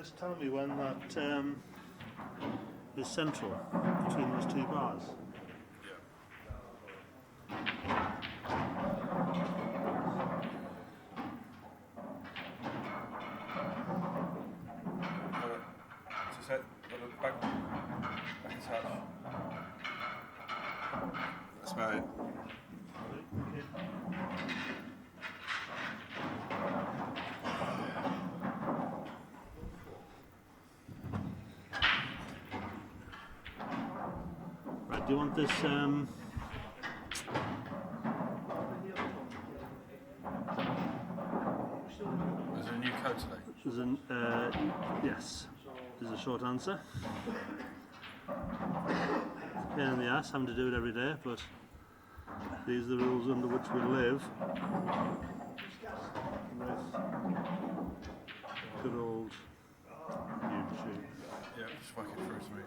just tell me when that is central between those two bars? Back in touch. That's about it. Right, do you want this? Is there a new code today? There's yes. There's a short answer. Pain in the ass having to do it every day, but these are the rules under which we live. With good old YouTube. Yeah, just whack it through to me.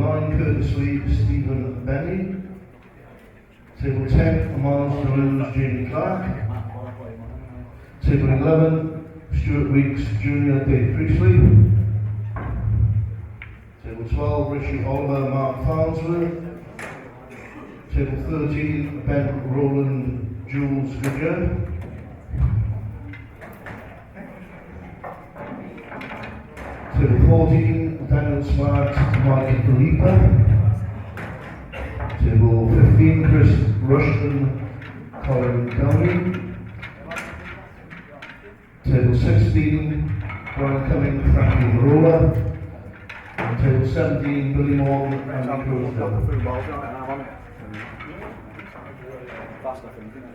9, courtesy Stephen Benny. Table 10, Miles Drills, Jamie Clark. Table 11, Stuart Weeks Jr., Dave Priestley. Table 12, Richie Oliver, Mark Farnsworth. Table 13, Ben Roland, Jules Goodyear. Table 14, Daniel Smart, Mike Khalifa. Table 15, Chris Rushton, Colin Downey. Table 16, Brian Cumming, Frankie Marola. And table 17, Billy Morgan, and Nico Hill. Fast, I think, isn't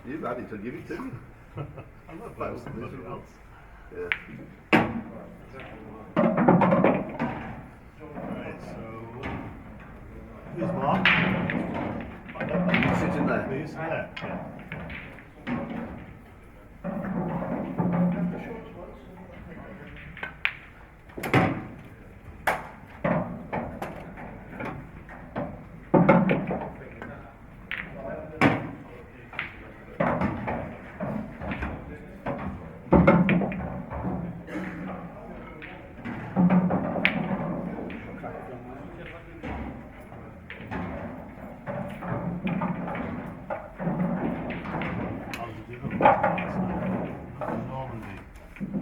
You've had it, so give it to me. I'm not playing with somebody else. Yeah. Right, so who's Mark? Sitting there. Who's there? Yeah.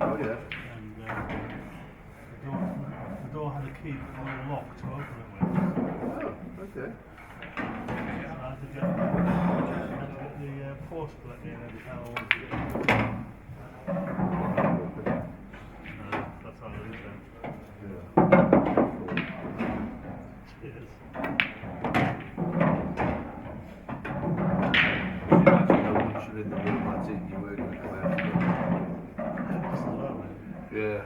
Oh yeah. And the door had a key but no lock to open it with. Oh, okay. So I had to get the post split in and how that's how it is then. Yeah. Cheers. In the room, that's it, you were going to come out. Yeah.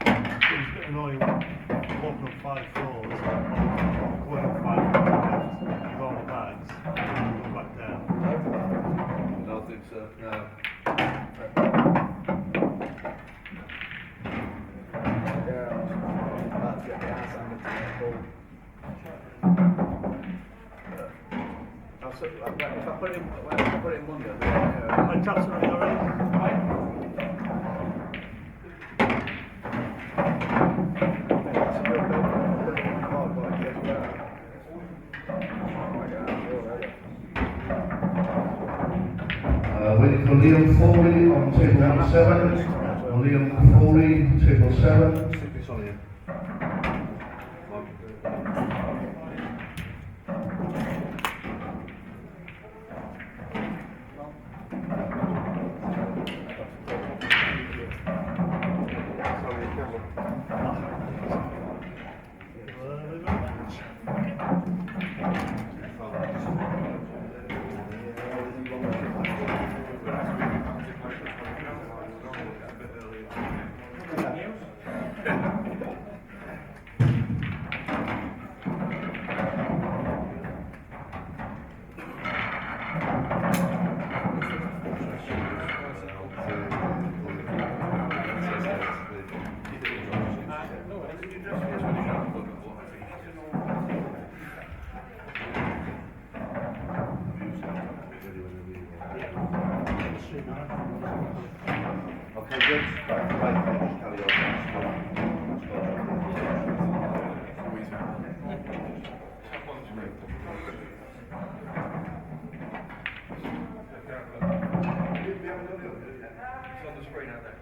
It was a bit annoying walking up 5 floors, going up 5 floors with all the bags, and then going back down. I don't think so, no. Yeah, I was about to get the ass handed to me. So, if I put it in Monday, My chaps are already. Waiting for Liam Foley on table 7. Liam Foley, table 7. Stick this on here. Okay, good. Right, just carry It's on the screen out there.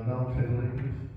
Now tabling, please.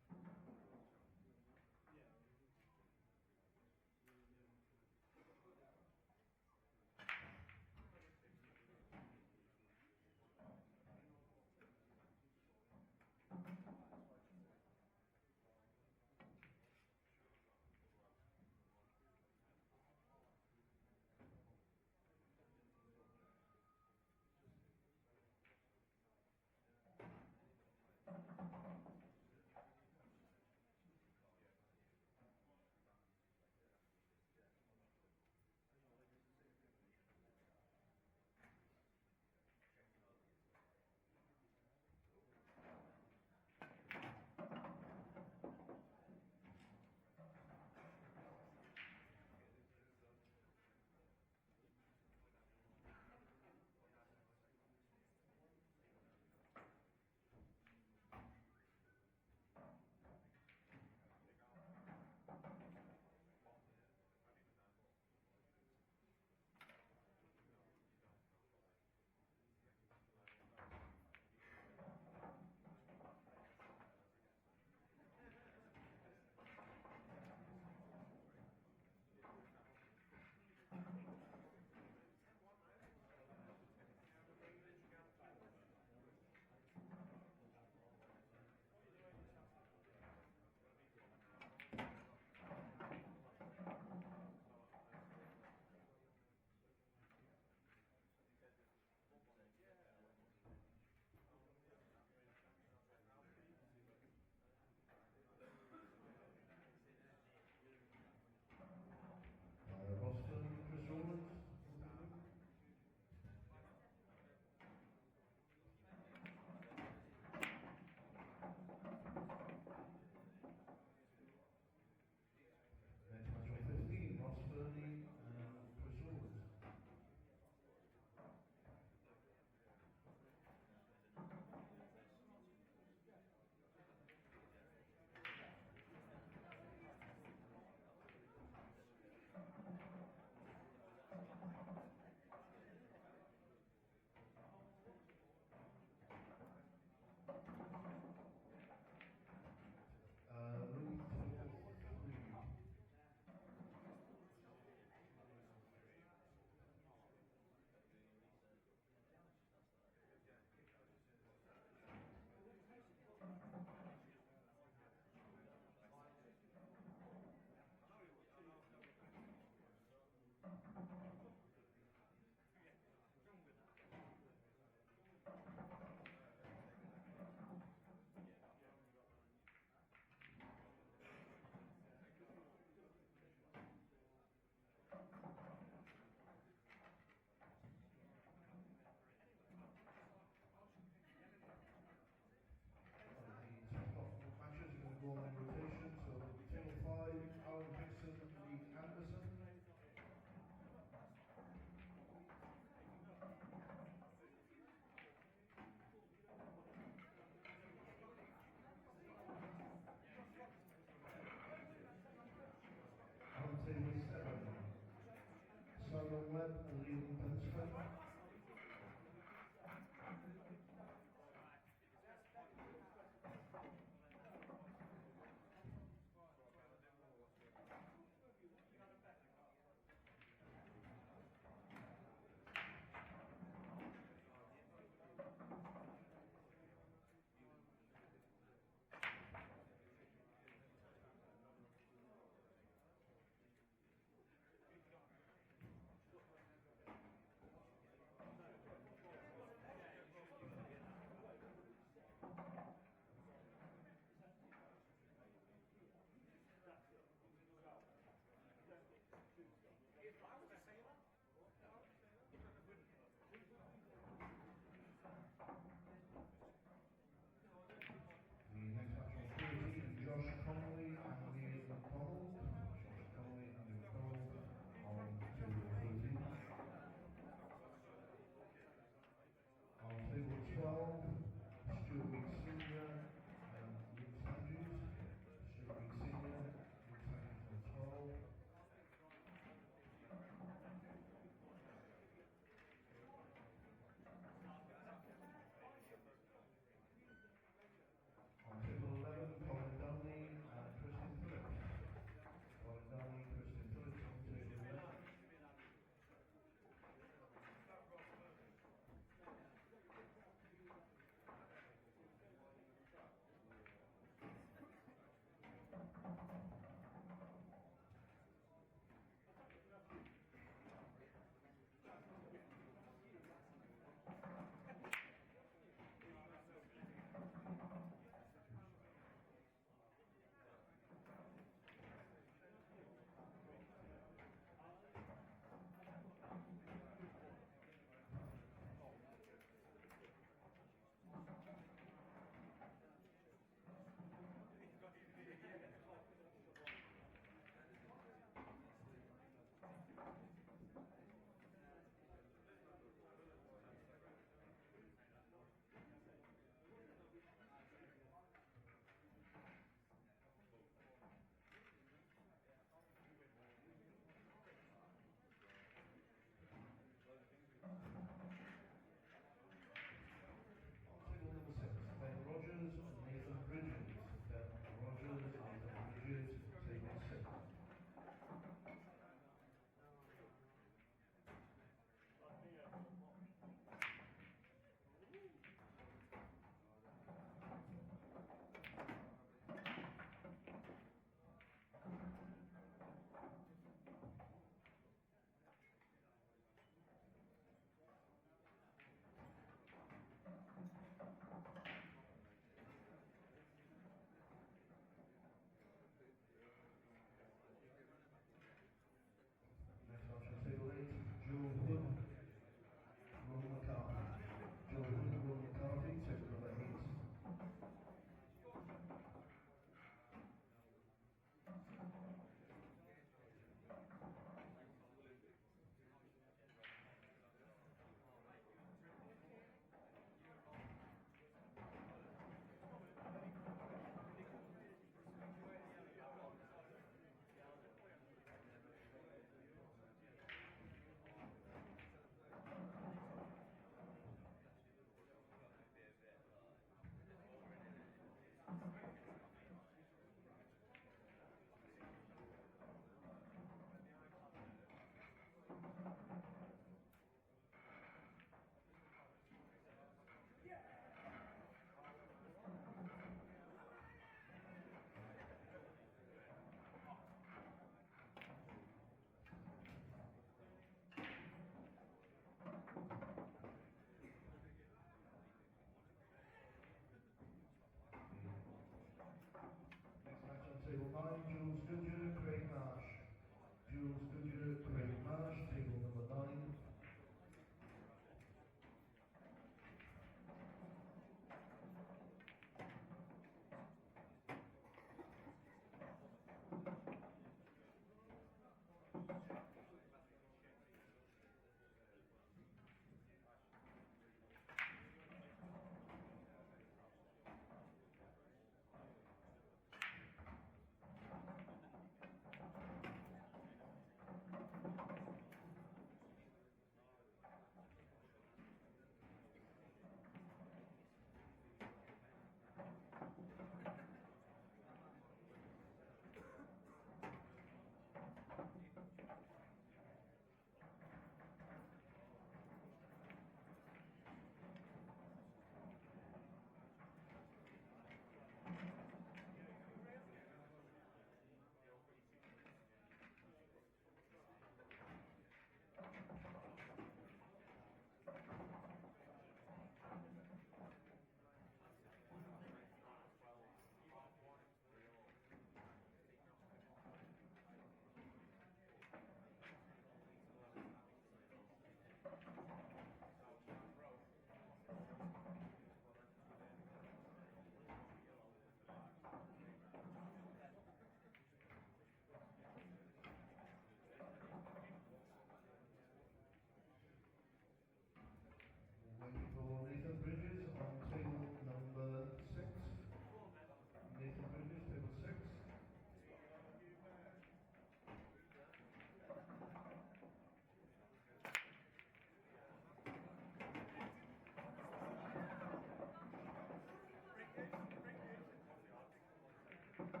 Could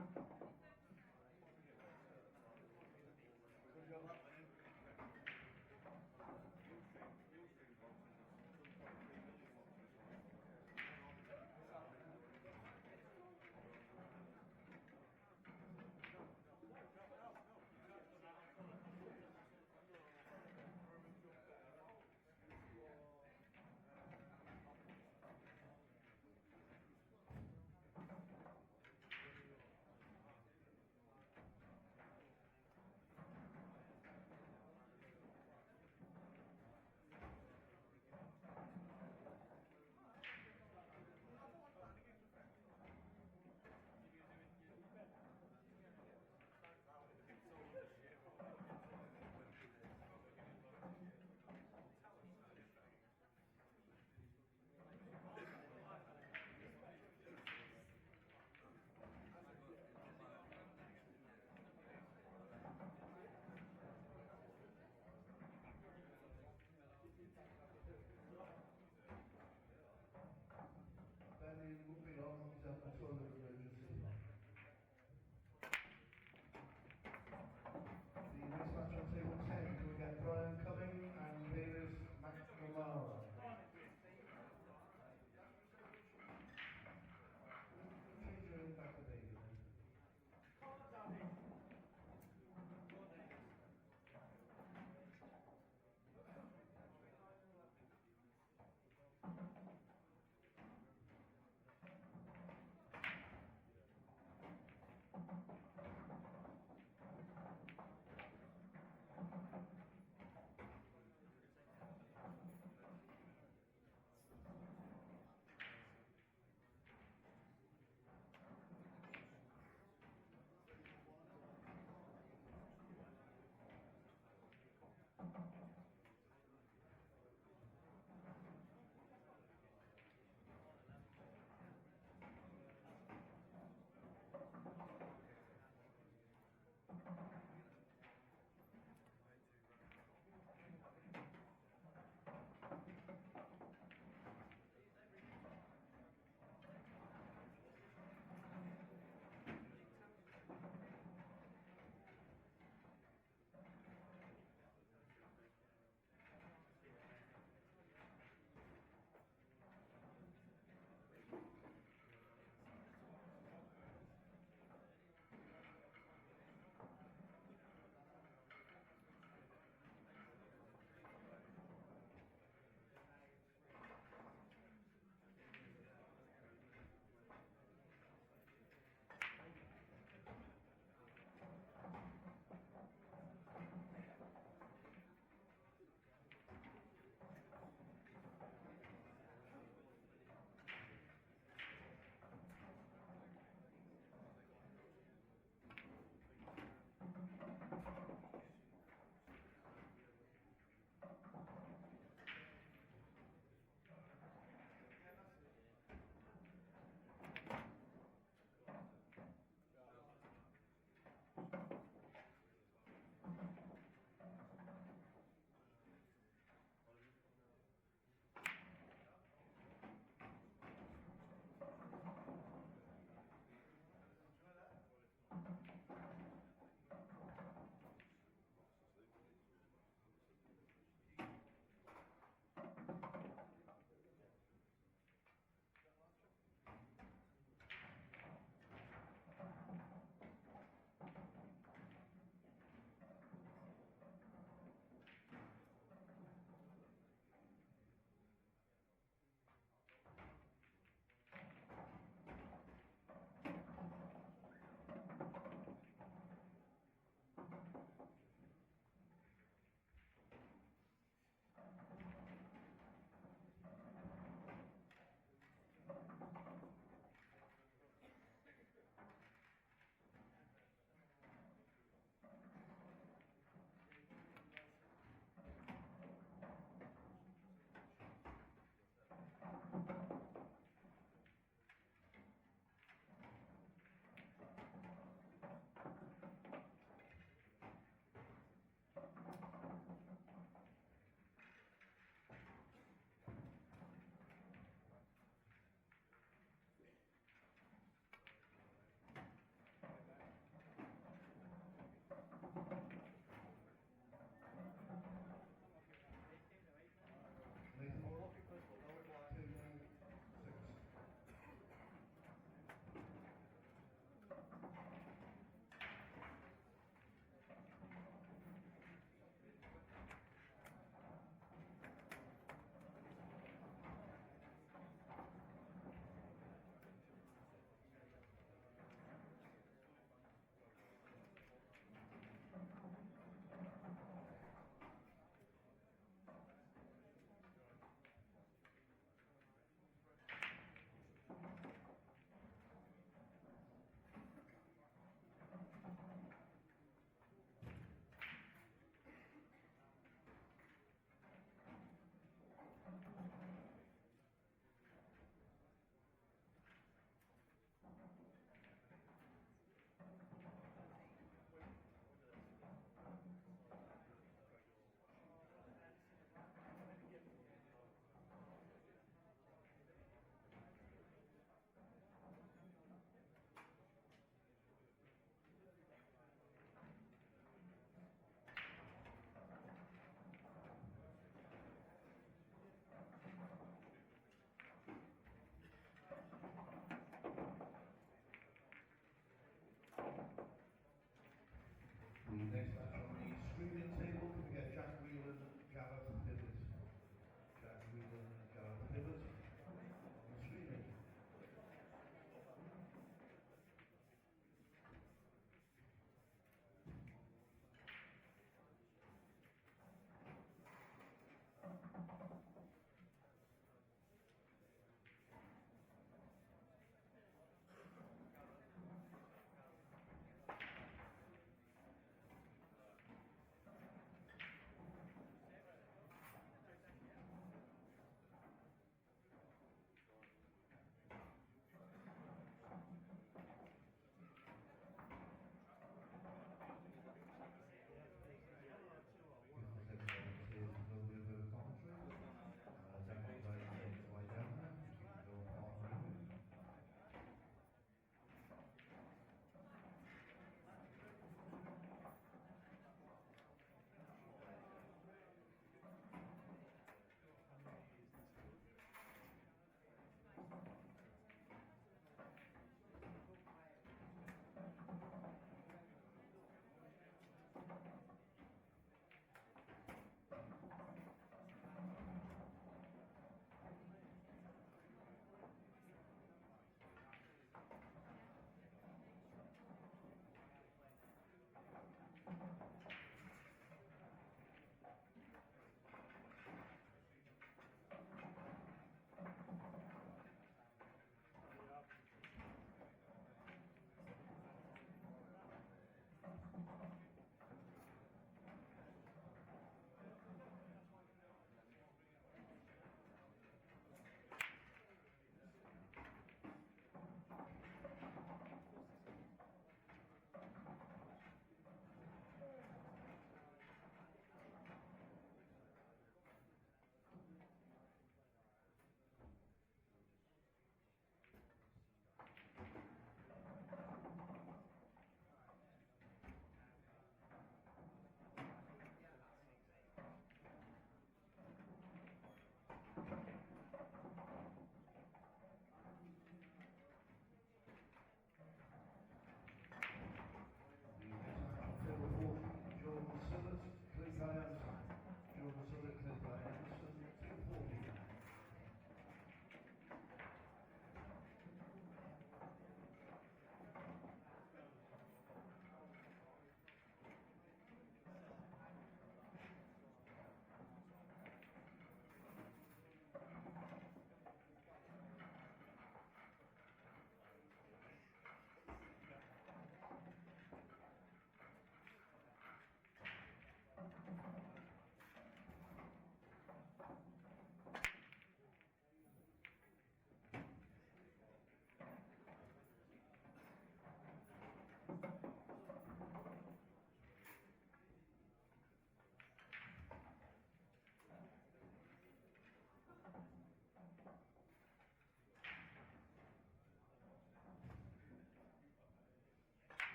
you have that many? Newsfeed boxes are 2.3 million boxes.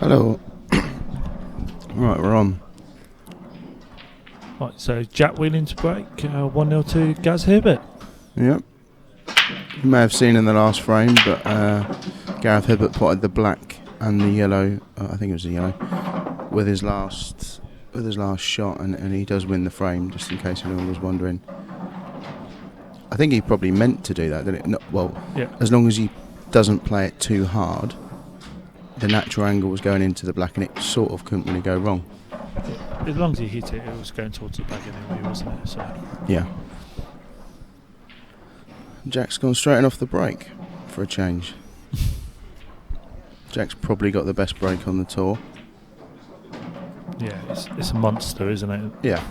Hello. Right, we're on. Right, so Jack Wheeling to break, 1-0 to Gaz Hibbert. Yep. You may have seen in the last frame, but Gareth Hibbert potted the black and the yellow. I think it was the yellow with his last shot, and he does win the frame. Just in case anyone was wondering, I think he probably meant to do that, didn't it? No, well, Yeah. as long as he doesn't play it too hard, the natural angle was going into the black, and it sort of couldn't really go wrong. As long as he hit it, it was going towards the bag anyway, wasn't it? So Yeah. Jack's gone straight in off the break for a change. Jack's probably got the best break on the tour. yeah, it's a monster, isn't it? Yeah.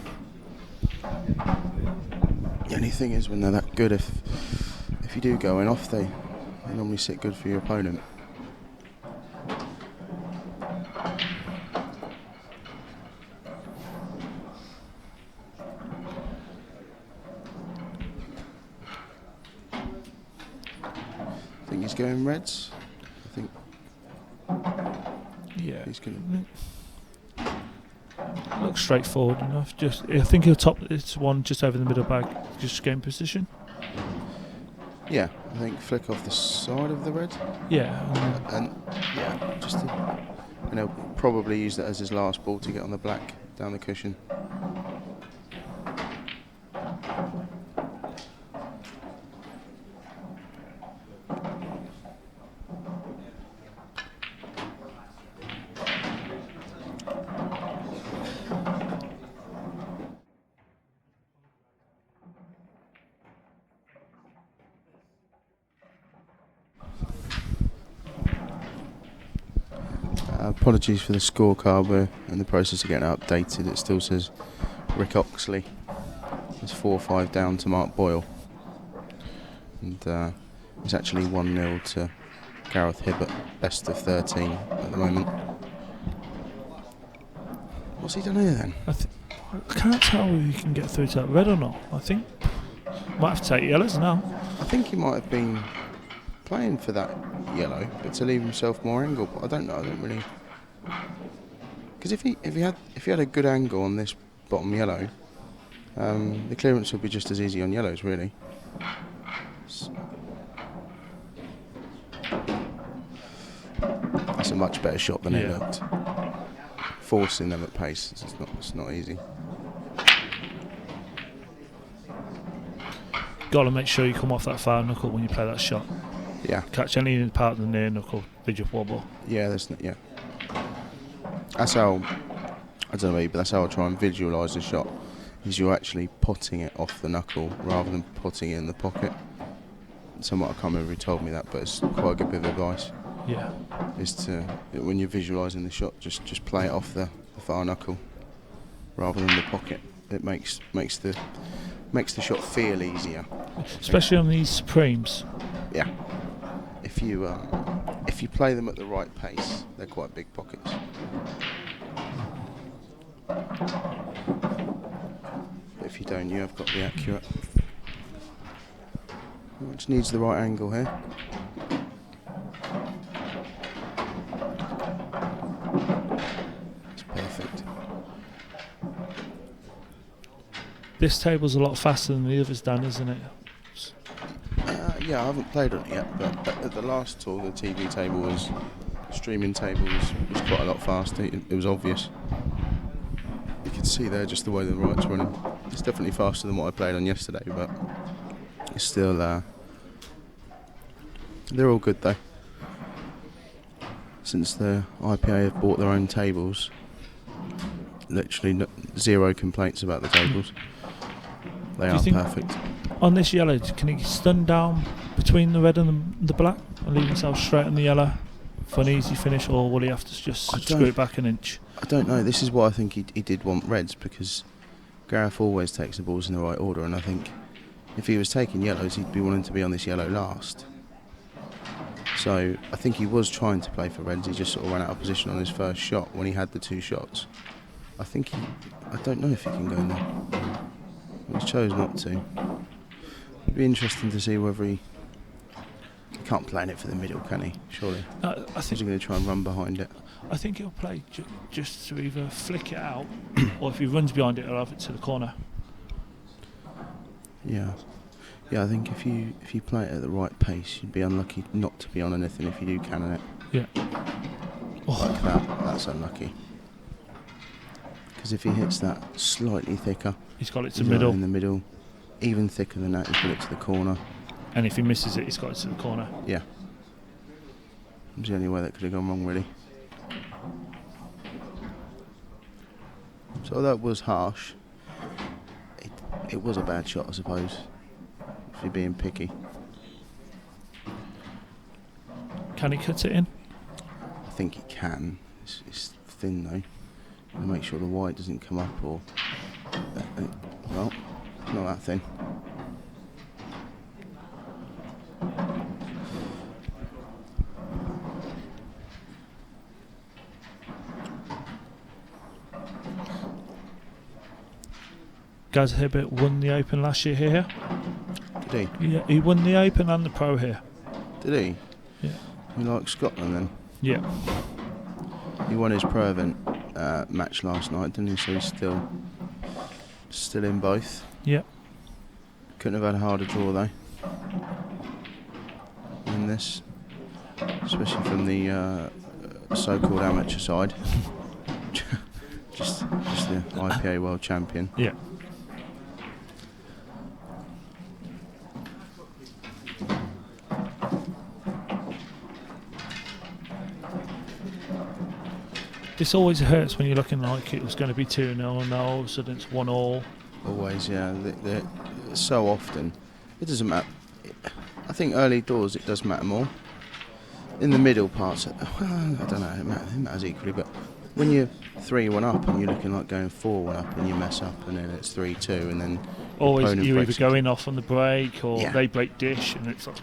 The only thing is when they're that good, if you do go in off, they normally sit good for your opponent. I think he's going reds. I think Yeah, he's going looks straightforward enough. I think he'll top this one just over the middle bag, just gain position. yeah, I think flick off the side of the red. Yeah, And yeah, just to, and he'll probably use that as his last ball to get on the black down the cushion. Apologies for the scorecard, we're in the process of getting it updated. It still says Rick Oxley. It's 4-5 down to Mark Boyle. And it's actually 1-0 to Gareth Hibbert, best of 13 at the moment. What's he done here then? I can't tell if he can get through to that red or not. I think might have to take yellows now. I think he might have been playing for that yellow, but to leave himself more angle. But I don't know. I don't really. Because if he had a good angle on this bottom yellow, the clearance would be just as easy on yellows, really. That's a much better shot than it Yeah. looked. Forcing them at pace, it's not easy. Got to make sure you come off that far knuckle when you play that shot. Yeah, Catch any part of the near knuckle, they just wobble. yeah, yeah. That's how, I don't know about you, but that's how I try and visualise the shot. Is you're actually potting it off the knuckle rather than potting it in the pocket. Someone, I can't remember who told me that, but it's quite a good bit of advice. Yeah. Is to, when you're visualising the shot, just play it off the far knuckle rather than the pocket. It makes the shot feel easier. Especially on these Supremes. Yeah. If you play them at the right pace, they're quite big pockets. But if you don't, you have got to be accurate. Which needs the right angle here. It's perfect. This table's a lot faster than the others, Dan, isn't it? Yeah, I haven't played on it yet, but at the last tour, the TV table streaming table was quite a lot faster. It was obvious. You can see there just the way the right's running. It's definitely faster than what I played on yesterday, but it's still, they're all good though. Since the IPA have bought their own tables, literally zero complaints about the tables. They Do are you think perfect. on this yellow, can he stun down between the red and the black and leave himself straight on the yellow for an easy finish, or will he have to just screw it back an inch? I don't know. This is why I think he did want reds, because Gareth always takes the balls in the right order, and I think if he was taking yellows, he'd be wanting to be on this yellow last. So I think he was trying to play for reds. He just sort of ran out of position on his first shot when he had the two shots. I don't know if he can go in there. He chose not to. It'd be interesting to see whether he can't plan it for the middle, can he? Surely. I Is he think going to try and run behind it? I think he'll play just to either flick it out, or if he runs behind it, he'll have it to the corner. Yeah. Yeah, I think if you play it at the right pace, you'd be unlucky not to be on anything if you do cannon it. Yeah. Like that. That's unlucky. Because if he hits that slightly thicker, He's got it to he's middle, right in the middle, even thicker than that, he's got it to the corner. and if he misses it, he's got it to the corner. Yeah. It's the only way that could have gone wrong, really. So that was harsh. It was a bad shot, I suppose, if you're being picky. Can he cut it in? I think it can. It's thin though. And make sure the white doesn't come up or... well, not that thin. Gaz Hibbert won the Open last year here. Did he? Yeah, he won the Open and the Pro here. Did he? Yeah. You like Scotland then? Yeah. He won his pro event match last night, didn't he? So he's still in both. Yeah. Couldn't have had a harder draw though. In this, especially from the so-called amateur side. just the IPA world champion. Yeah. This always hurts when you're looking like it was going to be 2-0 and now all of a sudden it's 1-1. Always, yeah. So often, it doesn't matter. I think early doors it does matter more. In the middle parts, well, I don't know, it matters equally. But when you're 3-1 up and you're looking like going 4-1 up and you mess up and then it's 3-2 and then Always opponent you either breaks going off on the break or Yeah. they break dish and it's like,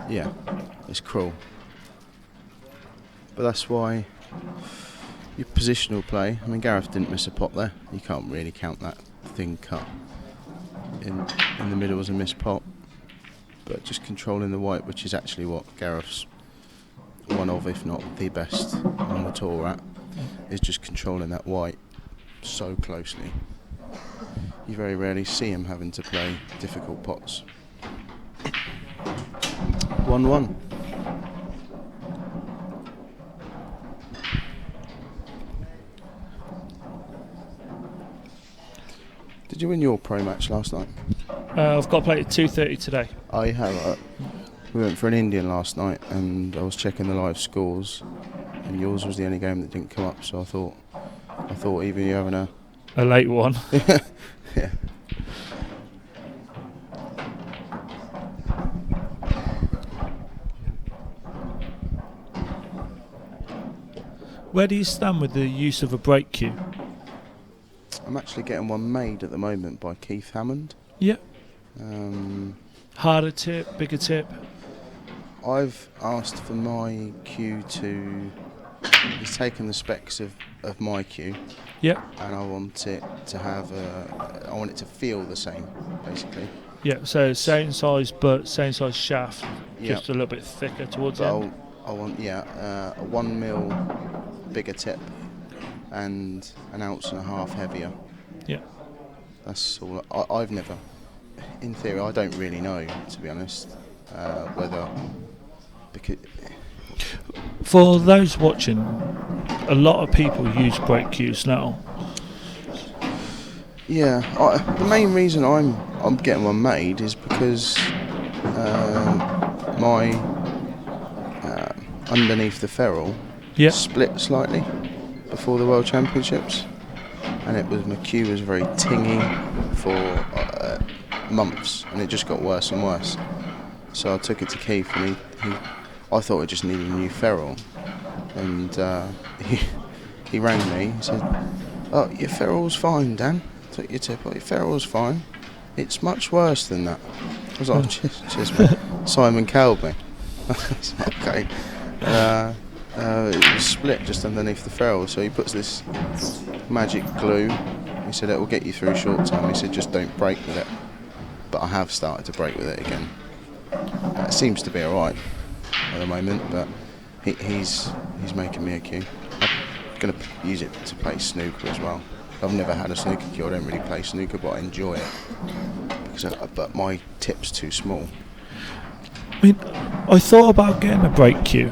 yeah, it's cruel. But that's why your positional play. I mean, Gareth didn't miss a pot there. You can't really count that thin cut in the middle as a missed pot. But just controlling the white, which is actually what Gareth's one of, if not the best on the tour at, is just controlling that white so closely. You very rarely see him having to play difficult pots. 1-1. Did you win your pro match last night? I've got to play at 2:30 today. I have. We went for an Indian last night, and I was checking the live scores, and yours was the only game that didn't come up. So I thought either you're having A late one. yeah. Where do you stand with the use of a break cue? I'm actually getting one made at the moment by Keith Hammond. Yeah. Um, Harder tip, bigger tip. I've asked for my cue to. He's taken the specs of my cue, Yeah. and I want it to have I want it to feel the same, basically. Yeah. So same size, but same size shaft, Yeah. just a little bit thicker towards So end. I want a 1 mil bigger tip and an ounce and a half heavier. Yeah. That's all. I've never, in theory, I don't really know, to be honest, whether because For those watching, a lot of people use break cues now. yeah, the main reason I'm getting one made is because my underneath the ferrule Yeah. split slightly before the World Championships, and my cue was very tingy for months, and it just got worse and worse. So I took it to Keith, and I thought it just needed a new ferrule, and he rang me. He said, "Oh, your ferrule's fine, Dan. Took your tip. Oh, your ferrule's fine. It's much worse than that." I was like, "Cheers, mate." Simon Calby. Okay. It was split just underneath the ferrule, so he puts this magic glue. He said it will get you through a short time. He said just don't break with it. But I have started to break with it again. It seems to be alright. at the moment, but he's making me a cue. I'm going to use it to play snooker as well. I've never had a snooker cue. I don't really play snooker, but I enjoy it. But my tip's too small. I mean, I thought about getting a break cue,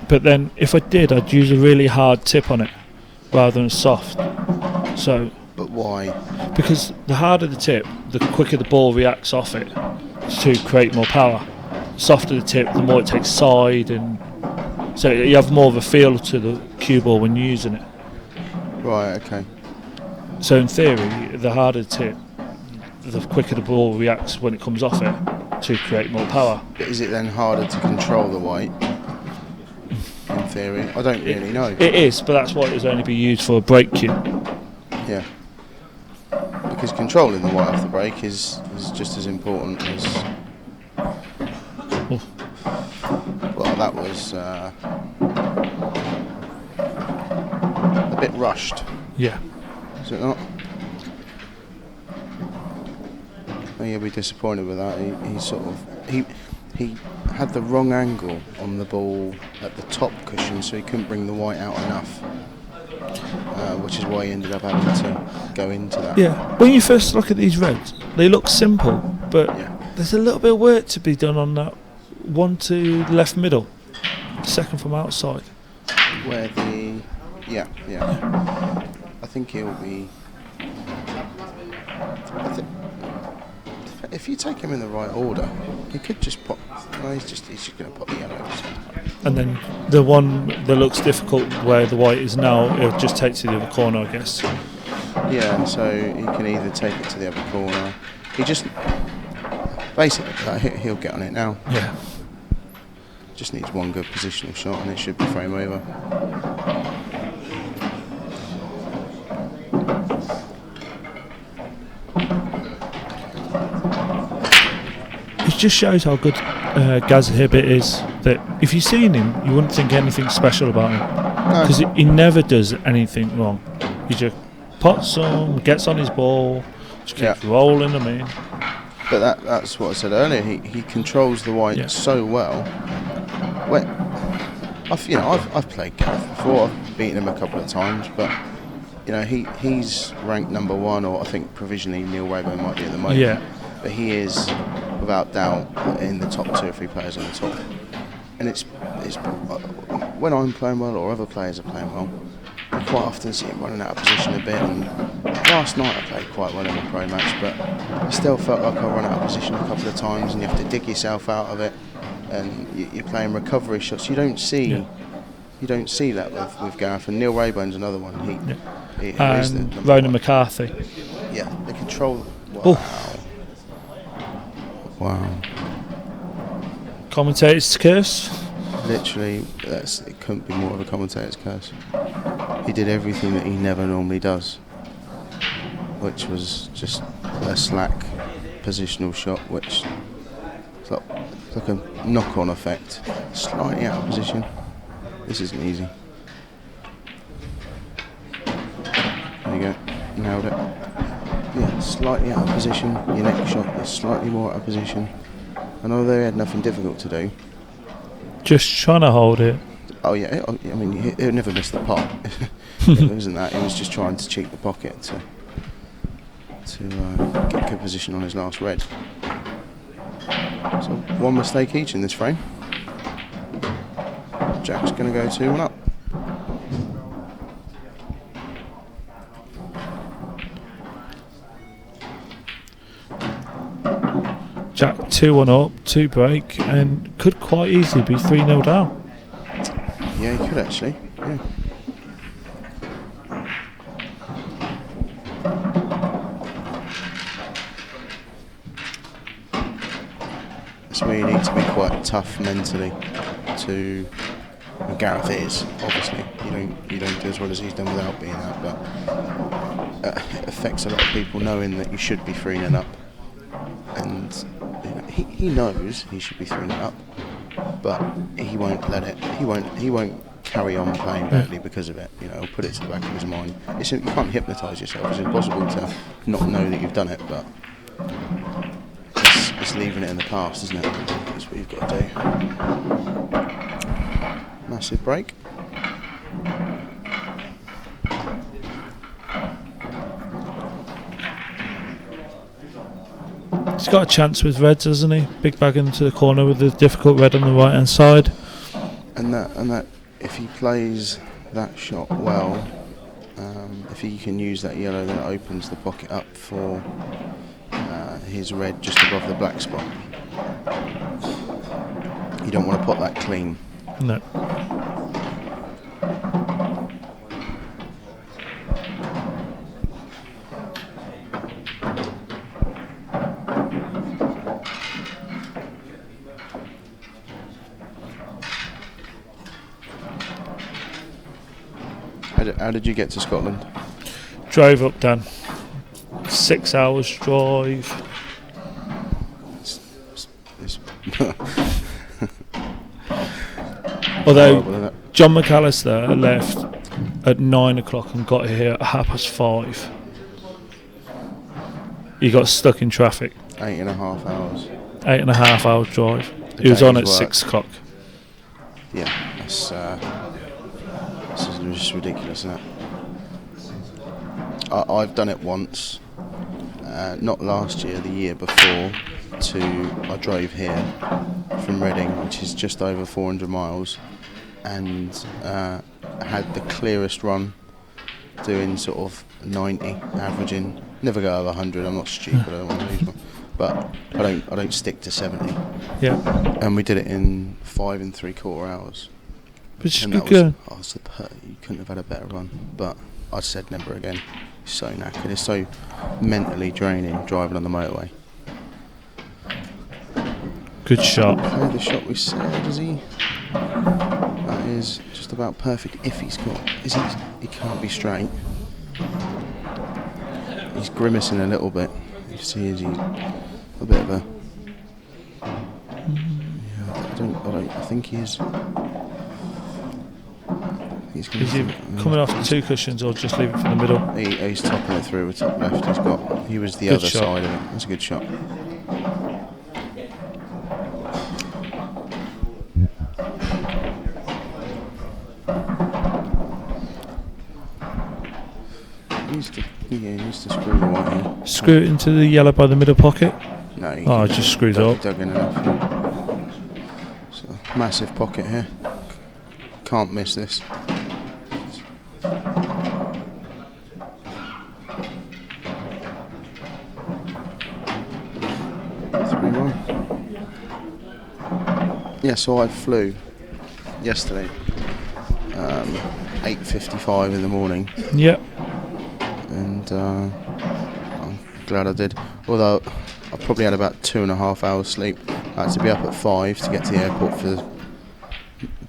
but then if I did, I'd use a really hard tip on it rather than a soft. So. But why? Because the harder the tip, the quicker the ball reacts off it to create more power. Softer the tip, the more it takes side, and so you have more of a feel to the cue ball when you're using it. Right. Okay. So in theory, the harder the tip, the quicker the ball reacts when it comes off it to create more power. But is it then harder to control the white? In theory, I don't really know. It is, but that's why it was only be used for a break cue. Yeah. Because controlling the white off the break is just as important as. Well, that was a bit rushed. Yeah. Is it not? Oh, you'll be disappointed with that. He had the wrong angle on the ball at the top cushion, so he couldn't bring the white out enough, which is why he ended up having to go into that. Yeah. When you first look at these reds, they look simple, but Yeah. there's a little bit of work to be done on that one to left middle, second from outside. Where the yeah. I think he'll be. If you take him in the right order, he could just pop. Well, he's just going to pop the yellows. And then the one that looks difficult where the white is now, it just takes to the other corner, I guess. Yeah, so he can either take it to the other corner. He just basically he'll get on it now. Yeah. Just needs one good positional shot, and it should be frame over. It just shows how good Gaz Hibbett is, that if you've seen him, you wouldn't think anything special about him. Because he never does anything wrong. He just pots on, gets on his ball, just keeps rolling them in. But that's what I said earlier. He controls the white so well. I've played Gareth before. I've beaten him a couple of times, but he's ranked number one, or I think provisionally Neil Rayburn might be at the moment. Yeah. But he is, without doubt, in the top 2 or 3 players on the top. And it's when I'm playing well or other players are playing well, I quite often see him running out of position a bit. And last night I played quite well in a pro match, but I still felt like I run out of position a couple of times, and you have to dig yourself out of it. And you're playing recovery shots. You don't see that with Gareth. And Neil Rayburn's another one. He is the number Ronan one. McCarthy. Yeah, the control. Wow. Oh. Wow. Commentator's curse. Literally, it couldn't be more of a commentator's curse. He did everything that he never normally does, which was just a slack positional shot, which is like a knock-on effect. Slightly out of position. This isn't easy. There you go. Nailed it. Yeah, slightly out of position. Your next shot is slightly more out of position. I know they had nothing difficult to do. Just trying to hold it. Oh yeah, I mean he'll never miss the pot. It wasn't that. He was just trying to cheat the pocket to get good position on his last red. So one mistake each in this frame. Jack's going to go 2-1 up. Jack 2-1 up, 2 break, and could quite easily be 3-0 down. Yeah, he could actually. Yeah. That's where you need to be quite tough mentally to. And Gareth is, obviously. You don't do as well as he's done without being that, but it affects a lot of people knowing that you should be 3-0 up. And he knows he should be 3-0 up, but he won't let it. He won't carry on playing badly because of it. He'll put it to the back of his mind. You can't hypnotise yourself. It's impossible to not know that you've done it, but it's leaving it in the past, isn't it? That's what you've got to do. Massive break. He's got a chance with reds, hasn't he? Big bag into the corner with the difficult red on the right hand side. And that, if he plays that shot well, if he can use that yellow, then it opens the pocket up for his red just above the black spot. You don't want to pot that clean. No. How did you get to Scotland? Drove up, Dan. 6 hours drive. It's Although horrible, isn't it? John McAllister left at 9 o'clock and got here at 5:30. He got stuck in traffic. 8.5 hours. 8.5 hours drive. The He was on day's at work. 6 o'clock. Yeah, this is just ridiculous, isn't it? I've done it once, not last year, the year before. I drove here from Reading, which is just over 400 miles, and had the clearest run, doing sort of 90, averaging. Never go over 100. I'm not stupid. I don't want to lose one, but I don't stick to 70. Yeah. And we did it in 5 3/4 hours. Which is And good that going. you couldn't have had a better run, but I said never again. It's so knackered. It's so mentally draining driving on the motorway. Good shot. Play the shot we said, is he? That is just about perfect. If he's got, he can't be straight. He's grimacing a little bit. You see, is he a bit of a? Yeah, I think he is. He's Is he coming off the two cushions or just leave it for the middle? He's topping it through with top left. He was the Good other shot. side of it. That's a good shot. He needs to screw the white in. Screw it into the yellow by the middle pocket. No, he Oh, it just screws up. dug in enough. Yeah. So, massive pocket here. Can't miss this. Yeah, so I flew yesterday, 8:55 in the morning, Yep. and I'm glad I did. Although I probably had about 2.5 hours sleep. I had to be up at 5 to get to the airport for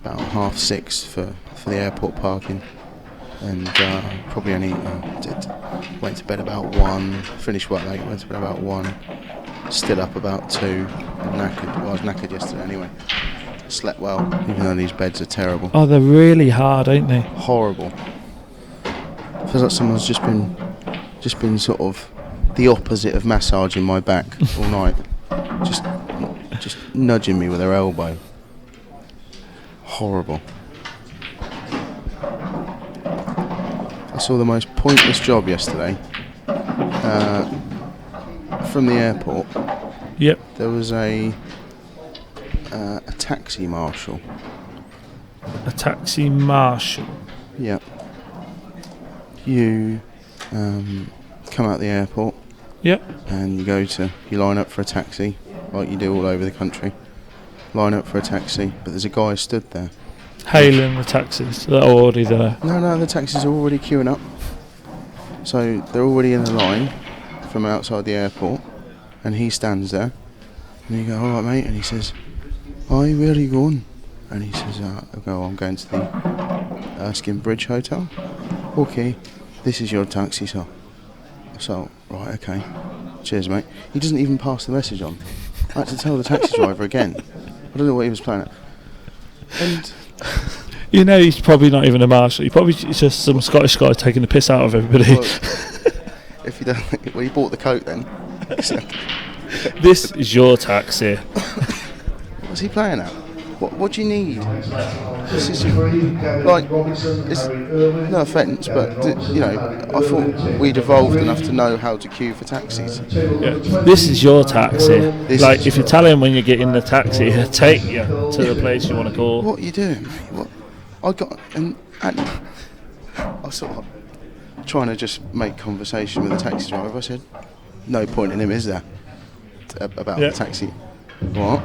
about 6:30 for the airport parking, and probably only went to bed about 1. Finished work late. Went to bed about 1. Still up about 2. And knackered. Well, I was knackered yesterday anyway. Slept well, even though these beds are terrible. Oh, they're really hard, ain't they? Horrible. Feels like someone's just been sort of the opposite of massaging my back all night. Just nudging me with their elbow. Horrible. I saw the most pointless job yesterday. From the airport, Yep. there was a taxi marshal. A taxi marshal. Yeah. You come out the airport Yep. and you line up for a taxi, like you do all over the country. Line up for a taxi, but there's a guy stood there. Hailing the taxis that are already there. No, the taxis are already queuing up. So they're already in the line from outside the airport, and he stands there, and you go, "All right, mate," and he says, "Hi, where are you going?" And he says, I go, "I'm going to the Erskine Bridge Hotel." "Okay, this is your taxi, sir." So, right, okay, cheers, mate. He doesn't even pass the message on. I had to tell the taxi driver again. I don't know what he was playing at. And You know, he's probably not even a marshal. He's just some Scottish guy taking the piss out of everybody. well, if you don't, well, he bought the coat then. This is your taxi. What's he playing at? What do you need? This is like, it's no offence, but you know, I thought we'd evolved enough to know how to queue for taxis. Yeah. This is your taxi. This If you tell him when you get in the taxi, he'll take you to the place you want to go. What are you doing, mate? What I got and I sort of trying to just make conversation with the taxi driver. I said, "No point in him, is there?" About the taxi. What?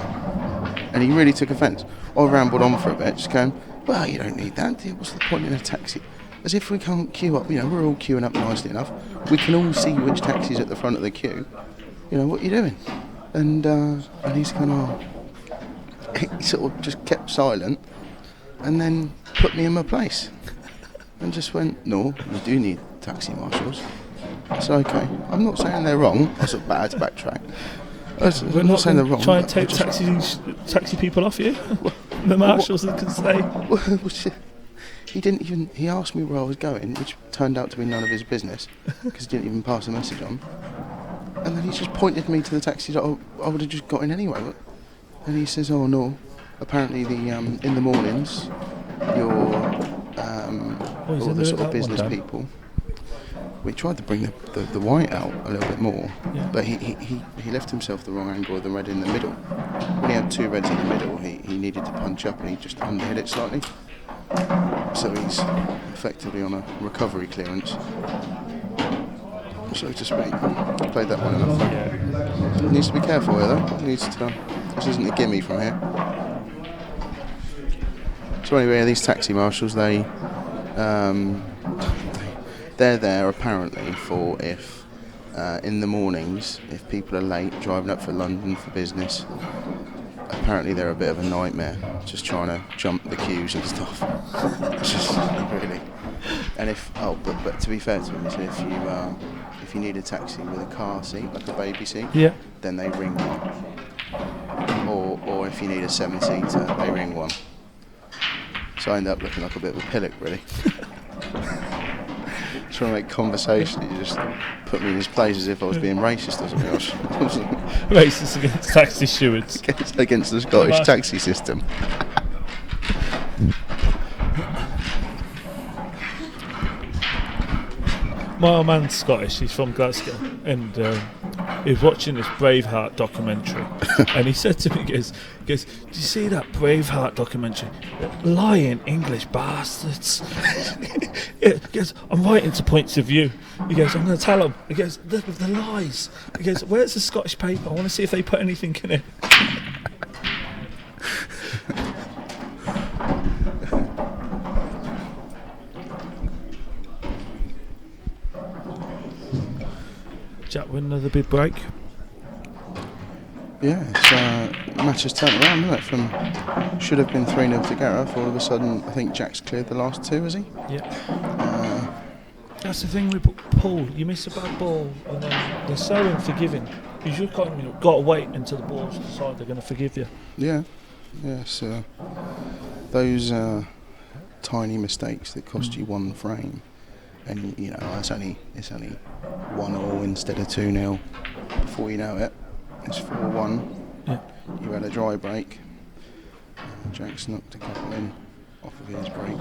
And he really took offence. I rambled on for a bit, just going, "Well, you don't need that. What's the point in a taxi? As if we can't queue up. You know, we're all queuing up nicely enough. We can all see which taxi's at the front of the queue. You know, what are you doing?" And he's kind of, he sort of just kept silent, and then put me in my place, and just went, "No, you do need taxi marshals." I said, "Okay, I'm not saying they're wrong." I sort of had to backtrack. We're I'm not saying they're wrong. Try and but take taxi people off you. The marshals can say. He didn't even. He asked me where I was going, which turned out to be none of his business, because he didn't even pass the message on. And then he just pointed me to the taxi that I would have just got in anyway. And he says, "Oh no, apparently the in the mornings, your all the sort of business people." We tried to bring the white out a little bit more, but he left himself the wrong angle of the red in the middle. When he had two reds in the middle, he needed to punch up and he just underhit it slightly. So he's effectively on a recovery clearance, so to speak. Played that one enough. Needs to be careful here though. This isn't a gimme from here. So anyway, these taxi marshals, they're there apparently for if in the mornings, if people are late driving up for London for business, apparently they're a bit of a nightmare, just trying to jump the queues and stuff. It's just really. And but to be fair to them, he said if you need a taxi with a car seat, like a baby seat, then they ring one. Or if you need a 7-seater, they ring one. So I end up looking like a bit of a pillock, really. Trying to make conversation, he just put me in his place as if I was being racist or something. Racist against taxi stewards. against the Scottish taxi system. My old man's Scottish, he's from Glasgow, and he was watching this Braveheart documentary, and he said to me, he goes, "Do you see that Braveheart documentary? Lying English bastards." He goes, "I'm writing to points of view." He goes, "I'm going to tell them." He goes, the lies." He goes, "Where's the Scottish paper? I want to see if they put anything in it." Jack with another big break. Yeah, match has turned around, isn't it? From should have been 3-0 to Gareth, all of a sudden I think Jack's cleared the last two, has he? Yeah. That's the thing with Paul. You miss a bad ball, and then they're so unforgiving. You just got to wait until the Bulls decide they're going to forgive you. Yeah. So those tiny mistakes that cost you one frame, and you know it's only 1-0 instead of 2-0. Before you know it, it's 4-1. Yeah. You had a dry break. Jack's knocked a couple in off of his break.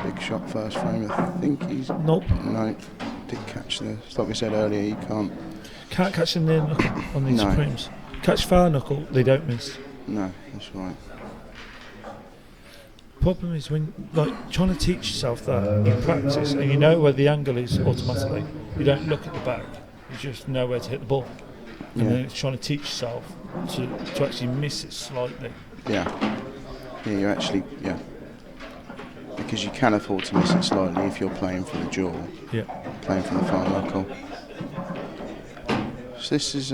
Big shot first frame. I think he's Nope. No, did catch the. Like we said earlier, you can't catch the near knuckle on these No. Supremes. Catch far knuckle, they don't miss. No, that's right. Problem is when trying to teach yourself that in practice, and you know where the angle is automatically. You don't look at the back. You just know where to hit the ball. And then it's trying to teach yourself to actually miss it slightly. Yeah, you actually because you can afford to miss it slightly if you're playing for the jaw. Yeah. Playing for the far knuckle. So this is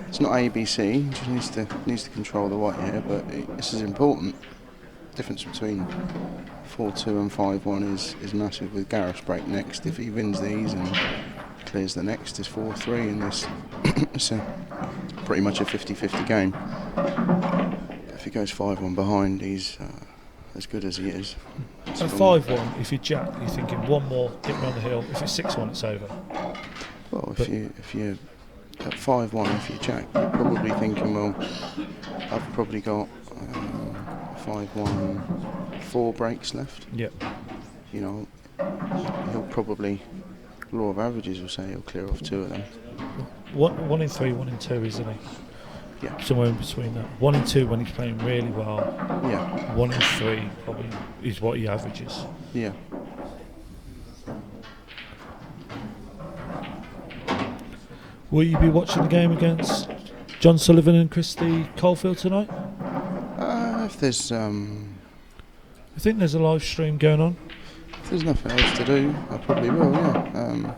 it's not ABC. It just needs to control the white here, but this is important. Difference between 4-2 and 5-1 is massive. With Gareth's break next, if he wins these and clears the next, is 4-3, and it's pretty much a 50-50 game. If he goes 5-1 behind, he's as good as he is. At 5-1, if you jack, you're thinking one more, get me on the hill. If it's 6-1, it's over. Well, if you're at 5-1 if you jack, you're probably thinking, well, I've probably got 5-1, 4 breaks left. Yep. You know, he'll probably, law of averages will say he'll clear off 2 of them. 1 in 3, 1 in 2, isn't he? Yeah. Somewhere in between that. 1 in 2 when he's playing really well. Yeah. 1 in 3 probably is what he averages. Yeah. Will you be watching the game against John Sullivan and Christy Caulfield tonight? If there's I think there's a live stream going on. if there's nothing else to do, I probably will. Yeah.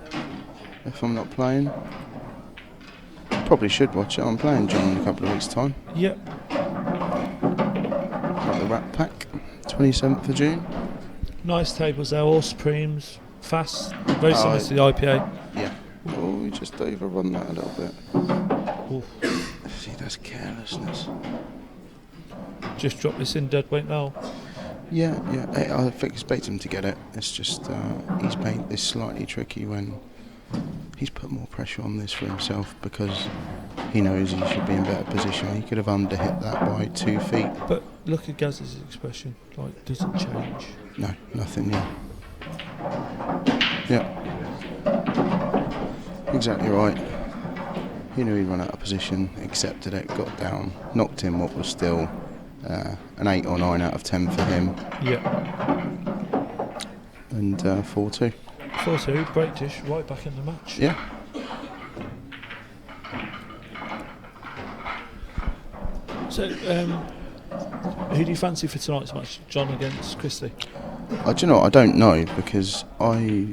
If I'm not playing, probably should watch it. I'm playing John in a couple of weeks' time. Yep. Got the Rat Pack, 27th of June. Nice tables there, all Supremes, fast, very similar to the IPA. Yeah. Oh, we just overrun that a little bit. Oof. See, that's carelessness. Just drop this in dead weight now. Yeah. I expect him to get it. It's just he's made this slightly tricky when he's put more pressure on this for himself because he knows he should be in better position. He could have underhit that by 2 feet. But look at Gaz's expression, like, doesn't change. No, nothing. Yeah. Exactly right. He knew he'd run out of position, accepted it, got down, knocked in what was still an 8 or 9 out of 10 for him. Yeah. And 4-2. 4-2, break dish, right back in the match. Yeah. So, who do you fancy for tonight's match? John against Christy? Do you know what? I don't know because I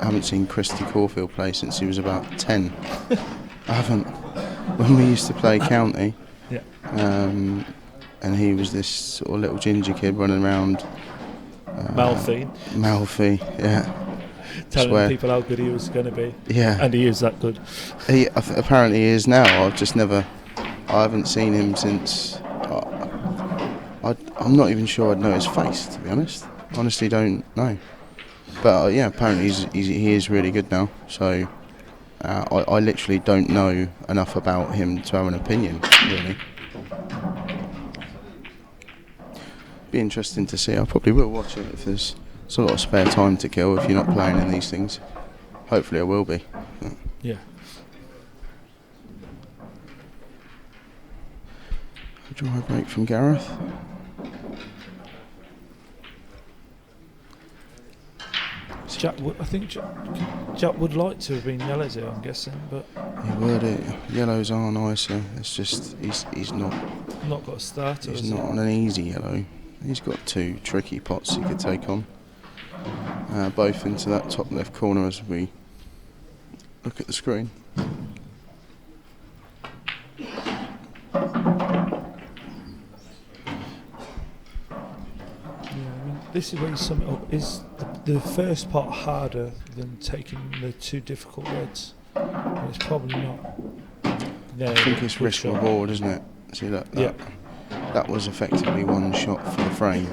haven't seen Christy Caulfield play since he was about 10. I haven't. When we used to play county, Yeah. and he was this sort of little ginger kid running around. Malfi, yeah. telling people how good he was going to be. Yeah. And he is that good. He apparently he is now. I haven't seen him since. I'm not even sure I'd know his face, to be honest. Honestly, don't know. But yeah, apparently he is really good now. So I literally don't know enough about him to have an opinion, really. Be interesting to see. I probably will watch it if there's a lot of spare time to kill if you're not playing in these things. Hopefully I will be. Yeah. A dry break from Gareth. I think Jack would like to have been yellows here, I'm guessing, but He would. Yellows are nicer. It's just he's not got a starter. he's not on an easy yellow. He's got 2 tricky pots he could take on. Both into that top left corner as we look at the screen. This is where you sum it up. Is the first part harder than taking the 2 difficult reds? And it's probably not. No, I think it's risk reward, isn't it? See that? That was effectively 1 shot for the frame,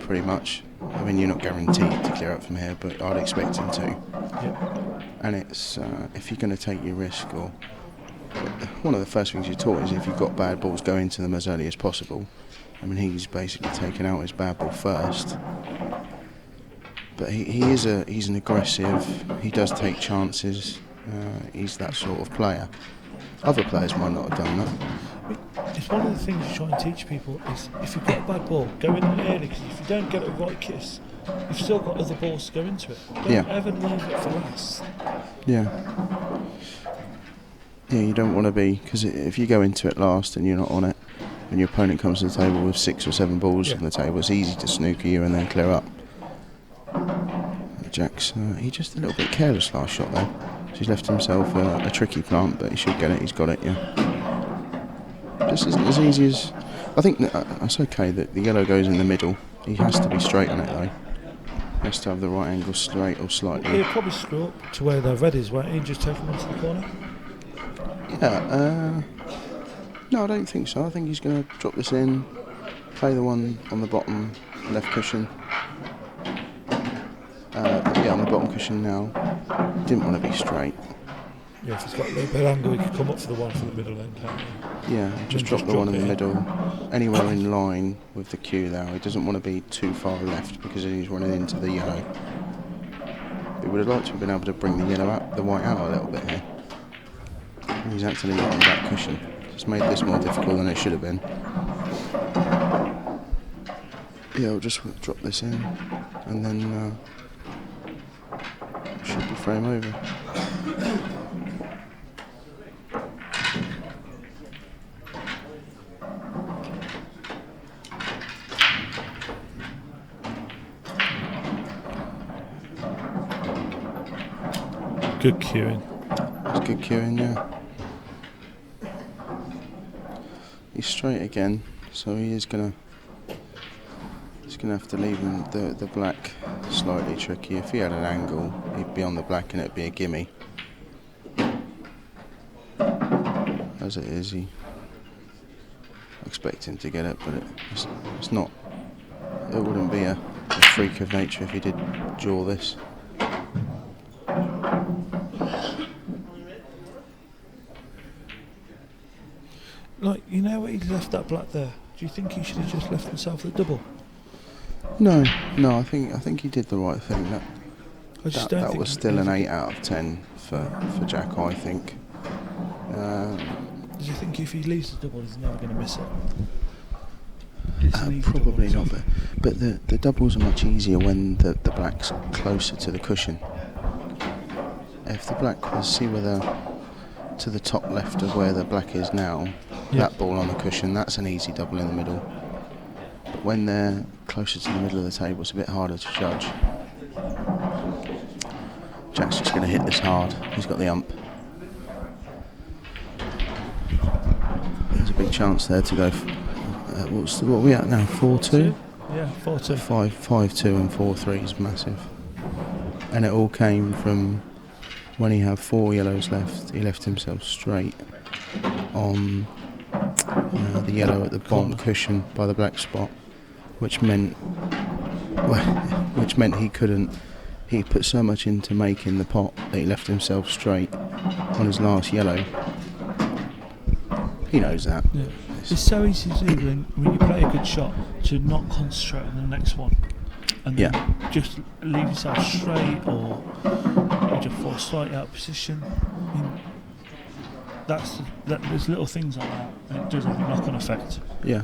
pretty much. I mean, you're not guaranteed to clear up from here, but I'd expect him to. Yeah. And it's if you're going to take your risk, or one of the first things you're taught is if you've got bad balls, go into them as early as possible. I mean, he's basically taken out his bad ball first. But he's an aggressive. He does take chances. He's that sort of player. Other players might not have done that. It's one of the things you try and teach people is if you've got a bad ball, go in early, because if you don't get a right kiss, you've still got other balls to go into it. Don't ever leave it for last. Yeah. Yeah, you don't want to be, because if you go into it last and you're not on it, and your opponent comes to the table with 6 or 7 balls on the table, it's easy to snooker you and then clear up. Jack's he just a little bit careless last shot there. So he's left himself a tricky plant, but he should get it. He's got it, yeah. Just isn't as easy as. I think that's okay that the yellow goes in the middle. He has to be straight on it though. He has to have the right angle straight or slightly. He'll probably screw up to where the red is, won't he? Just take him onto the corner. Yeah. No, I don't think so. I think he's going to drop this in, play the one on the bottom left cushion. On the bottom cushion now. Didn't want to be straight. Yeah, if he's got a little bit of angle, he could come up for the one for the middle end, can't he? Yeah, just drop the one in the middle, anywhere in line with the cue there. He doesn't want to be too far left because then he's running into the yellow. He would have liked to have been able to bring the white out a little bit here. He's actually got on that cushion. It's made this more difficult than it should have been. Yeah, I'll just drop this in and then should be frame over. Good cueing. That's good cueing, yeah. He's straight again, so he's gonna have to leave him the black slightly tricky. If he had an angle, he'd be on the black and it'd be a gimme. As it is, I expect him to get it, but it's not. It wouldn't be a freak of nature if he did draw this. Like, you know where he left that black there? Do you think he should have just left himself the double? No, I think he did the right thing. That was still an 8 out of 10 for Jack, I think. Do you think if he leaves the double, he's never going to miss it? Probably not, but the doubles are much easier when the black's closer to the cushion. If the black was, to the top left of where the black is now, that ball on the cushion, that's an easy double in the middle. But when they're closer to the middle of the table, it's a bit harder to judge. Jack's just going to hit this hard. He's got the ump. There's a big chance there to go. What are we at now? 4-2? Yeah, 4-2. 5-2 and 4-3 is massive. And it all came from when he had 4 yellows left. He left himself straight on the yellow at the bottom cushion by the black spot, which meant he couldn't. He put so much into making the pot that he left himself straight on his last yellow. He knows that. Yeah. It's so easy to do when you play a good shot to not concentrate on the next one and then just leave yourself straight, or you just fall slightly out of position. I mean, there's little things like that, and it does have a knock-on effect. Yeah.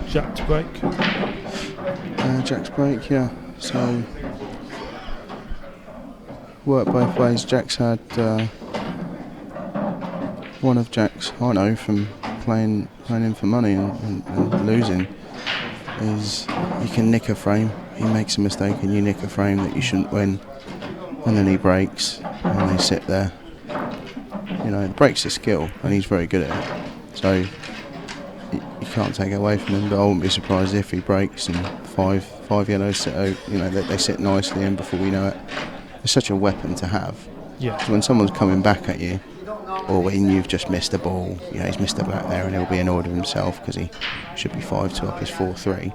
Jack to break. Jack's break, yeah. So work both ways. Jack's had one of Jack's, I know from playing in for money and losing, is you can nick a frame. He makes a mistake and you nick a frame that you shouldn't win, and then he breaks and they sit there. You know, it breaks his skill and he's very good at it. So you can't take it away from him, but I wouldn't be surprised if he breaks and five yellows sit out. You know, they sit nicely, and before we know it, it's such a weapon to have. Yeah. So when someone's coming back at you, or when you've just missed a ball, you know, he's missed a black there, and he'll be annoyed with himself because he should be 5-2 up his 4-3.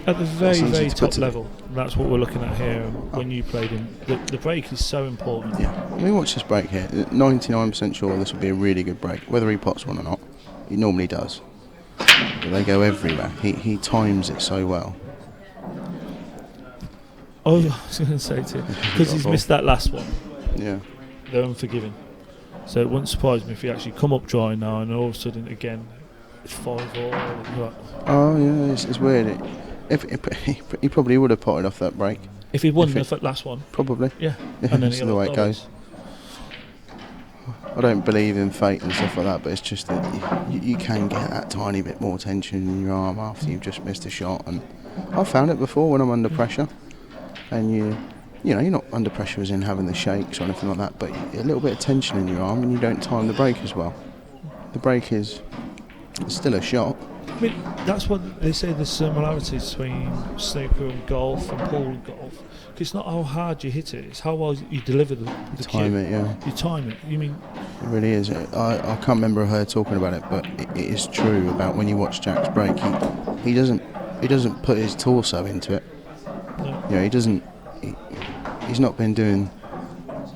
At the very top level, that's what we're looking at here. When you played him, the break is so important. Yeah. I mean, watch this break here. 99% sure this will be a really good break, whether he pots one or not. He normally does, but they go everywhere. He times it so well. Oh, I was going to say too, because he's missed that last one. Yeah. They're unforgiving. So it wouldn't surprise me if he actually come up dry now, and all of a sudden again, it's 5-4. Oh yeah, it's weird. He probably would have potted off that break. If he won the last one. Probably. Yeah. And then that's the way it goes. I don't believe in fate and stuff like that, but it's just that you can get that tiny bit more tension in your arm after you've just missed a shot, and I've found it before when I'm under pressure. and you're not under pressure as in having the shakes or anything like that, but a little bit of tension in your arm, and you don't time the brake as well. The brake is still a shot. I mean, that's what they say the similarities between snooker and golf and pool golf. 'Cause it's not how hard you hit it, it's how well you deliver the Time cue. it, yeah. You time it. You mean, It really is. I can't remember her talking about it, but it is true about when you watch Jack's brake. He doesn't put his torso into it. no, You know, he doesn't. He's not been doing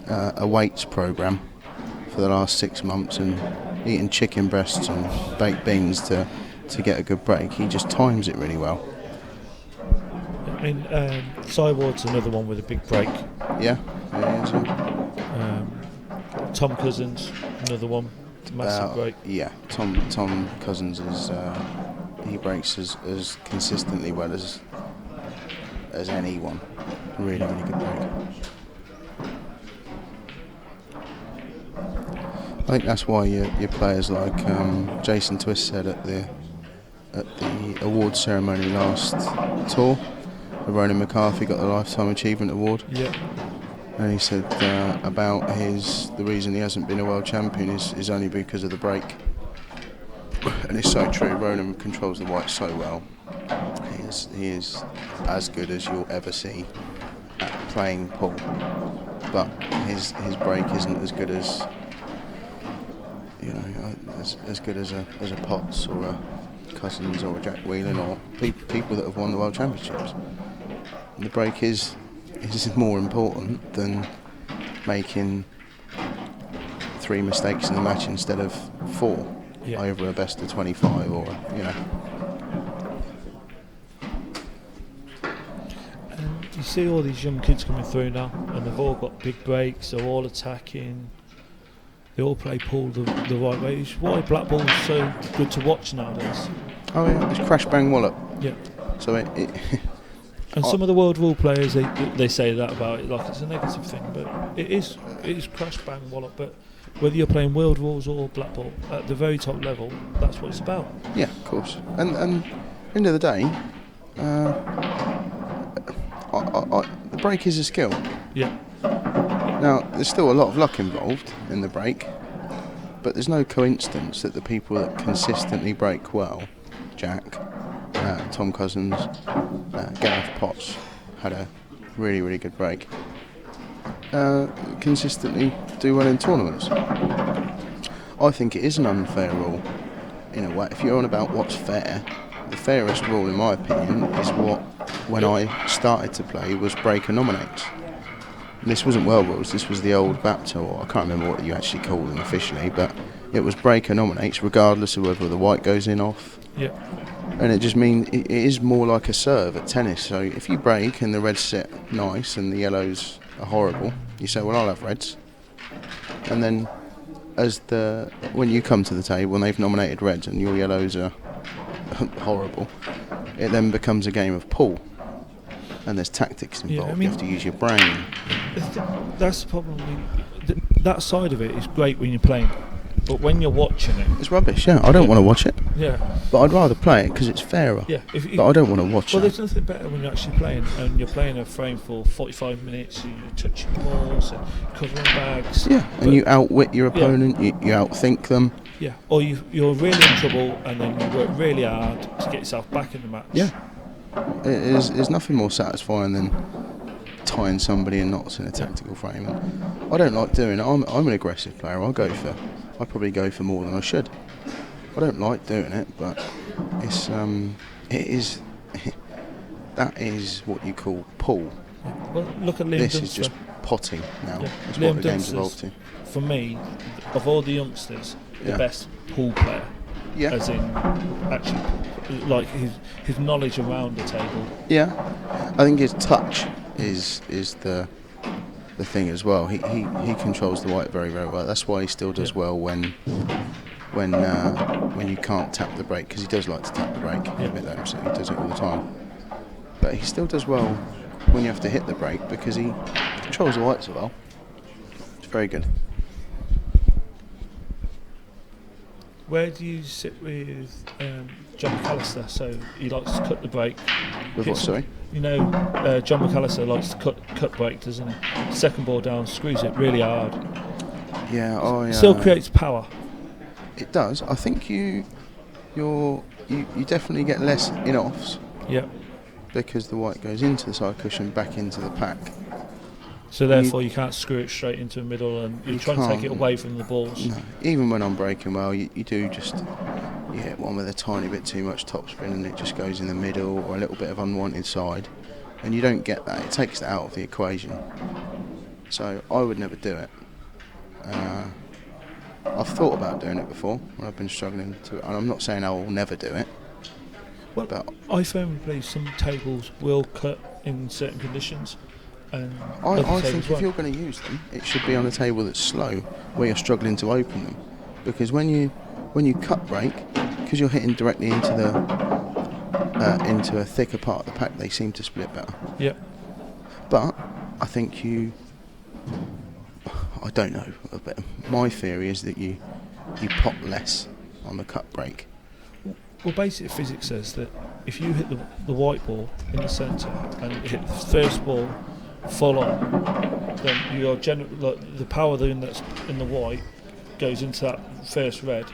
a weights program for the last 6 months and eating chicken breasts and baked beans to get a good brake. He just times it really well. I mean, Cyborg's another one with a big break. Yeah, it is. Yeah. Tom Cousins, another one, massive break. Yeah, Tom Cousins is he brakes as consistently well as anyone. Really good brake. I think that's why your players like Jason Twist said at the awards ceremony last tour, Ronan McCarthy got the Lifetime Achievement Award. Yeah. And he said about the reason he hasn't been a world champion is only because of the brake. And it's so true. Ronan controls the white so well. He is as good as you'll ever see at playing pool. But his brake isn't as good as as good as a Potts or a Cousins or a Jack Whelan or people that have won the world championships. And the brake is more important than making 3 mistakes in the match instead of 4 over a best of 25 or And you see all these young kids coming through now, and they've all got big breaks. They're all attacking. They all play pool the right way. It's why Blackpool's so good to watch nowadays. Oh yeah, it's crash bang wallop. Yeah. So it And some of the world rule players, they say that about it like it's a negative thing, but it is crash bang wallop. But whether you're playing world rules or Blackpool at the very top level, that's what it's about. yeah, of course. And end of the day, the brake is a skill. Yeah. Now, there's still a lot of luck involved in the brake, but there's no coincidence that the people that consistently brake well, Jack, Tom Cousins, Gareth Potts, had a really, really good brake, consistently do well in tournaments. I think it is an unfair rule, in a way. If you're on about what's fair, the fairest rule, in my opinion, is what, when I started to play, was breaker nominates. And this wasn't world rules, this was the old BAPTA, or I can't remember what you actually call them officially, but it was breaker nominates regardless of whether the white goes in off. Yeah. And it just means it is more like a serve at tennis. So if you break and the reds sit nice and the yellows are horrible, you say, well, I'll have reds. And then when you come to the table and they've nominated reds and your yellows are horrible, it then becomes a game of pool. And there's tactics involved. Yeah, I mean, you have to use your brain. That's the problem. That side of it is great when you're playing, but when you're watching it, It's rubbish, yeah. I don't want to watch it. yeah, But I'd rather play it because it's fairer. yeah. But I don't want to watch Well, it. there's nothing better when you're actually playing, and you're playing a frame for 45 minutes, and you're touching balls and covering bags. Yeah, and But- you outwit your opponent, you outthink them. Yeah, or you're really in trouble, and then you work really hard to get yourself back in the match. Yeah. There's nothing more satisfying than tying somebody in knots in a tactical frame. And I don't like doing it. I'm an aggressive player. I probably go for more than I should. I don't like doing it, but that is what you call pool. Well, look at Liam This Dunster. is just potting now. Yeah. That's Liam what the game's Dunster's, evolved to. For me, of all the youngsters, the Yeah. best pool player. Yeah. As in, actually, like his knowledge around the table. Yeah, I think his touch is the thing as well. He controls the white very, very well. That's why he still does well when you can't tap the brake, because he does like to tap the brake. Yeah. Admit that himself, he does it all the time. But he still does well when you have to hit the brake because he controls the white so well. It's very good. Where do you sit with John McAllister? So he likes to cut the break. With Hit what, sorry? You know, John McAllister likes to cut break, doesn't he? Second ball down, screws it really hard. Yeah, Still creates power. It does. I think you definitely get less in-offs Yeah. because the white goes into the side cushion, back into the pack. So therefore you can't screw it straight into the middle, and you're trying to take it can't. away from the balls. No, even when I'm breaking well, you do just hit one with a tiny bit too much topspin and it just goes in the middle or a little bit of unwanted side, and you don't get that. It takes that out of the equation. So I would never do it. I've thought about doing it before when I've been struggling to, and I'm not saying I will never do it. Well, But I firmly believe some tables will cut in certain conditions. And I other think tables if won't. you're going to use them, it should be on a table that's slow, where you're struggling to open them. Because when you cut break, because you're hitting directly into a thicker part of the pack, they seem to split better. Yeah. But I think I don't know. But my theory is that you pop less on the cut break. Well, basic physics says that if you hit the white ball in the centre and hit the first ball full on, then your the power that's in the white goes into that first red,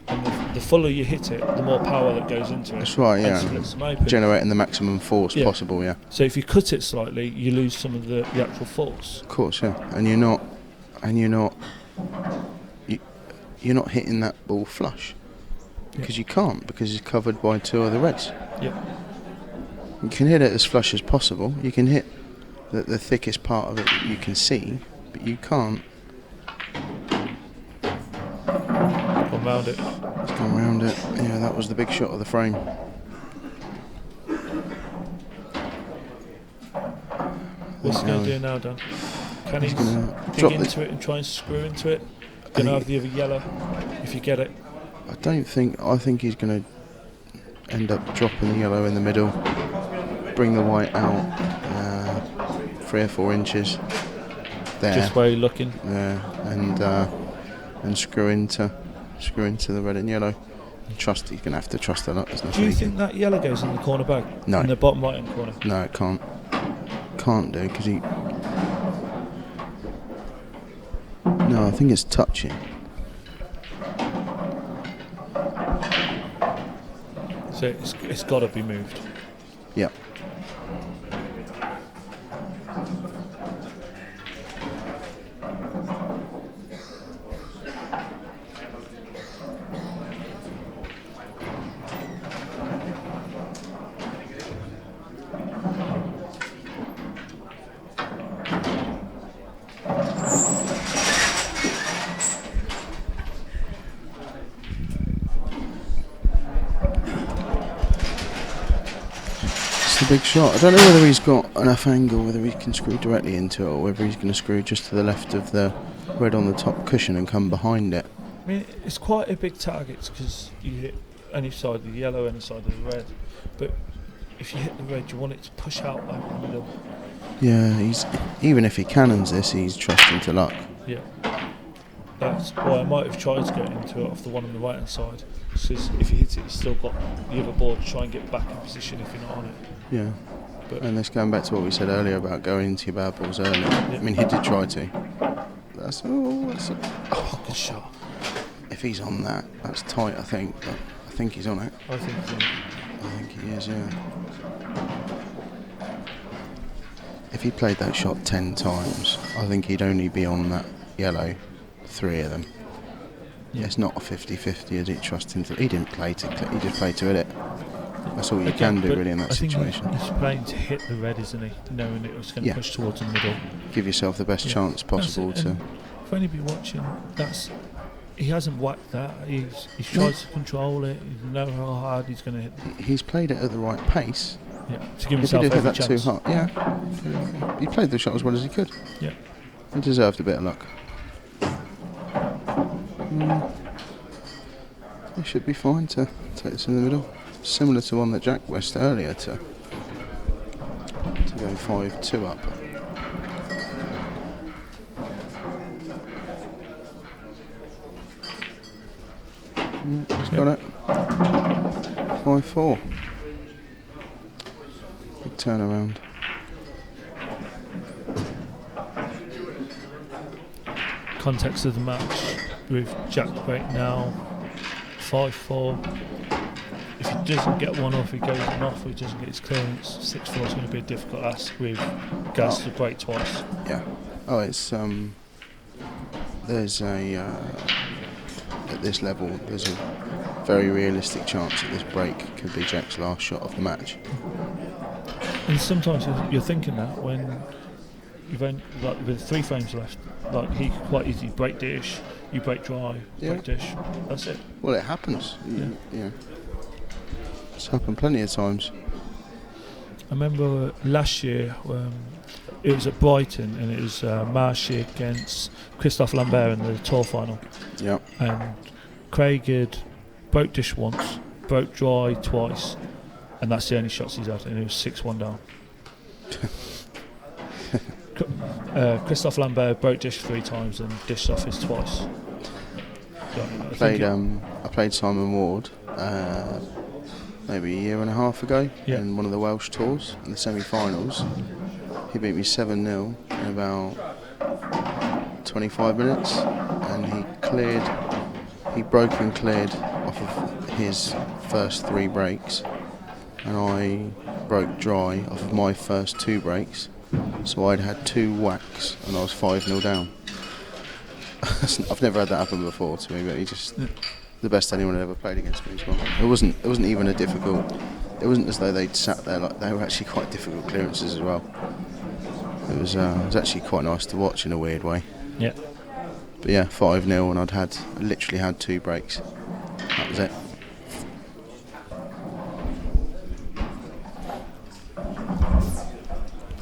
and the fuller you hit it, the more power that goes into it. That's right, and yeah. splits them open. Generating the maximum force Yeah. possible, yeah. So if you cut it slightly, you lose some of the actual force. Of course, yeah. And you're not hitting that ball flush. Because you can't, because it's covered by two other reds. Yeah. You can hit it as flush as possible. You can hit the thickest part of it that you can see, but you can't. Gone round it. It's gone round it. Yeah, that was the big shot of the frame. What's he going to do now, Dan? Can he He's gonna dig drop into it and try and screw into it? Going to have the other yellow if you get it. I think he's going to end up dropping the yellow in the middle, bring the white out 3 or 4 inches there. Just where you're looking. And screw into the red and yellow. He's going to have to trust the luck. There's Do nothing you he think that yellow goes in the corner bag? No. In the bottom right hand corner? No, it can't. Can't do because he. No, I think it's touching. So it's got to be moved. Yeah. It's the big shot. I don't know whether he's got enough angle, whether he can screw directly into it, or whether he's going to screw just to the left of the red on the top cushion and come behind it. I mean, it's quite a big target because you hit any side of the yellow, any side of the red. But if you hit the red, you want it to push out over the middle. Yeah, even if he cannons this, he's trusting to luck. Yeah. That's why I might have tried to get into it off the one on the right hand side. Because if you hit it, you've still got the other ball to try and get back in position if you're not on it. Yeah. But And this going back to what we said earlier about going into your bad balls early. I mean, he did try to. That's good shot. If he's on that, that's tight, I think. But I think he's on it. I think so. I think he is, yeah. If he played that shot 10 times, I think he'd only be on that yellow 3 of them. Yeah. It's not a 50-50, is it? Trust him to. He didn't play to. He just played to hit it. That's all you can do, really, in that situation. I think he's playing to hit the red, isn't he? Knowing it was going to push towards the middle. Give yourself the best chance possible to. For anybody watching, he hasn't whacked that. He's tried to control it. He knows how hard he's going to hit. He's played it at the right pace. Yeah, to give If he himself did hit every that chance. too hard, yeah. He played the shot as well as he could. Yeah. He deserved a bit of luck. He should be fine to take this in the middle. Similar to one that Jack West earlier to go 5-2 up. He's got it. 5-4. Big turnaround. Context of the match with Jack break now 5-4. If he doesn't get one off, he goes one off. If he doesn't get his clearance, 6-4 is going to be a difficult ask with Gaz to break twice. Yeah. Oh, it's there's a at this level, there's a very realistic chance that this break could be Jack's last shot of the match. And sometimes you're thinking that when you've only, like with 3 frames left, like he could quite easily break dish, you break dry, break dish. That's it. Well, it happens. Yeah. It's happened plenty of times. I remember last year it was at Brighton and it was Marshy against Christophe Lambert in the tour final. Yeah. And Craig had broke dish once, broke dry twice, and that's the only shots he's had, and it was 6-1 down. Christophe Lambert broke dish 3 times and dished off his twice. I played Simon Ward maybe a year and a half ago in one of the Welsh tours in the semi-finals. He beat me 7-0 in about 25 minutes, and he broke and cleared off of his first 3 breaks, and I broke dry off of my first 2 breaks. So I'd had 2 whacks and I was 5-0 down. I've never had that happen before to me, but he just the best anyone had ever played against me as well. It wasn't even a difficult. It wasn't as though they'd sat there, like they were actually quite difficult clearances as well. It was actually quite nice to watch in a weird way. Yeah. But yeah, 5-0 and I literally had 2 breaks. That was it.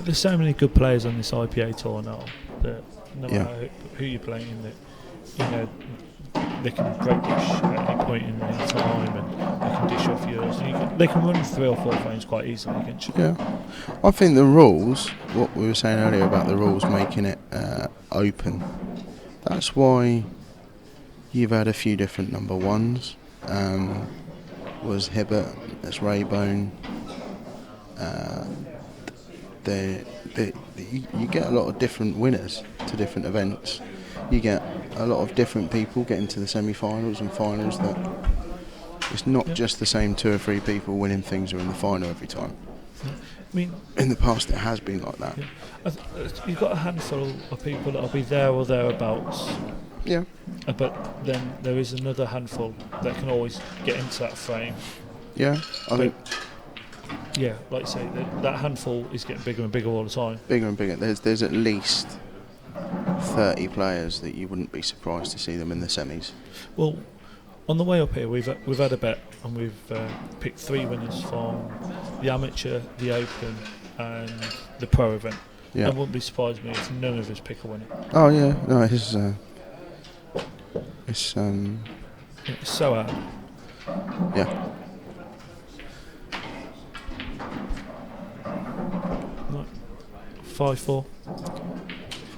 There's so many good players on this IPA tour now that no matter who you're playing, that they can break dish at any point in time, and they can dish off yours. And they can run 3 or 4 frames quite easily against you. Yeah, I think the rules, what we were saying earlier about the rules making it open, that's why you've had a few different number 1s. Was Hibbert, there's Raybone. You get a lot of different winners to different events. You get a lot of different people getting to the semi-finals and finals. That it's not just the same 2 or 3 people winning things or in the final every time. I mean, in the past it has been like that. Yeah. You've got a handful of people that'll be there or thereabouts. Yeah. But then there is another handful that can always get into that frame. Yeah, I think. Yeah, like you say, that handful is getting bigger and bigger all the time. Bigger and bigger. There's at least 30 players that you wouldn't be surprised to see them in the semis. Well, on the way up here, we've had a bet and we've picked 3 winners from the amateur, the open, and the pro event. Yeah. It wouldn't be surprised me if none of us pick a winner. Oh yeah, no, it's so hard. Yeah. 5-4.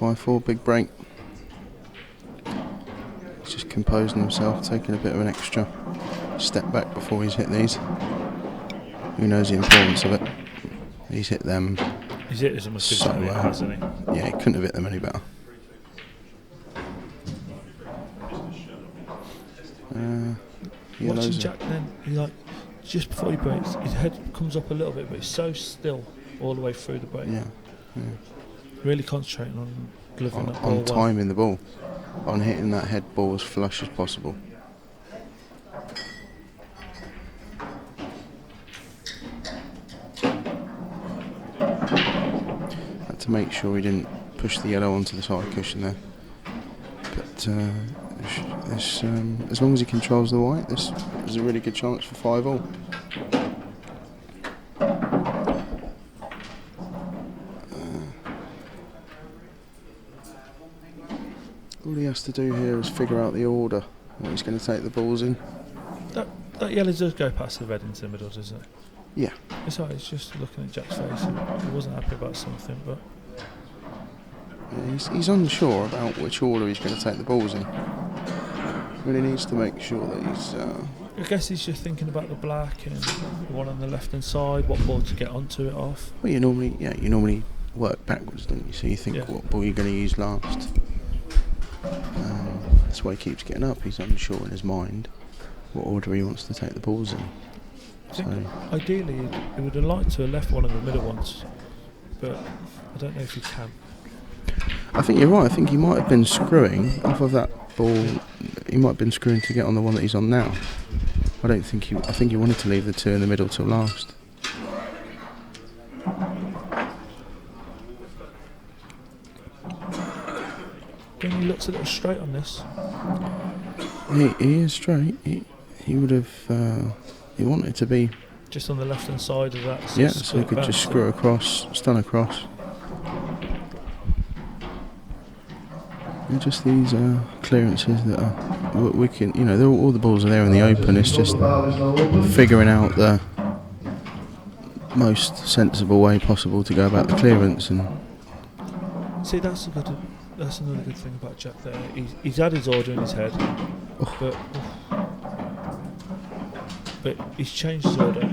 5-4, big break. He's just composing himself, taking a bit of an extra step back before he's hit these. Who knows the importance of it? He's hit them. He's hit as much so as hasn't he? Yeah, he couldn't have hit them any better. Watching Jack then, just before he breaks, his head comes up a little bit, but he's so still all the way through the break. Yeah. Really concentrating on delivering that ball on timing the ball, on hitting that head ball as flush as possible. Had to make sure he didn't push the yellow onto the side cushion there. But as long as he controls the white, there's a really good chance for 5-all. All he has to do here is figure out the order, what he's going to take the balls in. That yellow does go past the red into the middle, doesn't it? Yeah. It's alright, it's just looking at Jack's face. He wasn't happy about something, but... Yeah, he's unsure about which order he's going to take the balls in. Really needs to make sure that he's. I guess he's just thinking about the black and the one on the left hand side, what ball to get onto it off. Well, you normally work backwards, don't you? So you think, what ball you're going to use last. That's why he keeps getting up. He's unsure in his mind what order he wants to take the balls in. I think ideally he would have liked to have left one of the middle ones, but I don't know if he can. I think you're right. I think he might have been screwing off of that ball. He might have been screwing to get on the one that he's on now. I think he wanted to leave the two in the middle till last. Again, he looks a little straight on this. He is straight. He would have. He wanted to be. Just on the left hand side of that. So he could just screw across, stun across. And just these clearances that we can, all the balls are there in the open. It's just figuring out the most sensible way possible to go about the clearance. And see, that's another good thing about Jack there. He's had his order in his head, but he's changed his order.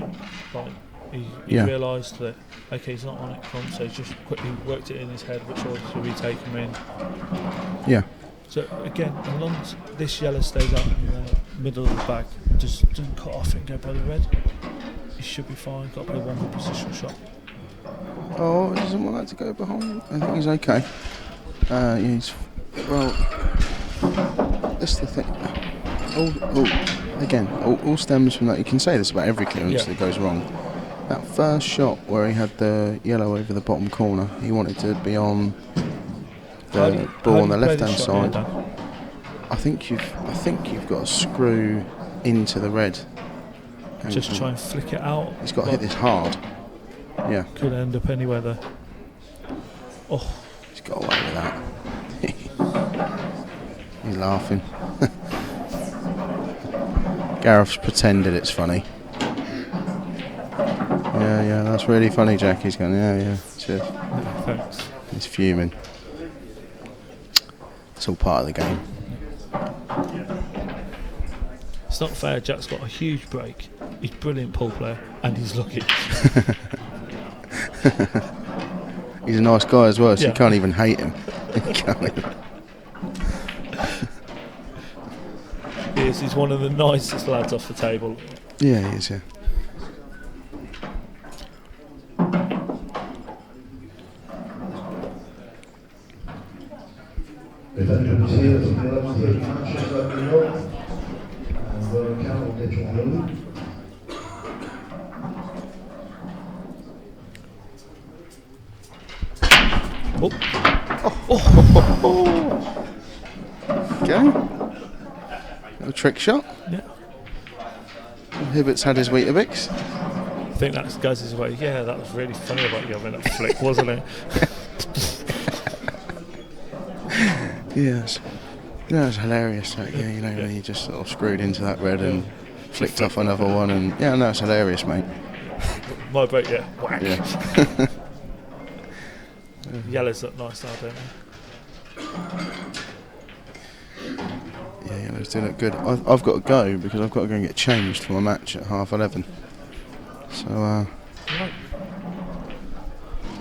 Like he realised that he's not on it from, so he's just quickly worked it in his head which order to retake him in. Yeah. So again, as long as this yellow stays out in the middle of the bag, just doesn't cut off and go by the red, he should be fine. Got to play one good positional shot. Oh, he doesn't want that to go behind. I think he's okay. That's the thing. All stems from that. You can say this about every clearance that goes wrong. That first shot where he had the yellow over the bottom corner, he wanted to be on the ball on the left-hand side. I think you've got to screw into the red. Just try and flick it out. He's got to hit this hard. Yeah. Could end up anywhere there. Oh. He's got away with that. He's laughing. Gareth's pretended it's funny. Yeah, that's really funny, Jack. He's going, yeah, cheers. Thanks. He's fuming. It's all part of the game. It's not fair. Jack's got a huge break. He's a brilliant pool player, and he's lucky. He's a nice guy as well, so you can't even hate him. He's one of the nicest lads off the table. Yeah, he is, yeah. If anyone's here from the 11:30 matches, let me know. And we'll count on each one. Okay. Little trick shot. Yeah. Hibbert's had his Weetabix. I think that's Gaz's way. Yeah, that was really funny about you having that flick, wasn't it? Yes. Yeah, it's hilarious. Like, when you just sort of screwed into that red and flicked off another one, and it's hilarious, mate. My break, whack. Yeah. Yellows look nice now, don't they? Yeah, yellows do look good. I've got to go because I've got to go and get changed for my match at 11:30. So, Right.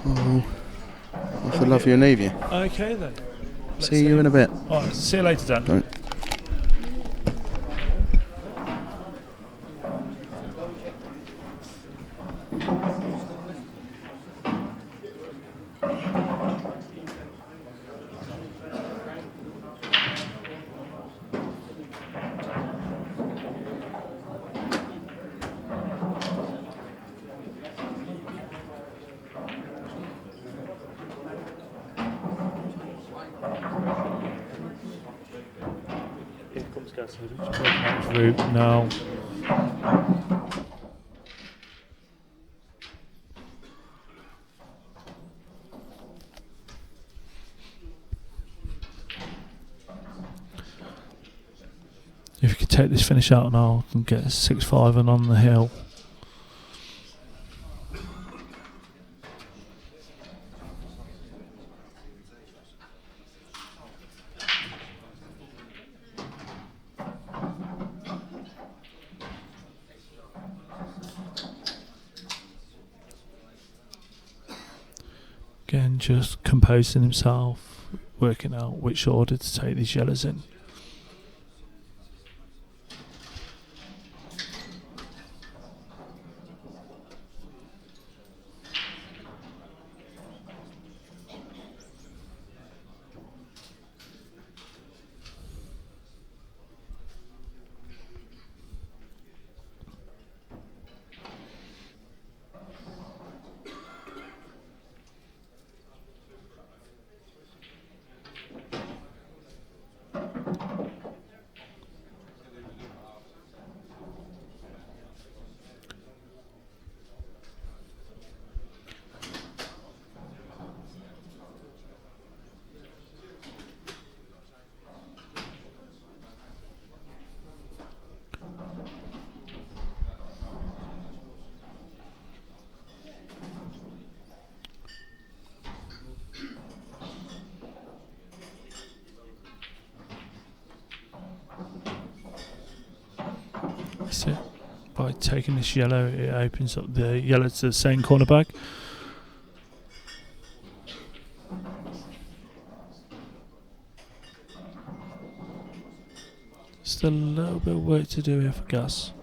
I love you and leave you. Okay then. See you in a bit. Alright, see you later, Dan. Don't. Here comes Gaz. Route now. If you could take this finish out now and get a 6-5 and on the hill. just composing himself, working out which order to take these yellows in. That's it. By taking this yellow, it opens up the yellow to the same corner bag. Still a little bit of work to do here for Gus.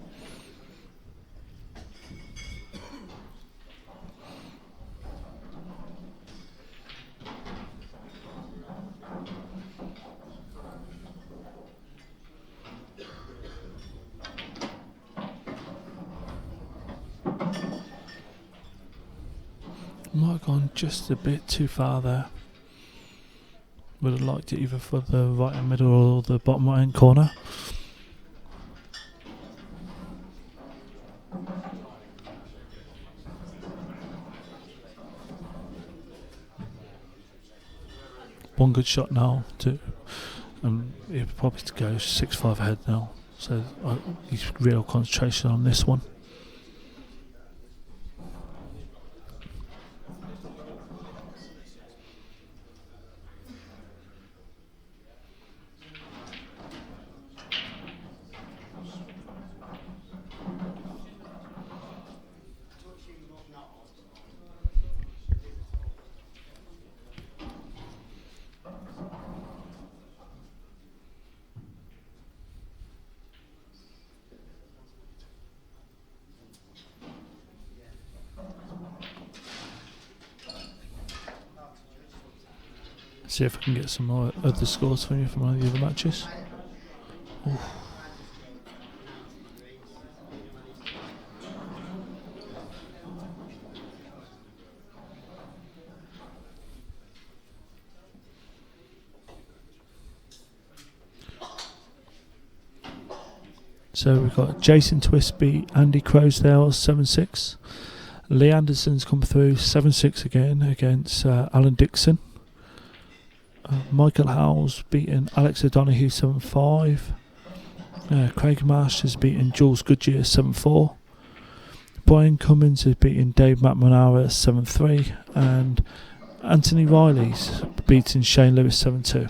Might have gone just a bit too far there. Would have liked it either for the right hand middle or the bottom right hand corner. One good shot now to he'll probably to go 6-5 ahead now. So he's real concentration on this one. See if I can get some more other scores from you from one of the other matches. Ooh. So we've got Jason Twist beat Andy Crowsdale 7-6. Lee Anderson's come through 7-6 again against Alan Dixon. Michael Howells beating Alex O'Donoghue 7-5. Craig Marsh has beaten Jules Goodyear 7-4. Brian Cummins has beaten Dave McManara 7-3. And Anthony Riley's beating Shane Lewis 7-2.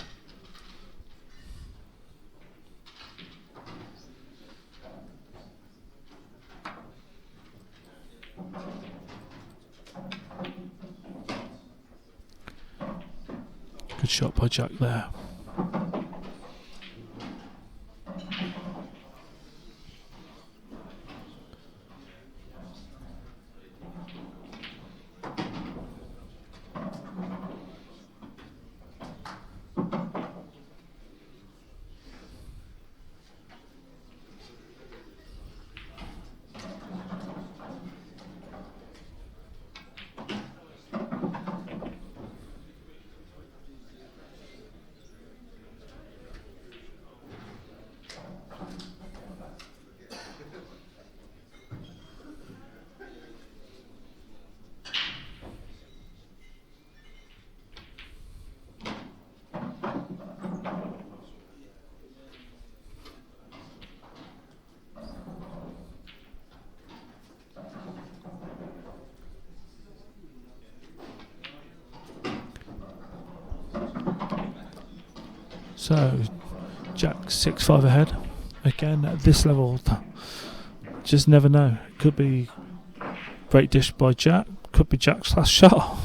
Good shot by Jack there. So Jack 6-5 ahead. Again at this level, just never know. Could be great dish by Jack. Could be Jack's last shot.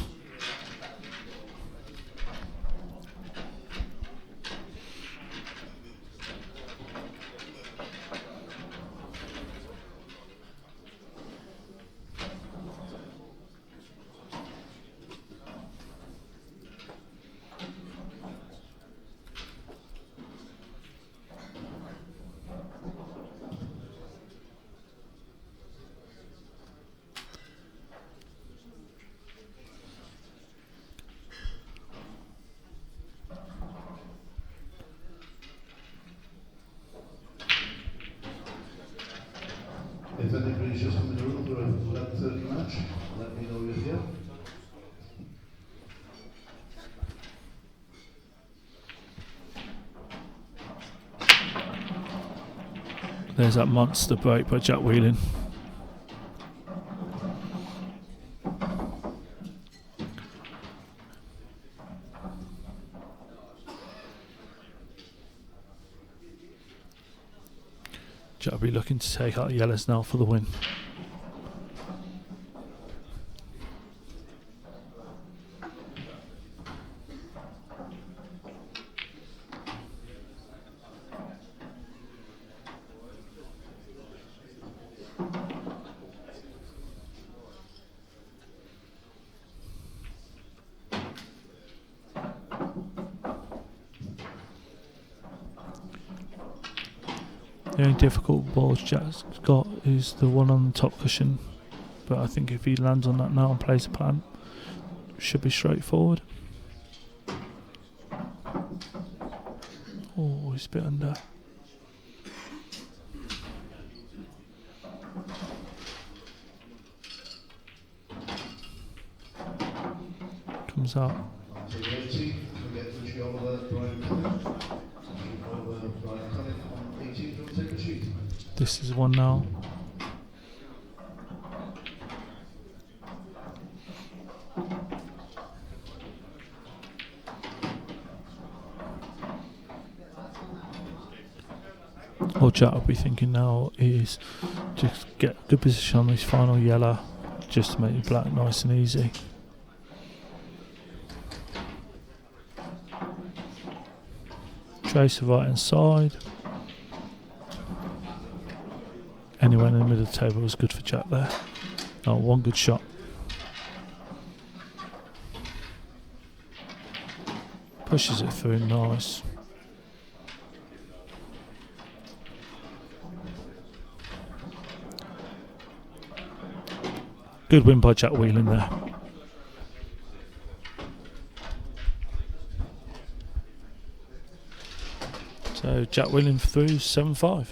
If anybody's just come in the room for a 11:30 match, let me know you're here. There's that monster break by Jack Whelan. Jack will be looking to take out yellows now for the win. The only difficult ball Jack's got is the one on the top cushion, but I think if he lands on that now and plays a plan, should be straightforward. Oh, he's a bit under. Comes out. So the 18th, we get Richie Oliver, Brian Cunningham. Richie Oliver, Brian Cunningham on 18th, will take a sheet. This is one now. All Jack will be thinking now is just get a good position on this final yellow, just to make the black nice and easy. Trace the right hand side. Anywhere in the middle of the table was good for Jack there. Oh, one good shot. Pushes it through, nice. Good win by Jack Whelan there. So Jack Whelan through 7-5.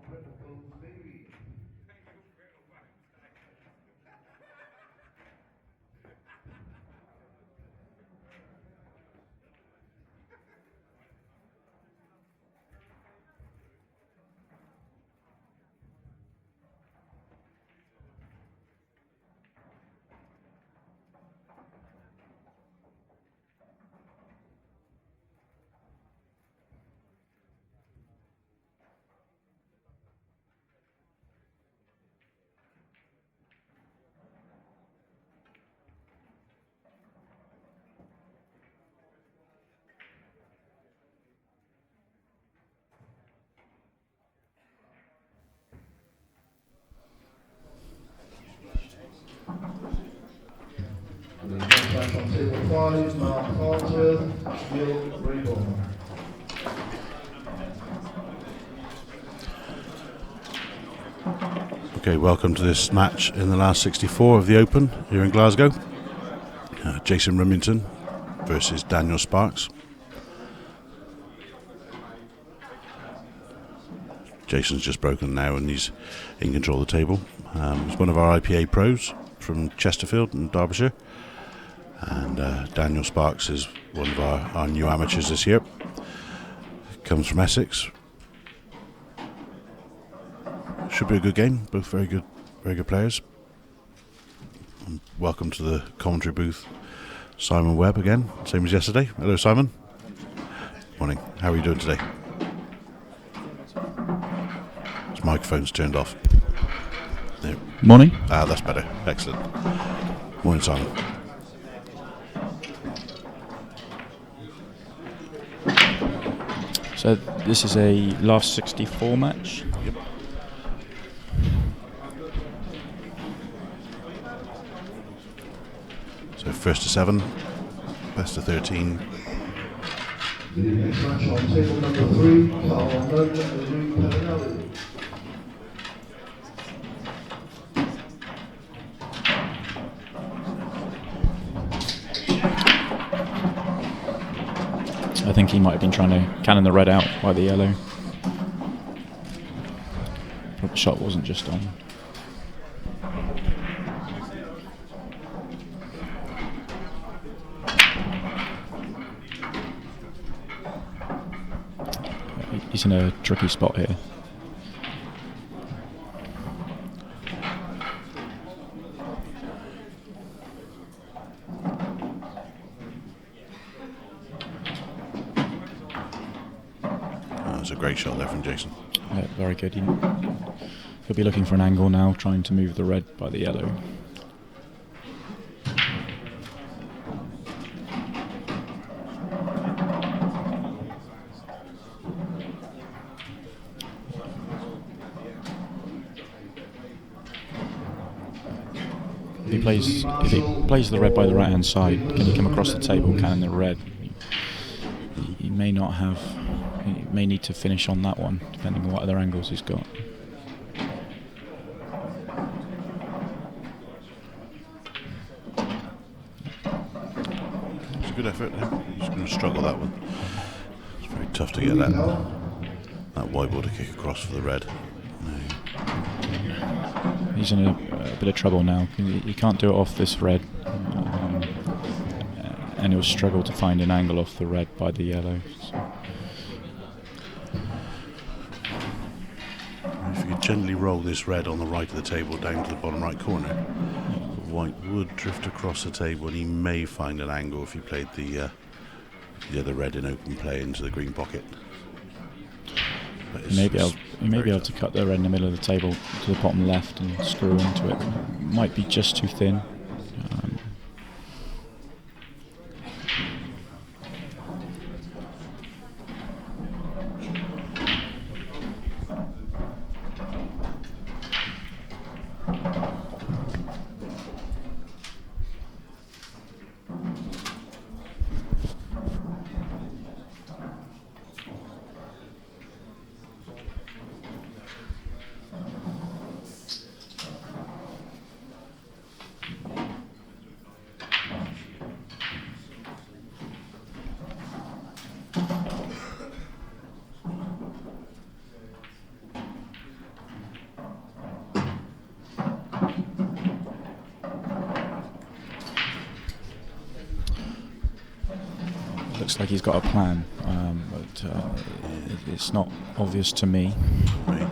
critical speed. The contract on table 5, Mark Farnsworth, Neil Rayborn. Okay, welcome to this match in the last 64 of the Open here in Glasgow. Jason Remington versus Daniel Sparks. Jason's just broken now and he's in control of the table. He's one of our IPA pros from Chesterfield in Derbyshire. And Daniel Sparks is one of our new amateurs this year. Comes from Essex. Should be a good game. Both very good players. And welcome to the commentary booth, Simon Webb again, same as yesterday. Hello, Simon. Morning. How are you doing today? His microphone's turned off. There. Morning. That's better. Excellent. Morning, Simon. So this is a last 64 match. Yep. So first to 7, best of 13. The next match on table number 3, Carl Nunn and Lou Pellinelli. I think he might have been trying to cannon the red out by the yellow. But the shot wasn't just on. He's in a tricky spot here. That's a great shot there from Jason. Yeah, very good. He'll be looking for an angle now, trying to move the red by the yellow. If he plays the red by the right hand side, can he come across the table, cannon the red? He may not have. He may need to finish on that one, depending on what other angles he's got. It's a good effort. He's going to struggle that one. It's very tough to get that white ball to kick across for the red. He's in a bit of trouble now. He can't do it off this red, and he'll struggle to find an angle off the red by the yellow. So. If you could gently roll this red on the right of the table down to the bottom right corner, the white would drift across the table and he may find an angle if he played the other red in open play into the green pocket. He may be able to cut the red in the middle of the table to the bottom left and screw into it. Might be just too thin. looks like he's got a plan, but it's not obvious to me. Right.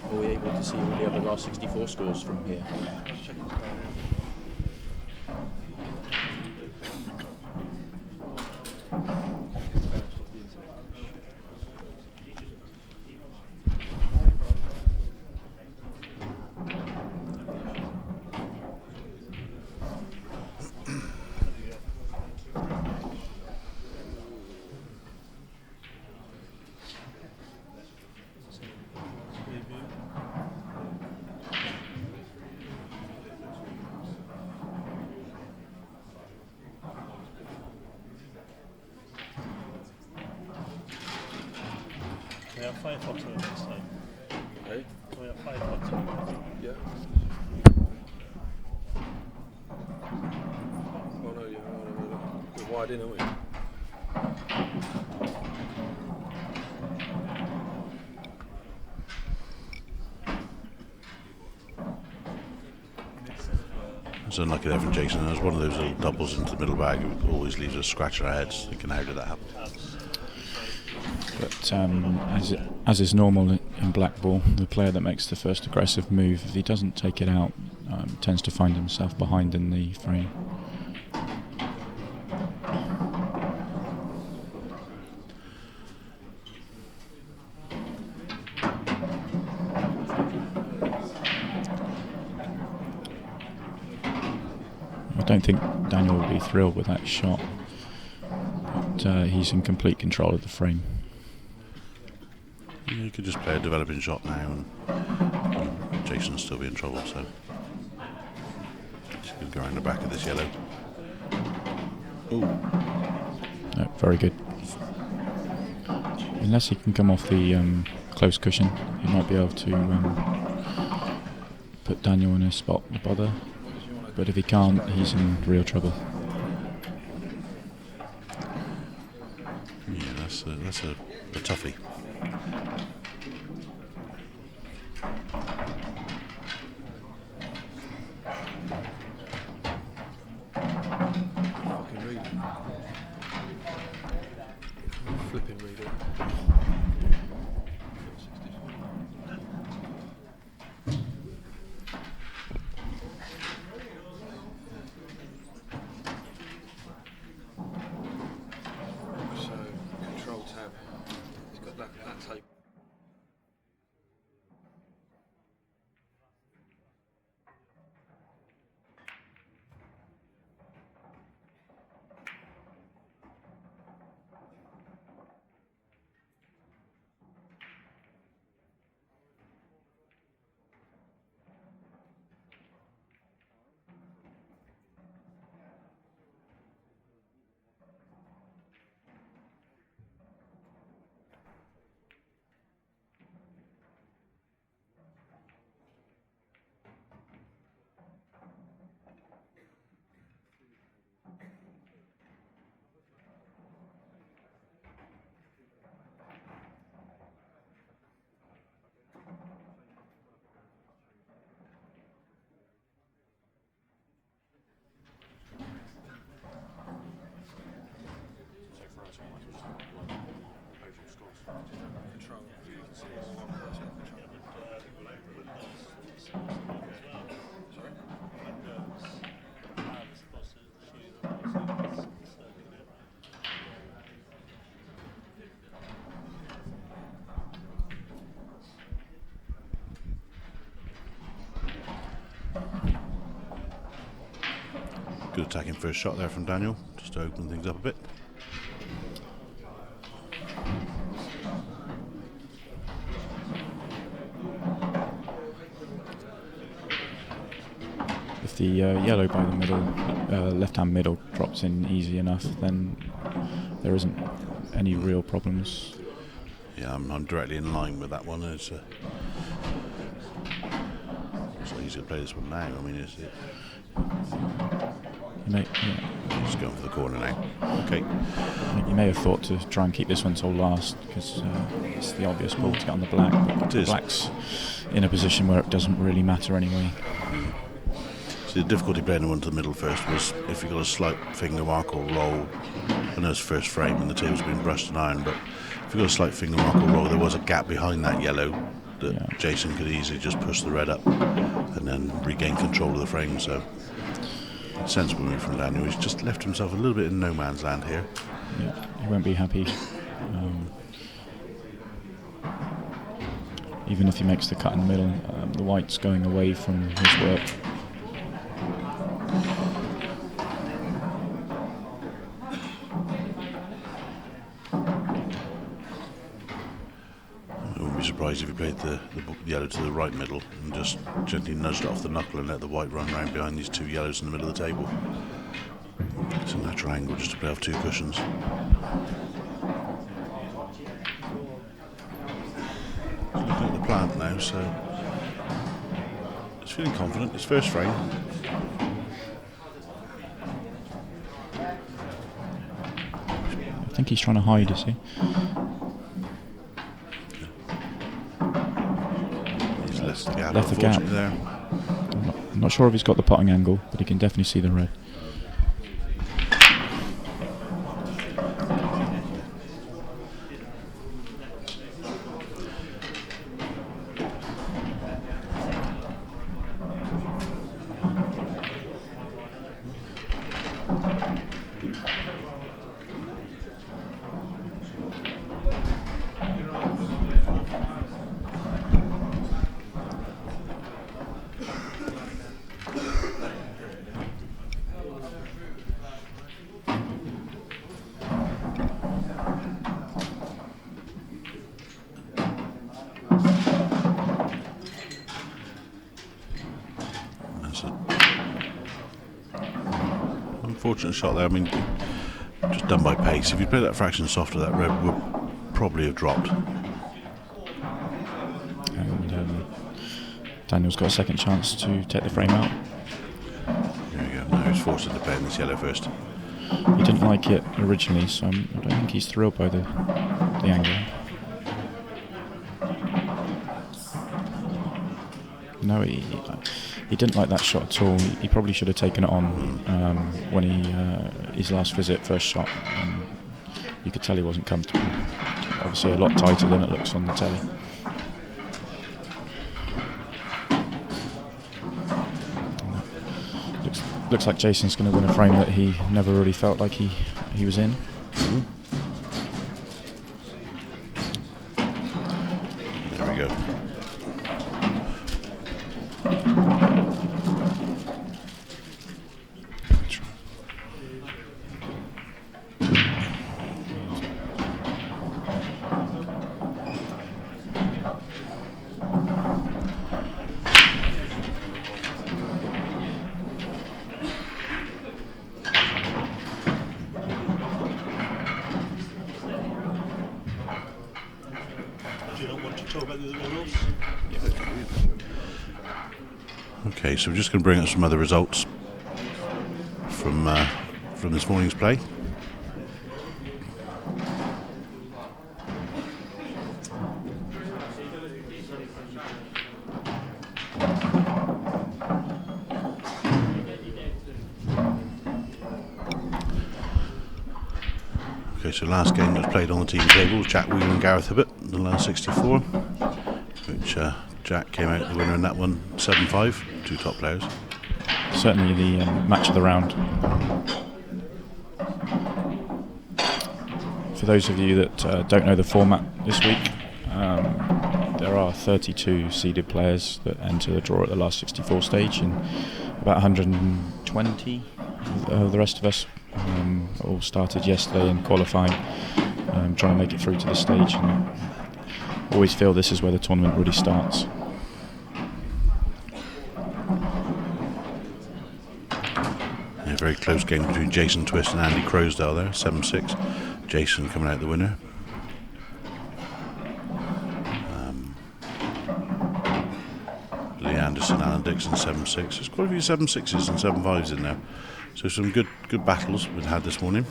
Are we able to see all the other last 64 scores from here? We have Firefox on this time. Hey? We have Firefox on. Yeah. Oh no, yeah, no. We're wide in, aren't we? It's unlucky there from Jason. There's one of those little doubles into the middle bag who always leaves us scratching our heads thinking, how did that happen? But as is normal in blackball, the player that makes the first aggressive move, if he doesn't take it out, tends to find himself behind in the frame. I don't think Daniel would be thrilled with that shot, but he's in complete control of the frame. You could just play a developing shot now and Jason'll still be in trouble, so just going to go around the back of this yellow. Ooh. No, very good. Unless he can come off the close cushion, he might be able to put Daniel in a spot with bother. But if he can't, he's in real trouble. Yeah, that's a toughie. Fucking read it. Flipping read it. So, control tab. It's got that tape. Good attacking first shot there from Daniel, just to open things up a bit. If the yellow by the middle, left-hand middle drops in easy enough, then there isn't any real problems. Yeah, I'm directly in line with that one. It's not easy to play this one now. I mean, he's going for the corner now. Okay. You may have thought to try and keep this one till last, because it's the obvious ball to get on the black, but the black's in a position where it doesn't really matter anyway. So the difficulty playing the one to the middle first was if you got a slight finger mark or roll, I know it's first frame and the table's been brushed and ironed, but if you got a slight finger mark or roll, there was a gap behind that yellow that Jason could easily just push the red up and then regain control of the frame. So sensible move from Daniel. He's just left himself a little bit in no man's land here. Yeah, he won't be happy. Even if he makes the cut in the middle, the white's going away from his work. I wouldn't be surprised if he played the yellow to the right middle and just gently nudged it off the knuckle and let the white run round behind these two yellows in the middle of the table. It's a natural angle just to play off two cushions. Looking at the plant now, so it's feeling confident. It's first frame. I think he's trying to hide, you see. He's left the gap there. I'm not sure if he's got the potting angle, but he can definitely see the red. Unfortunate shot there. I mean, just done by pace. If you play that fraction softer, that red would probably have dropped. And Daniel's got a second chance to take the frame out. There we go. Now he's forced into play in this yellow first. He didn't like it originally, so I don't think he's thrilled by the angle. No, he didn't like that shot at all. He probably should have taken it on when his last visit, first shot. You could tell he wasn't comfortable. Obviously a lot tighter than it looks on the telly. Looks like Jason's going to win a frame that he never really felt like he was in. There we go. Okay, so we're just going to bring up some other results from this morning's play. Okay, so last game that was played on the team table was Jack Wheeler and Gareth Hibbett, the last 64, which Jack came out the winner in that one, 7-5, two top players. Certainly the match of the round. For those of you that don't know the format this week, there are 32 seeded players that enter the draw at the last 64 stage, and about 120 the rest of us. All started yesterday in qualifying, trying to make it through to this stage, and always feel this is where the tournament really starts. A very close game between Jason Twist and Andy Crowsdale there, 7-6. Jason coming out the winner. Lee Anderson, Alan Dixon, 7-6. There's quite a few 7-6s and 7-5s in there. So some good battles we've had this morning.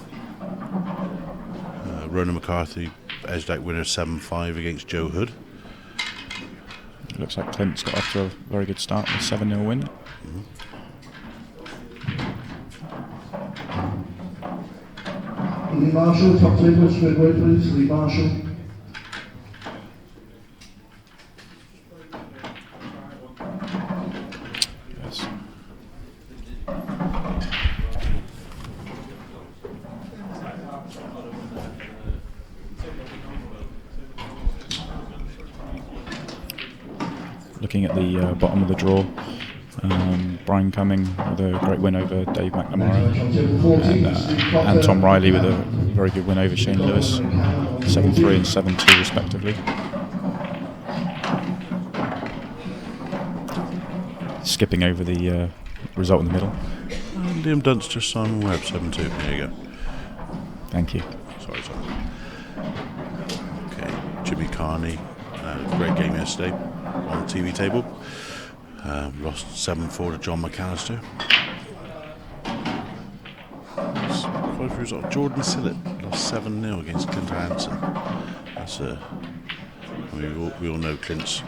Ronan McCarthy edged out winner 7-5 against Joe Hood. It looks like Clint's got off to a very good start with a 7-0 win. Lee Marshall, top table, straightaway please. Lee Marshall. Yes. Looking at the bottom of the draw, Brian Cumming with a great win over Dave McNamara, and Tom Riley with a very good win over Shane Lewis, 7-3 and 7-2 respectively. Skipping over the result in the middle. Liam Dunster, Simon Webb, 7-2. There you go. Thank you. Sorry. Okay, Jimmy Carney, great game yesterday on the TV table. Lost 7-4 to John McAllister. Quite a result. Jordan Sillett lost 7-0 against Clint Hansen. That's we all know Clint's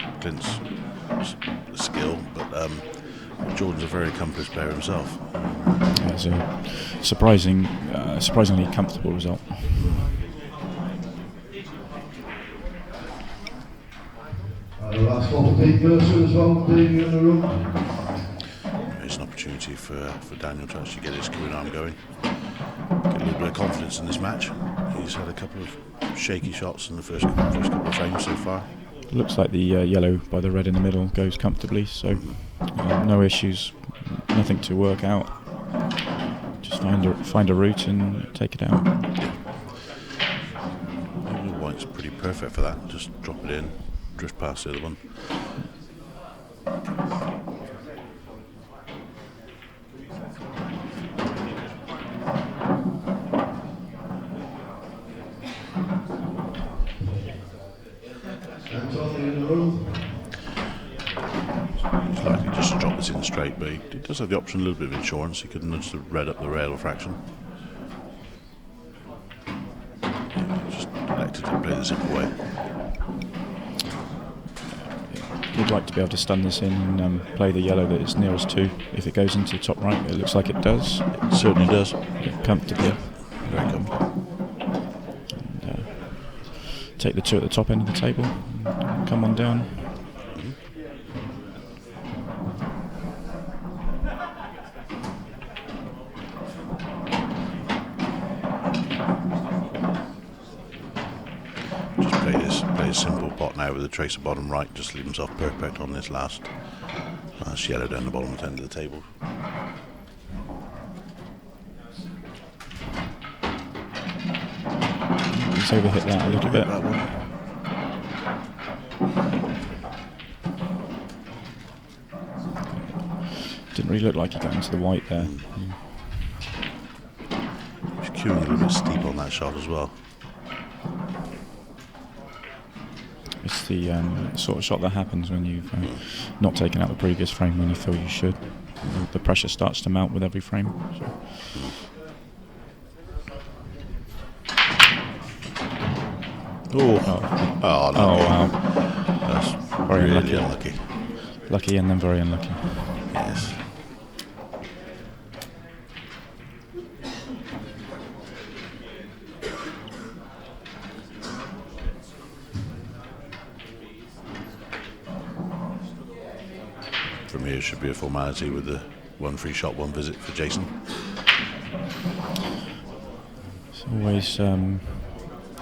skill, but Jordan's a very accomplished player himself. It's a surprisingly comfortable result. The last one for Dave Mercer as well, Dave, you in the room. It's an opportunity for Daniel to actually get his career arm going. Get a little bit of confidence in this match. He's had a couple of shaky shots in the first couple of frames so far. Looks like the yellow by the red in the middle goes comfortably, so no issues, nothing to work out. Just find a route and take it out. Yeah. The white's pretty perfect for that. Just drop it in, drift past the other one. He's likely just to drop this in straight, but he does have the option, a little bit of insurance. He could nudge the red up the rail a fraction. Yeah, just elected to play the simple way. You'd like to be able to stun this in and play the yellow that it's nearest to. If it goes into the top right, it looks like it does. It certainly does. Yeah, comfortably. Yeah, very comfortable. And, take the two at the top end of the table, and come on down. Play a simple pot now with a tracer bottom right, just leave himself perfect on this last yellow down the bottom end of the table. He's overhit that a little bit. Didn't really look like he got into the white there. He's queuing a little bit steep on that shot as well. It's the sort of shot that happens when you've not taken out the previous frame when you feel you should. The pressure starts to mount with every frame. So. Oh wow. That's very really unlucky. Lucky and then very unlucky. Yes. From here should be a formality with the one free shot, one visit for Jason. It's always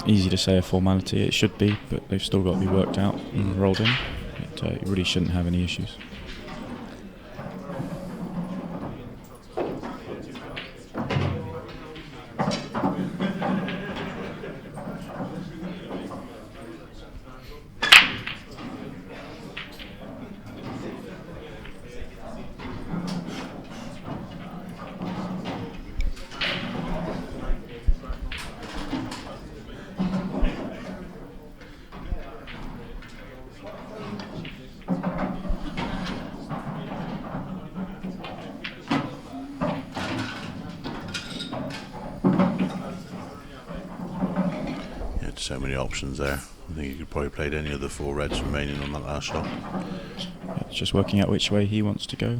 easy to say a formality, it should be, but they've still got to be worked out and rolled in. You really shouldn't have any issues. so many options there. I think he could probably played any of the 4 reds remaining on that last shot. It's just working out which way he wants to go.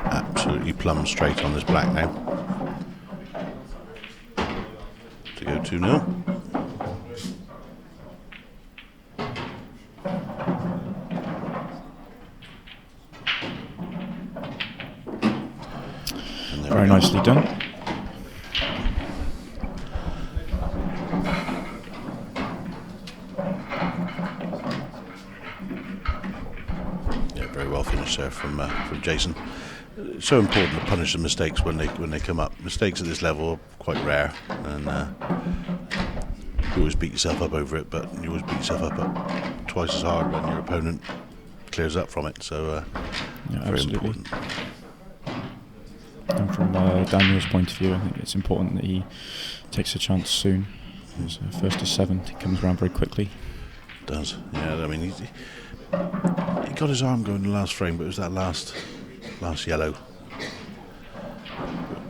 Absolutely plumb straight on this black now. To go 2-0. Very nicely done. Yeah, very well finished there from Jason. It's so important to punish the mistakes when they come up. Mistakes at this level are quite rare, and you always beat yourself up over it, but you always beat yourself up twice as hard when your opponent clears up from it. So very important. And from Daniel's point of view, I think it's important that he takes a chance soon. His first to 7, he comes around very quickly. Does, yeah. I mean, he got his arm going in the last frame, but it was that last yellow,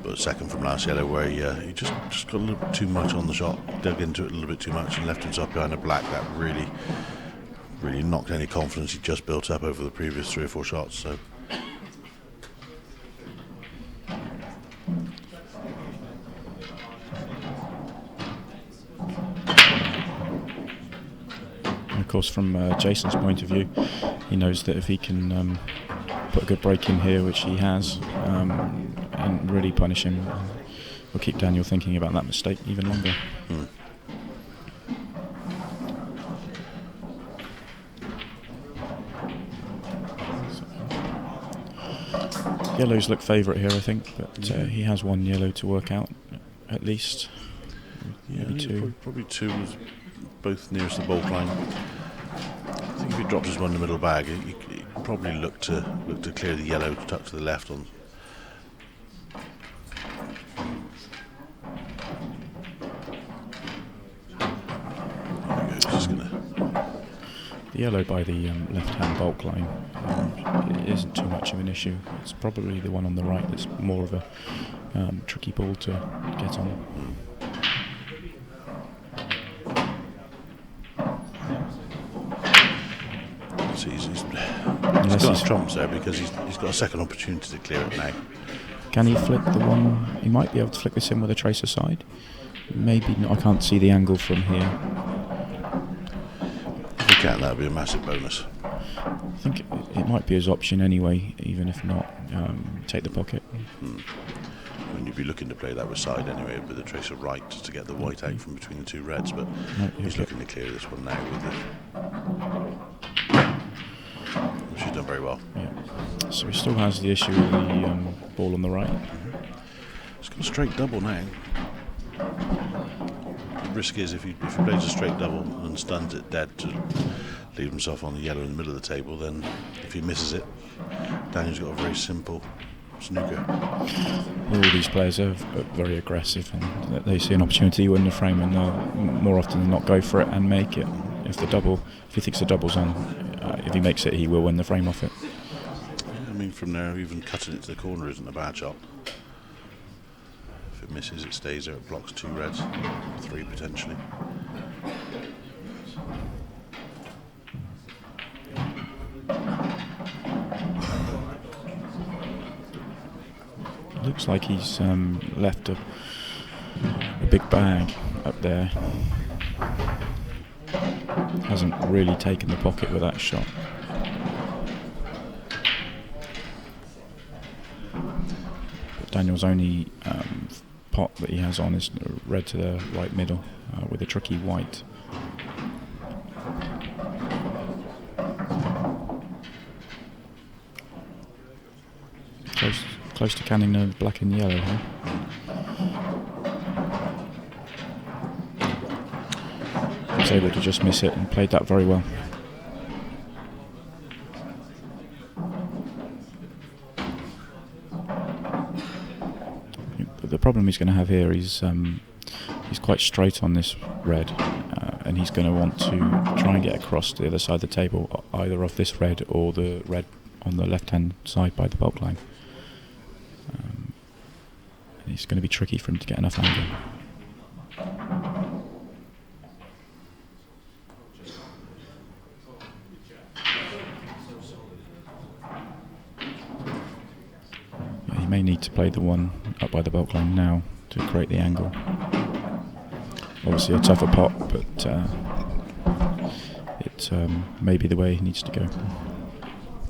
but second from last yellow, where he just got a little bit too much on the shot, dug into it a little bit too much, and left himself behind a black that really knocked any confidence he just built up over the previous 3 or 4 shots. So. Of course, from Jason's point of view, he knows that if he can put a good break in here, which he has, and really punish him, will keep Daniel thinking about that mistake even longer. Yellows look favourite here, I think, but he has 1 yellow to work out, at least. Maybe 2. Probably 2 was both nearest the ball line. I think if he drops his one in the middle bag, he probably look to clear the yellow, tuck to the left on. The yellow by the left-hand bulk line it isn't too much of an issue. It's probably the one on the right that's more of a tricky ball to get on. So he's got his trumps there because he's got a second opportunity to clear it now. Can he flick the one? He might be able to flick this in with a tracer side. Maybe not. I can't see the angle from here. If he can, that would be a massive bonus. I think it might be his option anyway, even if not, take the pocket. When you'd be looking to play that with side anyway, with the tracer right just to get the white out from between the 2 reds, but he's looking to clear this one now with which he's done very well. Yeah. So he still has the issue with the ball on the right. He's got a straight double now. The risk is if he plays a straight double and stuns it dead to leave himself on the yellow in the middle of the table, then if he misses it, Daniel's got a very simple snooker. All these players are very aggressive, and they see an opportunity to win the frame, and they'll more often than not go for it and make it. If he thinks the double's on, if he makes it, he will win the frame off it. Yeah, I mean, from there, even cutting it to the corner isn't a bad shot. If it misses, it stays there. It blocks 2 reds, 3 potentially. Looks like he's left a big bag up there. Hasn't really taken the pocket with that shot. But Daniel's only pot that he has on is red to the right middle with a tricky white. close to canning the black and yellow, huh? He was able to just miss it and played that very well. The problem he's going to have here is he's quite straight on this red, and he's going to want to try and get across to the other side of the table, either off this red or the red on the left-hand side by the bulk line. It's going to be tricky for him to get enough angle. Yeah, he may need to play the one up by the bulk line now to create the angle. Obviously a tougher pot, but it may be the way he needs to go.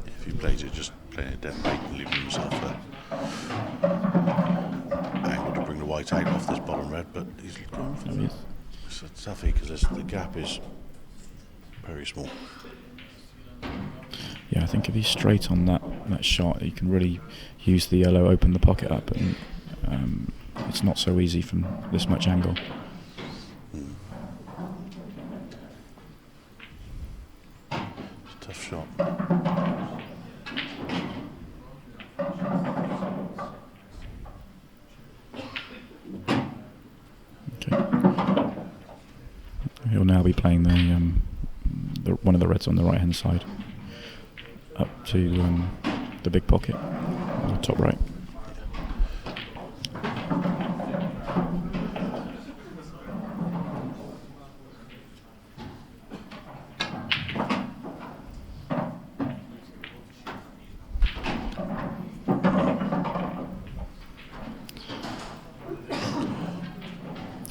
If he plays it, just playing it down right and leaving himself angle to bring the white out off this bottom red, but he's going for it. It's toughy because the gap is very small. Yeah, I think if he's straight on that shot, he can really use the yellow, open the pocket up, and it's not so easy from this much angle. It's a tough shot. Okay. He'll now be playing the one of the reds on the right hand side up to the big pocket on the top right.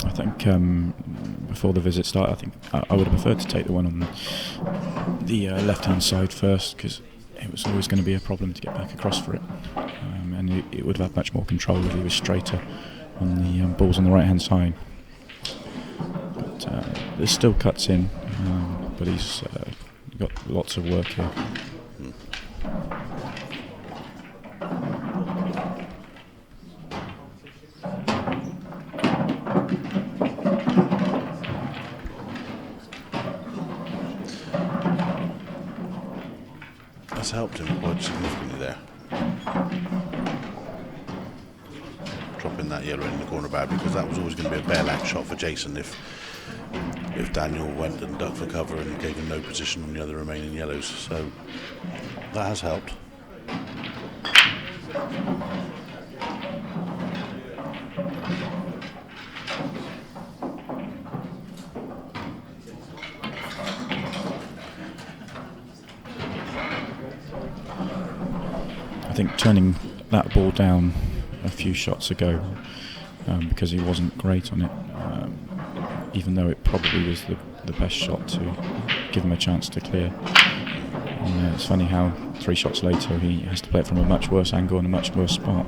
I think before the visit started, I think I would have preferred to take the one on the left-hand side first, because it was always going to be a problem to get back across for it, and it would have had much more control if he was straighter on the balls on the right-hand side. But this still cuts in, but he's got lots of work here. That's helped him quite significantly there. Dropping that yellow in the corner bag, because that was always going to be a bailout shot for Jason if Daniel went and dug for cover and gave him no position on the other remaining yellows. So that has helped. I think turning that ball down a few shots ago, because he wasn't great on it, even though it probably was the best shot to give him a chance to clear. And, it's funny how 3 shots later he has to play it from a much worse angle and a much worse spot.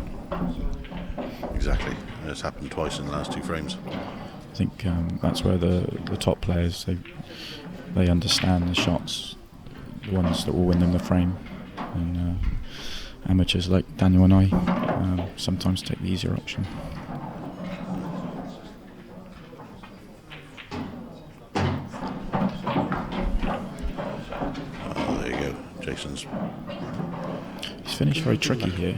Exactly. And it's happened twice in the last 2 frames. I think that's where the top players, they understand the shots, the ones that will win them the frame. And amateurs like Daniel and I sometimes take the easier option. Oh, there you go. Jason's. He's finished very tricky here.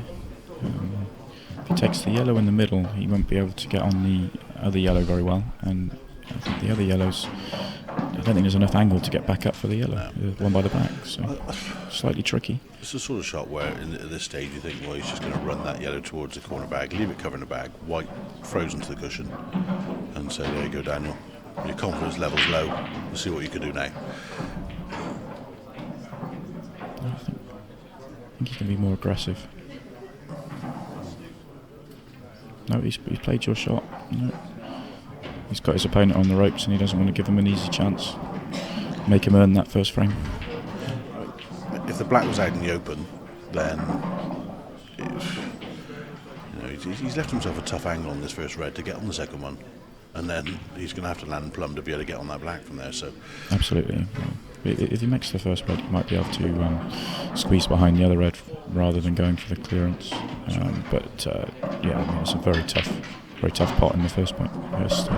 If he takes the yellow in the middle, he won't be able to get on the other yellow very well. And I think the other yellows, I don't think there's enough angle to get back up for the yellow, the one by the back. So slightly tricky. It's the sort of shot where at this stage you think, well, he's just going to run that yellow towards the corner bag, leave it covering the bag, white frozen to the cushion, and say, there you go, Daniel. Your confidence level's low. Let's see what you can do now. I think he's going to be more aggressive. No, he's played your shot. No. He's got his opponent on the ropes and he doesn't want to give him an easy chance. Make him earn that first frame. If the black was out in the open, then he's left himself a tough angle on this first red to get on the second one, and then he's going to have to land plumb to be able to get on that black from there. So absolutely. If he makes the first red, he might be able to squeeze behind the other red rather than going for the clearance. But yeah, I mean, it's a very tough pot in the first point. Yes.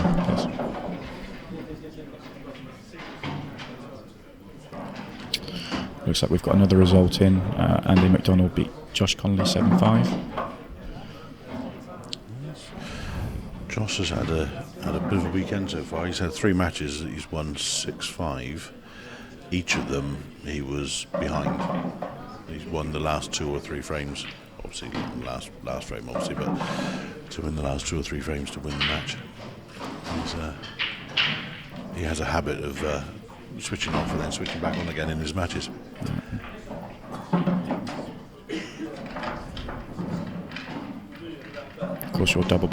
Looks like we've got another result in. Andy McDonald beat Josh Connolly 7-5. Josh has had a bit of a weekend so far. He's had 3 matches that he's won 6-5. Each of them he was behind. He's won the last 2 or 3 frames. Obviously, last frame, obviously, but to win the last 2 or 3 frames to win the match. He has a habit of switching off and then switching back on again in his matches. Of course, your doubles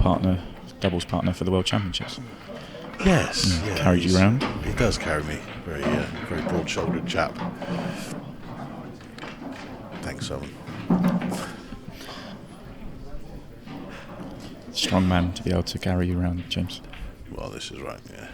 partner for the World Championships. Yes, carried you round. He does carry me. Very broad-shouldered chap. Thanks, Simon. Strong man to be able to carry you around, James. Well, this is right. Yeah.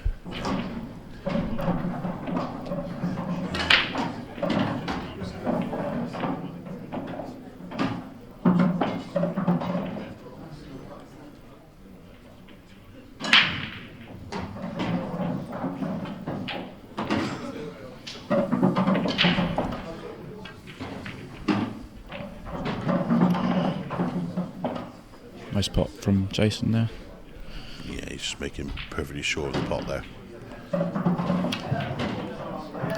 Nice pot from Jason there. Yeah, he's just making perfectly sure of the pot there.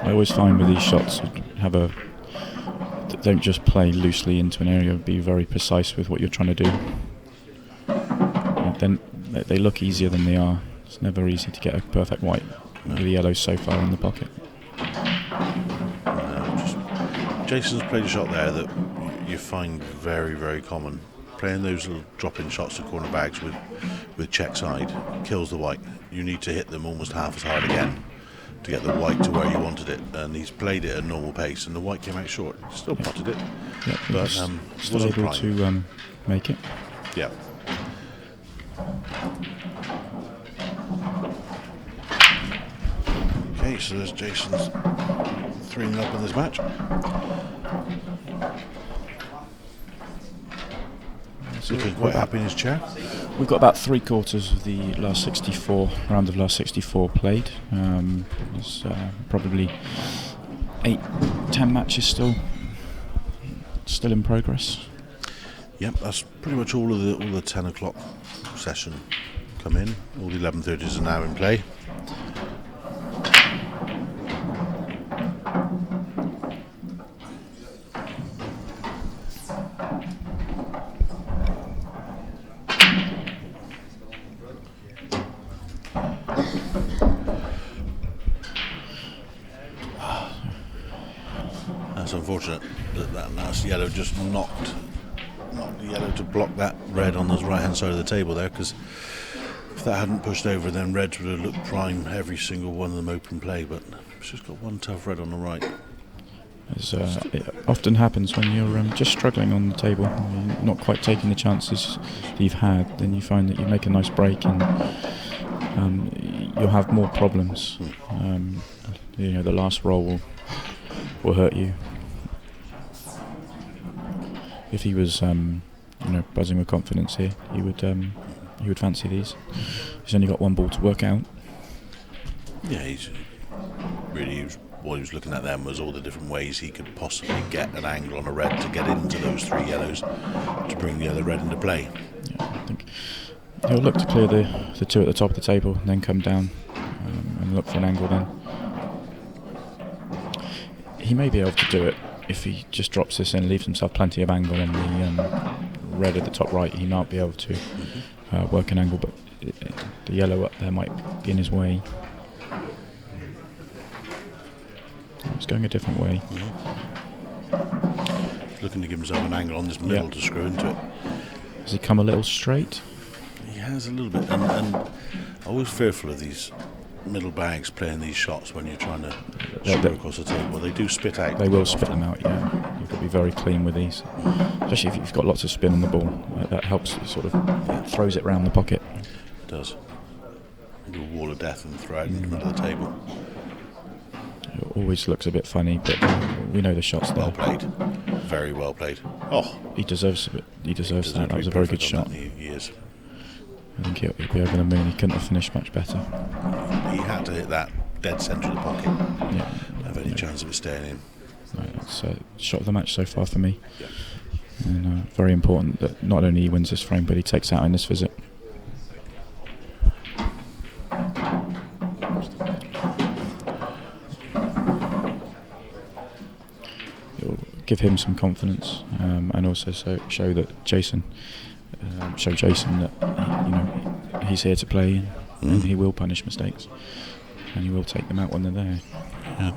I always find with these shots, don't just play loosely into an area, be very precise with what you're trying to do. And then they look easier than they are. It's never easy to get a perfect white with the yellow so far in the pocket. Jason's played a shot there that you find very, very common. Playing those little drop-in shots to corner bags with check side kills the white. You need to hit them almost half as hard again to get the white to where you wanted it. And he's played it at normal pace, and the white came out short. Still potted it, but still able to make it. Yeah. Okay, so there's Jason's 3-0 up in this match. Looking quite happy in his chair. We've got about 3/4 of the last 64 round of last 64 played. There's probably 8-10 matches still in progress. Yep, that's pretty much all the 10 o'clock session come in. All the 11:30s are now in play. That's unfortunate that last yellow just knocked the yellow to block that red on the right hand side of the table there, because if that hadn't pushed over, then reds would have looked prime, every single one of them open play, but it's just got one tough red on the right. It often happens when you're just struggling on the table, you're not quite taking the chances that you've had, then you find that you make a nice break and you'll have more problems. The last roll will hurt you. If he was, buzzing with confidence here, he would fancy these. He's only got one ball to work out. Yeah, what he was looking at then was all the different ways he could possibly get an angle on a red to get into those 3 yellows to bring the other red into play. Yeah, I think he'll look to clear the 2 at the top of the table, and then come down and look for an angle then. He may be able to do it if he just drops this in, leaves himself plenty of angle on the red at the top right. He might be able to work an angle, but the yellow up there might be in his way. It's going a different way. He's looking to give himself an angle on this middle to screw into it. Has he come a little straight? He has a little bit, and I'm always fearful of these middle bags playing these shots when you're trying to screw across the table. They do spit out. They will spit them out, yeah. You've got to be very clean with these, especially if you've got lots of spin on the ball. That helps, it sort of throws it round the pocket. It does. A wall of death and throw it into the middle of the table. always looks a bit funny, but we know the shot's Well there. played. Very well played. Oh, He deserves it. He deserves that. That was a very good shot. He is. I think he'll be over the moon. He couldn't have finished much better. He had to hit that dead centre of the pocket. Yeah. Have any chance of it staying in? Right, it's a shot of the match so far for me. Yeah. And very important that not only he wins this frame, but he takes out in this visit. It'll give him some confidence, and also show that Jason that he's here to play, and he will punish mistakes, and he will take them out when they're there. Yeah.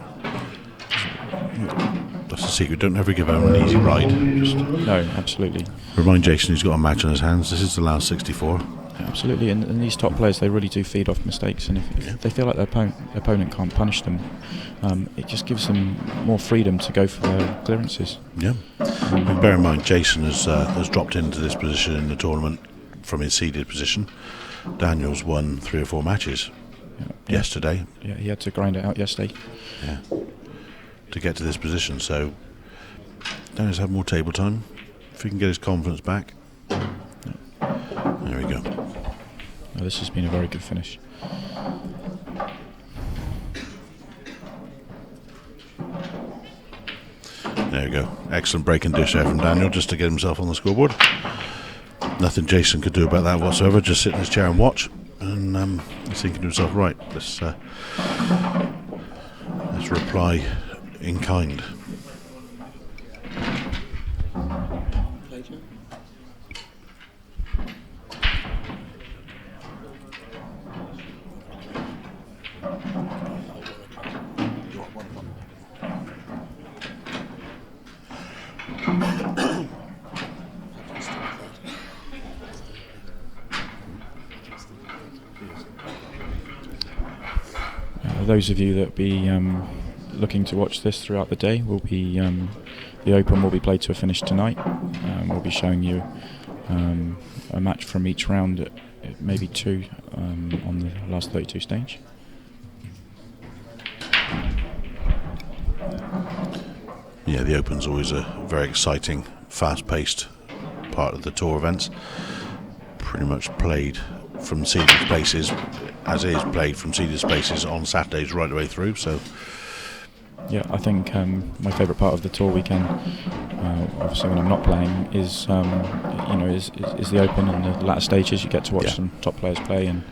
That's the secret. Don't ever give out an easy ride. Just No, absolutely. remind Jason he's got a match on his hands. This is the last 64. Absolutely, and these top players, they really do feed off mistakes, and if they feel like their opponent can't punish them, it just gives them more freedom to go for their clearances. Yeah. And bear in mind, Jason has dropped into this position in the tournament from his seeded position. Daniel's won 3 or 4 matches yesterday. Yeah, he had to grind it out yesterday. Yeah. To get to this position, so Daniel's had more table time. If he can get his confidence back. There we go. Well, this has been a very good finish. There you go. Excellent break and dish there from Daniel, just to get himself on the scoreboard. Nothing Jason could do about that whatsoever. Just sit in his chair and watch, and he's thinking to himself, right, let's reply in kind. Those of you that be looking to watch this throughout the day, will be the Open will be played to a finish tonight. We'll be showing you a match from each round, maybe 2 on the last 32 stage. Yeah, the Open's always a very exciting, fast-paced part of the tour events. Pretty much played from seeded spaces, as is played from seeded spaces on Saturdays right the way through. So yeah, I think my favourite part of the tour weekend, obviously when I'm not playing, is is the Open and the latter stages. You get to watch some top players play, and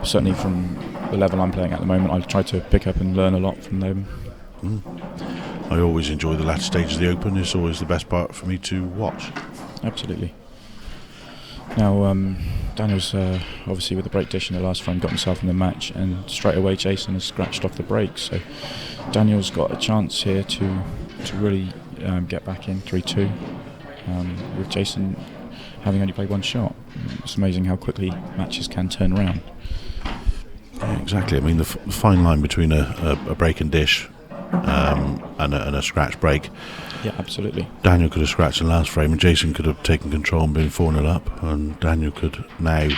certainly from the level I'm playing at the moment, I try to pick up and learn a lot from them. I always enjoy the latter stages of the Open. It's always the best part for me to watch. Absolutely. Now, Daniel's obviously with the break dish in the last frame got himself in the match, and straight away Jason has scratched off the break. So Daniel's got a chance here to really get back in 3-2 with Jason having only played 1 shot. It's amazing how quickly matches can turn around. Yeah, exactly. I mean, the fine line between a break and dish and a scratch break. Yeah, absolutely. Daniel could have scratched in the last frame, and Jason could have taken control and been 4-0 up, and Daniel could now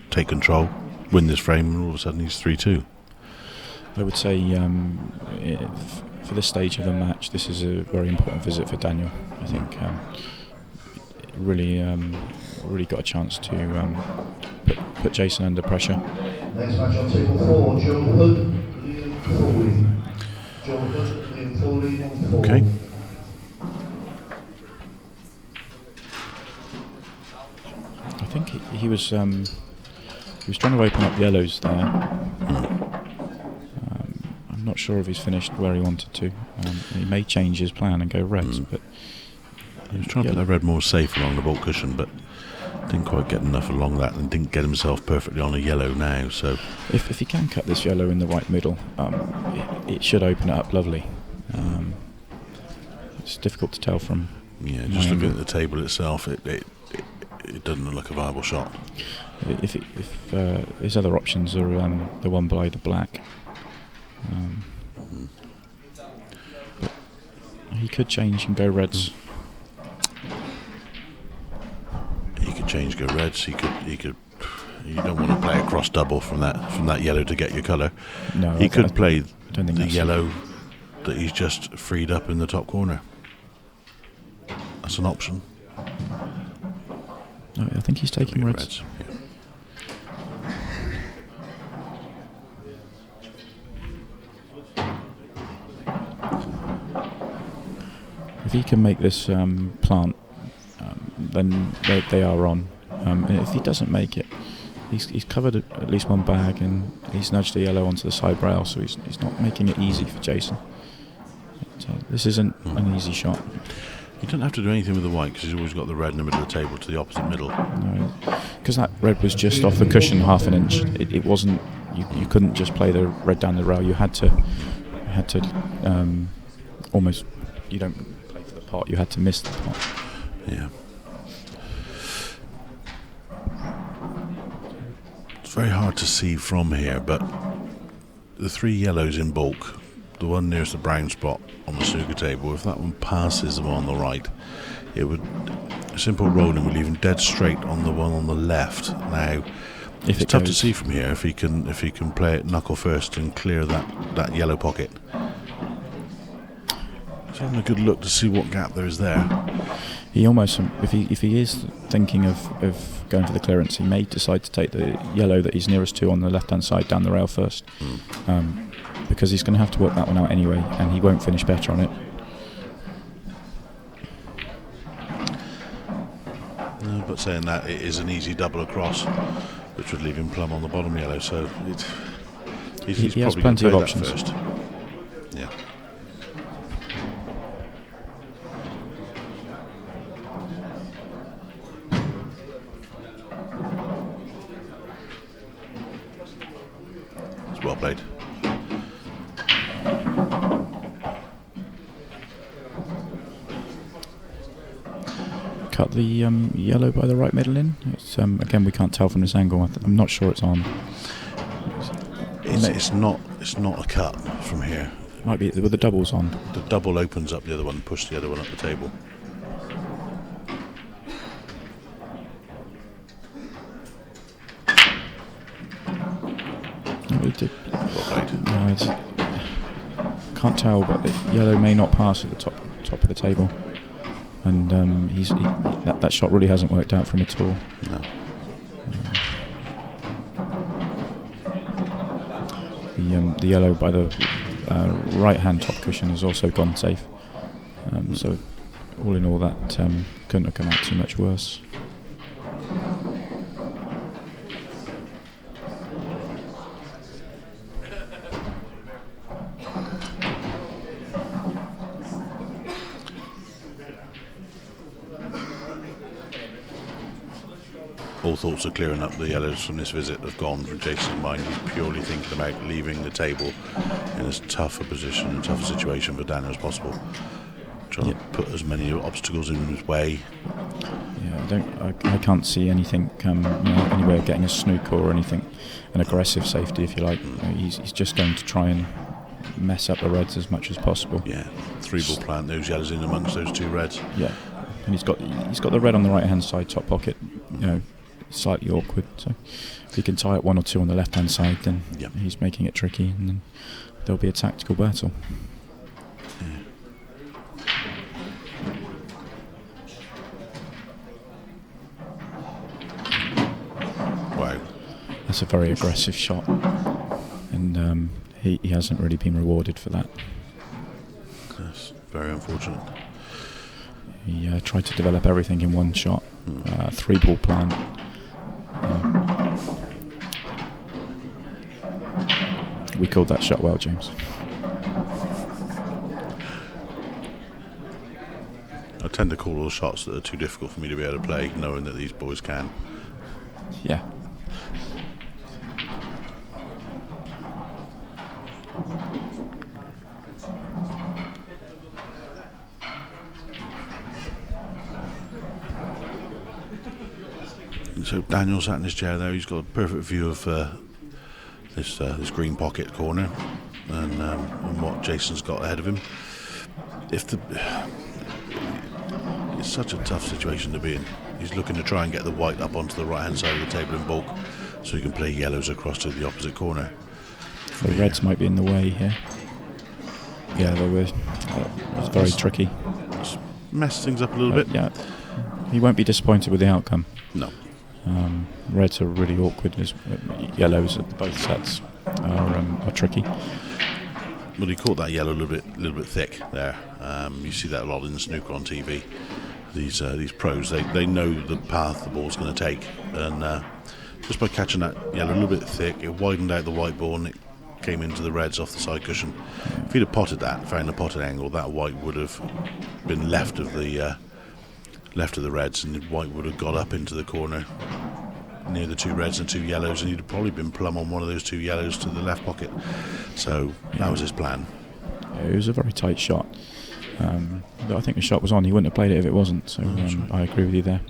take control, win this frame, and all of a sudden he's 3-2. I would say for this stage of the match, this is a very important visit for Daniel. I think really got a chance to put Jason under pressure. Next match on table 4, Joe Hood, Liam Foley. Joe Hood, Liam Foley on 4. Okay. I think he was trying to open up yellows there. I'm not sure if he's finished where he wanted to. He may change his plan and go reds, but he was trying to put the red more safe along the baulk cushion, but didn't quite get enough along that, and didn't get himself perfectly on a yellow now. So if he can cut this yellow in the right middle, it should open it up lovely. It's difficult to tell from. Yeah, just looking at the table itself, it doesn't look like a viable shot. If his other options are the one below the black, but he could change and go reds. He could change, go reds. He could. You don't want to play a cross double from that yellow to get your colour. No, he could play I don't think the yellow that he's just freed up in the top corner. That's an option. No, I think he's taking reds. Reds. Yeah. If he can make this plant, then they are on. And if he doesn't make it, he's covered at least one bag, and he's nudged the yellow onto the side rail, so he's not making it easy for Jason. But, this isn't an easy shot. He doesn't have to do anything with the white because he's always got the red in the middle of the table to the opposite middle. No, because that red was just off the cushion half an inch. It wasn't. You couldn't just play the red down the rail. You had to almost. You don't play for the pot. You had to miss the pot. Yeah. It's very hard to see from here, but the three yellows in bulk, the one nearest the brown spot on the snooker table, if that one passes the one on the right, it would, a simple rolling would leave him dead straight on the one on the left. Now, it's tough to see from here if he can play it knuckle first and clear that yellow pocket. Just having a good look to see what gap there is there. He almost, if he is thinking of going for the clearance, he may decide to take the yellow that he's nearest to on the left-hand side down the rail first, because he's going to have to work that one out anyway, and he won't finish better on it. But saying that, it is an easy double across, which would leave him plumb on the bottom yellow. So he's he has probably plenty of gonna play options. that first. Yeah. It's well played. Cut the yellow by the right middle in. It's, again, we can't tell from this angle. I'm not sure it's on. It's not a cut from here. Might be with the doubles on. The double opens up the other one, push the other one up the table. No, it did. Well played. No, can't tell, but the yellow may not pass at the top of the table, and that shot really hasn't worked out for him at all. No. The yellow by the right-hand top cushion has also gone safe. So, all in all, that couldn't have come out too much worse. All thoughts of clearing up the yellows from this visit have gone from Jason's mind. He's purely thinking about leaving the table in as tough a position and tough a situation for Daniel as possible. Trying to put as many obstacles in his way. Yeah, I can't see anything, any way of getting a snooker or anything, an aggressive safety, if you like. He's just going to try and mess up the reds as much as possible. Yeah, three-ball plant those yellows in amongst those two reds. Yeah, and he's got the red on the right-hand side top pocket. Slightly awkward. So if he can tie up one or two on the left-hand side, then he's making it tricky, and then there'll be a tactical battle. Wow, that's a very aggressive shot, and he hasn't really been rewarded for that. That's very unfortunate. He tried to develop everything in one shot. Three-ball plan. We called that shot well, James. I tend to call all the shots that are too difficult for me to be able to play, knowing that these boys can. Yeah. So Daniel sat in his chair there. He's got a perfect view of this green pocket corner and what Jason's got ahead of him. It's such a tough situation to be in. He's looking to try and get the white up onto the right hand side of the table in bulk, so he can play yellows across to the opposite corner. The reds might be in the way here. Yeah, they were. It was very tricky. Messed things up a little bit. Yeah, he won't be disappointed with the outcome. No. Reds are really awkward. Yellows at both sets are tricky. Well, he caught that yellow a little bit thick there. You see that a lot in the snooker on TV. These pros, they know the path the ball's going to take, and just by catching that yellow a little bit thick, it widened out the white ball and it came into the reds off the side cushion. If he'd have potted that, found a potted angle, that white would have been left of the reds, and the white would have got up into the corner near the two reds and two yellows, and he'd have probably been plumb on one of those two yellows to the left pocket. So that was his plan. Yeah, it was a very tight shot. I think the shot was on. He wouldn't have played it if it wasn't. So I agree with you there.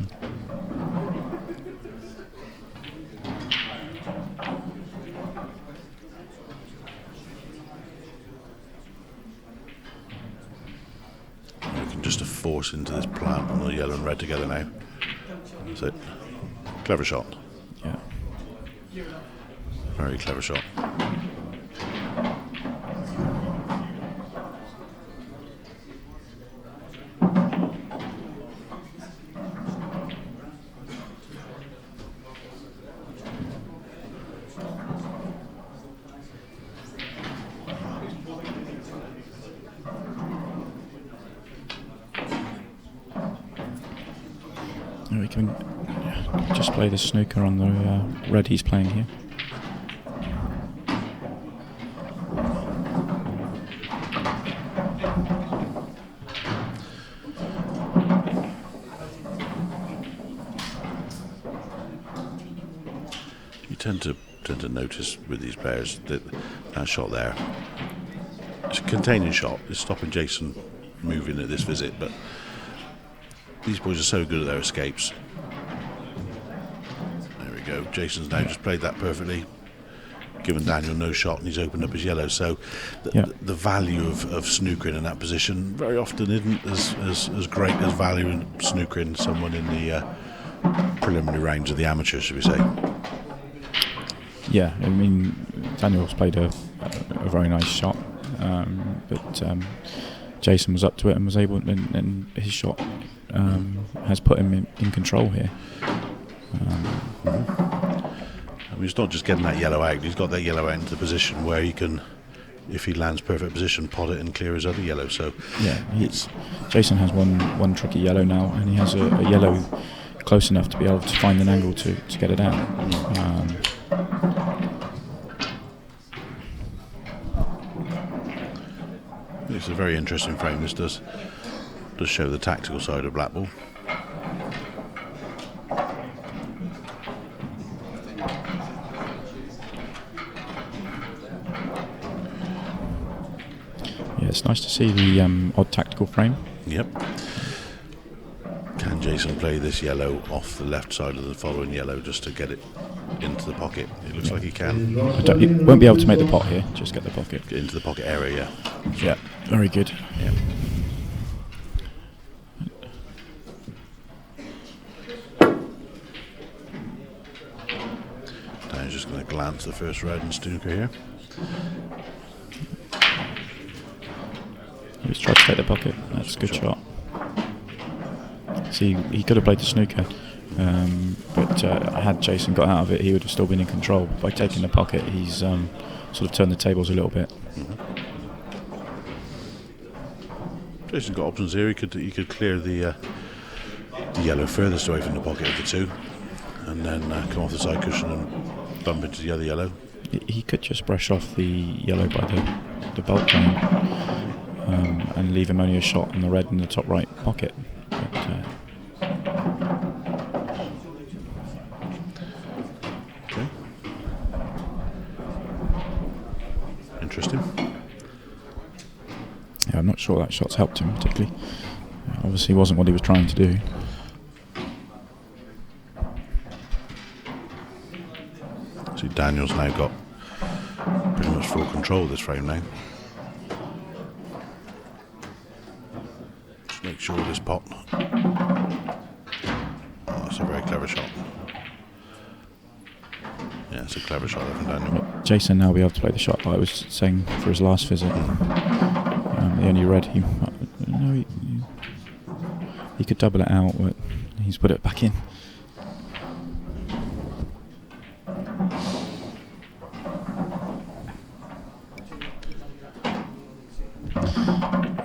We can just force into this plant on the yellow and red together now. That's it. Clever shot. Yeah. Very clever shot. We can just play the snooker on the red he's playing here. You tend to notice with these players that shot there, it's a containing shot. It's stopping Jason moving at this visit, but these boys are so good at their escapes. There we go. Jason's now just played that perfectly, given Daniel no shot, and he's opened up his yellow. So the value of snookering in that position very often isn't as great as value in snookering someone in the preliminary rounds of the amateurs, should we say. Yeah, I mean, Daniel's played a very nice shot, but Jason was up to it and was able, and his shot has put him in control here. I mean, it's not just getting that yellow out. He's got that yellow out into the position where he can, if he lands perfect position, pot it and clear his other yellow. So yeah, Jason has one tricky yellow now, and he has a yellow close enough to be able to find an angle to get it out. It's a very interesting frame. This does show the tactical side of black ball. Yeah, it's nice to see the odd tactical frame. Yep. Can Jason play this yellow off the left side of the following yellow just to get it into the pocket? It looks like he can. He won't be able to make the pot here, just get the pocket. Get into the pocket area, yeah. Yeah, very good. Yeah. Dan's just going to glance the first red and snooker here. He was trying to take the pocket. That's a good shot. See, he could have played the snooker, but had Jason got out of it, he would have still been in control. By taking the pocket, he's sort of turned the tables a little bit. Mm-hmm. Jason's got options here. He could clear the yellow furthest away from the pocket of the two, and then come off the side cushion and bump into the other yellow. He could just brush off the yellow by the bulk line and leave him only a shot on the red in the top right pocket. But, okay. Interesting. Yeah, I'm not sure that shot's helped him particularly. Obviously, wasn't what he was trying to do. See, Daniel's now got pretty much full control of this frame now. Just make sure of this pot. Oh, that's a very clever shot. Yeah, it's a clever shot from Daniel. Jason now will be able to play the shot that I was saying for his last visit. The only red he could double it out, but he's put it back in.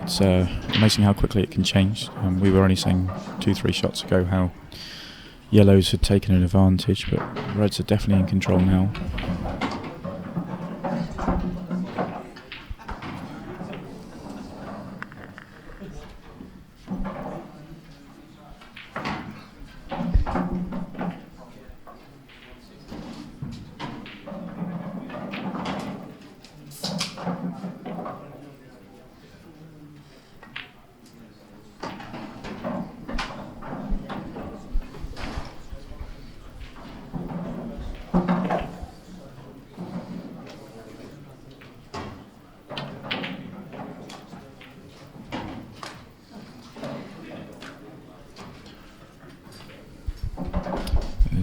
It's amazing how quickly it can change. We were only saying 2-3 shots ago how yellows had taken an advantage, but reds are definitely in control now.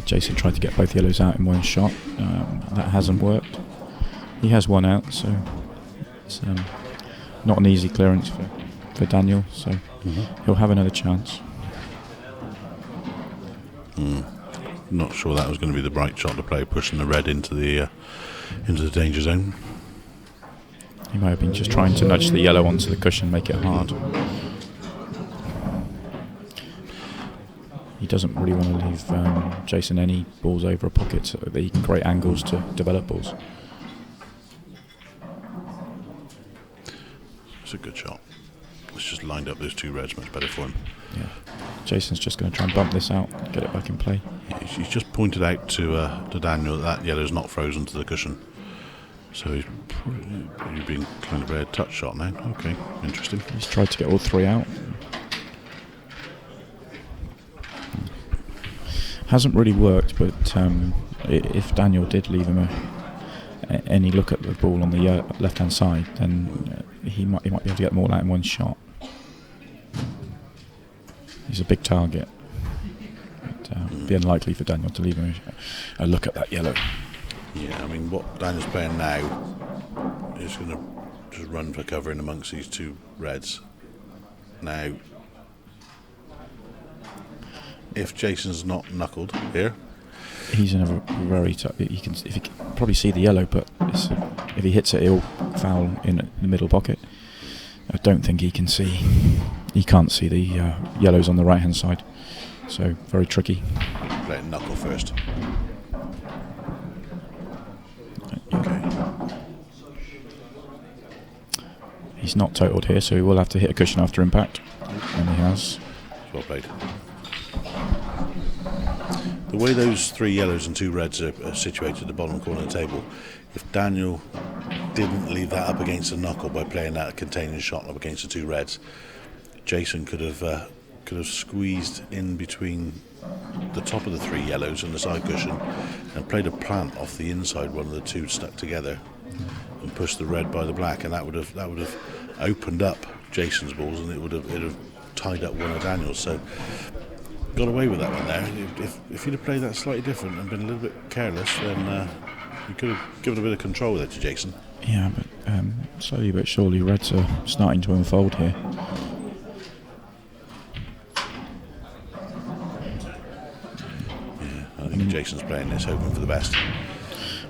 Jason tried to get both yellows out in one shot. That hasn't worked. He has one out, so it's not an easy clearance for Daniel, so he'll have another chance. Not sure that was going to be the right shot to play, pushing the red into the danger zone. He might have been just trying to nudge the yellow onto the cushion, make it hard. He doesn't really want to leave Jason any balls over a pocket so that he can create angles to develop balls. It's a good shot. It's just lined up those two reds much better for him. Yeah. Jason's just going to try and bump this out, get it back in play. He's just pointed out to Daniel that yellow's not frozen to the cushion. So he's been kind of a touch shot now. Okay, interesting. He's tried to get all three out. Hasn't really worked, but if Daniel did leave him any look at the ball on the left-hand side, then he might be able to get them all out in one shot. He's a big target. It'd be unlikely for Daniel to leave him a look at that yellow. Yeah, I mean, what Daniel's playing now is going to just run for cover in amongst these two reds. Now, if Jason's not knuckled here, he's in a very tough. He can probably see the yellow, but if he hits it, he'll foul in the middle pocket. I don't think he can see. He can't see the yellows on the right-hand side, so very tricky. Playing knuckle first. Okay. He's not totaled here, so he will have to hit a cushion after impact, and he has. Well played. The way those three yellows and two reds are situated at the bottom corner of the table, if Daniel didn't leave that up against the knuckle by playing that containing shot up against the two reds, Jason could have squeezed in between the top of the three yellows and the side cushion and played a plant off the inside one of the two stuck together and pushed the red by the black, and that would have opened up Jason's balls, and it would have tied up one of Daniel's. So got away with that one there. If he'd have played that slightly different and been a little bit careless, then you could have given a bit of control there to Jason. Yeah, but slowly but surely reds are starting to unfold here. Yeah, I think Jason's playing this hoping for the best.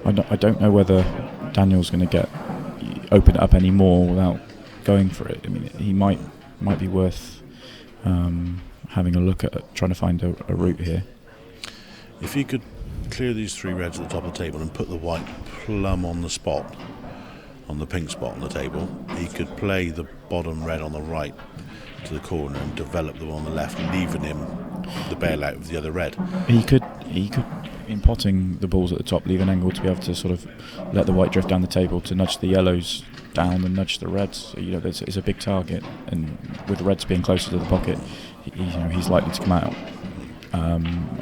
I don't know whether Daniel's going to open it up any more without going for it. I mean, he might be worth having a look at trying to find a route here. If he could clear these three reds at the top of the table and put the white plumb on the spot, on the pink spot on the table, he could play the bottom red on the right to the corner and develop the one on the left, leaving him the bailout of the other red. He could in potting the balls at the top, leave an angle to be able to sort of let the white drift down the table to nudge the yellows down and nudge the reds. You know, it's a big target, and with the reds being closer to the pocket, he's likely to come out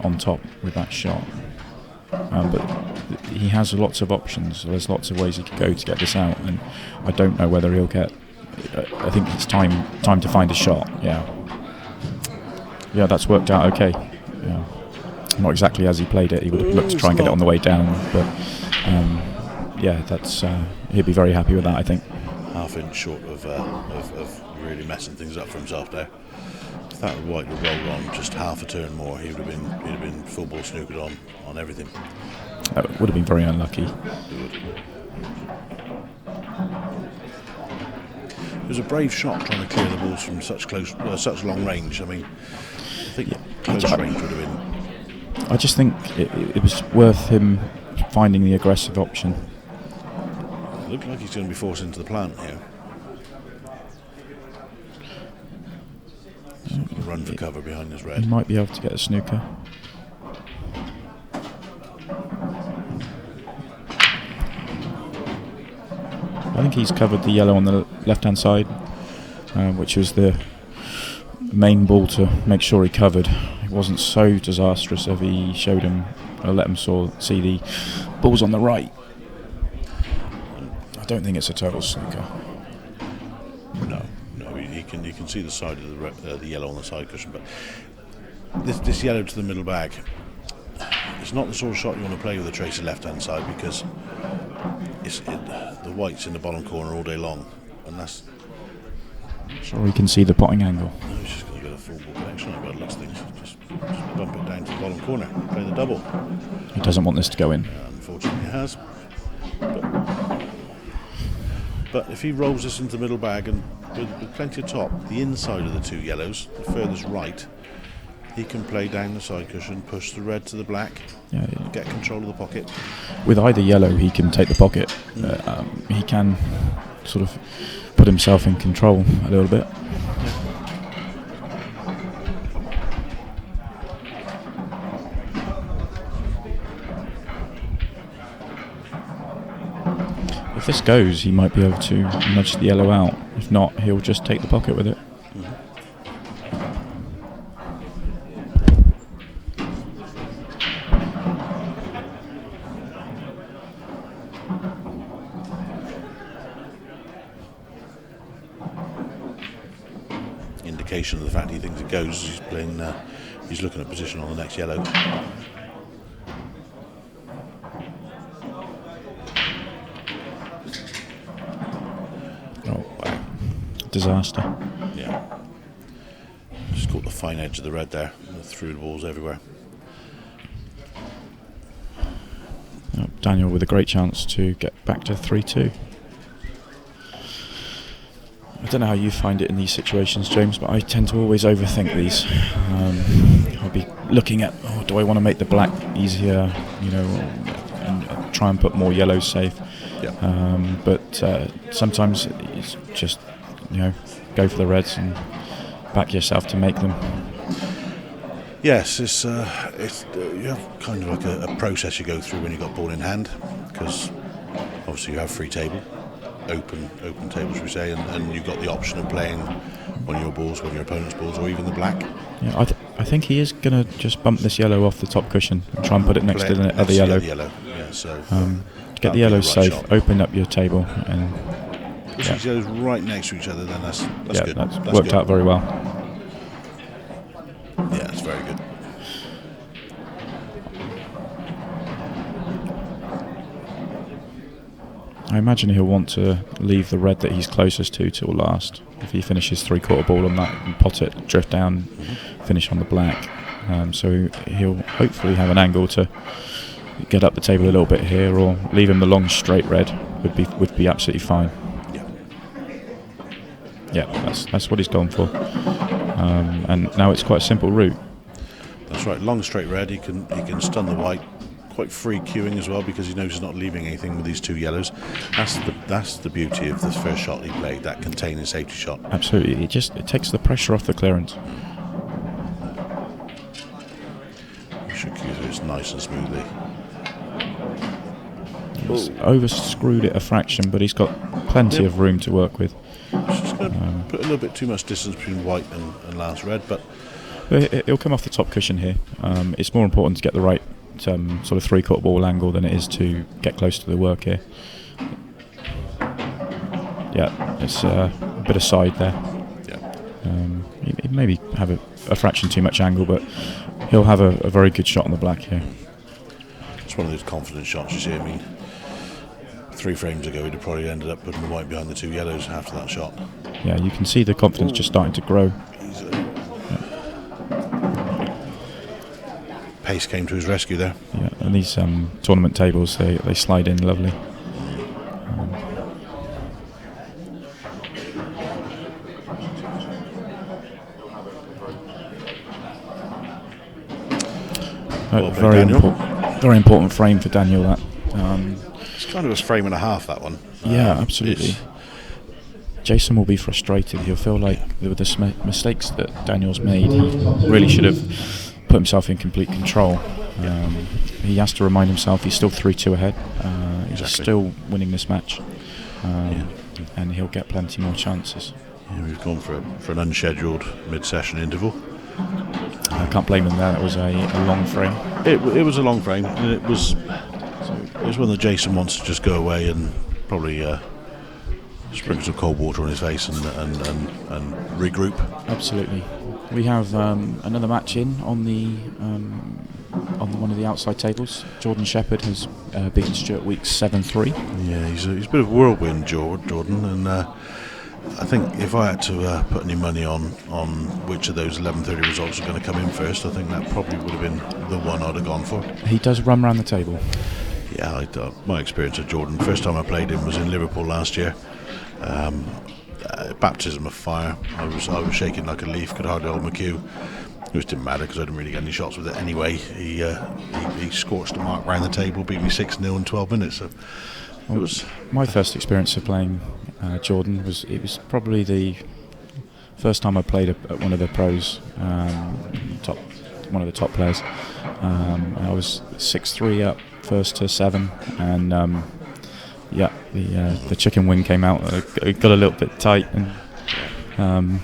on top with that shot. But he has lots of options. There's lots of ways he could go to get this out, and I don't know whether he'll get. I think it's time to find a shot. Yeah, that's worked out okay. Yeah, not exactly as he played it. He would have looked to try and get it on the way down, but that's he'd be very happy with that, I think. Half half-inch short of really messing things up for himself there. If that white had rolled on just half a turn more, he'd have been full ball snookered on everything. That would have been very unlucky. It was a brave shot trying to clear the balls from such long range. I mean, I think close range would have been. I just think it was worth him finding the aggressive option. It looked like he's going to be forced into the plant here. Run for cover behind his red. He might be able to get a snooker. I think he's covered the yellow on the left-hand side, which was the main ball to make sure he covered. It wasn't so disastrous if he showed him, let him see the balls on the right. I don't think it's a total snooker. No, you can see the side of the yellow on the side cushion, but this yellow to the middle bag, it's not the sort of shot you want to play with a tracer left-hand side, because the white's in the bottom corner all day long, and that's. Sure, he can see the potting angle. No, he's just going to get a full ball connection by the looks of things. Just bump it down to the bottom corner, play the double. He doesn't want this to go in. Unfortunately, he has. But if he rolls this into the middle bag and with plenty of top, the inside of the two yellows, the furthest right, he can play down the side cushion, push the red to the black, get control of the pocket. With either yellow, he can take the pocket. He can sort of put himself in control a little bit. If this goes, he might be able to nudge the yellow out. If not, he'll just take the pocket with it. Indication of the fact he thinks it goes. He's playing. He's looking at position on the next yellow. Oh, wow. Disaster. Yeah. Just caught the fine edge of the red there. And threw the balls everywhere. Daniel with a great chance to get back to 3-2. I don't know how you find it in these situations, James, but I tend to always overthink these. I'll be looking at, do I want to make the black easier, and try and put more yellows safe. Yeah. But sometimes it's just, go for the reds and back yourself to make them. Yes, it's you have kind of like a process you go through when you've got ball in hand, because obviously you have free table. Open table, should we say, and you've got the option of playing one of your balls, one of your opponent's balls, or even the black. Yeah, I think he is going to just bump this yellow off the top cushion and try and put it next to the other yellow. Yeah, so get the yellows safe, shot. Open up your table, and push these yellows right next to each other. Then that's good. That's worked good. out very well. Yeah, it's very good. I imagine he'll want to leave the red that he's closest to till last. If he finishes 3/4 ball on that and pot it, drift down, finish on the black. So he'll hopefully have an angle to get up the table a little bit here, or leave him the long straight red would be absolutely fine. Yeah, that's what he's gone for. And now it's quite a simple route. That's right, long straight red. He can stun the white. Quite free queuing as well, because he knows he's not leaving anything with these two yellows. That's the beauty of the first shot he played, that containing safety shot. Absolutely, it takes the pressure off the clearance. We should cue this nice and smoothly. He's over screwed it a fraction, but he's got plenty of room to work with. Just going to put a little bit too much distance between white and last red, but it'll come off the top cushion here. It's more important to get the right sort of 3/4 ball angle than it is to get close to the work here. Yeah, it's a bit of side there. Yeah. He maybe have a fraction too much angle, but he'll have a very good shot on the black here. It's one of those confident shots you see. I mean, 3 frames ago, he'd have probably ended up putting the white behind the 2 yellows after that shot. Yeah, you can see the confidence just starting to grow. Pace came to his rescue there. Yeah, and these tournament tables, they slide in lovely. Well played, Daniel. Very important frame for Daniel. That. It's kind of a frame and a half, that one. Yeah, absolutely. Jason will be frustrated. He'll feel like with the mistakes that Daniel's made, he really should have put himself in complete control. He has to remind himself he's still 3-2 ahead. He's still winning this match, and he'll get plenty more chances. Yeah, we've gone for an unscheduled mid-session interval. I can't blame him there. It was a long frame. It was a long frame, and it was one that Jason wants to just go away and probably sprinkle some cold water on his face and regroup. Absolutely. We have another match in on one of the outside tables. Jordan Shepherd has beaten Stuart Weeks 7-3. Yeah, he's a bit of a whirlwind, Jordan, and I think if I had to put any money on which of those 11:30 results are going to come in first, I think that probably would have been the one I'd have gone for. He does run around the table. Yeah, my experience of Jordan, first time I played him was in Liverpool last year. Baptism of fire. I was shaking like a leaf, could hardly hold my cue. It just didn't matter because I didn't really get any shots with it anyway. He scorched a mark round the table, beat me 6-0 in 12 minutes. So it was my first experience of playing Jordan was probably the first time I played at one of the pros, one of the top players. I was 6-3 up first to 7, and the chicken wing came out. It got a little bit tight, and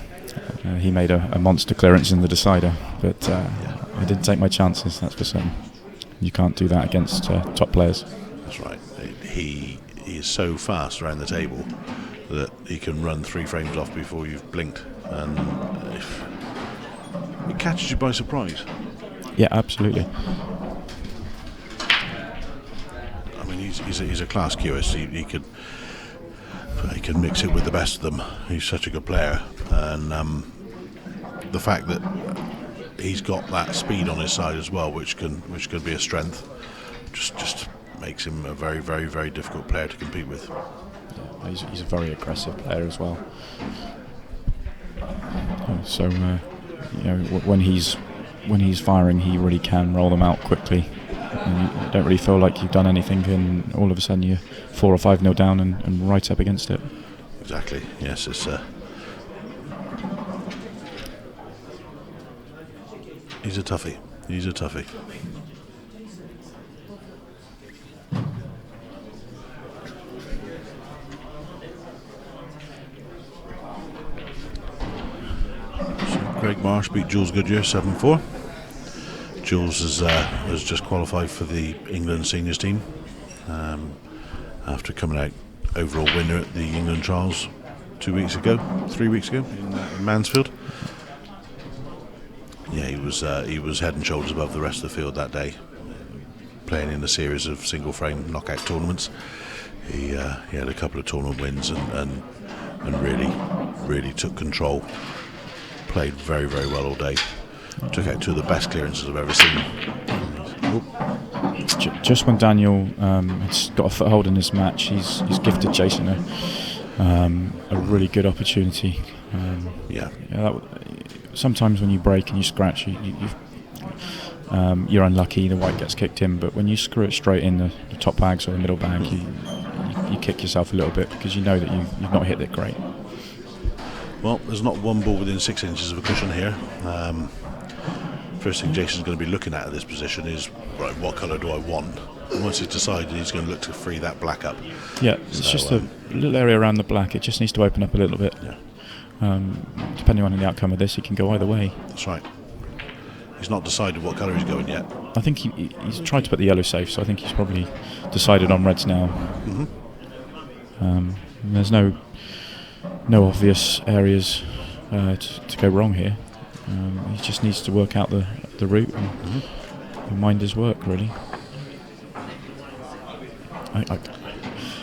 he made a monster clearance in the decider. But I didn't take my chances. That's for certain. You can't do that against top players. That's right. He is so fast around the table that he can run 3 frames off before you've blinked, and if it catches you by surprise. Yeah, absolutely. I mean, he's a class QS. He can mix it with the best of them. He's such a good player, and the fact that he's got that speed on his side as well, which can be a strength, just makes him a very, very, very difficult player to compete with. Yeah, he's a very aggressive player as well. So when he's firing, he really can roll them out quickly. And you don't really feel like you've done anything, and all of a sudden you're 4 or 5-0 down and right up against it. Exactly. Yes, it's he's a toughie. He's a toughie. Craig Marsh beat Jules Goodyear 7-4. Jules has just qualified for the England seniors team after coming out overall winner at the England trials 3 weeks ago in Mansfield. Yeah, he was head and shoulders above the rest of the field that day, playing in a series of single frame knockout tournaments. He had a couple of tournament wins and really took control. Played very, very well all day. Took out 2 of the best clearances I've ever seen. Just when Daniel has got a foothold in this match, he's gifted Jason a really good opportunity. Sometimes when you break and you scratch, you're unlucky. The white gets kicked in, but when you screw it straight in the top bags or the middle bag, you kick yourself a little bit because you know that you've not hit it great. Well, there's not one ball within 6 inches of a cushion here. First thing Jason's going to be looking at this position is, right, what colour do I want? And once he's decided, he's going to look to free that black up. Yeah, it's just a little area around the black. It just needs to open up a little bit. Yeah. Depending on the outcome of this, he can go either way. That's right. He's not decided what colour he's going yet. I think he's tried to put the yellow safe, so I think he's probably decided on reds now. Mm-hmm. There's no obvious areas to go wrong here. He just needs to work out the route and mind his work, really.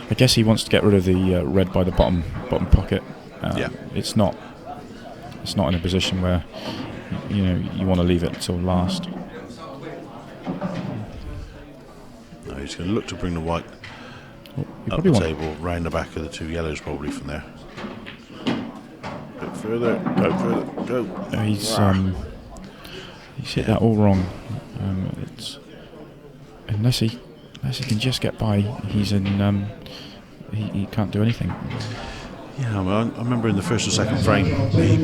I guess he wants to get rid of the red by the bottom pocket. Yeah. It's not in a position where you want to leave it until last. No, he's going to look to bring the white You up probably the want table, round the back of the 2 yellows probably from there. Bit further, go. he's hit that all wrong. It's unless he can just get by, he's in. He can't do anything. Yeah, well, I remember in the first or second frame, he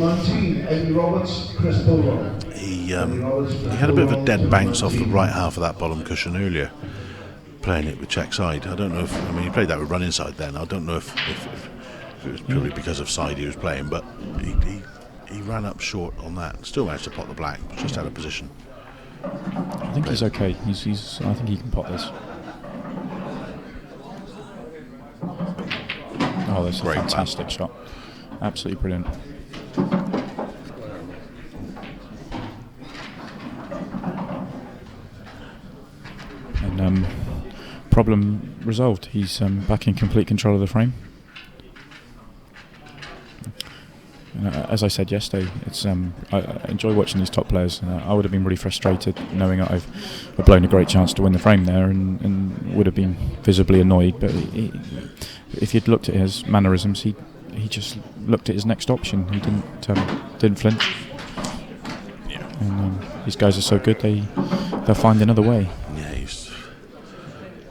had a bit of a dead bounce off the right half of that bottom cushion earlier, playing it with check side. I don't know if, he played that with run inside then. I don't know if it was purely because of side he was playing, but he ran up short on that. Still managed to pot the black, but just out of position. I think he's okay. He's. I think he can pot this. Oh, that's a Great fantastic shot. Absolutely brilliant. And problem resolved. He's back in complete control of the frame. As I said yesterday, it's I enjoy watching these top players. I would have been really frustrated knowing I've blown a great chance to win the frame there, and would have been visibly annoyed. But if you'd looked at his mannerisms, he just looked at his next option. He didn't flinch. Yeah. And these guys are so good, they'll find another way. Yeah, he's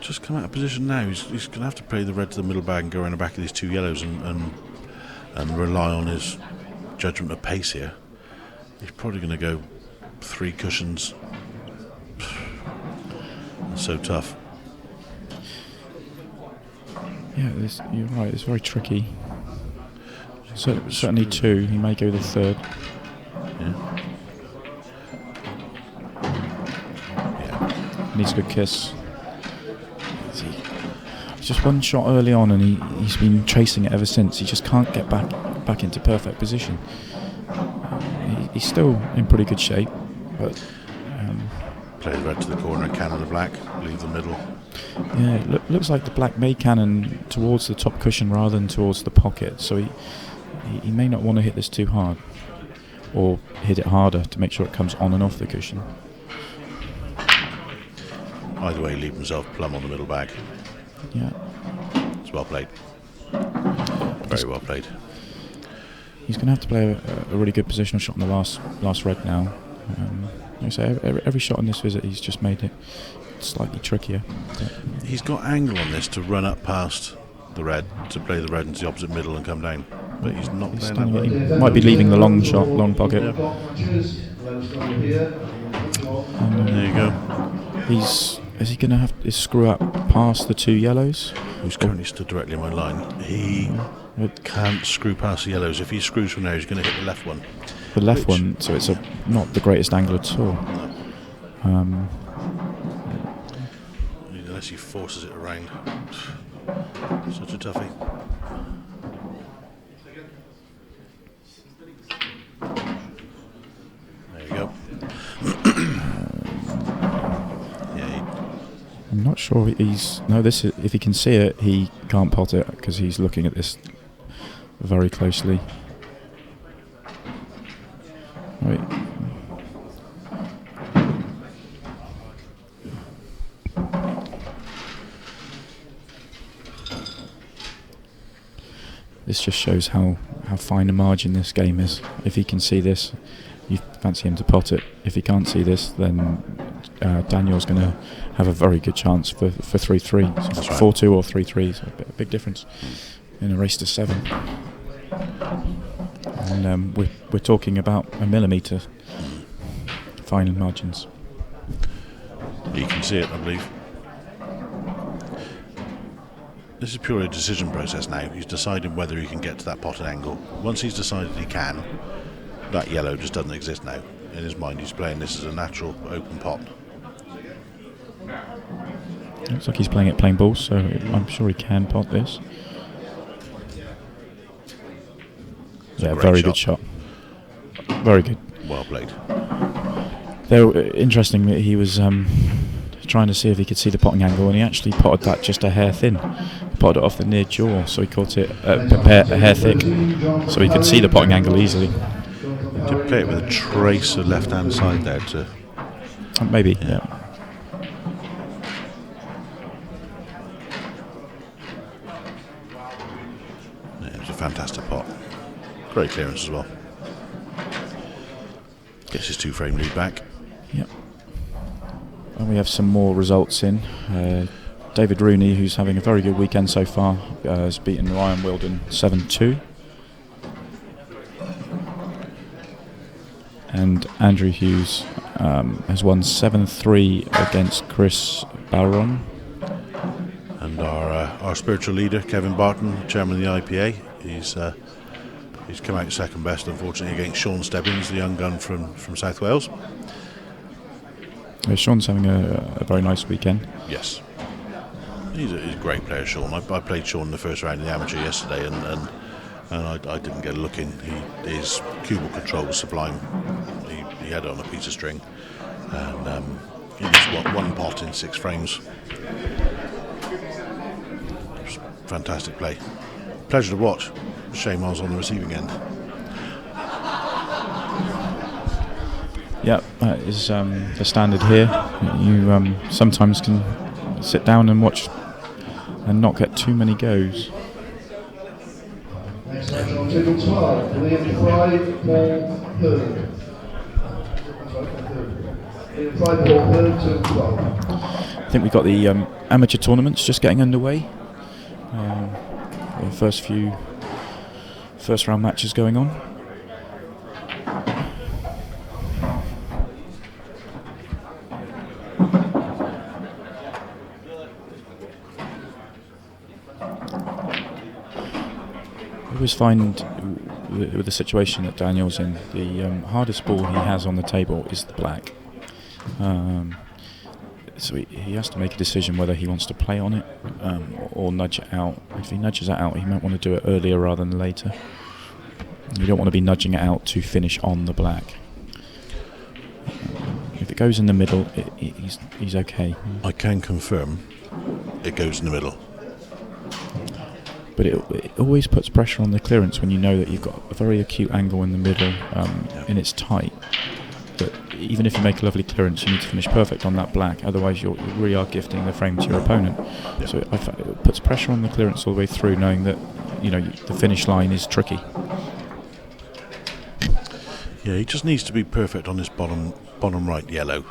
just come out of position now. He's going to have to play the red to the middle bag and go around the back of these 2 yellows and rely on his judgment of pace here. He's probably going to go 3 cushions. It's so tough. Yeah, you're right. It's very tricky. Certainly 2. He may go the 3rd. Yeah. Needs a good kiss. Just one shot early on, and he's been chasing it ever since. He just can't get back into perfect position. He's still in pretty good shape, but Play the red to the corner, cannon the black, leave the middle. yeah, it looks like the black may cannon towards the top cushion rather than towards the pocket. So he may not want to hit this too hard, or hit it harder to make sure it comes on and off the cushion. Either way, leave himself plumb on the middle bag. Yeah. It's well played. Very well played. He's going to have to play a really good positional shot on the last red now. Like I say, every shot on this visit, he's just made it slightly trickier. He's got angle on this to run up past the red, to play the red into the opposite middle and come down. But he's not playing that way. He might be leaving the long shot, long pocket. There you go. Is he going to have to screw up past the 2 yellows? Who's currently stood directly in my line. He can't screw past the yellows. If he screws from there, he's going to hit the left one. The left one, so it's not the greatest angle at all. Unless he forces it around. Such a toughie. There you go. I'm not sure if he can see it, he can't pot it because he's looking at this very closely. Right. This just shows how fine a margin this game is. If he can see this, you fancy him to pot it. If he can't see this, then Daniel's going to have a very good chance for 3-3. So 4-2 or 3-3 is a big difference in a race to 7. And we're talking about a millimetre final margins. You can see it, I believe. This is purely a decision process now. He's decided whether he can get to that potted angle. Once he's decided he can, that yellow just doesn't exist now. In his mind, he's playing this as a natural open pot. Looks like he's playing it plain balls, so I'm sure he can pot this. Yeah, very good shot. Very good. Well played. Interesting that he was trying to see if he could see the potting angle, and he actually potted that just a hair thin. potted it off the near jaw, so he caught it a hair thick, so he could see the potting angle easily. To play it with a trace of left-hand side there too. Maybe, yeah. It was a fantastic pot. Great clearance as well. Gets his 2-frame lead back. Yep. And we have some more results in. David Rooney, who's having a very good weekend so far, has beaten Ryan Wilden 7-2. And Andrew Hughes has won 7-3 against Chris Baron. And our spiritual leader, Kevin Barton, chairman of the IPA, he's come out second best, unfortunately, against Sean Stebbins, the young gun from South Wales. Sean's having a very nice weekend. Yes. He's a great player, Sean. I played Sean in the first round of the amateur yesterday, and I didn't get a look in. His cubal control was sublime. He had it on a piece of string, and he just one pot in 6 frames. Fantastic play. Pleasure to watch. Shame I was on the receiving end. Yeah, that is the standard here. You sometimes can sit down and watch and not get too many goes. Next match on table 12, Liam Fry, Paul Hurd. Liam Fry, Paul Hurd, 2-12. I think we've got the amateur tournaments just getting underway. The first round matches going on. I always find with the situation that Daniel's in, the hardest ball he has on the table is the black. So he has to make a decision whether he wants to play on it or nudge it out. If he nudges it out, he might want to do it earlier rather than later. You don't want to be nudging it out to finish on the black. If it goes in the middle, he's okay. I can confirm it goes in the middle. But it always puts pressure on the clearance when you know that you've got a very acute angle in the middle and it's tight. But even if you make a lovely clearance, you need to finish perfect on that black, otherwise you really are gifting the frame to your opponent. Yep. So it puts pressure on the clearance all the way through, knowing that the finish line is tricky. Yeah, he just needs to be perfect on this bottom right yellow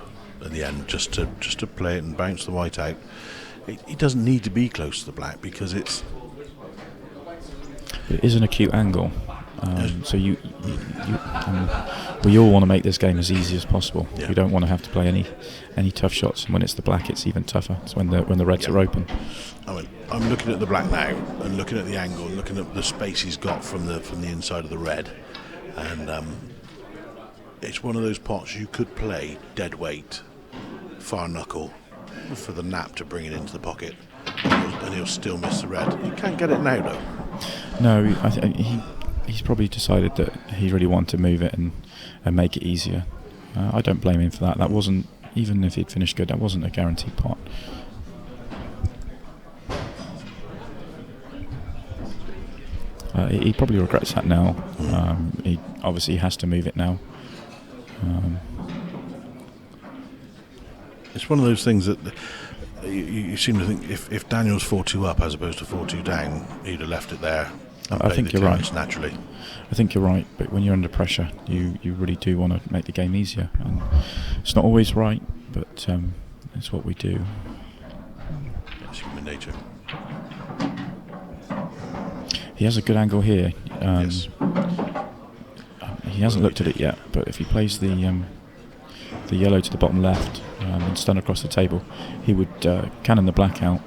at the end, just to play it and bounce the white out. He doesn't need to be close to the black because it is an acute angle. So we all want to make this game as easy as possible. Yeah. We don't want to have to play any tough shots. And when it's the black, it's even tougher. It's when the reds are open. I mean, I'm looking at the black now and looking at the angle and looking at the space he's got from the inside of the red, and it's one of those pots you could play dead weight, far knuckle, for the nap to bring it into the pocket, and he'll still miss the red. He can't get it now though. No, I think he's probably decided that he really wanted to move it and make it easier. I don't blame him for that. That wasn't, even if he'd finished good, that wasn't a guaranteed pot. He probably regrets that now. He obviously has to move it now. It's one of those things that you seem to think if Daniel's 4-2 up as opposed to 4-2 down, he'd have left it there. I think you're right. Naturally. I think you're right, but when you're under pressure, you really do want to make the game easier. And it's not always right, but it's what we do. It's human nature. He has a good angle here. Yes. He hasn't looked at it yet, but if he plays the yellow to the bottom left and stun across the table, he would cannon the black out.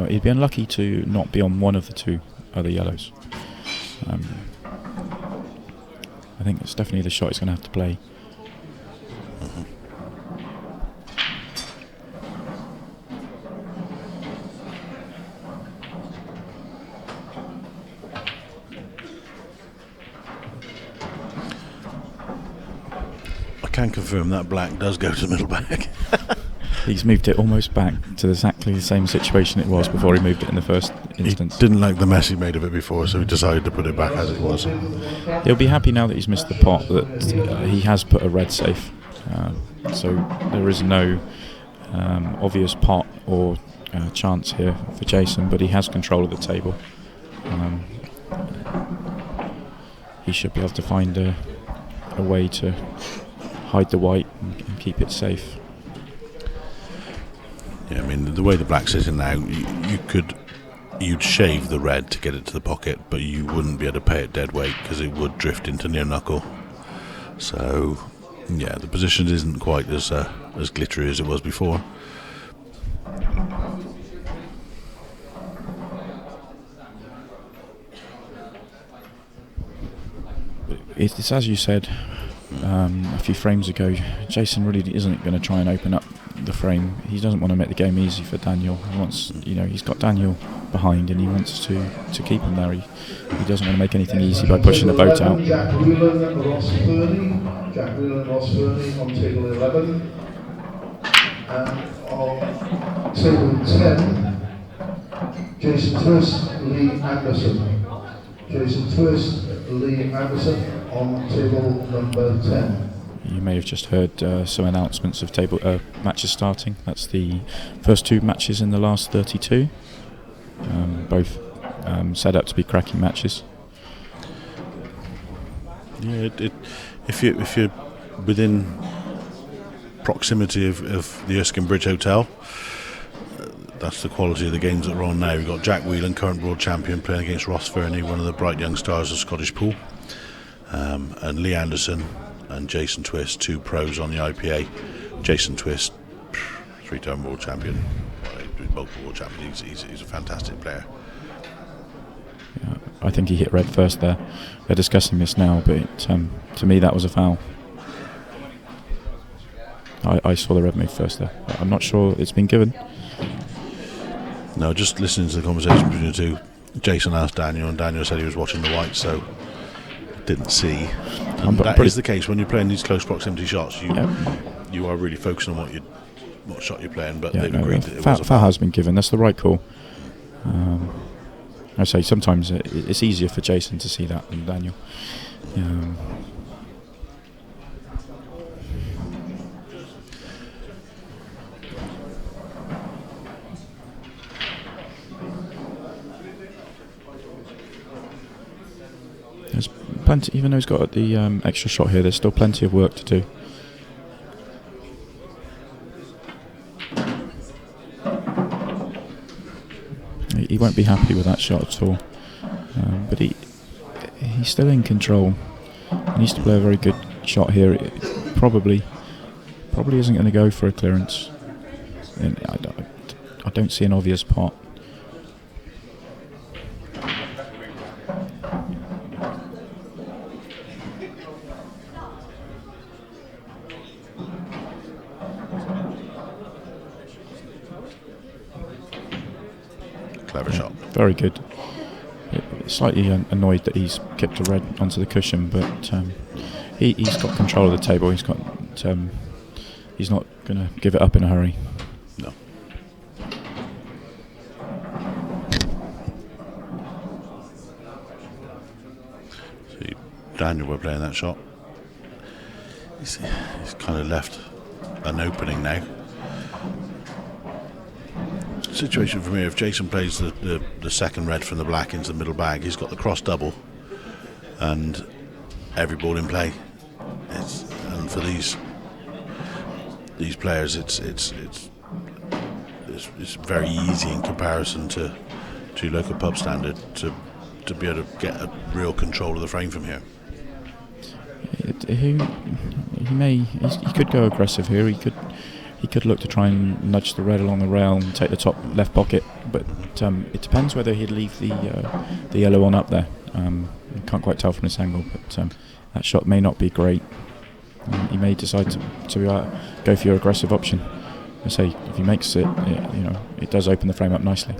He'd be unlucky to not be on one of the two other yellows. I think it's definitely the shot he's going to have to play. Mm-hmm. I can confirm that black does go to the middle back. He's moved it almost back to exactly the same situation it was before he moved it in the instance. He didn't like the mess he made of it before, so he decided to put it back as it was. He'll be happy now that he's missed the pot that he has put a red safe. So there is no obvious pot or chance here for Jason, but he has control of the table. He should be able to find a way to hide the white and keep it safe. Yeah, I mean, the way the black's sitting now, you'd shave the red to get it to the pocket, but you wouldn't be able to pay it dead weight because it would drift into near knuckle. So, yeah, the position isn't quite as glittery as it was before. It's as you said a few frames ago. Jason really isn't going to try and open up the frame. He doesn't want to make the game easy for Daniel. He wants, he's got Daniel behind, and he wants to keep him there. He doesn't want to make anything easy by pushing the boat out. Jack Whelan, Ross Fernie. Jack Whelan, Ross Fernie on table 11. And on table 10, Jason Twist, Lee Anderson. Jason Twist, Lee Anderson on table number 10. You may have just heard some announcements of table matches starting. That's the first two matches in the last 32. Both set up to be cracking matches. Yeah, if you're within proximity of the Erskine Bridge Hotel, that's the quality of the games that are on now. We've got Jack Whelan, current world champion, playing against Ross Fernie, one of the bright young stars of Scottish pool, and Lee Anderson and Jason Twist, two pros on the IPA. Jason Twist, three-time world champion, multiple world champion. He's a fantastic player. Yeah, I think he hit red first there. They're discussing this now, but to me that was a foul. I saw the red move first there. I'm not sure it's been given. No, just listening to the conversation between the two, Jason asked Daniel, and Daniel said he was watching the white, so didn't see. And that is the case when you're playing these close proximity shots. You are really focusing on what shot you're playing, but they've agreed that it was a foul has been given. That's the right call. I say sometimes it's easier for Jason to see that than Daniel. There's plenty, even though he's got the extra shot here, there's still plenty of work to do. He won't be happy with that shot at all, but he's still in control. He needs to play a very good shot here. It probably isn't going to go for a clearance. And I don't see an obvious pot. clever shot. Very good. Slightly annoyed that he's kicked a red onto the cushion, but he's got control of the table. He's not going to give it up in a hurry. No. See, Daniel were playing that shot. He's kind of left an opening now. Situation for me, if Jason plays the second red from the black into the middle bag, he's got the cross double and every ball in play. And for these players, it's very easy in comparison to local pub standard to be able to get a real control of the frame from here. He could go aggressive here. He could look to try and nudge the red along the rail and take the top left pocket, but it depends whether he'd leave the yellow on up there. You can't quite tell from this angle, but that shot may not be great. He may decide to go for your aggressive option. I say if he makes it, it does open the frame up nicely.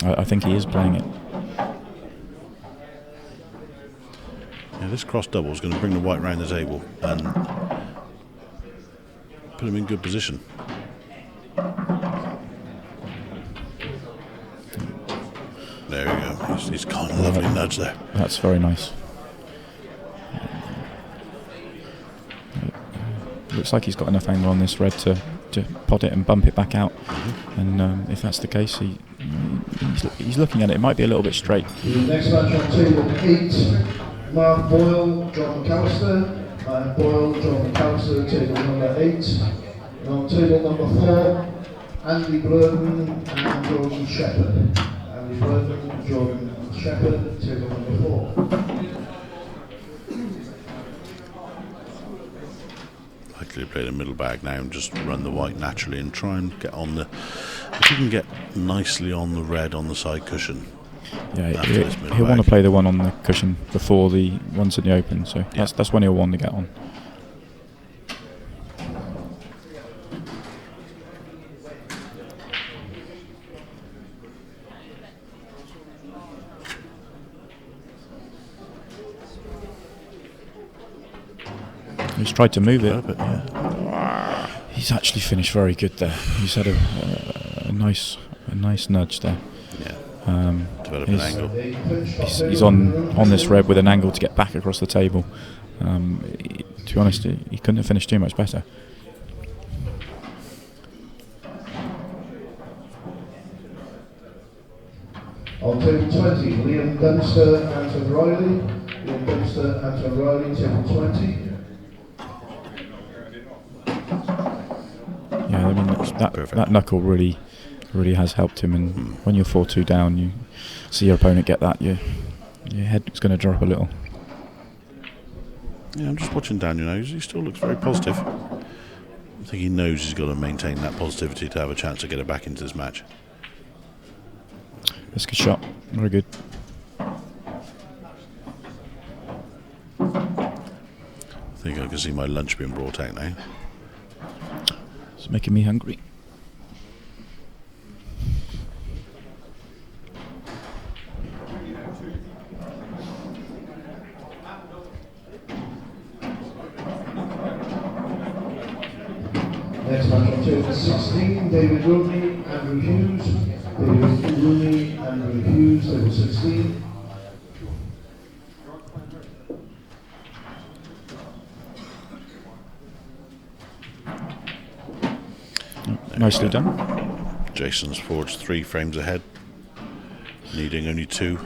I think he is playing it. Yeah, this cross double is going to bring the white round the table and put him in good position. He's got a lovely nudge there. That's very nice. Looks like he's got enough angle on this red to pot it and bump it back out. And if that's the case, he's looking at it. It might be a little bit straight. The next match on table 8, Mark Boyle, John McAllister. Mark Boyle, John McAllister, table number 8. And on table number 4, Andy Blurden and Jordan Shepherd. Andy Blurden and Jordan Shepherd, table number 4. Likely to play the middle bag now and just run the white naturally and try and get on the. If you can get nicely on the red on the side cushion. Yeah, he'll want to play the one on the cushion before the ones in the open, so that's when he'll want to get on. He's tried to move it, but he's actually finished very good there. He's had a nice nudge there. Develop an angle. He's on this red with an angle to get back across the table. To be honest, he couldn't have finished too much better. On table 20, Liam Dunster, Anton Riley. Liam Dunster, Anton Riley, table 20. Yeah, I mean that knuckle really has helped him, and when you're 4-2 down, you see your opponent get that, your head's going to drop a little. Yeah, I'm just watching Daniel now. He still looks very positive. I think he knows he's got to maintain that positivity to have a chance to get it back into this match. That's a good shot. Very good. I think I can see my lunch being brought out now. It's making me hungry. Next match on table 16, David Rooney, Andrew Hughes. David Rooney, Andrew Hughes, table 16. Nicely done. Jason's forged 3 frames ahead, needing only 2.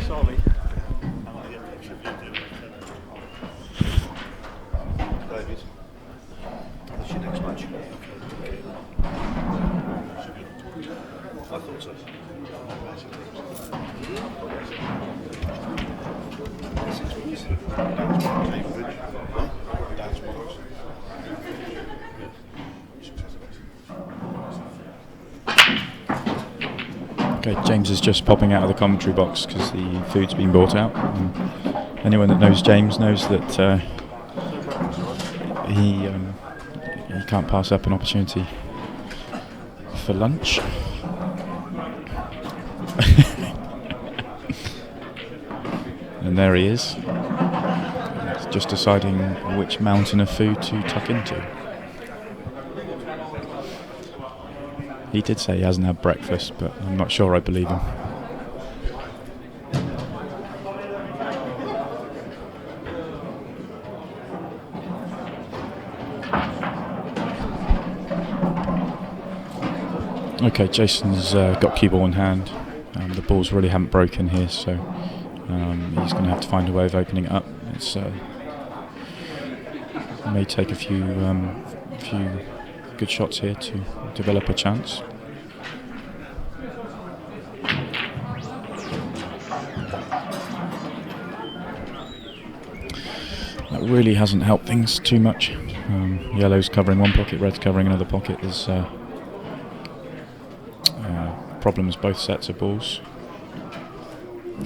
Sorry. David, that's your next match. I thought so. Okay, James is just popping out of the commentary box because the food's been brought out. And anyone that knows James knows that he can't pass up an opportunity for lunch. And there he is, just deciding which mountain of food to tuck into. He did say he hasn't had breakfast, but I'm not sure I believe him. Okay, Jason's got cue ball in hand. The balls really haven't broken here, so he's going to have to find a way of opening it up. It may take a few good shots here to develop a chance. That really hasn't helped things too much. Yellow's covering one pocket, red's covering another pocket. There's problems both sets of balls.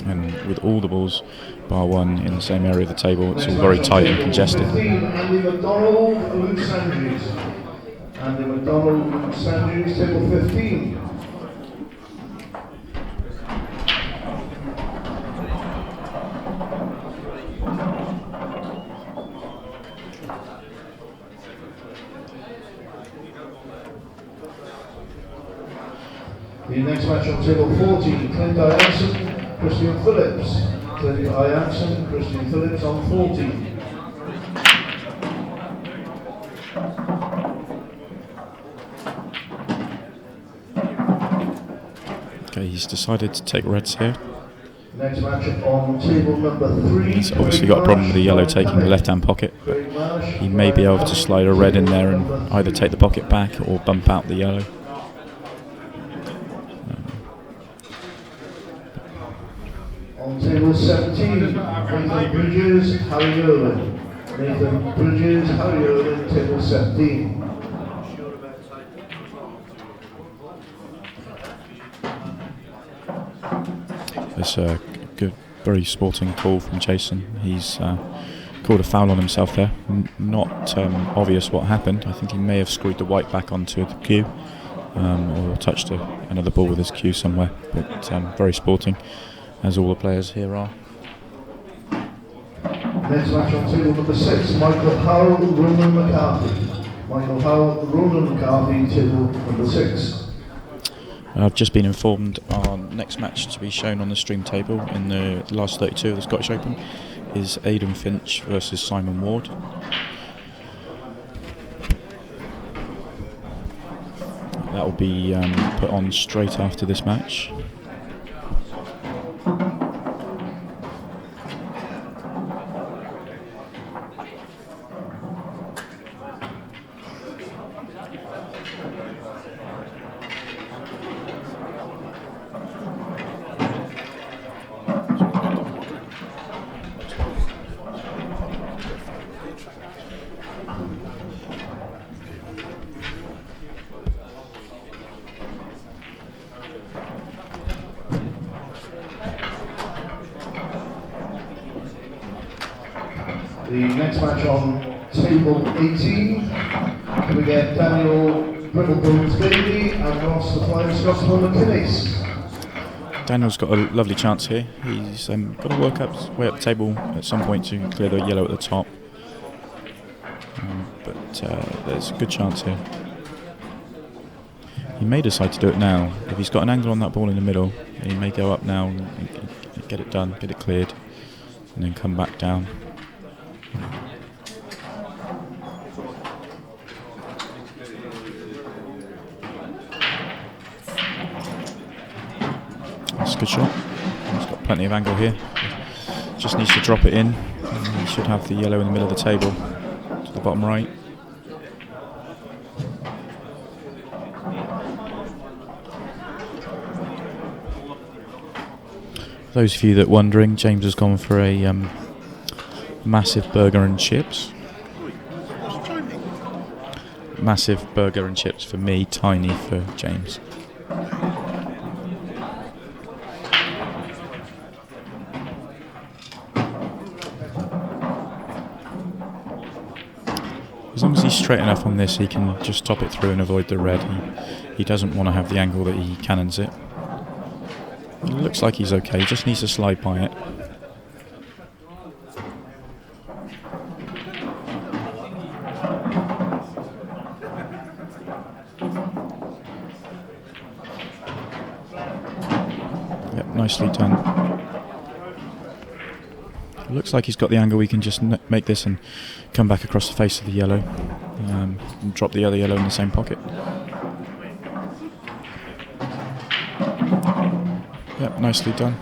And with all the balls, bar one, in the same area of the table, it's all very tight and congested. Andy McDonald, Luke Sandries. Andy McDonald, Luke Sandries, table 15. The next match on table 14, Clint Ianson, Christian Phillips. Clint Ianson, Christian Phillips on 14. Okay, he's decided to take reds here. Next match on table number 3. He's obviously got a problem with the yellow taking the left-hand pocket, but he may be able to slide a red in there and either take the pocket back or bump out the yellow. On table 17, Nathan Bridges, Harry Irwin. Nathan Bridges, Harry Irwin, table 17. It's a good, very sporting call from Jason. He's called a foul on himself there. Not obvious what happened. I think he may have screwed the white back onto the cue or touched another ball with his cue somewhere. But very sporting, as all the players here are. Next match on table number 6, Michael Howell, Ronan McCarthy. Michael Howell, Ronan McCarthy, table number 6. I've just been informed our next match to be shown on the stream table in the last 32 of the Scottish Open is Aidan Finch versus Simon Ward. That will be put on straight after this match. The next match on table 18, we get Daniel Brittlebones Bailey and Ross the Flying Scotsman McInnes. Daniel's got a lovely chance here. He's got to work way up the table at some point to clear the yellow at the top. But there's a good chance here. He may decide to do it now. If he's got an angle on that ball in the middle, he may go up now and get it done, get it cleared, and then come back down. That's a good shot. He's got plenty of angle here. Just needs to drop it in. And he should have the yellow in the middle of the table to the bottom right. Those of you that are wondering, James has gone for a massive burger and chips. Massive burger and chips for me, tiny for James. As long as he's straight enough on this, he can just top it through and avoid the red. He doesn't want to have the angle that he cannons it. It looks like he's okay, he just needs to slide by it. Yep, nicely done. It looks like he's got the angle. We can just make this and come back across the face of the yellow and drop the other yellow in the same pocket. Yep, nicely done.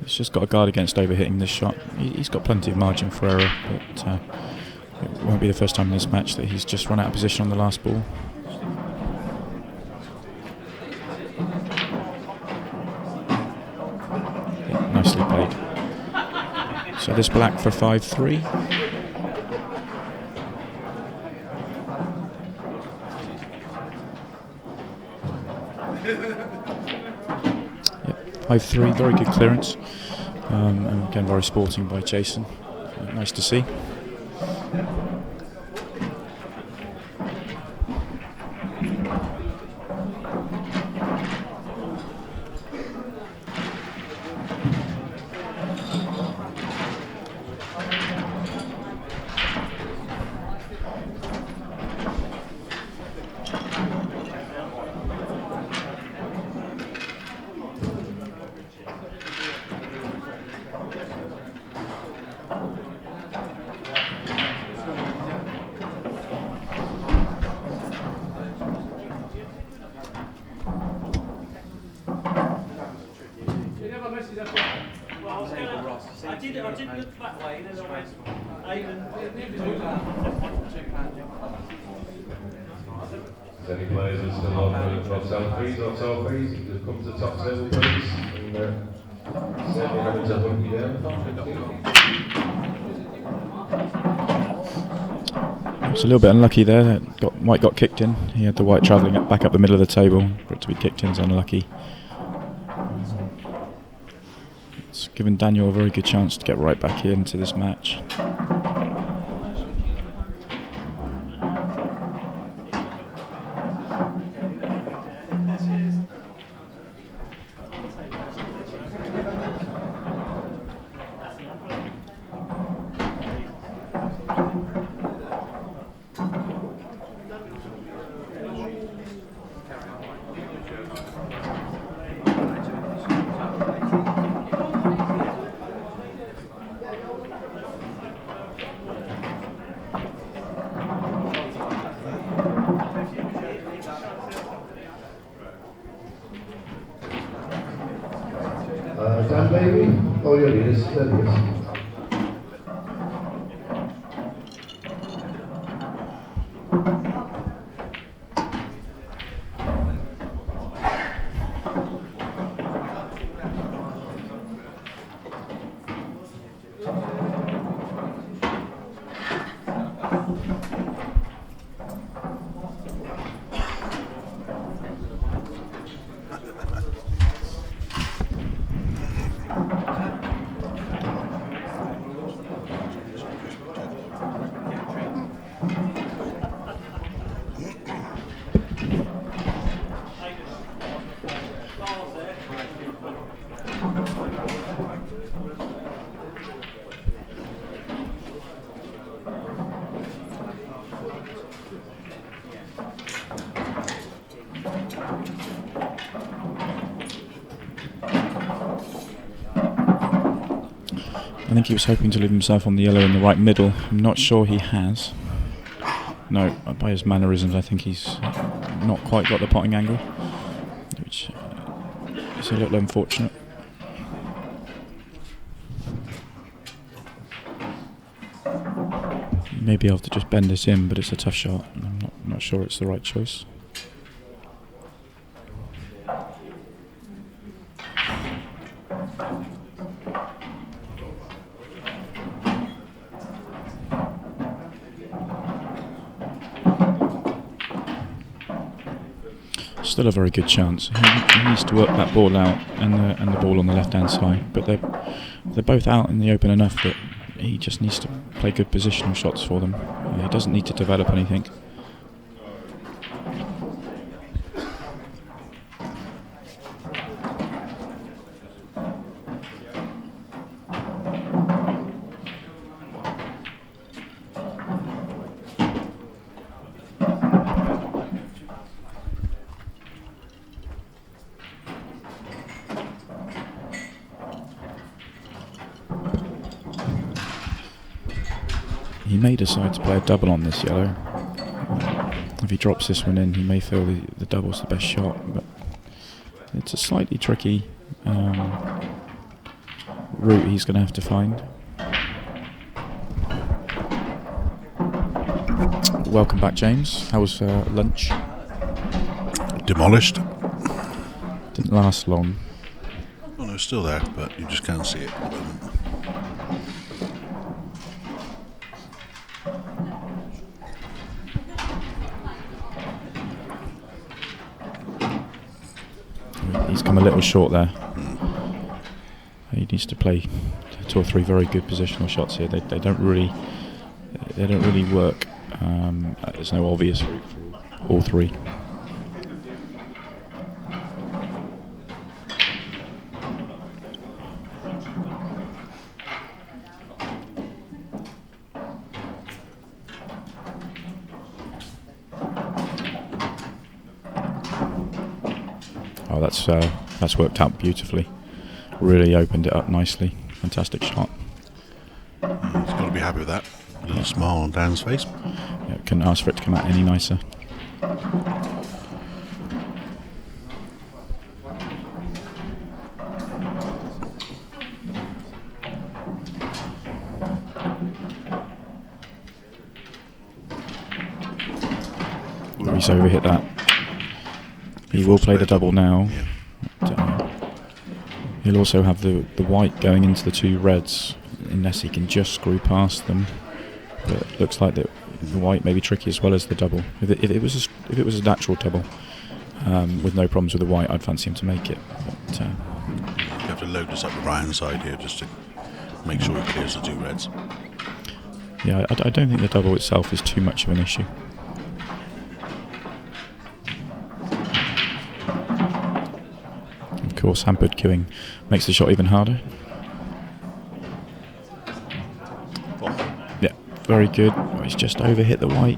He's just got to guard against overhitting this shot. He's got plenty of margin for error, but it won't be the first time in this match that he's just run out of position on the last ball. Yep, nicely played. So this black for 5-3. 5-3, very good clearance. And again, very sporting by Jason. Nice to see. Any players that are still on not selfies, you can come to the top table, please. And certainly having to hunt you down. It's a little bit unlucky there. White got kicked in. He had the white travelling back up the middle of the table. For it to be kicked in is unlucky. It's given Daniel a very good chance to get right back into this match. Dan baby? Oh yeah, it is. There it is. I think he was hoping to leave himself on the yellow in the right middle. I'm not sure he has. No, by his mannerisms, I think he's not quite got the potting angle, which is a little unfortunate. He may be able to just bend this in, but it's a tough shot. I'm not sure it's the right choice. Still a very good chance. He needs to work that ball out and the ball on the left hand side, but they're both out in the open enough that he just needs to play good positional shots for them. He doesn't need to develop anything. He may decide to play a double on this yellow. If he drops this one in, he may feel the double's the best shot, but it's a slightly tricky route he's going to have to find. Welcome back, James. How was lunch? Demolished. Didn't last long. Oh no, it's still there, but you just can't see it at the moment. He's come a little short there. needs to play 2 or 3 very good positional shots here. They don't really work. There's no obvious route for all 3. Oh, that's worked out beautifully. Really opened it up nicely. Fantastic shot. He's got to be happy with that. A little smile on Dan's face. Yeah, couldn't ask for it to come out any nicer. He's overhit that. He will play the double now. He'll also have the white going into the 2 reds, unless he can just screw past them. But it looks like the white may be tricky as well as the double. If it was a natural double with no problems with the white, I'd fancy him to make it. But, you have to load this up the right hand side here just to make sure he clears the 2 reds. Yeah, I don't think the double itself is too much of an issue. Of course, hampered queuing makes the shot even harder. Yeah, very good. Oh, he's just overhit the white.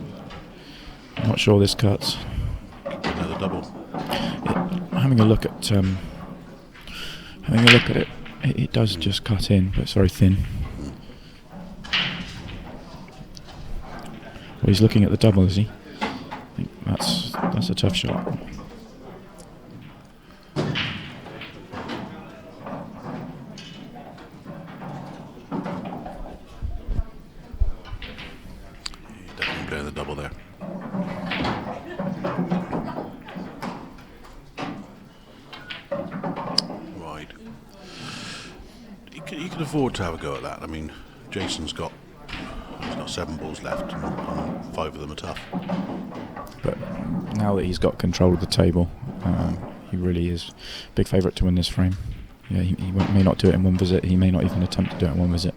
I'm not sure this cuts. Another double. Having a look at it, it does just cut in, but it's very thin. Well, he's looking at the double, is he? I think that's a tough shot. Definitely playing the double there. Right. You can afford to have a go at that. I mean, Jason's got 7 balls left, and 5 of them are tough. But now that he's got control of the table, he really is big favourite to win this frame. Yeah, he may not do it in one visit. He may not even attempt to do it in one visit.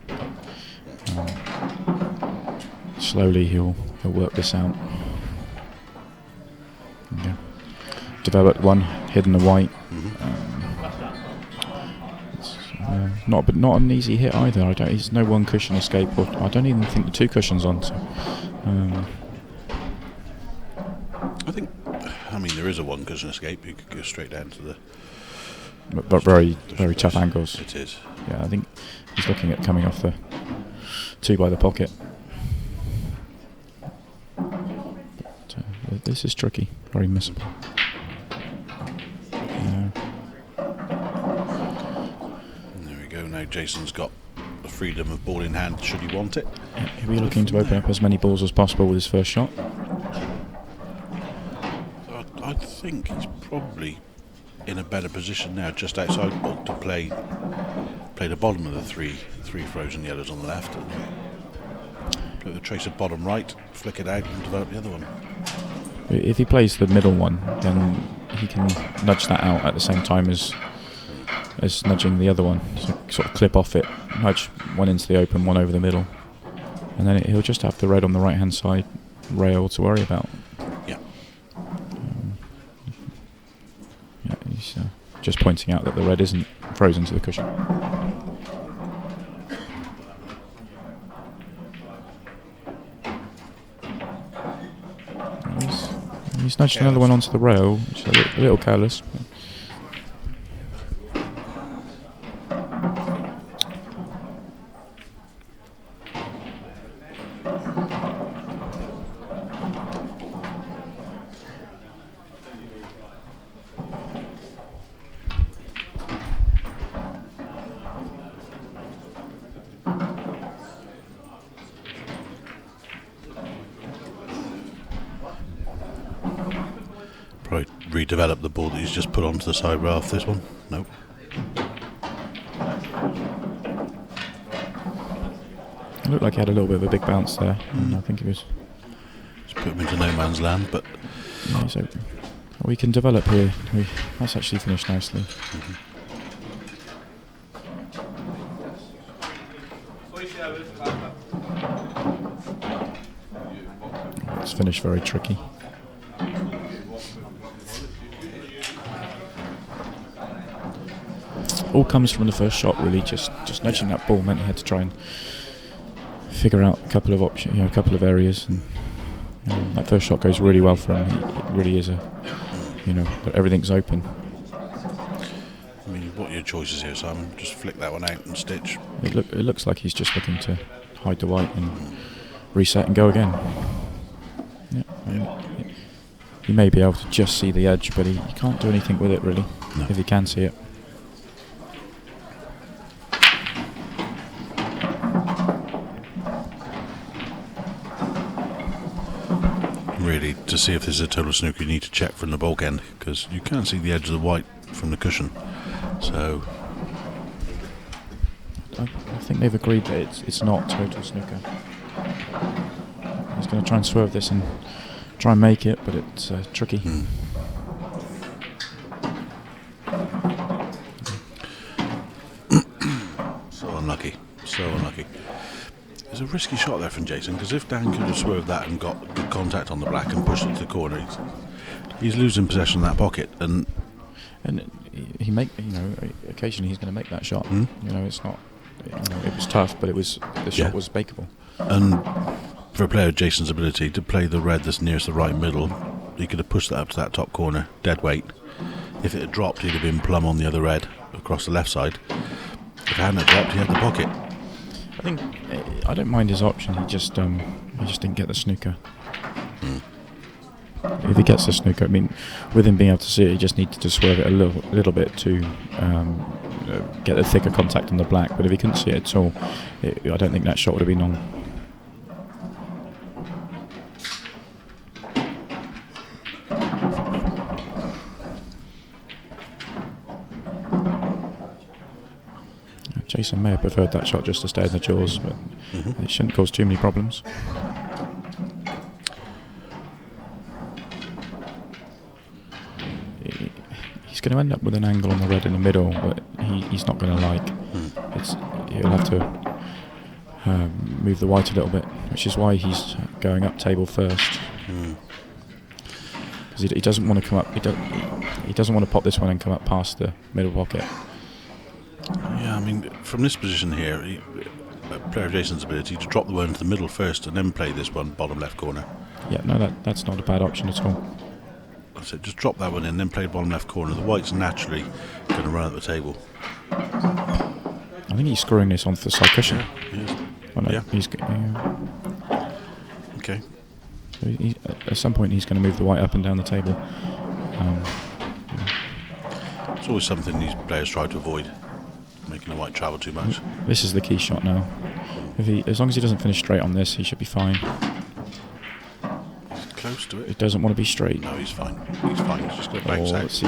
Slowly he'll work this out. Yeah. Developed one, hidden the white. Not an easy hit either. He's no 1 cushion escape, or I don't even think the 2 cushions on. So, I mean, there is a 1 cushion escape. You could go straight down to the. But very tough angles. It is. Yeah, I think he's looking at coming off the 2 by the pocket. But, this is tricky, very missable. There we go. Now Jason's got the freedom of ball in hand. Should he want it? Yeah, he'll be looking to open up as many balls as possible with his first shot. I think he's probably in a better position now, just outside ball, to play the bottom of the three frozen yellows on the left. Play the trace at bottom right, flick it out, and develop the other one. If he plays the middle one, then he can nudge that out at the same time as nudging the other one. So sort of clip off it, nudge one into the open, one over the middle, and then he'll just have the red on the right hand side rail to worry about. Yeah. Yeah, he's just pointing out that the red isn't frozen to the cushion. He's nudged another one onto the rail, which is a little careless. Probably redevelop the ball that he's just put onto the side rail off this one. Nope. It looked like he had a little bit of a big bounce there. And I think it was. Just put him into no man's land, but. Yeah, so we can develop here. That's actually finished nicely. it's finished very tricky. All comes from the first shot, really. Just nudging that ball meant he had to try and figure out a couple of options, a couple of areas, and that first shot goes really well for him. It really is everything's open. I mean, what are your choices here, Simon? Just flick that one out and stitch. It looks like he's just looking to hide the white and reset and go again. He may be able to just see the edge, but he can't do anything with it really. No. If he can see it. Really, to see if there's a total snooker, you need to check from the bulk end, because you can't see the edge of the white from the cushion. So I think they've agreed that it's not total snooker. He's going to try and swerve this and try and make it, but it's tricky. So unlucky. It's a risky shot there from Jason, because if Dan could have swerved that and got good contact on the black and pushed it to the corner, he's losing possession of that pocket, and he occasionally he's going to make that shot. It's not. It was tough, but the shot was bakeable. And for a player of Jason's ability to play the red that's nearest the right middle, he could have pushed that up to that top corner, dead weight. If it had dropped, he'd have been plumb on the other red across the left side. If it hadn't dropped, he had the pocket. I don't mind his option. He just didn't get the snooker. If he gets the snooker, with him being able to see it, he just needed to swerve it a little bit to get a thicker contact on the black. But if he couldn't see it at all, I don't think that shot would have been on. Jason may have preferred that shot just to stay in the jaws, but it shouldn't cause too many problems. He's going to end up with an angle on the red in the middle, but he's not going to like. He'll have to move the white a little bit, which is why he's going up table first. Because he doesn't want to come up. He doesn't want to pop this one and come up past the middle pocket. Yeah, from this position here, a player of Jason's ability to drop the one into the middle first and then play this one bottom left corner. Yeah, no, that's not a bad option at all. So just drop that one in, then play bottom left corner. The white's naturally going to run at the table. I think he's screwing this onto the side cushion. Yeah, he is. Oh, no, yeah. Okay. So at some point he's going to move the white up and down the table. It's always something these players try to avoid, making the white travel too much. This is the key shot now. As long as he doesn't finish straight on this, he should be fine. He's close to it. He doesn't want to be straight. No, he's fine. He's fine. He's just going to bounce out. Let's see.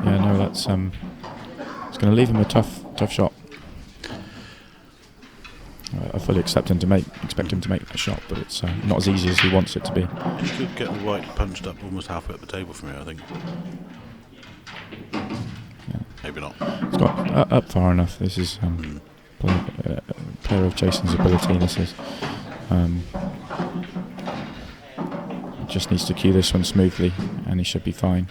Yeah, no, that's it's going to leave him a tough shot. I fully expect him to make that shot, but it's not as easy as he wants it to be. Just could get the white punched up almost halfway up the table from here, I think. Yeah. Maybe not. It's got up far enough. This is player of Jason's ability. This is just needs to cue this one smoothly, and he should be fine.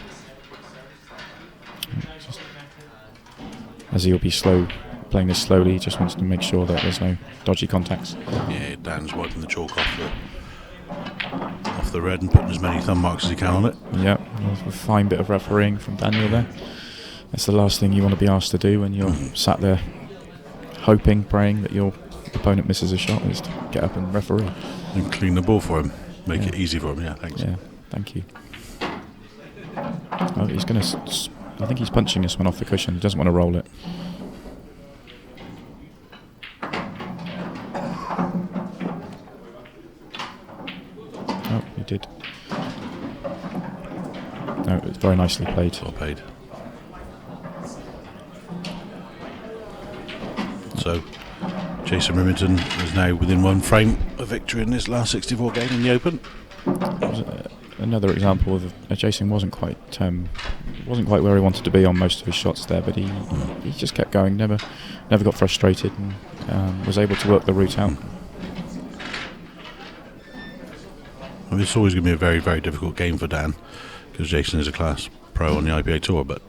As he'll be playing this slowly, he just wants to make sure that there's no dodgy contacts. Yeah, Dan's wiping the chalk off the red and putting as many thumb marks as he can on it. Yeah, a fine bit of refereeing from Daniel there. That's the last thing you want to be asked to do when you're sat there hoping, praying that your opponent misses a shot, is to get up and referee. And clean the ball for him. Make it easy for him, yeah, thanks. Yeah, thank you. Oh, he's going to... I think he's punching this one off the cushion. He doesn't want to roll it. Oh, he did. No, it's very nicely played. Well played. So, Jason Remington is now within one frame of victory in this last 64 game in the Open. Another example of Jason wasn't quite where he wanted to be on most of his shots there, but he just kept going, never got frustrated, and was able to work the route out. mean, it's always going to be a very, very difficult game for Dan because Jason is a class pro on the IPA tour, but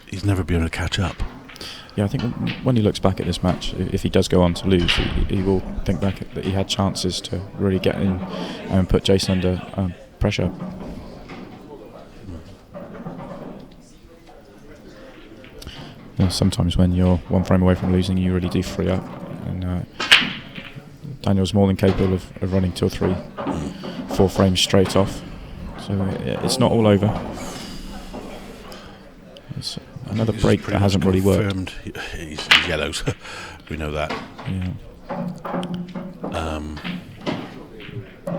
he's never been able to catch up. Yeah, I think when he looks back at this match, if he does go on to lose, he will think back that he had chances to really get in and put Jason under pressure. Sometimes when you're one frame away from losing, you really do free up. And Daniel's more than capable of running 2 or 3, 4 frames straight off. So it's not all over. It's another break that hasn't really worked. He's yellows. We know that. Yeah.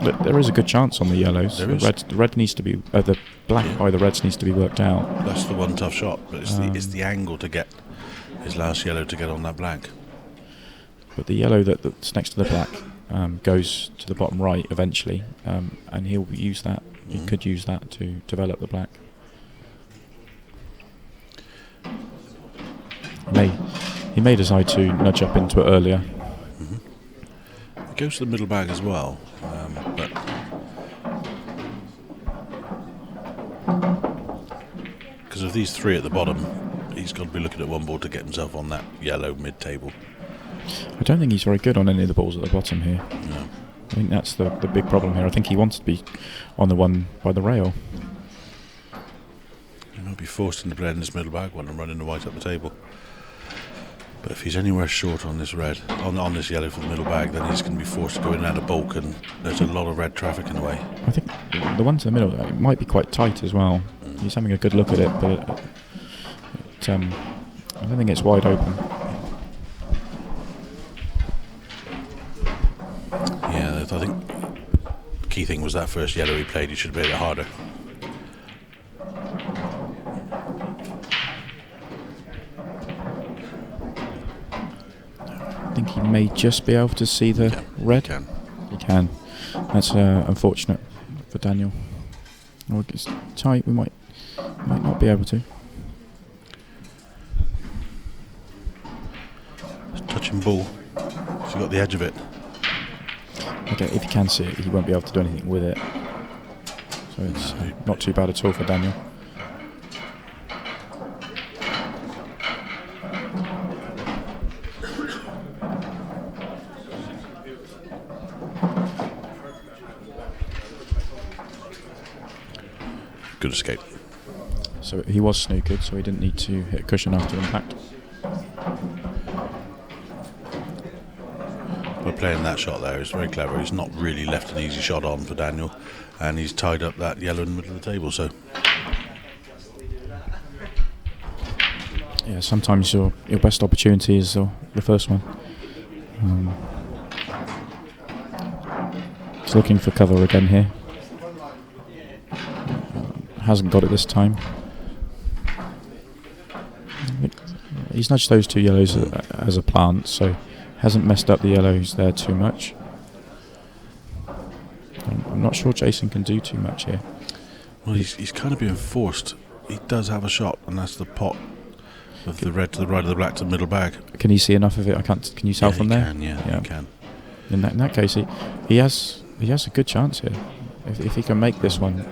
But there is a good chance on the yellows. The red needs to be the black by the reds needs to be worked out. That's the one tough shot, but it's the angle to get his last yellow to get on that black. But the yellow that's next to the black goes to the bottom right eventually, and he'll use that. He could use that to develop the black. He may decide to nudge up into it earlier. It goes to the middle bag as well, but because of these 3 at the bottom, he's got to be looking at one ball to get himself on that yellow mid-table. I don't think he's very good on any of the balls at the bottom here. No. I think that's the big problem here. I think he wants to be on the one by the rail. He might be forced into playing this middle bag one and running the white up the table. But if he's anywhere short on this red, on this yellow for the middle bag, then he's going to be forced to go in and out of bulk, and there's a lot of red traffic in the way. I think the one to the middle it might be quite tight as well. He's having a good look at it, but I don't think it's wide open. Yeah, I think the key thing was that first yellow he played, he should have played it harder. I think he may just be able to see the red. He can. That's unfortunate for Daniel. Or it's tight. We might not be able to. Touching ball. He's got the edge of it. Okay, if he can see it, he won't be able to do anything with it. So it's not too bad at all for Daniel. Good escape. So he was snookered, so he didn't need to hit a cushion after impact. But playing that shot there is very clever. He's not really left an easy shot on for Daniel, and he's tied up that yellow in the middle of the table. So yeah, sometimes your best opportunity is the first one. He's looking for cover again here. Hasn't got it this time. He's nudged those 2 yellows as a plant, so hasn't messed up the yellows there too much. I'm not sure Jason can do too much here. Well, he's kind of being forced. He does have a shot, and that's the pot of the red to the right of the black to the middle bag. Can he see enough of it? I can't. Can you tell from there? He can. In that case, he has a good chance here. If he can make this one,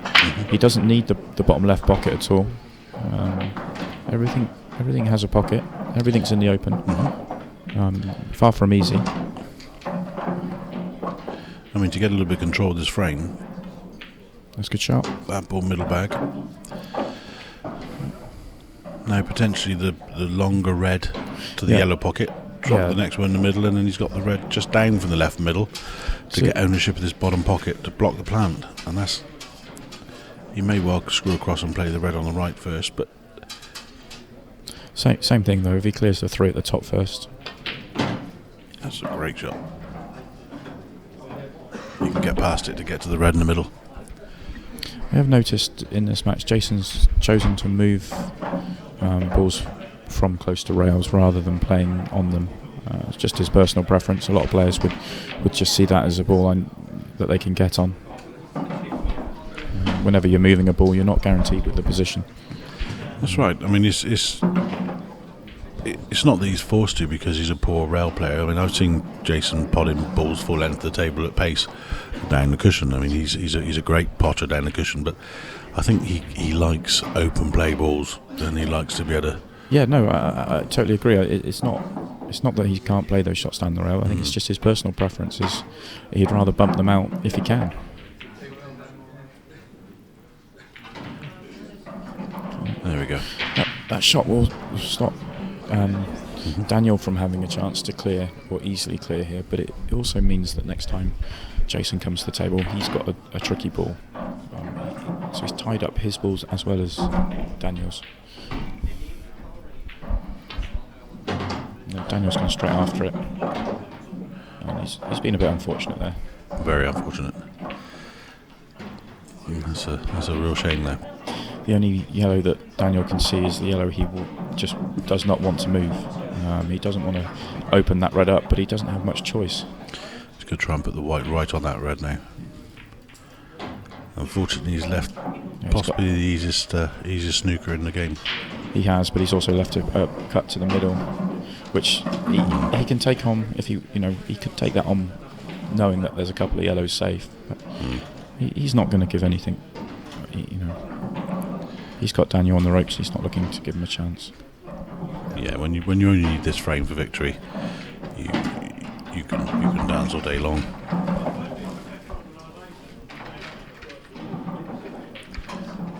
he doesn't need the bottom left pocket at all. Everything has a pocket. Everything's in the open. Far from easy. I mean, to get a little bit of control of this frame. That's a good shot. That ball middle bag. Now potentially the longer red to the yellow pocket. Drop the next one in the middle, and then he's got the red just down from the left middle to get ownership of this bottom pocket to block the plant. And that's... He may well screw across and play the red on the right first, but... Same thing though, if he clears the 3 at the top first. That's a great shot. You can get past it to get to the red in the middle. I have noticed in this match Jason's chosen to move balls from close to rails rather than playing on them. It's just his personal preference. A lot of players would just see that as a ball that they can get on. Whenever you're moving a ball, you're not guaranteed with the position. That's right. I mean, it's it's not that he's forced to because he's a poor rail player. I mean, I've seen Jason potting balls full length of the table at pace down the cushion. I mean, he's a great potter down the cushion, but I think he likes open play balls and he likes to be able to. Yeah, no, I totally agree. It's not that he can't play those shots down the rail. I think it's just his personal preferences. He'd rather bump them out if he can. There we go. That shot will stop Daniel from having a chance to clear or easily clear here, but it also means that next time Jason comes to the table, he's got a tricky ball. So he's tied up his balls as well as Daniel's. Daniel's gone straight after it. And he's been a bit unfortunate there. Very unfortunate. That's a real shame there. The only yellow that Daniel can see is the yellow he just does not want to move. He doesn't want to open that red up, but he doesn't have much choice. He's going to try and put the white right on that red now. Unfortunately, he's left possibly the easiest snooker in the game. He has, but he's also left a cut to the middle, which he can take on if he could take that on, knowing that there's a couple of yellows safe. But he's not going to give anything. He's got Daniel on the ropes. He's not looking to give him a chance. Yeah, when you only need this frame for victory, you can dance all day long.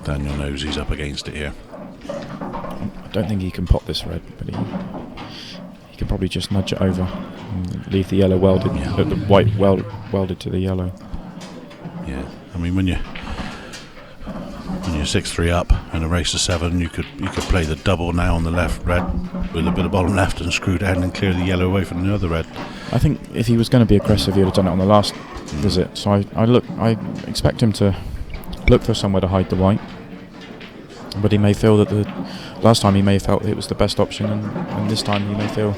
Daniel knows he's up against it here. I don't think he can pot this red, but he can probably just nudge it over and leave the yellow welded, the white welded to the yellow. Yeah, I mean when you're 6-3 up and a race to 7, you could play the double now on the left red with a bit of bottom left and screw down and clear the yellow away from the other red. I think if he was going to be aggressive, he would have done it on the last visit. So I expect him to look for somewhere to hide the white. But he may feel that the last time he may have felt it was the best option, and this time he may feel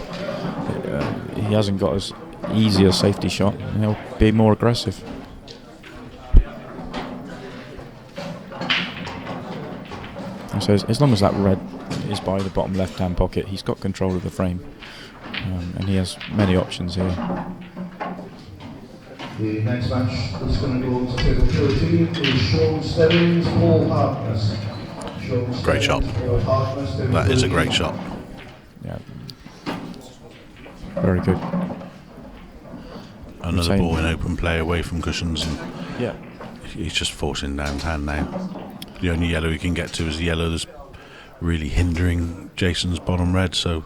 he hasn't got as easy a safety shot, and he'll be more aggressive. And so as long as that red is by the bottom left-hand pocket, he's got control of the frame, and he has many options here. The next match is going to go to table 13 is Sean Stebbins, Paul Harkness. Great shot. That is a great shot. Yeah. Very good. Another ball in open play away from cushions, and yeah, he's just forcing down hand now. The only yellow he can get to is the yellow that's really hindering Jason's bottom red, so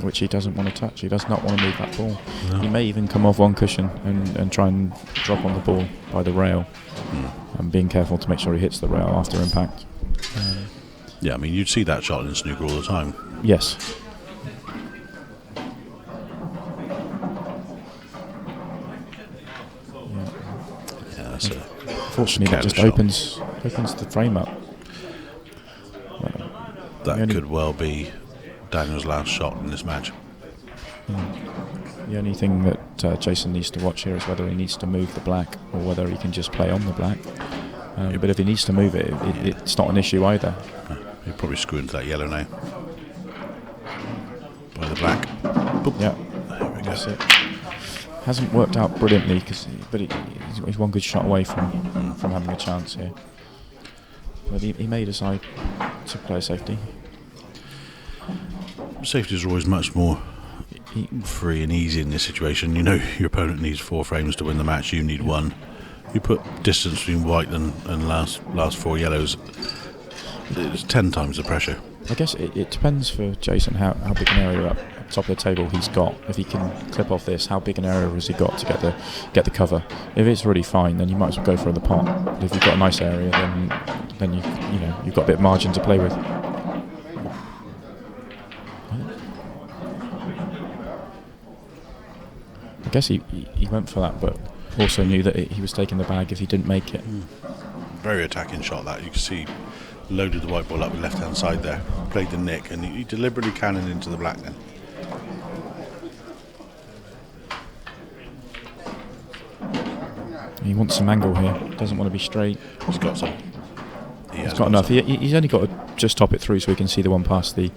which he doesn't want to touch. He does not want to move that ball. No. He may even come off one cushion and try and drop on the ball by the rail, and being careful to make sure he hits the rail after impact. Yeah, I mean, you'd see that shot in snooker all the time. Yes. Yeah, that's fortunately, that just opens the frame up. That could well be Daniel's last shot in this match. The only thing that Jason needs to watch here is whether he needs to move the black or whether he can just play on the black. But if he needs to move it, it's not an issue either. He'll probably screw into that yellow now. By the black. Boop. Yeah. There we go. That's it. Hasn't worked out brilliantly, but he's one good shot away from having a chance here. But he may decide to play safety. Safety is always much more free and easy in this situation. You know your opponent needs 4 frames to win the match. You need 1. You put distance between white and last 4 yellows. It's 10 times the pressure. I guess it depends for Jason how big an area up top of the table he's got. If he can clip off this, how big an area has he got to get the cover? If it's really fine, then you might as well go for the pot. But if you've got a nice area, then you've got a bit of margin to play with. I guess he went for that, but also knew that he was taking the bag if he didn't make it. Very attacking shot that. You can see loaded the white ball up the left hand side there, played the nick, and he deliberately cannoned into the black then. He wants some angle here, doesn't want to be straight. He's got some. He's got enough. He's only got to just top it through so we can see the one past the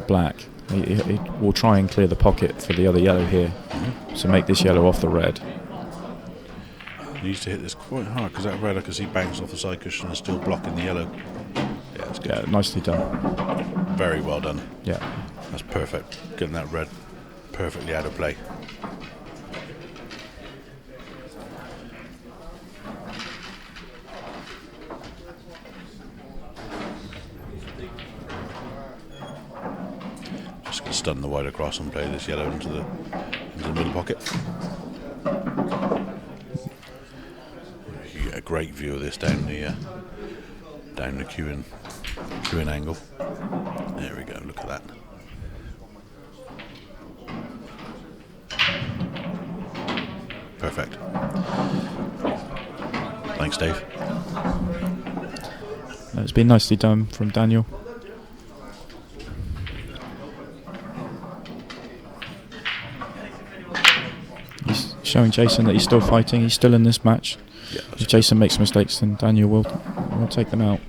black. He will try and clear the pocket for the other yellow here, so make this yellow off the red. He needs to hit this quite hard because that red I can see bounce off the side cushion and still blocking the yellow. Yeah, that's good. Yeah, nicely done. Very well done. Yeah, that's perfect. Getting that red perfectly out of play. Just going to stun the white across and play this yellow into the middle pocket. You get a great view of this down the queuing angle. There we go. Look at that. Perfect. Thanks, Dave. It's been nicely done from Daniel. He's showing Jason that he's still fighting. He's still in this match. Yeah, if Jason makes mistakes, then Daniel will take them out.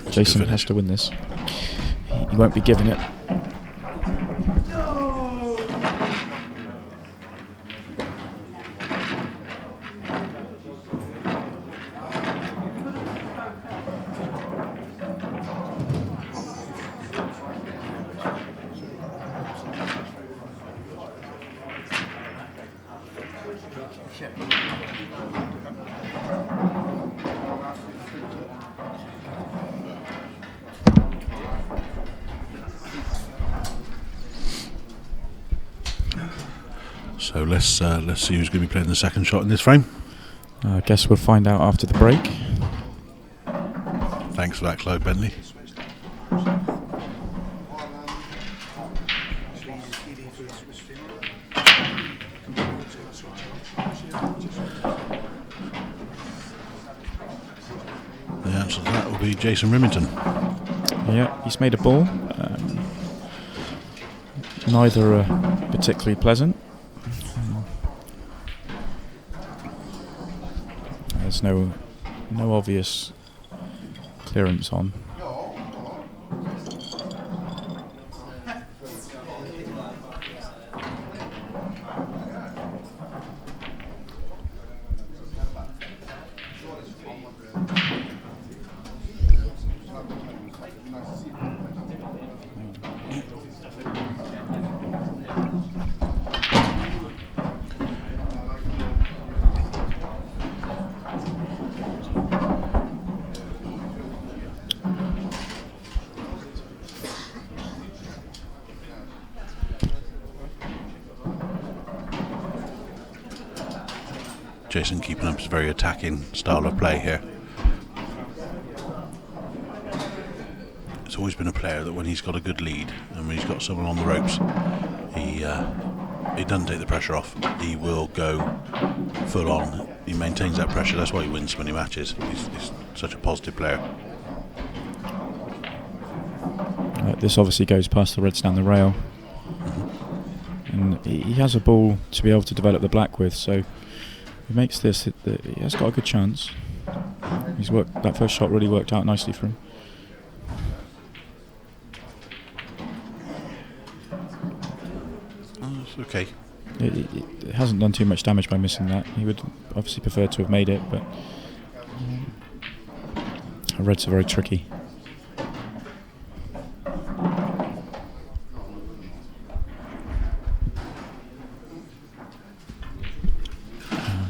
Jason has to win this. He won't be giving it. So let's see who's going to be playing the second shot in this frame. I guess we'll find out after the break. Thanks for that, Clive Bentley. The answer to that will be Jason Remington. Yeah, he's made a ball. Neither particularly pleasant. There's no obvious clearance on. Jason keeping up his very attacking style of play here. It's always been a player that when he's got a good lead and when he's got someone on the ropes, he doesn't take the pressure off. He will go full on. He maintains that pressure. That's why he wins so many matches. He's such a positive player. This obviously goes past the reds down the rail, and he has a ball to be able to develop the black with, so he makes this. He has got a good chance. He's worked that first shot, really worked out nicely for him. It's okay. It hasn't done too much damage by missing that. He would obviously prefer to have made it, but reds are very tricky.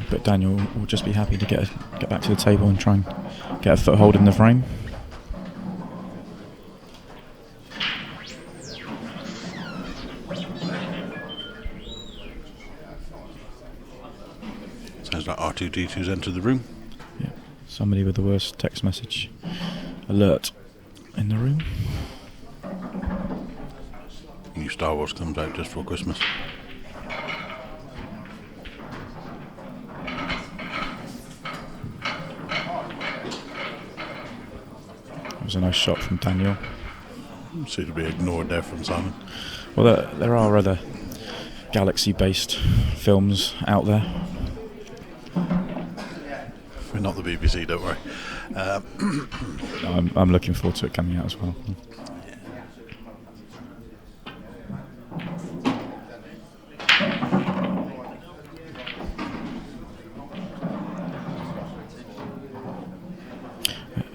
But Daniel will just be happy to get back to the table and try and get a foothold in the frame. Sounds like R2-D2's entered the room. Yeah, somebody with the worst text message alert in the room. New Star Wars comes out just for Christmas. That was a nice shot from Daniel. Seemed to be ignored there from Simon. Well, there are other Galaxy-based films out there. For Not the BBC, don't worry. I'm looking forward to it coming out as well.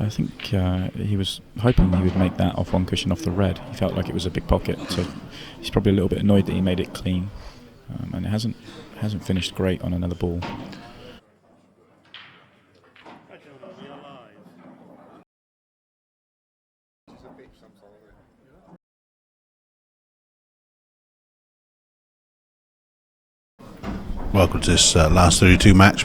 I think he was hoping he would make that off one cushion off the red. He felt like it was a big pocket, so he's probably a little bit annoyed that he made it clean, and it hasn't finished great on another ball. Welcome to this last 32 match.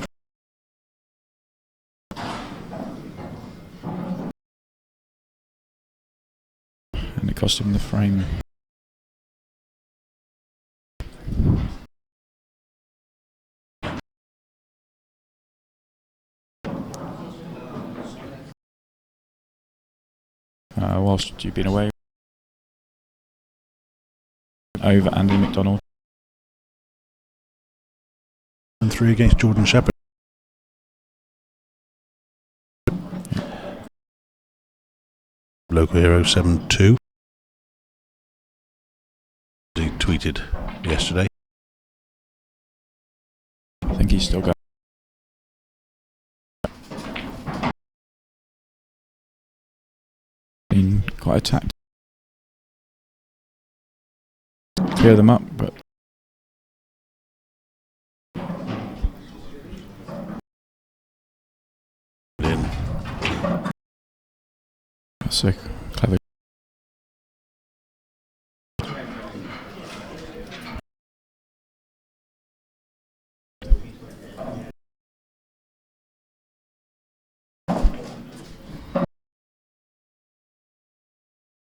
And it cost him the frame. Whilst you've been away, over Andy McDonald. And 3 against Jordan Shepherd. Local Hero 7-2. He tweeted yesterday. I think he's still got. Been quite attacked. Clear them up, but. That's a clever.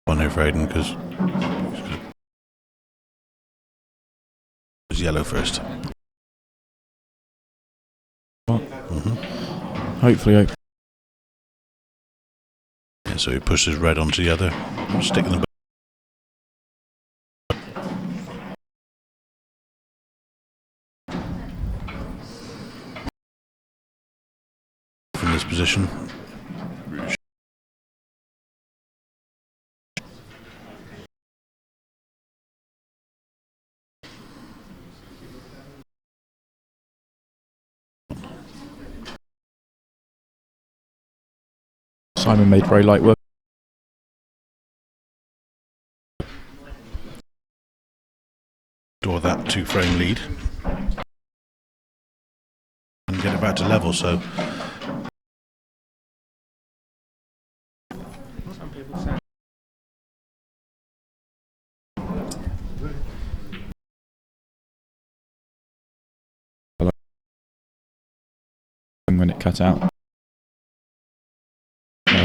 One over Aiden because it's yellow first. Well, hopefully. Yeah, so he pushes red onto the other, sticking the from this position. Simon made very light work. Door that 2-frame lead and get it back to level. So when it cut out.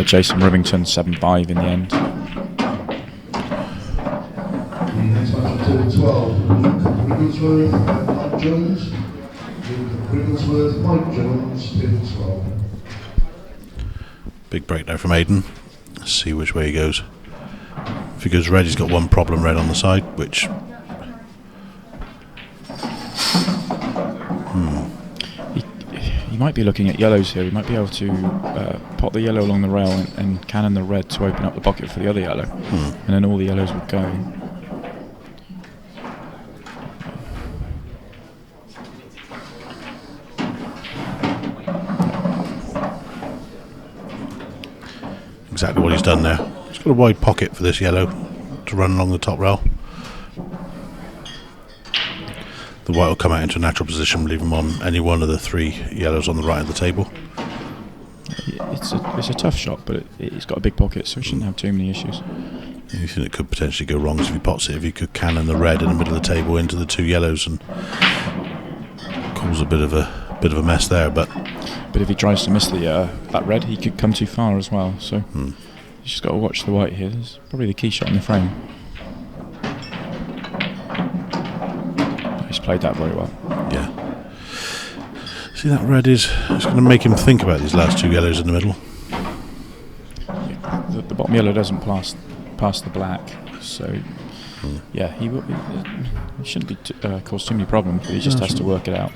Jason Rivington 7-5 in the end. Next match on table 12, Luke Wigglesworth and Mike Jones. Luke Wigglesworth, Mike Jones, table 12. big break there from Aiden. Let's see which way he goes. If he goes red, he's got one problem red on the side, which He might be looking at yellows here. He might be able to pot the yellow along the rail and cannon the red to open up the pocket for the other yellow, and then all the yellows would go. exactly what he's done there. He's got a wide pocket for this yellow to run along the top rail. The white will come out into a natural position, leave him on any one of the 3 yellows on the right of the table. It's a tough shot, but it's got a big pocket, so he shouldn't have too many issues. The only thing that could potentially go wrong is if he pots it, if he could cannon the red in the middle of the table into the 2 yellows and cause a bit of a mess there. But if he tries to miss that red, he could come too far as well. So you just got to watch the white here. It's probably the key shot in the frame. He's played that very well. Yeah. See, that red it's going to make him think about these last 2 yellows in the middle. Yeah, the bottom yellow doesn't pass the black, so yeah, he shouldn't be cause too many problems, but he just has to work it out.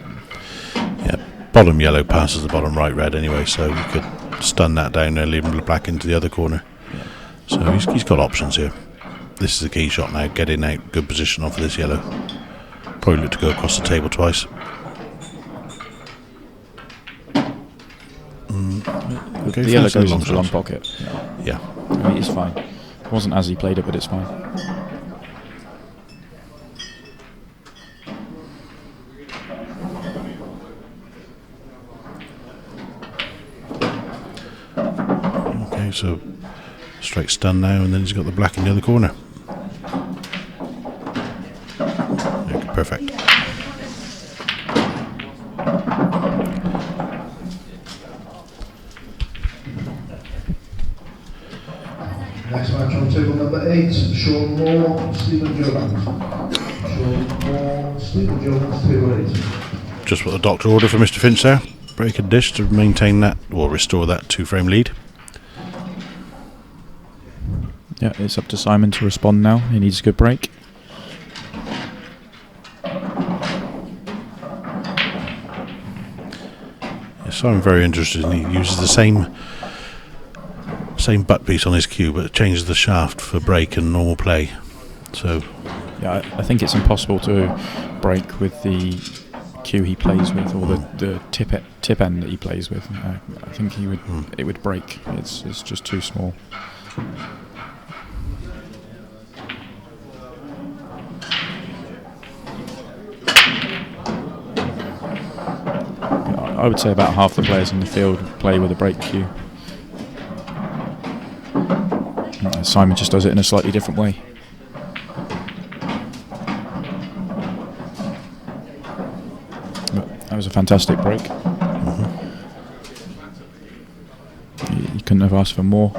Yeah, bottom yellow passes the bottom right red anyway, so you could stun that down and leave him black into the other corner. So he's got options here. This is the key shot now, getting out good position off of this yellow. Probably look to go across the table twice. Okay, The yellow fancy goes long into the long shots. pocket. Yeah. I mean, it's fine. It wasn't as he played it, but it's fine. Okay, so straight stun now, and then he's got the black in the other corner. Okay, perfect. Next match on table number 8, Sean Moore, Stephen Jones. Sean Moore, Stephen Jones, table 8. Just what the doctor ordered for Mr. Finch there. Break and dish to maintain that, or restore that 2-frame lead. Yeah, it's up to Simon to respond now. He needs a good break. Yes, I'm very interested. He uses the same butt piece on his cue, but changes the shaft for break and normal play. So Yeah, I think it's impossible to break with the cue he plays with, or the tip end that he plays with. I think it would break. It's just too small. I would say about half the players in the field play with a break cue. Simon just does it in a slightly different way. But that was a fantastic break. You couldn't have asked for more.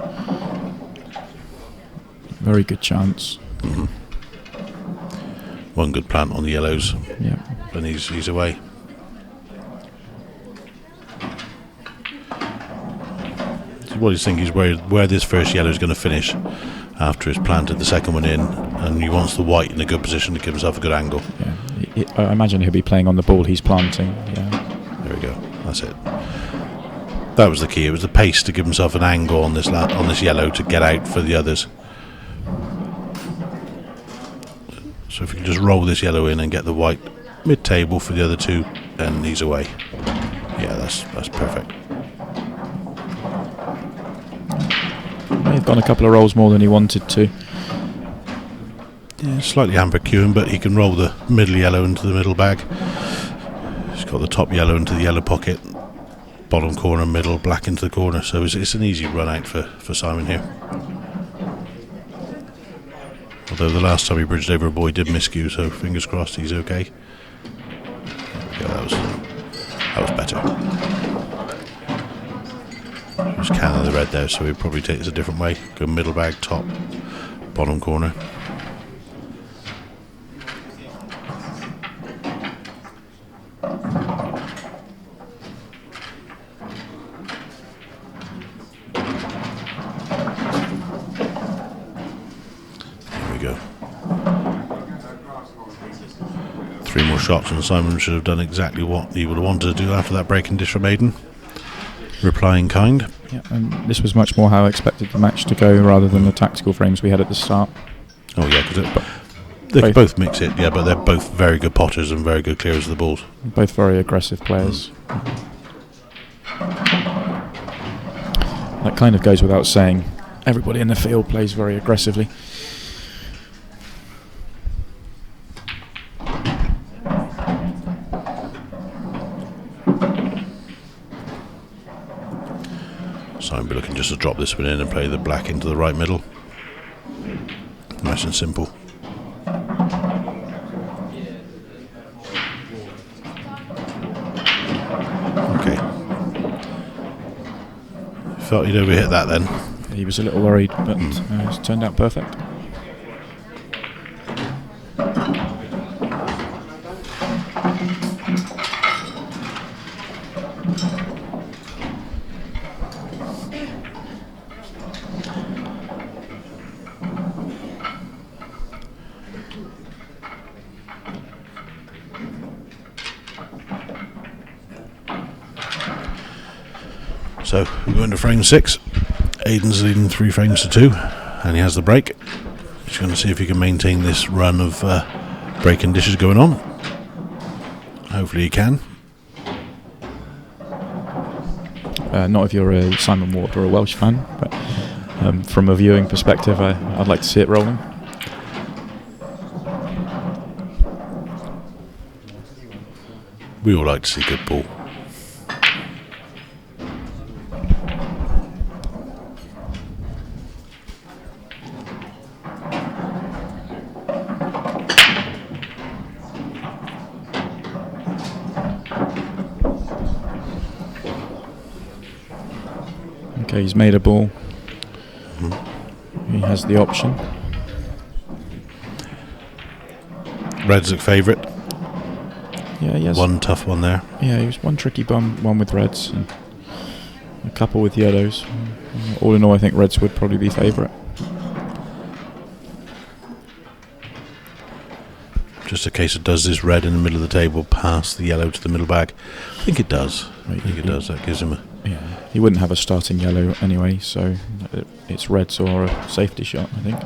Very good chance. one good plant on the yellows, Yeah. and he's away. What he's thinking is where this first yellow is going to finish after he's planted the second one in, and he wants the white in a good position to give himself a good angle. Yeah. I imagine he'll be playing on the ball he's planting. Yeah. There we go. That's it. That was the key. It was the pace to give himself an angle on this yellow to get out for the others. So if you can just roll this yellow in and get the white mid-table for the other two, then he's away. Yeah, that's perfect. May have gone a couple of rolls more than he wanted to. Yeah, slightly hampered queuing, but he can roll the middle yellow into the middle bag. He's got the top yellow into the yellow pocket, bottom corner, middle, black into the corner. So it's an easy run out for Simon here. Although the last time he bridged over a boy did miscue, so fingers crossed he's okay. Yeah, that was better. Just cannon the red there, so he'd probably take this a different way. Go middle bag, top, bottom corner. There we go. 3 more shots, and Simon should have done exactly what he would have wanted to do after that break and dish from Maiden. Reply in kind. Yeah, and this was much more how I expected the match to go, rather than the tactical frames we had at the start. Oh yeah, because they can both mix it, yeah, but they're both very good potters and very good clearers of the balls. Both very aggressive players. That kind of goes without saying. Everybody in the field plays very aggressively. So I'd be looking just to drop this one in and play the black into the right middle. Nice and simple. Okay. Felt he'd overhit that then. He was a little worried, but it's turned out perfect. So we go into frame 6. Aiden's leading 3 frames to 2, and he has the break. He's going to see if he can maintain this run of breaking dishes going on. Hopefully he can. Not if you're a Simon Ward or a Welsh fan, but from a viewing perspective, I'd like to see it rolling. We all like to see good ball. Okay, he's made a ball. He has the option. Red's a favourite. Yeah, he has one tough one there. Yeah, he was one tricky bum, one with reds, and a couple with yellows. All in all, I think reds would probably be favourite. Just a case of does this red in the middle of the table pass the yellow to the middle bag? I think it does. I think it does. That gives him a... Yeah, he wouldn't have a starting yellow anyway, so it's reds or a safety shot, I think.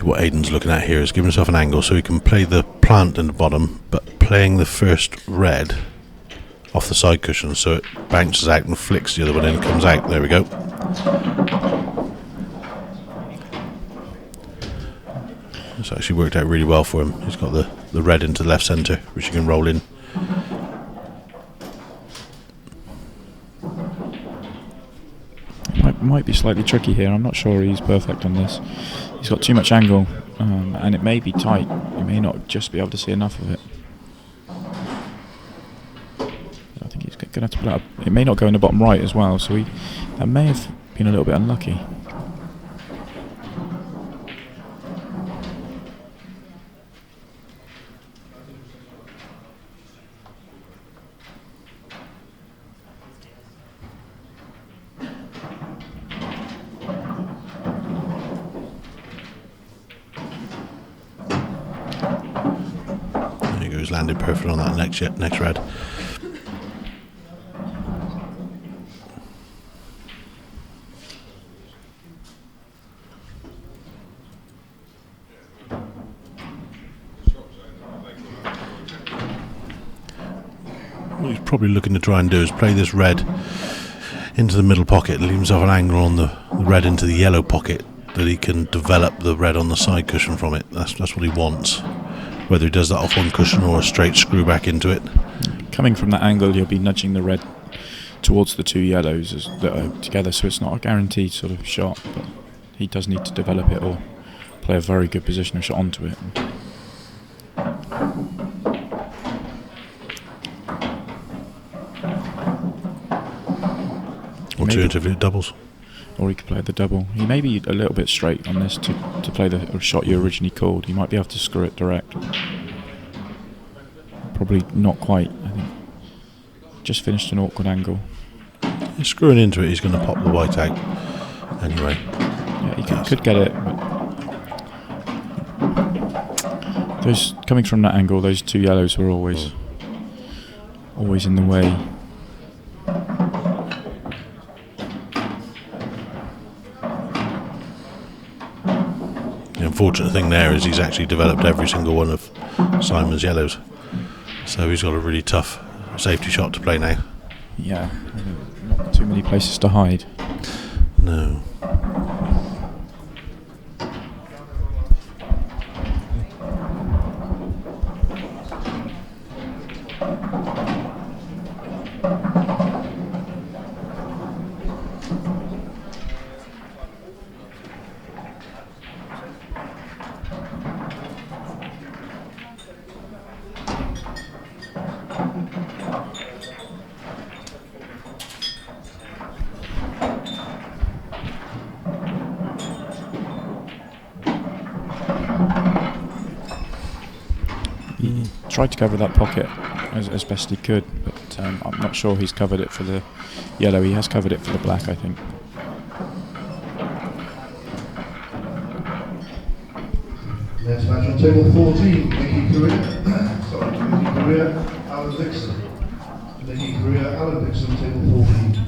What Aiden's looking at here is giving himself an angle so he can play the plant in the bottom, but playing the first red off the side cushion so it bounces out and flicks the other one in and comes out. There we go. It's actually worked out really well for him. He's got the red into the left centre, which he can roll in. Might be slightly tricky here. I'm not sure he's perfect on this. He's got too much angle, and it may be tight. He may not just be able to see enough of it. I think he's going to have to put it up. It may not go in the bottom right as well, so that may have been a little bit unlucky. Landed perfect on that next red. What he's probably looking to try and do is play this red into the middle pocket and leave himself an angle on the red into the yellow pocket that he can develop the red on the side cushion from it. That's what he wants. Whether he does that off one cushion or a straight screw back into it. Coming from that angle, you'll be nudging the red towards the two yellows that are together, so it's not a guaranteed sort of shot, but he does need to develop it or play a very good positional shot onto it. Alternatively, it doubles. Or he could play the double. He may be a little bit straight on this to play the shot you originally called. He might be able to screw it direct. Probably not quite, I think. Just finished an awkward angle. He's screwing into it, he's going to pop the white out anyway. Yeah, he could get it. But those coming from that angle, those two yellows were always in the way. The unfortunate thing there is he's actually developed every single one of Simon's yellows, so he's got a really tough safety shot to play now. Yeah, not too many places to hide. No. He tried to cover that pocket as best he could, but I'm not sure he's covered it for the yellow. He has covered it for the black, I think. Next match on table 14, Nicky Correa, Alan Dixon. Nicky Correa, Alan Dixon, table 14.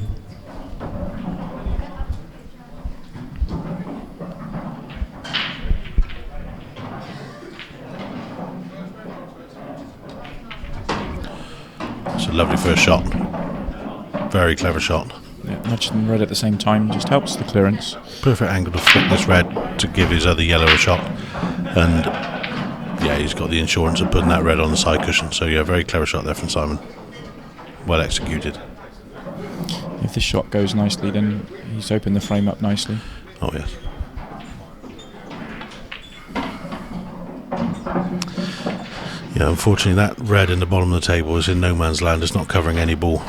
It's a lovely first shot. Very clever shot. Yeah, nudged and red at the same time, just helps the clearance. Perfect angle to flip this red to give his other yellow a shot. And yeah, he's got the insurance of putting that red on the side cushion. So yeah, very clever shot there from Simon. Well executed. If this shot goes nicely, then he's opened the frame up nicely. Oh yes. Yeah, unfortunately that red in the bottom of the table is in no man's land. It's not covering any ball.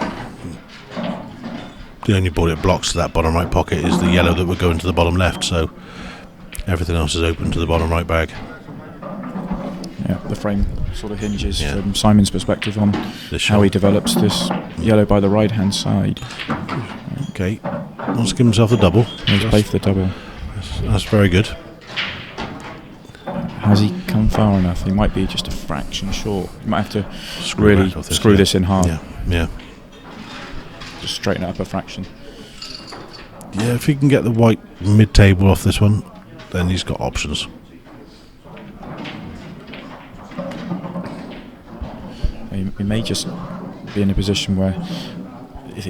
The only ball it blocks to that bottom right pocket is the yellow that would go into the bottom left, so everything else is open to the bottom right bag. Yeah, the frame sort of hinges from Simon's perspective on This how he shot. develops this yellow by the right hand side. Okay, wants to give himself the double. He's played for the double. That's very good. Has he come far enough? He might be just a fraction short. You might have to Screw really back off this, screw yeah. this in hard. Yeah. Just straighten it up a fraction. Yeah, if he can get the white mid-table off this one, then he's got options. He may just be in a position where if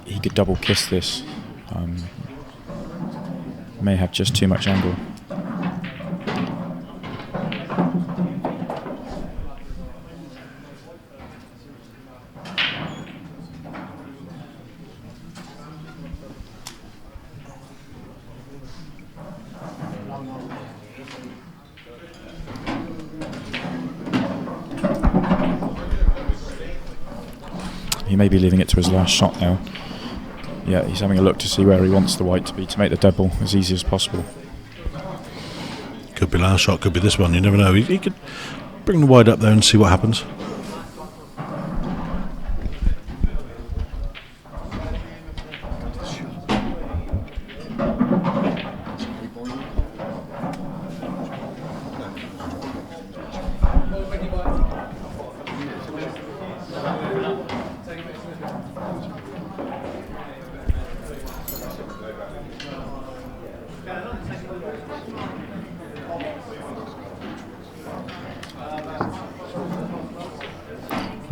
he could double kiss this, may have just too much angle. He may be leaving it to his last shot now. Yeah, he's having a look to see where he wants the white to be to make the double as easy as possible. Could be last shot, could be this one, you never know. He could bring the white up there and see what happens.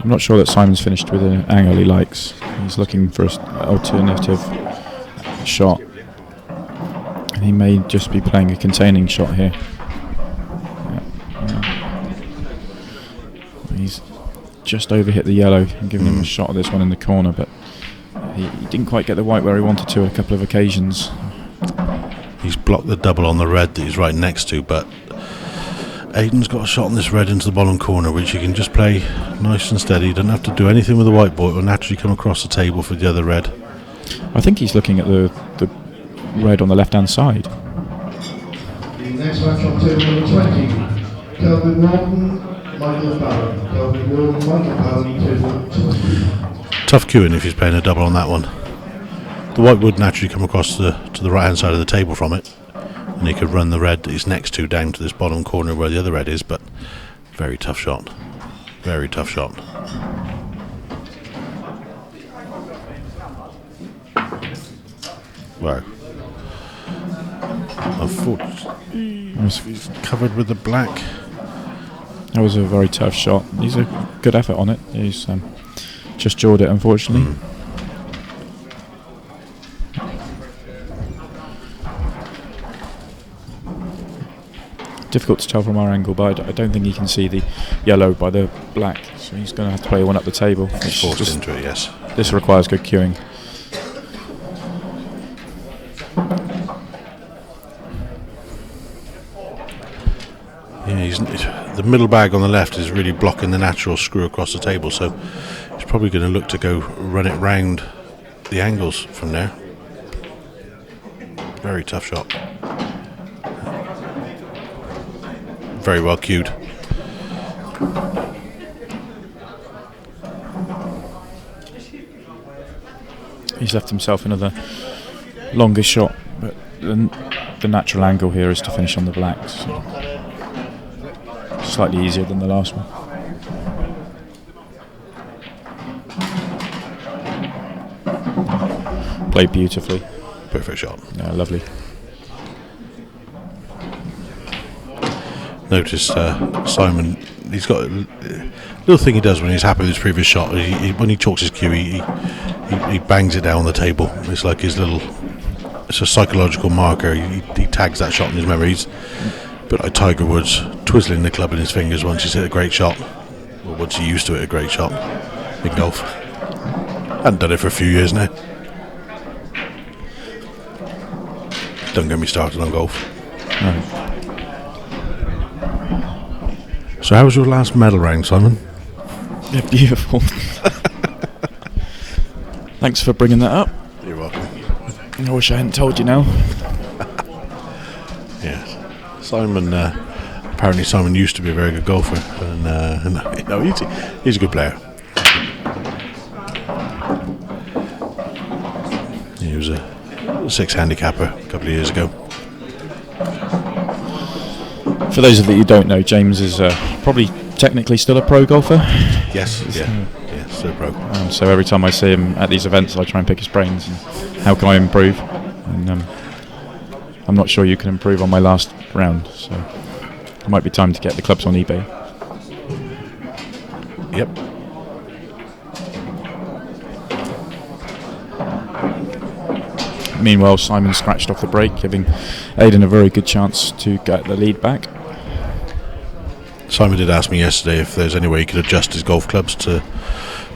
I'm not sure that Simon's finished with an angle he likes. He's looking for an alternative shot. And he may just be playing a containing shot here. He's just over hit the yellow and given him a shot of this one in the corner, but he didn't quite get the white where he wanted to on a couple of occasions. He's blocked the double on the red that he's right next to, but Aidan's got a shot on this red into the bottom corner, which he can just play nice and steady. He doesn't have to do anything with the white ball. It will naturally come across the table for the other red. I think he's looking at the red on the left-hand side. The next match on table number 20, Kelvin Walton, Michael Barron. Kelvin Walton, Michael Barron, table 20. Tough queuing if he's playing a double on that one. The white would naturally come across to the right hand side of the table from it, and he could run the red that he's next to down to this bottom corner where the other red is, but very tough shot. Very tough shot. Wow. Unfortunately, he's covered with the black. That was a very tough shot. He's a good effort on it. He's just jawed it, unfortunately. Difficult to tell from our angle, but I don't think he can see the yellow by the black, so he's going to have to play one up the table. He's forced into it, yes. This requires good cueing. Yeah, the middle bag on the left is really blocking the natural screw across the table, so he's probably going to look to go run it round the angles from there. Very tough shot. Very well cued. He's left himself another longer shot, but the natural angle here is to finish on the blacks. So slightly easier than the last one. Played beautifully. Perfect shot. Yeah, lovely. Notice Simon, he's got a little thing he does when he's happy with his previous shot. When he chalks his cue, he bangs it down on the table. It's like his little, it's a psychological marker. He tags that shot in his memories. But like Tiger Woods, twizzling the club in his fingers once he's hit a great shot, or once he used to hit a great shot in golf. Hadn't done it for a few years now. Don't get me started on golf. Right. So how was your last medal round, Simon? Yeah, beautiful. Thanks for bringing that up. You're welcome. I wish I hadn't told you now. Yeah. Simon, apparently Simon used to be a very good golfer, and no, he's a good player. He was a 6 handicapper a couple of years ago. For those of you who don't know, James is probably technically still a pro golfer. Yes, yeah, still a pro. So every time I see him at these events, I try and pick his brains and how can I improve. And I'm not sure you can improve on my last round, so it might be time to get the clubs on eBay. Yep. Meanwhile, Simon scratched off the break, giving Aidan a very good chance to get the lead back. Simon did ask me yesterday if there's any way he could adjust his golf clubs to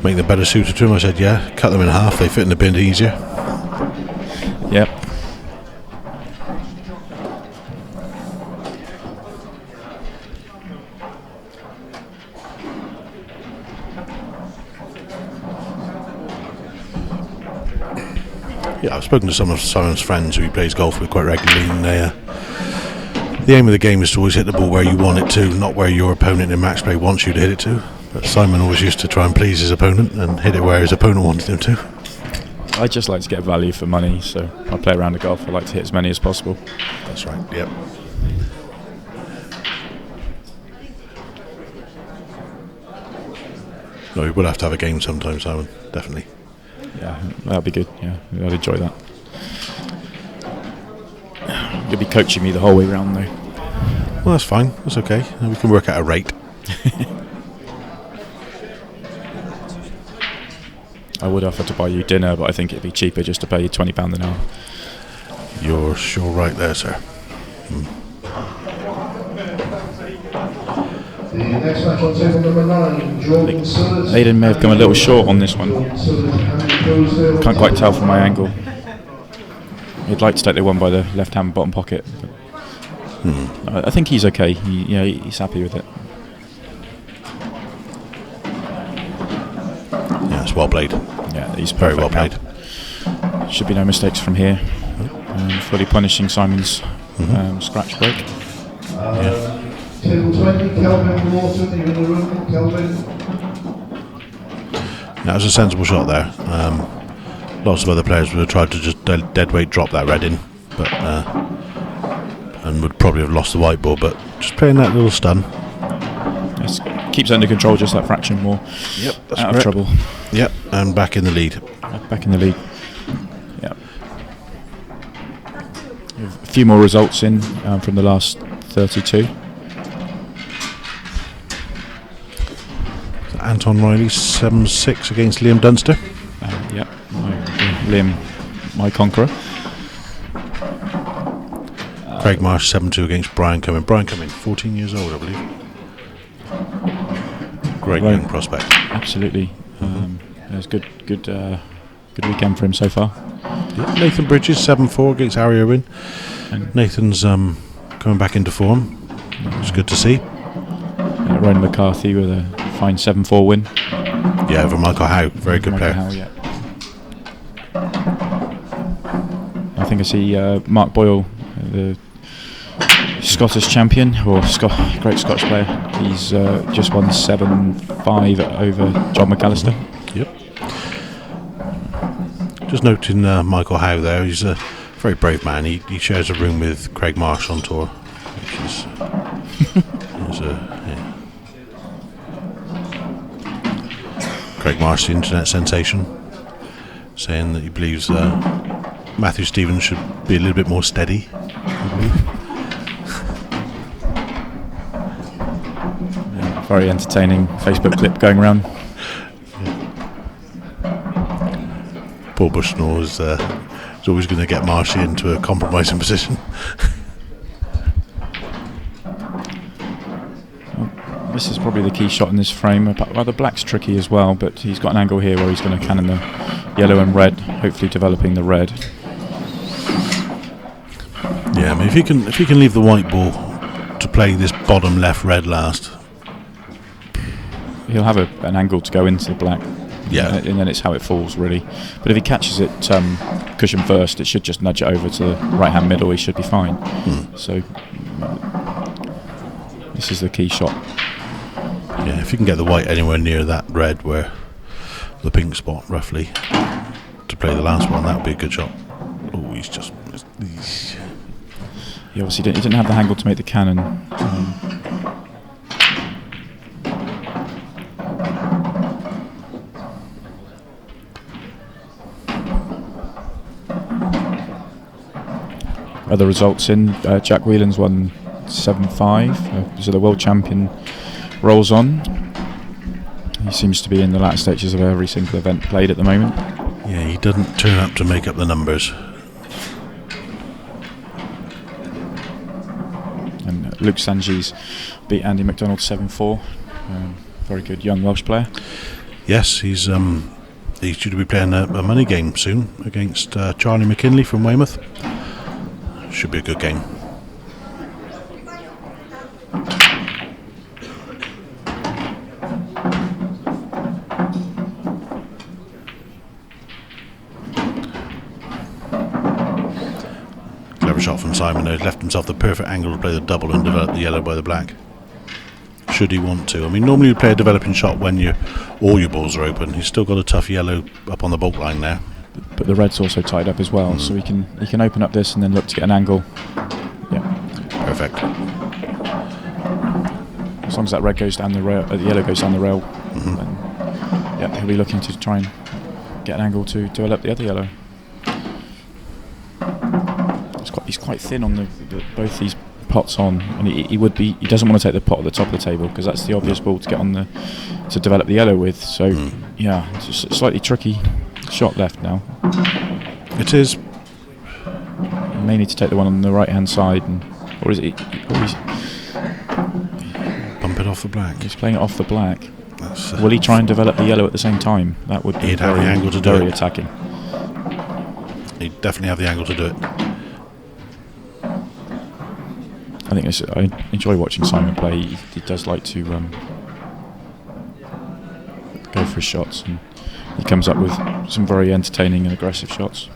make them better suited to him. I said, yeah, cut them in half, they fit in the bin easier. Yep. Yeah, I've spoken to some of Simon's friends who he plays golf with quite regularly, and the aim of the game is to always hit the ball where you want it to, not where your opponent in match play wants you to hit it to. But Simon always used to try and please his opponent and hit it where his opponent wanted him to. I just like to get value for money, so I play around the golf. I like to hit as many as possible. That's right, yep. No, we will have to have a game sometime, Simon, definitely. Yeah, that'd be good. Yeah, I'd enjoy that. You'll be coaching me the whole way round, though. Well, that's fine. That's okay. We can work out a rate. I would offer to buy you dinner, but I think it'd be cheaper just to pay you £20 an hour. You're sure right there, sir. The next match on table number 9, Jordan Sillers. Aidan may have come a little short on this one. Can't quite tell from my angle. He'd like to take the one by the left-hand bottom pocket. I think he's okay. He's happy with it. Yeah, it's well played. Yeah, he's very well played. Now. Should be no mistakes from here. Fully punishing Simon's scratch break. Table 20, Kelvin Lawson, you in the room, Kelvin? That was a sensible shot there. Lots of other players would have tried to just dead weight drop that red in, but and would probably have lost the white ball, but just playing that little stun. Yes, keeps it under control just that fraction more. Yep, that's out correct. Of trouble. Yep, and back in the lead. Back in the lead. Yep. A few more results in from the last 32. Anton Riley 7-6 against Liam Dunster. Yep, Liam, my conqueror. Craig Marsh 7-2 against Brian Cumming. Brian Cumming, 14 years old, I believe. Great young prospect. Absolutely. It was good weekend for him so far. Yeah, Nathan Bridges 7-4 against Harry Irwin. And Nathan's coming back into form. It's good to see. Ronan McCarthy with a fine 7-4 win. Yeah, over Michael Howe, very good Michael player. Howe, yeah. I think I see Mark Boyle, the Scottish champion, or great Scottish player. He's just won 7-5 over John McAllister. Yep. Just noting Michael Howe there, he's a very brave man. He shares a room with Craig Marsh on tour, which is yeah. Craig Marsh, the internet sensation, saying that he believes Matthew Stevens should be a little bit more steady, I believe. Yeah, very entertaining Facebook clip going around. Paul Bushnell is always going to get Marshy into a compromising position. This is probably the key shot in this frame. Well, the black's tricky as well, but he's got an angle here where he's going to cannon the yellow and red, hopefully developing the red. Yeah, I mean, if he can leave the white ball to play this bottom left red last, he'll have an angle to go into the black. Yeah, and then it's how it falls really. But if he catches it cushion first, it should just nudge it over to the right hand middle. He should be fine. So this is the key shot. Yeah, if you can get the white anywhere near that red, where the pink spot roughly, to play the last one, that would be a good shot. Oh, he obviously didn't have the angle to make the cannon. Other results in, Jack Whelan's won 7-5, so the world champion rolls on. He seems to be in the latter stages of every single event played at the moment. Yeah, he doesn't turn up to make up the numbers. And Luke Sanjis beat Andy McDonald 7-4. Very good young Welsh player. Yes, he's due to be playing a money game soon against Charlie McKinley from Weymouth. Should be a good game. Clever shot from Simon there. He's left himself the perfect angle to play the double and develop the yellow by the black. Should he want to. I mean, normally you play a developing shot when all your balls are open. He's still got a tough yellow up on the baulk line there. But the red's also tied up as well, so he can open up this and then look to get an angle. Yeah, perfect. As long as that red goes down the rail, the yellow goes down the rail, then, yeah, he'll be looking to try and get an angle to develop the other yellow. He's quite thin on both these pots on, and he doesn't want to take the pot at the top of the table because that's the obvious ball to get on to develop the yellow with. So yeah, it's just a slightly tricky shot left now. It is. You may need to take the one on the right hand side, or is it? Bump it off the black. He's playing it off the black. Will he try and develop the yellow at the same time? That would be he'd have the angle to do very it. Attacking. He'd definitely have the angle to do it. I enjoy watching Simon play. He does like to go for his shots, and he comes up with some very entertaining and aggressive shots.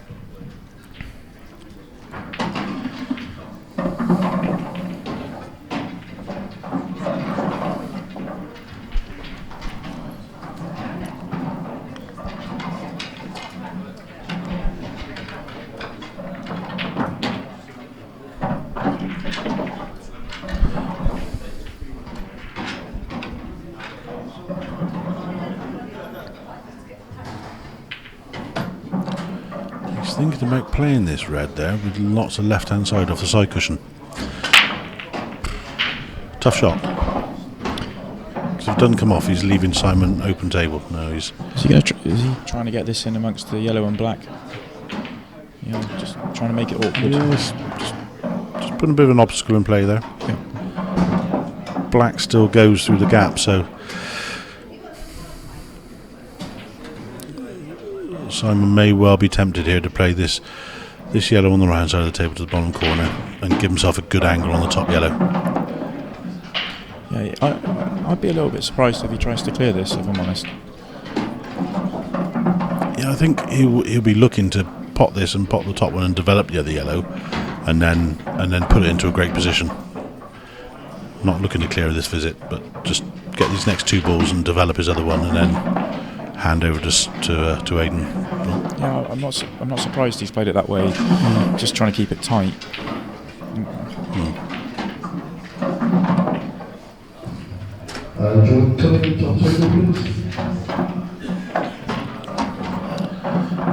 Thinking about playing this red there with lots of left hand side off the side cushion. Tough shot. Because if it doesn't come off, he's leaving Simon open table. No, he's. Is he trying to get this in amongst the yellow and black? Yeah, just trying to make it awkward. Yes, just putting a bit of an obstacle in play there. Yeah. Black still goes through the gap, so Simon may well be tempted here to play this yellow on the right hand side of the table to the bottom corner and give himself a good angle on the top yellow. Yeah, Yeah, I'd be a little bit surprised if he tries to clear this, if I'm honest. Yeah, I think he'll be looking to pot this and pot the top one and develop the other yellow, and then put it into a great position. Not looking to clear this visit, but just get these next 2 balls and develop his other one, and then hand over to Aidan. Yeah, I'm not surprised he's played it that way. Just trying to keep it tight. Jordan Cunningham, top table, please.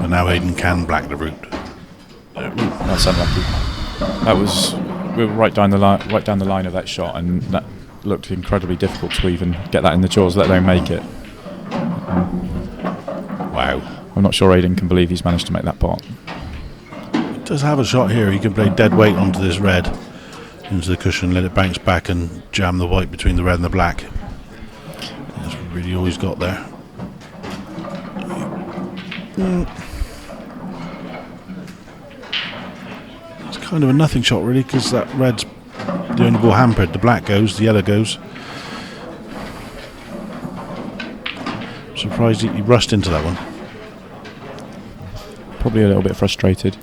But now Aidan can black the root. That's unlucky. We were right down the line of that shot, and that looked incredibly difficult to even get that in the jaws, let alone make it. Wow. I'm not sure Aidan can believe he's managed to make that pot. He does have a shot here. He can play dead weight onto this red, into the cushion, let it bounce back and jam the white between the red and the black. That's really all he's got there. It's kind of a nothing shot really, because that red's the only ball hampered. The black goes, the yellow goes. I'm surprised he rushed into that one. Probably a little bit frustrated.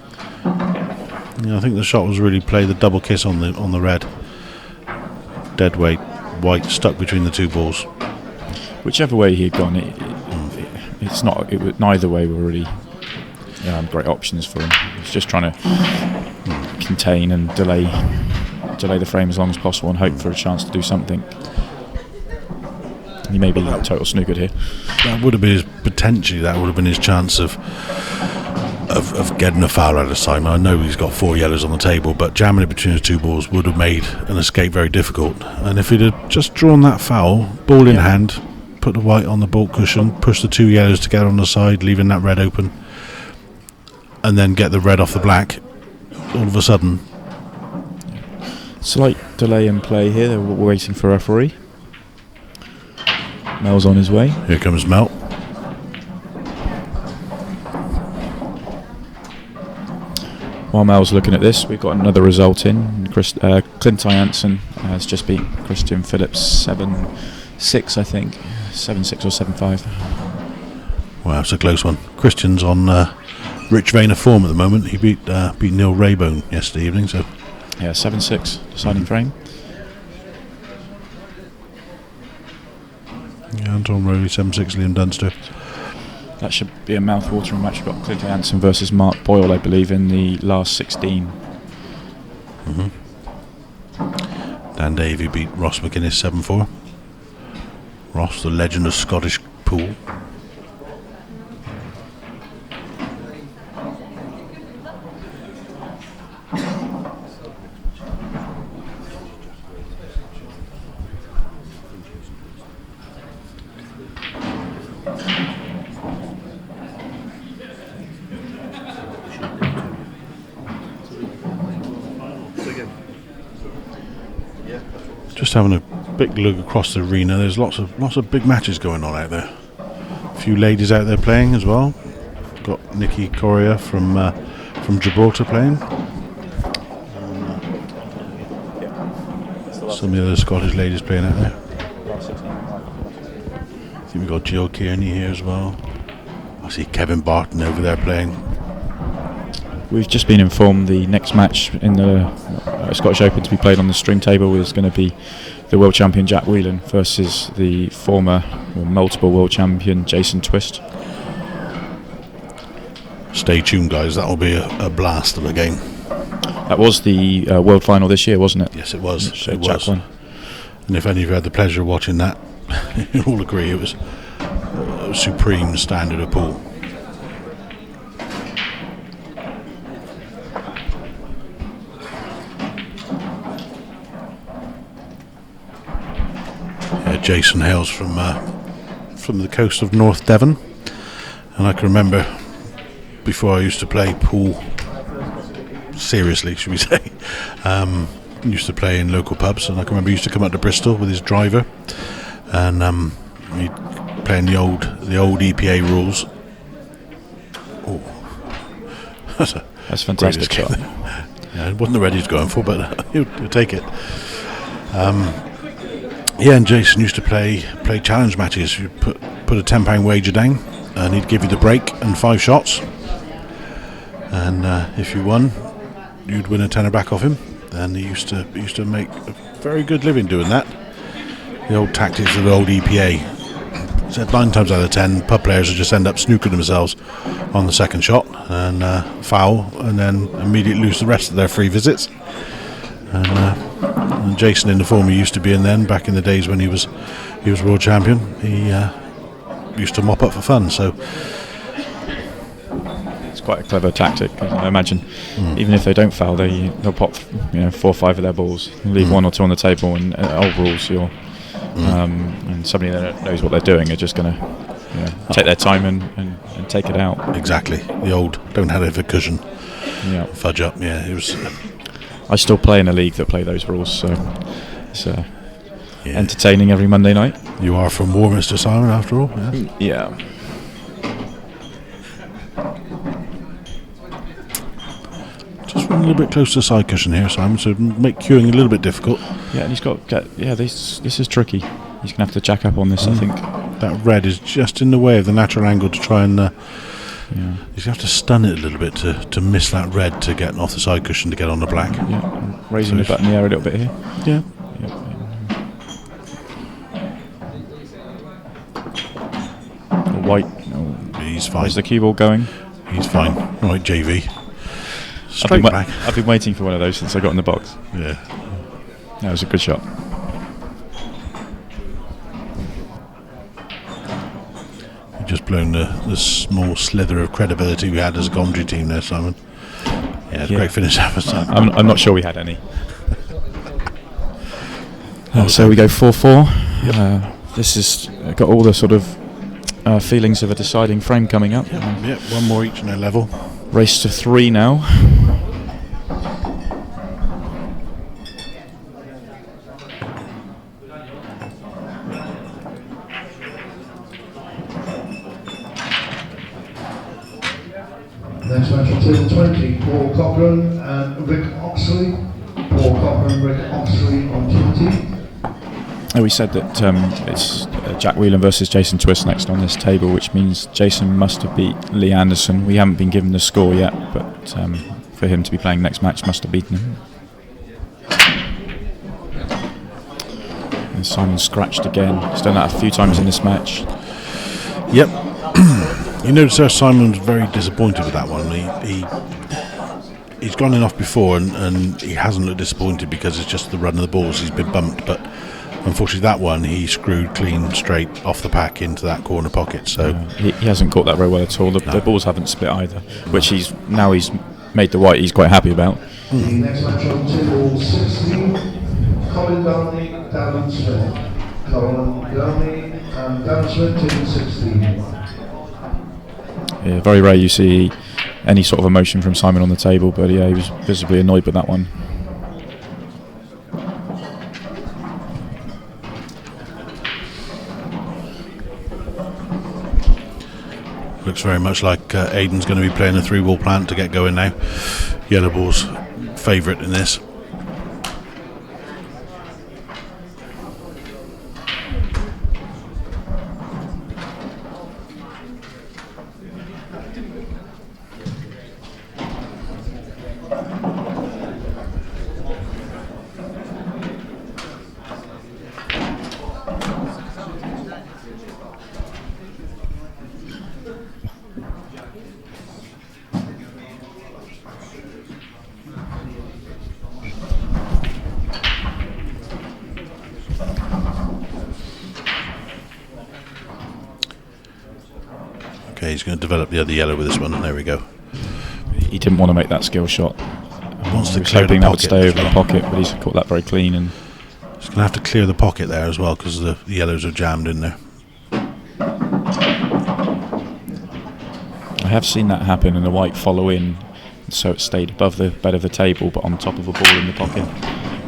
Yeah, I think the shot was really play the double kiss on the red. Dead weight, white stuck between the 2 balls. Whichever way he had gone, it's not. Neither way were really great options for him. He's just trying to contain and delay the frame as long as possible and hope for a chance to do something. He may be total snookered here. That would have been his chance of getting a foul out of Simon. I know he's got 4 yellows on the table, but jamming it between the 2 balls would have made an escape very difficult. And if he'd have just drawn that foul, ball in hand, put the white on the baulk cushion, push the 2 yellows together on the side, leaving that red open, and then get the red off the black, all of a sudden. Slight delay in play here. They're waiting for a referee. Mel's on his way. Here comes Mel. While Mel's looking at this, we've got another result in. Clint Jansen has just beat Christian Phillips 7-6, I think. 7-6 or 7-5. Wow, it's a close one. Christian's on rich vein of form at the moment. He beat Neil Raybone yesterday evening. So yeah, 7-6 deciding frame. Yeah, Anton Rowley 7-6, Liam Dunster. That should be a mouth-watering match. We've got Clint Jansen versus Mark Boyle, I believe, in the last 16. Dan Davey beat Ross McGuinness 7-4. Ross, the legend of Scottish pool. Just having a big look across the arena, there's lots of big matches going on out there. A few ladies out there playing as well. Got Nikki Correa from Gibraltar playing. Some of the other Scottish ladies playing out there. I think we've got Jill Kearney here as well. I see Kevin Barton over there playing. We've just been informed the next match in the Scottish Open to be played on the string table is going to be the world champion Jack Whelan versus the former or multiple world champion Jason Twist. Stay tuned, guys. That will be a blast of a game. That was the world final this year, wasn't it? Yes, it was. It Jack won. And if any of you had the pleasure of watching that, you'll all agree it was a supreme standard of pool. Jason hails from the coast of North Devon, and I can remember before I used to play pool seriously, should we say, used to play in local pubs, and I can remember he used to come up to Bristol with his driver, and he'd playing the old EPA rules. Oh, that's fantastic shot. Yeah, it wasn't the red he was going for, but he'll take it. Yeah, and Jason used to play challenge matches. You put a £10 wager down, and he'd give you the break and 5 shots. And if you won, you'd win a tenner back off him. And he used to make a very good living doing that. The old tactics of the old EPA. So 9 times out of 10, pub players would just end up snooking themselves on the second shot and foul, and then immediately lose the rest of their free visits. And Jason, in the form he used to be in then, back in the days when he was world champion, he used to mop up for fun. So it's quite a clever tactic. I imagine, even if they don't foul, they'll pop 4 or 5 of their balls, leave 1 or 2 on the table, and old rules, and somebody that knows what they're doing are just going to take their time and take it out. Exactly, the old don't have a cushion. Yeah, fudge up. Yeah, it was. I still play in a league that play those rules, so it's entertaining every Monday night. You are from Warminster, Simon, after all. Yeah. Just run a little bit close to the side cushion here, Simon, so make queuing a little bit difficult. Yeah, and he's got this is tricky. He's gonna have to jack up on this, I think. That red is just in the way of the natural angle to try and. You have to stun it a little bit to miss that red to get off the side cushion to get on the black. Yeah, raising the bat in the air a little bit here. Yeah. White. He's fine. Where's the cue ball going? He's fine. Right, JV. Straight back. I've been waiting for one of those since I got in the box. Yeah. That was a good shot. Just blown the small slither of credibility we had as a commentary team there, Simon. Yeah, great finish that was. I'm not sure we had any. So we go 4-4. Yep. This has got all the sort of feelings of a deciding frame coming up. Yep, 1 more each in their level. Race to 3 now. Next match on table 20, Paul Cochran and Rick Oxley. Paul Cochran, Rick Oxley on 20. We said that it's Jack Whelan versus Jason Twist next on this table, which means Jason must have beat Lee Anderson. We haven't been given the score yet, but for him to be playing next match, must have beaten him. And Simon scratched again. He's done that a few times in this match. Yep. You notice how Simon's very disappointed with that one. He's gone enough before and he hasn't looked disappointed because it's just the run of the balls. He's been bumped, but unfortunately that one he screwed clean straight off the pack into that corner pocket. So he hasn't caught that very well at all. The balls haven't split either, which he's made the white he's quite happy about. The next match on table 16, Colin Downey, Darren Smith. Colin Downey and Darren Smith, table 16. Yeah, very rare you see any sort of emotion from Simon on the table, but yeah, he was visibly annoyed with that one. looks very much like Aiden's going to be playing a 3-ball plant to get going now. Yellow ball's favourite in this. Okay, he's going to develop the other yellow with this one. There we go. He didn't want to make that skill shot. Wants to He was clear the hoping that would pocket stay as over the well. pocket, but he's caught that very clean. And He's going to have to clear the pocket there as well because the yellows are jammed in there. I have seen that happen, and the white follow in, so it stayed above the bed of the table, but on top of a ball in the pocket,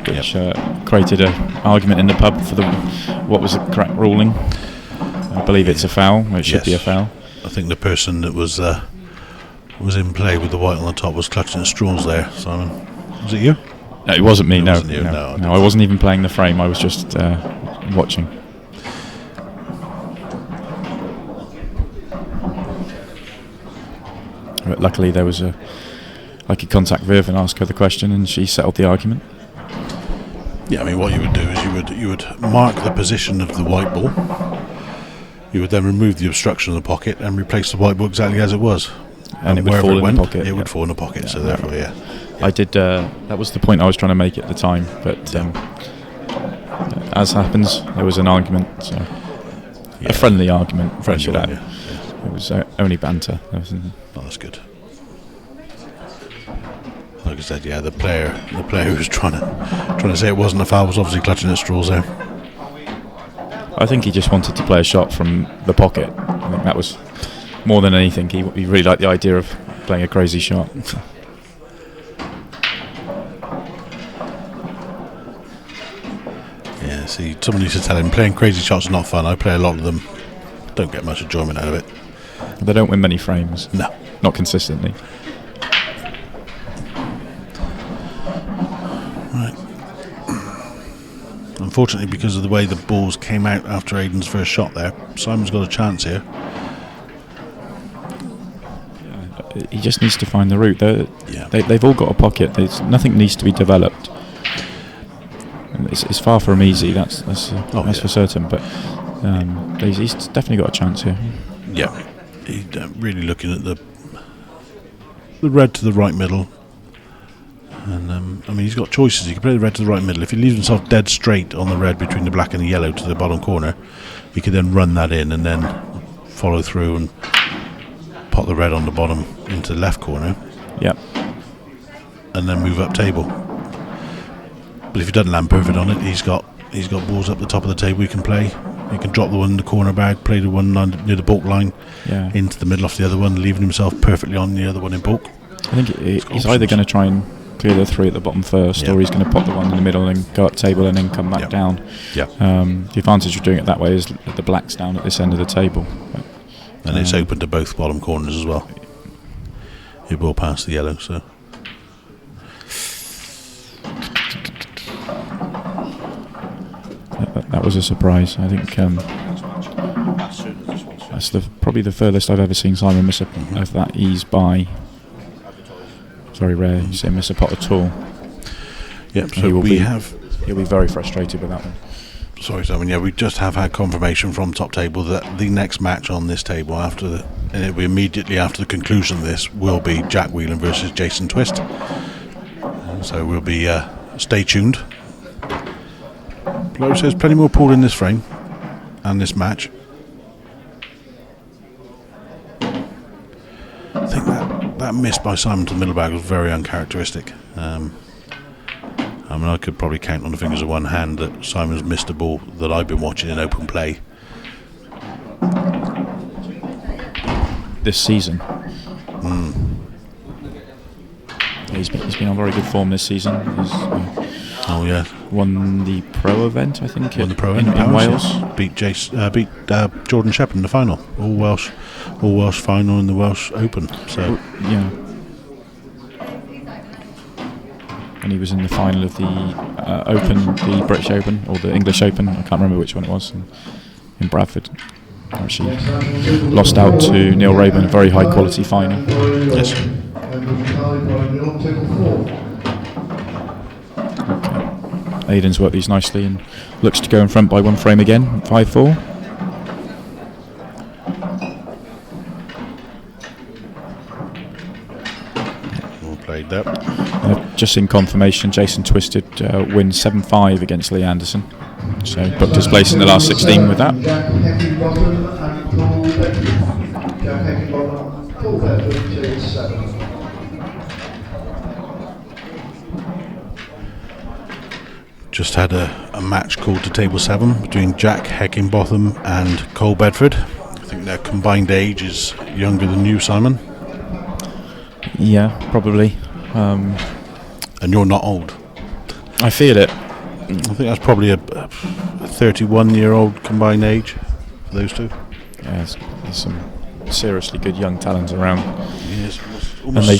which created an argument in the pub for what was the correct ruling. I believe it's a foul. It should be a foul. I think the person that was in play with the white on the top was clutching at straws there. Simon, was it you? No, it wasn't me. It No, wasn't you, no, I wasn't even playing the frame. I was just watching. But luckily there was I could contact Viv and ask her the question, and she settled the argument. Yeah, I mean, what you would do is you would mark the position of the white ball. You would then remove the obstruction of the pocket and replace the white ball exactly as it was. And it would wherever fall in went, the pocket. It would fall in the pocket. So therefore, yeah. I did. That was the point I was trying to make at the time, but as happens, there was an argument. So a friendly argument, Friendly one, add. It was only banter. Oh, that's good. Like I said, yeah, the player who was trying to say it wasn't a foul was obviously clutching at straws there. I think he just wanted to play a shot from the pocket. I think that was more than anything. He really liked the idea of playing a crazy shot. Yeah, see, someone used to tell him playing crazy shots is not fun. I play a lot of them. Don't get much enjoyment out of it. They don't win many frames. No. Not consistently. Right. Unfortunately, because of the way the balls came out after Aidan's first shot there, Simon's got a chance here. He just needs to find the route. They've all got a pocket. Nothing needs to be developed. It's far from easy. That's for certain. But he's definitely got a chance here. Yeah, he's really looking at the red to the right middle. And I mean, he's got choices. He can play the red to the right middle. If he leaves himself dead straight on the red between the black and the yellow to the bottom corner, he could then run that in and then follow through and pot the red on the bottom into the left corner. Yep. And then move up table. But if he doesn't land perfect on it, he's got balls up the top of the table he can play. He can drop the one in the corner bag, play the one near the baulk line, into the middle off the other one, leaving himself perfectly on the other one in baulk. I think he's either going to try and clear the three at the bottom first, or he's going to pop the one in the middle and go up table and then come back down. Yeah. The advantage of doing it that way is the black's down at this end of the table. But, and it's open to both bottom corners as well. It will pass the yellow, so. That was a surprise. I think that's probably the furthest I've ever seen Simon miss of that ease by. It's very rare you see him miss a pot at all. Yep, so he'll we be very frustrated with that one. Sorry, Simon. Yeah, we just have had confirmation from top table that the next match on this table and it'll be immediately after the conclusion of this, will be Jack Whelan versus Jason Twist. So we'll be stay tuned. Like I said, there's plenty more pool in this frame and this match. I think that miss by Simon to the middle bag was very uncharacteristic. I mean, I could probably count on the fingers of one hand that Simon's missed a ball that I've been watching in open play. This season. He's been on very good form this season. He's won the pro event, I think. Won the pro event in Wales. Beat Jordan Shepherd in the final. All Welsh final in the Welsh Open. So yeah. And he was in the final of the the British Open or the English Open. I can't remember which one it was in Bradford. Actually, lost out to Neil Rayburn, a very high quality final. Yes. Aidan's worked these nicely and looks to go in front by one frame again, 5-4. Well played that. Just seen confirmation, Jason Twisted win 7-5 against Lee Anderson. So booked his place in the last 16 with that. Just had a match called to table 7 between Jack Heckinbotham and Cole Bedford. I think their combined age is younger than you, Simon. Yeah, probably. And you're not old. I feel it. I think that's probably a 31-year-old combined age for those two. Yeah, there's some seriously good young talent around. Yes, And they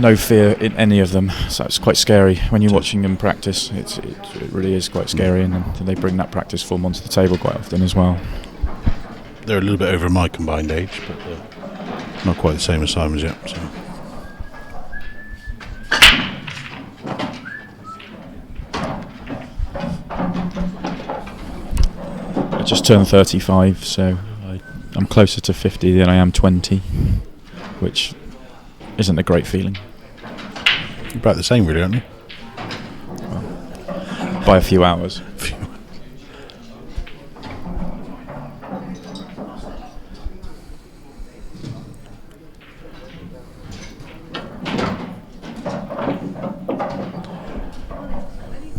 no fear in any of them, so it's quite scary when you're watching them practice. It really is quite scary, and then they bring that practice form onto the table quite often as well. They're a little bit over my combined age, but not quite the same as Simon's yet. So. I just turned 35, so I'm closer to 50 than I am 20, which isn't a great feeling. You're about the same, really, aren't you? Well, by a few hours.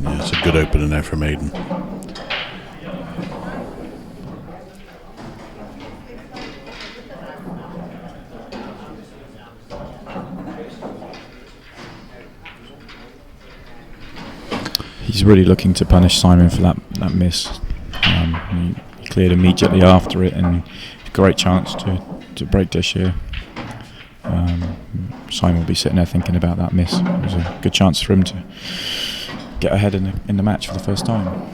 Yeah, it's a good opener there for Maiden. He's really looking to punish Simon for that miss. He cleared immediately after it, and great chance to break dish here. Simon will be sitting there thinking about that miss. It was a good chance for him to get ahead in the match for the first time.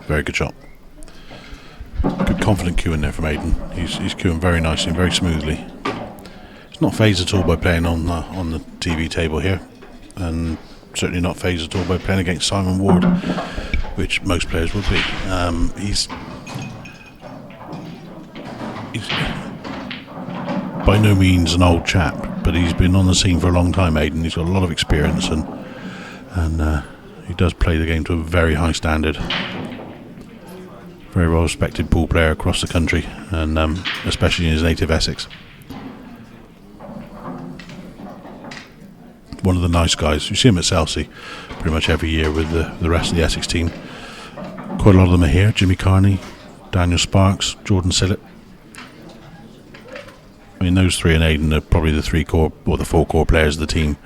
Very good shot. Good confident cue in there from Aidan. He's cueing very nicely and very smoothly. He's not phased at all by playing on the TV table here, and certainly not phased at all by playing against Simon Ward, which most players would be. He's by no means an old chap, but he's been on the scene for a long time, Aidan. He's got a lot of experience, and he does play the game to a very high standard. Very well respected pool player across the country, and especially in his native Essex. One of the nice guys. You see him at Chelsea pretty much every year with the rest of the Essex team. Quite a lot of them are here. Jimmy Carney, Daniel Sparks, Jordan Sillett. I mean, those three and Aidan are probably the the four core players of the team,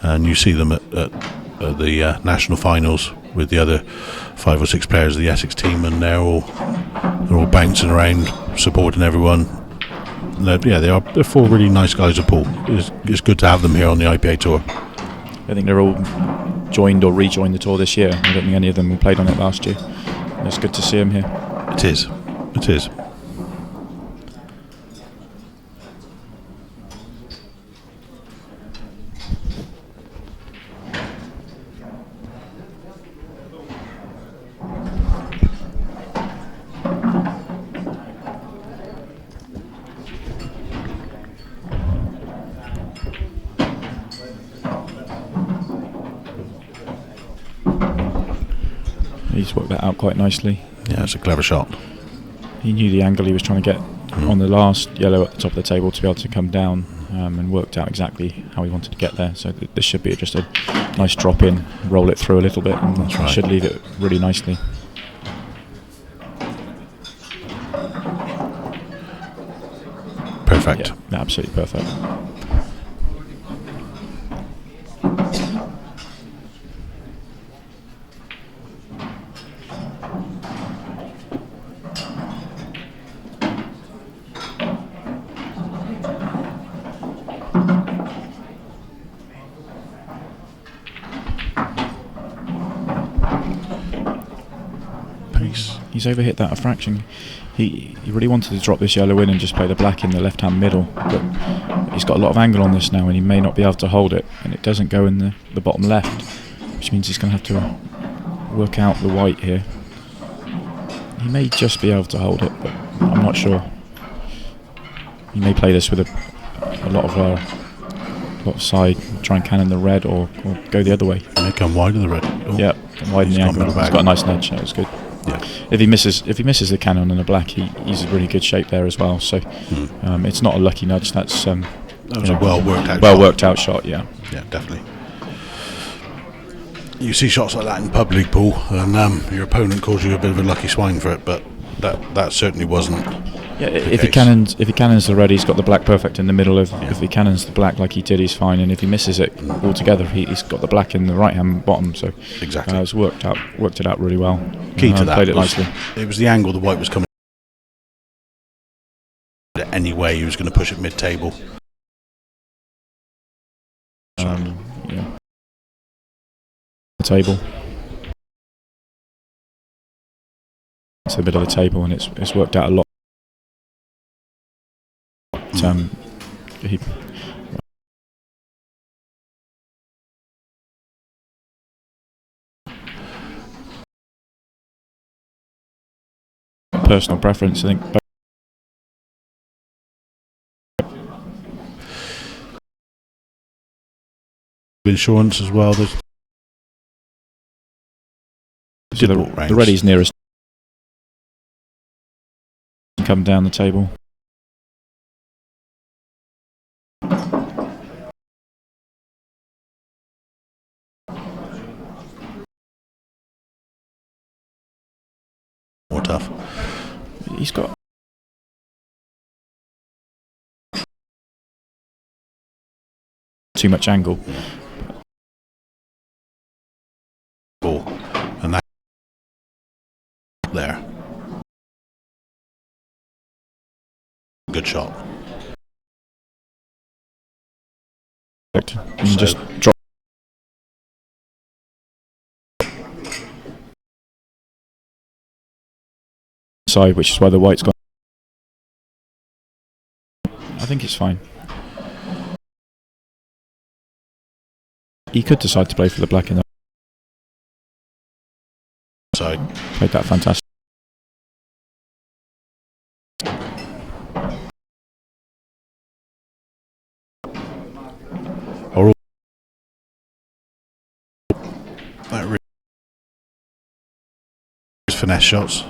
and you see them at the national finals with the other 5 or 6 players of the Essex team, and they're all bouncing around, supporting everyone. They're 4 really nice guys at pool. It's good to have them here on the IPA tour. I think they're all joined or rejoined the tour this year. I don't think any of them played on it last year. It's good to see them here. It is. He's worked that out quite nicely. Yeah, it's a clever shot. He knew the angle he was trying to get on the last yellow at the top of the table to be able to come down, and worked out exactly how he wanted to get there. So this should be just a nice drop in, roll it through a little bit, and should leave it really nicely. Perfect. Yeah, absolutely perfect. He's overhit that a fraction. He really wanted to drop this yellow in and just play the black in the left-hand middle, but he's got a lot of angle on this now, and he may not be able to hold it, and it doesn't go in the bottom left, which means he's going to have to work out the white here. He may just be able to hold it, but I'm not sure. He may play this with a lot of side, try and cannon the red, or go the other way. May come wide of the red. Oh. Yeah, widen the angle. He's got a nice nudge. That was good. Yeah. If he misses the cannon and the black, he's in really good shape there as well. So it's not a lucky nudge. That's that was a well worked out shot. Yeah. Yeah, definitely. You see shots like that in pub league pool, and your opponent calls you a bit of a lucky swine for it, but that certainly wasn't Yeah, if he cannons the red, he's got the black perfect in the middle. If he cannons the black like he did, he's fine. And if he misses it altogether, he's got the black in the right hand bottom. So Exactly. it's worked it out really well. Key to that played it was nicely. it was the angle the white was coming. Anyway, he was going to push it mid-table. Yeah. The table. It's the middle of the table, and it's worked out a lot. He personal preference, I think. Insurance as well. So the ready's nearest. Come down the table. More tough. He's got too much angle. Ball. And that there. Good shot. And just drop. Side, which is why the white's gone. I think it's fine. He could decide to play for the black in the side. Played that fantastic. That really is finesse shots.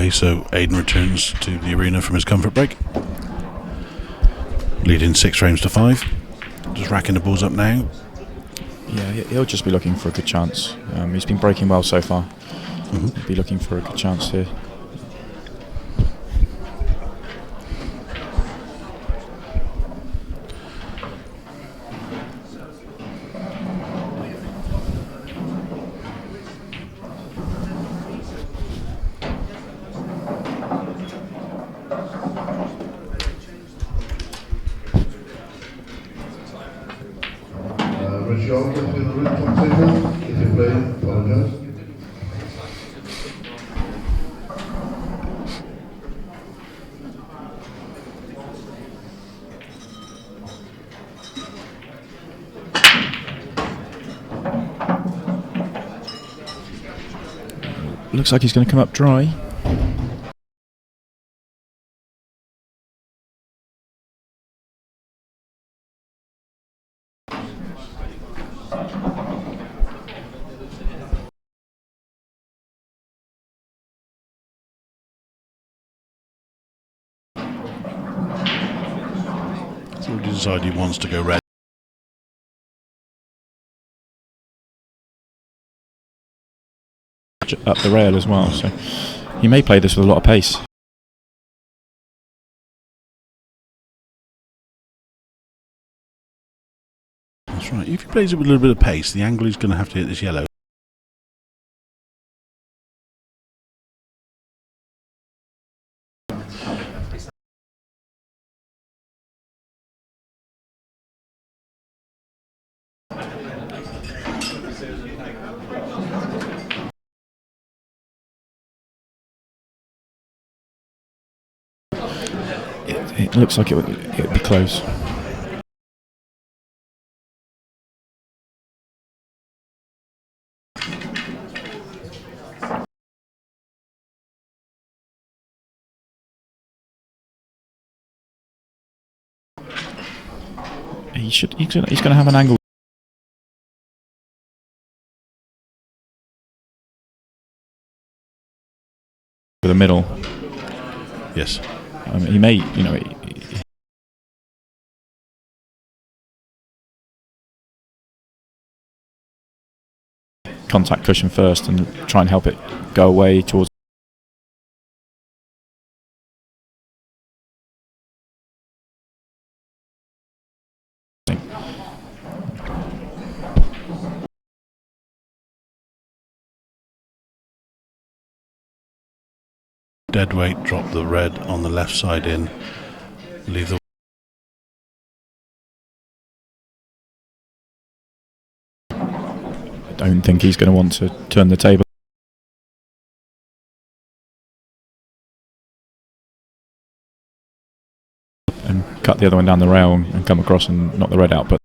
Okay, so Aiden returns to the arena from his comfort break, leading 6 frames to 5. Just racking the balls up now. Yeah, he'll just be looking for a good chance. He's been breaking well so far. He'll be looking for a good chance here. Richard, get to the rooftop table. If you're playing, apologise. Looks like he's going to come up dry. He's already decided he wants to go red. Up the rail as well, so he may play this with a lot of pace. That's right. If he plays it with a little bit of pace, the angle he's going to have to hit this yellow. It looks like it would be close. He's going to have an angle for the middle. Yes. He may, contact cushion first and try and help it go away towards. Dead weight, drop the red on the left side in, leave the. I don't think he's going to want to turn the table. And cut the other one down the rail and come across and knock the red out, but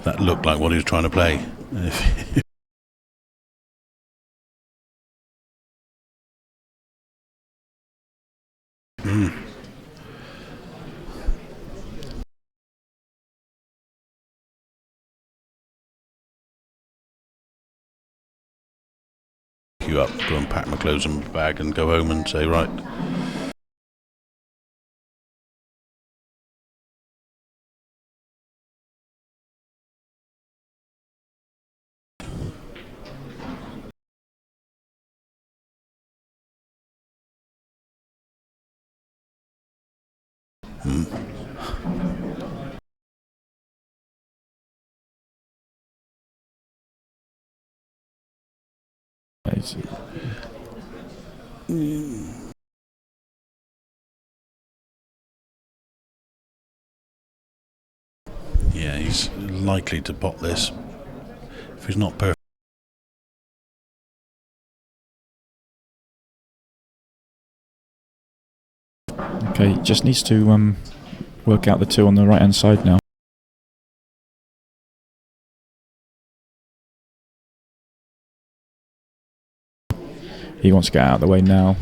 That looked like what he was trying to play. You up, go and pack my clothes in my bag and go home and say, right. It's, Yeah, he's likely to pot this if he's not perfect. okay, just needs to work out the two on the right hand side now. He wants to get out of the way now.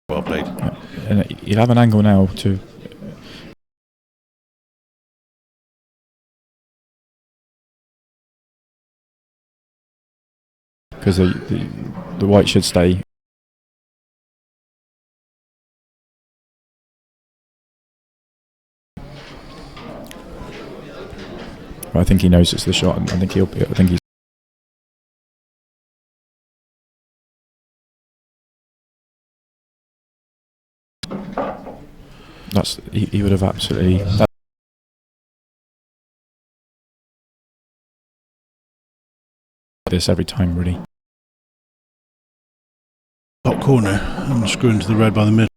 Well played. And he'll have an angle now to. Because the white should stay. But I think he knows it's the shot. I think he's. He would have absolutely. This every time, really. Top corner and screw into the red by the middle.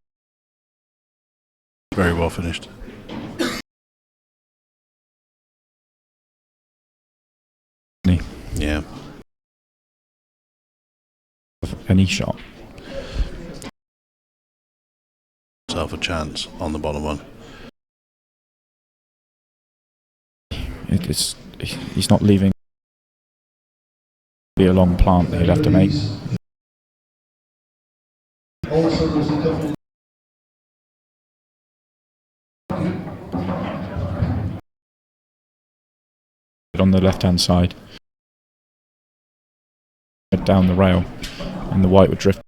Very well finished. Yeah. Any shot. Self a chance on the bottom one. He's not leaving. Be a long plant that he'd have to make. Also, there's a couple. On the left hand side. Down the rail. And the white would drift.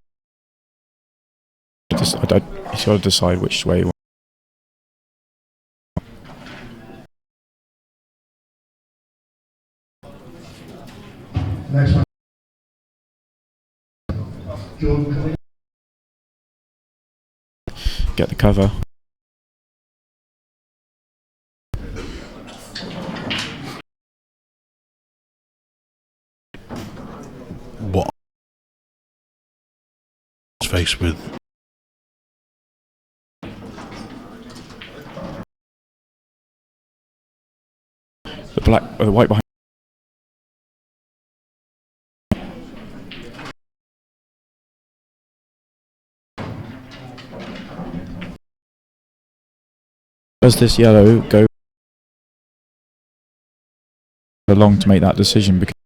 He's got to decide which way. Next one. Jordan coming. Get the cover. What? Face with. The white behind. Does this yellow go along to make that decision? Because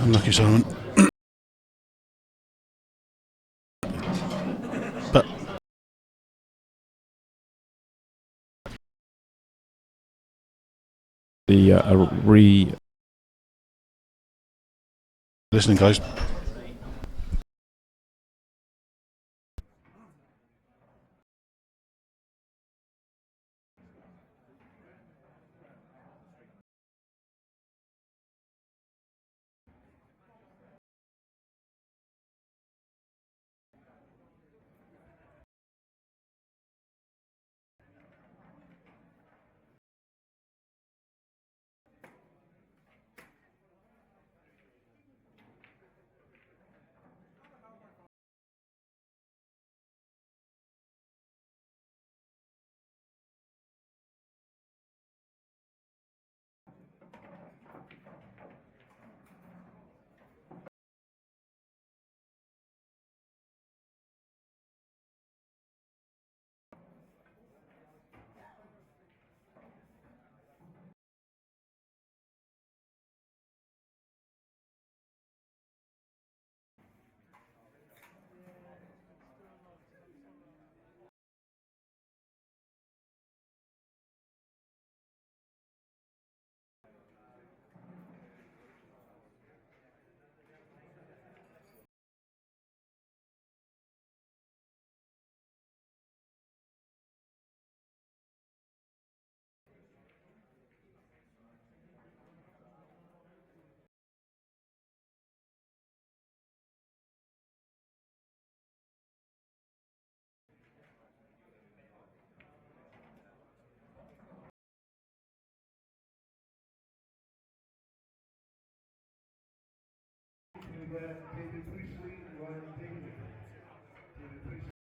Unlucky Solomon. But the listening, guys. David Priestley and Ryan David. David Priestley.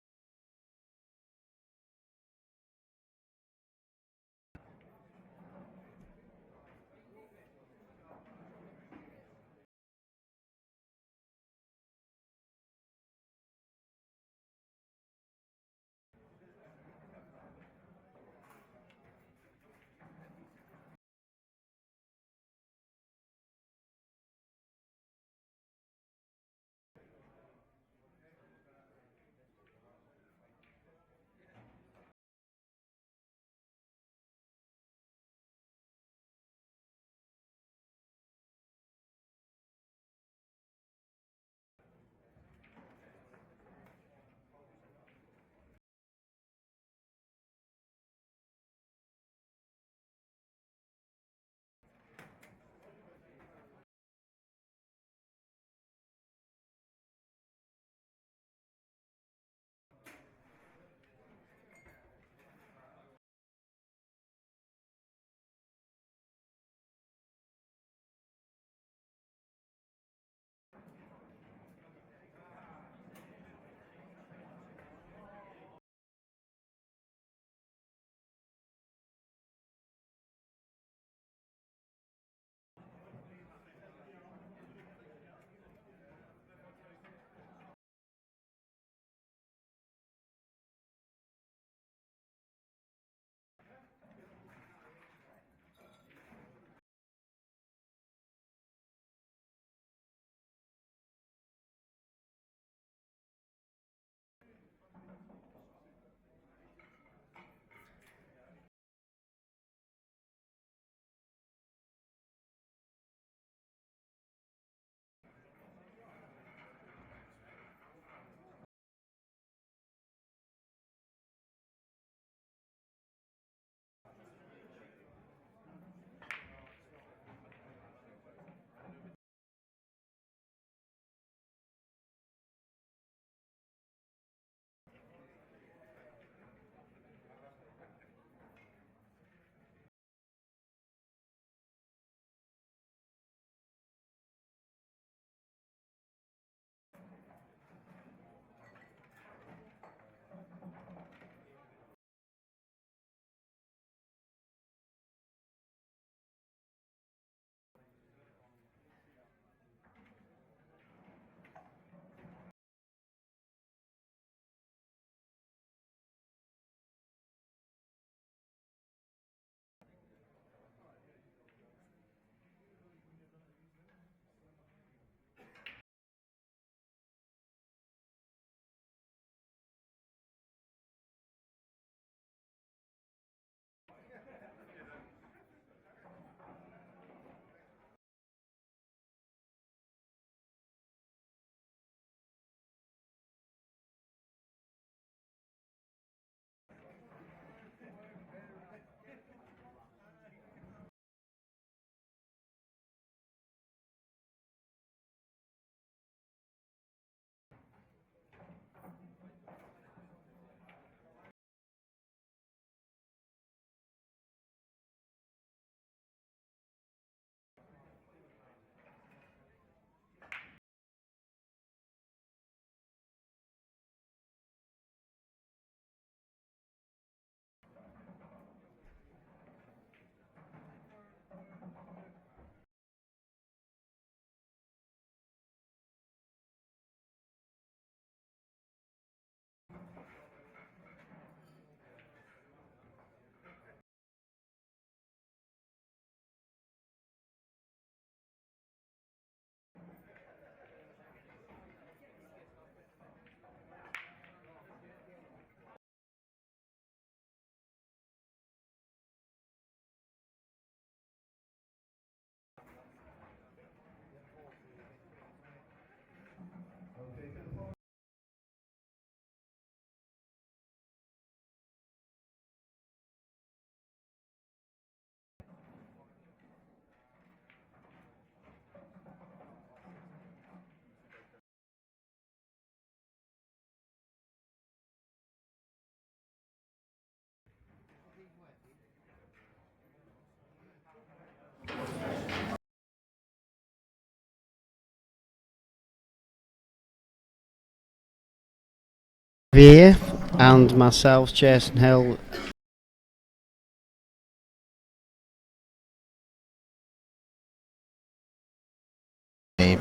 Here and myself, Jason Hill.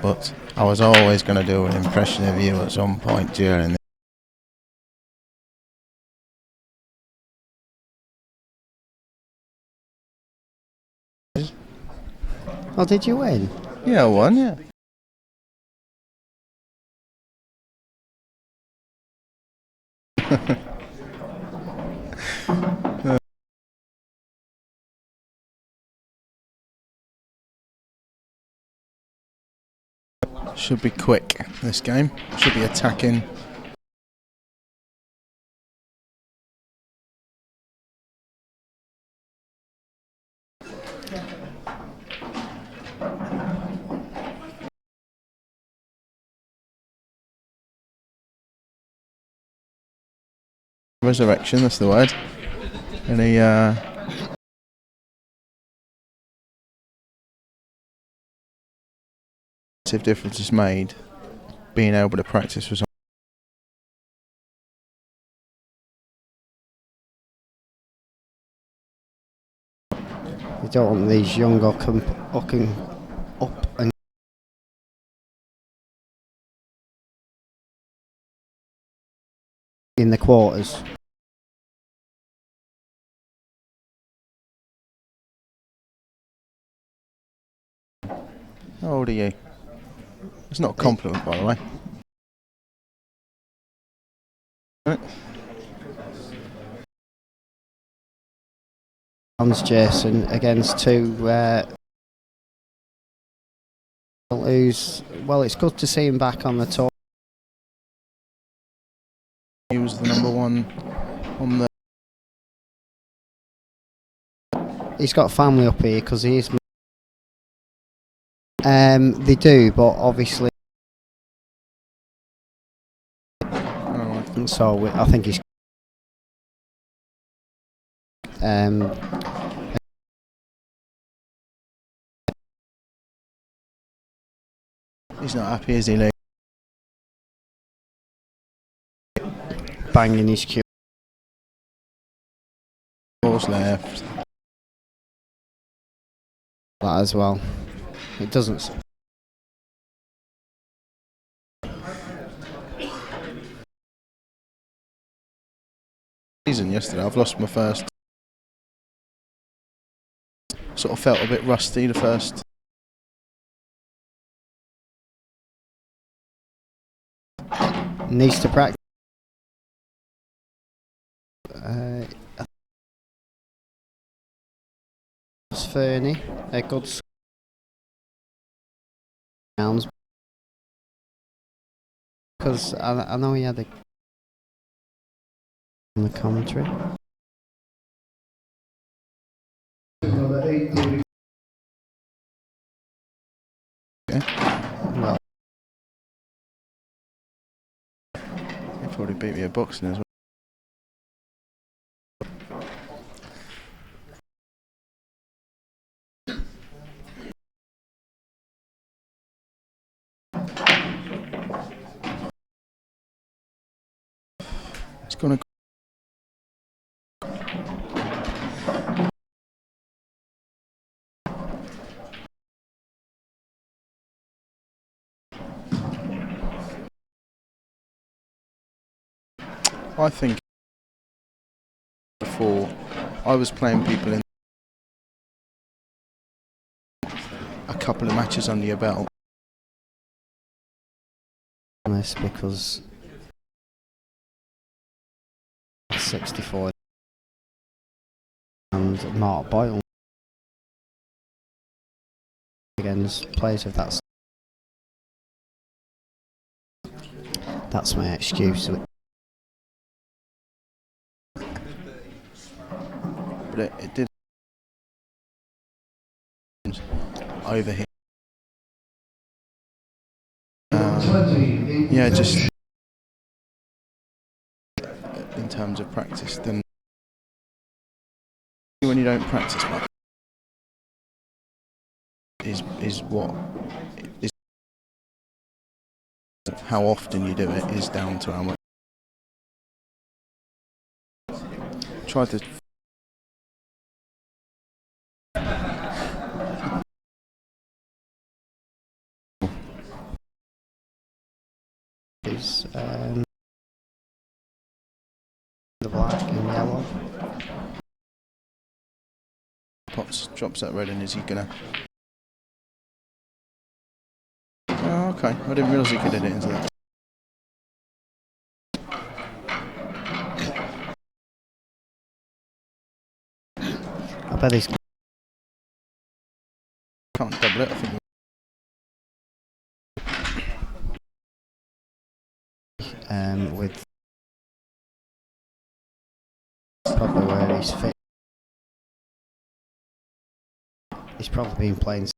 But I was always going to do an impression of you at some point during the... Oh, did you win? Yeah, I won, yeah. Should be quick, this game. Should be attacking. Resurrection, that's the word. Any difference is made. Being able to practice was You don't want these young up and in the quarters. How old are you? It's not a compliment, by the way. Right. Jason against two who's, well, it's good to see him back on the tour. He was the number one on the... He's got family up here because he is... they do, but obviously... Oh. So I think he's... He's not happy, is he, Lee? Banging his cue. Horse left. That as well. It doesn't... Season yesterday, I've lost my first... Sort of felt a bit rusty the first... Needs to practice. Fernie, a good sounds because I know he had a on the commentary. Number 8, David. Well, He probably beat me at boxing as well. It's gonna... I think before I was playing people in a couple of matches under your belt. This because 64 and Mark Boyle against players of that. That's my excuse. But it did over here. Yeah, just in terms of practice, then when you don't practice much is what is how often you do it is down to how much tried to. Is the black and yellow. Potts drops that red in. Is he gonna? Oh, okay. I didn't realise he could edit into that. I bet he's Can't double it. I think. with probably where he's fit. He's probably been playing.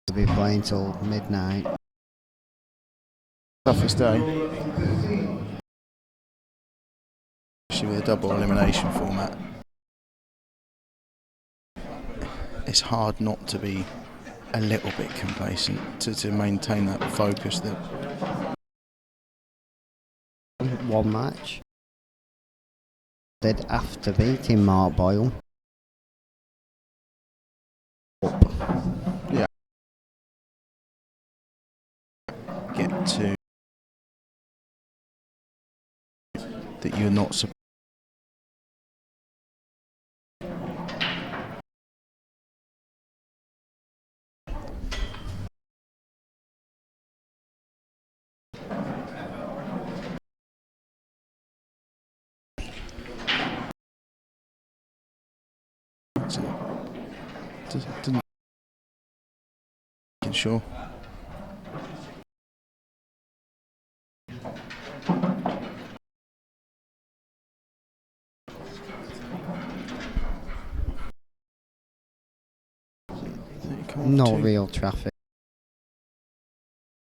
To be playing till midnight. Toughest day. Especially with a double elimination format. It's hard not to be a little bit complacent to maintain that focus that One match. Did after beating Mark Boyle. yeah get to that you're not supposed didn't sure. No real traffic.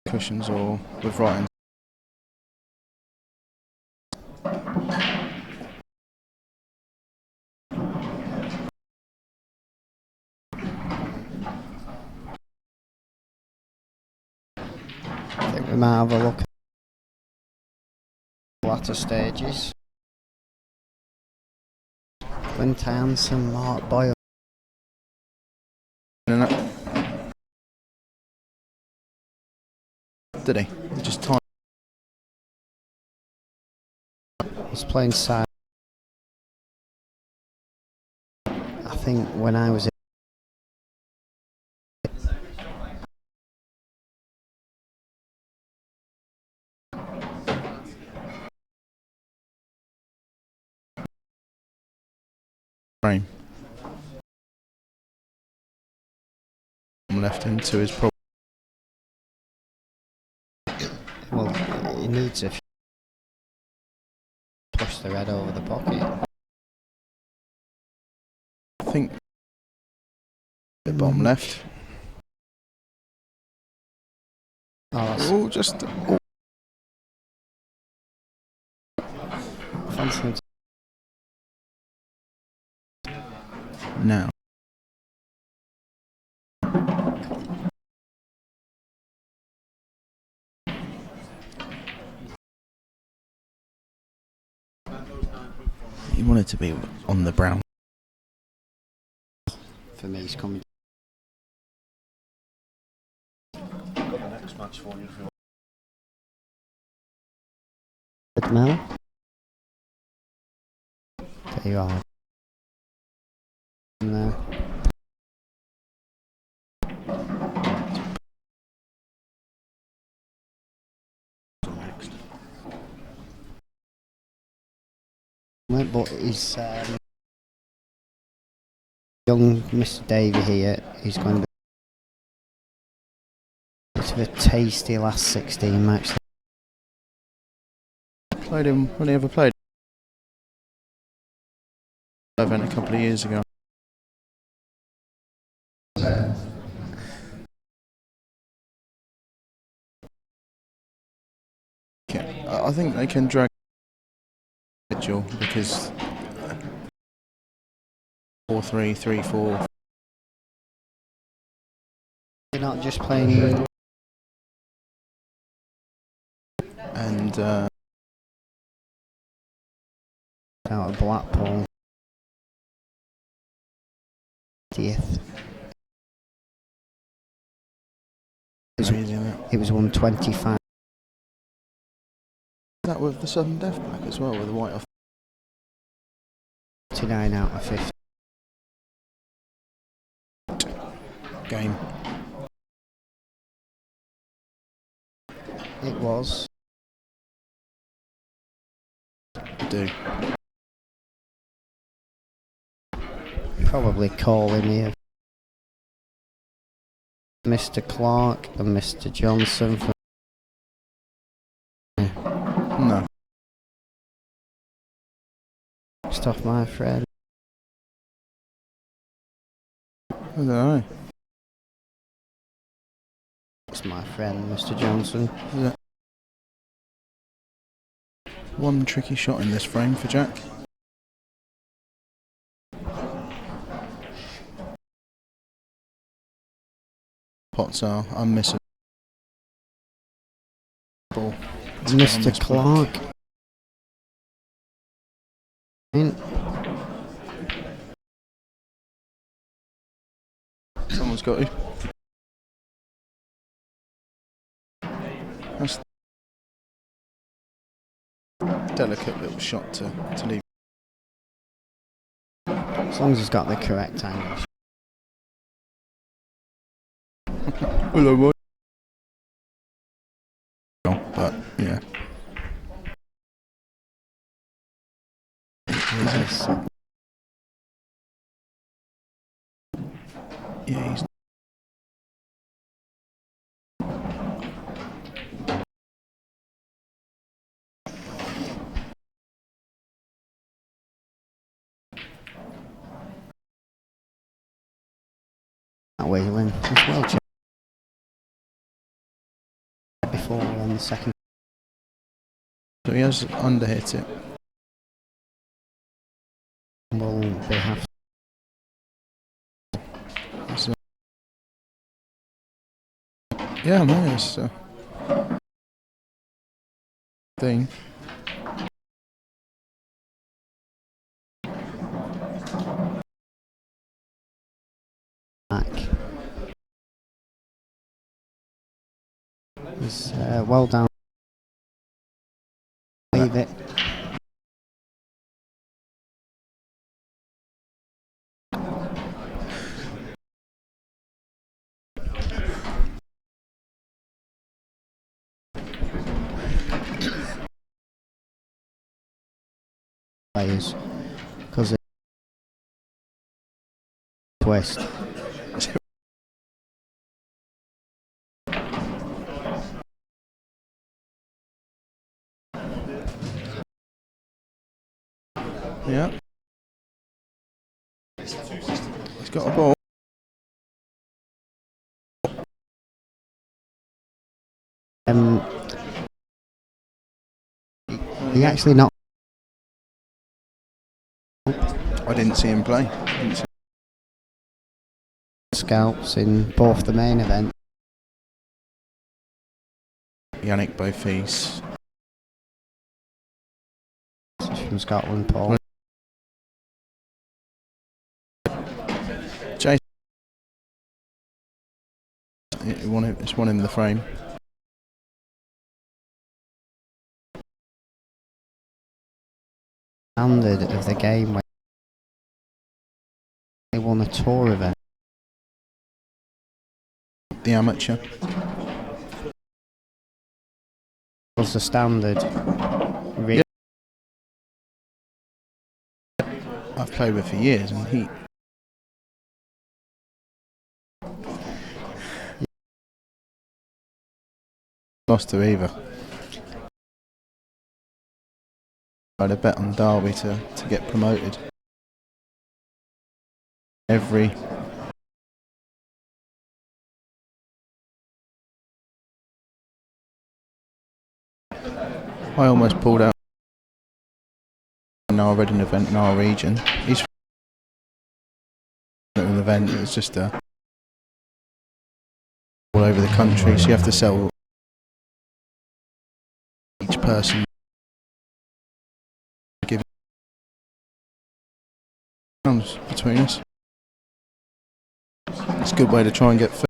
Cushions or with writing. I think we might have a look at the latter stages. Quint Hansen, Mark Boyle. Did he? Just time. He's playing side. I think when I was in frame. Left into his problem. well, he needs a push the red over the pocket. I think the bottom left. Oh, just fancy him now. He wanted to be on the brown. for me. He's coming. Got the next match for you if you want. Mel. There you are. No. But he's young Mr. Davey here. He's going to be a bit of a tasty last 16 match. Played him when he ever played. Event a couple of years ago. I think they can drag Mitchell because 4-3, 3-4. You're not just playing. And out of Blackpool. 80th. Crazy, isn't it? It was 125. That with the sudden death black as well, with the white off. 49 out of 50. Game. It was. I do. Probably calling here Mr. Clark and Mr. Johnson for No. stuff, my friend. I don't know. It's my friend, Mr. Johnson. Yeah. One tricky shot in this frame for Jack. Pots are unmissable. Mr. Clark. Someone's got to. That's a delicate little shot to leave. As long as he's got the correct angle. Hello, boy. But yeah. Yeah, he's. Whelan as well. Before on the second. So he has underhit it. Will they have So, yeah, man, it's thing. back? He's well down. Leave it. Players, because twist. Yeah. He's got a ball. He actually not. I didn't see him play. Scouts in both the main event. Yannick Bofis. From Scotland, Paul. Jason. It's one in the frame. Standard of the game when they won a tour event. The amateur. Was the standard. Yeah. I've played with for years and he lost to Eva. I had a bet on Derby to get promoted. I almost pulled out in our Reading event in our region. He's at an event, it was just all over the country, so you have to sell each person. forms between us. It's a good way to try and get fit.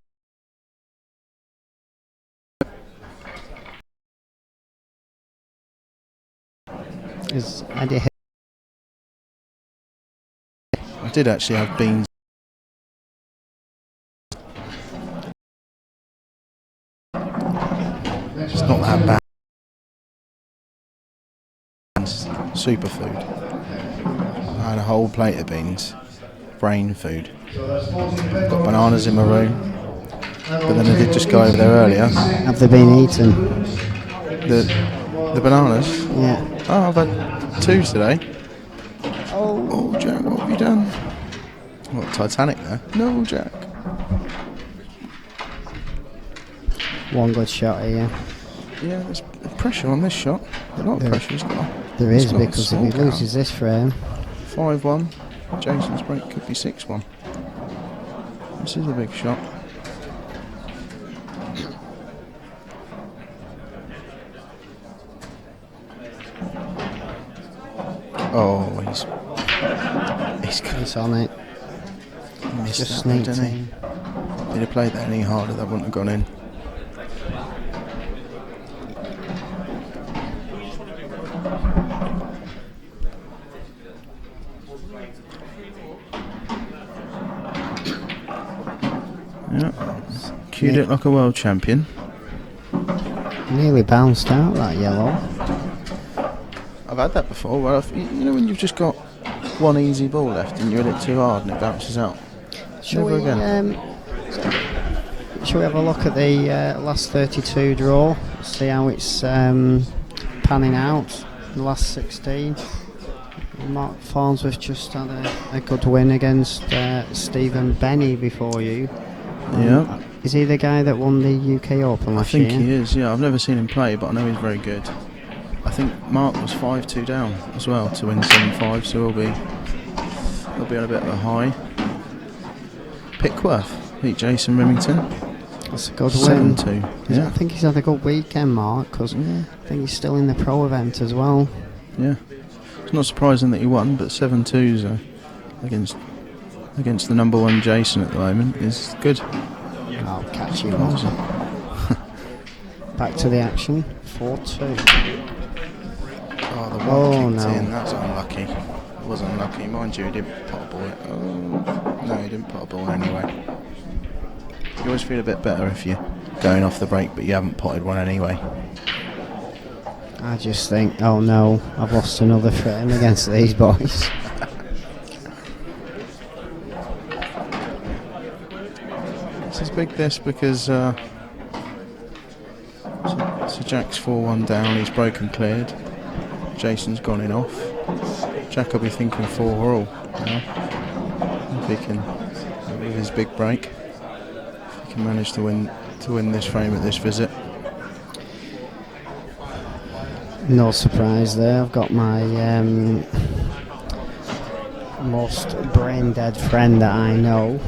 Is Eddie I did actually have beans. It's not that bad. It's superfood. I had a whole plate of beans. Brain food. Got bananas in my room. But then I did just go over there earlier. have they been eaten? The bananas? Yeah. Oh, I've had 2 today. Oh, Jack, what have you done? What, Titanic there? No, Jack. One good shot here. Yeah, there's pressure on this shot. A lot of pressure, isn't there? There It's is, got a because if he small loses this frame, 5-1. Jason's break could be 6-1. This is a big shot. Oh, he's on it. missed Just that, though, sneaked didn't he? in. If he'd have played that any harder, that wouldn't have gone in. Yeah, cued it like a world champion. Nearly bounced out that yellow. I've had that before, where you know when you've just got one easy ball left and you hit it too hard and it bounces out. Shall Never we, again. shall we have a look at the last 32 draw, see how it's panning out? The last 16. Mark Farnsworth just had a good win against Stephen Benny before you. Yeah. Is he the guy that won the UK Open last year? I think he is, yeah. I've never seen him play, but I know he's very good. I think Mark was 5-2 down as well to win 7-5, so he'll be on a bit of a high. Pickworth beat Jason Remington. That's a good win. 7-2. Yeah. I think he's had a good weekend, Mark, because I think he's still in the pro event as well. Yeah. It's not surprising that he won, but 7-2s against the number 1 Jason at the moment is good. I'll catch you on. Back to the action. 4-2. Oh, the one Oh, kicked no. in. That's unlucky. It was unlucky. Mind you, he didn't pot a ball. Oh, no, he didn't pot a ball anyway. You always feel a bit better if you're going off the break, but you haven't potted one anyway. I just think, oh no, I've lost another frame against these boys. This is big, this, because so Jack's 4-1 down, he's broken cleared. Jason's gone in off. Jack will be thinking 4 all now. If he can, with his big break, if he can manage to win this frame at this visit. No surprise there. I've got my most brain dead friend that I know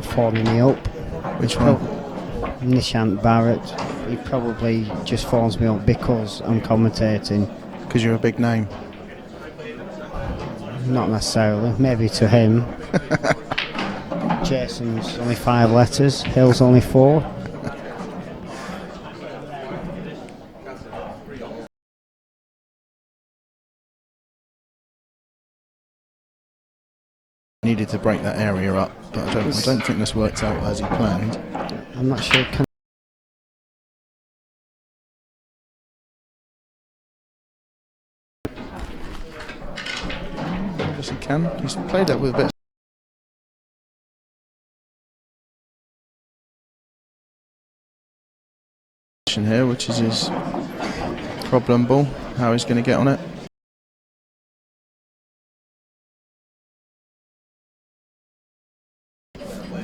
phoning me up. Which one? Nishant Barrett. He probably just phones me up because I'm commentating. Because you're a big name. Not necessarily. Maybe to him. Jason's only 5 letters. Hill's only 4. Needed to break that area up, but I don't think this worked out as he planned. I'm not sure. Obviously can. He's played that with a bit of here, which is his problem ball. How he's going to get on it.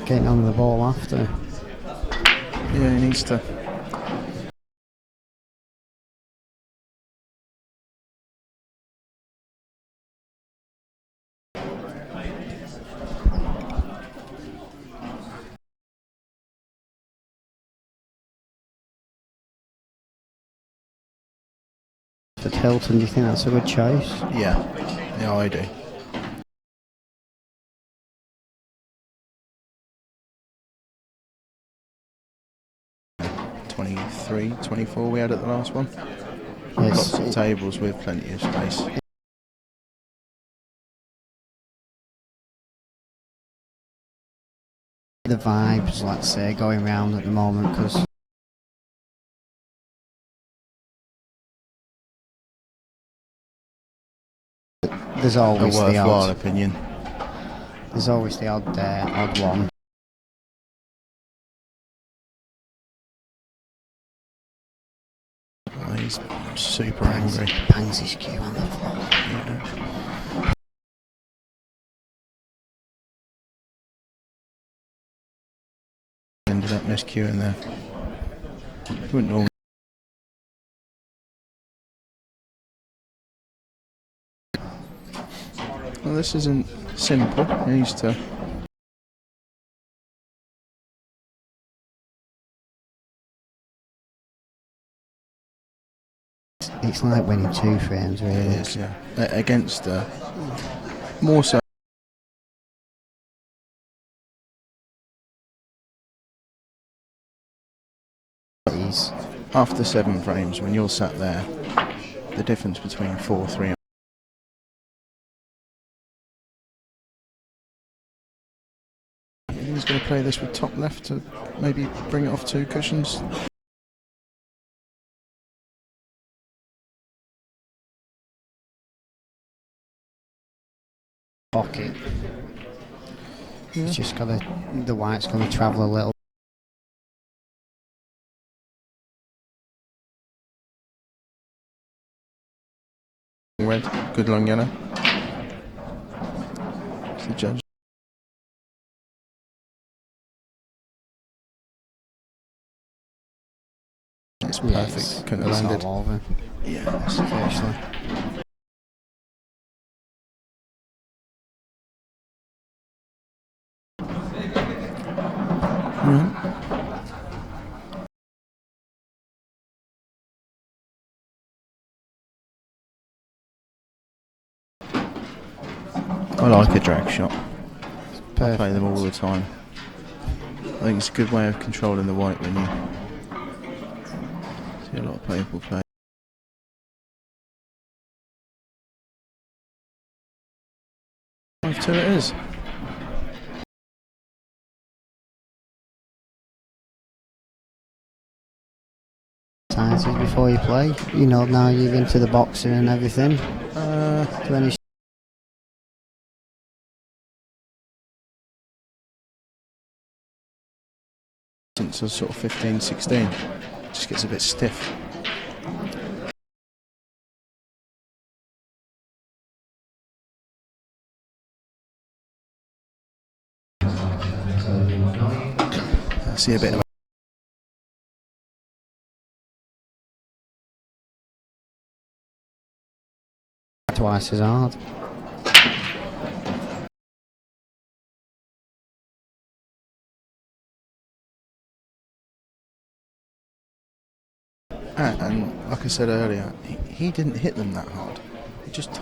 Getting on the ball after. Yeah, he needs to. For Hilton, do you think that's a good choice? Yeah, I do. 23, 24 we had at the last one. Yes, Lots of tables with plenty of space. the vibes, let's say, going round at the moment, because there's A always the worthwhile odd. opinion. There's always the odd one. Oh, he's super angry. Bangs his cue on the floor. Yeah. Ended up miscuing there. Wouldn't normally. Well, this isn't simple. He needs to. It's like winning 2 frames, really. It is, yeah. Against more so. After 7 frames, when you're sat there, the difference between 4-3. He's going to play this with top left to maybe bring it off 2 cushions. Pocket. Yeah. It's just got the white's going to travel a little. Red, good long yellow. It's the judge. It's perfect. Couldn't have landed. All over. Yeah, Actually. I like a drag shot. I Perfect. play them all the time. I think it's a good way of controlling the white when you see a lot of people play. 5-2 it is. Times before you play, you know, now you're into the boxing and everything. Do any Since I was sort of 15, 16, just gets a bit stiff. I see a bit of twice as hard. and like I said earlier, he didn't hit them that hard. He just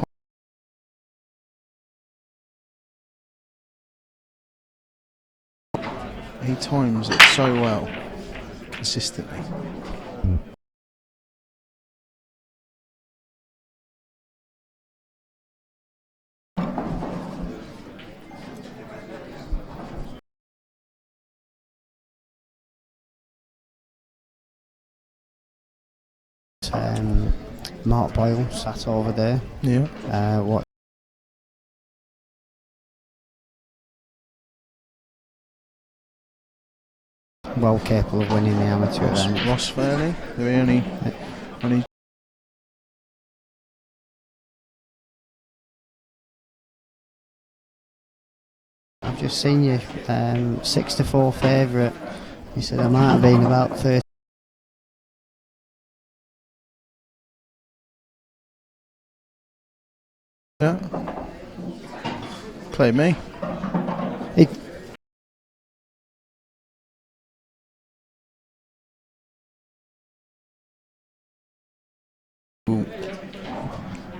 he times it so well, consistently. Mark Boyle sat over there. Yeah. What? Well capable of winning the amateur event. Ross Fairley, who only I've just seen you 6-4 favourite. He said I might have been about 30. Yeah. Play me.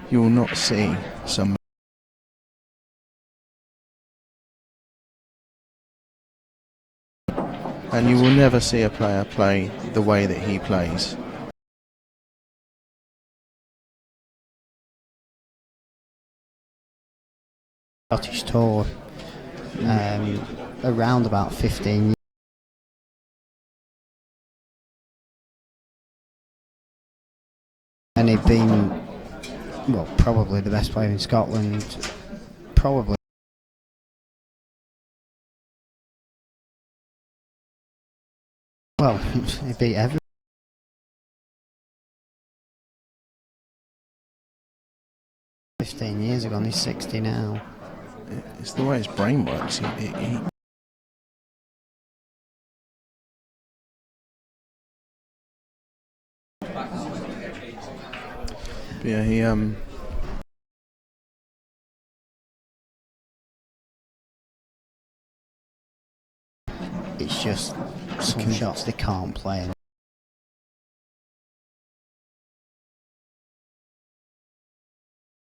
You will not see some and you will never see a player play the way that he plays. Scottish tour around about 15 years. And he'd been, well, probably the best player in Scotland. Probably. Well, he beat everyone. Years ago, and he's 60 now. It's the way his brain works. Yeah, it's just some shots they can't play.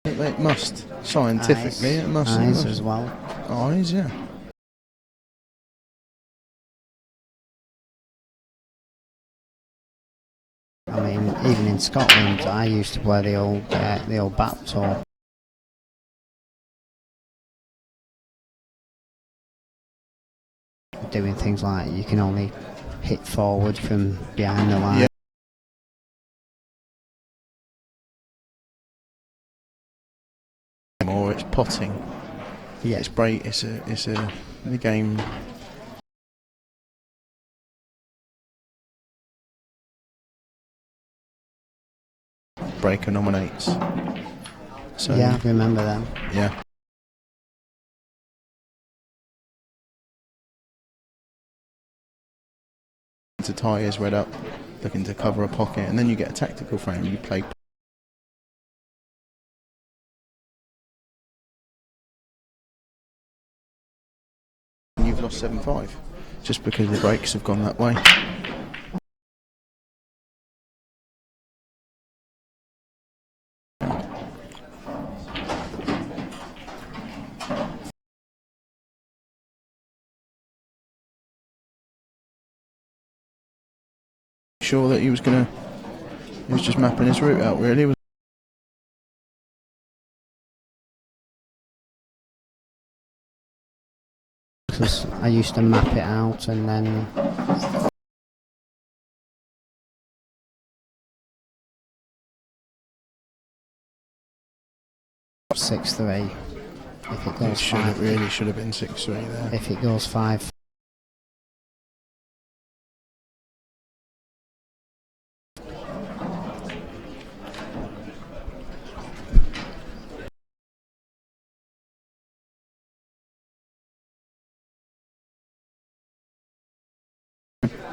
It must, scientifically, eyes, it must. Eyes as well. Eyes, yeah. I mean, even in Scotland, I used to play the old BAP tour. Doing things like you can only hit forward from behind the line. Yeah. Or it's potting. Yeah. It's break. It's the game. Breaker nominates. So yeah, I remember them. Yeah. To tie his red up, looking to cover a pocket, and then you get a tactical frame. You play. You've lost 7-5 just because the breaks have gone that way. Sure that he was just mapping his route out, really. Because I used to map it out and then 6-3. If it goes 5, it really should have been 6-3 there. If it goes 5.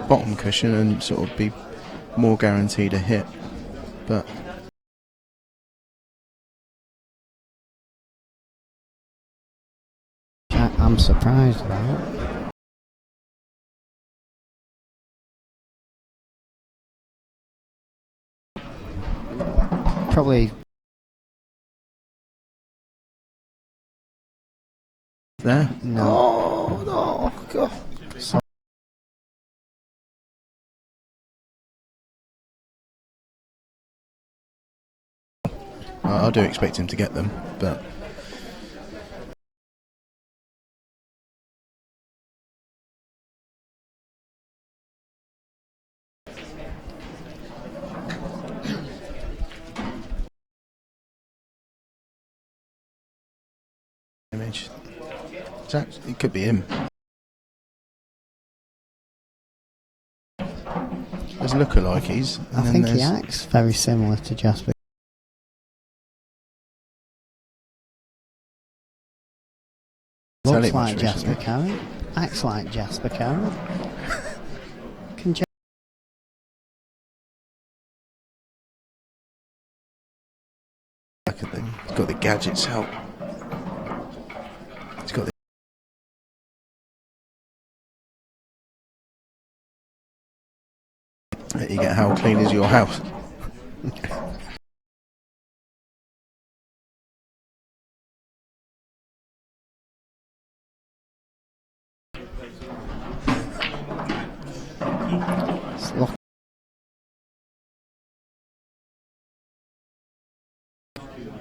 Bottom cushion and sort of be more guaranteed a hit, but I'm surprised about. Probably there. No. Oh no! God. So I do expect him to get them, but image. It could be him. There's lookalikes. I think he acts very similar to Jasper. Looks like Jasper Carrot. Acts like Jasper Carrot. Can Look at them. He's got the gadgets out. He's got the. You get how clean is your house?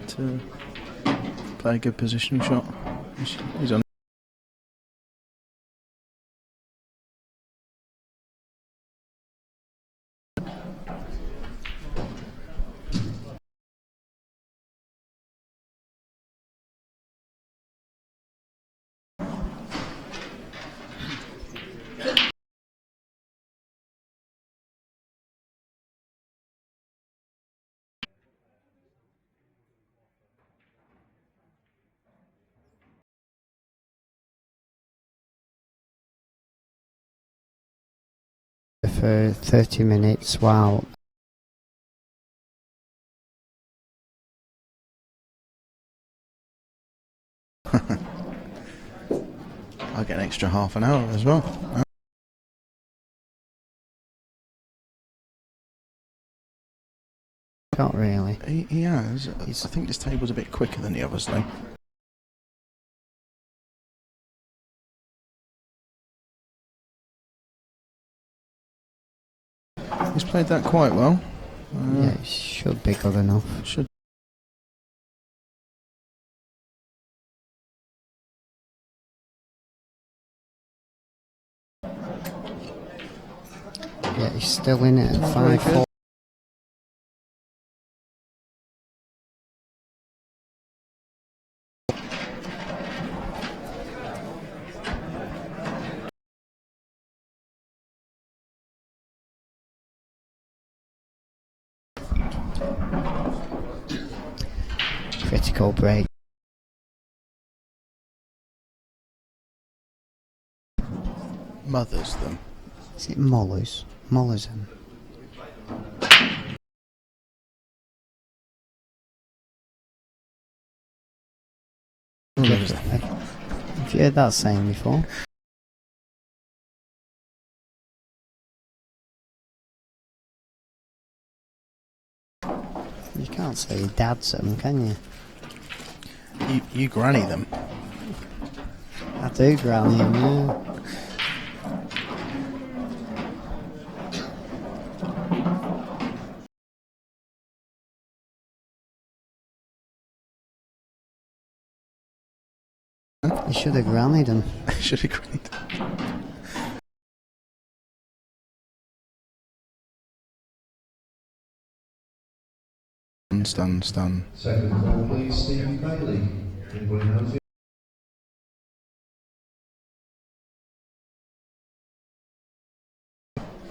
to play a good positioning shot. He's on. For 30 minutes while I get an extra half an hour as well. not really. He has. I think this table's a bit quicker than the others though. He's played that quite well. Yeah, it should be good enough. Should. Yeah, he's still in it at 5-4. Critical break. Mothers them. Is it Mullers? Mullerson. Have you heard that saying before? You can't say dads them, can you? You granny them. I do granny them, yeah. You should have grannied them. Should have grannied them. Stun. Second call, please, Stephen Bailey. Anybody knows it?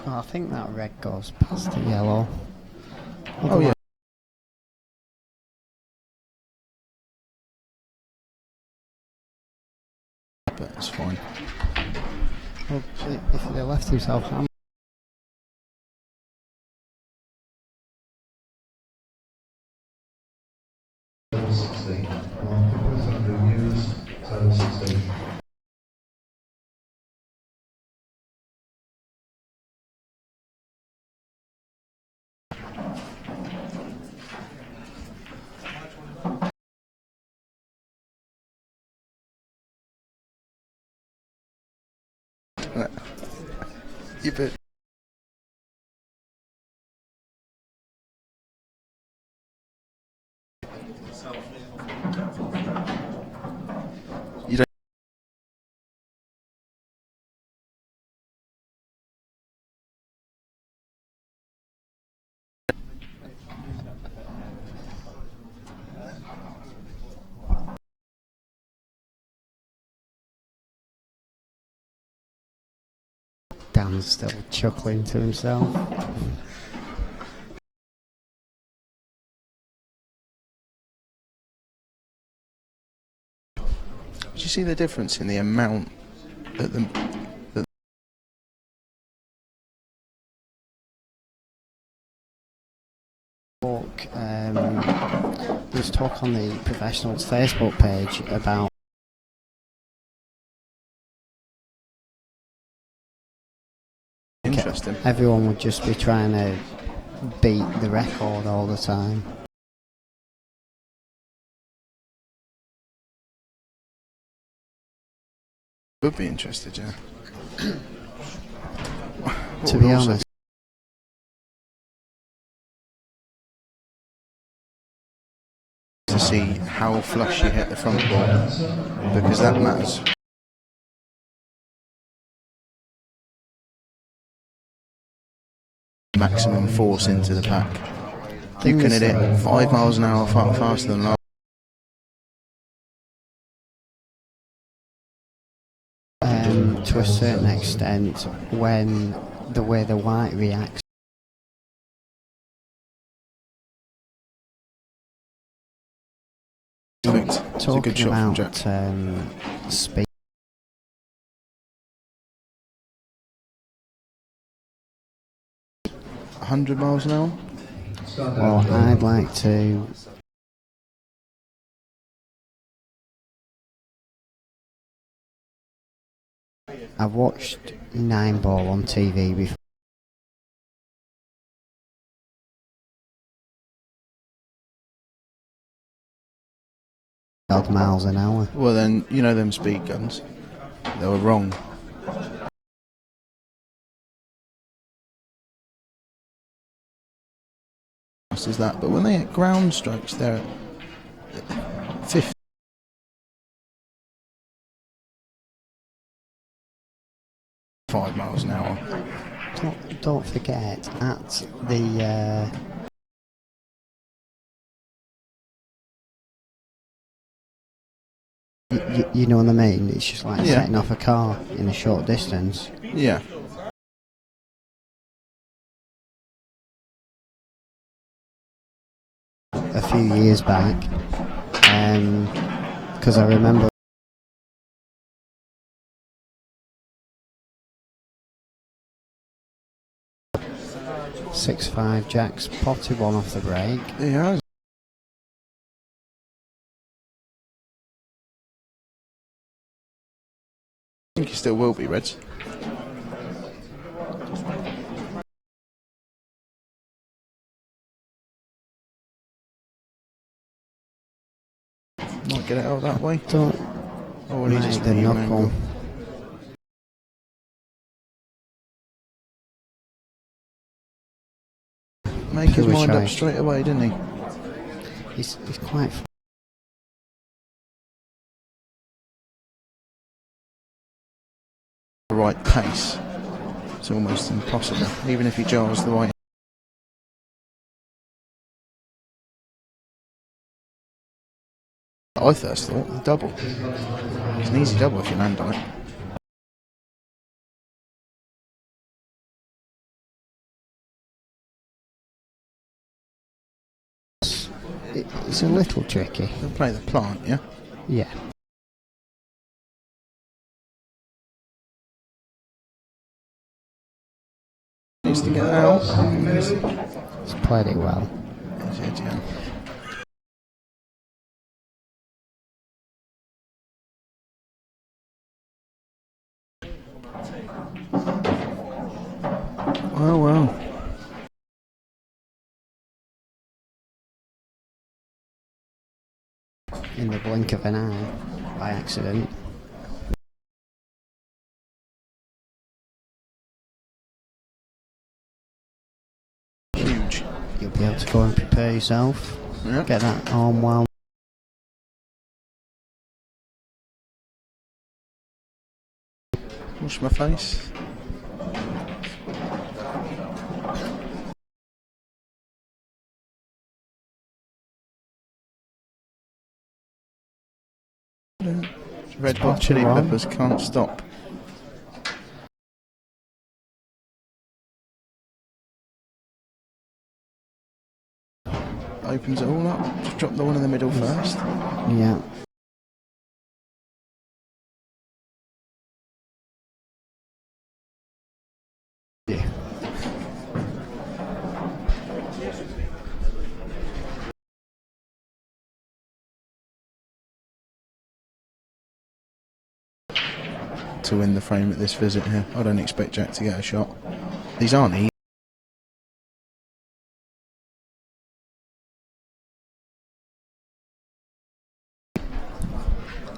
Oh, I think that red goes past the yellow. Oh yeah. But it's fine. Well, if they left himself hand. Table 16. Alexander Hughes, table 16. You bet. You don't. Dan's still chuckling to himself. Did you see the difference in the amount that There's talk on the professionals Facebook page about interesting? Everyone would just be trying to beat the record all the time. Would be interested, yeah. To be honest. to see how flush you hit the front ball, because that matters. Maximum force into the pack. You can hit it 5 miles an hour far faster than last. To a certain extent, when the way the white reacts. Talking about speed. $100 miles an hour? Well, I'd like to. I've watched 9 Ball on TV before. Odd miles an hour. Well, then, you know them speed guns. They were wrong. Is that? But when they hit ground strokes, they're at 50. $5 an hour. Don't forget, at the you know what I mean? It's just like setting off a car in a short distance. Yeah. A few years back, because I remember. .65 Jack spotted one off the brake. Yeah. I think he still will be, Reds. Might get it out that way. Don't. Or will he just the knuckle. Make his mind up straight away, didn't he? He's quite. The right pace. It's almost impossible, even if he jars the right. I first thought the double. It's an easy double if you land on it. It's a little tricky. They'll play the plant, yeah? Yeah. Needs to get out. He's played it well. He did, yeah. Well. In the blink of an eye, by accident. Huge. You'll be able to go and prepare yourself. Yeah. Get that arm wound. Wash my face. Red Hot Chili Peppers can't stop. Opens it all up. Just drop the one in the middle first. Yeah. To win the frame at this visit here. I don't expect Jack to get a shot. These aren't easy.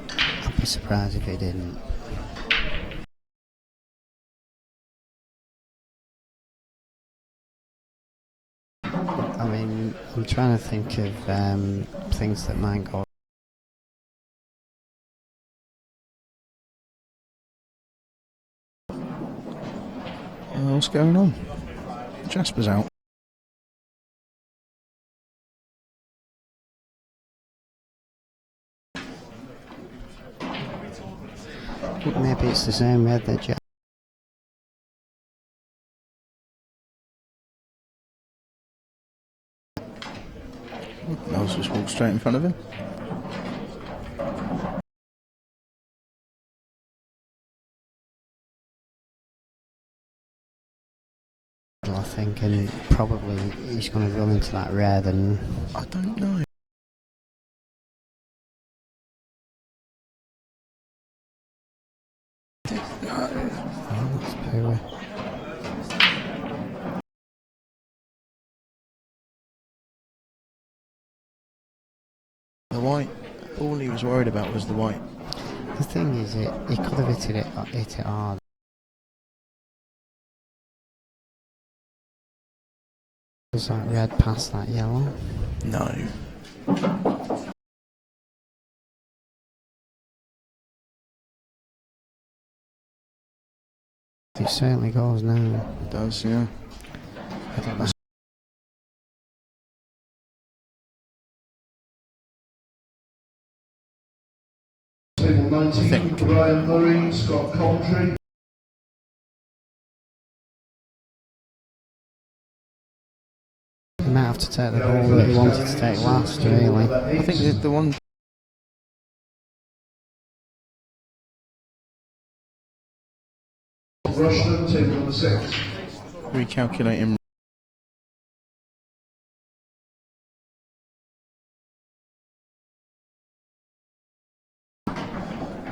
I'd be surprised if he didn't. I mean, I'm trying to think of things that might go. What's going on? Jasper's out. Maybe it's the same red that Jack. Nels just walked straight in front of him. I think, and probably he's going to run into that red, and I don't know. oh, that's poor. The white. All he was worried about was the white. The thing is, he could have hit it hard. Was that red past that yellow? No. It certainly goes now. It does, yeah. I don't know. Table 19, Brian Murray, Scott Coventry. He might have to take the ball that he wanted to take last, really. I think the one. Rushton, table number 6. Recalculating.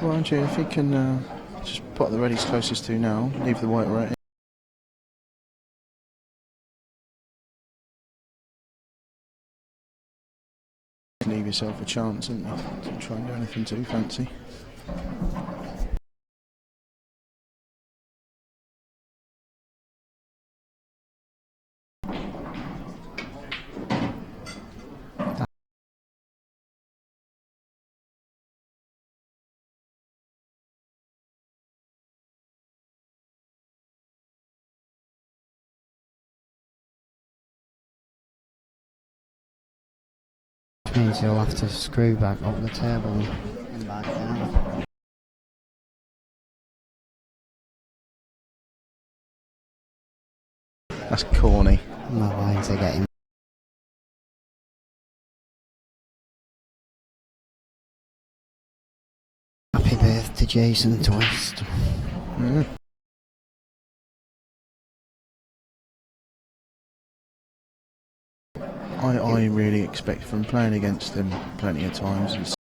Well, Andrew, if he can just put the red he's closest to now, leave the white right. Leave yourself a chance, and don't try and do anything too fancy. Means he'll have to screw back up the table and back down. That's corny. My lines are getting. Happy birthday, Jason Twist. Yeah. I really expect from playing against him plenty of times.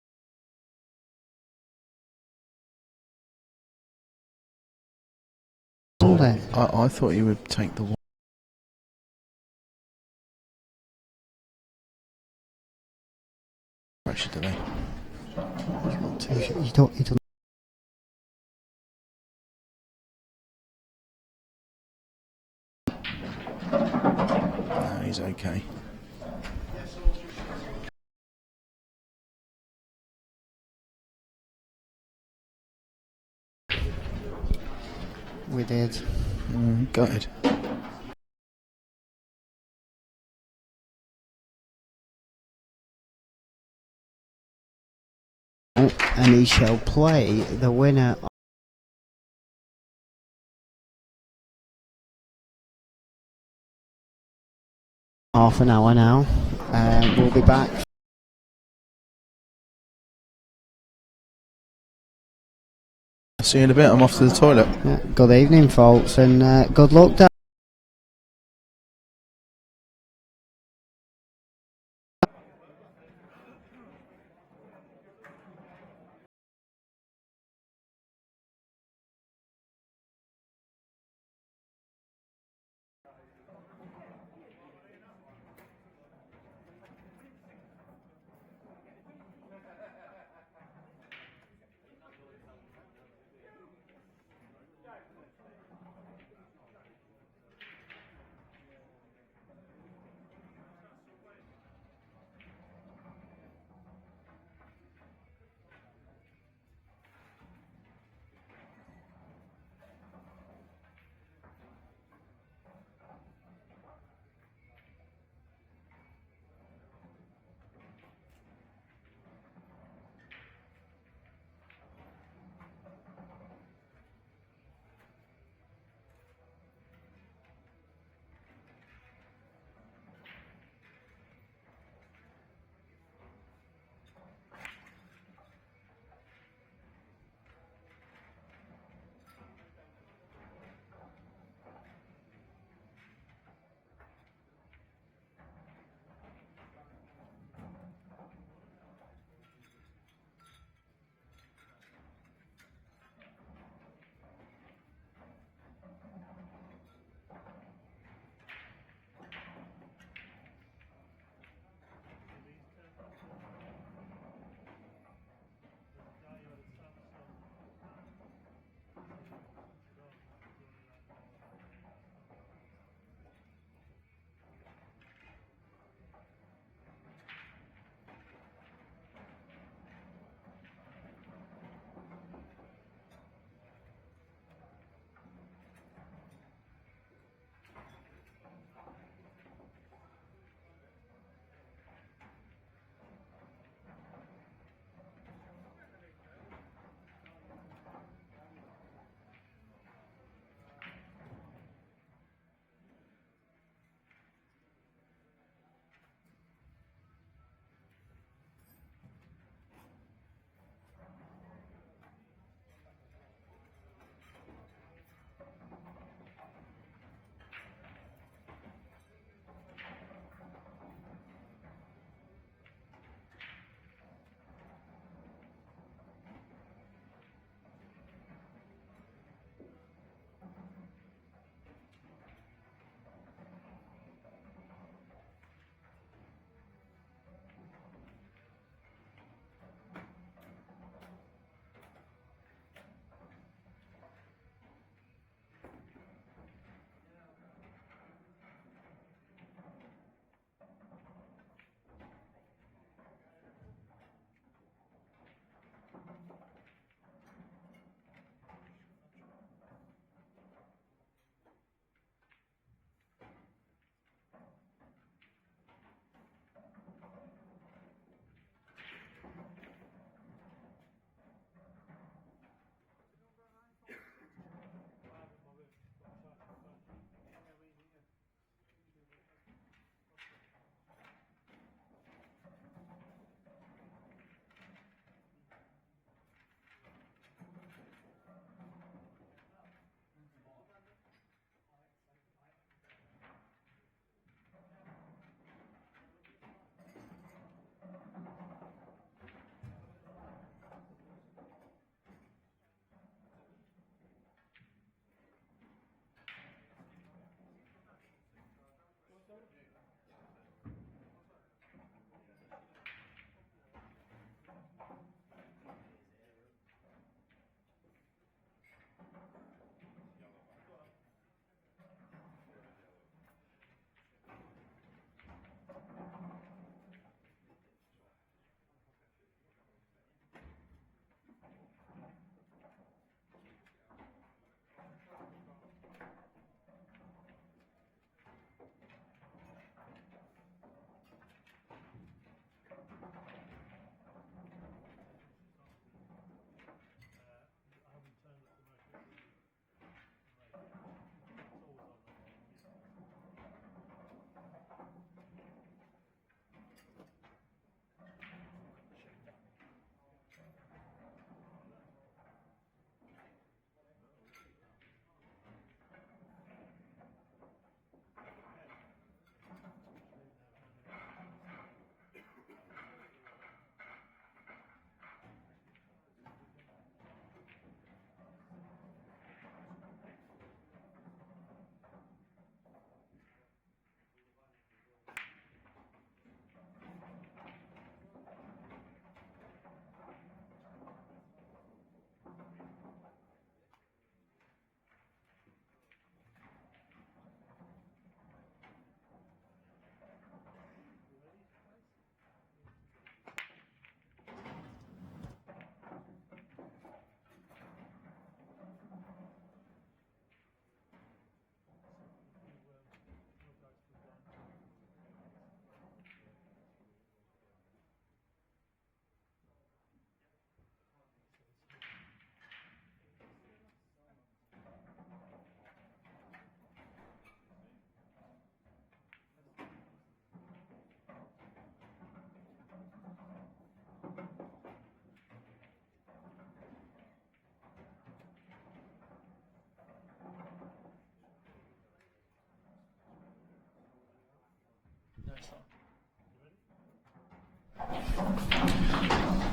I thought he would take the one. Pressure today. You don't. No, he's okay. We did. Gutted. And he shall play the winner. Half an hour now. We'll be back. See you in a bit. I'm off to the toilet. Yeah, good evening, folks, and good luck, Dan.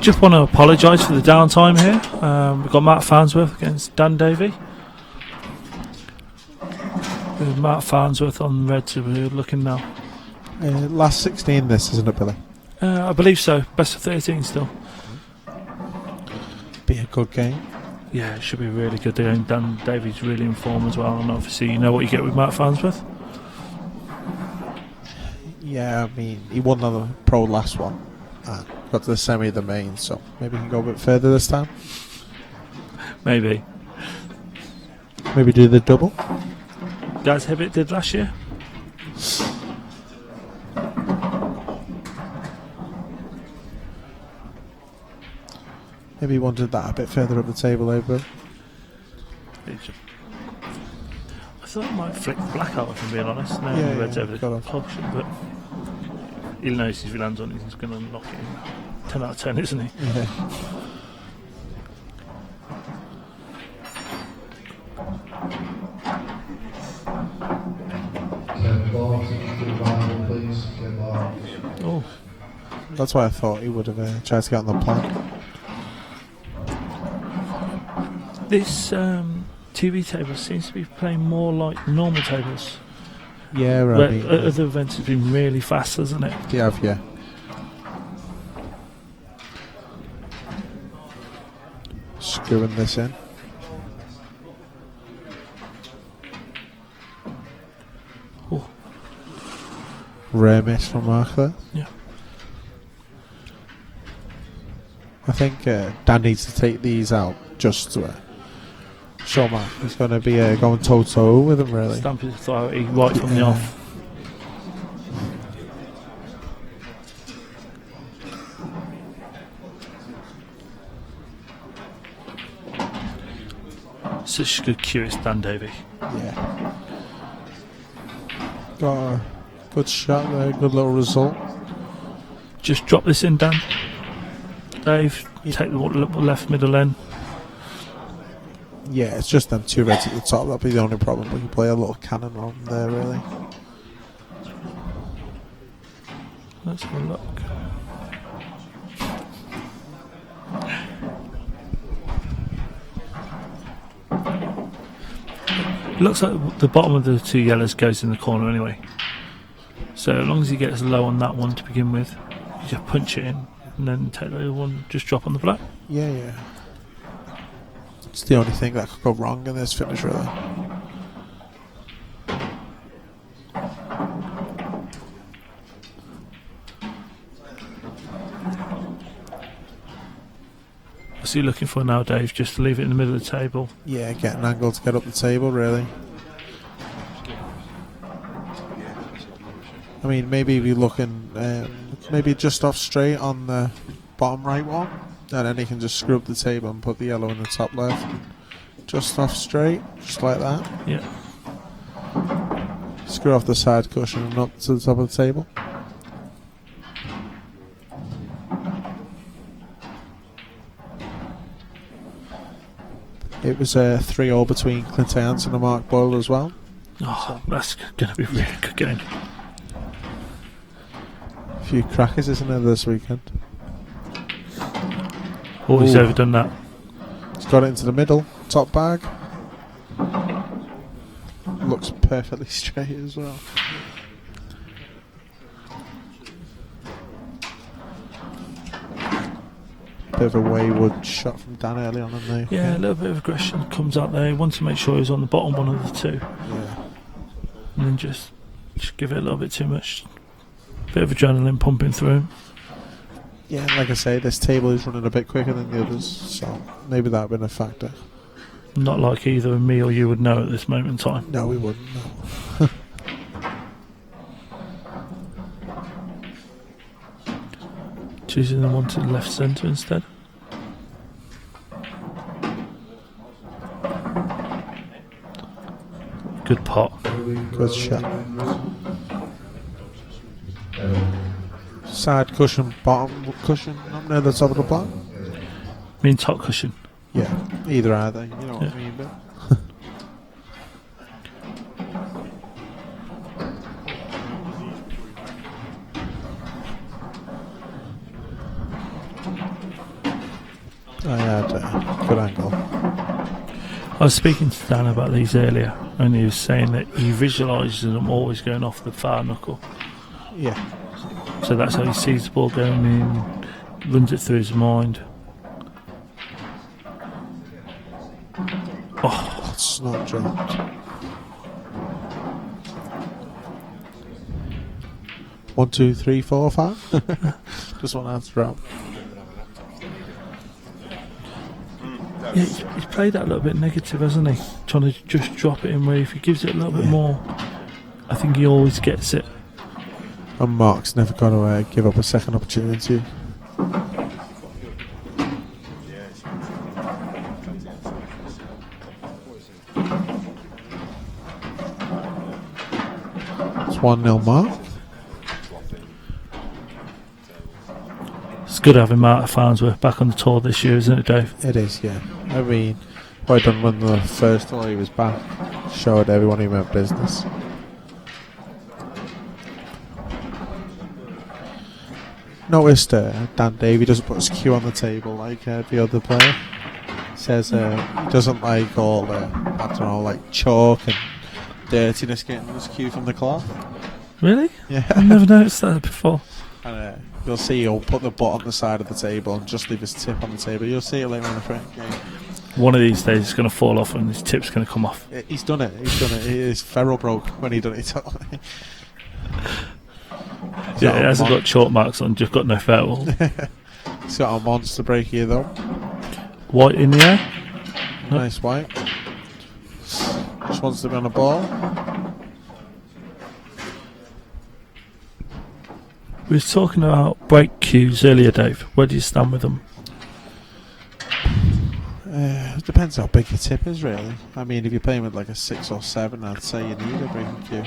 Just want to apologise for the downtime here. We've got Matt Farnsworth against Dan Davey. Matt Farnsworth on red, so we're looking now. Last 16 this, isn't it, Billy? I believe so. Best of 13 still. Be a good game. Yeah, it should be a really good game. Dan Davies really in form as well, and obviously you know what you get with Matt Farnsworth. Yeah, I mean, he won on the pro last one. And got to the semi of the main, so maybe he can go a bit further this time. Maybe. Maybe do the double. Gaz Hibbett did last year. Maybe he wanted that a bit further up the table, over. I thought it might flick black out, if I'm being honest. No, Yeah, the red's yeah, over the got option, but he knows if he lands on it, he's going to knock it in. 10 out of 10, isn't he? Yeah. Oh. That's why I thought he would have tried to get on the plan. This TV table seems to be playing more like normal tables. Yeah, Where right. other events have been really fast, hasn't it? They have, yeah. Screwing this in. Oh. Rare miss from Mark there. Yeah. I think Dan needs to take these out just to show Mark he's going to be going toe-to-toe with him, really. Stamp his authority right from the off. Such a good curious Dan Davey. Yeah. Got a good shot there, good little result. Just drop this in, Dan. Dave, take the left middle end. Yeah, it's just them two reds at the top. That'll be the only problem. We can play a little cannon on there, really. Let's have a look. Looks like the bottom of the two yellows goes in the corner anyway. So as long as he gets low on that one to begin with, you just punch it in and then take the other one, just drop on the black. Yeah, yeah. It's the only thing that could go wrong in this finish, really. What's he looking for now, Dave? Just to leave it in the middle of the table? Yeah, get an angle to get up the table, really. I mean, maybe be looking, maybe just off straight on the bottom right one, and then he can just screw up the table and put the yellow in the top left. Just off straight, just like that. Yeah. Screw off the side cushion and up to the top of the table. It was a 3-3 between Clint Hansen and Mark Boyle as well. Oh, that's going to be a really good game. A few crackers, isn't there, this weekend? Oh, he's overdone that. He's got it into the middle, top bag. Looks perfectly straight as well. Bit of a wayward shot from Dan early on in the Yeah, a little bit of aggression comes out there. He wants to make sure he's on the bottom one of the two. Yeah. And then just give it a little bit too much. Bit of adrenaline pumping through him. Yeah, like I say, this table is running a bit quicker than the others, so maybe that would have been a factor. Not like either me or you would know at this moment in time. No, we wouldn't. No. Choosing the one to the left centre instead. Good pot. Good shot. Side cushion, bottom cushion, up near the top of the block. I mean top cushion. Yeah, either either, you know what Yeah. I mean, but I had a good angle. I was speaking to Dan about these earlier, and he was saying that he visualises them always going off the far knuckle. Yeah. So that's how he sees the ball going in, runs it through his mind. Oh, that's not dropped. 1, 2, 3, 4, 5. Just want to drop. Yeah, he's played that a little bit negative, hasn't he? Trying to just drop it in where if he gives it a little bit more, I think he always gets it. And Mark's never got to give up a second opportunity. It's 1-0 Mark. It's good having Mark Farnsworth back on the tour this year, isn't it, Dave? It is, yeah. I mean, what I done when the first tour he was back, showed everyone he meant business. Noticed Dan Davey doesn't put his cue on the table like the other player. Says he doesn't like all the, I don't know, like chalk and dirtiness getting his cue from the cloth. Really? Yeah. I've never noticed that before. And you'll see he'll put the butt on the side of the table and just leave his tip on the table. You'll see it later in the front game. One of these days it's going to fall off and his tip's going to come off. He's done it. His ferrule broke when he done it. Yeah, it hasn't got chalk marks on, just got no ferrule. He's got a monster break here though. White in the air. Nice white. Just wants to be on a ball. We were talking about break cues earlier, Dave. Where do you stand with them? It depends how big your tip is, really. I mean, if you're playing with like a 6 or 7, I'd say you need a breaking cue.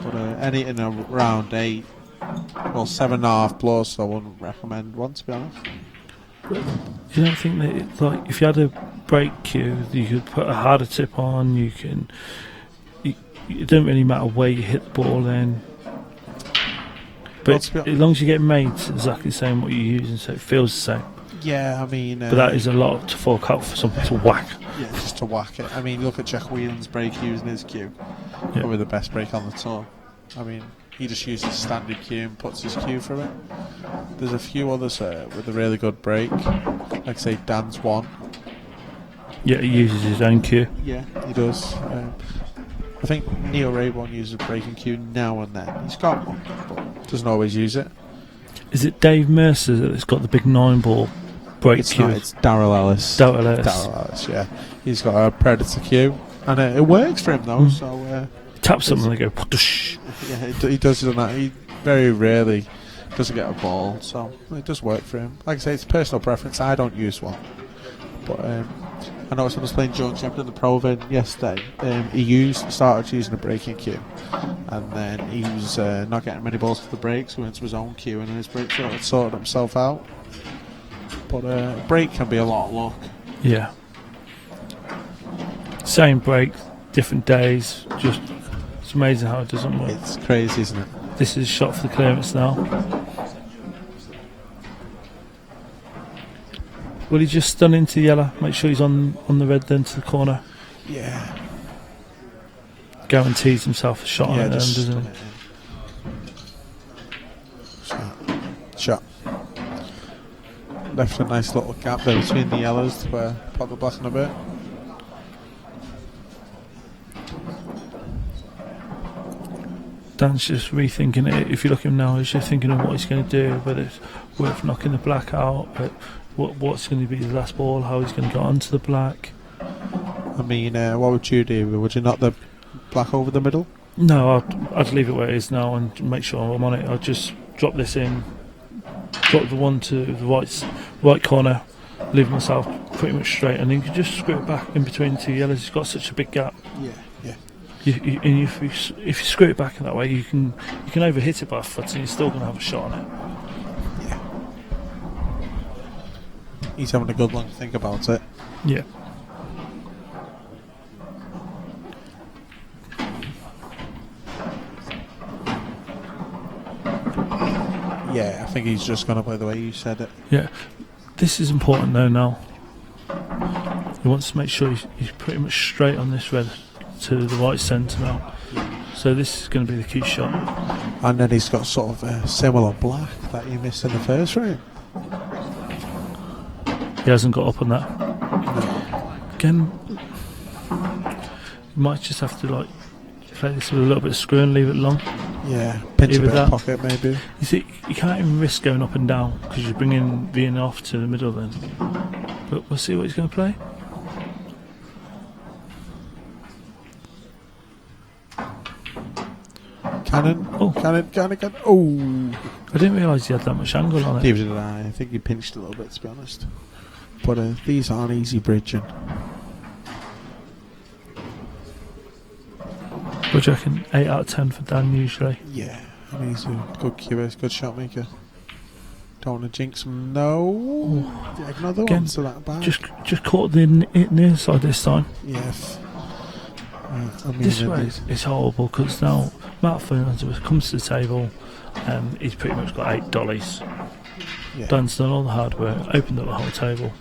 But anything around 8, well, 7.5 plus, I wouldn't recommend one, to be honest. You don't think that it's like if you had a break cue, you could put a harder tip on? You can. It doesn't really matter where you hit the ball in. But as long as you get made exactly the same what you're using, so it feels the same. Yeah, I mean... but that is a lot to fork out for something to whack. Yeah, just to whack it. I mean, look at Jack Whelan's break using his cue. Yeah. Probably the best break on the tour. I mean, he just uses standard cue and puts his cue through it. There's a few others with a really good break. Like, say, Dan's one. Yeah, he uses his own cue. Yeah, he does. I think Neil Rayborn uses a breaking cue now and then. He's got one, but doesn't always use it. Is it Dave Mercer that's got the big 9-ball break cue? It's Darryl Ellis. Darryl Ellis, yeah. He's got a Predator cue, and it works for him though. So tap something and they go. Poosh. Yeah, he does it on that. He very rarely doesn't get a ball, so it does work for him. Like I say, it's personal preference. I don't use one, but I noticed when I was playing John Shepard in the Pro event yesterday, he started using a breaking cue, and then he was not getting many balls for the break, so he went to his own cue, and then his break sort of sorted himself out. But break can be a lot of luck. Yeah. Same break, different days. Just it's amazing how it doesn't work. It's crazy, isn't it? This is a shot for the clearance now. Will he just stun into yellow? Make sure he's on the red then to the corner. Yeah. Guarantees himself a shot on it then, doesn't he? Shot. Left a nice little gap there between the yellows to pop the black in a bit. Dan's just rethinking it. If you look at him now, he's just thinking of what he's going to do, whether it's worth knocking the black out, but what's going to be his last ball, how he's going to get onto the black. I mean, what would you do? Would you knock the black over the middle? No, I'd leave it where it is now and make sure I'm on it. I'd just drop this in, drop the one to the right corner, leave myself pretty much straight, and then you can just screw it back in between the two yellows. It's got such a big gap. Yeah, yeah. And if you screw it back in that way, you can overhit it by a foot, and you're still going to have a shot on it. Yeah. He's having a good long think about it. Yeah. Yeah, I think he's just going to play the way you said it. Yeah. This is important though now. He wants to make sure he's pretty much straight on this red to the right centre now. So this is going to be the key shot. And then he's got sort of a similar black that he missed in the first round. He hasn't got up on that. Again, you might just have to like play this with a little bit of screw and leave it long. Yeah, pinch a Either bit that. of pocket maybe. You see, you can't even risk going up and down because you're bringing Vienna off to the middle then. But we'll see what he's going to play. Cannon. Oh. Cannon. Oh. I didn't realise he had that much angle on it. Neither did I. I think he pinched a little bit, to be honest. But these aren't easy bridging. What do you reckon? 8 out of 10 for Dan usually. Yeah, I mean he's a good QS, good shot maker. Don't want to jinx him. No. Yeah, another Again, one to that back. Just caught the near side this time. Yes. I mean, This way it's horrible because now Matt Fernandez comes to the table and he's pretty much got 8 dollies. Yeah. Dan's done all the hard work, opened up the whole table.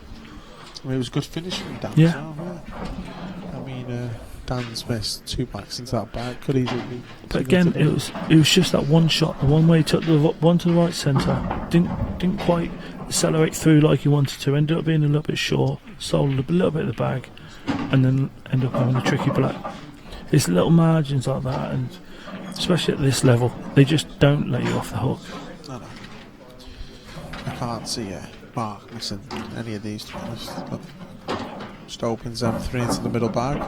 I mean, it was good finishing from Dan. Yeah. As well, yeah. I mean, Dan's missed 2 backs into that bag. Could easily be. But again, it was just that one shot, the one where he took the one to the right centre, didn't quite accelerate through like he wanted to. Ended up being a little bit short, sold a little bit of the bag, and then ended up having a tricky black. It's little margins like that, and especially at this level, they just don't let you off the hook. No. I can't see Mark missing any of these, to be honest. Look. Just opens M3 into the middle bag.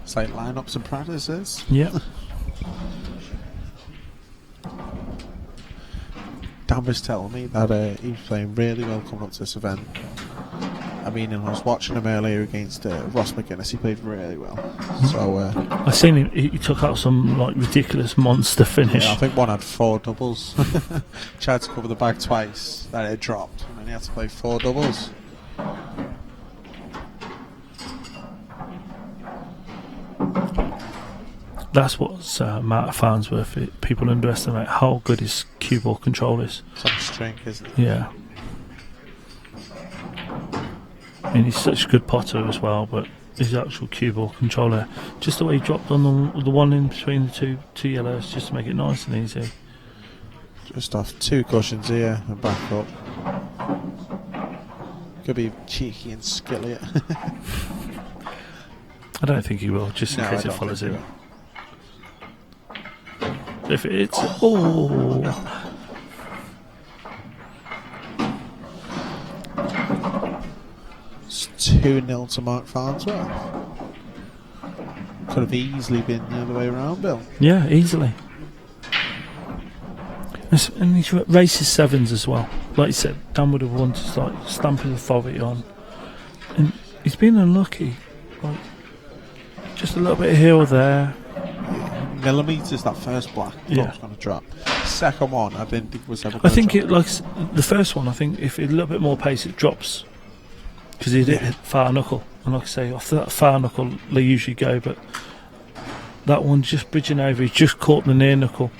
It's like lineups and practices. Yeah. Dan was telling me that he was playing really well coming up to this event. I mean, and I was watching him earlier against Ross McGuinness. He played really well. So I seen him. He took out some like ridiculous monster finish. yeah, I think one had 4 doubles. Tried to cover the bag twice, then it dropped, and then he had to play 4 doubles. That's what's Matt Farnsworth. People underestimate how good his cue ball control is. It's on a string, isn't it? Yeah. I mean, he's such a good potter as well, but his actual cue ball controller, just the way he dropped on the one in between the two yellows, just to make it nice and easy. Just off 2 cushions here and back up. Could be cheeky and skilly it. I don't think he will, just in No, case I it don't follows think he him. If it's It's 2-0 to Mark Farnsworth. Could have easily been the other way around, Bill. yeah, easily. And he races 7s as well. Like you said, Dan would have wanted to start stamping authority on. And he's been unlucky. Like, just a little bit here or there. Millimetres, that first black. Yeah. Was going to drop. Second one, I didn't think was ever I going think to it like the first one. I think if it a little bit more pace, it drops because he did hit far knuckle. And like I say, off that far knuckle, they usually go. But that one just bridging over, he just caught the near knuckle.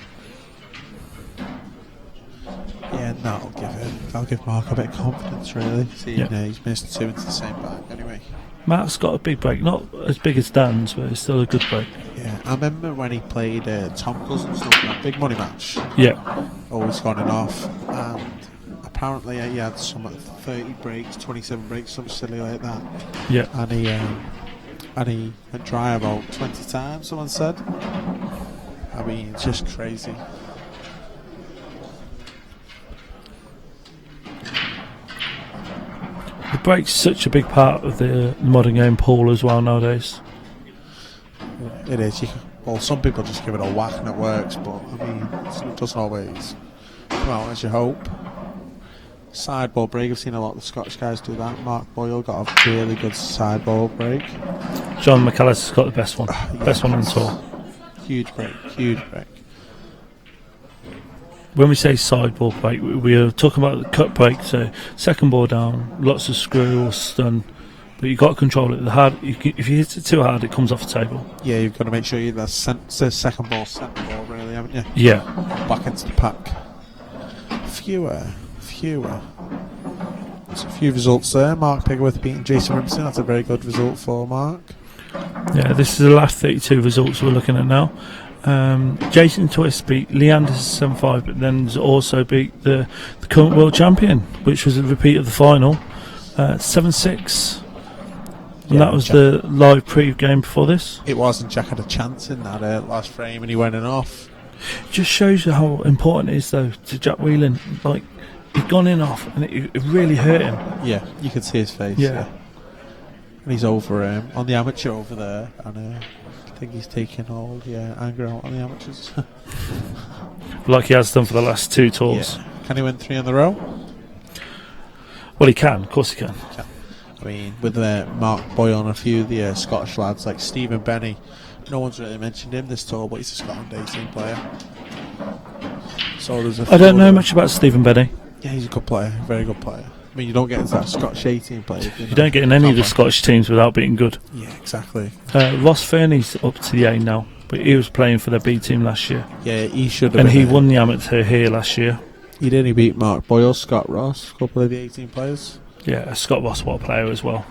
Yeah, no, I'll give Mark a bit of confidence, really. Seeing he's missed 2 into the same bag anyway. Matt's got a big break, not as big as Dan's, but it's still a good break. Yeah, I remember when he played Tom Cousins in that big money match. Yeah. Always gone and off, and apparently he had some 30 breaks, 27 breaks, something silly like that. Yeah. And he went dry about 20 times, someone said. I mean, it's just crazy. The break's such a big part of the modern game pool as well nowadays. It is. Well, some people just give it a whack and it works, but I mean, it doesn't always come out as you hope. Sideball break, I've seen a lot of the Scottish guys do that. Mark Boyle got a really good sideball break. John McAllister's got the best one. Best one on the tour. Huge break, huge break. When we say sideball break, we are talking about the cut break, so second ball down, lots of screw or stun, but you've got to control it. If you hit it too hard, it comes off the table. Yeah, you've got to make sure you're the second ball, centre ball, really, haven't you? Yeah. Back into the pack. Fewer. a few results there. Mark Pigworth beating Jason Rimpson. That's a very good result for Mark. Yeah, this is the last 32 results we're looking at now. Jason Twist beat Leander 7-5, but then also beat the current world champion, which was a repeat of the final, 7-6. And that was the live pre-game before this. It was, and Jack had a chance in that last frame, and he went in off. It just shows you how important it is, though, to Jack Whelan. Like, he'd gone in off, and it really hurt him. Yeah, you could see his face. Yeah. And he's over on the amateur over there, and I think he's taking all the anger out on the amateurs. Like he has done for the last 2 tours. Yeah. Can he win 3 in a row? Well, he can. Of course he can. I mean, with Mark Boyle and a few of the Scottish lads like Stephen Benny, no one's really mentioned him this tour, but he's a Scotland 18 player. So there's I don't know much about Stephen Benny. Yeah, he's a good player, very good player. I mean, you don't get into that Scottish 18 player. You don't get in any of the Scottish teams without being good. Yeah, exactly. Ross Fernie's up to the A now, but he was playing for the B team last year. Yeah, he should have. And he won the amateur here last year. He did. He beat Mark Boyle, Scott Ross, a couple of the 18 players. Yeah, Scott Ross, what a player as well.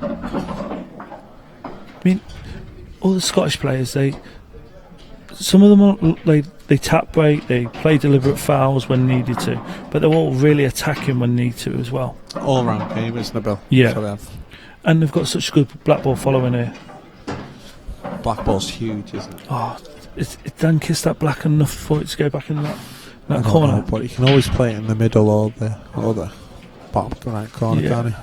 I mean, all the Scottish players, some of them they tap break, they play deliberate fouls when needed to, but they're all really attacking when need to as well. All round game, isn't it, Bill? Yeah. And they've got such good black ball following here. Black ball's huge, isn't it? Oh, it Dan kissed that black enough for it to go back in that corner. Know, but you can always play it in the middle or the bottom right corner, can't he?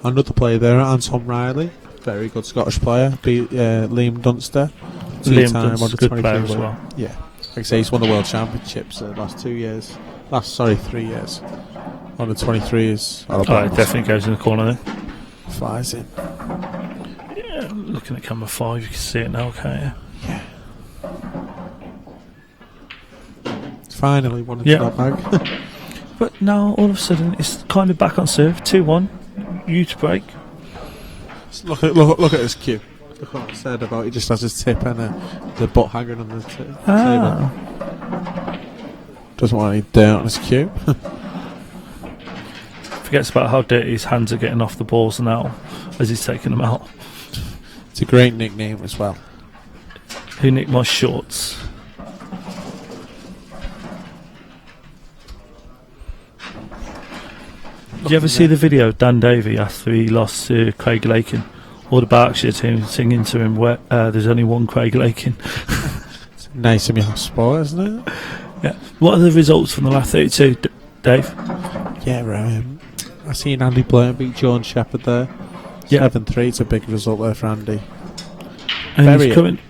Another player there, Anton Riley, very good Scottish player. Beat Liam Dunster, Liam Dunster's a good player as well. Yeah, like I say, he's won the World Championships the last 3 years. Under 23 is. Oh, it definitely goes in the corner then. Flies in. Yeah, looking at camera 5, you can see it now, can't you? Yeah. Finally won into that bag. But now all of a sudden it's kind of back on serve, 2-1. You to break. Look at this cue. Look what I said about he just has his tip and the butt hanging on the table. Doesn't want any dirt on his cue. Forgets about how dirty his hands are getting off the balls now as he's taking them out. It's a great nickname as well. Who nicked my shorts? Did you ever see the video of Dan Davey after he lost to Craig Lakin? All the Berkshire team singing to him, there's only one Craig Lakin. It's nice of your sport, isn't it? Yeah. What are the results from the last 32, Dave? Yeah, I seen Andy Blair beat John Shepherd there. 7-3, it's a big result there for Andy. And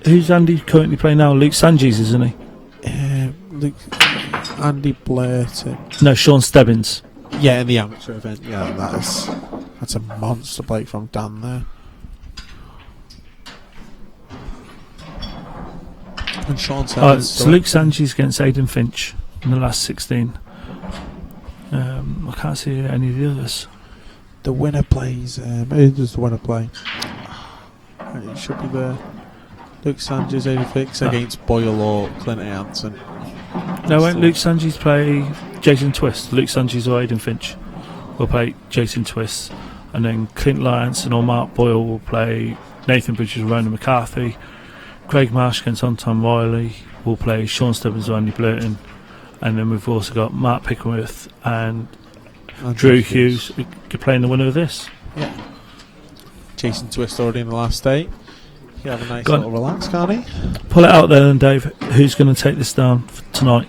who's Andy currently playing now? Luke Sanges, isn't he? Andy Blair. No, Sean Stebbins. Yeah, in the amateur event. Yeah, that's a monster break from Dan there. And Sean Stebbins. So Luke Sanges against Aidan Finch in the last 16. I can't see any of the others. The winner plays. Who does the winner play? It should be there. Luke Sanges 86 against Boyle or Clinton Hansen. No, won't Luke Sanges play Jason Twist? Luke Sanges or Aidan Finch will play Jason Twist, and then Clint Hansen or Mark Boyle will play Nathan Bridges or Ronan McCarthy. Craig Marsh against Anton Riley will play Sean Stebbins or Andy Blurton, and then we've also got Mark Pickworth and Drew Hughes playing the winner of this. Yeah. Jason Twist already in the last 8. You have a nice little relax, can't he? Pull it out there then, Dave. Who's going to take this down tonight?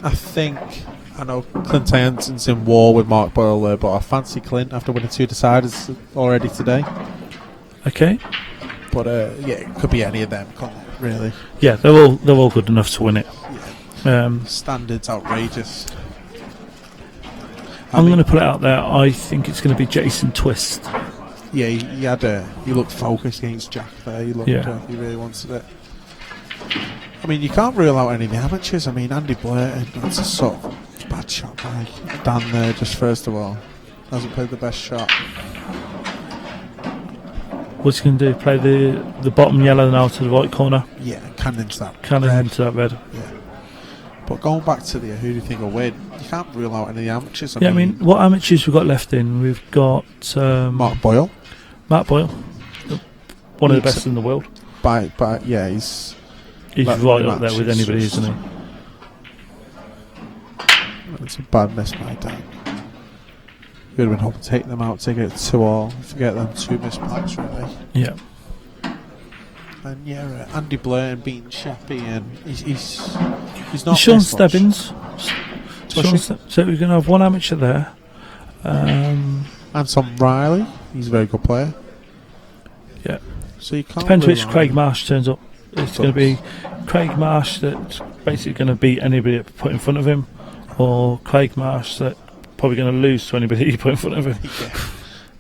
I know Clint Hansen's in war with Mark Boyle there, but I fancy Clint after winning 2 deciders already today. Okay. But it could be any of them, can't it, really? Yeah, they're all good enough to win it. Yeah. Standards outrageous. I'm going to put it out there. I think it's going to be Jason Twist. Yeah, he looked focused against Jack there. He really wanted it. I mean, you can't rule out any of the amateurs. I mean, Andy Blair, that's a sort of bad shot by Dan there, just first of all. Hasn't played the best shot. What's he going to do? Play the bottom yellow now to the right corner? Yeah, cannon into that. Cannon into that red. Yeah. But going back to the who do you think will win, you can't rule out any of the amateurs. I mean, what amateurs we've got left in? We've got Mark Boyle. Mark Boyle, one of the best in the world. But yeah, he's right up there with anybody, isn't he? It's a bad miss by Dan. Would have been hoping to take them out, take it 2-all, forget them 2 missed points really. Yeah. And yeah, Andy Blair and beating Shappy, and he's not. Sean Stebbins. So we're going to have one amateur there. And Tom Riley, he's a very good player. Yeah. So you can't. Depends which Craig Marsh turns up. It's going to be Craig Marsh that's basically going to beat anybody that put in front of him, or Craig Marsh that probably going to lose to anybody you put in front of him. Yeah.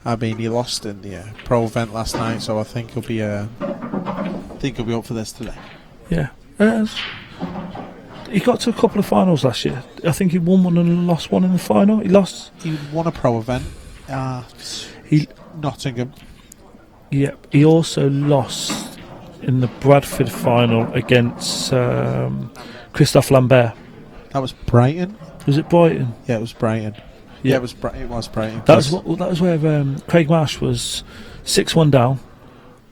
I mean, he lost in the pro event last night, so I think he'll be up for this today. Yeah. He got to a couple of finals last year. I think he won one and lost one in the final. He won a pro event. Nottingham. Yep. He also lost in the Bradford final against Christophe Lambert. That was Brighton. Was it Brighton? Yeah, it was Brighton. Yeah, it was Brighton. That was where Craig Marsh was 6-1 down,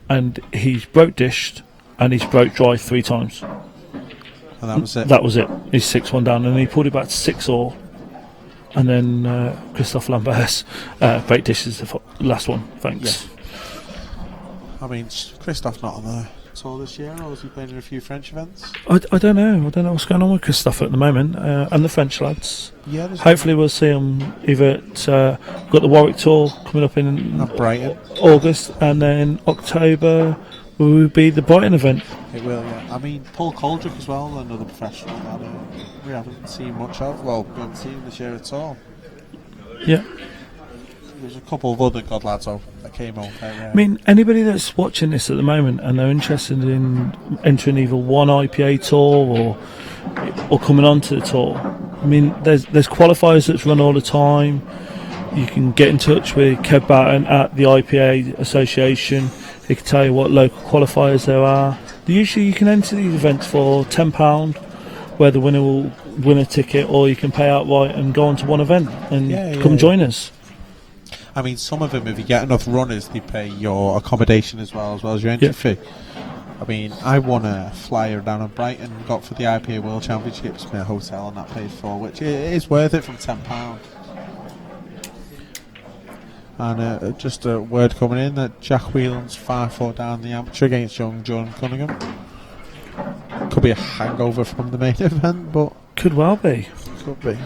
and he's broke dished and he's broke dry 3 times. And that was it. That was it. He's 6-1 down, and he pulled it back to 6-all. And then Christophe Lambert's break dish is the last one. Thanks. Yeah. I mean, Christophe not on the tour this year, or is he playing in a few French events? I don't know. I don't know what's going on with Christophe at the moment, and the French lads. Yeah. Hopefully we'll see him either at got the Warwick Tour coming up in Brighton, August, and then October will be the Brighton event. It will, yeah. I mean, Paul Coldrick as well, another professional that we haven't seen much of. Well, we haven't seen him this year at all. Yeah. There's a couple of other god lads that came on. I mean, anybody that's watching this at the moment and they're interested in entering either one IPA tour or coming onto the tour, I mean, there's qualifiers that's run all the time. You can get in touch with Kev Barton at the IPA Association. He can tell you what local qualifiers there are. Usually you can enter these events for £10, where the winner will win a ticket, or you can pay outright and go on to one event and come join us. I mean, some of them, if you get enough runners, they pay your accommodation as well as your entry fee. I mean, I won a flyer down in Brighton, got for the IPA World Championships, my hotel, and that paid for, which is worth it from £10. And just a word coming in that Jack Whelan's 5-4 down the amateur against young John Cunningham. Could be a hangover from the main event, but could well be. Could be.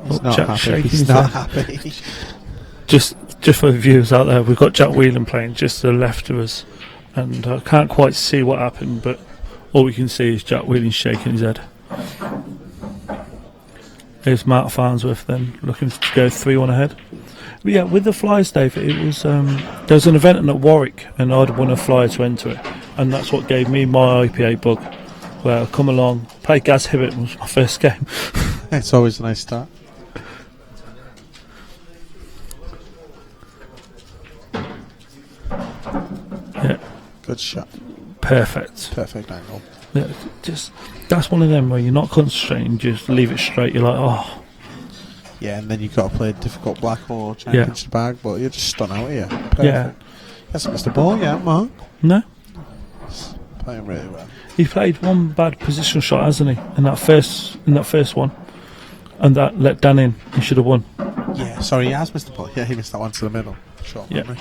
He's not happy. He's not happy. Just for the viewers out there, we've got Jack Whelan playing just to the left of us, and I can't quite see what happened, but all we can see is Jack Whelan shaking his head. Here's Mark Farnsworth then looking to go 3-1 ahead. But yeah, with the flyers, Dave, it was there was an event at Warwick, and I'd won a flyer to enter it, and that's what gave me my IPA bug. Where I come along, play Gaz Hibbett was my first game. It's always a nice start. Yeah. Good shot. Perfect angle. Yeah, just that's one of them where you're not concentrating, just leave it straight. You're like, oh. Yeah, and then you've got to play a difficult black or try and pinch the bag, but you're just stunned out here. Perfect. Yeah. That's Mr. Ball, Mark. No. He's playing really well. He played one bad positional shot, hasn't he? In that first one, and that let Dan in. He should have won. Yeah, sorry, he has missed the ball. Yeah, he missed that one to the middle. Short memory.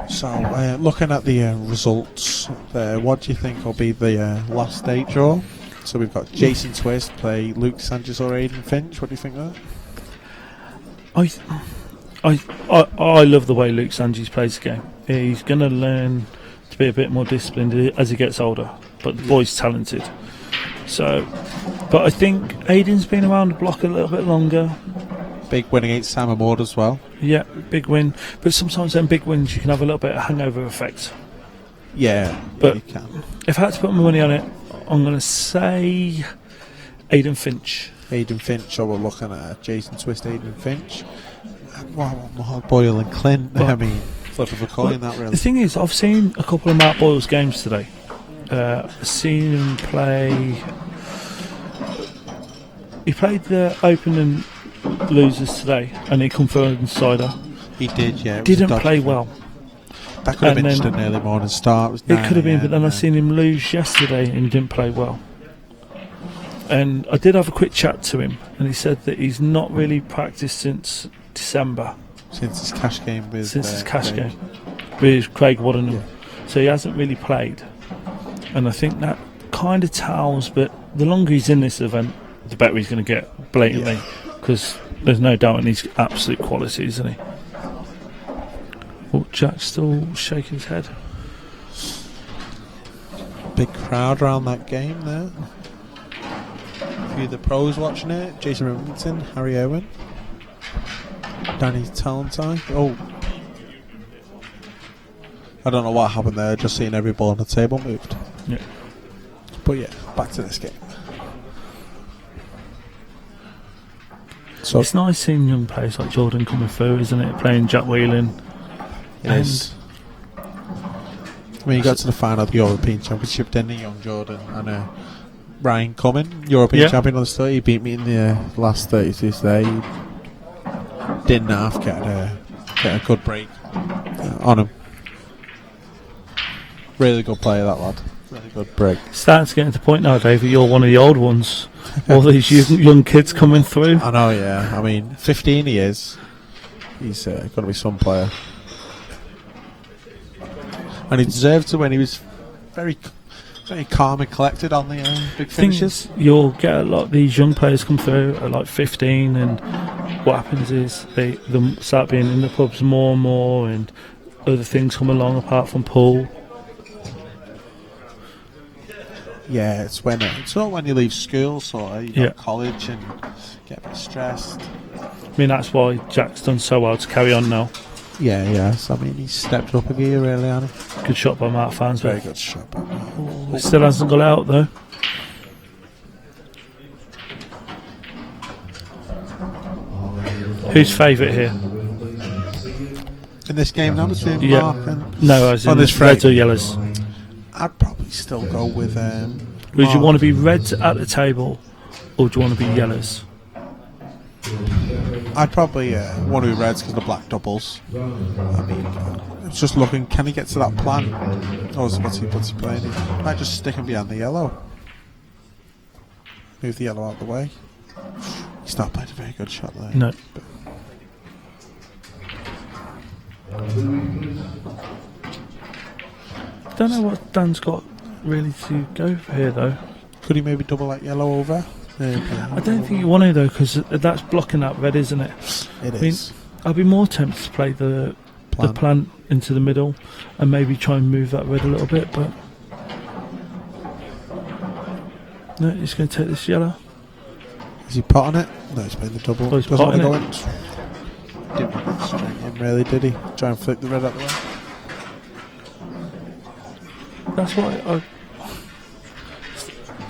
So, looking at the results, what do you think will be the last stage draw? So we've got Jason Twist play Luke Sanchez or Aidan Finch. What do you think of that? I love the way Luke Sanchez plays the game. He's going to learn to be a bit more disciplined as he gets older, but the boy's talented. So, but I think Aidan's been around the block a little bit longer. Big win against Sam Ward as well. Yeah, big win. But sometimes then big wins, you can have a little bit of hangover effect. Yeah, but you can. If I had to put my money on it, I'm going to say Aidan Finch. Aidan Finch, so we're looking at Jason Twist, Aidan Finch. Mark Boyle and Clint. Well, I mean, flip of a coin, that really. The thing is, I've seen a couple of Mark Boyle's games today. Seen him play. He played the Open and Losers today, and he confirmed insider. He did, yeah. It was Didn't a play dodgy- well. That could have And been just then- an early morning start. It could have been, but then I seen him lose yesterday and he didn't play well. And I did have a quick chat to him, and he said that he's not really practiced since December. Since his cash game with Craig. Craig. With Craig Waddingham. So he hasn't really played. And I think that kind of tells, but the longer he's in this event, the better he's going to get, blatantly. Because there's no doubt in his absolute quality, isn't he? Oh, Jack's still shaking his head. Big crowd around that game there. A few of the pros watching it. Jason Remington, Harry Owen, Danny Talentine. Oh, I don't know what happened there. Just seeing every ball on the table moved. Yeah. But yeah, back to this game. So It's nice seeing young players like Jordan coming through, isn't it? Playing Jack Whelan. it is. I mean, you got to the final of the European Championship, didn't he, young Jordan? And Ryan Cumming, European champion on the start. He beat me in the last 36 there. He didn't half get a good break on him. Really good player, that lad. Really good break. Starting to get to the point now, David, you're one of the old ones. All these young kids coming through. I know, yeah. I mean, 15 he is. He's going to be some player. And he deserved to when he was very, very calm and collected on the big finishes. You'll get a lot of these young players come through at like 15, and what happens is they start being in the pubs more and more, and other things come along apart from pool. Yeah, it's not when you leave school, sort of. You go to college and get a bit stressed. I mean, that's why Jack's done so well to carry on now. Yeah, yes. I mean, he's stepped up a gear, really, hasn't he? Good shot by Mark Farnsworth. Very good shot by Mark. Still hasn't got out though. Who's favourite here? In this game now between Mark and... No, as in this reds or yellows? I'd probably still go with... Would you want to be reds at the table, or do you want to be yellows? I'd probably want to be reds because of the black doubles. I mean, it's just looking, can he get to that plan? Or what's he playing? He might just stick him behind the yellow. Move the yellow out of the way. He's not played a very good shot there. No. I don't know what Dan's got really to go for here though. Could he maybe double that yellow over? I don't think you want to though, because that's blocking that red, isn't it? It is. I'd be more tempted to play the plant into the middle and maybe try and move that red a little bit, but no, he's going to take this yellow. Is he potting it? No, he's playing the double. Oh, he's Doesn't want to potting go in. Didn't want to straight in, really, did he? Try and flick the red out the way. That's why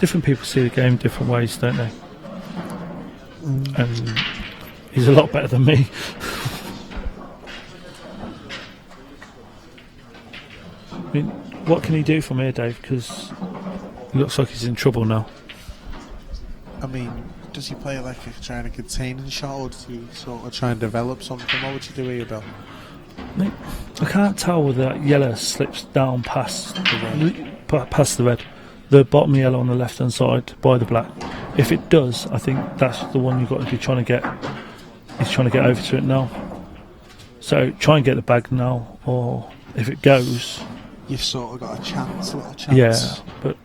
different people see the game different ways, don't they? And he's a lot better than me. I mean, what can he do from here, Dave? Because it looks like he's in trouble now. I mean, does he play like a trying to contain shot, or does he sort of try and develop something? What would you do here, Bill? I can't tell whether that yellow slips down past the red. The bottom yellow on the left hand side by the black. If it does, I think that's the one you've got to be trying to get. He's trying to get over to it now. So try and get the bag now, or if it goes, you've sort of got a little chance. Yeah, but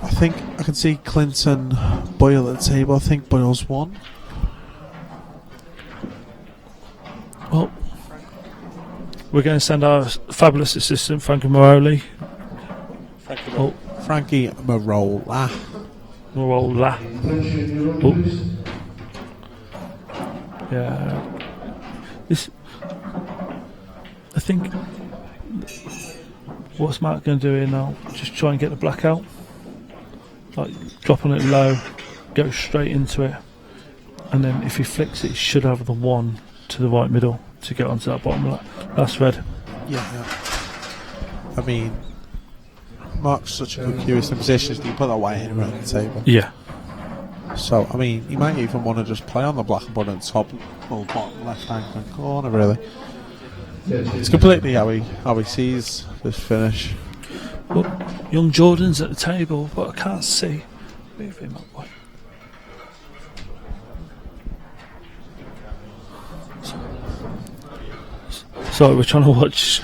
I think I can see Clinton Boyle at the table. I think Boyle's won. Well, we're going to send our fabulous assistant, Frankie Moroli. Frankie Marola. Yeah. I think. What's Mark going to do here now? Just try and get the black out. Like dropping it low, go straight into it, and then if he flicks it, he should have the 1 to the right middle to get onto that bottom last red. Yeah. I mean, Mark's such a good curious in positions. Do you put that white in around the table? Yeah. So, I mean, you might even want to just play on the black and button top or bottom left hand corner, really. It's completely how he sees this finish. Well, young Jordan's at the table, but I can't see. Move him up way. So we're trying to watch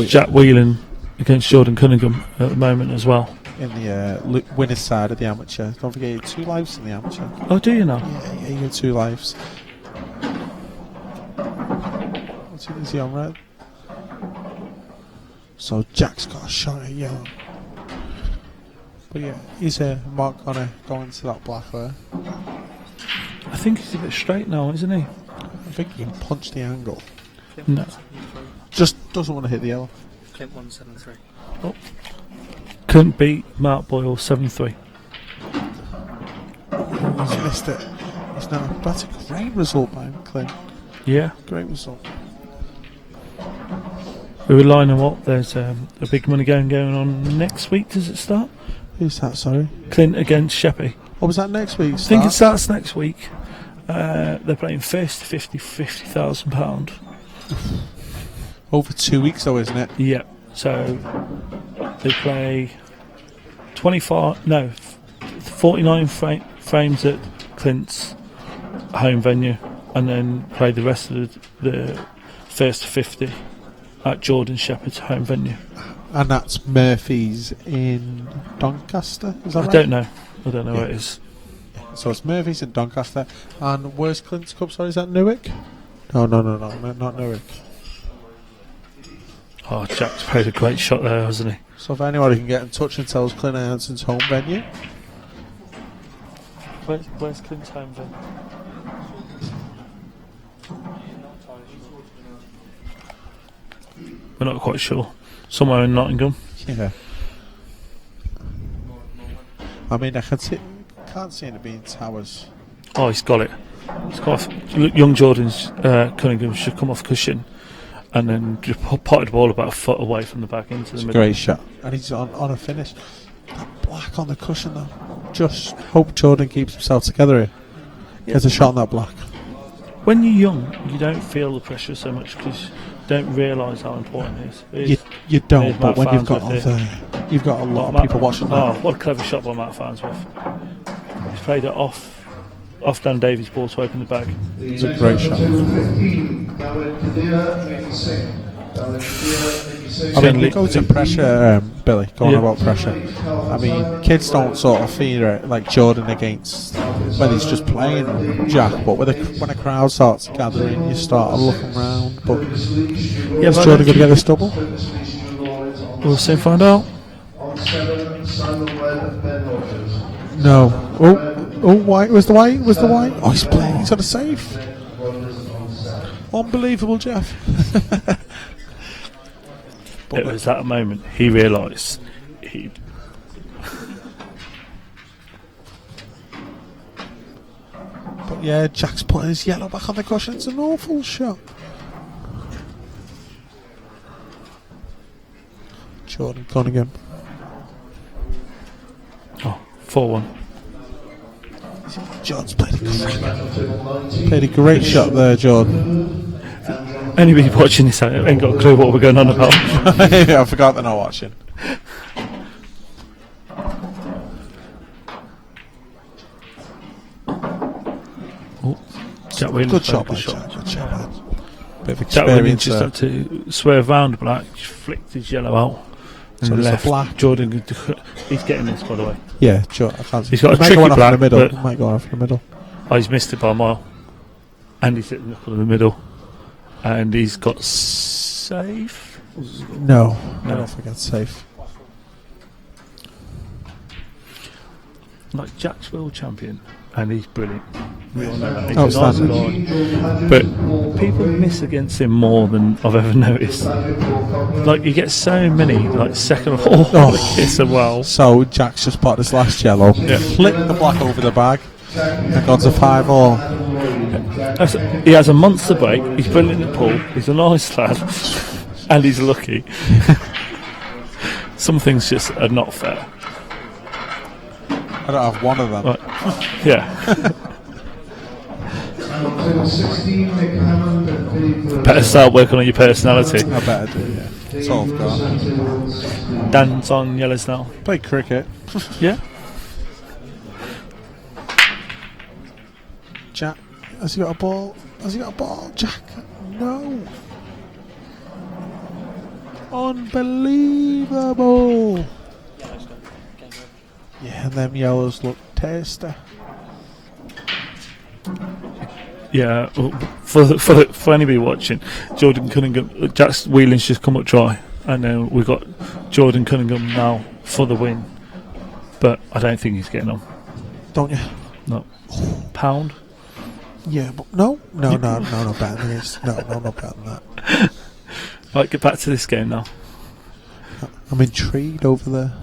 Jack Whelan against Jordan Cunningham at the moment as well. In the winner's side of the amateur. Don't forget you get 2 lives in the amateur. Oh, do you know? Yeah, you get 2 lives. Is he on red? So Jack's got a shot at yellow. But yeah, he's Mark gonna go into that black there. I think he's a bit straight now, isn't he? I think he can punch the angle. No. Just doesn't want to hit the yellow. Clint 173. Oh. Couldn't beat Mark Boyle 7-3. He's missed it. He's now. That's a great result by him, Clint. Yeah. Great result. We were lining up. There's a big money game going on next week. Does it start? Who's that, sorry? Clint against Sheppy. What was that next week? I think it starts next week. They're playing first to £50,000. Over 2 weeks though, isn't it? Yeah. So they play 49 frames at Clint's home venue, and then play the rest of the first to 50 at Jordan Shepherd's home venue. And that's Murphy's in Doncaster, is that right? I don't know where it is. So it's Murphy's in Doncaster. And where's Clint's Cup? Sorry, is that Newark? No, not Newark. Oh, Jack's played a great shot there, hasn't he? So if anybody can get in touch and tell us Clint Anderson's home venue. Where's Clint's home venue? We're not quite sure. Somewhere in Nottingham. Yeah. I mean, can't see it being Towers. Oh, he's got it. He's got young Jordan's Cunningham should come off cushion and then just potted the ball about a foot away from the back into the middle. Great shot. And he's on a finish. That black on the cushion though. Just hope Jordan keeps himself together here. Gets a shot on that black. When you're young, you don't feel the pressure so much because you don't realise how important it is. You don't, but when you've got a lot of people watching that. Oh, what a clever shot by Matt Farnsworth. He's played it off Dan Davies' ball to open the bag. It's a great shot. I mean, you go to pressure, Billy, going about pressure. I mean, kids don't sort of fear it like Jordan against when he's just playing Jack, but when a crowd starts gathering, you start looking around. But is Jordan going to get this double? We'll soon find out. No. White was the white. Oh, he's playing. He's got a save. Unbelievable, Jeff. It was that moment he realised he'd. But yeah, Jack's putting his yellow back on the cushion. It's an awful shot. Jordan Cunningham. Oh, 4-1. Jordan's played a great shot there, Jordan. Anybody watching this ain't got a clue what we're going on about. I forgot they're not watching. Oh, Jack Whelan. Good shot, Good shot. Bit of Jack Whelan experience just had to swerve round black, just flicked his yellow out. So and left. Black. Jordan, he's getting this, by the way. Yeah, sure. I can't see. He's got a might tricky go off black, in the middle. but Might go off in the middle. Oh, he's missed it by a mile. And he's hit the knuckle in the middle. And he's got safe. No, I don't think that's safe. Like Jack's world champion, and he's brilliant. We all know that. Oh, He's a nice guy. But people miss against him more than I've ever noticed. Like you get so many like second kiss as well. So Jack's just potted his last yellow, flicked the black over the bag, And gone to 5-all. He has a monster break. He's brilliant in the pool. He's a nice lad, and he's lucky. Some things just are not fair. I don't have one of them. Right. Yeah. Better start working on your personality. I better do, yeah. That's all I've got. Dan's on yellows now. Play cricket. Yeah. Jack, has he got a ball? Has he got a ball? Jack, no. Unbelievable. Yeah, and them yellows look tasty. Yeah, for anybody watching, Jordan Cunningham, Jack's wheeling's just come up dry, and then we've got Jordan Cunningham now for the win. But I don't think he's getting on. Don't you? No. Pound? Yeah, but no better than this. No, better than that. Right, get back to this game now. I'm intrigued over there.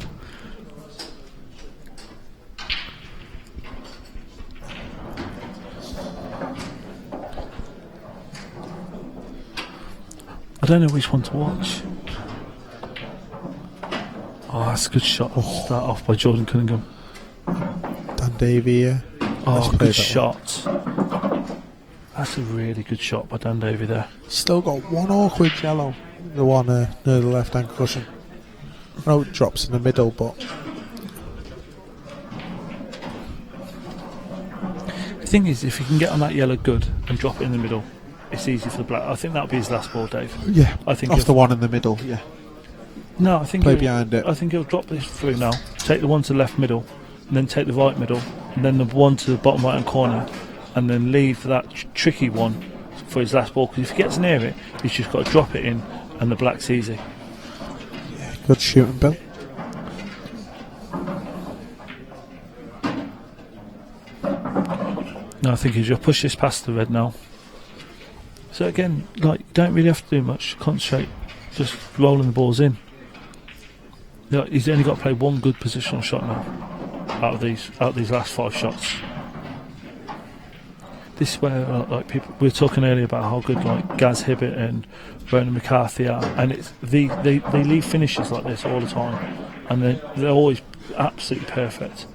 I don't know which one to watch. Oh, that's a good shot. Start off by Jordan Cunningham. Dan Davey, yeah. Oh, good shot. That's a really good shot by Dan Davey there. Still got one awkward yellow. The one near the left-hand cushion. I know it drops in the middle, but... The thing is, if you can get on that yellow good and drop it in the middle, it's easy for the black. I think that'll be his last ball, Dave. Yeah, I think off the one in the middle, yeah. No, I think play behind it. I think he'll drop this through now. Take the one to the left middle, and then take the right middle, and then the one to the bottom right hand corner, and then leave that tricky one for his last ball. Because if he gets near it, he's just got to drop it in, and the black's easy. Yeah, good shooting, Bill. No, I think he's just push this past the red now. So again, like, you don't really have to do much. Concentrate, just rolling the balls in. Yeah, he's only got to play one good positional shot now out of these last 5 shots. This is where like people we were talking earlier about how good like Gaz Hibbett and Ronan McCarthy are, and it's they leave finishes like this all the time, and they're always absolutely perfect.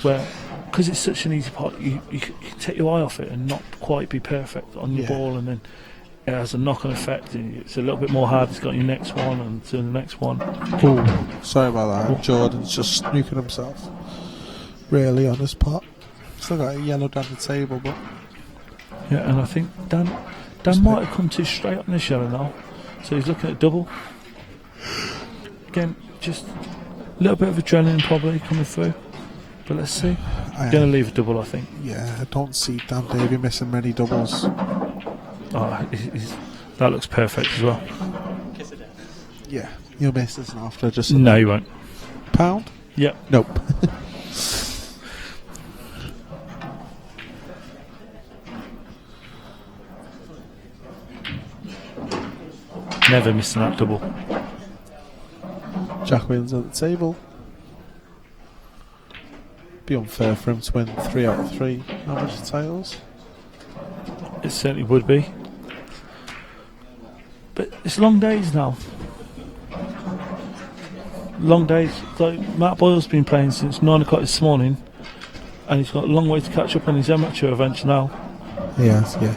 Where because it's such an easy part, you can take your eye off it and not quite be perfect on your ball, and then it has a knock-on effect. And it's a little bit more hard. It's got your next one and to the next one. Ooh, sorry about that. Jordan's just snooking himself. Really on his part. Still got a yellow down the table, but yeah, and I think Dan might have come too straight on this yellow now, so he's looking at double. Again, just a little bit of adrenaline probably coming through. But let's see. Going to leave a double, I think. Yeah, I don't see Dan Davey missing many doubles. Oh, that looks perfect as well. Yeah, you'll miss this after just. No, you won't. Pound? Yep. Nope. Never missing that double. Jack Williams at the table. Be unfair for him to win 3 out of 3 amateur titles. It certainly would be. But it's long days now. Long days. Like Matt Boyle's been playing since 9 o'clock this morning, and he's got a long way to catch up on his amateur events now. Yes, yeah.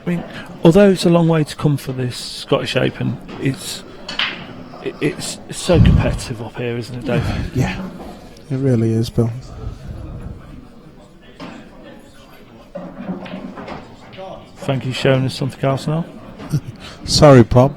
I mean, although it's a long way to come for this Scottish Open, it's so competitive up here, isn't it, Dave? Yeah, it really is, Bill. Frankie's showing us something else now. Sorry, Bob.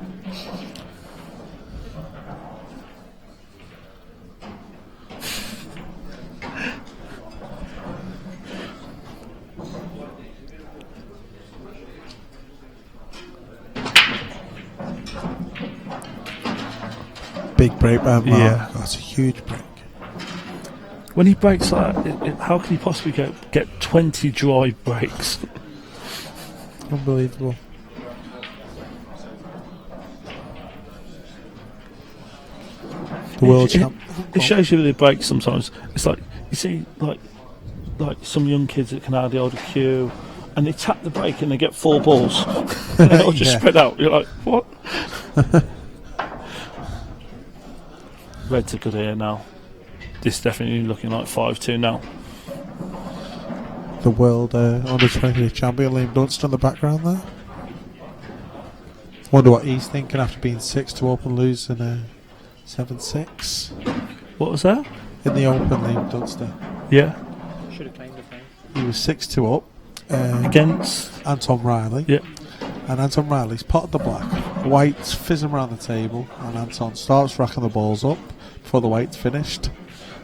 Big break by Mark. Yeah. That's a huge break. When he breaks like that, how can he possibly get 20 dry breaks? Unbelievable. The world champ. It shows you the breaks sometimes. It's like you see like some young kids that can hardly hold a cue, and they tap the brake and they get 4 balls. And they all just spread out. You're like, what? Reds are good here now. This definitely looking like 5-2 now. The world under-20 champion Liam Dunstan in the background there. Wonder what he's thinking after being 6-2 up and losing 7-6. What was that? In the Open, Liam Dunstan. Yeah. Should have claimed the thing. He was 6-2 up against Anton Riley. Yeah. And Anton Riley's potted the black. White's fizzing around the table, and Anton starts racking the balls up before the white's finished.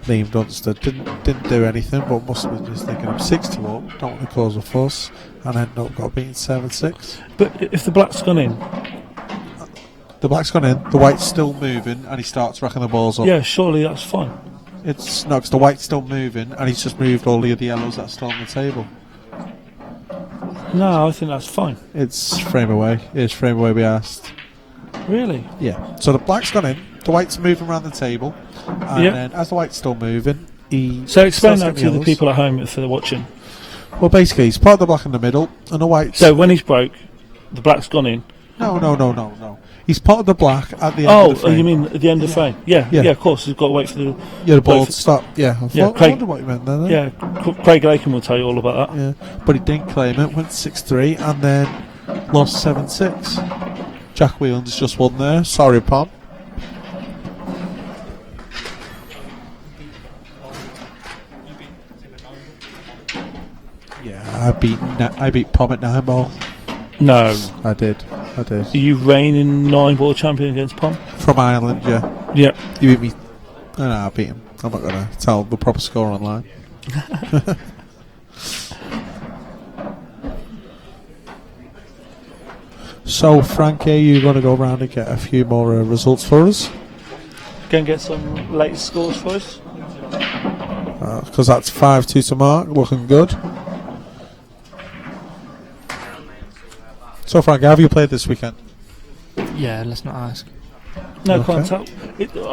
Liam Dunstan didn't do anything, but must have been just thinking, I'm 6-2 up, don't want to cause a fuss, and ended up got beaten 7-6. But if the black's gone in, the black's gone in, the white's still moving, and he starts racking the balls up. Yeah, surely that's fine. It's no, because the white's still moving, and he's just moved all the other yellows that are still on the table. No, I think that's fine. It's frame away. It's frame away we asked. Really? Yeah. So the black's gone in, the white's moving around the table, and then as the white's still moving, he... So explain that to the yellows. people at home if they're watching. Well, basically, he's part the black in the middle, and the white's... So when he's broke, the black's gone in. No. He's potted the black at the end of the frame. Oh, you mean at the end of the frame? Yeah, of course. He's got to wait for the... Yeah, the ball to stop. Yeah, I Craig, wonder what you meant there. Yeah, Craig Lakin will tell you all about that. Yeah, but he didn't claim it, went 6-3, and then lost 7-6. Jack Whelan's just won there. Sorry, Pom. Yeah, I beat Pom at 9 ball. No. I did. Are you reigning 9 ball champion against Pom? From Ireland, yeah. Yeah. You beat me. No, I beat him. I'm not going to tell the proper score online. So, Frankie, you're going to go around and get a few more results for us? Go and get some latest scores for us. Because that's 5-2 to Mark, looking good. So, Frankie, how have you played this weekend? Yeah, let's not ask. No, can't tell.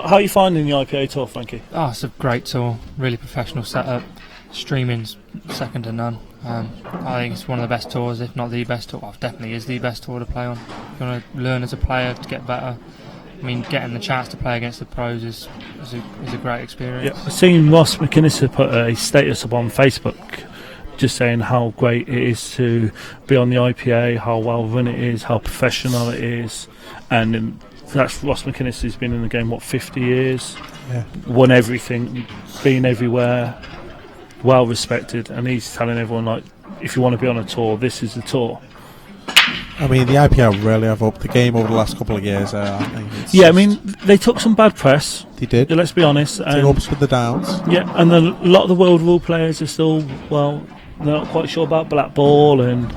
How are you finding the IPA tour, Frankie? Oh, it's a great tour. Really professional setup. Streaming's second to none. I think it's one of the best tours, if not the best tour. Well, it definitely is the best tour to play on. If you want to learn as a player to get better. I mean, getting the chance to play against the pros is a great experience. Yeah, I've seen Ross McInnes have put a status up on Facebook just saying how great it is to be on the IPA, how well run it is, how professional it is. And that's Ross McInnes, who's been in the game, 50 years? Yeah. Won everything, been everywhere, well respected, and he's telling everyone, like, if you want to be on a tour, this is the tour. I mean, the IPA really have upped the game over the last couple of years. I mean, they took some bad press. They did. Yeah, let's be honest. The ups with the downs. Yeah, and a lot of the world rule players are still, they're not quite sure about black ball, and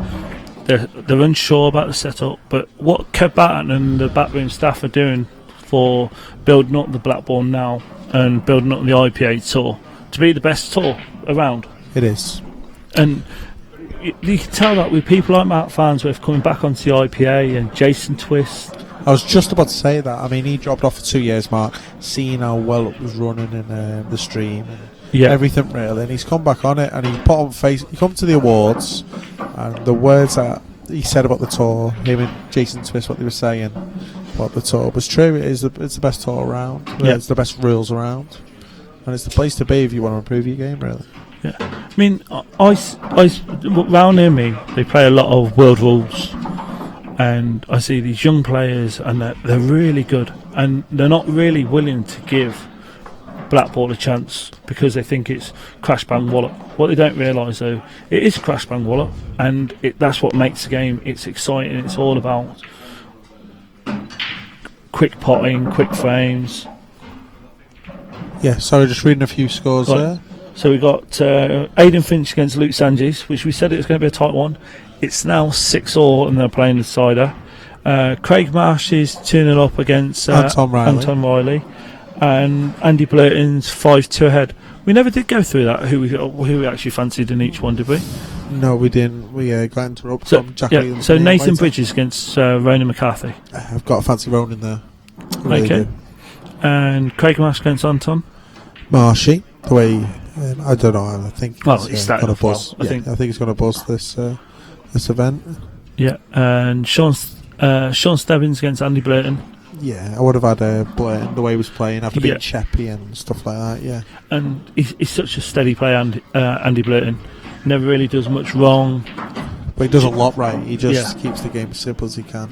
they're unsure about the setup. But what Kev Batten and the backroom staff are doing for building up the black ball now and building up the IPA tour to be the best tour around. It is. And you can tell that with people like Matt Farnsworth coming back onto the IPA and Jason Twist. I was just about to say that. I mean, he dropped off for 2 years, Mark, seeing how well it was running in the stream and everything really. And he's come back on it, and he put on face. He come to the awards, and the words that he said about the tour, him and Jason Twist, what they were saying about the tour was true. It's the best tour around. Yeah. It's the best rules around, and it's the place to be if you want to improve your game, really. Yeah, I mean, round near me, they play a lot of world rules, and I see these young players, and they're really good, and they're not really willing to give black ball a chance because they think it's crash bang wallop. What they don't realise, though, it is crash bang wallop, and that's what makes the game. It's exciting. It's all about quick potting, quick frames. Yeah, sorry, just reading a few scores there. So we got Aidan Finch against Luke Sanges, which we said it was going to be a tight one. It's now 6-all, and they're playing the cider. Craig Marsh is 2-0 up against Anton Riley, and Andy Blurton's 5-2 ahead. We never did go through that. Who we actually fancied in each one, did we? No, we didn't. We got interrupted from Jack Lee. So Nathan Bridges against Ronan McCarthy. I've got a fancy Ronan there. Okay. And Craig Marsh against Anton. Marshy, the way I don't know. I think He's starting going to off buzz. well, I think he's going to buzz this event. Yeah, and Sean Stebbins against Andy Blayton. Yeah, I would have had Blayton the way he was playing after being Cheppy and stuff like that. Yeah, and he's such a steady player, Andy Blayton. Never really does much wrong. But he does a lot right. He just keeps the game as simple as he can.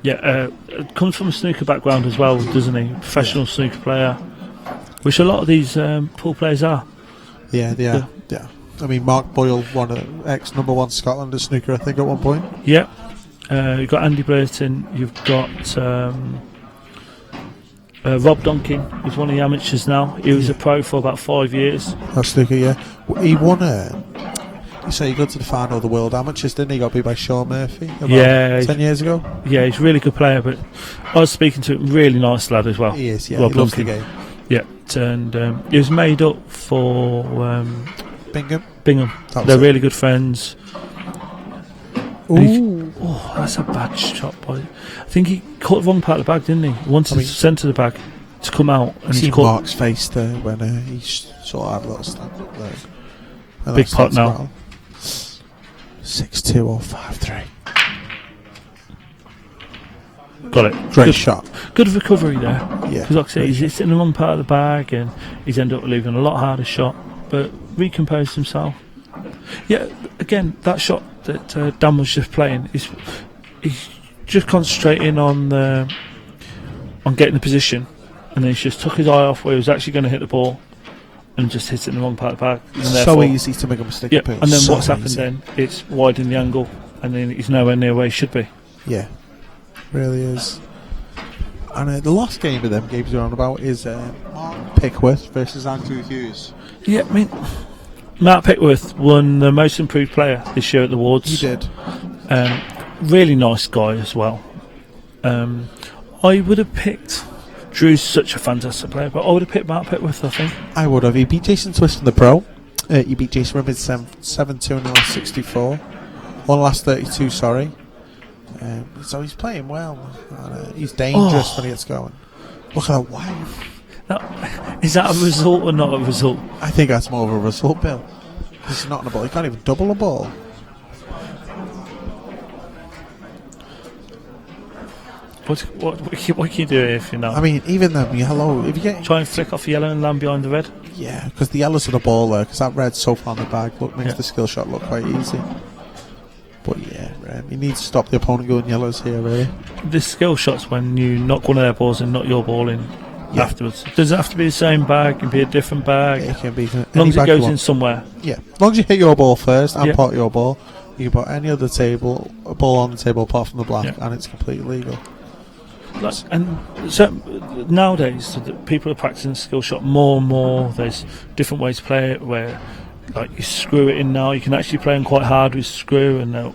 Yeah, comes from a snooker background as well, doesn't he? Professional snooker player, which a lot of these pool players are. Yeah, they are. Yeah. I mean, Mark Boyle won ex number one Scotland at snooker, I think, at one point. Yeah. You've got Andy Blayton. You've got Rob Donkin, who's one of the amateurs now. He was a pro for about 5 years. That's snooker, yeah. He won you say he got to the final of the World Amateurs, didn't he? He got beat by Sean Murphy about 10 years ago. Yeah, he's a really good player, but I was speaking to him, really nice lad as well. He is, yeah. Rob He loves Donkin. the game. Yeah, and he was made up for Bingham. They're really good friends. Ooh. Oh, that's a bad shot, boy. I think he caught the wrong part of the bag, didn't he? He wanted to centre the bag to come out. And see he's caught Mark's face there when he sort of had a little stand up there. And big pot now. 6-2 or 5-3. Got it. Great good shot. Good recovery there. Yeah. Because like I say, he's in the wrong part of the bag and he's ended up leaving a lot harder shot, but recomposed himself. Yeah, again, that shot that Dan was just playing, he's just concentrating on getting the position, and then he's just took his eye off where he was actually going to hit the ball and just hit it in the wrong part of the bag. And so easy to make a mistake. Yeah, and then what's happened then, it's widening the angle, and then he's nowhere near where he should be. Yeah, really is. And the last game of them games we're on about is Mark Pickworth versus Andrew Hughes. Yeah, I mean, Mark Pickworth won the most improved player this year at the awards. He did. Really nice guy as well. I would have picked... Drew's such a fantastic player, but I would have picked Mark Pickworth, I think. I would have. He beat Jason Twist in the Pro. He beat Jason Rimmon 7-2 in the last 64. One last 32, sorry. So he's playing well. He's dangerous when he gets going. Look at that wave. Now, is that a result or not a result? I think that's more of a result, Bill. He's not on the ball. He can't even double a ball. What can you do if you know? I mean, even the yellow. If you get try and flick off the yellow and land behind the red. Yeah, because the yellow's on the ball there. Because that red's so far on the bag, makes the skill shot look quite easy. But yeah, you need to stop the opponent going yellows here, really. The skill shots when you knock one of their balls and knock your ball in afterwards. Does it have to be the same bag? It can be a different bag. It can be. As long as it goes in somewhere. Yeah, as long as you hit your ball first and pot your ball, you can put any other ball on the table apart from the black, and it's completely legal. And so nowadays, people are practicing the skill shot more and more. There's different ways to play it where, like, you screw it in now. You can actually play them quite hard with screw, and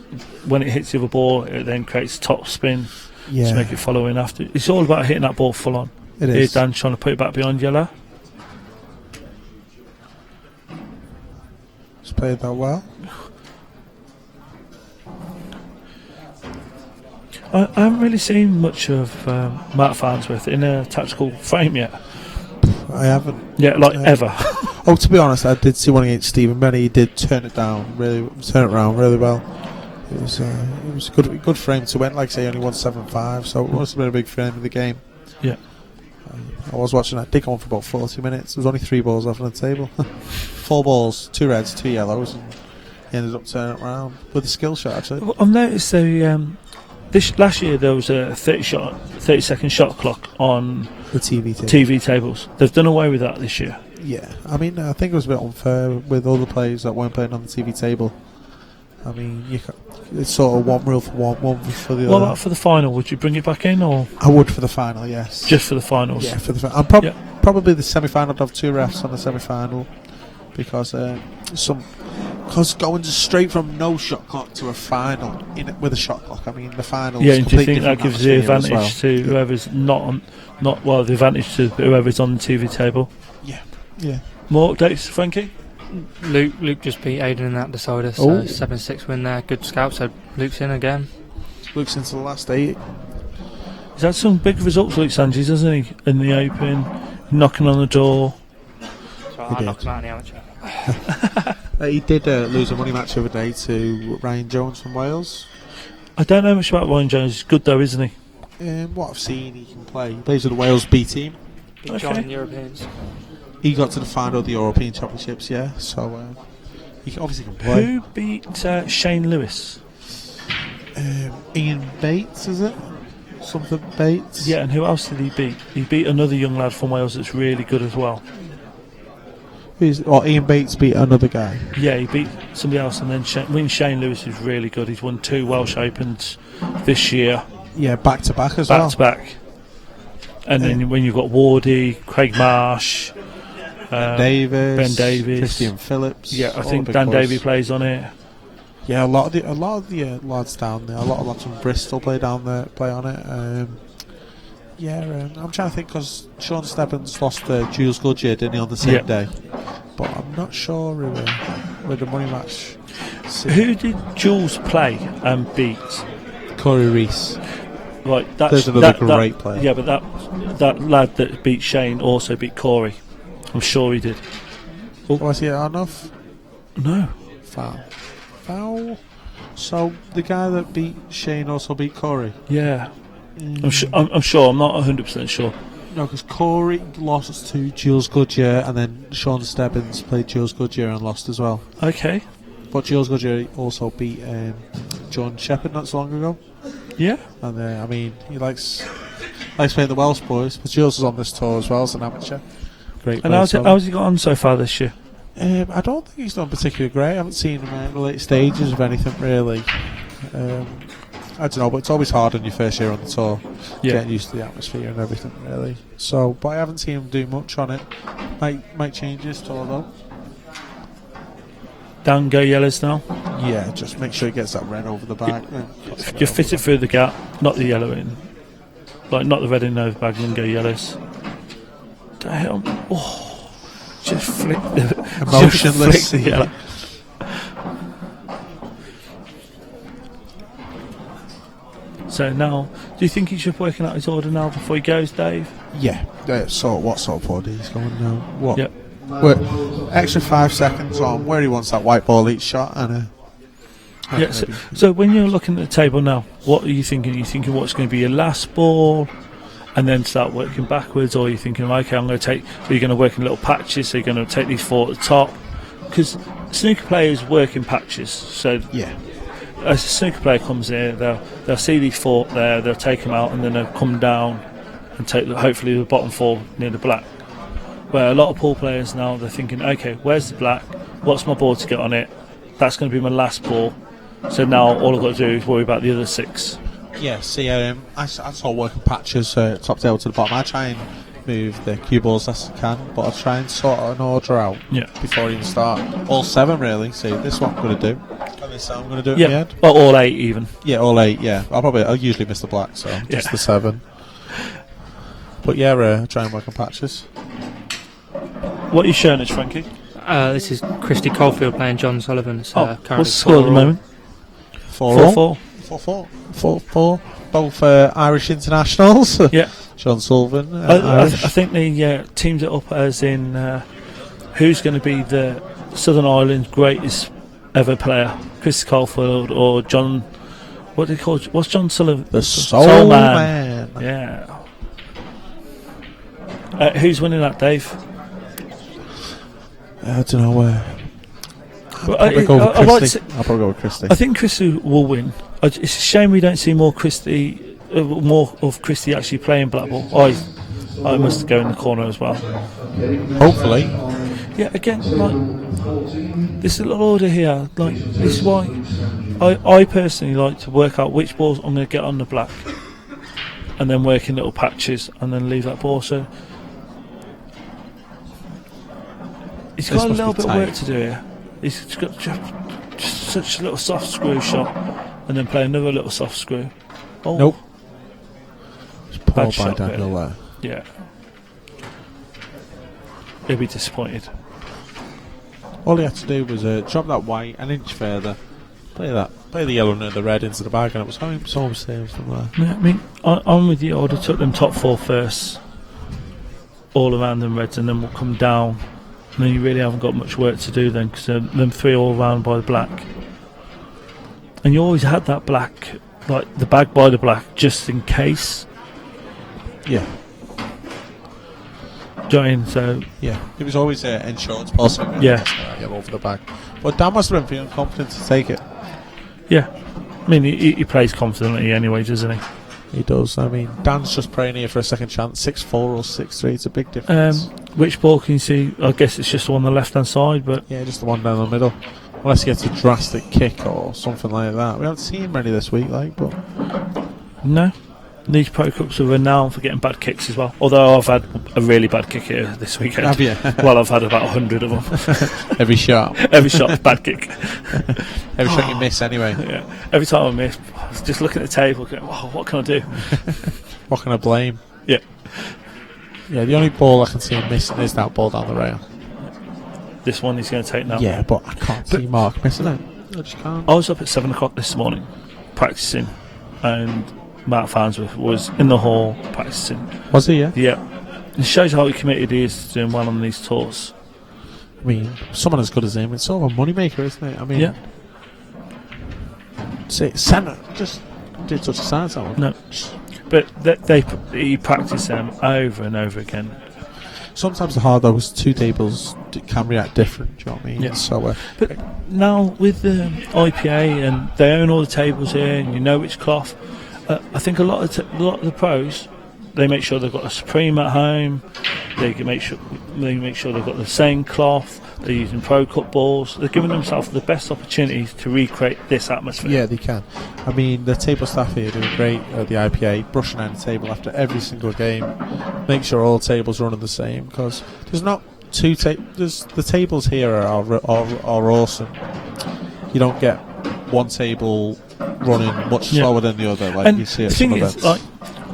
when it hits the other ball, it then creates top spin to make it follow in after. It's all about hitting that ball full on. It is. Here's Dan trying to put it back behind yellow. He's played that well. I haven't really seen much of Matt Farnsworth in a tactical frame yet. I haven't. Yeah, ever. To be honest, I did see one against Stephen Benny. He did turn it around really well. It was a good frame to win. Like I say, only 175, so it must have been a big frame of the game. Yeah. I was watching that. Did go on for about 40 minutes. There was only 3 balls off on the table. 4 balls, 2 reds, 2 yellows, and he ended up turning it around with a skill shot. Actually, well, I've noticed this last year there was a 30-second shot clock on the TV tables. They've done away with that this year. Yeah, I mean, I think it was a bit unfair with all the players that weren't playing on the TV table. I mean, it's sort of one rule for one for the other. What about for the final? Would you bring it back in, or? I would for the final, yes. Just for the finals? Yeah, for the final. Probably the semi-final. I'd have 2 refs on the semi-final because going straight from no shot clock to a final with a shot clock. I mean, the final. Yeah, and do you think that gives the advantage to whoever's the advantage to whoever's on the TV table? Yeah. More updates, Frankie? Luke just beat Aiden in that decider, so 7-6 win there. Good scout, so Luke's in again. Luke's into the last 8. He's had some big results, Luke Sanchez, hasn't he? In the Open, knocking on the door. So He I did. knocked him out in the amateur. He did lose a money match the other day to Ryan Jones from Wales. I don't know much about Ryan Jones. He's good though, isn't he? What I've seen, he can play. He plays with the Wales B team. Big John in Europeans. He got to the final of the European Championships, yeah. So he obviously can play. Who beat Shane Lewis? Ian Bates, is it? Something Bates? Yeah, and who else did he beat? He beat another young lad from Wales that's really good as well. Ian Bates beat another guy. Yeah, he beat somebody else, and then Shane Lewis is really good. He's won 2 Welsh Opens this year. Yeah, back to back as well. Back to back. And then when you've got Wardy, Craig Marsh, Ben Davis, Christian Phillips. Yeah, I think Dan Davey plays on it. Yeah, a lot of the lads down there. A lot of lads from Bristol play on it. I'm trying to think because Sean Stebbins lost Jules Goodyear, didn't he, on the same day? But I'm not sure with the money match. Who did Jules play and beat? Corey Reese. Right, there's another great player. Yeah, but that lad that beat Shane also beat Corey. I'm sure he did. Was he enough? No. Foul. So the guy that beat Shane also beat Corey. Yeah. I'm sure. I'm not 100% sure. No, because Corey lost to Jules Goodyear, and then Sean Stebbins played Jules Goodyear and lost as well. Okay. But Jules Goodyear also beat John Shepherd not so long ago. Yeah. And he likes playing the Welsh boys. But Jules is on this tour as well as an amateur. Great. And how's he got on so far this year? I don't think he's done particularly great. I haven't seen him in the late stages of anything really. I don't know, but it's always hard on your first year on the tour, getting used to the atmosphere and everything really. So, but I haven't seen him do much on it. Might change his tour though. Down go yellows now. Yeah, just make sure he gets that red over the back. You fit it through the gap, not the yellow in. Like not the red in over the bag, and then go yellows. Damn! Oh, just flick the emotionless. Just flick the yellow. So now, do you think he should be working out his order now before he goes, Dave? Yeah. So what sort of order he's going now? What? Yep. Extra 5 seconds on where he wants that white ball each shot and. Yeah. So when you're looking at the table now, what are you thinking? Are you thinking what's going to be your last ball, and then start working backwards, or are you thinking, okay, I'm going to take? Are you going to work in little patches? So you're going to take these 4 at the top, because snooker players work in patches. So yeah. As a snooker player comes in, they'll see these 4 there, they'll take them out, and then they'll come down and take hopefully the bottom 4 near the black. Where a lot of pool players now, they're thinking, okay, where's the black? What's my ball to get on it? That's going to be my last ball. So now all I've got to do is worry about the other 6. Yeah, see, I sort work in patches, top tail to the bottom. I try and move the cue balls as I can, but I try and sort an order out before I even start. All 7 really. See, this is what I'm going to do. And this I'm going to do at the end. Well, all 8 even. Yeah, all 8. Yeah, I'll usually miss the black, so just the 7. But yeah, try and work on patches. What are you showing us, Frankie? This is Christy Caulfield playing John Sullivan. What's the score at the moment? 4-4. 4-4. Both Irish internationals. Yeah. John Sullivan. I think the teams it up as in who's going to be the Southern Ireland's greatest ever player, Chris Caulfield or John. What do they call? What's John Sullivan? The Soul Man. Yeah. Who's winning that, Dave? I don't know. I'll probably go with Christy. I think Christy will win. It's a shame we don't see more of Christy actually playing black ball. I must go in the corner as well. Hopefully. Yeah, again, like this little order here, like this is why I personally like to work out which balls I'm going to get on the black, and then work in little patches, and then leave that ball. So he's got a little bit of work to do here. He's got just such a little soft screw shot, and then play another little soft screw. Oh. Nope. It's poor Bad shot by Daniel there. Yeah. He'll be disappointed. All he had to do was drop that white an inch further, Play the yellow and the red into the bag, and it was home same from there. Yeah, I mean, I'm with you. I would have took them top 4 first, all around them reds, and then we'll come down. And then you really haven't got much work to do then, because them 3 all round by the black. And you always had that black, like the bag by the black, just in case. Yeah. Join, so yeah, it was always an insurance policy. Yeah, yellow over the bag. But Dan must have been feeling confident to take it. Yeah, I mean he plays confidently anyway, doesn't he? He does. I mean, Dan's just praying here for a second chance. 6-4 or 6-3. It's a big difference. Which ball can you see? I guess it's just the one on the left hand side, but yeah, just the one down the middle. Unless he gets a drastic kick or something like that. We haven't seen many this week, but no. These Pro Cups are renowned for getting bad kicks as well. Although I've had a really bad kick here this weekend. Have you? Well, I've had about 100 of them. Every shot. Every shot's bad kick. Every shot you miss anyway. Yeah. Every time I miss, I was just looking at the table going, oh, what can I do? What can I blame? Yeah. Yeah, the only ball I can see him missing is that ball down the rail. This one he's going to take now. Yeah, but I can't see Mark missing it. I just can't. I was up at 7 o'clock this morning practicing, and Matt Farnsworth was in the hall practicing. Was he? Yeah. Yeah. It shows how committed he is to doing well on these tours. I mean, someone as good as him, it's sort of a moneymaker, isn't it? I mean, yeah. Say, Senna just did touch the sides that one. No, but he practiced them over and over again. Sometimes the hard those 2 tables can react different. Do you know what I mean? Yeah. So, but now with the IPA and they own all the tables here, and you know which cloth. I think a lot of the pros, they make sure they've got a Supreme at home. They make sure they've got the same cloth. They're using Pro Cup balls. They're giving themselves the best opportunities to recreate this atmosphere. Yeah, they can. I mean, the table staff here doing great at the IPA, brushing out the table after every single game, make sure all tables are running the same, because there's not 2 tables. The tables here are awesome. You don't get one table running much slower than the other, like and you see at the some thing events. is, like,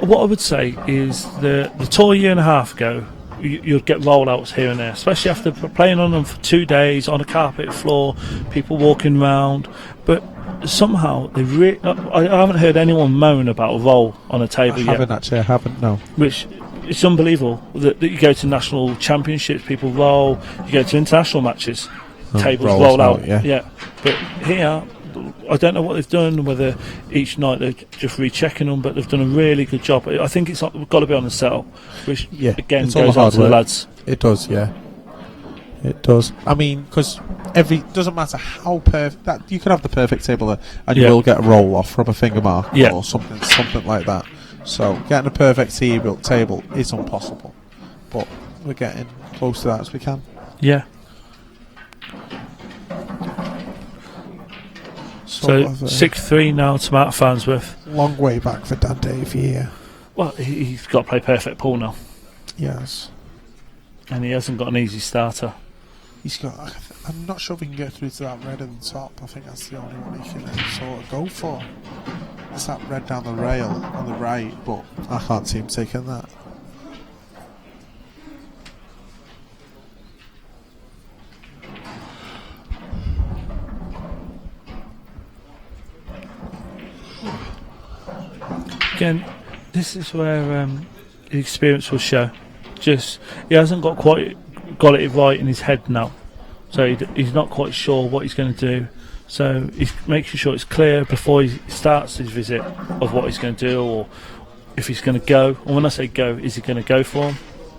what I would say is the tour a year and a half ago, you'd get rollouts here and there, especially after playing on them for 2 days on a carpet floor, people walking around. But somehow I haven't heard anyone moan about a roll on a table yet. I haven't, no. Which it's unbelievable that you go to national championships, people roll. You go to international matches, tables roll out. Yeah, but here, I don't know what they've done, whether each night they're just rechecking them, but they've done a really good job. I think it's got to be on the settle, which again it's goes on to the lads. It does, yeah. It does. I mean, because doesn't matter how perfect that you could have the perfect table there, and you will get a roll off from a finger mark or something like that. So getting a perfect table is impossible, but we're getting close to that as we can. Yeah. So 6-3 now to Matt Farnsworth. Long way back for Dan Dave here. Well, he's got to play perfect pool now. Yes. And he hasn't got an easy starter. He's got. I'm not sure if he can get through to that red at the top. I think that's the only one he can sort of go for. It's that red down the rail on the right, but I can't see him taking that. Again, this is where the experience will show. Just he hasn't got it right in his head now, so he's not quite sure what he's going to do. So he's making sure it's clear before he starts his visit of what he's going to do, or if he's going to go. And when I say go, is he going to go for him?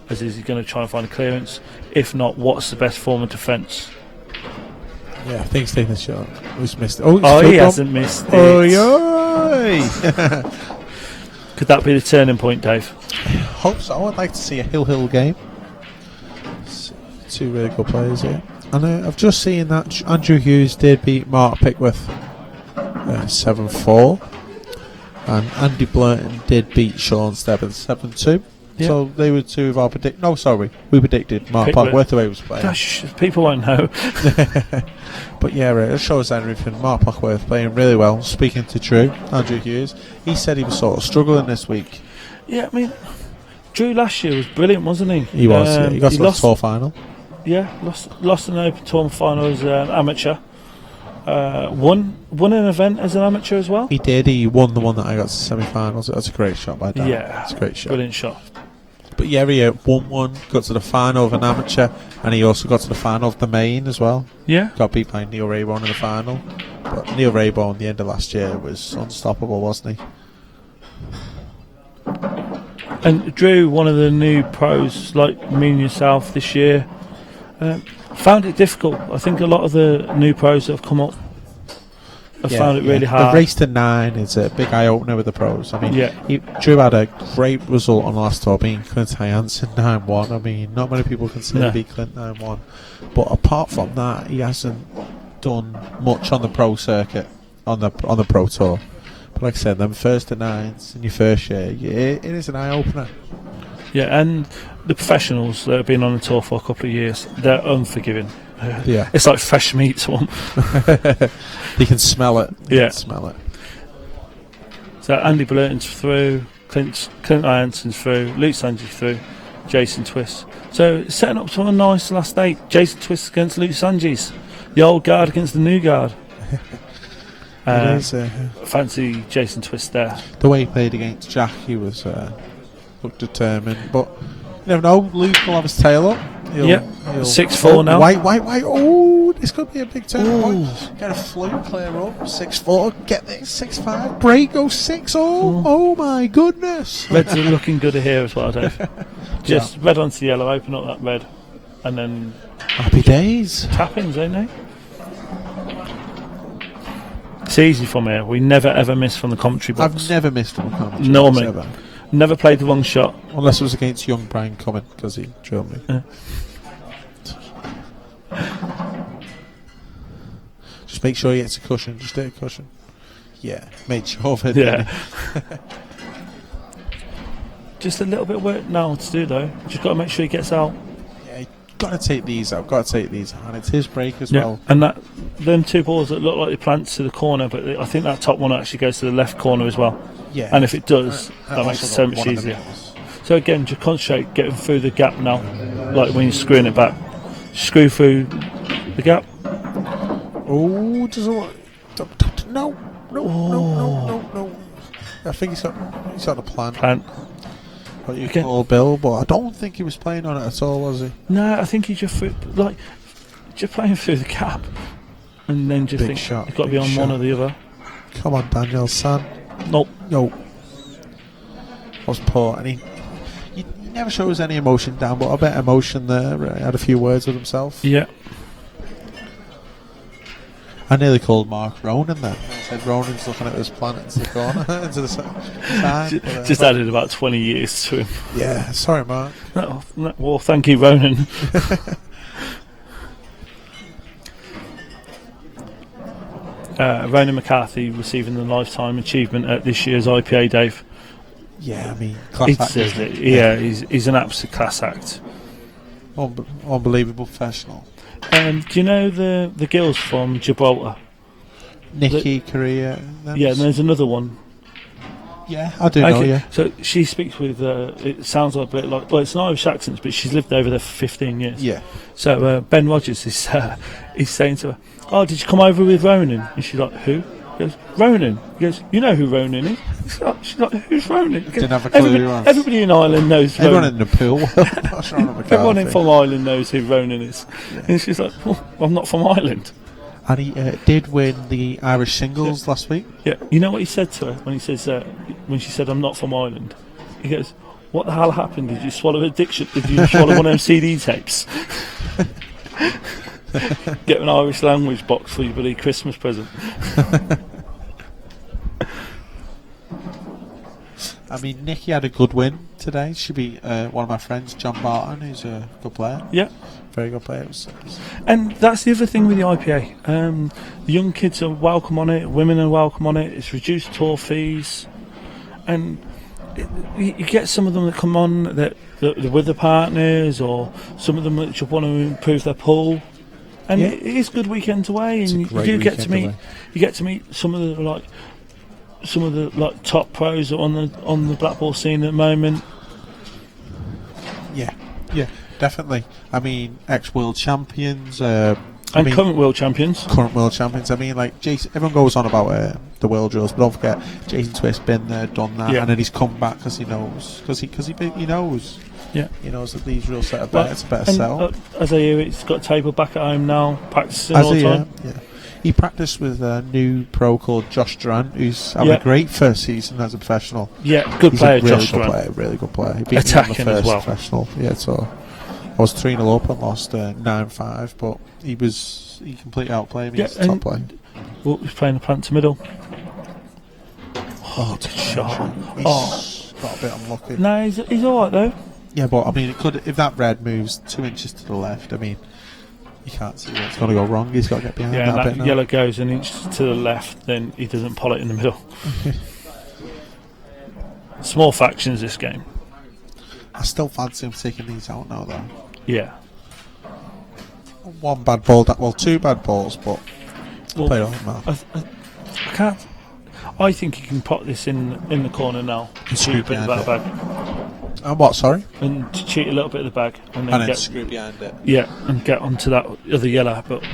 As is he going to try and find a clearance? If not, what's the best form of defence? Yeah, I think he's taking the shot. Who's missed it? He hasn't missed it. Could that be the turning point, Dave? Hope so. I'd like to see a Hill game. 2 really good players here. And I've just seen that Andrew Hughes did beat Mark Pickworth 7-4. And Andy Blurton did beat Sean Stebbins 7-2. Yeah. So they were 2 of our we predicted Mark Pickworth the way he was playing. Gosh, people won't know. But yeah, it shows everything. Mark Pickworth playing really well. Speaking to Drew, Andrew Hughes, he said he was sort of struggling this week. Yeah, I mean, Drew last year was brilliant, wasn't he? He was. He got to the tour final. Yeah, lost an open tour final as an amateur, Won an event as an amateur as well. He did. He won the one that I got to semi-finals. That's a great shot by Dan. Yeah, it's a great shot. Brilliant shot. But yeah, he won one, got to the final of an amateur, and he also got to the final of the main as well. Yeah. Got beat by Neil Raybone in the final. But Neil Raybone, the end of last year, was unstoppable, wasn't he? And Drew, one of the new pros, like me and yourself this year, found it difficult. I think a lot of the new pros that have come up have found it really hard. The race to 9 is a big eye-opener with the pros. I mean, Drew had a great result on the last tour, being Clint Hansen 9-1. I mean, not many people can say he beat Clint 9-1. But apart from that, he hasn't done much on the pro circuit, on the pro tour. But like I said, them first to 9s in your first year, it is an eye-opener. Yeah, and the professionals that have been on the tour for a couple of years, they're unforgiving. Yeah, it's like fresh meat to them. You can smell it. You can smell it. So Andy Blurton's through, Clint Hansen's through, Luke Sanji's through, Jason Twist. So setting up to a nice last 8. Jason Twist against Luke Sanji's, the old guard against the new guard. Fancy Jason Twist there. The way he played against Jack, he was looked determined, but you never know. Luke will have his tail up. He'll 6-4 now. White. Oh, this could be a big turning point. Get a fluke, clear up. 6-4. Get this 6-5. Break, go 6. Oh my goodness. Reds are looking good here as well, Dave. Just red onto yellow. Open up that red, and then happy days. Tap-ins, ain't they? It's easy from here. We never ever miss from the commentary box. I've never missed from the commentary Normally. box ever. Never played the wrong shot. Unless it was against young Brian Cumming, because he drilled me. Just make sure he gets a cushion. Just hit a cushion. Yeah, made sure of it. Yeah. Just a little bit of work now to do though. Just got to make sure he gets out. Yeah, got to take these out. Got to take these out. And it's his break as well. And them 2 balls that look like they plant to the corner, but I think that top one actually goes to the left corner as well. Yeah. And if it does, that makes it so much easier. So again, just concentrate getting through the gap now. Like when you're screwing it back, screw through the gap. Oh, no. I think he's got the plan. What you call Bill, but I don't think he was playing on it at all, was he? No, I think he just playing through the gap, and then just big shot. He's got to be on one or the other. Come on, Daniel San. Nope. Was poor, and he never shows any emotion down, but I bet emotion there. He had a few words with himself. Yeah. I nearly called Mark Ronan there. I said Ronan's looking at his planet into the corner, into the side. Just added about 20 years to him. Yeah, sorry, Mark. No, well, thank you, Ronan. Ronan McCarthy receiving the Lifetime Achievement at this year's IPA, Dave. Yeah, I mean, class act. Yeah, he's an absolute class act. Unbelievable professional. Do you know the girls from Gibraltar? Nikki, Korea. Yeah, and there's another one. Yeah, I do know, yeah. So she speaks with, it sounds like a bit like, well, it's an Irish accent, but she's lived over there for 15 years. Yeah. So Ben Rogers is he's saying to her, "Oh, did you come over with Ronan?" And she's like, "Who?" He goes, "Ronan." He goes, "You know who Ronan is?" She's like, "Who's Ronan?" Goes, didn't have a clue. Everybody in Ireland knows Everyone Ronan. in the pool. Everyone from Ireland knows who Ronan is. Yeah. And she's like, "Well, I'm not from Ireland." And he did win the Irish singles last week. Yeah, you know what he said to her when he says when she said, "I'm not from Ireland." He goes, "What the hell happened? Did you swallow a diction? Did you swallow one of them CD tapes?" Get an Irish language box for your bloody Christmas present. I mean, Nikki had a good win today. She beat one of my friends, John Barton, who's a good player. Yeah. Very good player. And that's the other thing with the IPA. The young kids are welcome on it, women are welcome on it, it's reduced tour fees. And you get some of them that come on that with the partners, or some of them that just want to improve their pool. And it is good weekends away, and you do get to meet some of the top pros on the black ball scene at the moment. Yeah, definitely. I mean, ex-world champions, And current world champions. Current world champions. I mean, like Jason. Everyone goes on about the world drills, but don't forget Jason Twist been there, done that, and then he's come back because he knows. Because he knows. Yeah. He knows that these drills set are better. It's a better sell. As I hear it, he's got a table back at home now, practicing all the time. Yeah. He practiced with a new pro called Josh Durant, who's having a great first season as a professional. Yeah, good player, He's a really Josh good Durant. player, really good player. He beat Attacking me on the as first well. professional. Yeah, so I was 3-0 up and lost 9-5, but he completely outplayed me. He's a top player. Well, he's playing the plant to middle. Oh, good shot. He's got a bit unlucky. No, he's alright though. Yeah, but I mean, it could if that red moves 2 inches to the left. I mean, you can't see where it's going to go wrong. He's got to get behind Yeah, that and bit that now. yellow goes an inch to the left, then he doesn't pull it in the middle. Small factions this game. I still fancy him taking these out now, though. Yeah. One bad ball, two bad balls, but play on well. I can't. I think he can put this in the corner now. And screw Cheat a bit behind of the it. bag. And what? Sorry. And to cheat a little bit of the bag, and then And screw behind it. Yeah, and get onto that other yellow, but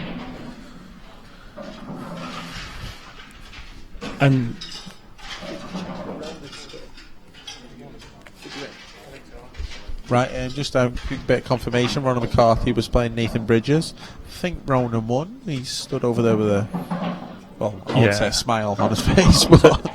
and. Right, and just a quick bit of confirmation. Ronan McCarthy was playing Nathan Bridges. I think Ronan won. He stood over there with a, well, I would say a smile on his face. But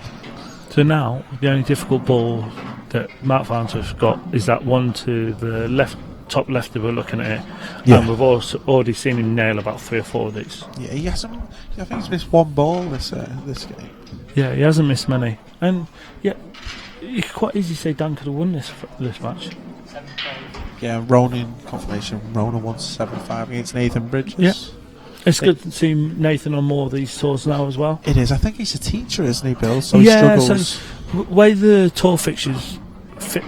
so now, the only difficult ball that Matt Farnsworth's got is that one to the left, top left that we're looking at it. Yeah. And we've also already seen him nail about 3 or 4 of these. yeah, he hasn't. I think he's missed one ball this game. Yeah, he hasn't missed many. And yeah, you could quite easily say Dan could have won this match. Yeah, Ronan, confirmation. Ronan won 7-5 against Nathan Bridges. Yeah. It's good to see Nathan on more of these tours now as well. It is. I think he's a teacher, isn't he, Bill? So yeah, he struggles. so way the tour fixtures fit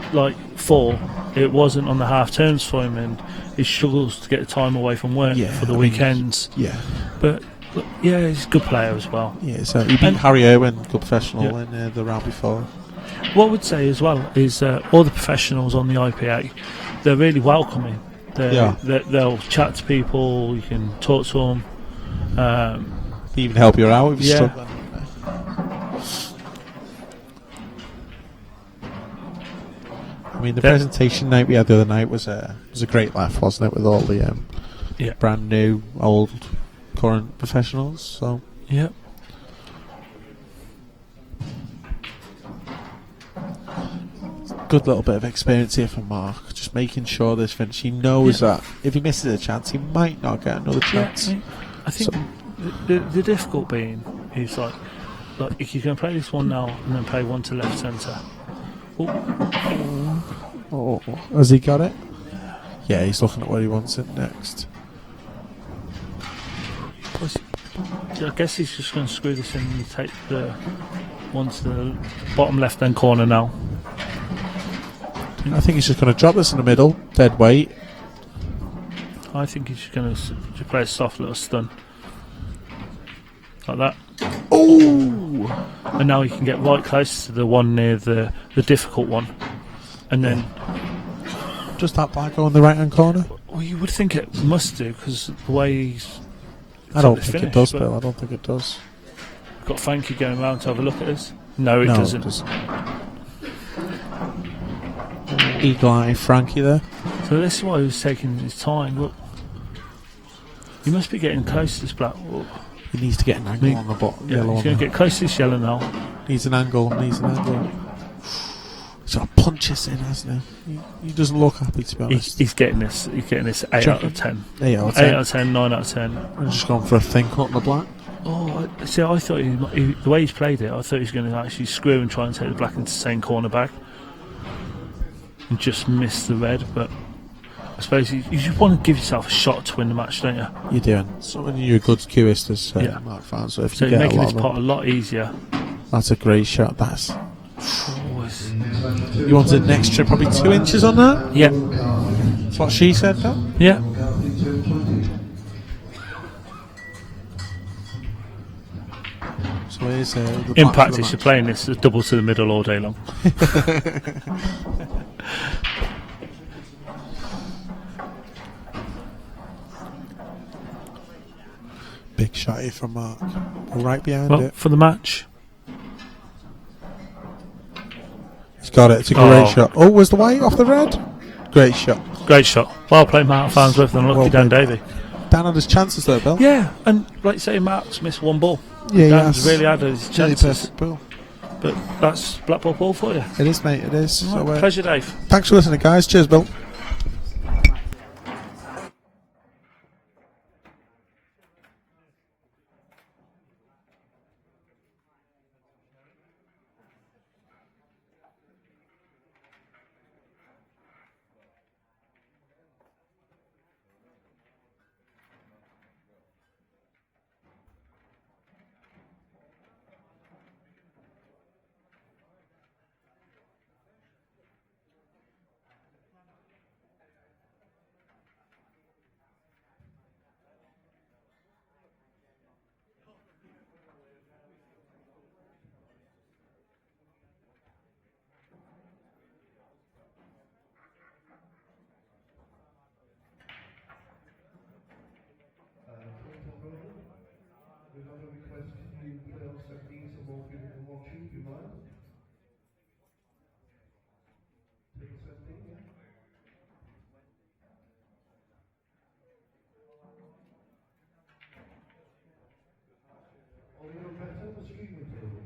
fall, it wasn't on the half terms for him, and he struggles to get the time away from work for the weekends. Yeah. But yeah, he's a good player as well. Yeah, so he beat Harry Irwin, good professional, in the round before. What I would say as well is all the professionals on the IPA, they're really welcoming. They'll chat to people, you can talk to them. They even help you out if you're struggling. I mean, the presentation night we had the other night was a great laugh, wasn't it? With all the brand new, old, current professionals. So yeah. Good little bit of experience here from Mark, just making sure this finish. He knows that if he misses a chance, he might not get another chance. I think the difficult being is like if you can play this one now and then play one to left centre. Oh, has he got it? Yeah, he's looking at where he wants it next. I guess he's just going to screw this in and take the one to the bottom left hand corner now. I think he's just going to drop this in the middle, dead weight. I think he's just going to play a soft little stun. Like that. Oh! And now he can get right close to the one near the difficult one. And then... Just that black go in the right hand corner? Well, you would think it must do, because the way he's... I don't think it does, Bill. I don't think it does. Got Frankie going round to have a look at this. No, it doesn't. Eagle eye Frankie there. So this is why he was taking his time. Look, he must be getting close to this black. He needs to get an angle on the bottom. Yeah, he's going to get close to this yellow now. Needs an angle. He's got to punch this in, hasn't he? He doesn't look happy, to be honest. He's getting this. He's getting this 8 out of 10. 8 out of 10. 8 out of 10. 9 out of 10. I'm just going for a thin cut on the black. Oh, see, I thought the way he's played it, I thought he was going to actually screw and try and take the black into the same corner back. And just miss the red, but I suppose you just want to give yourself a shot to win the match, don't you? You're doing. So when you're a good Qist as Mark Fans, so if you you're get making a this pot a lot easier. That's a great shot. That's. You wanted an extra probably 2 inches on that? Yeah. That's what she said, though? Yeah. So here's the in practice, you're playing this double to the middle all day long. shot here from Mark. We're right behind Well, it. for the match. He's got it. It's a great shot. Oh, was the white off the red? Great shot. Great shot. Well played, Mark Farnsworth, and lucky Dan Davey. Dan had his chances there, Bill. Yeah, and like you say, Mark's missed one ball. Yeah, Dan's really had his chances. Really perfect ball. But that's Blackpool ball for you. It is, mate. It is. Right, So, pleasure, Dave. Thanks for listening, guys. Cheers, Bill. We've got a request you play on 17, so more people can watch you, do you mind? Take 17, yeah. Are you better on the streaming table?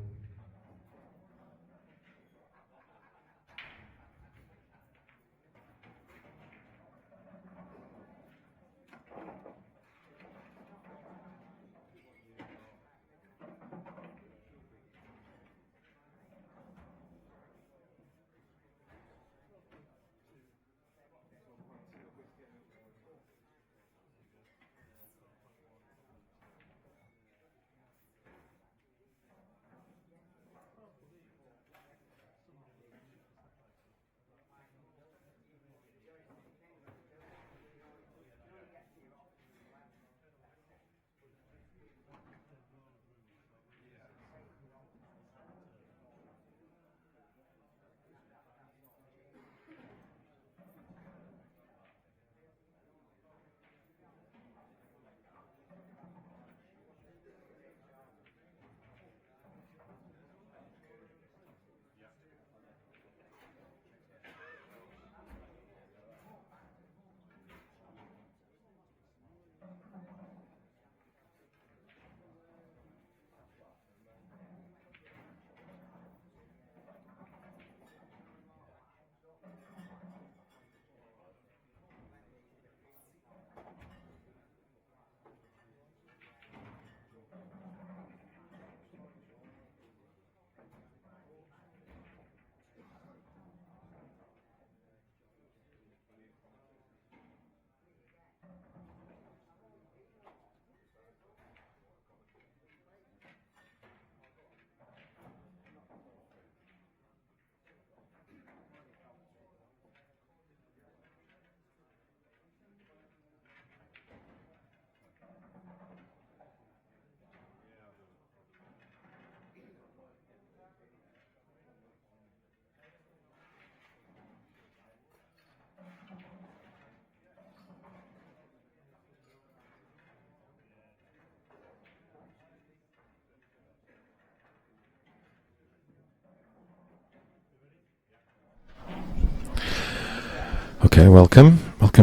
Okay, welcome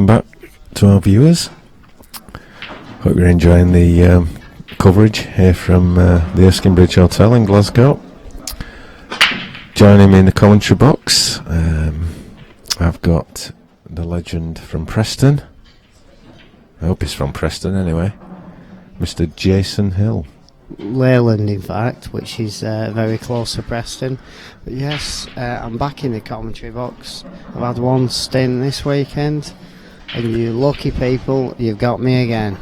back to our viewers. Hope you're enjoying the coverage here from the Erskine Bridge Hotel in Glasgow. Joining me in the commentary box, I've got the legend from Preston. I hope he's from Preston anyway, Mr. Jason Hill. Leyland, in fact, which is very close to Preston. But yes, I'm back in the commentary box. I've had one stint this weekend, and you lucky people, you've got me again.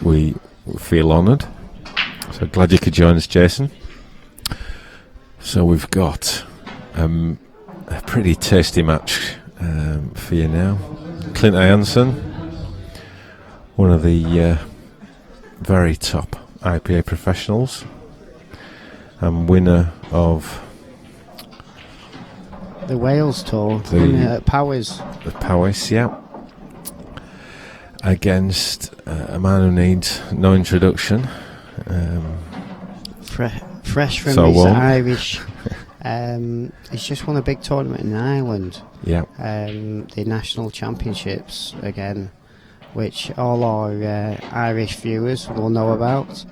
We feel honoured. So glad you could join us, Jason. So we've got a pretty tasty match for you now. Clint Jansen, one of the very top IPA professionals and winner of the Wales Tour, Powys. The Powys, yeah. against a man who needs no introduction. Fresh from so his warm. Irish. He's just won a big tournament in Ireland. Yeah. The national championships again, which all our Irish viewers will know about.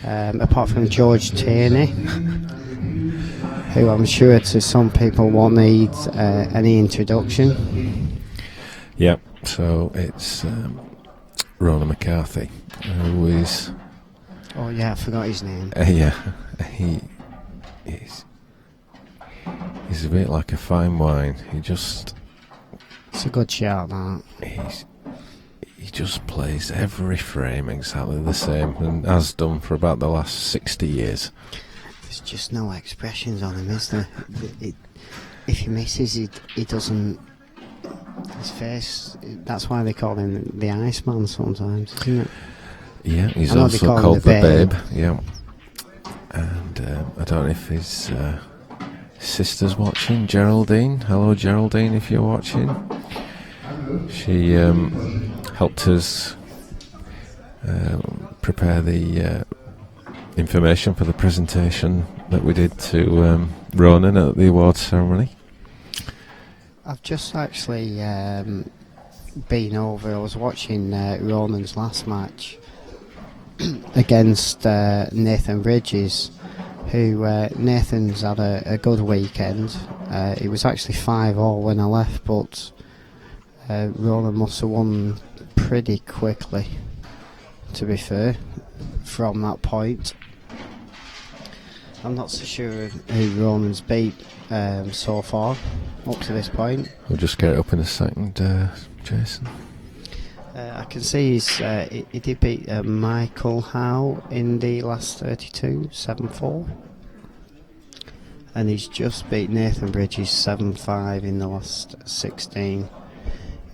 Apart from George Tierney, who I'm sure to some people won't need any introduction. Yep. So it's Ronan McCarthy, who is. Oh yeah, I forgot his name. Yeah, he's a bit like a fine wine. It's a good shout, that. He just plays every frame exactly the same, and has done for about the last 60 years. There's just no expressions on him, is there? If he misses, he doesn't. His face. That's why they call him the Iceman sometimes, isn't it? Yeah, he's also called the Babe. Yeah, and I don't know if his sister's watching, Geraldine. Hello, Geraldine, if you're watching. She helped us prepare the information for the presentation that we did to Ronan at the awards ceremony. I've just actually been over. I was watching Ronan's last match against Nathan Bridges, who Nathan's had a good weekend. It was actually 5-all when I left, but Ronan must have won pretty quickly, to be fair, from that point. I'm not so sure who Ronan's beat so far, up to this point. We'll just get it up in a second, Jason. I can see he did beat Michael Howe in the last 32, 7-4. And he's just beat Nathan Bridges 7-5 in the last 16.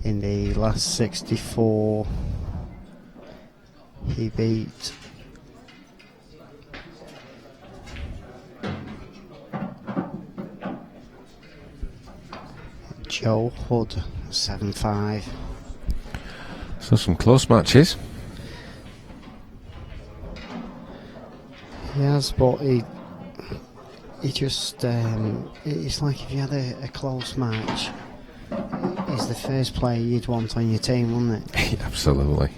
In the last 64, he beat Joe Hood 7-5. So some close matches. He has, but he just it's like if you had a close match, he's the first player you'd want on your team, wouldn't it? Absolutely.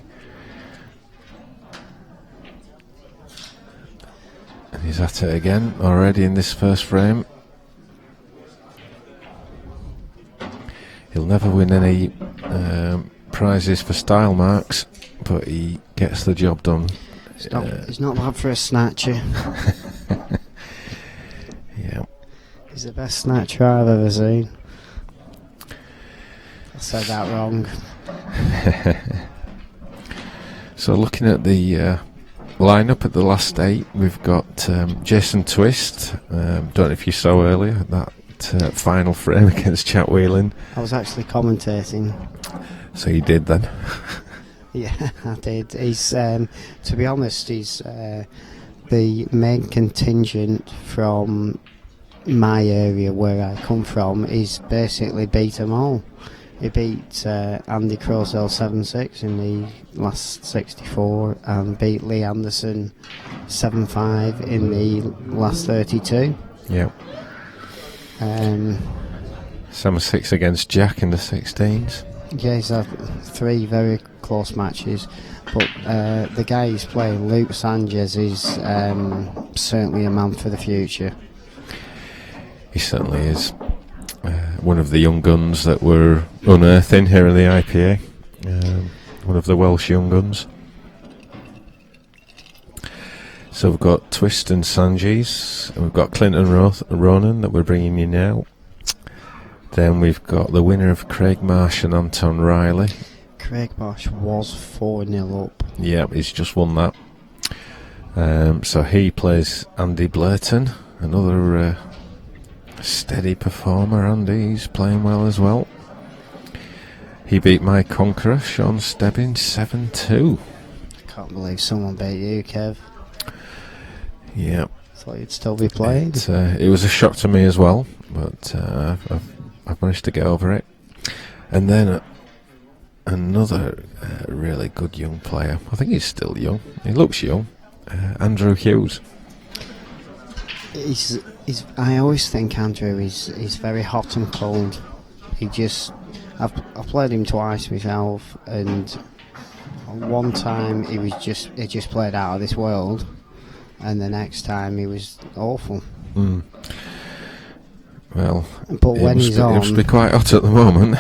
And he's at it again already in this first frame. He'll never win any prizes for style marks, but he gets the job done. He's not bad for a snatcher. Yeah. He's the best snatcher I've ever seen. I said that wrong. So looking at the lineup at the last 8, we've got Jason Twist. Don't know if you saw earlier that final frame against Chat Whelan. I was actually commentating. So you did then? Yeah, I did. He's, to be honest, he's the main contingent from my area where I come from. He's basically beat them all. He beat Andy Crosell 7-6 in the last 64 and beat Lee Anderson 7-5 in the last 32. Yeah. 7-6 against Jack in the 16s. Yeah, he's had 3 very close matches, but the guy he's playing, Luke Sanchez, is certainly a man for the future. He certainly is. One of the young guns that we're unearthing here in the IPA. One of the Welsh young guns. So we've got Twist and Sanjis, and we've got Clinton Ronan that we're bringing you now. Then we've got the winner of Craig Marsh and Anton Riley. Craig Marsh was 4-0 up. Yeah, he's just won that. So he plays Andy Blayton, another steady performer. Andy's playing well as well. He beat my conqueror, Sean Stebbins, 7-2. I can't believe someone beat you, Kev. Yeah. Thought you'd still be playing. It was a shock to me as well, but I've managed to get over it. And then another really good young player. I think he's still young. He looks young. Andrew Hughes. I always think Andrew is very hot and cold. I've played him twice myself, and one time he just played out of this world, and the next time he was awful. Well, but when he's on, it must be quite hot at the moment.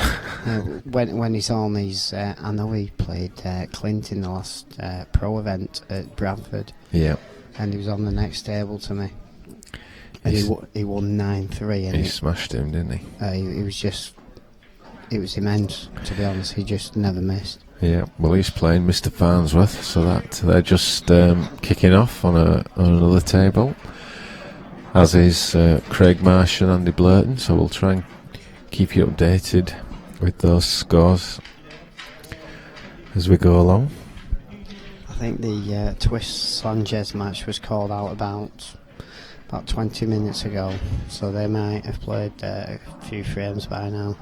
when he's on, I know he played Clint in the last pro event at Bradford. Yeah. And he was on the next table to me. And he won 9-3. And he smashed him, didn't he? It was immense, to be honest. He just never missed. Yeah, well, he's playing Mr. Farnsworth, so that they're just kicking off on another table. As is Craig Marsh and Andy Blurton, so we'll try and keep you updated with those scores as we go along. I think the Twist Sanchez match was called out about 20 minutes ago, so they might have played a few frames by now.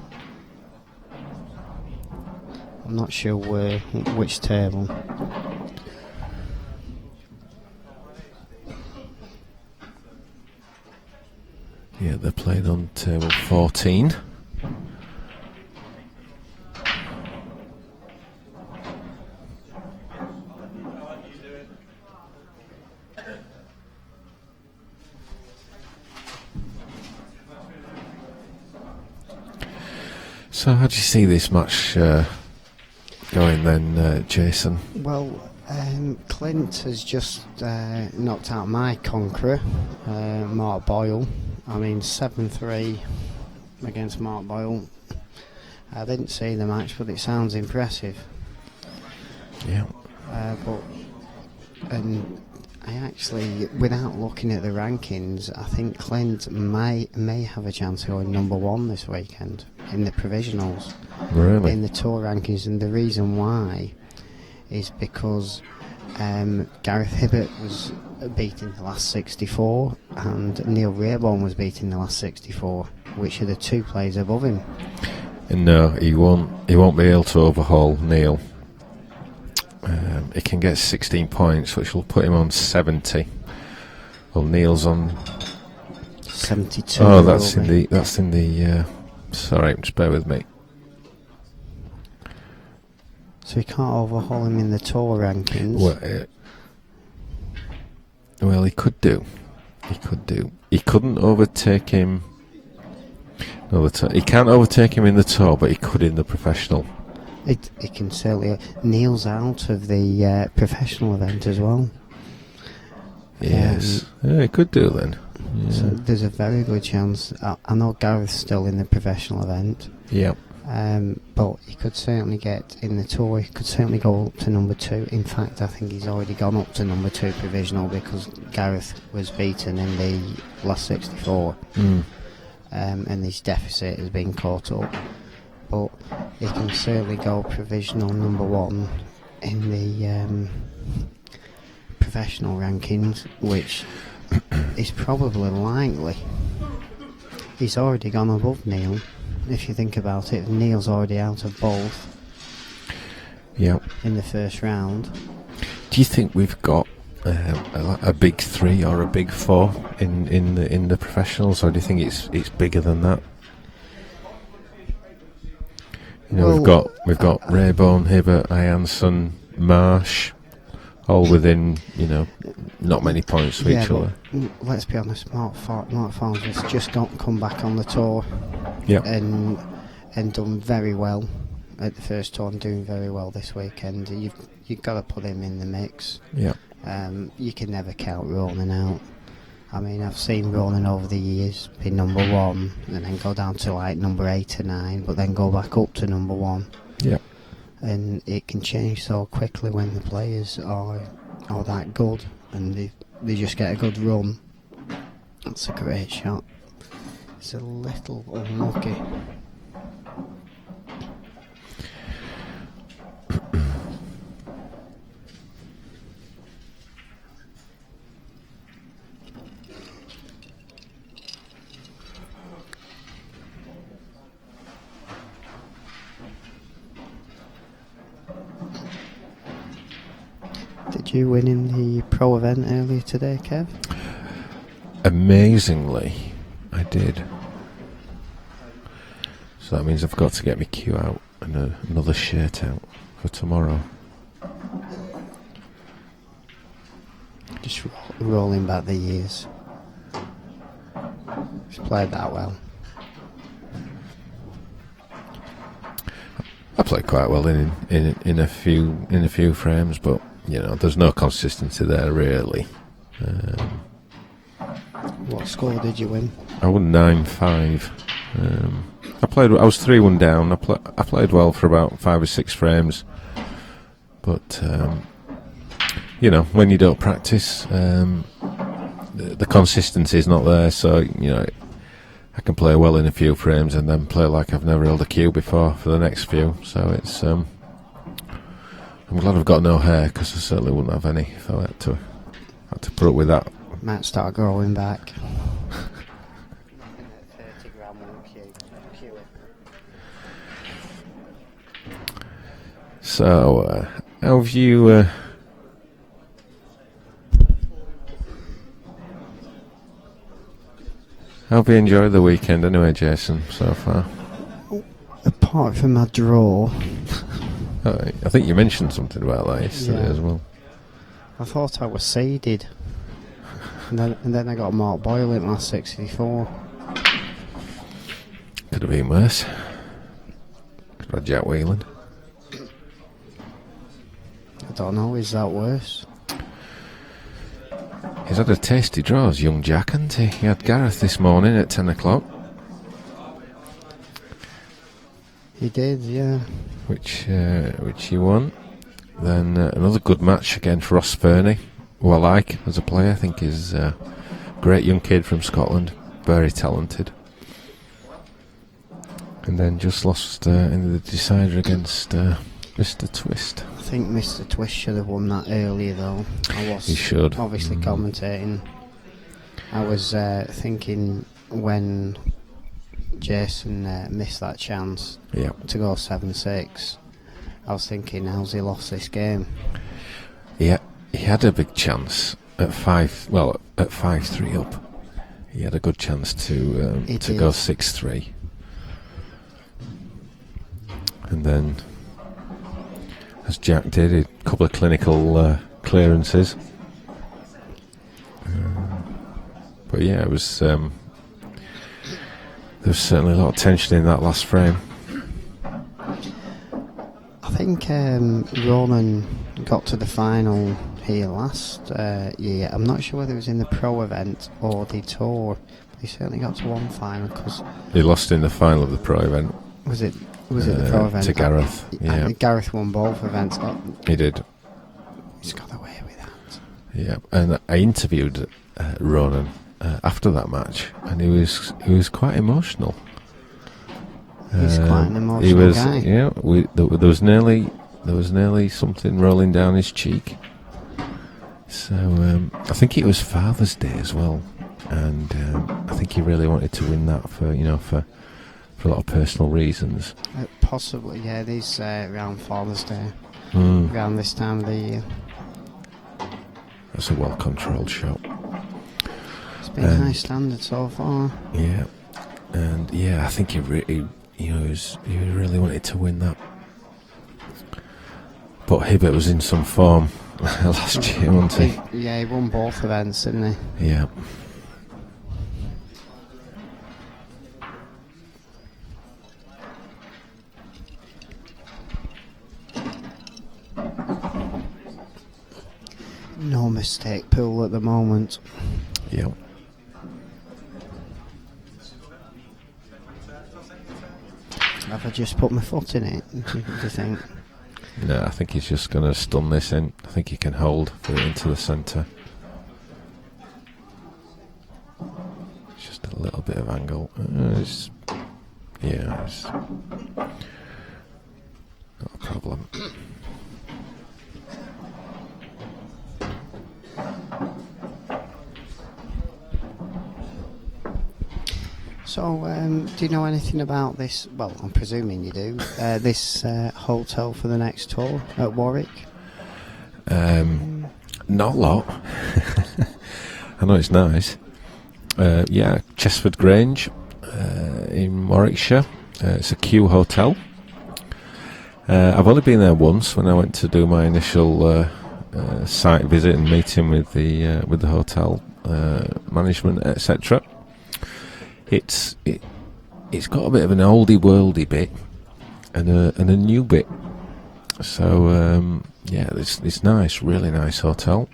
I'm not sure which table. Yeah, they're playing on table 14. So how do you see this match going then, Jason? Well, Clint has just knocked out my conqueror, Mark Boyle. I mean, 7-3 against Mark Boyle. I didn't see the match, but it sounds impressive. Yeah. And I actually, without looking at the rankings, I think Clint may have a chance of going number one this weekend in the provisionals. Really? In the tour rankings, and the reason why is because Gareth Hibbert was beating the last 64 and Neil Rayborn was beating the last 64, which are the two players above him. And no, he won't be able to overhaul Neil. He can get 16 points, which will put him on 70. Well, Neil's on 72. Oh, that's in the sorry, just bear with me. So he can't overhaul him in the tour rankings. Well, he could do. He couldn't overtake him. No, he can't overtake him in the tour, but he could in the professional. It can certainly. Neil's out of the professional event as well. Yes, yeah, he could do then. Yeah. So there's a very good chance. I know Gareth's still in the professional event. Yeah. But he could certainly get in the tour. He could certainly go up to number 2. In fact, I think he's already gone up to number 2 provisional because Gareth was beaten in the last 64. And his deficit has been caught up. But he can certainly go provisional number 1 in the professional rankings, which is probably likely. He's already gone above Neil. If you think about it, Neil's already out of both. Yeah. In the first round. Do you think we've got a big 3 or a big 4 in the professionals, or do you think it's bigger than that? You know, we've got Rayborn, Hibbert, Ianson, Marsh, all within not many points for each other. Let's be honest, Mark Farnsworth's just come back on the tour. Yeah. And done very well at the first tour and doing very well this weekend. You've got to put him in the mix. Yeah. You can never count Ronan out. I mean, I've seen Ronan over the years be number 1 and then go down to like number 8 or 9, but then go back up to number 1. Yeah. And it can change so quickly when the players are that good and they just get a good run. That's a great shot. It's a little unlucky. did you win in the pro event earlier today, Kev? Amazingly, I did. So that means I've got to get my cue out and another shirt out for tomorrow. Just rolling back the years. He's played that well. I played quite well in a few frames, but you know, there's no consistency there really. What score did you win? I won 9-5. I was 3-1 down. I played well for about 5 or 6 frames, but you know, when you don't practice, the consistency is not there. So you know, I can play well in a few frames and then play like I've never held a cue before for the next few. So it's I'm glad I've got no hair, because I certainly wouldn't have any if I had to put up with that. Might start growing back. So, how have you? How have you enjoyed the weekend anyway, Jason, so far? Apart from my draw. I think you mentioned something about that yesterday as well. I thought I was seeded. And then I got Mark Boyle in last 64. Could have been worse. Could have had Jack Whelan. I don't know, is that worse? He's had a tasty draws, young Jack, hasn't he? He had Gareth this morning at 10 o'clock. He did, yeah. Which he won. Then another good match against Ross Fernie, who I like as a player. I think he's a great young kid from Scotland, very talented. And then just lost in the decider against Mr. Twist. I think Mr. Twist should have won that earlier, though. He should. Obviously commentating. I was thinking when Jason missed that chance to go 7-6, I was thinking, how's he lost this game? Yeah, he had a big chance at 5-3 up. He had a good chance to go 6-3. And then, as Jack did, a couple of clinical clearances. But yeah, it was. There was certainly a lot of tension in that last frame. I think Ronan got to the final here last year. I'm not sure whether it was in the pro event or the tour. But he certainly got to one final because he lost in the final of the pro event. Was it the pro event? To Gareth. Yeah, Gareth won both events. He did. He's got away with that. Yeah, and I interviewed Ronan after that match, and he was quite emotional. He's quite an emotional guy. Yeah, there was nearly something rolling down his cheek. So I think it was Father's Day as well, and I think he really wanted to win that for a lot of personal reasons. Possibly, yeah. These around Father's Day, around this time of the year. That's a well-controlled shot. It's been high standard so far. Yeah, and yeah, I think he really wanted to win that. But Hibbert was in some form last year, wasn't he? Yeah, he won both events, didn't he? Yeah. No mistake pool at the moment. Yeah. Have I just put my foot in it, do you think? No, I think he's just going to stun this in. I think he can hold it into the centre. Just a little bit of angle. It's not a problem. So, do you know anything about this? Well, I'm presuming you do. This hotel for the next tour at Warwick? Not a lot. I know it's nice. Yeah, Chesford Grange in Warwickshire. It's a Q hotel. I've only been there once when I went to do my initial site visit and meeting with the hotel management, etc. It's got a bit of an oldie worldy bit and a new bit. So yeah, it's nice, really nice hotel.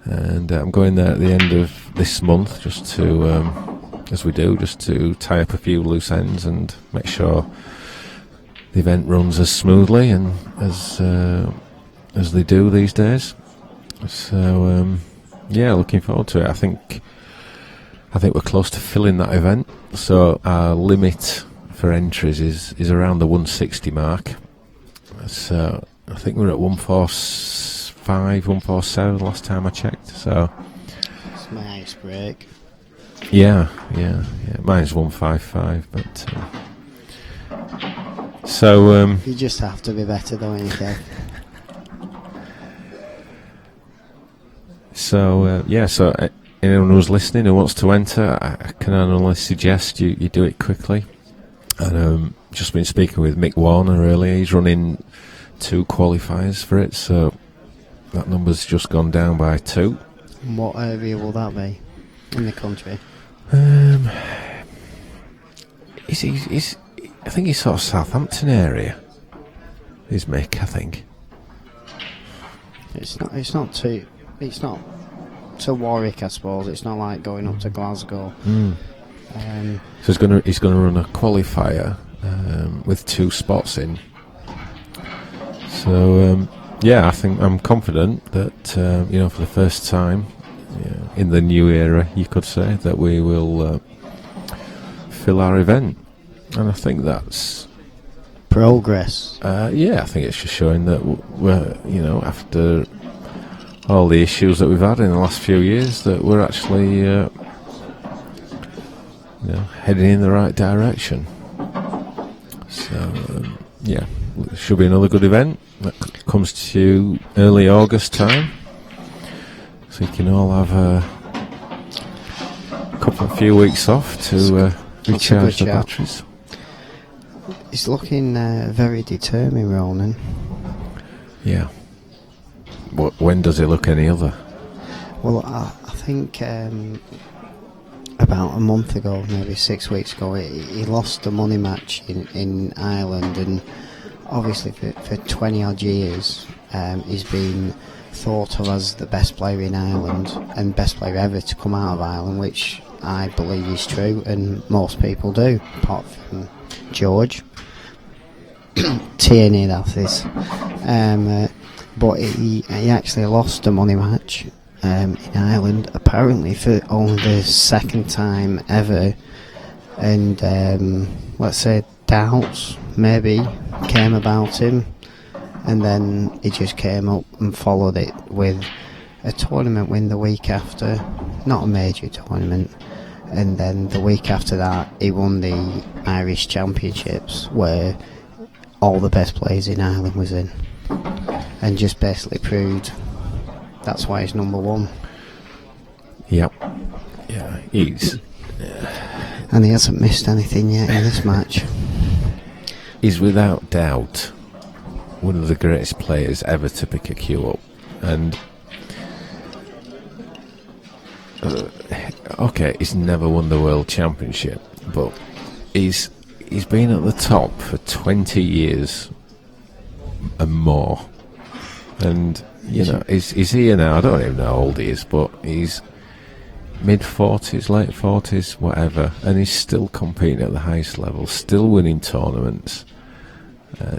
And I'm going there at the end of this month just to, as we do, just to tie up a few loose ends and make sure the event runs as smoothly and as they do these days. So yeah, looking forward to it. I think we're close to filling that event. So our limit for entries is around the 160 mark. So I think we're at 145, 147 last time I checked. So it's my ice break. Yeah. Mine's 155, but. So you just have to be better, don't you, Kev? So yeah, so anyone who's listening who wants to enter, I can only suggest you do it quickly. And just been speaking with Mick Warner earlier. He's running 2 qualifiers for it, so that number's just gone down by 2. And what area will that be in the country? I think he's sort of Southampton area. Is Mick, I think. It's not to Warwick, I suppose. It's not like going up to Glasgow. So he's gonna run a qualifier with 2 spots in. So yeah, I think I'm confident that for the first time in the new era, you could say, that we will fill our event. And I think that's progress. Yeah, I think it's just showing that we're, after all the issues that we've had in the last few years, that we're actually, heading in the right direction. So, yeah, it should be another good event that comes to you early August time, so you can all have a few weeks off to recharge the batteries. He's looking very determined, Ronan. Yeah. When does he look any other? Well, I think about a month ago, maybe 6 weeks ago, he lost the money match in Ireland, and obviously for 20 odd years he's been thought of as the best player in Ireland and best player ever to come out of Ireland, which I believe is true, and most people do, apart from George. Tierney, that is. But he actually lost a money match in Ireland, apparently for only the second time ever, and let's say doubts maybe came about him, and then he just came up and followed it with a tournament win the week after, not a major tournament, and then the week after that he won the Irish Championships, where all the best players in Ireland was in, and just basically proved that's why he's number 1. Yep. Yeah, he's... And he hasn't missed anything yet in this match. He's without doubt one of the greatest players ever to pick a cue up. And... okay, he's never won the World Championship, but he's been at the top for 20 years and more. And, he's here now. I don't even know how old he is, but he's mid-40s, late 40s, whatever. And he's still competing at the highest level, still winning tournaments,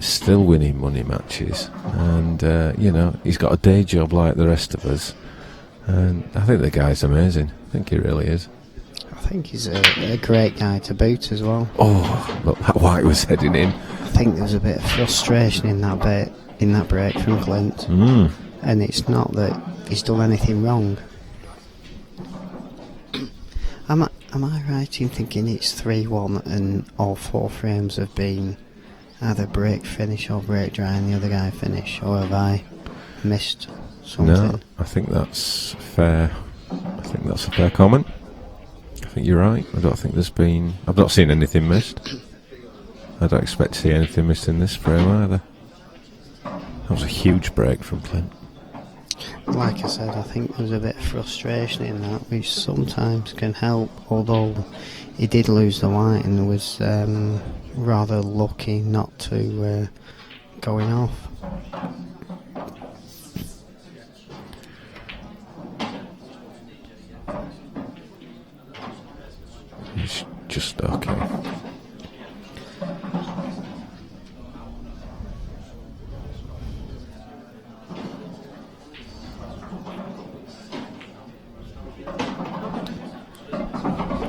still winning money matches. And, he's got a day job like the rest of us. And I think the guy's amazing. I think he really is. I think he's a great guy to boot as well. Oh, look, that white was heading in. I think there was a bit of frustration in that break from Clint. And it's not that he's done anything wrong. Am I right in thinking it's 3-1 and all 4 frames have been either break finish or break dry and the other guy finish, or have I missed something. No, I think that's fair. I think that's a fair comment. I think you're right. I don't think there's been. I've not seen anything missed. I don't expect to see anything missed in this frame either. That was a huge break from Clint. Like I said, I think there's a bit of frustration in that, which sometimes can help, although he did lose the white and was rather lucky not to going off. It's just okay.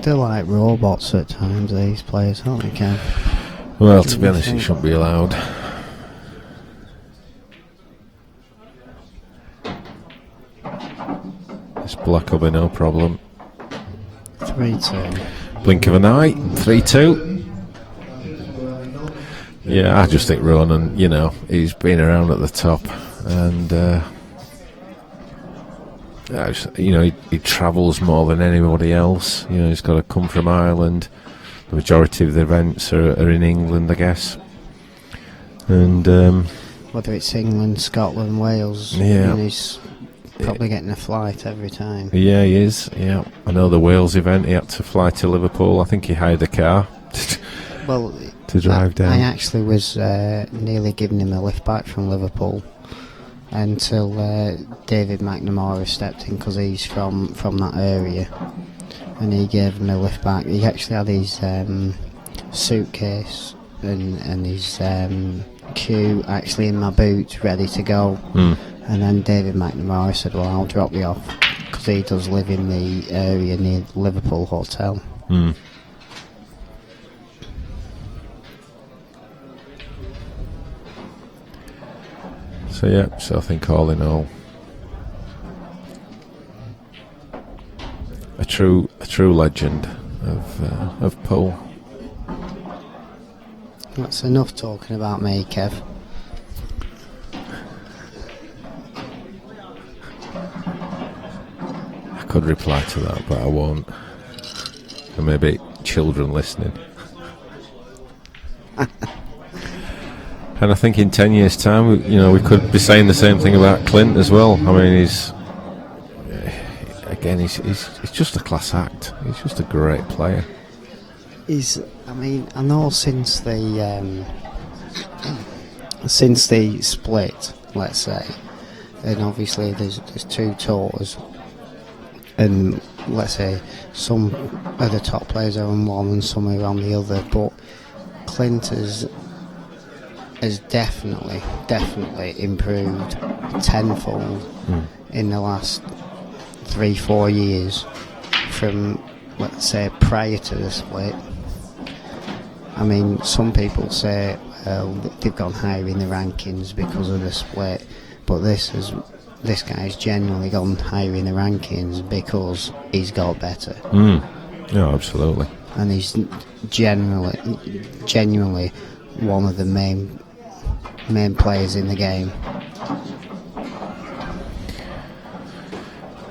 They're like robots at times, these players, aren't they, Kev? Well, to be honest, it shouldn't be allowed. This black will be no problem. 3-2. Blink of an eye. 3-2. Yeah, I just think Ronan, you know, he's been around at the top, and you know, he travels more than anybody else. You know, he's got to come from Ireland. The majority of the events are in England, I guess. And whether it's England, Scotland, Wales, yeah, he's probably getting a flight every time. Yeah, he is. Yeah, I know the Wales event. He had to fly to Liverpool. I think he hired a car. Well, to drive down. I actually was nearly giving him a lift back from Liverpool until David McNamara stepped in, because he's from that area, and he gave him a lift back. He actually had his suitcase and his cue actually in my boot, ready to go. And then David McNamara said, well, I'll drop you off, because he does live in the area near Liverpool Hotel. So yeah, so I think all in all, a true legend of pool. That's enough talking about me, Kev. I could reply to that, but I won't. There may be children listening. And I think in 10 years' time, we could be saying the same thing about Clint as well. I mean, he's just a class act. He's just a great player. I know since the split, let's say, and obviously there's two tours, and let's say some of the top players are on one and some are on the other, but Clint has definitely improved tenfold in the last 3-4 years from, let's say, prior to the split. I mean, some people say, well, they've gone higher in the rankings because of the split, but this guy's genuinely gone higher in the rankings because he's got better. Yeah, absolutely. And he's genuinely one of the main players in the game.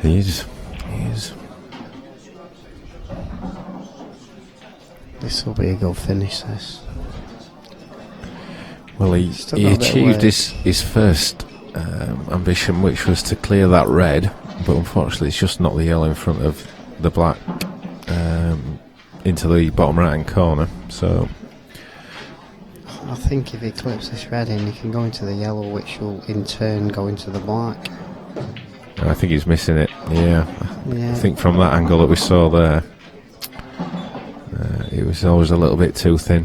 He is. This will be a good finish, this. Well, he achieved his first ambition, which was to clear that red, but unfortunately it's just not the yellow in front of the black into the bottom right hand corner. So I think if he clips this red in, he can go into the yellow, which will in turn go into the black. I think he's missing it. Yeah. I think from that angle that we saw there, it was always a little bit too thin.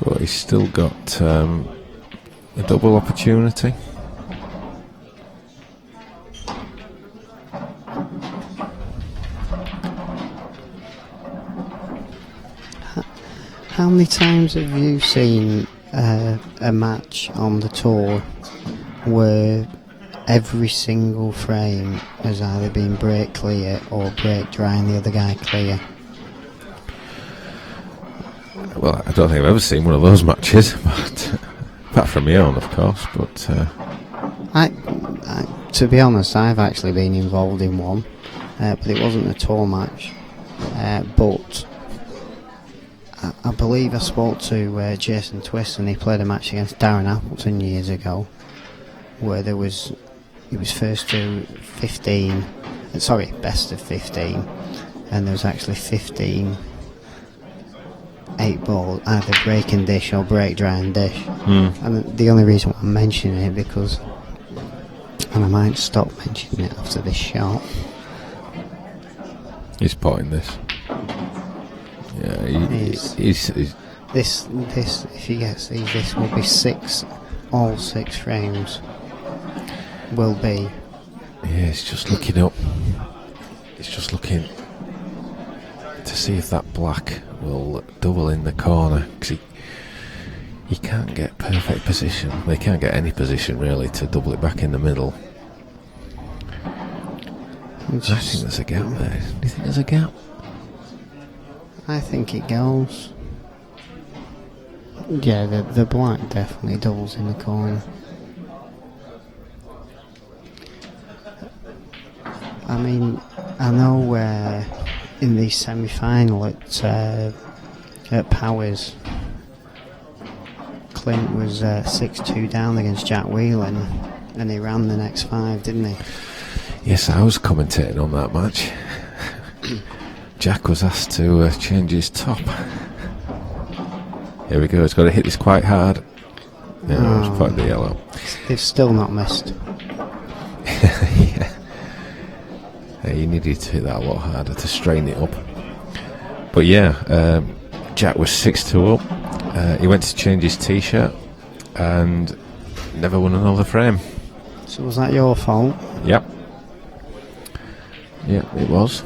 But he's still got a double opportunity. How many times have you seen a match on the tour where every single frame has either been break clear or break dry and the other guy clear? Well, I don't think I've ever seen one of those matches, but apart from my own, of course. But I, to be honest, I've actually been involved in one, but it wasn't a tour match. But I believe I spoke to Jason Twist, and he played a match against Darren Appleton years ago, where he was first to 15, best of 15, and there was actually 15 8-ball, either break and dish or break, dry and dish. And the only reason I'm mentioning it because, and I might stop mentioning it after this shot. he's potting this. Yeah, he's This, if he gets these, this will be all six frames will be. Yeah, he's just looking up. He's just looking to see if that black will double in the corner, because he can't get perfect position. They can't get any position really to double it back in the middle. I think there's a gap there. Do you think there's a gap? I think it goes. Yeah, the black definitely doubles in the corner. I mean, I know in the semi-final at Powers, Clint was 6-2 down against Jack Whelan, and he ran the next 5, didn't he? Yes, I was commentating on that match. Jack was asked to change his top. Here we go, he's got to hit this quite hard. Yeah, it's quite the yellow. They've still not missed. Yeah. You needed to hit that a lot harder to strain it up. But yeah, Jack was 6-2 up. He went to change his t-shirt and never won another frame. So was that your fault? Yep. Yeah, it was.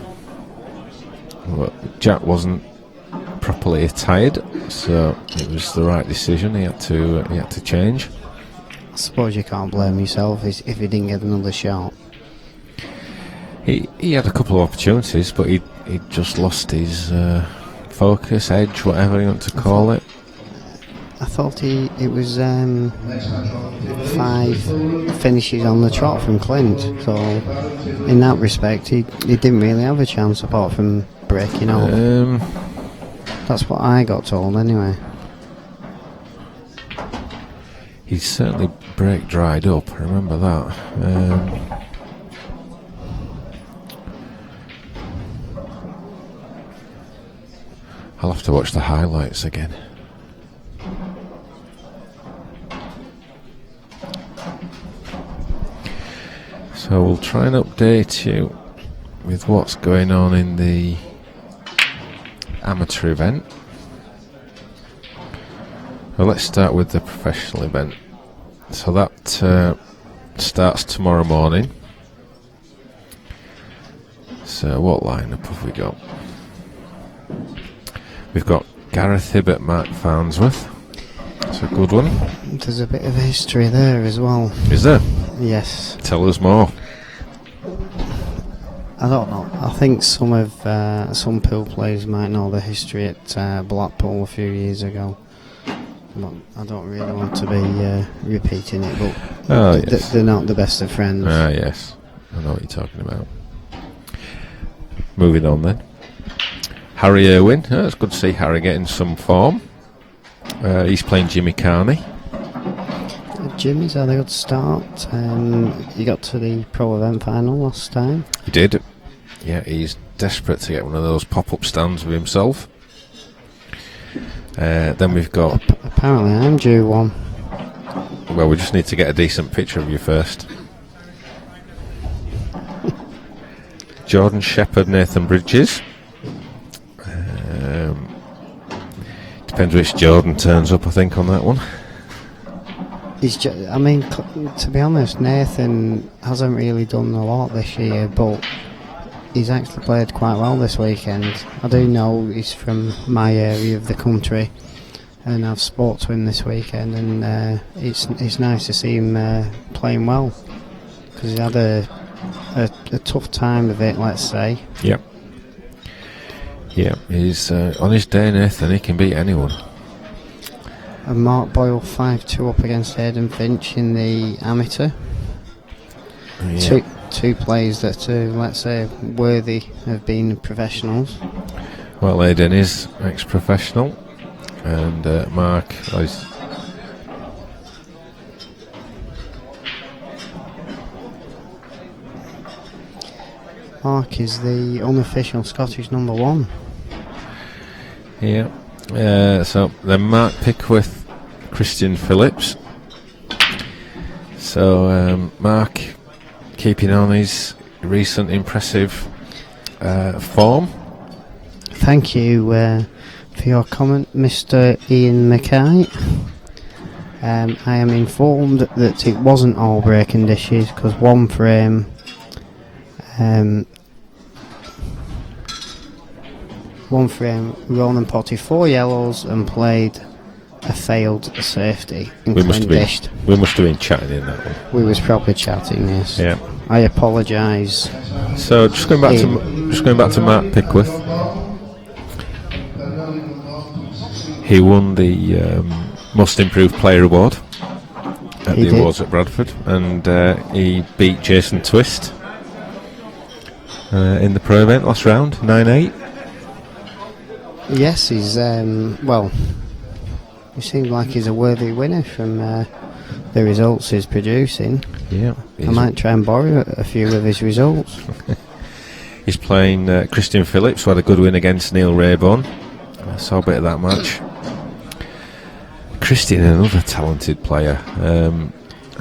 Well, Jack wasn't properly attired, so it was the right decision. He had to change. I suppose you can't blame yourself if he didn't get another shot. He had a couple of opportunities, but he just lost his focus, edge, whatever you want to call it. I thought it was 5 finishes on the trot from Clint, so in that respect he didn't really have a chance apart from breaking off. That's what I got told anyway. He's certainly break dried up, I remember that. I'll have to watch the highlights again. So we'll try and update you with what's going on in the amateur event. Well, let's start with the professional event. So that starts tomorrow morning. So what lineup have we got? We've got Gareth Hibbert, Mark Farnsworth. That's a good one. There's a bit of history there as well. Is there? Yes. Tell us more. I don't know. I think some pool players might know the history at Blackpool a few years ago. But I don't really want to be repeating it, but yes. They're not the best of friends. Ah, yes. I know what you're talking about. Moving on then. Harry Irwin. It's good to see Harry getting some form. He's playing Jimmy Carney. Jimmy's had a good start. He got to the pro event final last time. He did. Yeah, he's desperate to get one of those pop-up stands with himself. Then we've got... Apparently I'm due one. Well, we just need to get a decent picture of you first. Jordan Shepherd, Nathan Bridges. Depends which Jordan turns up, I think, on that one. To be honest, Nathan hasn't really done a lot this year, but he's actually played quite well this weekend. I do know he's from my area of the country, and I've spoke to him this weekend, and it's nice to see him playing well, because he had a tough time of it, let's say. Yep. Yeah, he's on his day, Nathan. He can beat anyone. And Mark Boyle 5-2 up against Aidan Finch in the amateur. Yeah. Two players that are, let's say, worthy of being professionals. Well, Aidan is ex-professional, and Mark is. Mark is the unofficial Scottish number 1. Yeah. So then Mark Pickworth, Christian Phillips. So Mark keeping on his recent impressive form. Thank you for your comment, Mr. Ian Mackay. I am informed that it wasn't all breaking dishes, because one frame Ronan potted 4 yellows and played a failed safety and We must have been chatting in that one. We was probably chatting, yes. Yeah. I apologise. So just going back to Mark Pickworth. He won the Most Improved Player award at the awards at Bradford, and he beat Jason Twist in the pro event last round, 9-8. Yes, he's he seems like he's a worthy winner from the results he's producing. Yeah, I might try and borrow a few of his results. He's playing Christian Phillips, who had a good win against Neil Rayborn. I saw a bit of that match. Christian, another talented player.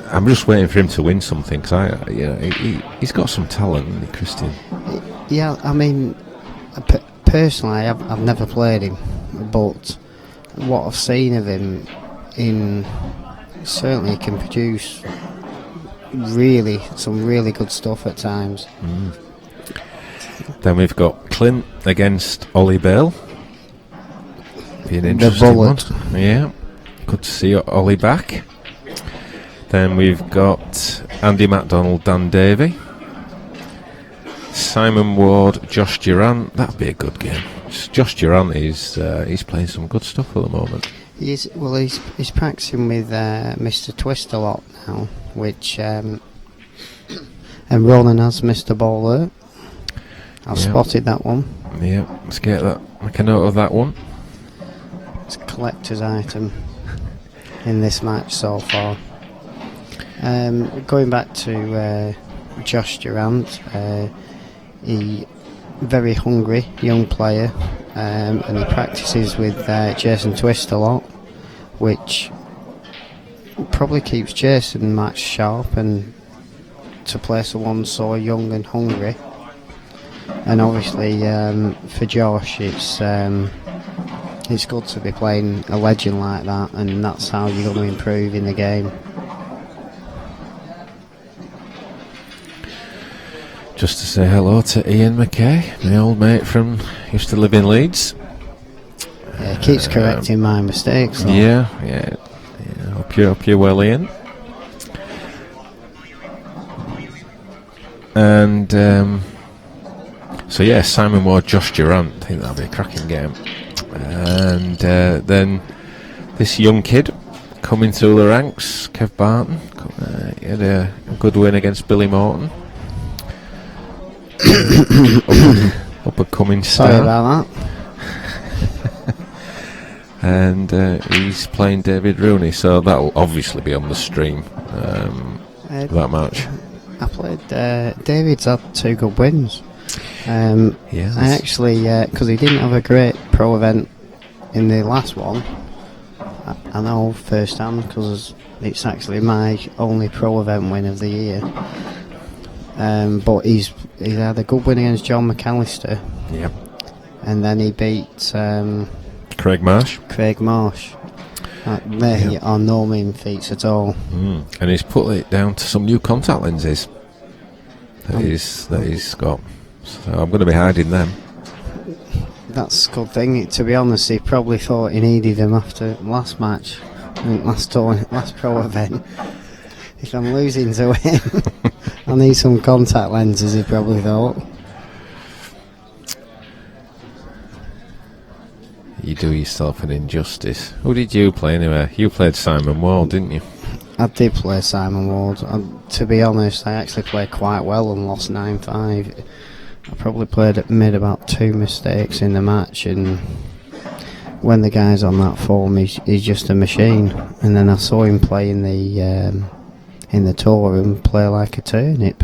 I'm just waiting for him to win something, because he's got some talent, isn't he, Christian? Yeah, I mean, personally, I've never played him, but what I've seen of him, certainly can produce some really good stuff at times. Then we've got Clint against Ollie Bale. Be an interesting one. Yeah, good to see Ollie back. Then we've got Andy MacDonald, Dan Davey. Simon Ward, Josh Durant. That'd be a good game. Josh Durant is he's playing some good stuff at the moment. He's practicing with Mr. Twist a lot now, which and Ronan has Mr. Bowler. I've spotted that one. Yeah, let's get that. Make a note of that one. It's a collector's item in this match so far. Going back to Josh Durant, he very hungry young player, and he practices with Jason Twist a lot, which probably keeps Jason match sharp and to play someone so young and hungry. And obviously for Josh, it's good to be playing a legend like that, and that's how you're going to improve in the game. Just to say hello to Ian Mackay, my old mate from used to live in Leeds. Yeah, he keeps correcting my mistakes. Though. Yeah. Hope you're well, Ian. And Simon Ward, Josh Durant. I think that'll be a cracking game. And then this young kid coming through the ranks, Kev Barton. He had a good win against Billy Morton. up and coming star. Sorry about that. And he's playing David Rooney, so that'll obviously be on the stream. That match. I played. David's had 2 good wins. Yes. I actually, because he didn't have a great pro event in the last one. I know firsthand because it's actually my only pro event win of the year. But he's had a good win against John McAllister. Yep. And then he beat Craig Marsh. They are no mean feats at all. And he's put it down to some new contact lenses that he's got. So I'm going to be hiding them. That's a good thing. To be honest, he probably thought he needed them after last match, last pro event. If I'm losing to him, I need some contact lenses, he probably thought. you do yourself an injustice. Who did you play anyway? You played Simon Ward, didn't you? I did play Simon Ward. To be honest, I actually played quite well and lost 9-5. I probably made about 2 mistakes in the match, and when the guy's on that form, he's just a machine. And then I saw him play in the tour and play like a turnip.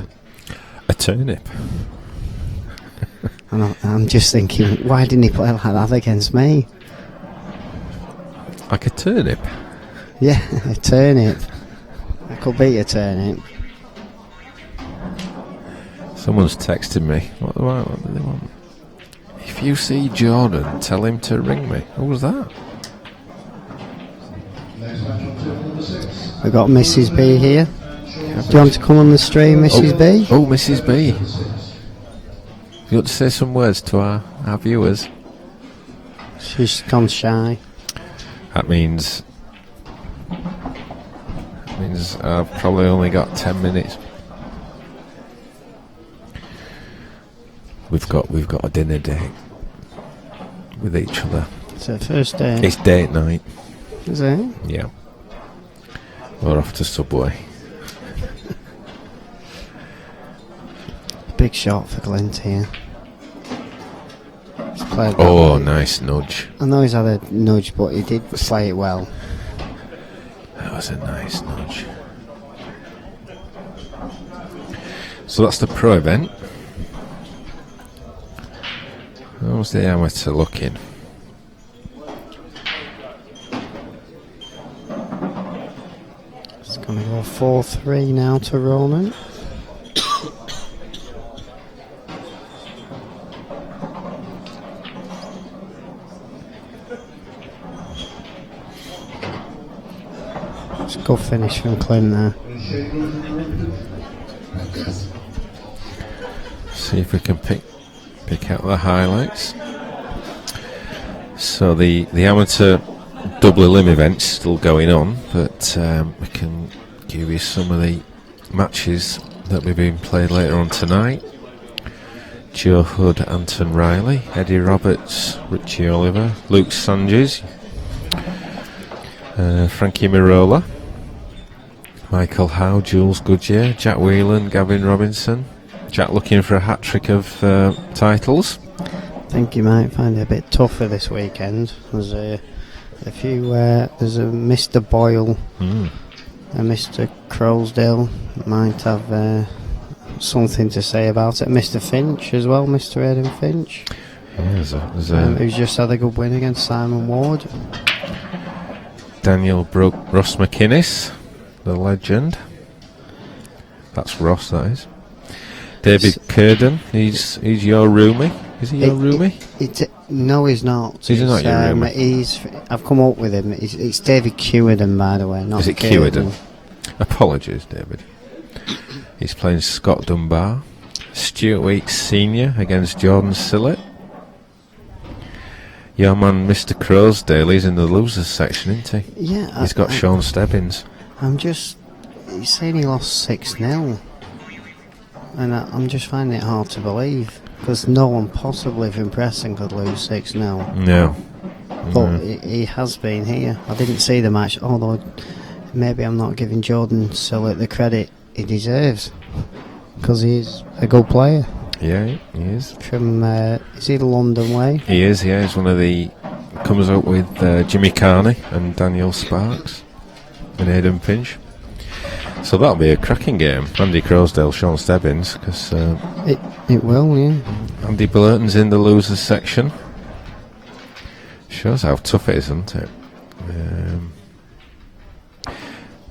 A turnip? And I'm just thinking, why didn't he play like that against me? Like a turnip? Yeah, a turnip. I could beat a turnip. Someone's texted me. What do they want? If you see Jordan, tell him to ring me. Who was that? We've got Mrs. B here. Do you want to come on the stream, Mrs. B? Oh, Mrs. B. You want to say some words to our viewers? She's gone shy. That means I've probably only got 10 minutes. We've got a dinner date with each other. It's her first day. It's date night. Is it? Yeah. We're off to Subway. Big shot for Glint here. He's played oh, nice nudge. I know he's had a nudge, but he did play it well. That was a nice nudge. So that's the pro event. How's the amateur looking? It's going to go 4-3 now to Ronan. It's a good finish from Clint there. See if we can pick out the highlights. So the amateur double elim event's still going on, but we can give you some of the matches that will be played later on tonight. Joe Hood, Anton Riley, Eddie Roberts, Richie Oliver, Luke Sanchez, Frankie Mirola, Michael Howe, Jules Goodyear, Jack Whelan, Gavin Robinson. Jack looking for a hat-trick of titles. I think you might find it a bit tougher this weekend. There's a few. There's a Mr. Boyle, a Mr. Crowsdale might have something to say about it. Mr. Finch as well, Mr. Aidan Finch. Yeah, who's just had a good win against Simon Ward. Daniel Ross McInnes, the legend. That's Ross, that is. David Curden, he's your roomie. Is he your roomie? No, he's not. He's not your roomie. I've come up with him. It's David Curden, by the way. Not is it Curden? Apologies, David. He's playing Scott Dunbar. Stuart Weeks Senior against Jordan Sillett. Your man, Mr. Crowsdale, he's in the losers section, isn't he? Yeah. He's got Sean Stebbins. He's saying he lost 6-0. And I'm just finding it hard to believe, because no one possibly from Preston could lose 6-0. No. But he has been here. I didn't see the match, although maybe I'm not giving Jordan Sillett the credit he deserves, because he is a good player. Yeah, he is. From, is he the London way? He is, yeah. He's one of the... Comes out with Jimmy Carney and Daniel Sparks and Aidan Finch. So that'll be a cracking game. Andy Crowsdale, Sean Stebbins, because it will, yeah. Andy Blurton's in the losers section. Shows how tough it is, doesn't it?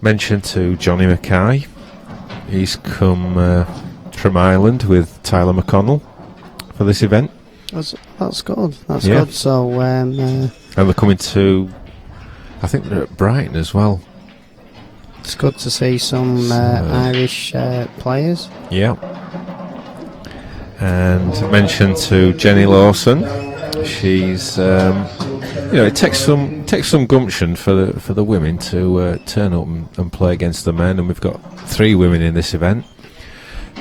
Mention to Johnny Mackay. He's come from Ireland with Tyler McConnell for this event. That's good. That's good. So and they're coming to, I think they're at Brighton as well. It's good to see some Irish players. Yeah. And mention to Jenny Lawson. She's, it takes some gumption for the women to turn up and play against the men. And we've got 3 women in this event.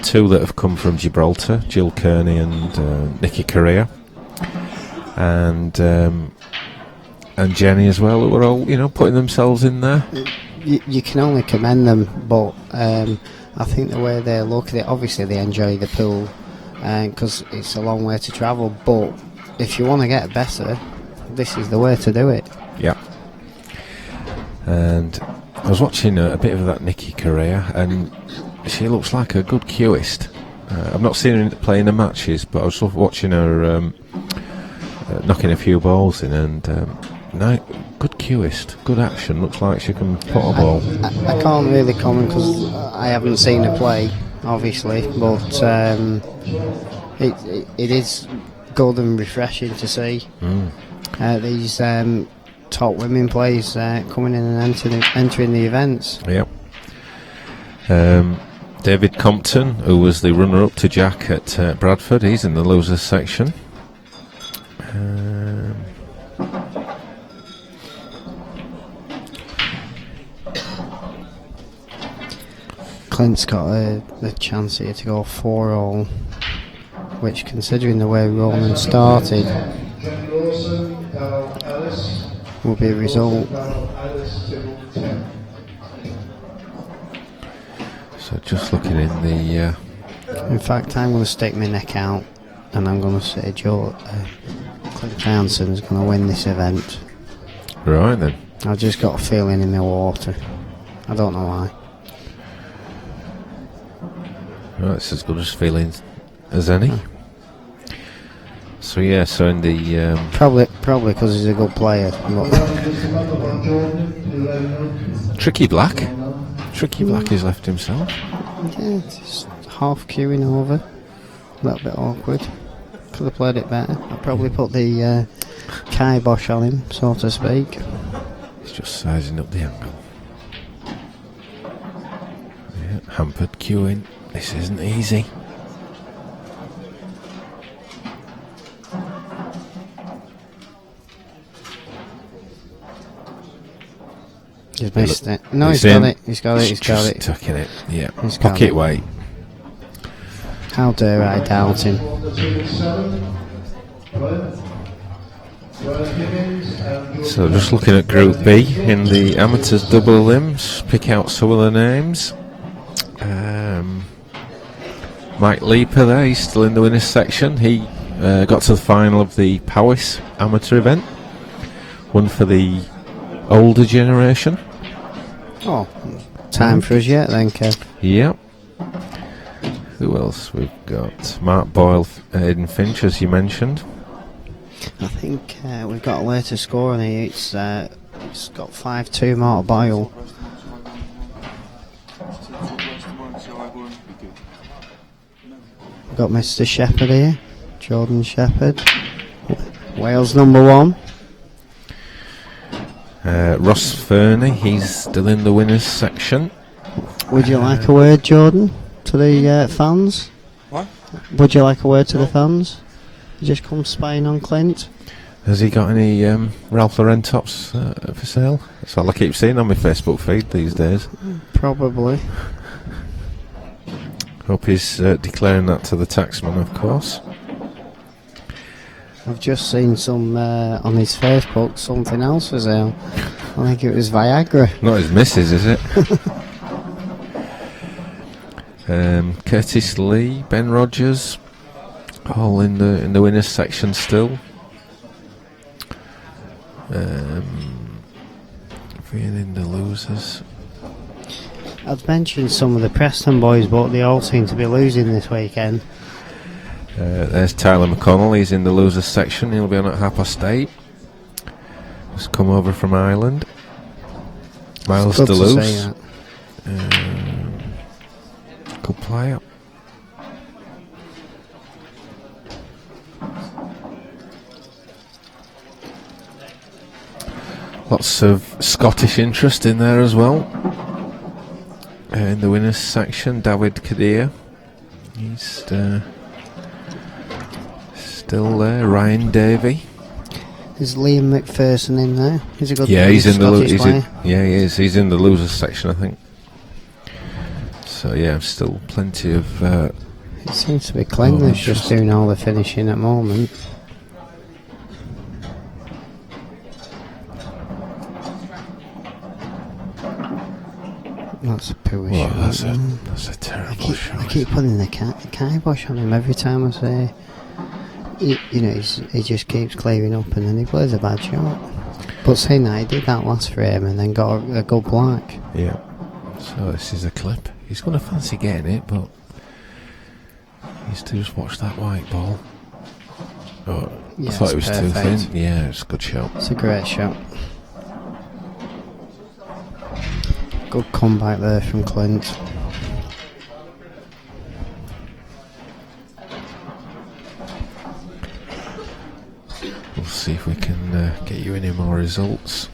2 that have come from Gibraltar, Jill Kearney and Nikki Correa. And and Jenny as well, who were all, putting themselves in there. You can only commend them, but I think the way they look at it, obviously they enjoy the pool because it's a long way to travel, but if you want to get better, this is the way to do it. Yeah. And I was watching a bit of that Nikki Correa, and she looks like a good cueist. I've not seen her play in the matches, but I was watching her knocking a few balls in, and good cueist, good action. Looks like she can put a ball. I can't really comment because I haven't seen her play, obviously, but it is good and refreshing to see these top women players coming in and entering the events. Yep. David Compton, who was the runner-up to Jack at Bradford, he's in the losers section. Clint's got a chance here to go 4-all, which, considering the way Roman started, will be a result. So just looking in the... In fact, I'm going to stick my neck out and I'm going to say Clint Townsend's going to win this event. Right then. I've just got a feeling in my water. I don't know why. Right, it's as good as feeling as any. So yeah, so in the... Probably because he's a good player. Tricky Black has left himself. Yeah, just half queuing over. A little bit awkward. Could have played it better. I probably put the kibosh on him, so to speak. He's just sizing up the angle. Yeah, hampered queuing. This isn't easy. He's missed it. No, he's got it. He's got it. Tucking it. Yeah. He's got Pocket it. weight. How dare I doubt him? So just looking at Group B in the amateurs double limbs, pick out some of the names. Mike Leaper there, he's still in the winners section. He got to the final of the Powys amateur event. One for the older generation. Oh, time for us yet then, Kev. Yep. Who else we've got? Mark Boyle, Aidan Finch, as you mentioned. I think we've got a later score on here. It's got 5-2 Mark Boyle. We've got Mr. Shepherd here, Jordan Shepherd. Wales #1. Ross Fernie, he's still in the winners section. Would you like a word, Jordan, to the fans? What? Would you like a word to the fans? You just come spying on Clint. Has he got any Ralph Lauren tops for sale? That's all I keep seeing on my Facebook feed these days. Probably. Hope he's declaring that to the taxman, of course. I've just seen some on his Facebook, something else for sale. I think it was Viagra. Not his missus, is it? Curtis Lee, Ben Rogers, all in the winners section still. Being in the losers. I'd mentioned some of the Preston boys, but they all seem to be losing this weekend. There's Tyler McConnell, he's in the losers section. He'll be on at 8:30. Just come over from Ireland. Miles Deleuze. Good player. Lots of Scottish interest in there as well. In the winners section, David Kadir. He's still there. Ryan Davey. Is Liam McPherson in there? He's a good he's in Scottish player. he is. He's in the losers section, I think. So yeah, still plenty of. It seems to be Clint that's just doing all the finishing at the moment. was a terrible shot. I keep putting the kibosh on him every time I say. He just keeps clearing up and then he plays a bad shot. But saying that, he did that last frame and then got a good black. Yeah. So this is a clip. He's going to fancy getting it, but he's to just watch that white ball. Oh, Yeah, I thought it was perfect. too thin. Yeah, it's a good shot. It's a great shot. Good comeback there from Clint. We'll see if we can get you any more results.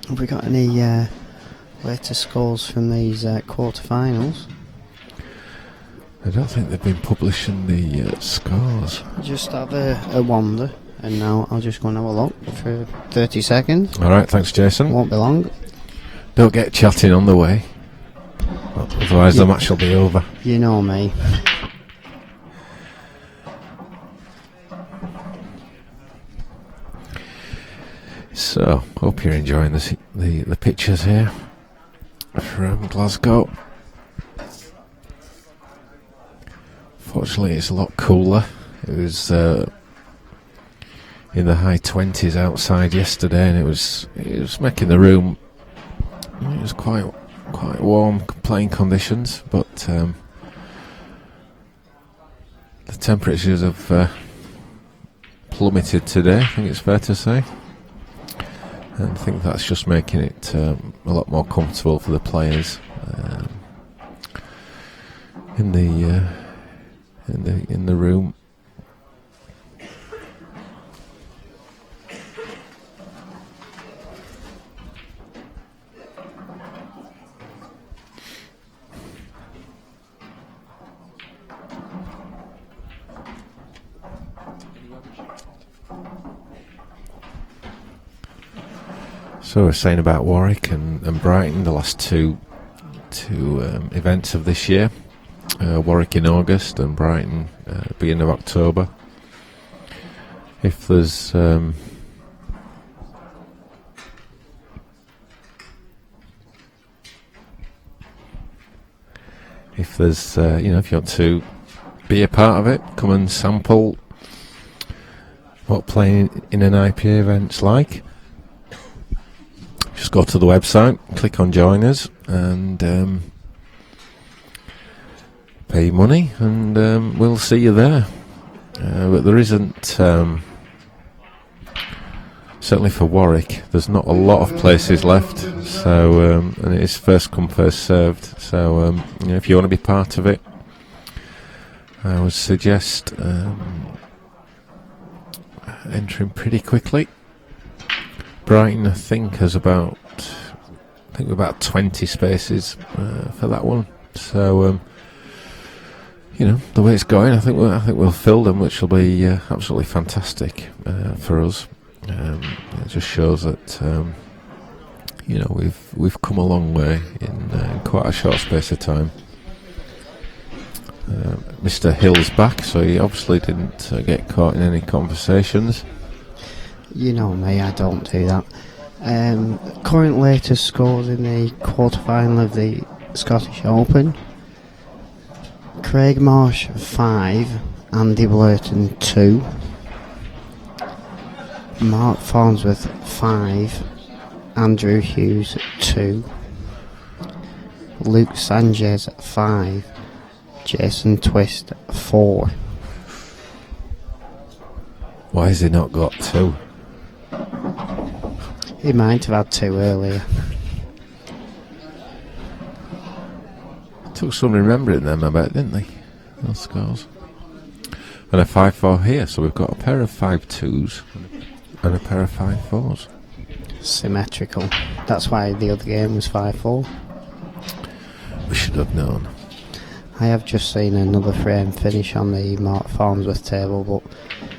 Have we got any latest scores from these quarterfinals? I don't think they've been publishing the scores. Just have a wander, and now I'll just go and have a look for 30 seconds. Alright, thanks Jason. Won't be long. Don't get chatting on the way, otherwise the match will be over. You know me. So, hope you're enjoying the pictures here from Glasgow. Fortunately, it's a lot cooler. It was in the high 20s outside yesterday, and it was making the room. It was quite warm playing conditions, but the temperatures have plummeted today. I think it's fair to say. And I think that's just making it a lot more comfortable for the players in the room. So we're saying about Warwick and Brighton, the last two events of this year. Warwick in August and Brighton beginning of October. If there's if you want to be a part of it, come and sample what playing in an IPA event's like. Just go to the website, click on join us, and pay money, and we'll see you there. But there isn't, certainly for Warwick, there's not a lot of places left. So, and it is first come, first served. So, if you want to be part of it, I would suggest entering pretty quickly. Brighton, I think, has about 20 spaces for that one. So, the way it's going, I think we'll fill them, which will be absolutely fantastic for us. It just shows that we've come a long way in quite a short space of time. Mr. Hill's back, so he obviously didn't get caught in any conversations. You know me, I don't do that. Current latest scores in the quarterfinal of the Scottish Open. Craig Marsh 5, Andy Blurton 2, Mark Farnsworth 5, Andrew Hughes 2, Luke Sanchez 5, Jason Twist 4. Why has he not got 2? He might have had 2 earlier. Took some remembering them, I bet, didn't they? Those scores. And a 5-4 here, so we've got a pair of 5-2s and a pair of 5-4s. Symmetrical. That's why the other game was 5-4. We should have known. I have just seen another frame finish on the Mark Farnsworth table, but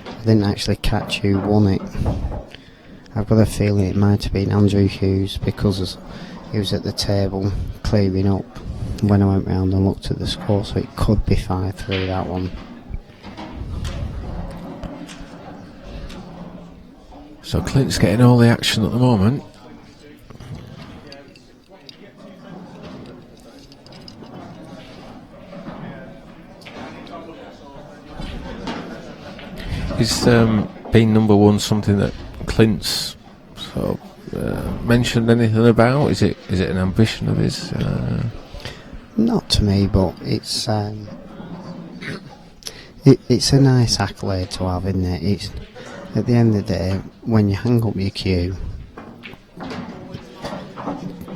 I didn't actually catch who won it. I've got a feeling it might have been Andrew Hughes, because he was at the table clearing up when I went round and looked at the score, so it could be 5-3 that one. So Clint's getting all the action at the moment. Is being number one something that Clint's sort of mentioned anything about? Is it an ambition of his? Not to me, but it's it's a nice accolade to have, isn't it? It's at the end of the day, when you hang up your cue,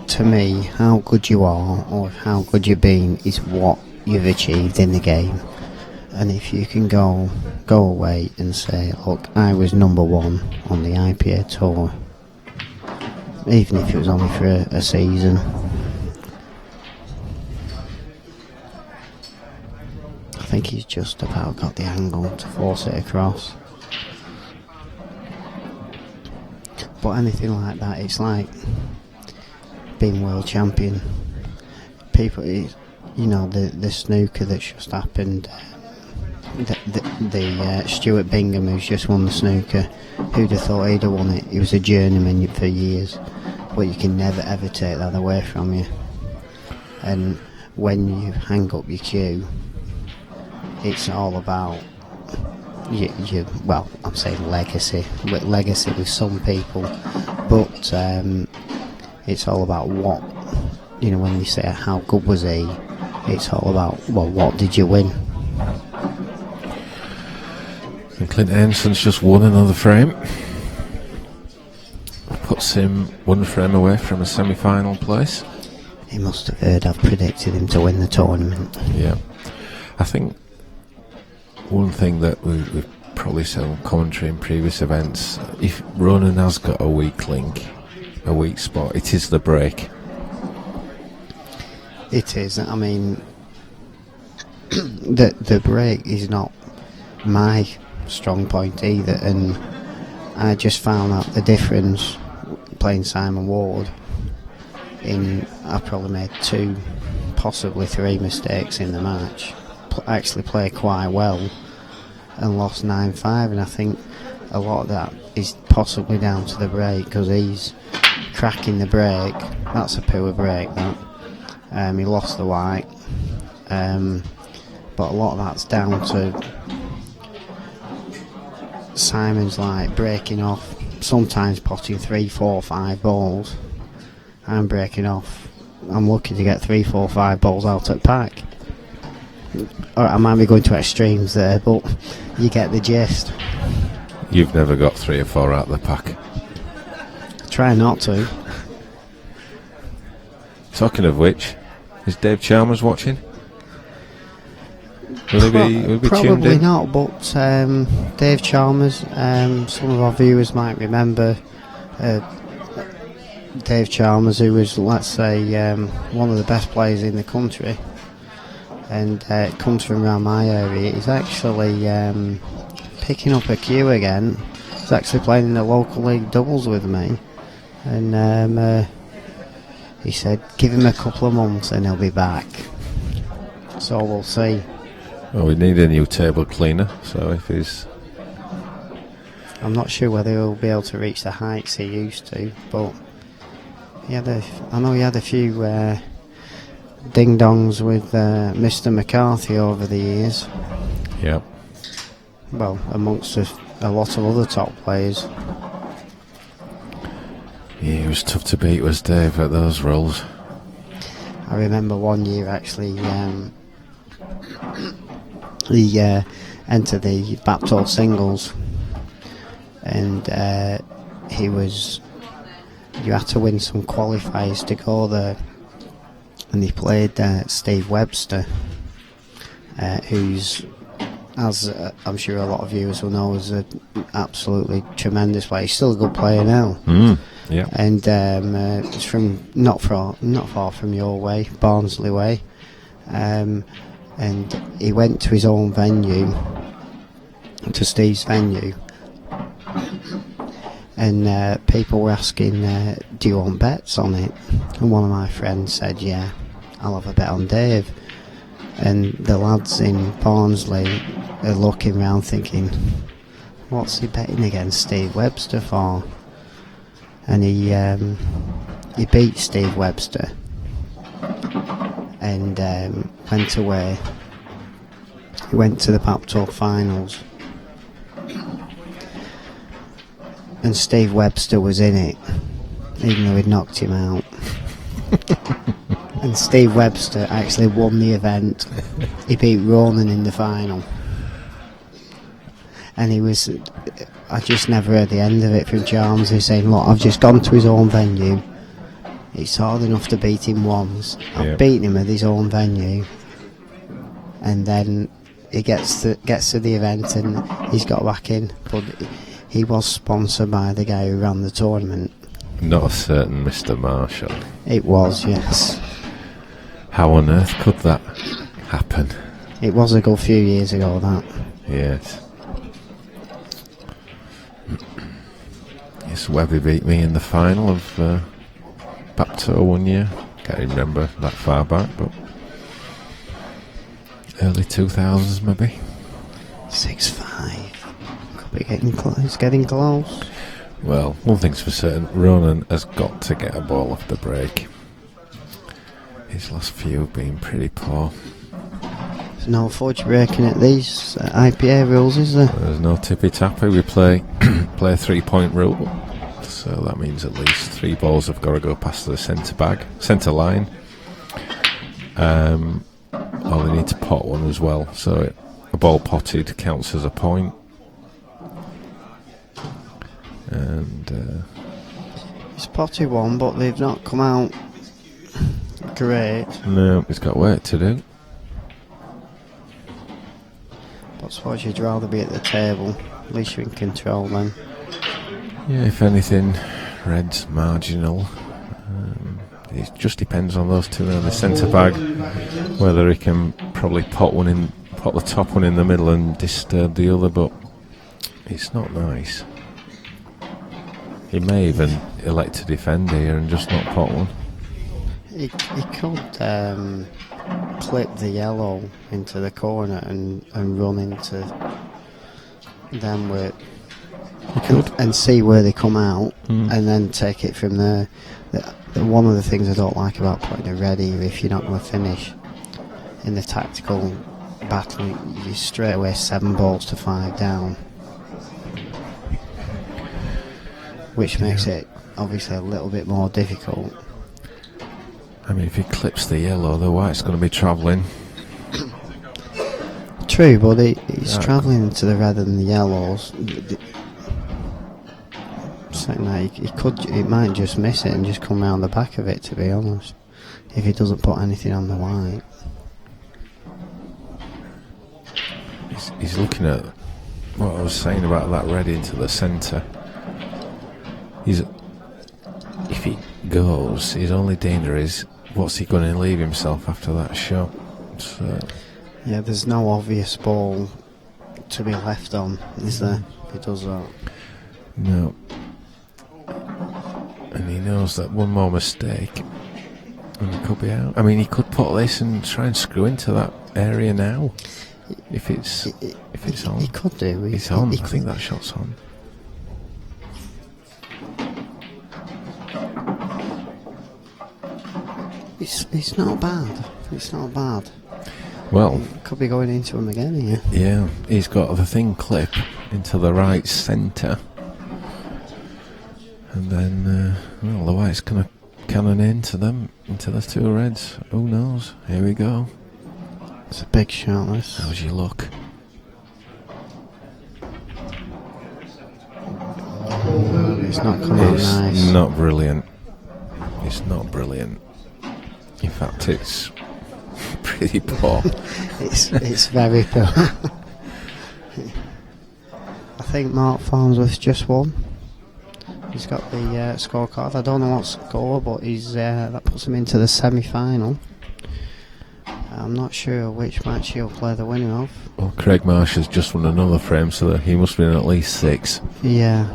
to me, how good you are or how good you've been is what you've achieved in the game. And if you can go away and say, look, I was number one on the IPA tour, even if it was only for a season, I think he's just about got the angle to force it across. But anything like that, it's like being world champion. People, the snooker that's just happened, the Stuart Bingham who's just won the snooker, who'd have thought he'd have won it? He was a journeyman for years, but you can never ever take that away from you. And when you hang up your cue, it's all about well, I'm saying legacy with some people, but it's all about what, when you say how good was he, it's all about, well, what did you win? And Clint Anderson's just won another frame. Puts him one frame away from a semi-final place. He must have heard I've predicted him to win the tournament. Yeah. I think one thing that we've probably said on commentary in previous events, if Ronan has got a weak link, a weak spot, it is the break. It is. I mean, the break is not my strong point either, and I just found out the difference playing Simon Ward. I probably made 2, possibly 3 mistakes in the match. Actually played quite well and lost 9-5, and I think a lot of that is possibly down to the break, because he's cracking the break. That's a poor break, that. He lost the white, but a lot of that's down to Simon's like breaking off, sometimes potting 3, 4, 5 balls. I'm breaking off, I'm lucky to get 3, 4, 5 balls out at pack. Or I might be going to extremes there, but you get the gist. You've never got 3 or 4 out of the pack. Try not to. Talking of which, is Dave Chalmers watching? Will he be tuned in? Probably not, but Dave Chalmers, some of our viewers might remember Dave Chalmers, who was, let's say, one of the best players in the country, and comes from around my area. He's actually picking up a cue again. He's actually playing in the local league doubles with me, and he said give him a couple of months and he'll be back, so we'll see. Well, we need a new table cleaner, so if he's... I'm not sure whether he'll be able to reach the heights he used to, but I know he had a few ding-dongs with Mr. McCarthy over the years. Yep. Well, amongst a lot of other top players. Yeah, it was tough to beat, was Dave, at those roles. I remember one year actually he entered the Baptol singles, and you had to win some qualifiers to go there, and he played Steve Webster, who's, as I'm sure a lot of viewers will know, is an absolutely tremendous player. He's still a good player now. Yeah. And it's from not far from your way, Barnsley way, and he went to his own venue, to Steve's venue, and people were asking, do you want bets on it? And one of my friends said, yeah, I'll have a bet on Dave. And the lads in Barnsley are looking around thinking, what's he betting against Steve Webster for? And he beat Steve Webster and went away. He went to the Baptol finals and Steve Webster was in it, even though he'd knocked him out. And Steve Webster actually won the event. He beat Ronan in the final. And I just never heard the end of it from Charms. He was saying, look, I've just gone to his own venue. It's hard enough to beat him once. I've beaten him at his own venue. And then he gets to the event and he's got back in. But he was sponsored by the guy who ran the tournament. Not a certain Mr. Marshall. It was, yes. How on earth could that happen? It was a good few years ago, that. Yes. Yes, Webby beat me in the final of Bapto one year. Can't remember that far back, but early 2000s maybe. 6-5. Could be getting close. Getting close. Well, one thing's for certain, Ronan has got to get a ball off the break. His last few have been pretty poor. There's no fudge breaking at these IPA rules, is there? There's no tippy-tappy. We play a 3-point rule, so that means at least 3 balls have got to go past the centre line. Or they need to pot one as well, so a ball potted counts as a point. And it's potted one, but they've not come out great. No, he's got work to do. But I suppose you'd rather be at the table. At least you're in control then. Yeah, if anything, red's marginal. It just depends on those two in the centre bag, whether he can probably pot the top one in the middle and disturb the other, but it's not nice. He may even elect to defend here and just not pot one. He could clip the yellow into the corner and run into them with and see where they come out and then take it from there. One of the things I don't like about putting a red here, if you're not going to finish in the tactical battle, you straight away 7 balls to 5 down, which makes it obviously a little bit more difficult. I mean, if he clips the yellow, the white's going to be travelling. True, but he's travelling into the red and the yellows. Saying that he might just miss it and just come round the back of it, to be honest, if he doesn't put anything on the white. He's looking at what I was saying about that red into the centre. If he goes, his only danger is what's he going to leave himself after that shot. So yeah, there's no obvious ball to be left on, is there, if he does that? No. And he knows that one more mistake and he could be out. I mean, he could put this and try and screw into that area now. If it's on. He could do. It's on. I think that shot's on. It's not bad. It's not bad. Well, could be going into him again here. Yeah, he's got the thing clip into the right centre. And then, the white's going to cannon into them, into the 2 reds. Who knows? Here we go. It's a big shot, this. How's your luck? It's not coming nice. It's not brilliant. It's not brilliant. In fact, it's pretty poor. it's very poor. I think Mark Farnsworth's just won. He's got the scorecard. I don't know what score, but that puts him into the semi-final. I'm not sure which match he'll play the winner of. Well, Craig Marsh has just won another frame, so he must be in at least 6. Yeah.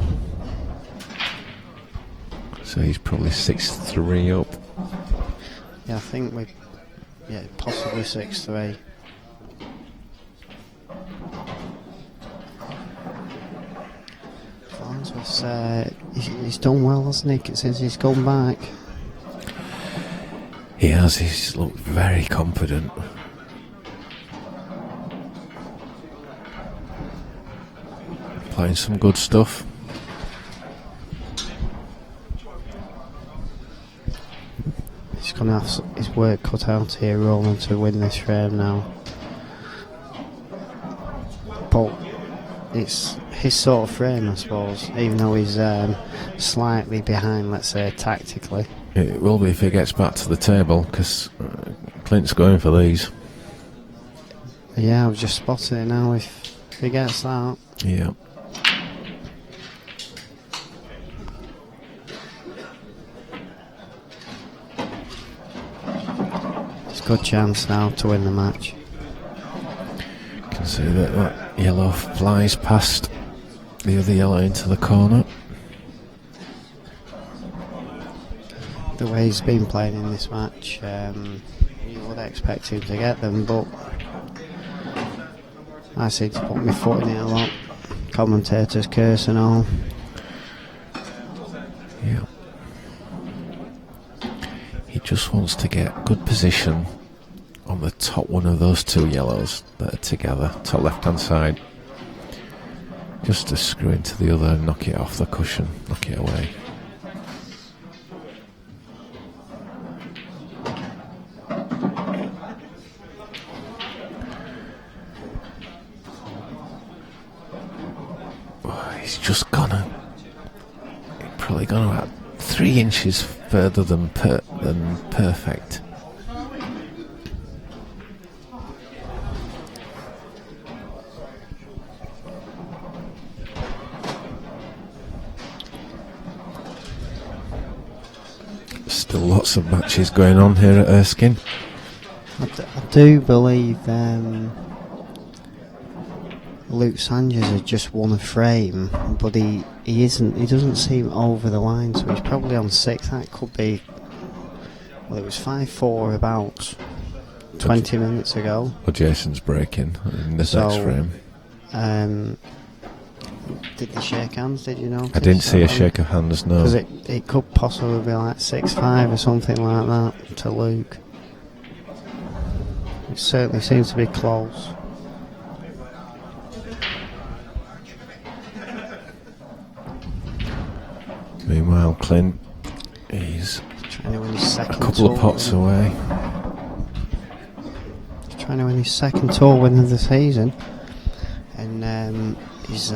So he's probably 6-3 up. Yeah, I think possibly 6-3. He's done well, hasn't he, since he's gone back? He has. He's looked very confident. Playing some good stuff. going to have his work cut out here, Roland, to win this frame now. But it's his sort of frame, I suppose, even though he's slightly behind, let's say, tactically. It will be if he gets back to the table, because Clint's going for these. Yeah, I've just spotted it now. If he gets that. Yeah. It's a good chance now to win the match. You can see that yellow flies past the other yellow into the corner. The way he's been playing in this match, you would expect him to get them, but I seem to put my foot in it a lot. Commentators curse and all. Yeah. He just wants to get good position on the top one of those two yellows that are together, top left hand side. Just to screw into the other and knock it off the cushion, knock it away. He's just probably gone about 3 inches further than perfect. Still lots of matches going on here at Erskine. I do believe Luke Sanchez had just won a frame, but he doesn't seem over the line, so he's probably on 6. That could be, well, it was 5-4 about 20 minutes ago. Well, Jason's breaking in this next frame. Did they shake hands, did you know? I didn't see a shake of hands, no. Because it could possibly be like 6-5 or something like that to Luke. It certainly seems to be close. Meanwhile, Clint, he's trying to win his second a couple of pots away. He's trying to win his second tour win of the season, and he's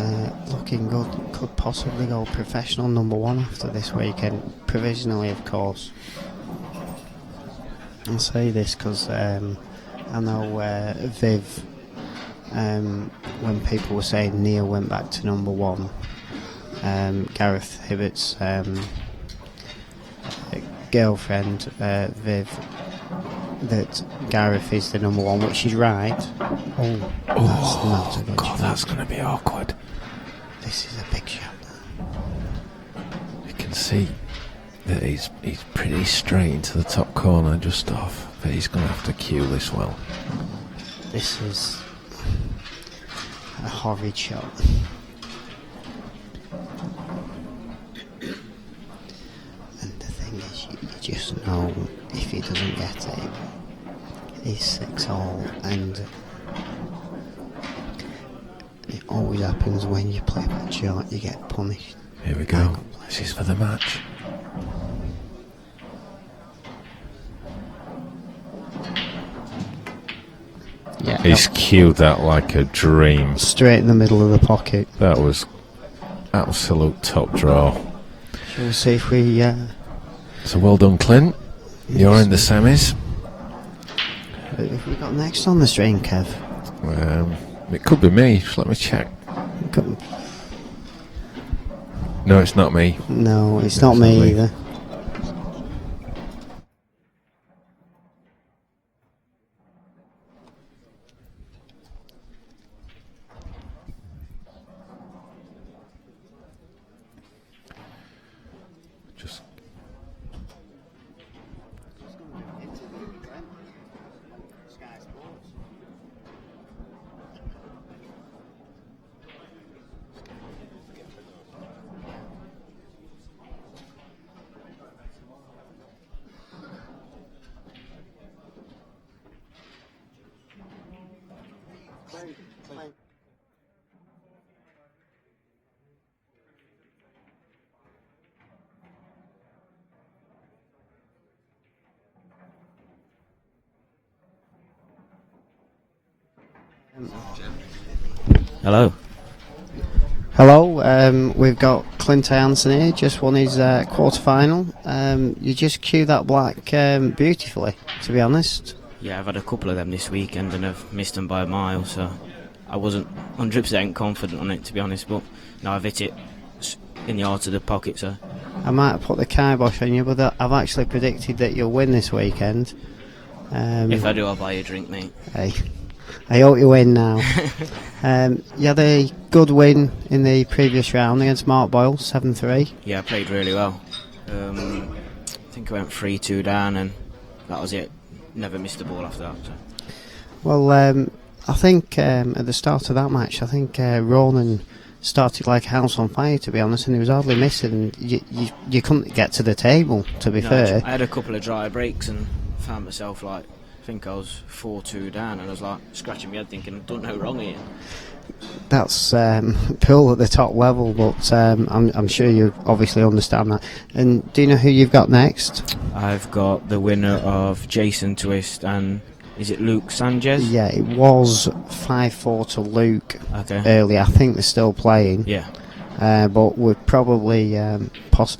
looking good. Could possibly go professional #1 after this weekend, provisionally, of course. I'll say this because I know Viv. When people were saying Neil went back to #1. Gareth Hibbert's girlfriend, Viv, that Gareth is the #1, which is right. Oh, that's not a good God, shot. that's going to be awkward. This is a big shot. You can see that he's pretty straight into the top corner, just off, but he's going to have to cue this well. This is a horrid shot. You just know if he doesn't get it, he's 6-all, and it always happens when you play that shot, you get punished. Here we go. This is for the match. Yeah, he's cued that like a dream. Straight in the middle of the pocket. That was absolute top draw. Shall we see if we... So well done, Clint. You're in the semis. Who have we got next on the string, Kev? It could be me. Just let me check. No, it's not me. No, it's not me either. Hello. Hello, we've got Clint Hansen here, just won his quarter-final. You just cue that black beautifully, to be honest. Yeah, I've had a couple of them this weekend and I've missed them by a mile, so I wasn't 100% confident on it, to be honest, but no, I've hit it in the heart of the pocket, so... I might have put the kibosh on you, but I've actually predicted that you'll win this weekend. If I do, I'll buy you a drink, mate. Hey, I hope you win now. You had a good win in the previous round against Mark Boyle, 7-3. Yeah, I played really well. I think I went 3-2 down and that was it. Never missed the ball after that. So. Well, I think at the start of that match, I think Ronan started like a house on fire, to be honest, and he was hardly missing. You couldn't get to the table, to be fair. I had a couple of dry breaks and found myself like, I think I was 4-2 down, and I was like scratching my head thinking, I've done no wrong here. That's pool at the top level, but I'm sure you obviously understand that. And do you know who you've got next? I've got the winner of Jason Twist and is it Luke Sanchez? Yeah, it was 5-4 to Luke okay. earlier. I think they're still playing. Yeah. But we'll probably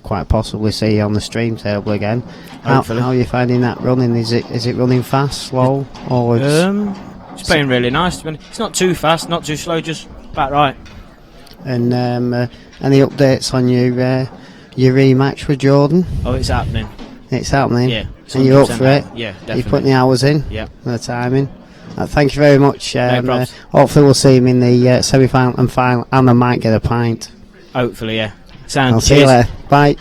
quite possibly see you on the stream table again. How are you finding that running? Is it running fast, slow, or it's playing really nice. It's not too fast, not too slow, just about right. And any updates on your rematch with Jordan? Oh, it's happening. It's happening. Yeah. And you're up for it? Yeah, definitely. You're putting the hours in? Yeah. The timing? Thank you very much. No hopefully we'll see him in the semi-final and final, and I might get a pint. Hopefully, yeah. I'll see you later. Bye.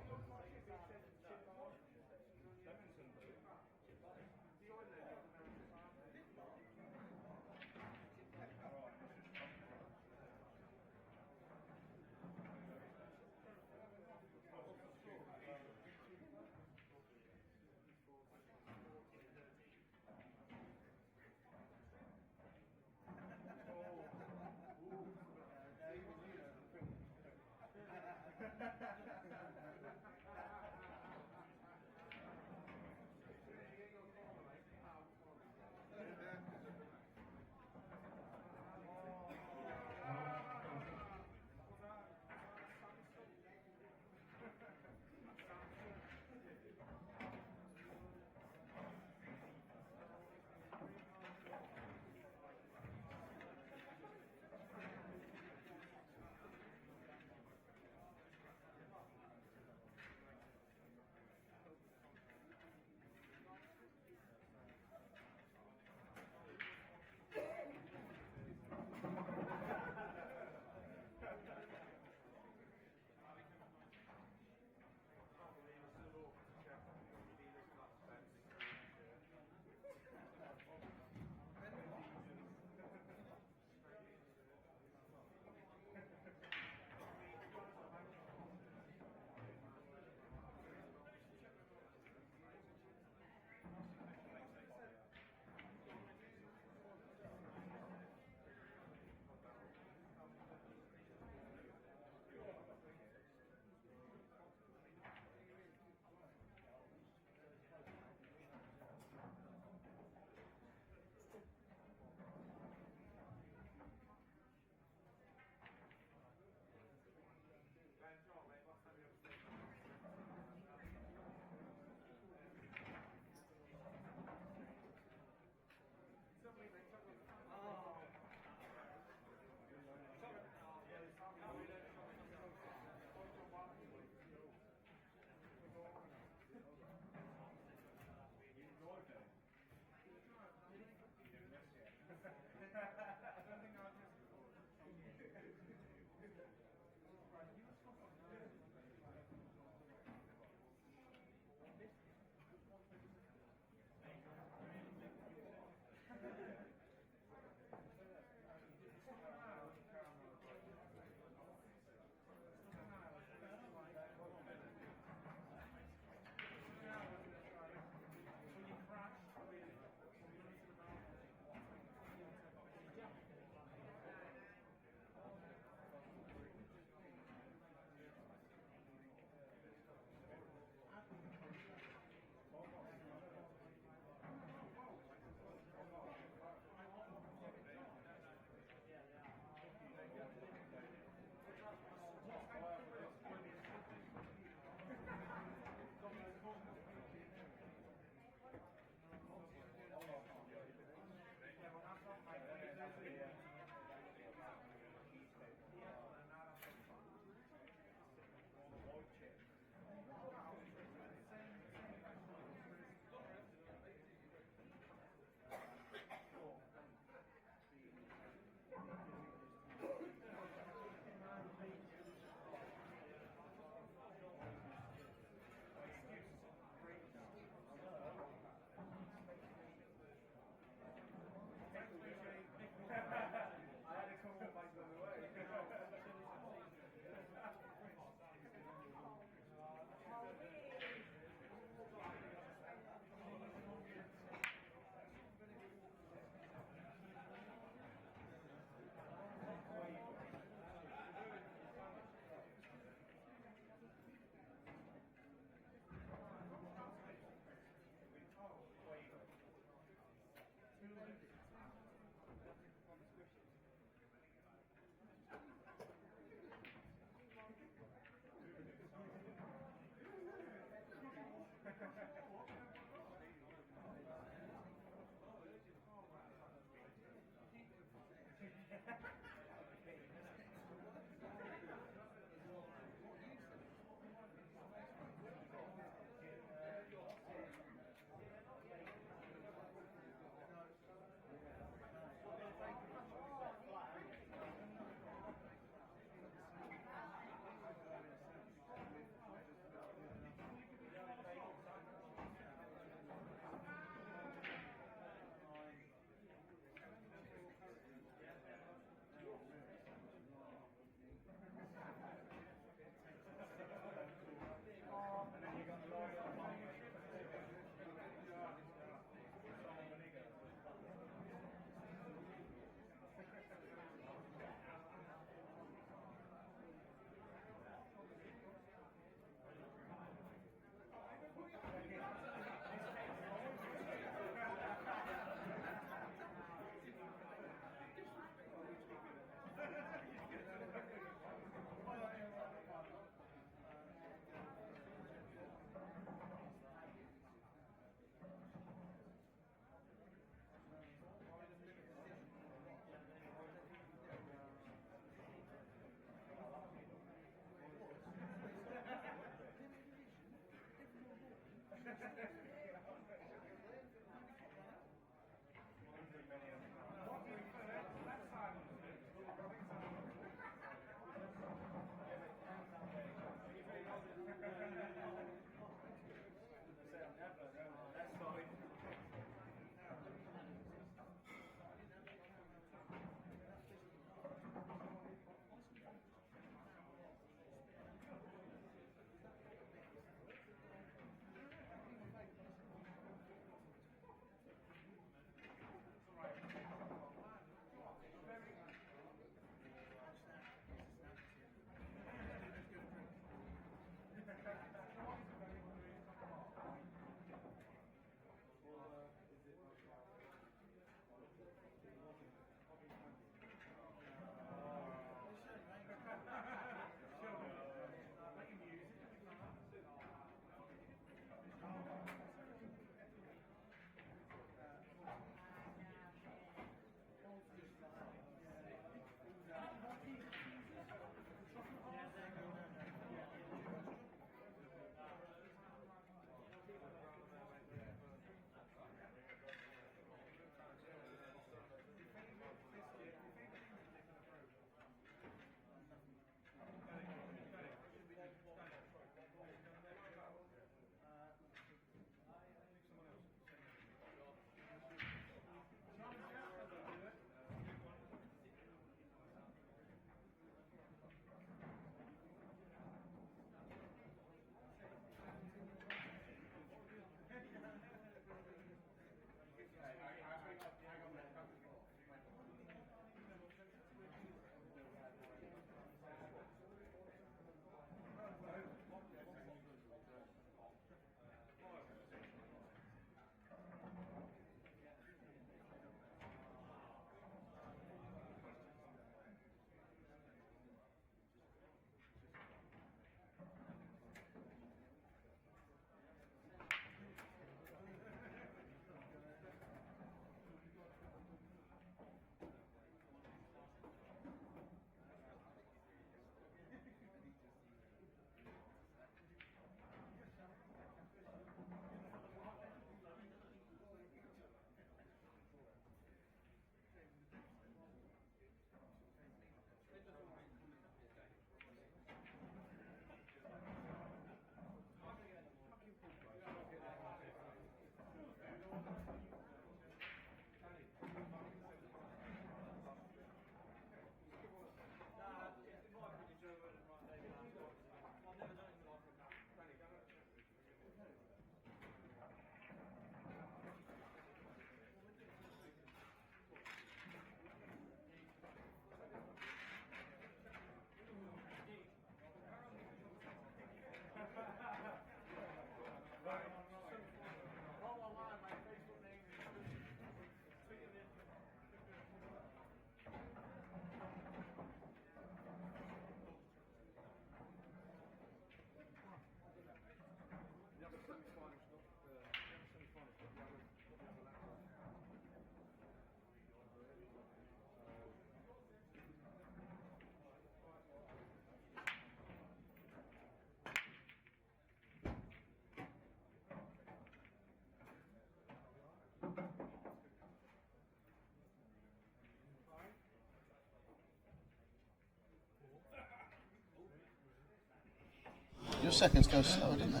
seconds go slower, didn't they?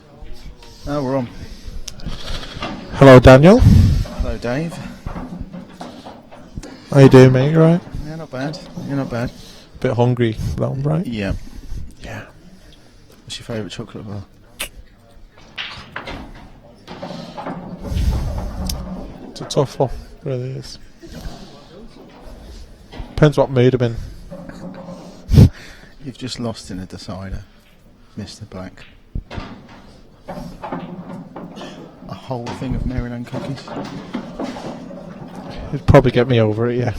Oh, we're on. Hello, Daniel. Hello, Dave. How you doing, mate? You right? Yeah, not bad. You're not bad. Bit hungry, that one, right? Yeah. Yeah. What's your favourite chocolate bar? It's a tough one, it really is. Depends what mood I'm in. You've just lost in a decider, Mr. Black. A whole thing of Maryland cookies. It'd probably get me over it, yeah.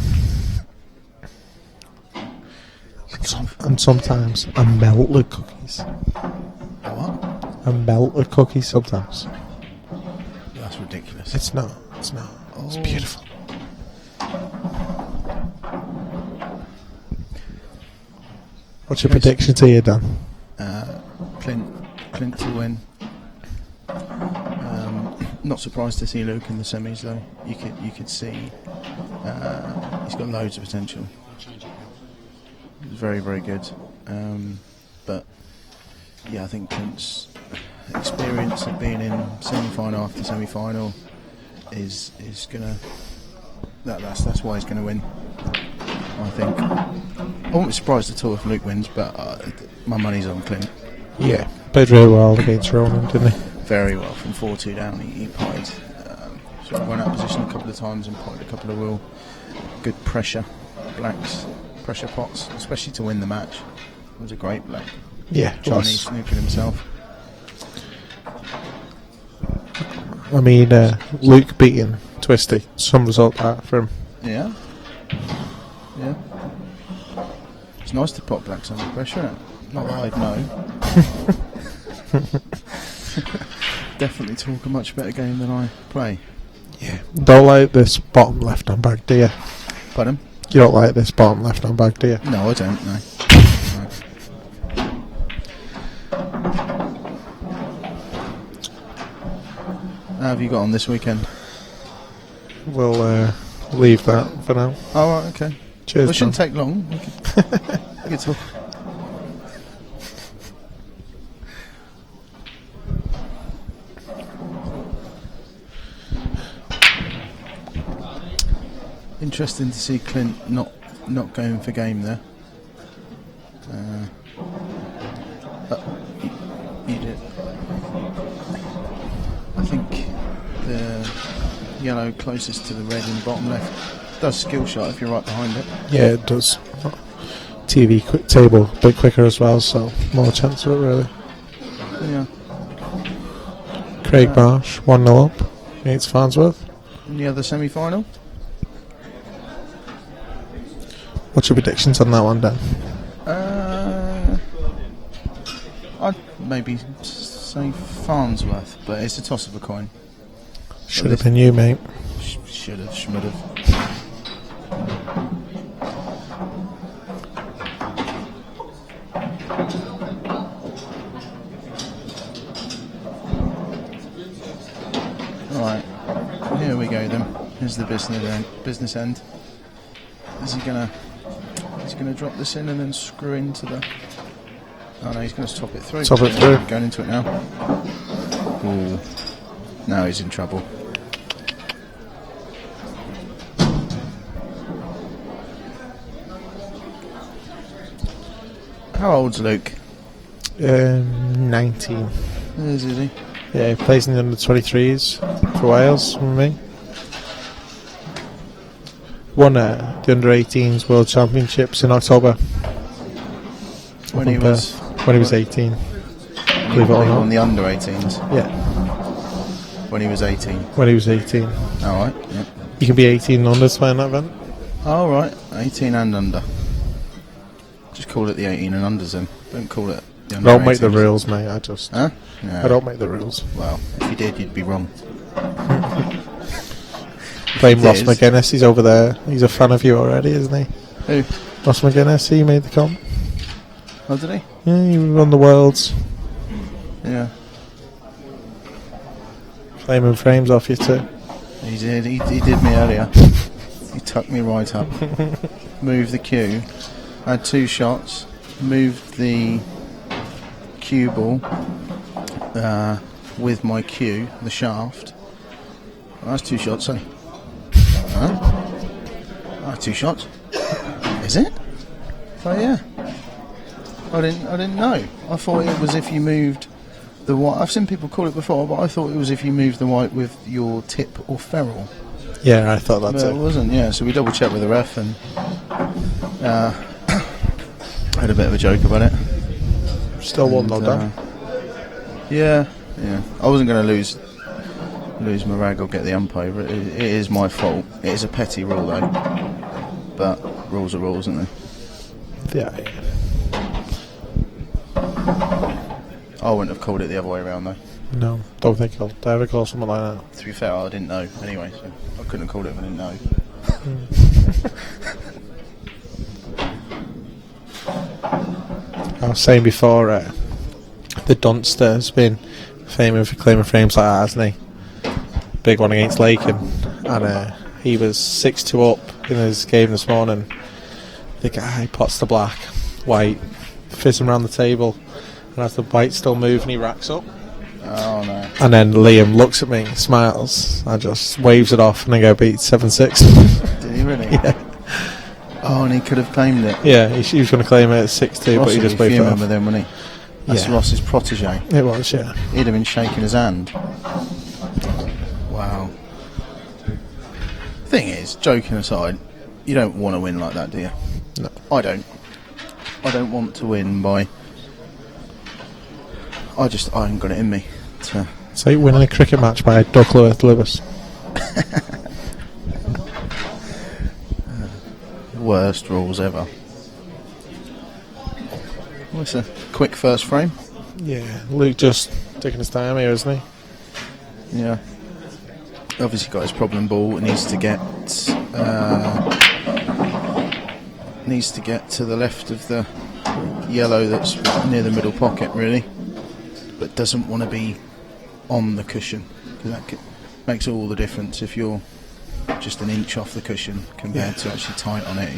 And sometimes I melt the cookies. What? I melt the cookies sometimes. That's ridiculous. It's not. It's not. It's beautiful. What's your predictions here, Dan? Clint to win. Not surprised to see Luke in the semis though. You could see he's got loads of potential. He's very, very good. But yeah, I think Clint's experience of being in semi-final after semi-final is gonna. That's why he's gonna win. I think. I won't be surprised at all if Luke wins, but my money's on Clint. Yeah, played really well against Ronan, didn't he? Very well, from 4-2 down. He potted. Sort of run out of position a couple of times and potted a couple of real good pressure blacks, pressure pots, especially to win the match. It was a great black. Yeah, Chinese snooping himself. I mean, Luke beating Twisty, some result that from. Yeah. Yeah. It's nice to pot blacks under pressure, isn't it? Not that I'd know. Definitely talk a much better game than I play. Yeah. Don't like this bottom left hand bag, do you? Pardon? You don't like this bottom left hand bag, do you? No, I don't, no. How have you got on this weekend? We'll leave that for now. Oh, right, okay. Cheers, Well, it shouldn't Dan. take long. We could talk. Interesting to see Clint not going for game there. You did. I think the yellow closest to the red in the bottom left does skill shot if you're right behind it. Yeah, it does. TV quick table a bit quicker as well, so more chance of it really. Yeah. Craig Marsh, 1-0 up against Farnsworth. In the other semi-final. What's your predictions on that one, Dan? I'd maybe say Farnsworth, but it's a toss of a coin. Should have been you, mate. Should have, should have. Alright, here we go then. Here's the business end. Is he gonna drop this in and then screw into the... Oh no, he's going to top it through. Top it through. Going into it now. Ooh. Now he's in trouble. How old's Luke? 19. Is he? Yeah, he plays in the under-23s for Wales with me. Won the under-18s World Championships in October. When he was 18. Believe it or not. On the under-18s? Yeah. When he was 18? When he was 18. Alright, yeah. You can be 18 and under to play in that event. Alright, 18 and under. Just call it the 18 and unders then. Don't call it the under. I don't make the rules, mate. I just... Huh? No. I don't make the rules. Well, if you did, you'd be wrong. Blame Ross McGuinness, he's over there. He's a fan of you already, isn't he? Who? Ross McGuinness, he made the comp. Oh, did he? Yeah, he won the Worlds. Yeah. Flaming frames off you too. He did. He did me earlier. He tucked me right up. Moved the cue. Had 2 shots. Moved the cue ball. with my cue, the shaft. Oh, that's 2 shots, eh? Huh? Oh, 2 shots. Is it? Oh yeah. I didn't know. I thought it was if you moved the white. I've seen people call it before, but I thought it was if you moved the white with your tip or ferrule. Yeah, I thought that But too. it wasn't. Yeah, so we double checked with the ref and had a bit of a joke about it. Still 1-0 down. Yeah. I wasn't going to lose my rag or get the ump over it. It is my fault. It is a petty rule though, but rules are rules, aren't they? Yeah. I wouldn't have called it the other way around though. No, don't think I'll ever call something like that. To be fair, I didn't know anyway, so I couldn't have called it if I didn't know. I was saying before, the Dunster has been famous for claiming frames like that, hasn't he? Big one against Lakin, and he was 6-2 up in his game this morning. The guy pots the black, white, fizzing around the table, and as the white's still moving, he racks up. Oh no. And then Liam looks at me, smiles, and just waves it off, and then go beat 7-6. Did he really? Yeah. Oh, and he could have claimed it. Yeah, he was going to claim it at 6-2, but he just waved it off. With him, wasn't he? That's Yeah. Ross's protege. It was, yeah. He'd have been shaking his hand. Wow. Thing is, joking aside, you don't want to win like that, do you? No. I don't. I don't want to win by... I haven't got it in me. It's like winning a cricket match by Douglas Lewis. Worst rules ever. Well, it's a quick first frame. Yeah, Luke just taking his time here, isn't he? Yeah. Obviously got his problem ball. Needs to get to the left of the yellow that's near the middle pocket, really. But doesn't want to be on the cushion, because that makes all the difference if you're just an inch off the cushion compared to actually tight on it.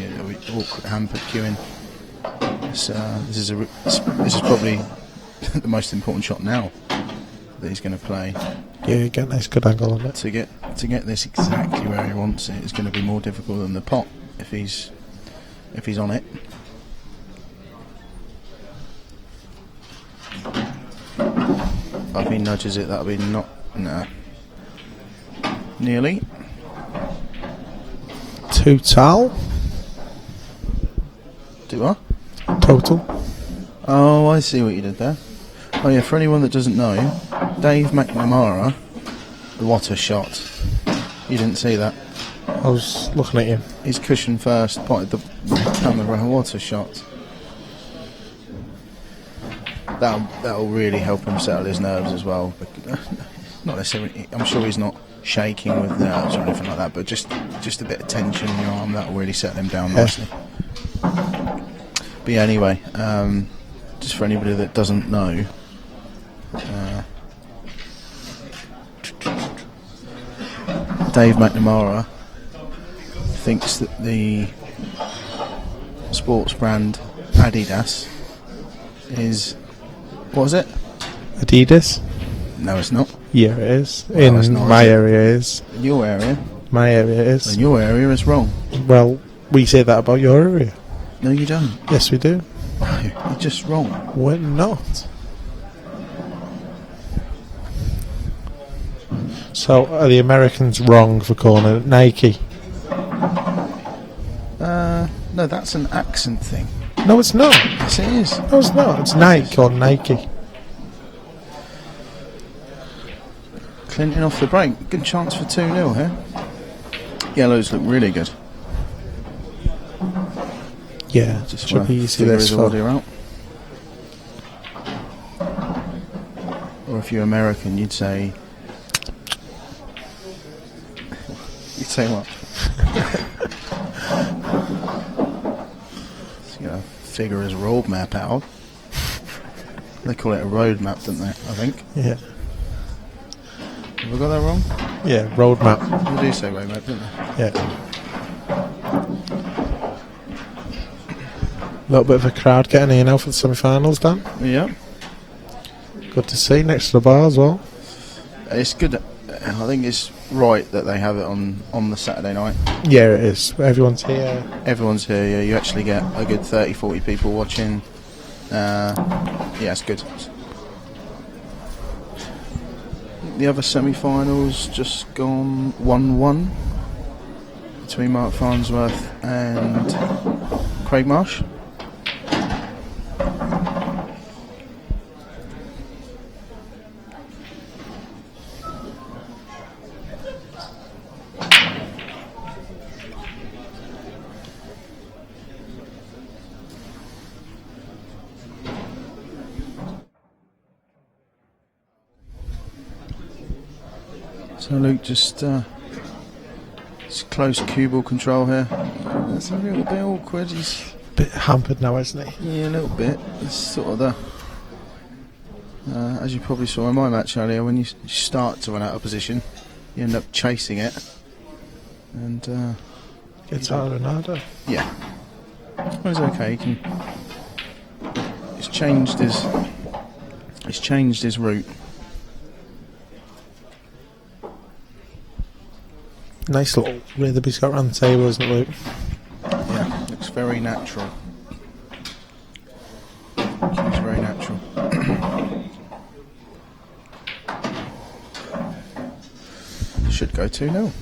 Awkward hampered cueing. This is probably the most important shot now that he's going to play. Yeah, you get a nice good angle on it. To get this exactly where he wants it is going to be more difficult than the pot if he's on it. If he nudges it, that'll be nearly. Total. Do what? Total. Oh, I see what you did there. Oh yeah, for anyone that doesn't know, Dave McNamara, what a shot. You didn't see that? I was looking at you. His cushion first, potted the camera, what a shot. That'll really help him settle his nerves as well. Not necessarily, I'm sure he's not shaking with nerves or anything like that, but just a bit of tension in your arm, that'll really settle him down nicely. But yeah, anyway, just for anybody that doesn't know, Dave McNamara thinks that the sports brand Adidas is, what was it? Adidas? No, it's not. Yeah, it is. Well, it's not, In my is it? area it is. In your area? My area it is. In your area it's wrong. Well, we say that about your area. No, you don't. Yes, we do. No, you're just wrong. We're not. So, are the Americans wrong for calling it Nike? No, that's an accent thing. No, it's not. Yes, it is. No, it's not. It's Nike or Nike. Clinton off the break. Good chance for 2-0 here. Yellows look really good. Yeah, Just should be easy figure this his far. order out. Or if you're American, you'd say... You'd say what? He's going to figure his road map out. They call it a road map, don't they? I think. Yeah. Have I got that wrong? Yeah, road map. They do say road map, don't they? Yeah. A little bit of a crowd getting here now for the semi-finals, Dan. Yeah. Good to see next to the bar as well. It's good. I think it's right that they have it on the Saturday night. Yeah, it is. Everyone's here. Everyone's here. Yeah, you actually get a good 30-40 people watching. Yeah, it's good. The other semi-finals just gone 1-1 between Mark Farnsworth and Craig Marsh. So Luke just it's close cue ball control here. It's a little bit awkward. He's a bit hampered now, isn't he? Yeah, a little bit. It's sort of the as you probably saw in my match earlier, when you start to run out of position, you end up chasing it, and gets harder and harder. Yeah, well, it's okay. He can. It's changed his route. Nice little rhythm he's got around the table, isn't it, Luke? Yeah, looks very natural. Looks very natural. Should go 2-0.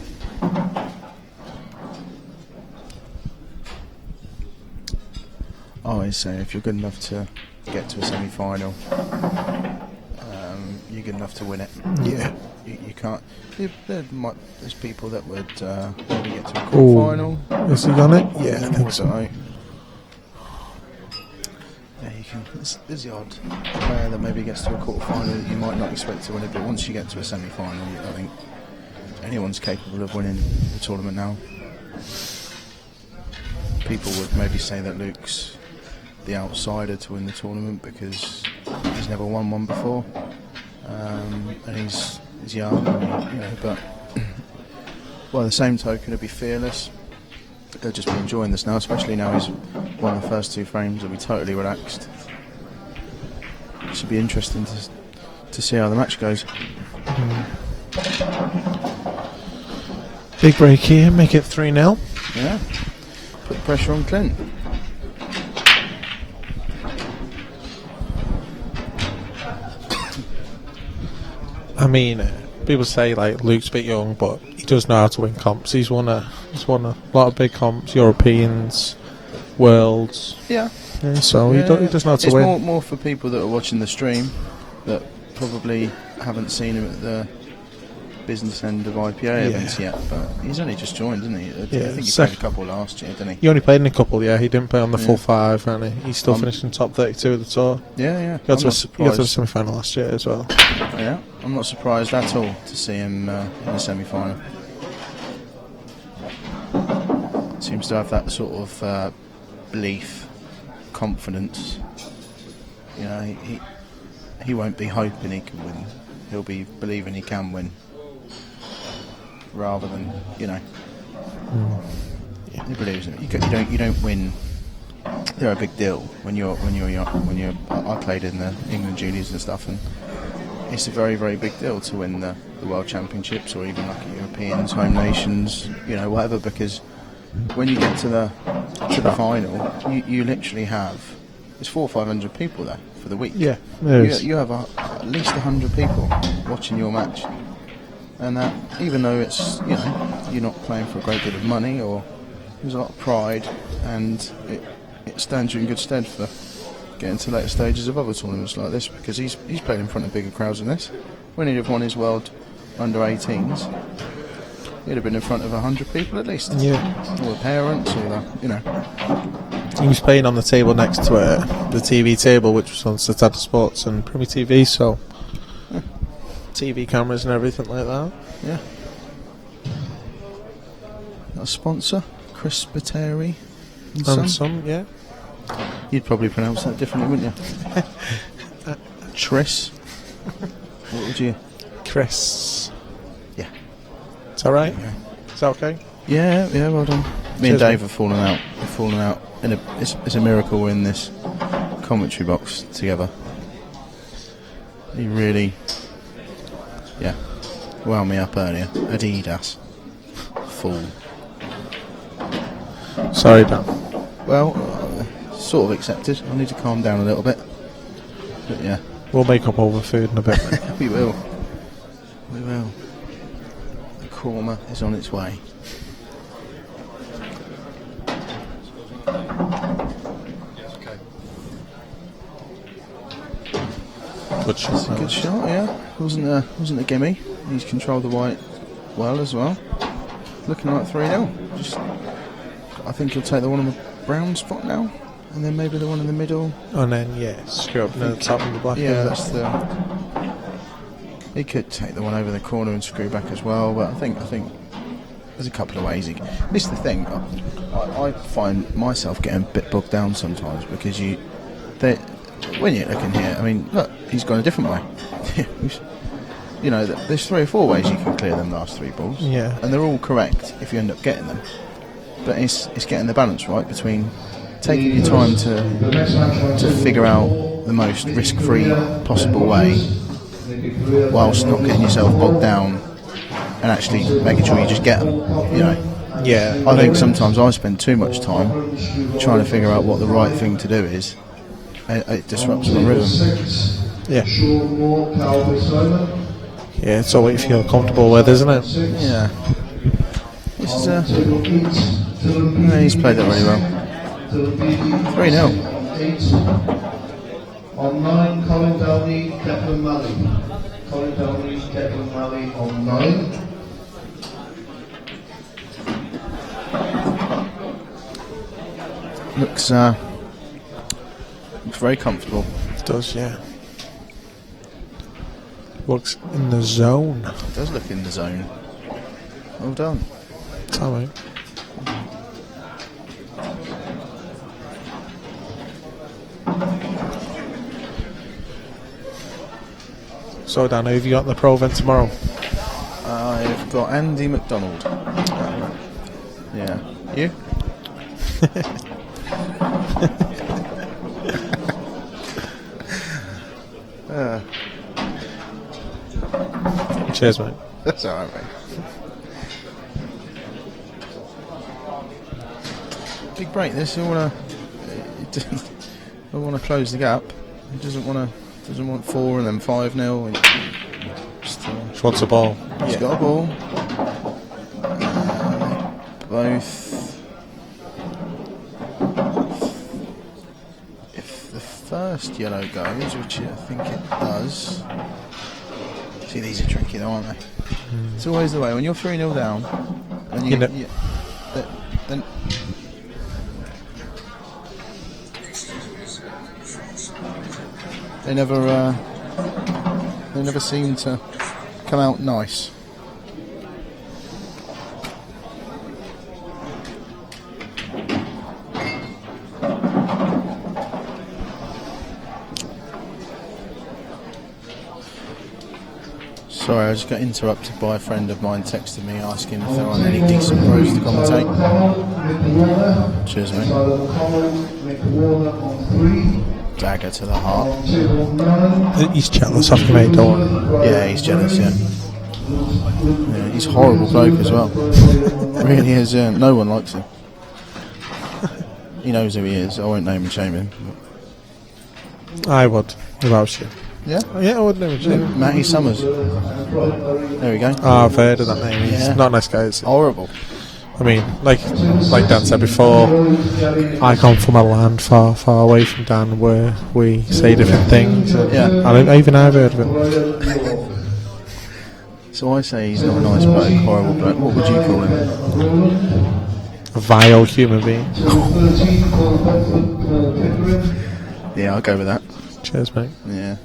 I always say if you're good enough to get to a semi-final, you're good enough to win it. Yeah. You can't. There's people that would maybe get to a quarter-final. Has he done it? Yeah, I think so. Yeah, you can. There's the odd player that maybe gets to a quarter-final that you might not expect to win it, but once you get to a semi-final, I think anyone's capable of winning the tournament now. People would maybe say that Luke's the outsider to win the tournament because he's never won one before, and he's young, but by the same token, he'll be fearless. He'll just be enjoying this now, especially now he's won the first 2 frames. He'll be totally relaxed. It should be interesting to see how the match goes. Big break here, make it 3-0. Yeah, put pressure on Clint. I mean, people say like Luke's a bit young, but he does know how to win comps. He's won a lot of big comps, Europeans, Worlds. Yeah. So he does know how to win. It's more for people that are watching the stream that probably haven't seen him at the business end of IPA events yet. But he's only just joined, isn't he? I think he played a couple last year, didn't he? He only played in a couple, yeah. He didn't play on the full 5, and he's still finished in top 32 of the tour. Yeah. He got to the semi-final last year as well. Yeah, I'm not surprised at all to see him in the semi-final. Seems to have that sort of belief, confidence. You know, he won't be hoping he can win. He'll be believing he can win, rather than he believes in it. You don't win. They're a big deal when you're young. I played in the England juniors and stuff, and it's a very, very big deal to win the World Championships or even like Europeans, home nations, whatever. Because when you get to the final, you literally have there's 400 or 500 people there for the week. Yeah, you have at least 100 people watching your match, and that even though it's you're not playing for a great deal of money, or there's a lot of pride, and it stands you in good stead for getting to later stages of other tournaments like this, because he's played in front of bigger crowds than this. When he'd have won his World Under 18s, he'd have been in front of 100 people at least. Yeah. All the parents, all the, He was playing on the table next to the TV table, which was on Statada Sports and Premier TV, so TV cameras and everything like that. Yeah. A sponsor, Chris Spiteri and Son, yeah. You'd probably pronounce that differently, wouldn't you? Tris. What would you? Chris. Yeah. Is that right? Yeah. Is that okay? Yeah, well done. Me and Dave have fallen out. We've fallen out. It's a miracle we're in this commentary box together. He really, wound me up earlier. Adidas. Fool. Sorry, Dan. Well, sort of accepted. I need to calm down a little bit. But yeah. We'll make up over food in a bit. We will. We will. The korma is on its way. Good shot. It's a good shot, yeah. Wasn't a gimme. He's controlled the white well as well. Looking like 3-0. I think he'll take the one on the brown spot now, and then maybe the one in the middle. And then screw up the top and the black. Yeah, that's the. He could take the one over the corner and screw back as well, but I think there's a couple of ways. This is the thing. I find myself getting a bit bogged down sometimes because when you're looking here, I mean, look, he's gone a different way. You know, there's 3 or 4 ways you can clear them last 3 balls. Yeah. And they're all correct if you end up getting them. But it's getting the balance right between taking your time to figure out the most risk-free possible way, whilst not getting yourself bogged down and actually making sure you just get them. You know. Yeah. I think sometimes I spend too much time trying to figure out what the right thing to do is. It disrupts my rhythm. Yeah. Yeah, it's all what you feel comfortable with, isn't it? Yeah. This is he's played that really well. 3-0. On 9, Colin Downey, Kevin Malley. Colin Downey, Kevin Malley on 9. Looks very comfortable. It does, yeah. Looks in the zone. It does look in the zone. Well done. Tommy. So, Dan, have you got the pro event tomorrow? I've got Andy McDonald. Yeah. You? Cheers, mate. That's alright, mate. Big break this. I want to close the gap. He doesn't want 4 and then 5-0. Just wants a ball. He's got a ball. Both. If the first yellow goes, which I think it does. See, these are tricky though, aren't they? It's always the way when you're 3-0 down, and then they never seem to come out nice. Sorry, I just got interrupted by a friend of mine texting me asking if there aren't any decent pros to commentate. Cheers, mate. Dagger to the heart. He's jealous of you, mate, don't worry. Yeah, he's jealous, yeah. He's a horrible bloke as well. Really is, yeah. No one likes him. He knows who he is. I won't name and shame him. I would, without you. Yeah? Yeah, I would name and shame him. Matty Summers. There we go. Oh, I've heard of that name. He's not a nice guy, is he? Horrible. I mean, like Dan said before, I come from a land far, far away from Dan where we say different things. Yeah. And even I've heard of it. So I say he's not a nice bloke, horrible bloke. What would you call him? A vile human being. Yeah, I'll go with that. Cheers, mate. Yeah.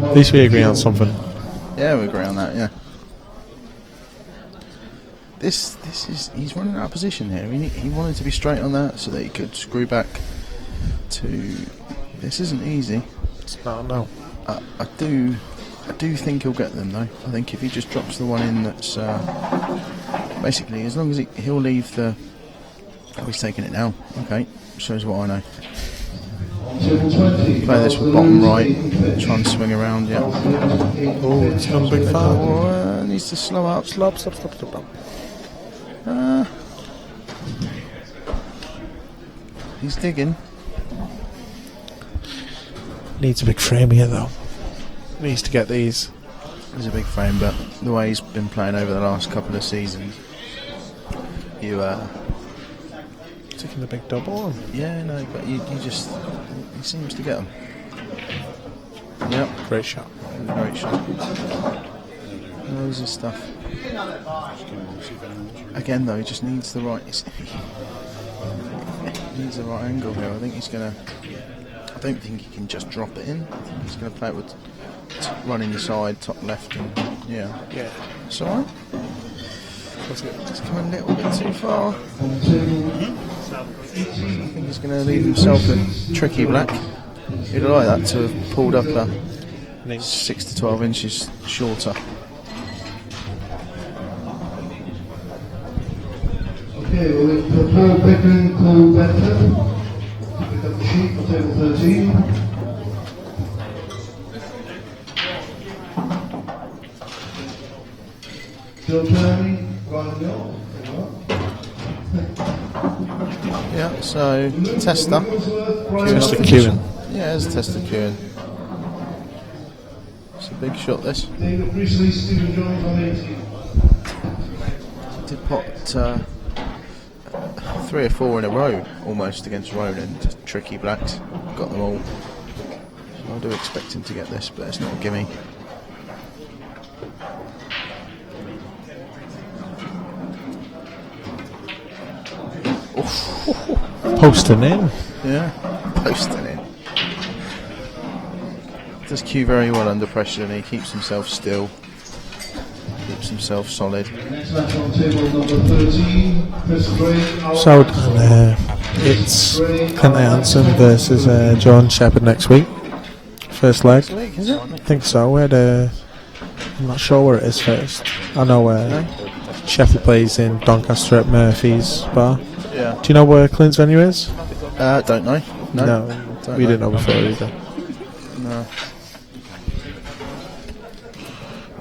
At least we agree on something. Yeah, we agree on that, yeah. This is, he's running out of position here. He wanted to be straight on that so that he could screw back to. This isn't easy. It's not, no. I do think he'll get them though. I think if he just drops the one in, that's basically as long as he'll leave the. Oh, he's taking it now. Okay, shows what I know. On table 20. Play this with bottom right. Try and swing around, yeah. Oh, it's gone big far. Needs to slow up. Stop. He's digging. Needs a big frame here, though. Needs to get these. He's a big frame, but the way he's been playing over the last couple of seasons, Taking the big double. Yeah, no, but you just, he seems to get them. Yep. Great shot. Great shot. Loads of stuff. Again, though, he just needs the right. He needs the right angle here. I think he's gonna. I don't think he can just drop it in. I think he's gonna play it with running the side, top left, and yeah. It's alright. Just come a little bit too far. I think he's going to leave himself a tricky black. He'd like that to have pulled up a 6 to 12 inches shorter. Okay, well, it's the Paul Pickering, Cole Benton. Pick up the sheet for table 13. Still turning, Ryan Mill. Yeah, so tester. Tester queuing. Yeah, it's tester queuing. It's a big shot, this. David Priestley, Stephen Jones on 18. Did pot 3 or 4 in a row, almost against Roland. Tricky blacks. Got them all. So I do expect him to get this, but it's not a gimme. Posting in. Yeah, posting in. Does cue very well under pressure, and he keeps himself still. Keeps himself solid. Next match on table number 13, Chris Gray. So, it's Clint Hansen versus John Shepherd next week. First leg. Next week, is it? I think so. I'm not sure where it is first. I know Shepherd plays in Doncaster at Murphy's Bar. Yeah. Do you know where Clint's venue is? Don't know. No, we didn't know before either. No.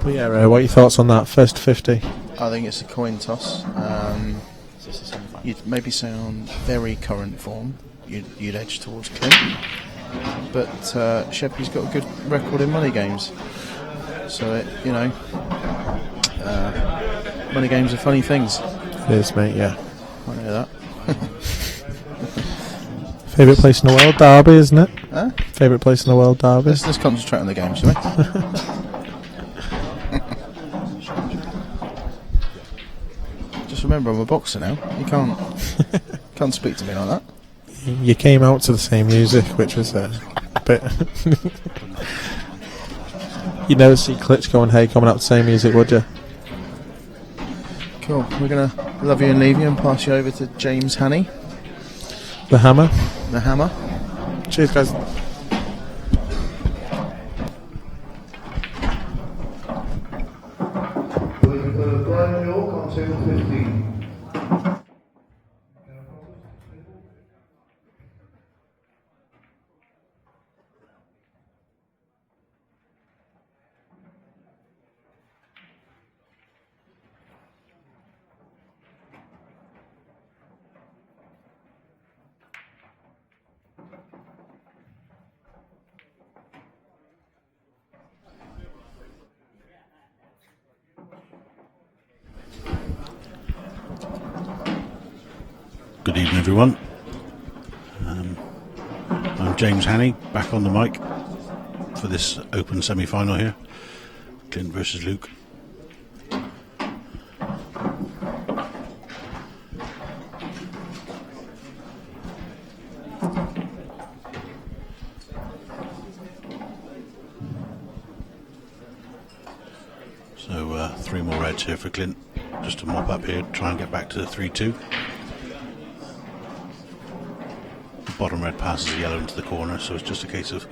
But yeah, what are your thoughts on that? First to 50? I think it's a coin toss. You'd maybe say on very current form, you'd edge towards Clint. But Sheppy's got a good record in money games. So, money games are funny things. It is, mate, yeah. I know that. Favourite place in the world, Derby, isn't it? Huh? Favourite place in the world, Derby. Let's concentrate on the game, shall we? Just remember, I'm a boxer now. You can't speak to me like that. You came out to the same music, which was a bit. You never see Klitschko and Hay coming out to the same music, would you? Cool. We're gonna love you and leave you and pass you over to James Hannay. The Hammer. The Hammer. Cheers, guys. We've got Brian York on table 15. Good evening, everyone. I'm James Hannay, back on the mic for this open semi-final here. Clint versus Luke. So 3 more reds here for Clint, just to mop up here, try and get back to the 3-2. Bottom red passes the yellow into the corner, so it's just a case of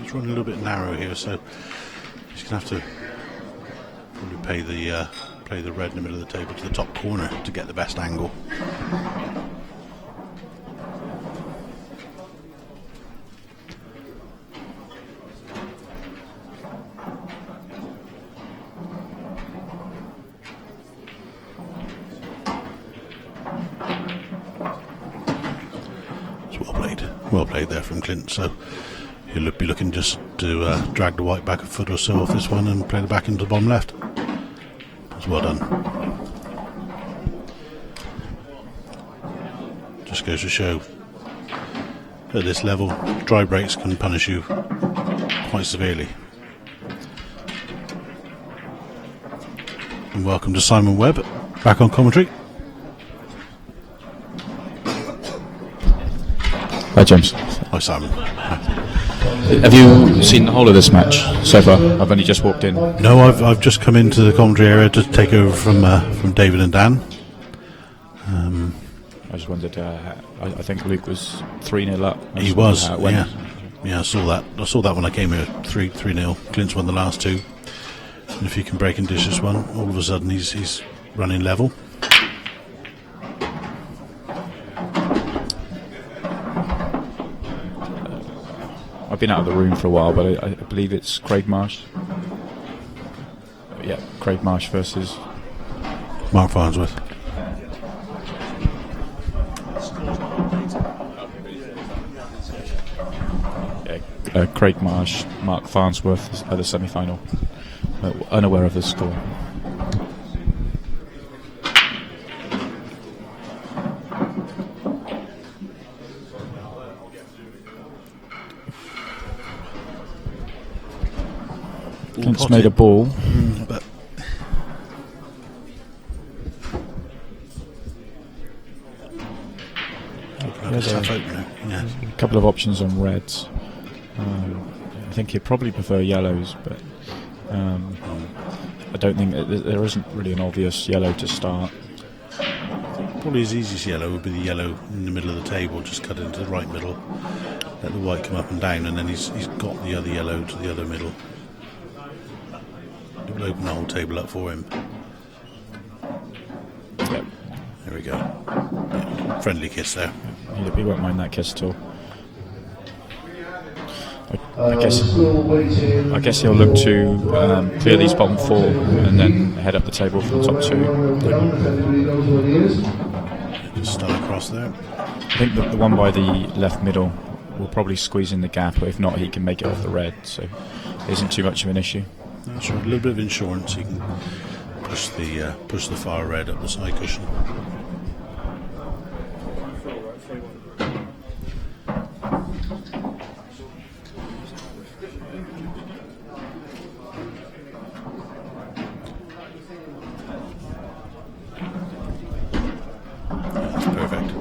It's running a little bit narrow here, so he's going to have to probably play the red in the middle of the table to the top corner to get the best angle. Well played there from Clint. So he'll be looking just to drag the white back a foot or so off this one and play the back into the bottom left. That's well done. Just goes to show at this level, dry breaks can punish you quite severely. And welcome to Simon Webb, back on commentary. Hi, James. Hi, Simon. Have you seen the whole of this match so far? I've only just walked in. No, I've just come into the commentary area to take over from David and Dan. I just wondered. I think Luke was 3-0 up. He was. Yeah. I saw that. I saw that when I came here. 3-0. Clint's won the last two. And if you can break and dish this one, all of a sudden he's running level. I've been out of the room for a while, but I believe it's Craig Marsh. Yeah, Craig Marsh versus Mark Farnsworth. Yeah, Craig Marsh, Mark Farnsworth at the semi-final. Unaware of the score. Clint's made a ball. But a couple of options on reds. I think he'd probably prefer yellows, but I don't think there isn't really an obvious yellow to start. Probably his easiest yellow would be the yellow in the middle of the table, just cut into the right middle, let the white come up and down, and then he's got the other yellow to the other middle. It will open the whole table up for him. Yep. There we go. Yeah, friendly kiss there. He won't mind that kiss at all. I guess he'll look to clear these bottom four and then head up the table for the top two. Just start across there. I think the one by the left middle will probably squeeze in the gap, or if not, he can make it off the red, so it isn't too much of an issue. Sure, a little bit of insurance, he can push the far red up the side cushion. That's perfect.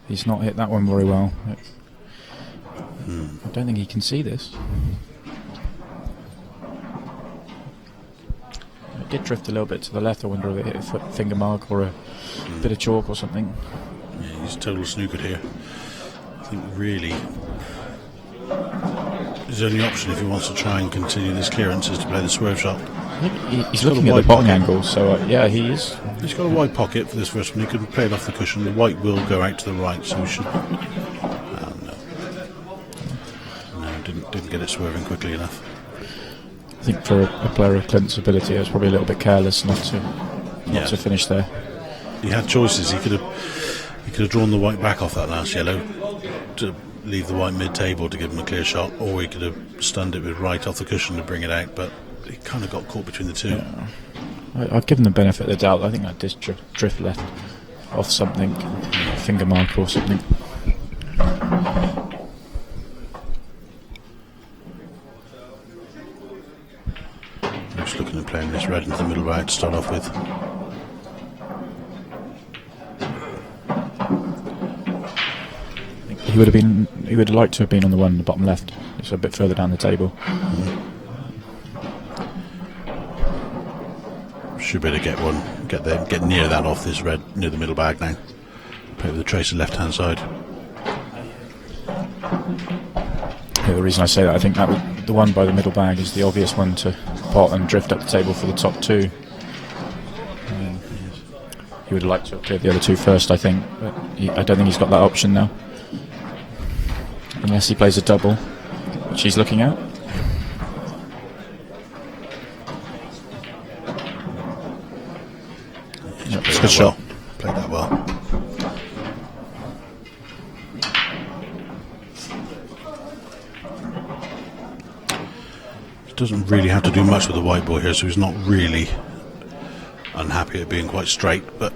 He's not hit that one very well. I don't think he can see this. It did drift a little bit to the left. I wonder if it hit a finger mark or a bit of chalk or something. Yeah, he's total snookered here. I think really his only option if he wants to try and continue this clearance is to play the swerve shot. I think he's looking at the bottom angle, so yeah, he is. He's got a wide pocket for this first one. He could play it off the cushion. The white will go out to the right, so he should. No, didn't get it swerving quickly enough. I think for a player of Clint's ability, it was probably a little bit careless not to finish there. He had choices. He could have drawn the white back off that last yellow to leave the white mid-table to give him a clear shot, or he could have stunned it with right off the cushion to bring it out, but he kind of got caught between the two. Yeah. I'd give him the benefit of the doubt. I think that did drift left off something, finger mark or something. I'm just looking at playing this red into the middle right to start off with. He would have liked to have been on the one in the bottom left. It's a bit further down the table. Should be able to get near that off this red, near the middle bag now. Play with the tracer left hand side. Yeah, the reason I say that, I think that the one by the middle bag is the obvious one to pot and drift up the table for the top two. He would like to have cleared the other two first, I think, but I don't think he's got that option now. Unless he plays a double, which he's looking at. It's a good shot. Played that well. He doesn't really have to do much with the white ball here, so he's not really unhappy at being quite straight, but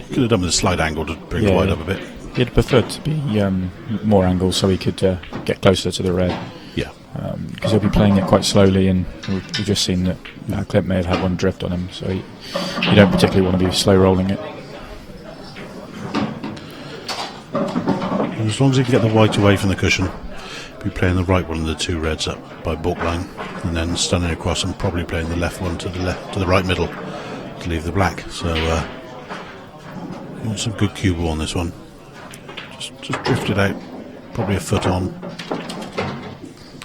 he could have done with a slight angle to bring the white up a bit. He'd prefer to be more angled so he could get closer to the red. Yeah. Because he'll be playing it quite slowly, and we've just seen that Clint may have had one drift on him, so you don't particularly want to be slow rolling it. And as long as he can get the white away from the cushion, be playing the right one of the two reds up by balk line, and then stunning across and probably playing the left one to the right middle to leave the black. So want some good cue ball on this one. Just drift it out, probably a foot on.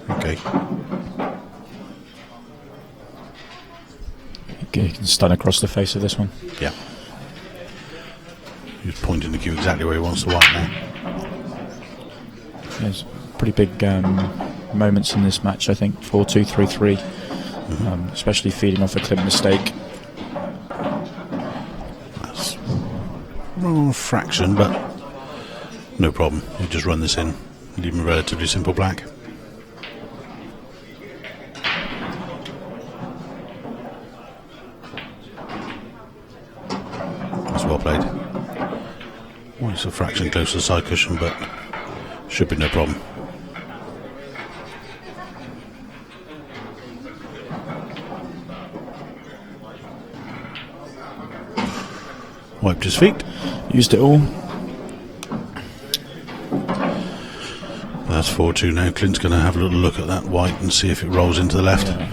Okay. Okay, you can stun across the face of this one. Yeah. He's pointing the cue exactly where he wants the white now. There's pretty big moments in this match, I think. 4-2, 3-3. Especially feeding off a Clint mistake. That's wrong a fraction, but no problem. You just run this in, leave him a relatively simple black. That's well played. Well, it's a fraction close to the side cushion, but should be no problem. Wiped his feet. Used it all. That's 4-2 now. Clint's going to have a little look at that white and see if it rolls into the left. Yeah.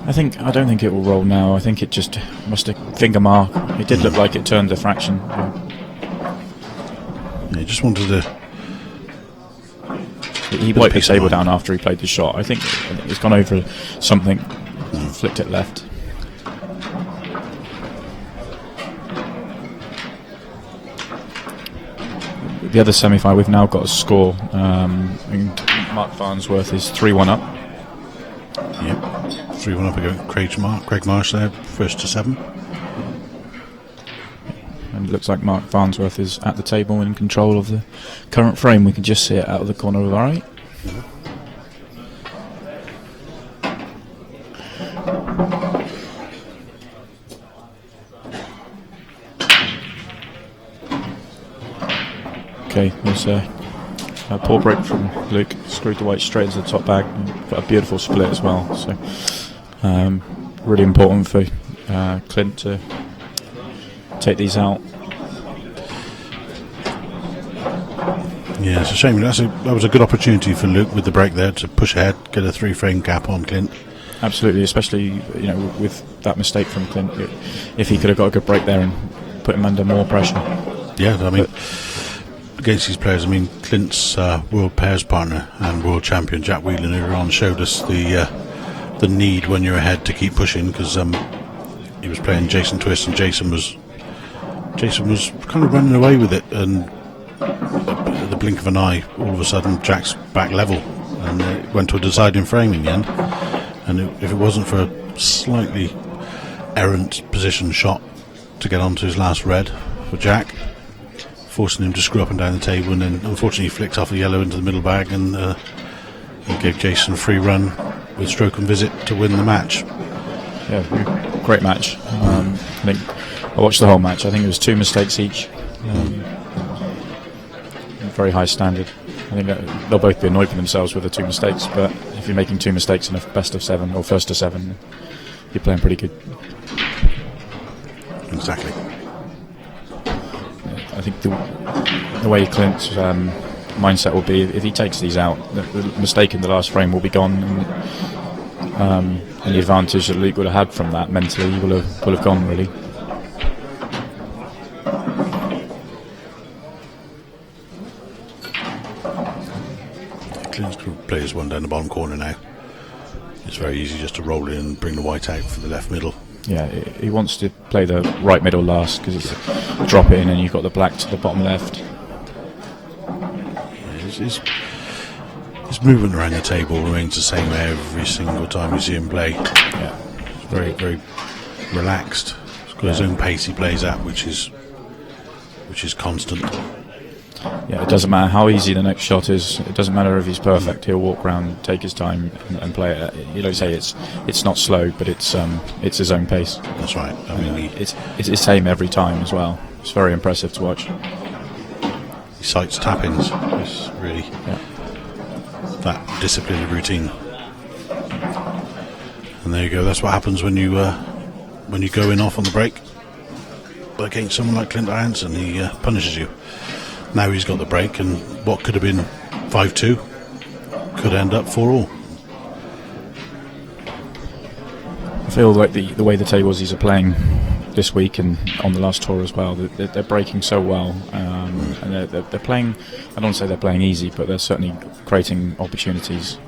I don't think it will roll now. I think it just must have finger mark. It did look like it turned a fraction. Yeah, he just wanted to. He wiped the table down after he played the shot. I think it's gone over something, flicked it left. The other semi-final, we've now got a score. Mark Farnsworth is 3-1 up. Yep, 3-1 up against Craig Marsh there, first to 7. And it looks like Mark Farnsworth is at the table in control of the current frame. We can just see it out of the corner of our eye. Okay, there's a poor break from Luke. Screwed the white straight into the top bag. Got a beautiful split as well. So really important for Clint to take these out. Yeah, it's a shame. That was a good opportunity for Luke with the break there to push ahead, get a 3-frame gap on Clint. Absolutely, especially with that mistake from Clint. If he could have got a good break there and put him under more pressure. Yeah, I mean, against these players, I mean, Clint's world pairs partner and world champion Jack Whelan earlier on showed us the need when you're ahead to keep pushing, because he was playing Jason Twist and Jason was kind of running away with it, and at the blink of an eye, all of a sudden Jack's back level, and it went to a deciding frame in the end. And if it wasn't for a slightly errant position shot to get onto his last red for Jack, forcing him to screw up and down the table, and then unfortunately he flicked off the yellow into the middle bag, and he gave Jason a free run with stroke and visit to win the match. Yeah, great match. I think I watched the whole match. I think it was 2 mistakes each. Very high standard. I think they'll both be annoyed with themselves with the 2 mistakes, but if you're making 2 mistakes in a best of 7 or first to 7, you're playing pretty good. Exactly. I think the way Clint's mindset will be, if he takes these out, the mistake in the last frame will be gone, and the advantage that Luke would have had from that mentally will have gone really. Clint's players one down the bottom corner now. It's very easy just to roll in and bring the white out for the left middle. Yeah, he wants to play the right middle last because it's drop it in and you've got the black to the bottom left. His movement around the table remains the same every single time you see him play. Yeah, very, very relaxed. He's got his own pace he plays at, which is constant. Yeah, it doesn't matter how easy the next shot is. It doesn't matter if he's perfect. He'll walk around, take his time, and play it. You don't say it's not slow, but it's his own pace. That's right. I mean, it's the same every time as well. It's very impressive to watch. He cites tap-ins. It's really that disciplined routine. And there you go. That's what happens when you go in off on the break. But against someone like Clint Hansen, he punishes you. Now he's got the break, and what could have been 5-2 could end up 4-all. I feel like the way the tables are playing this week and on the last tour as well, they're breaking so well, and they're playing. I don't want to say they're playing easy, but they're certainly creating opportunities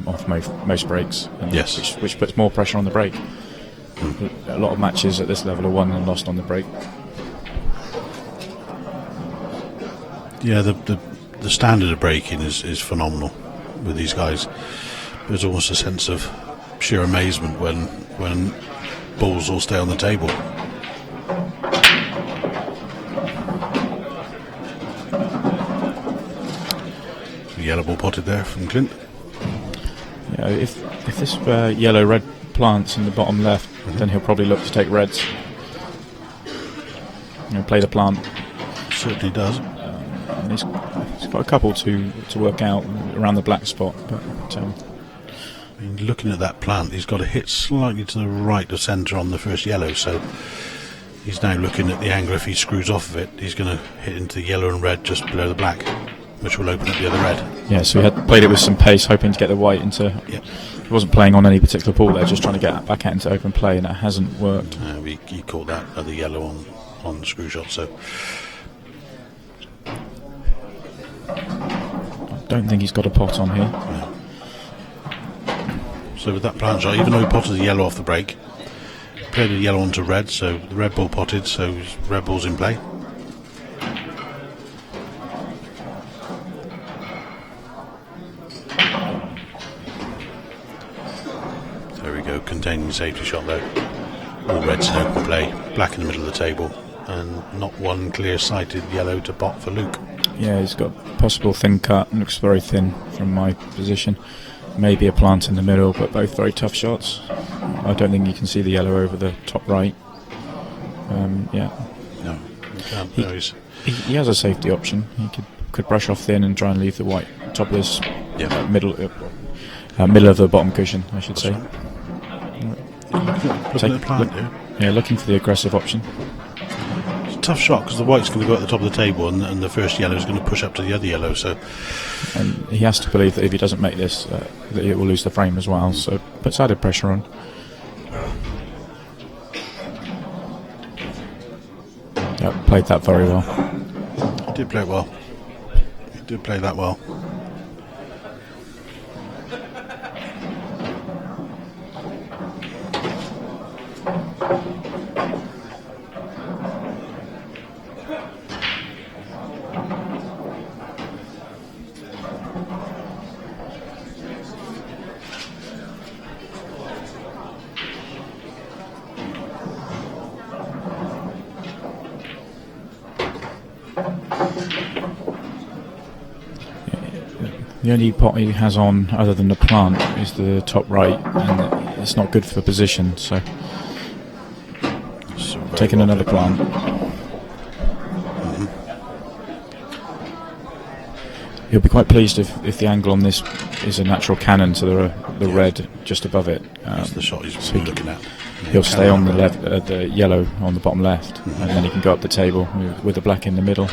off most breaks. Yes, which puts more pressure on the break. A lot of matches at this level are won and lost on the break. Yeah, the standard of breaking is phenomenal with these guys. There's almost a sense of sheer amazement when balls all stay on the table. The yellow ball potted there from Clint. Yeah, if this yellow-red plants in the bottom left, then he'll probably look to take reds. Play the plant. Certainly does. And he's got a couple to work out around the black spot, but I mean, looking at that plant, he's got a hit slightly to the right of centre on the first yellow, so he's now looking at the angle. If he screws off of it, he's going to hit into the yellow and red just below the black, which will open up the other red. Yeah, so he had played it with some pace, hoping to get the white into. Yep. He wasn't playing on any particular ball there, just trying to get back out into open play, and it hasn't worked. He caught that other yellow on the screw shot, so I don't think he's got a pot on here. No. So with that plant shot, even though he potted the yellow off the break, he played the yellow onto red, so the red ball potted, so his red ball's in play. There we go, containing safety shot though. All reds in open play, black in the middle of the table, and not one clear-sighted yellow to pot for Luke. Yeah, he's got possible thin cut, looks very thin from my position. Maybe a plant in the middle, but both very tough shots. I don't think you can see the yellow over the top right. Yeah. No, you can't. He has a safety option. He could brush off thin and try and leave the white topless middle of the bottom cushion, I should say. Looking for the aggressive option. It's a tough shot because the white's going to go at the top of the table, and the first yellow is going to push up to the other yellow. So, and he has to believe that if he doesn't make this, that it will lose the frame as well. So puts added pressure on. Yeah, played that very well. He did play it well. He did play that well. The only pot he has on, other than the plant, is the top right, and it's not good for position. So, taking another plant. He'll be quite pleased if the angle on this is a natural cannon to the red just above it. That's the shot he's looking at. He'll stay on the left, the yellow on the bottom left, and then he can go up the table with the black in the middle.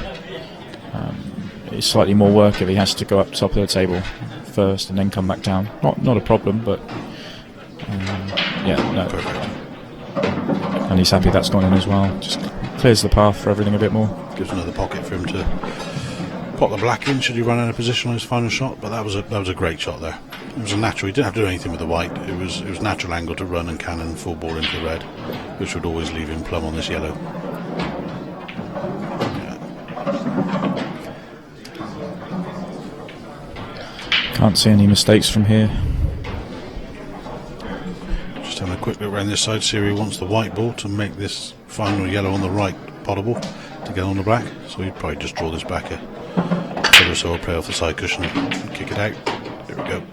It's slightly more work if he has to go up top of the table first and then come back down. Not a problem, but Yeah, no. Perfect. And he's happy that's gone in as well. Just clears the path for everything a bit more. Gives another pocket for him to pop the black in should he run out of position on his final shot. But that was a great shot there. It was a natural. He didn't have to do anything with the white. It was natural angle to run and cannon full ball into the red, which would always leave him plumb on this yellow. Can't see any mistakes from here. Just having a quick look around this side. Siri wants the white ball to make this final yellow on the right potable to get on the black. So he'd probably just draw this back a foot or so, or play off the side cushion and kick it out. There we go.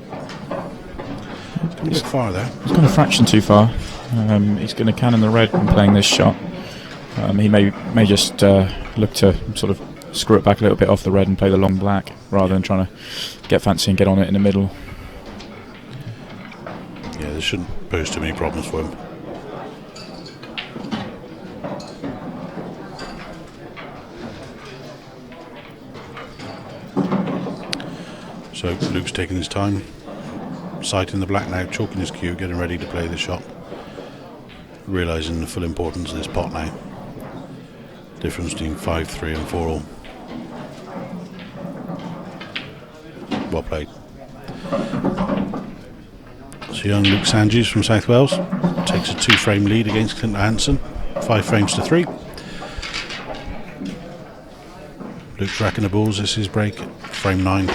It's going a bit far there. He's gone a fraction too far. He's going to cannon the red when playing this shot. He may just look to sort of screw it back a little bit off the red and play the long black rather than trying to get fancy and get on it in the middle. Yeah, this shouldn't pose too many problems for him. So Luke's taking his time, sighting the black now, chalking his cue, getting ready to play the shot, realising the full importance of this pot now. Difference between 5-3 and 4-all. Well played. So young Luke Sanges from South Wales takes a 2-frame lead against Clinton Hansen, 5 frames to 3. Luke's racking the balls. This is break at frame 9.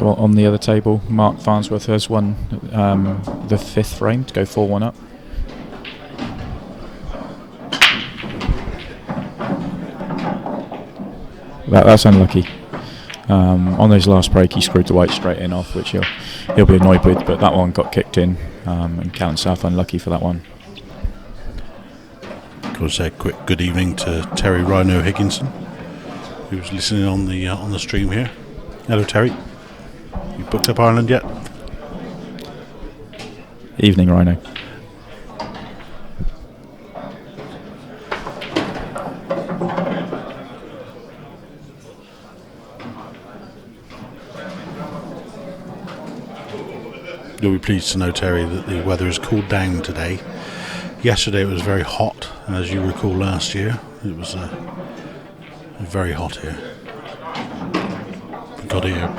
So on the other table, Mark Farnsworth has won the 5th frame to go 4-1 up. That's unlucky. On his last break, he screwed the white straight in off, which he'll be annoyed with. But that one got kicked in, and Count South unlucky for that one. Got to say a quick good evening to Terry Rhino Higginson, who's listening on the stream here. Hello, Terry. You booked up Ireland yet? Evening, Rhino. You'll be pleased to know, Terry, that the weather has cooled down today. Yesterday it was very hot, as you recall last year. It was very hot here. We got here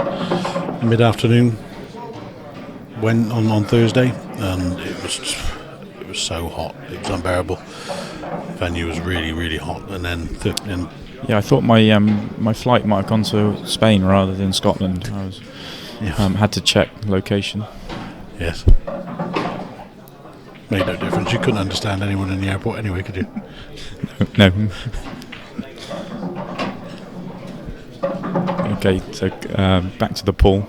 mid-afternoon on Thursday, and it was so hot. It was unbearable. The venue was really, really hot, and then yeah, I thought my flight might have gone to Spain rather than Scotland. I was had to check location. Yes. Made no difference. You couldn't understand anyone in the airport anyway, could you? No. Okay, so back to the pool.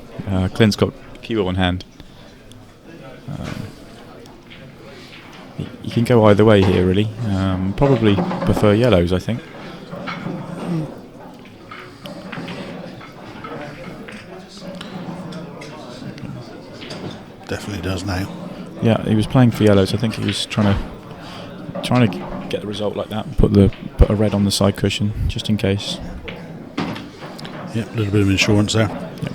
Clint's got cue on hand. You can go either way here, really. Probably prefer yellows, I think. Definitely does now. Yeah, he was playing for yellows. I think he was trying to get the result like that and put a red on the side cushion just in case. Yep, a little bit of insurance there. Yep.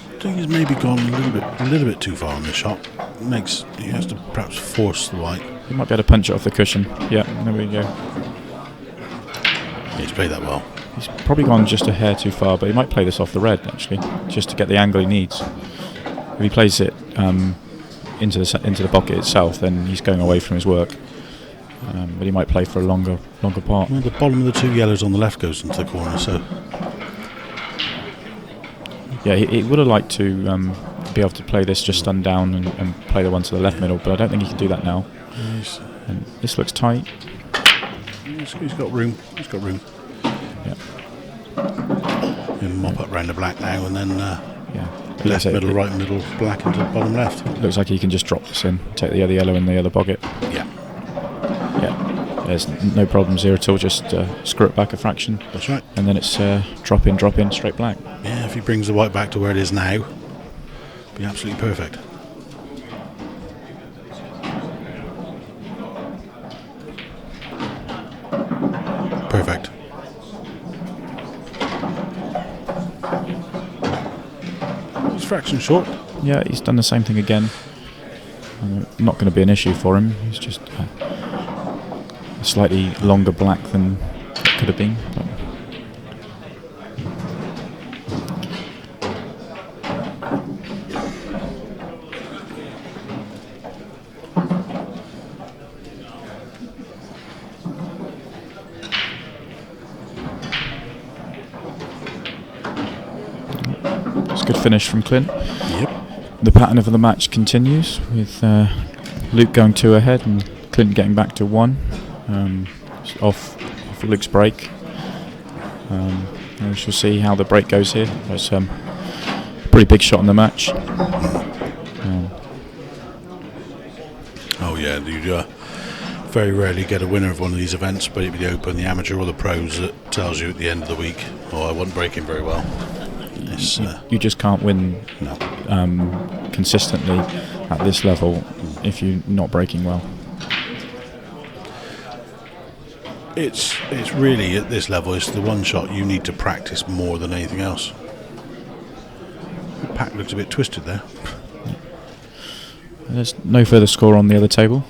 I think he's maybe gone a little bit too far on this shot. He has to perhaps force the white. He might be able to punch it off the cushion. Yeah, there we go. He's played that well. He's probably gone just a hair too far, but he might play this off the red actually, just to get the angle he needs. If he plays it into the pocket itself, then he's going away from his work. But he might play for a longer part. Well, the bottom of the 2 yellows on the left goes into the corner, so yeah, he would have liked to be able to play this just stunned down and play the one to the left middle, but I don't think he can do that now. Yes. And this looks tight. He's got room. He's got room. Yeah. He'll mop up round the black now, and then Yeah. Left, middle, right, middle, black into bottom left. Looks like he can just drop this in, take the other yellow in the other pocket. Yeah. Yeah. There's no problems here at all, just screw it back a fraction. That's right. And then it's drop in, straight black. Yeah, if he brings the white back to where it is now, be absolutely perfect. Perfect. It's fraction short. Yeah, he's done the same thing again. Not going to be an issue for him. He's just a slightly longer black than it could have been. But it's a good finish from Clint. Yep. The pattern of the match continues with Luke going 2 ahead and Clint getting back to 1 off Luke's break. We shall see how the break goes here. It's a pretty big shot in the match. Oh yeah, you very rarely get a winner of one of these events, but it'd be the Open, the Amateur or the Pros that tells you at the end of the week, oh, I wasn't breaking very well. You just can't win consistently at this level if you're not breaking well. It's really at this level, it's the one shot you need to practice more than anything else. The pack looks a bit twisted there. There's no further score on the other table.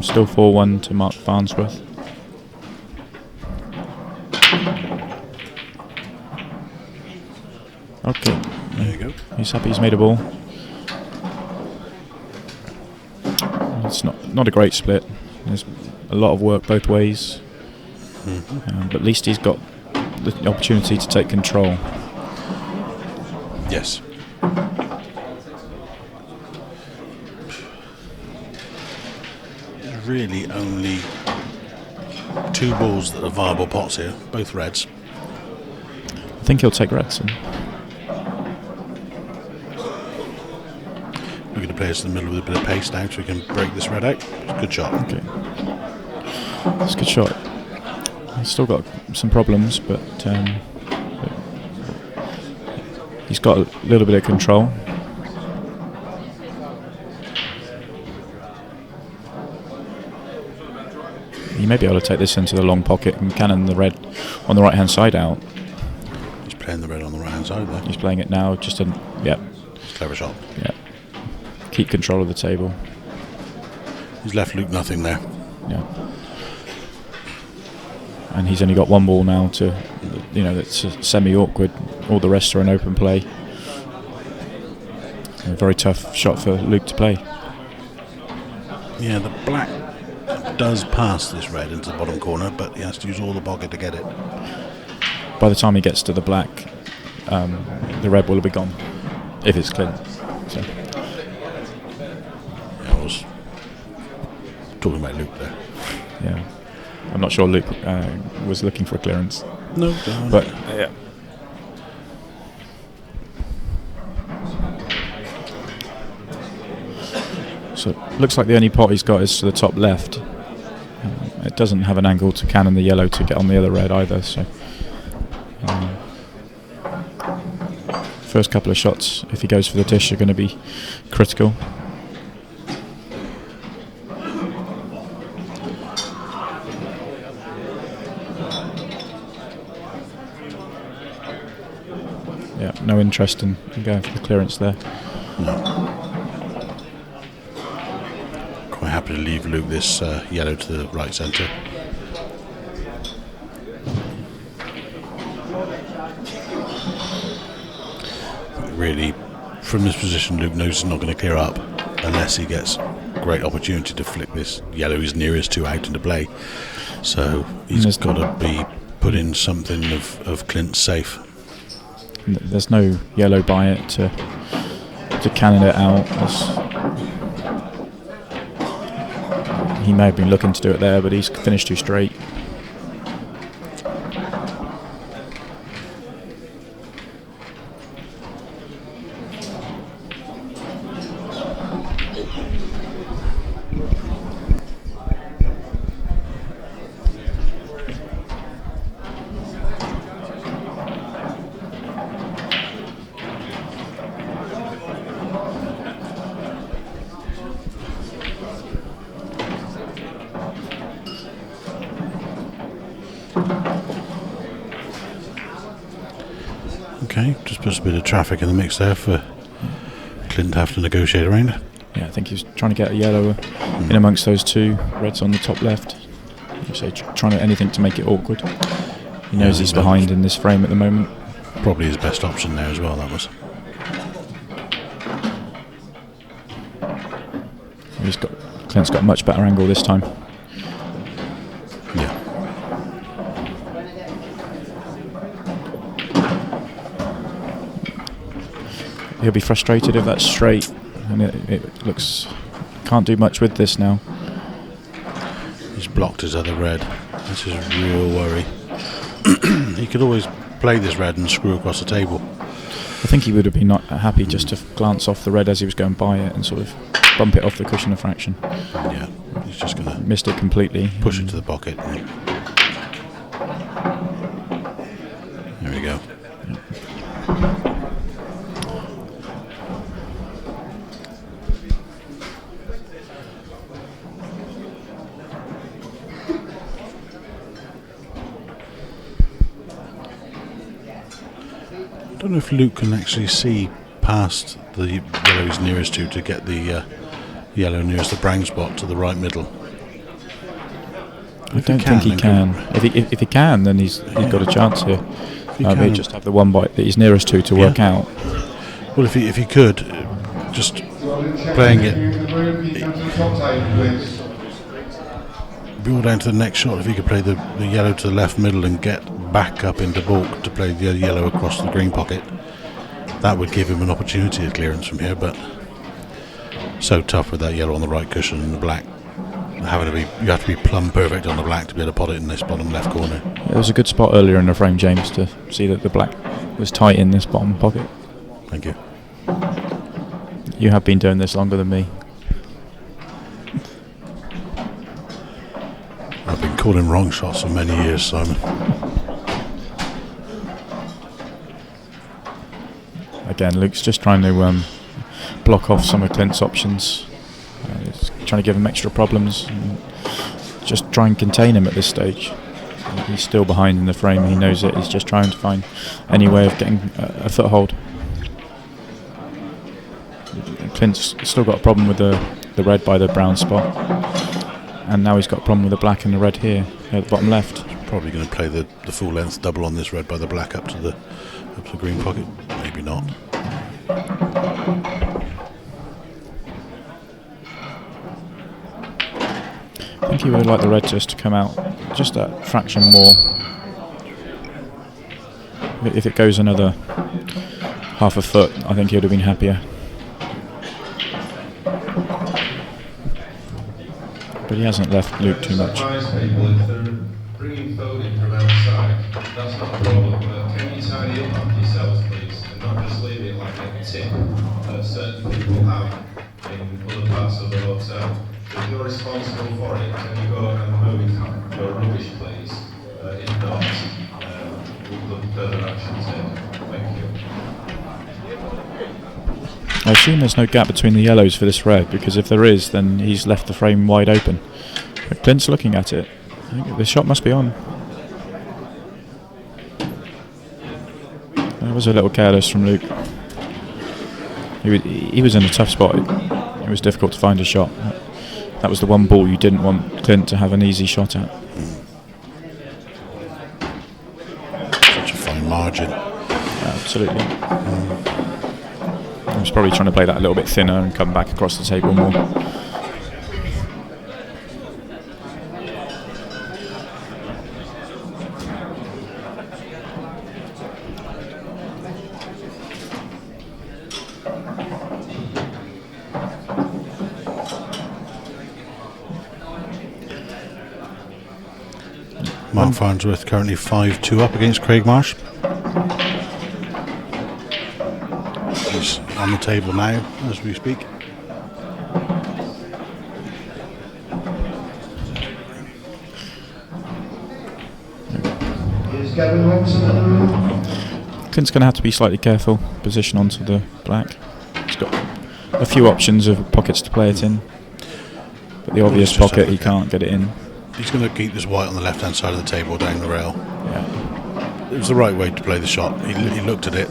Still 4-1 to Mark Farnsworth. Okay. There you go. He's happy he's made a ball. It's not a great split. There's a lot of work both ways. But at least he's got the opportunity to take control. Yes. There's really only 2 balls that are viable pots here, both reds. I think he'll take reds. We're going to play us in the middle with a bit of pace now so we can break this red out. It's a good shot. Okay. It's a good shot. He's still got some problems, but he's got a little bit of control. He may be able to take this into the long pocket and cannon the red on the right hand side out. He's playing the red on the right hand side there. He's playing it now, just a clever shot. Yeah. Keep control of the table. He's left Luke nothing there. Yeah. And he's only got 1 ball now to, that's semi-awkward. All the rest are an open play. A very tough shot for Luke to play. Yeah, the black does pass this red into the bottom corner, but he has to use all the pocket to get it. By the time he gets to the black, the red will be gone, if it's Clint. So. Yeah, I was talking about Luke there. Yeah. I'm not sure Luke was looking for a clearance. No, but yeah. So it looks like the only pot he's got is to the top left. It doesn't have an angle to cannon the yellow to get on the other red either. So first couple of shots, if he goes for the dish, are going to be critical. Yeah, no interest in going for the clearance there. No. Quite happy to leave Luke this yellow to the right centre. Really, from this position, Luke knows he's not going to clear up unless he gets a great opportunity to flick this yellow he's nearest to out into play. So he's got to be putting something of Clint's safe. There's no yellow by it to cannon it out. He may have been looking to do it there, but he's finished too straight. Okay, just puts a bit of traffic in the mix there for Clint to have to negotiate around. Yeah, I think he was trying to get a yellow in amongst those two reds on the top left. So trying to anything to make it awkward. He knows he's behind in this frame at the moment. Probably his best option there as well, that was. Clint's got a much better angle this time. Yeah. He'll be frustrated if that's straight, and it looks can't do much with this now. He's blocked his other red. This is a real worry. He could always play this red and screw across the table. I think he would have been not happy just to glance off the red as he was going by it and sort of bump it off the cushion a fraction. Yeah, he's just going to missed it completely. Push it to the pocket. There we go. I don't know if Luke can actually see past the yellow he's nearest to get the yellow nearest the brown spot to the right middle. I don't think he can. If he can, then he's got a chance here. Maybe just have the one bite that he's nearest to work out. Well, if he could, just playing it, be all down to the next shot. If he could play the yellow to the left middle and get back up into baulk to play the yellow across the green pocket, that would give him an opportunity of clearance from here. But so tough with that yellow on the right cushion and the black. You have to be plumb perfect on the black to be able to pot it in this bottom left corner. It was a good spot earlier in the frame, James, to see that the black was tight in this bottom pocket. Thank you. You have been doing this longer than me. I've been calling wrong shots for many years, Simon. Again, Luke's just trying to block off some of Clint's options. He's trying to give him extra problems and just try and contain him at this stage. He's still behind in the frame, he knows it. He's just trying to find any way of getting a foothold. Clint's still got a problem with the red by the brown spot, and now he's got a problem with the black and the red here at the bottom left. Probably going to play the full length double on this red by the black up to the green pocket. Maybe not. I think he would like the red just to come out just that fraction more. If it goes another half a foot, I think he would have been happier. But he hasn't left Luke too much. Bringing food in from outside, that's not a problem, but can you tidy up after yourselves, please, and not just leave it like a tip that certain people have in other parts of the hotel. If you're responsible for it, can you go and move your rubbish, please? If not, we'd look further action taken. Thank you. I assume there's no gap between the yellows for this red, because if there is, then he's left the frame wide open. But Clint's looking at it. I think the shot must be on. That was a little careless from Luke. He was in a tough spot. It was difficult to find a shot. That was the one ball you didn't want Clint to have an easy shot at. Such a fine margin. Absolutely. I was probably trying to play that a little bit thinner and come back across the table more. Mark Farnsworth currently 5-2 up against Craig Marsh. He's on the table now as we speak. Clint's going to have to be slightly careful. Position onto the black. He's got a few options of pockets to play it in, but the obvious pocket he can't get it in. He's going to keep this white on the left hand side of the table down the rail. Yeah. it was the right way to play the shot. He looked at it.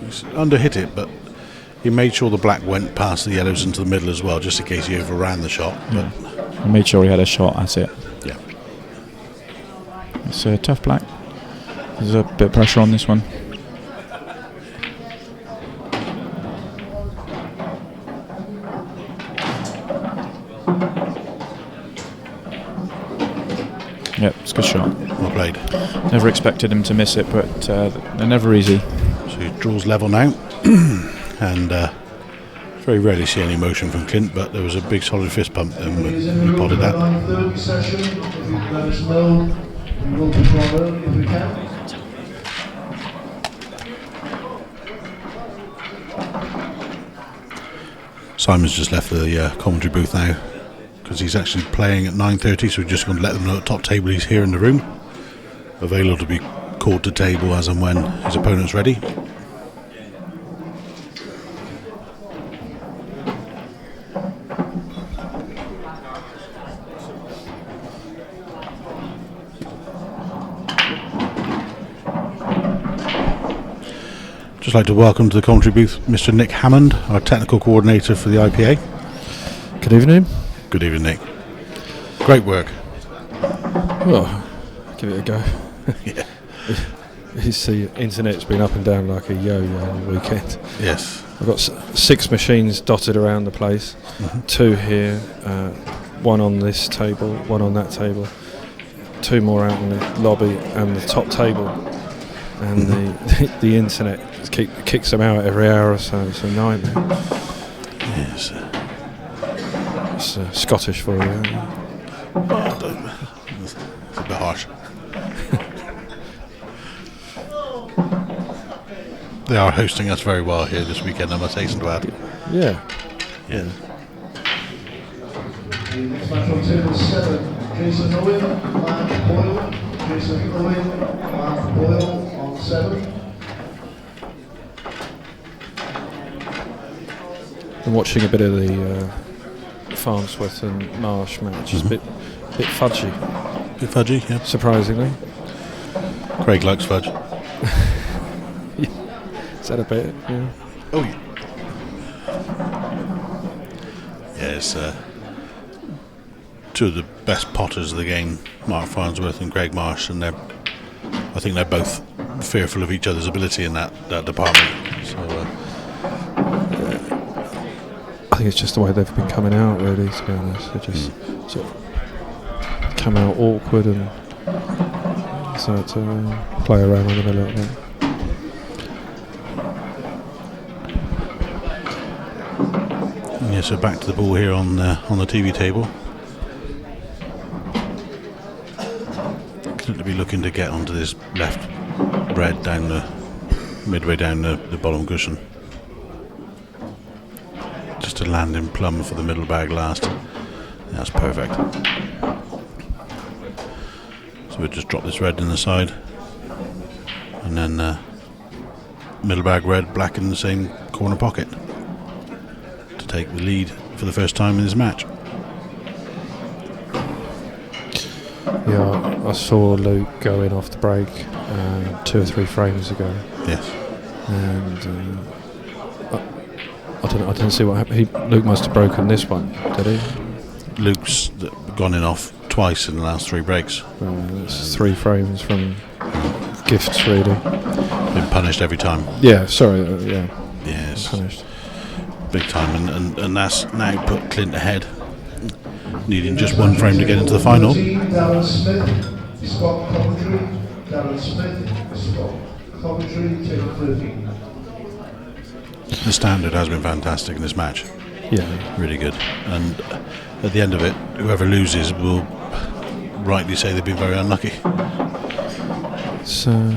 He's underhit it, but he made sure the black went past the yellows into the middle as well, just in case he overran the shot. But He made sure he had a shot at it. yeah. It's a tough black. There's a bit of pressure on this one. Yep, it's a good shot. Well played. Never expected him to miss it, but they're never easy. So he draws level now. And very rarely see any motion from Clint, but there was a big solid fist pump and we potted that. 9:30 session. If you let us know, we will be drawn early if we can. Simon's just left the commentary booth now because he's actually playing at 9:30, so we're just going to let them know at top table he's here in the room, available to be called to table as and when his opponent's ready. Just like to welcome to the commentary booth Mr. Nick Hammond, our technical coordinator for the IPA. Good evening. Good evening, Nick. Great work. Well, give it a go. Yeah. The internet's been up and down like a yo-yo on the weekend. Yes. I've got 6 machines dotted around the place. Mhm. 2 here, 1 on this table, 1 on that table, 2 more out in the lobby and the top table. And the internet kicks them out every hour or so. It's a nightmare. Yes. It's Scottish for you. It's a bit harsh. They are hosting us very well here this weekend, I must hasten to add. Yeah. Yeah. The next match on table 7, Jason Owen, Mark Boyle. Jason Owen, Mark Boyle on 7. I'm watching a bit of the Farnsworth and Marsh match. It's a bit fudgy. Bit fudgy, yeah. Surprisingly. Craig likes fudge. Is that a bit? Yeah. Oh, yeah. Yes, two of the best potters of the game, Mark Farnsworth and Greg Marsh, and I think they're both fearful of each other's ability in that department. So, I think it's just the way they've been coming out, really, to be honest. They just sort of come out awkward and start to play around with them a little bit. yeah, so back to the ball here on the TV table. Going to be looking to get onto this left red down midway down the bottom cushion. Just to land in plumb for the middle bag last. That's perfect. So we'll just drop this red in the side. And then middle bag red, black in the same corner pocket. To take the lead for the first time in this match. Yeah, I saw Luke going off the break 2 or 3 frames ago. Yes. And I didn't see what happened. Luke must have broken this one, did he? Luke's gone in off twice in the last 3 breaks. It's 3 frames from gifts, really. Been punished every time. Yeah, sorry, yeah. Yes. Punished. Big time, and that's now put Clint ahead. Needing just 1 frame to get into the final. Darren Smith, Scott Coventry. Darren Smith, Scott Coventry, table 13. The standard has been fantastic in this match. Yeah. Really good. And at the end of it, whoever loses will rightly say they've been very unlucky. So,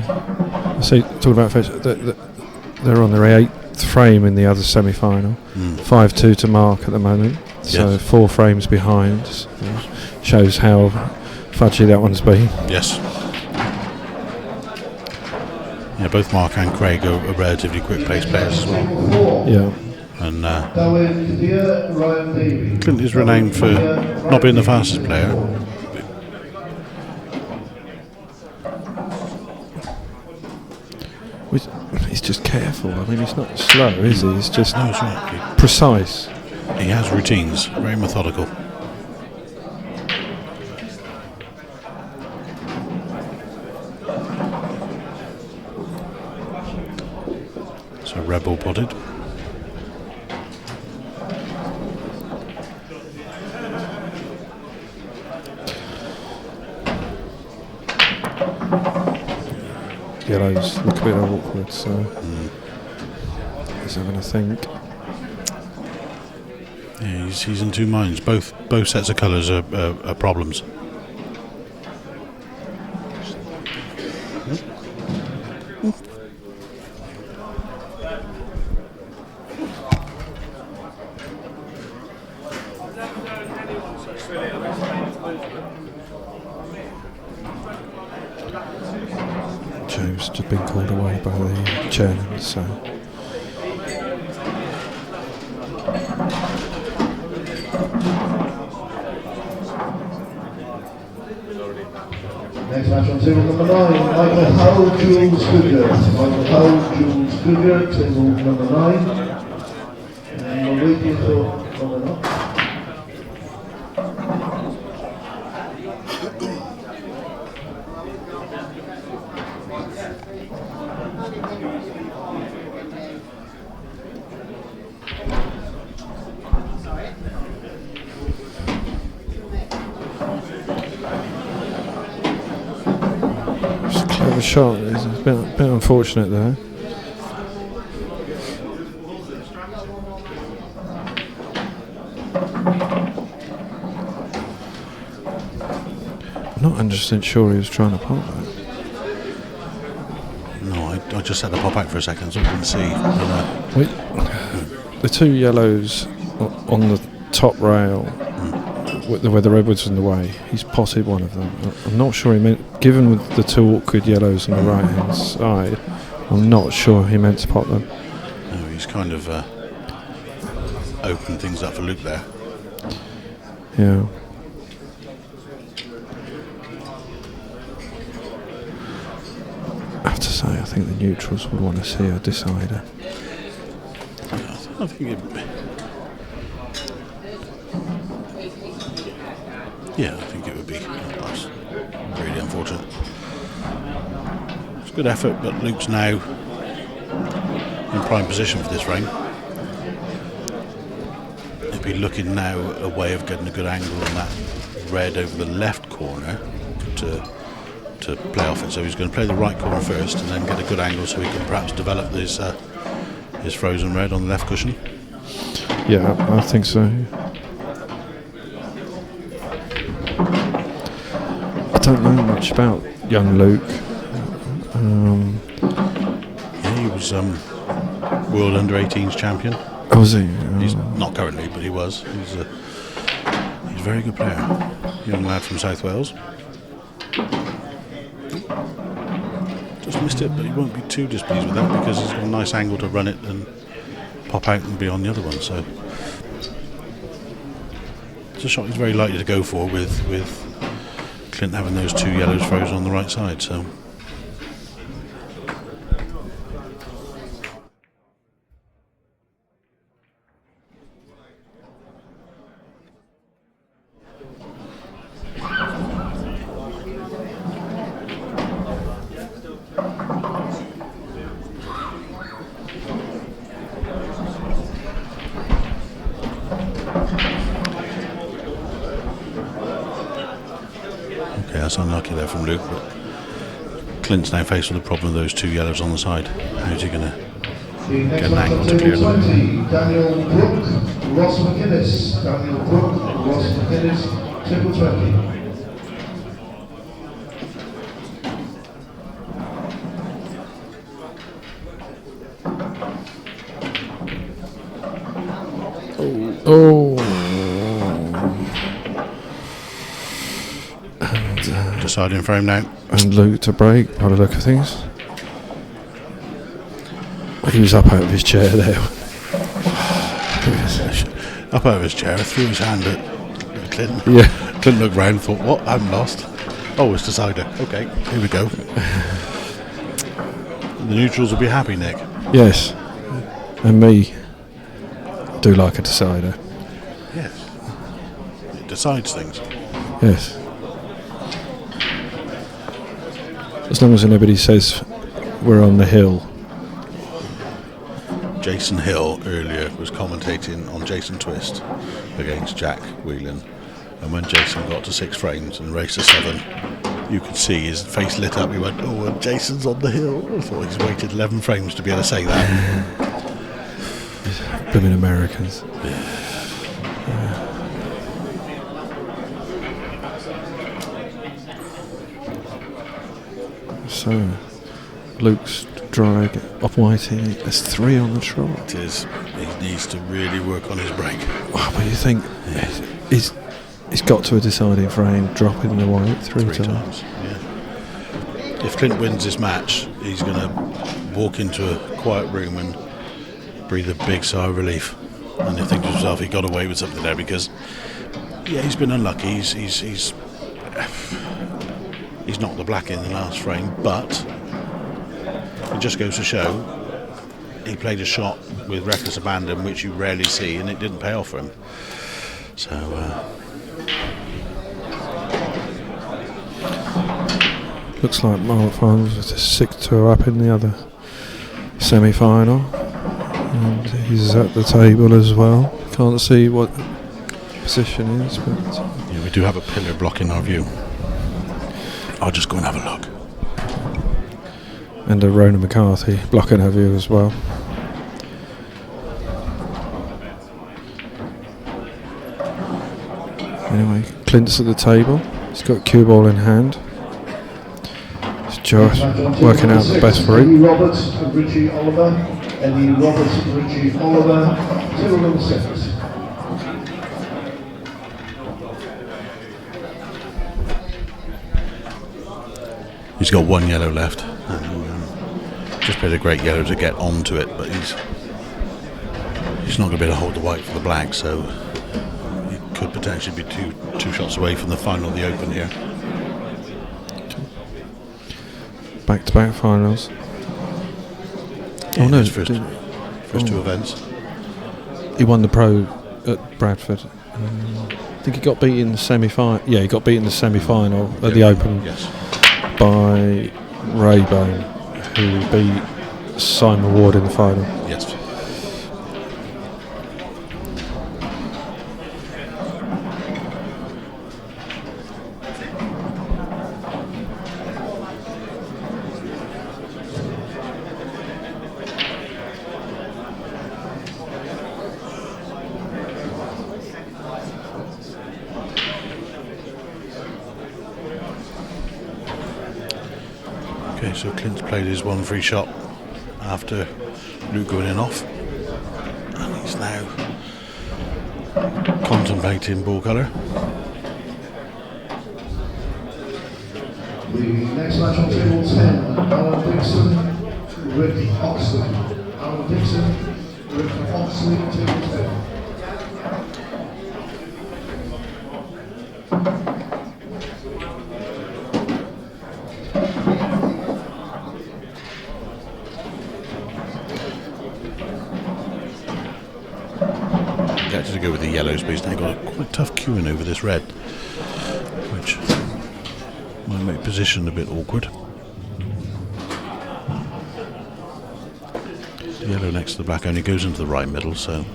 talking about first, they're on their 8th frame in the other semi-final. 5-2 to Mark at the moment. So Yes. 4 frames behind. Shows how fudgy that one's been. Yes. Yeah, both Mark and Craig are relatively quick pace players as well. Yeah. And Clint is renowned for not being the fastest player, He's just careful. I mean, he's not slow, is he? He's just No, that's right. precise. He has routines, very methodical. So rebel potted. Yellows look a bit awkward, so he's having a think. Yeah, he's in two minds. Both sets of colours are problems. Joe's just been called away by the chairman, so. Next match on table number 9, Michael Howell, Jules Goodyear. Michael Howell, Jules Goodyear, table number 9. And we're waiting for number 9. Clever shot. It's a bit unfortunate there. I'm not 100% sure he was trying to pop that. No, I just had the pop out for a second, so I didn't see. The two yellows on the top rail, where the red was in the way, he's potted one of them. I'm not sure he meant, given with the two awkward yellows on the right hand side, I'm not sure he meant to pot them. No, he's kind of opened things up for Luke there. Yeah. I have to say, I think the neutrals would want to see a decider. I think I think it would be. That's really unfortunate. It's a good effort, but Luke's now in prime position for this rain. He'll be looking now at a way of getting a good angle on that red over the left corner to play off it. So he's going to play the right corner first and then get a good angle so he can perhaps develop his frozen red on the left cushion. Yeah, I think so. I don't know much about young Luke. Yeah, he was World Under-18s champion. Oh, was he? He's not currently, but he was. He's a very good player. Young lad from South Wales. Just missed it, but he won't be too displeased with that because he's got a nice angle to run it and pop out and be on the other one. So it's a shot he's very likely to go for with Clint having those two yellows frozen on the right side. So. That's unlucky there from Luke, but Clint's now faced with the problem of those two yellows on the side. How's he going to get an angle to clear them? 20, Daniel Brooke, Ross McInnes. Daniel Brooke, Ross McInnes, table 20. Deciding frame now. And Luke to break, by the look of things. He was up out of his chair there. Up out of his chair, threw his hand at Clint. Yeah. Clint looked round, thought, what? I'm lost. Oh, it's decider. Okay, here we go. The neutrals will be happy, Nick. Yes, and me do like a decider. Yes. It decides things. Yes. As long as nobody says we're on the hill. Jason Hill earlier was commentating on Jason Twist against Jack Whelan, and when Jason got to 6 frames and raced to 7, you could see his face lit up. He went, "Oh, and Jason's on the hill." I thought he's waited 11 frames to be able to say that. Blooming Americans. So, Luke's drag off Whitey. There's 3 on the trot. It is. He needs to really work on his break. Oh, but you think he's got to a deciding frame, dropping the white 3 times. Yeah. If Clint wins this match, he's going to walk into a quiet room and breathe a big sigh of relief. And he'll think to himself, he got away with something there, because he's been unlucky. He's knocked the black in the last frame, but it just goes to show he played a shot with reckless abandon, which you rarely see, and it didn't pay off for him. So looks like Mark Farnes was 6-2 up in the other semi-final, and he's at the table as well. Can't see what position is, but yeah, we do have a pillar blocking our view. I'll just go and have a look. And a Rona McCarthy blocking her view as well. Anyway, Clint's at the table. He's got cue ball in hand. It's Josh working out the best for him. Eddie Roberts and Richie Oliver. Eddie Roberts and Richie Oliver. 2-6. He's got 1 yellow left. Just played a great yellow to get onto it, but he's not going to be able to hold the white for the black, so he could potentially be two shots away from the final of the Open here. Back-to-back finals. Yeah, oh no, first 2 events. He won the Pro at Bradford. I think he got beat in the semi-final. Yeah, he got beat in the semi-final at the Open. Yes. By Raybone, who beat Simon Ward in the final. Yes. Okay, so Clint's played his 1 free shot after Luke going in off, and he's now contemplating ball colour. The next match on table 10, Alan Dixon, Rick Oxley. Alan Dixon, Rick Oxley, table 10. To go with the yellows, but he's now got a quite tough queuing over this red, which might make position a bit awkward. The yellow next to the black only goes into the right middle, so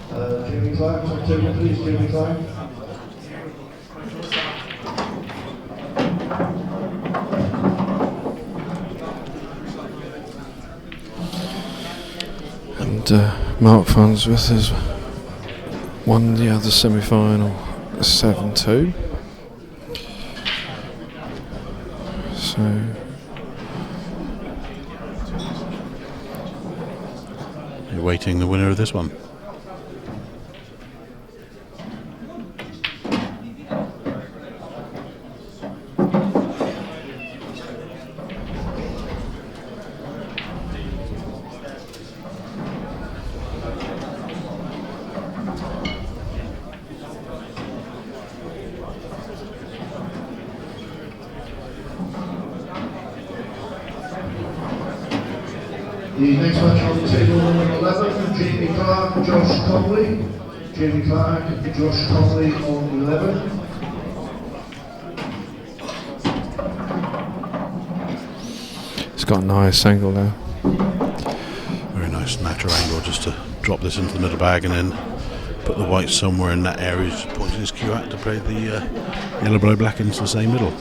Jamie Clark, on table please, Jamie Clark. And Mark Farnsworth has won the other semi-final 7-2. So you're waiting the winner of this one. The next match on table number 11, Jamie Clark, Josh Conley. Jamie Clark, Josh Conley on 11. It's got a nice angle now. Very nice natural angle just to drop this into the middle bag and then put the white somewhere in that area. Just pointing his cue out to play the yellow, blue, black into the same middle.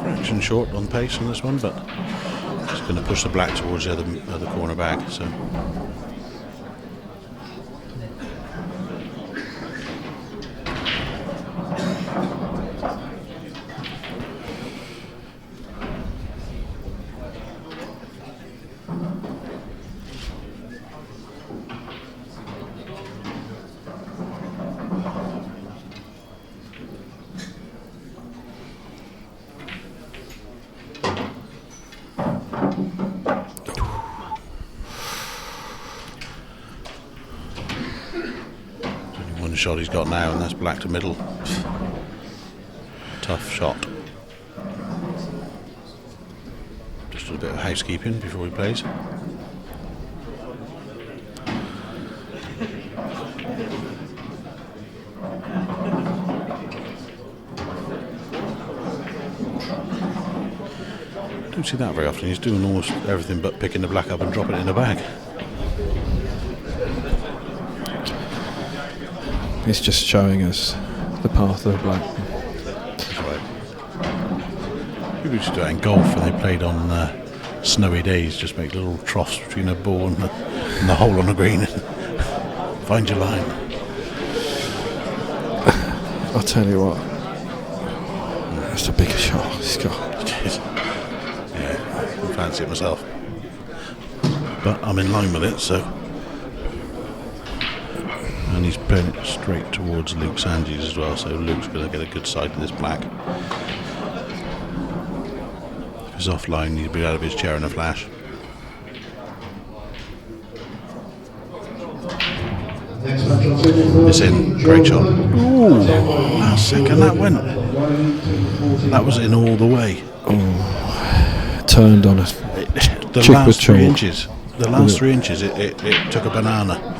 Fraction short on pace on this one, but just going to push the black towards the other corner bag. So. Shot he's got now, and that's black to middle. Tough shot. Just a bit of housekeeping before he plays. Don't see that very often. He's doing almost everything but picking the black up and dropping it in the bag. It's just showing us the path of the black. That's right. People used to do that in golf when they played on snowy days, just make little troughs between a ball and the hole on the green. Find your line. I'll tell you what, that's a big shot he's got. Yeah, I fancy it myself. But I'm in line with it, so. And he's playing it straight towards Luke Sandys as well, so Luke's going to get a good side of this black. If he's offline, he'll be out of his chair in a flash. It's in, great shot. Ooh, last second that went. That was in all the way. Oh, turned on us. The last 3 inches. The last 3 inches, it took a banana.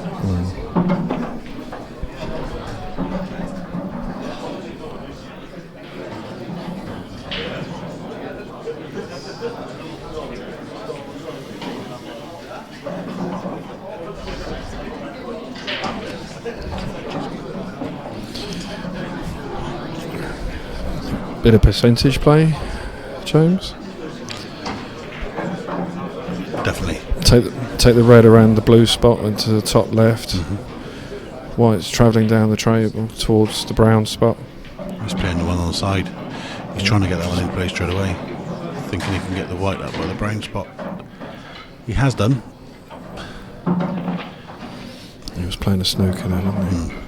Bit of percentage play, James. Definitely. Take the red around the blue spot into the top left. White's travelling down the table towards the brown spot. He's playing the one on the side. He's trying to get that one in place straight away, thinking he can get the white up by the brown spot. He has done. He was playing a snooker then, wasn't he?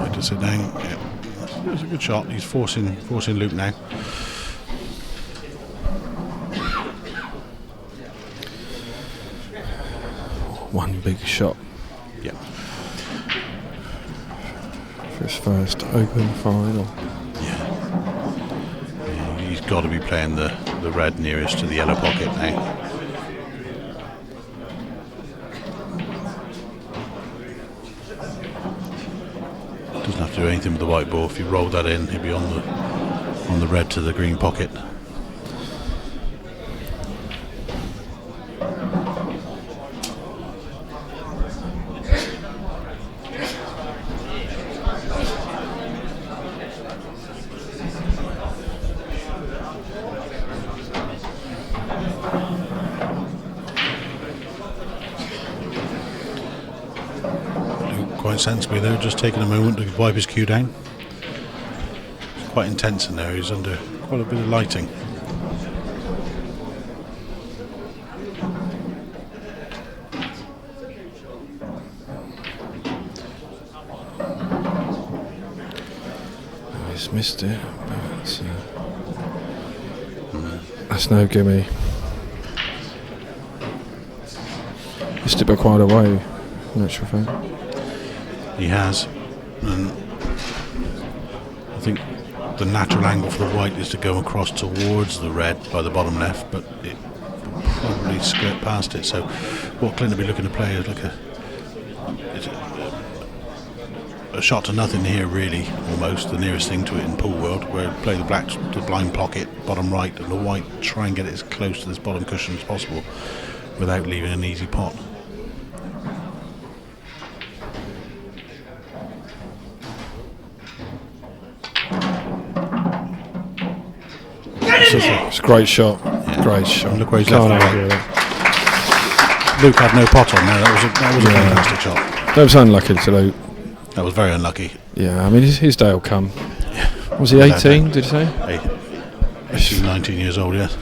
To sit down. Yeah, that's a good shot. He's forcing Luke now. One big shot. Yeah. For his first Open final. Yeah, he's got to be playing the red nearest to the yellow pocket now. Doesn't have to do anything with the white ball. If you roll that in, he'll be on the red to the green pocket. quite sensibly there, just taking a moment to wipe his cue down. It's quite intense in there, he's under quite a bit of lighting. He's missed it. That's no gimme. Missed it by quite a way, in actual fact. He has, and I think the natural angle for the white is to go across towards the red by the bottom left, but it probably skirt past it. So what Clint will be looking to play is like a shot to nothing here, really, almost the nearest thing to it in pool world, where play the black to blind pocket bottom right, and the white try and get it as close to this bottom cushion as possible without leaving an easy pot. It's a great shot. Yeah. Great shot. And look where he's left Luke had no pot on there. That was a fantastic shot. That was unlucky to Luke. That was very unlucky. Yeah, I mean his day will come. Yeah. Was he 18? Did you say? 18, 19 years old. Yes.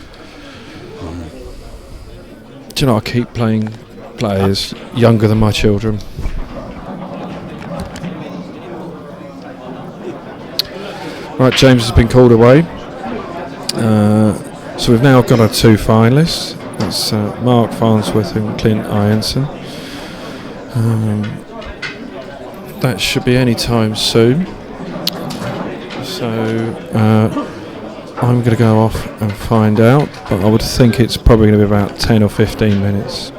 Do you know I keep playing players younger than my children. Right, James has been called away. So we've now got our two finalists. That's Mark Farnsworth and Clint Ianson. That should be any time soon. So I'm going to go off and find out, but I would think it's probably going to be about 10 or 15 minutes.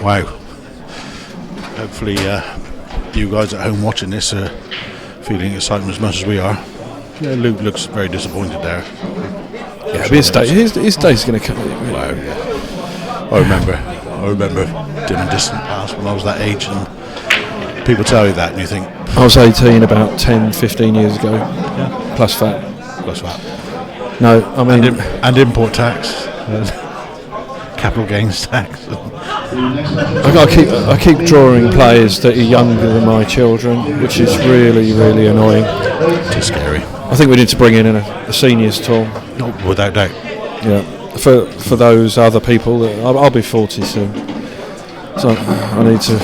Wow. Hopefully you guys at home watching this are feeling excitement as much as we are. Yeah, Luke looks very disappointed there. Yeah, but his day's going to come. Wow, yeah. I remember dim and distant past when I was that age, and people tell you that and you think... I was 18 about 10, 15 years ago. Yeah. Plus VAT. No, I mean... And import tax. Capital gains tax. I keep drawing players that are younger than my children, which is really, really annoying. It's scary. I think we need to bring in a seniors tour. No, without doubt. Yeah, for those other people, I'll be 40 soon, so I need to,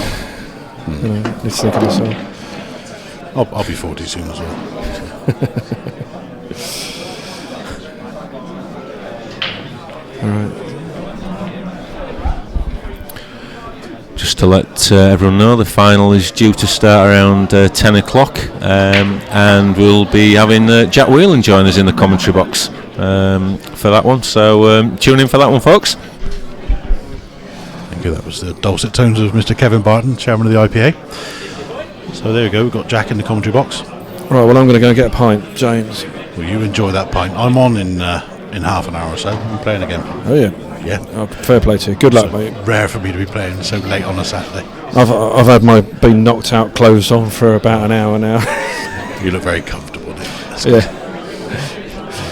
need to think of myself. I'll be 40 soon as well. All right. Just to let everyone know, the final is due to start around 10 o'clock, and we'll be having Jack Whelan join us in the commentary box for that one. So tune in for that one, folks. Thank you. That was the dulcet tones of Mr. Kevin Barton, chairman of the IPA. So there we go. We've got Jack in the commentary box. Right. Well, I'm going to go and get a pint, James. Well, you enjoy that pint. I'm on in half an hour or so. I'm playing again. Oh yeah. Yeah. Oh, fair play to you. Good luck, mate. Rare for me to be playing so late on a Saturday. I've had my been knocked out clothes on for about an hour now. You look very comfortable, Nick. That's yeah.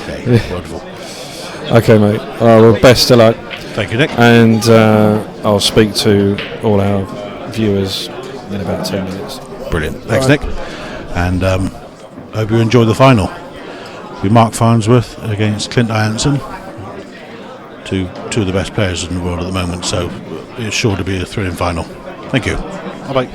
Okay. Yeah. Wonderful. Okay, mate. Well, best of luck. Thank you, Nick. And I'll speak to all our viewers in about 10 minutes. Brilliant. Thanks, Nick. And hope you enjoy the final. With Mark Farnsworth against Clint Ianson. Two of the best players in the world at the moment, so it's sure to be a thrilling final. Thank you. Bye-bye.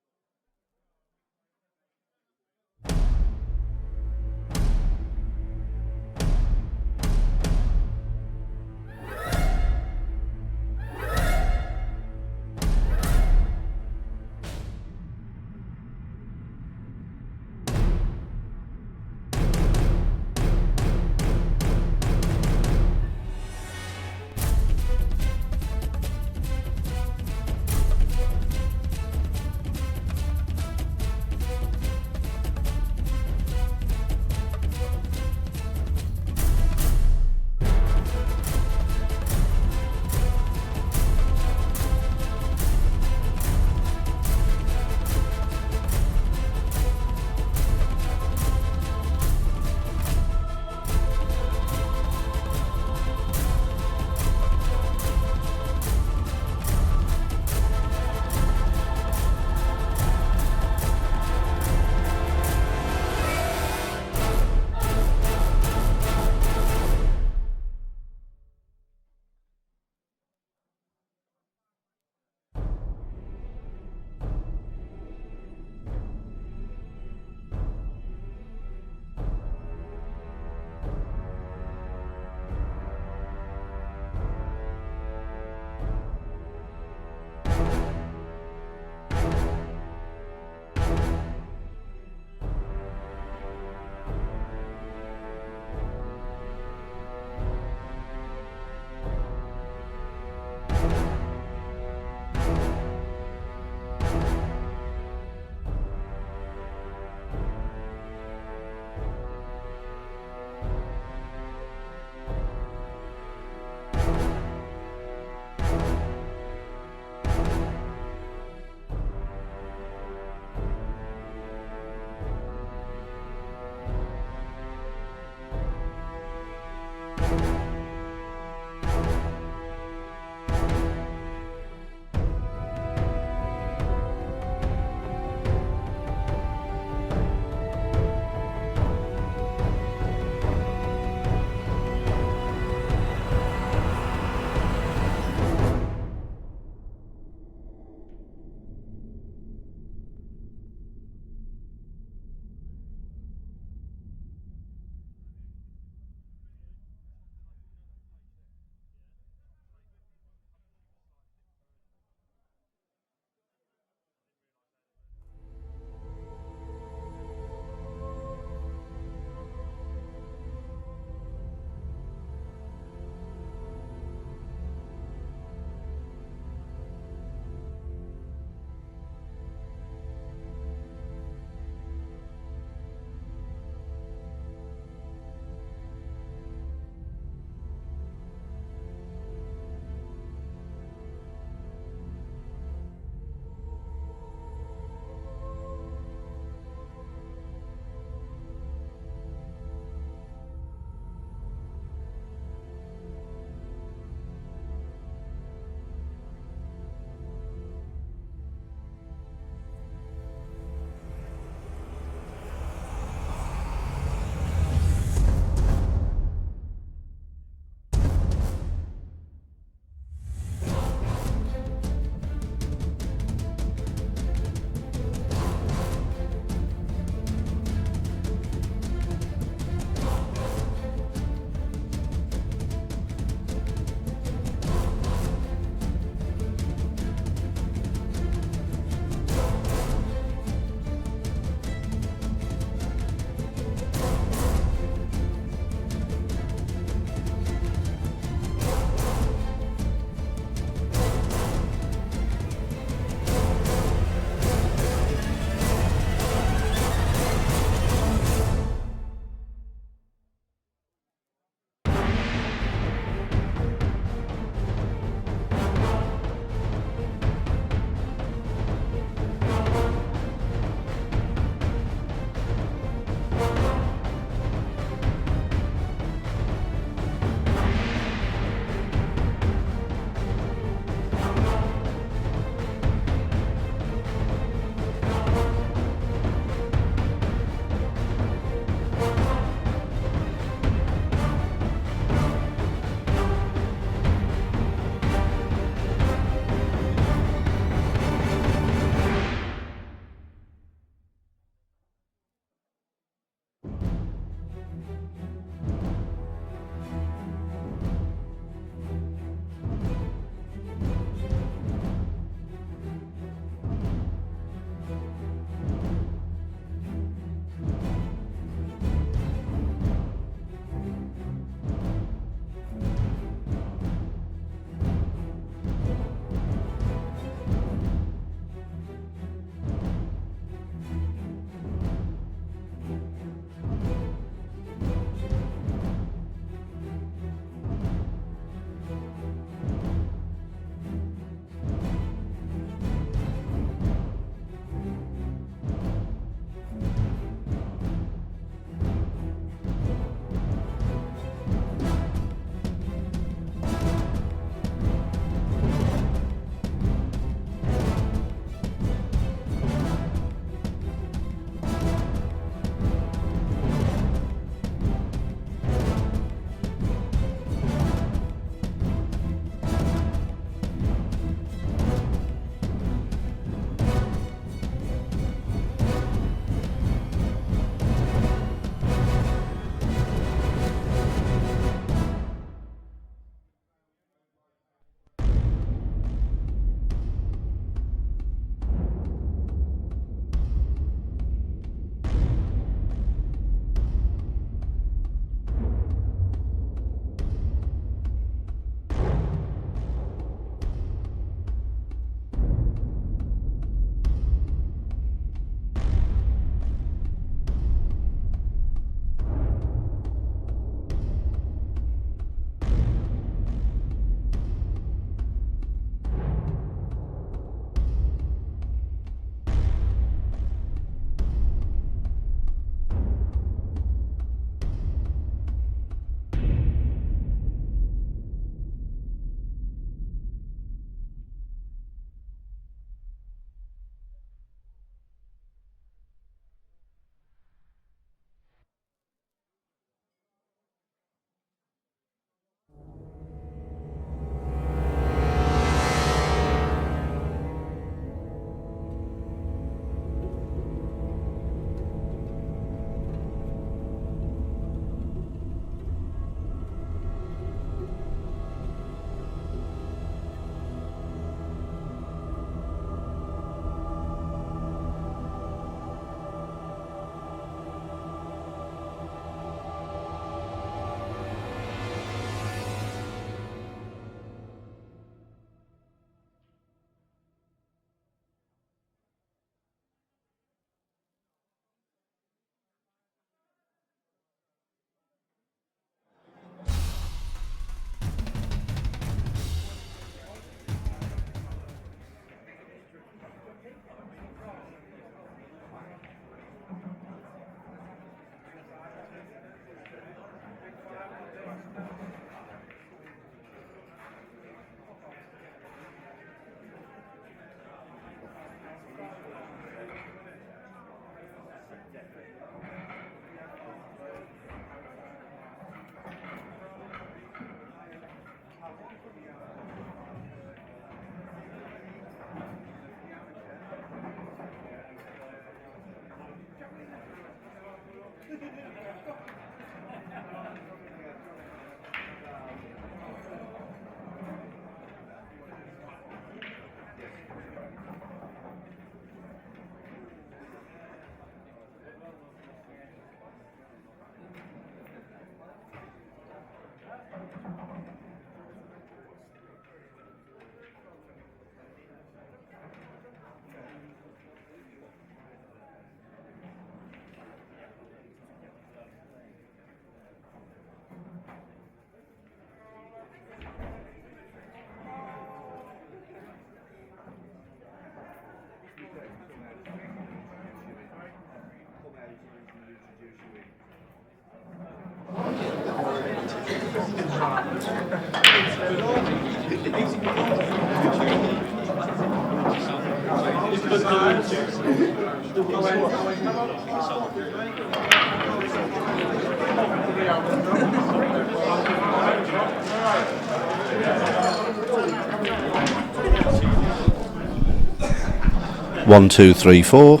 One, two, three, four.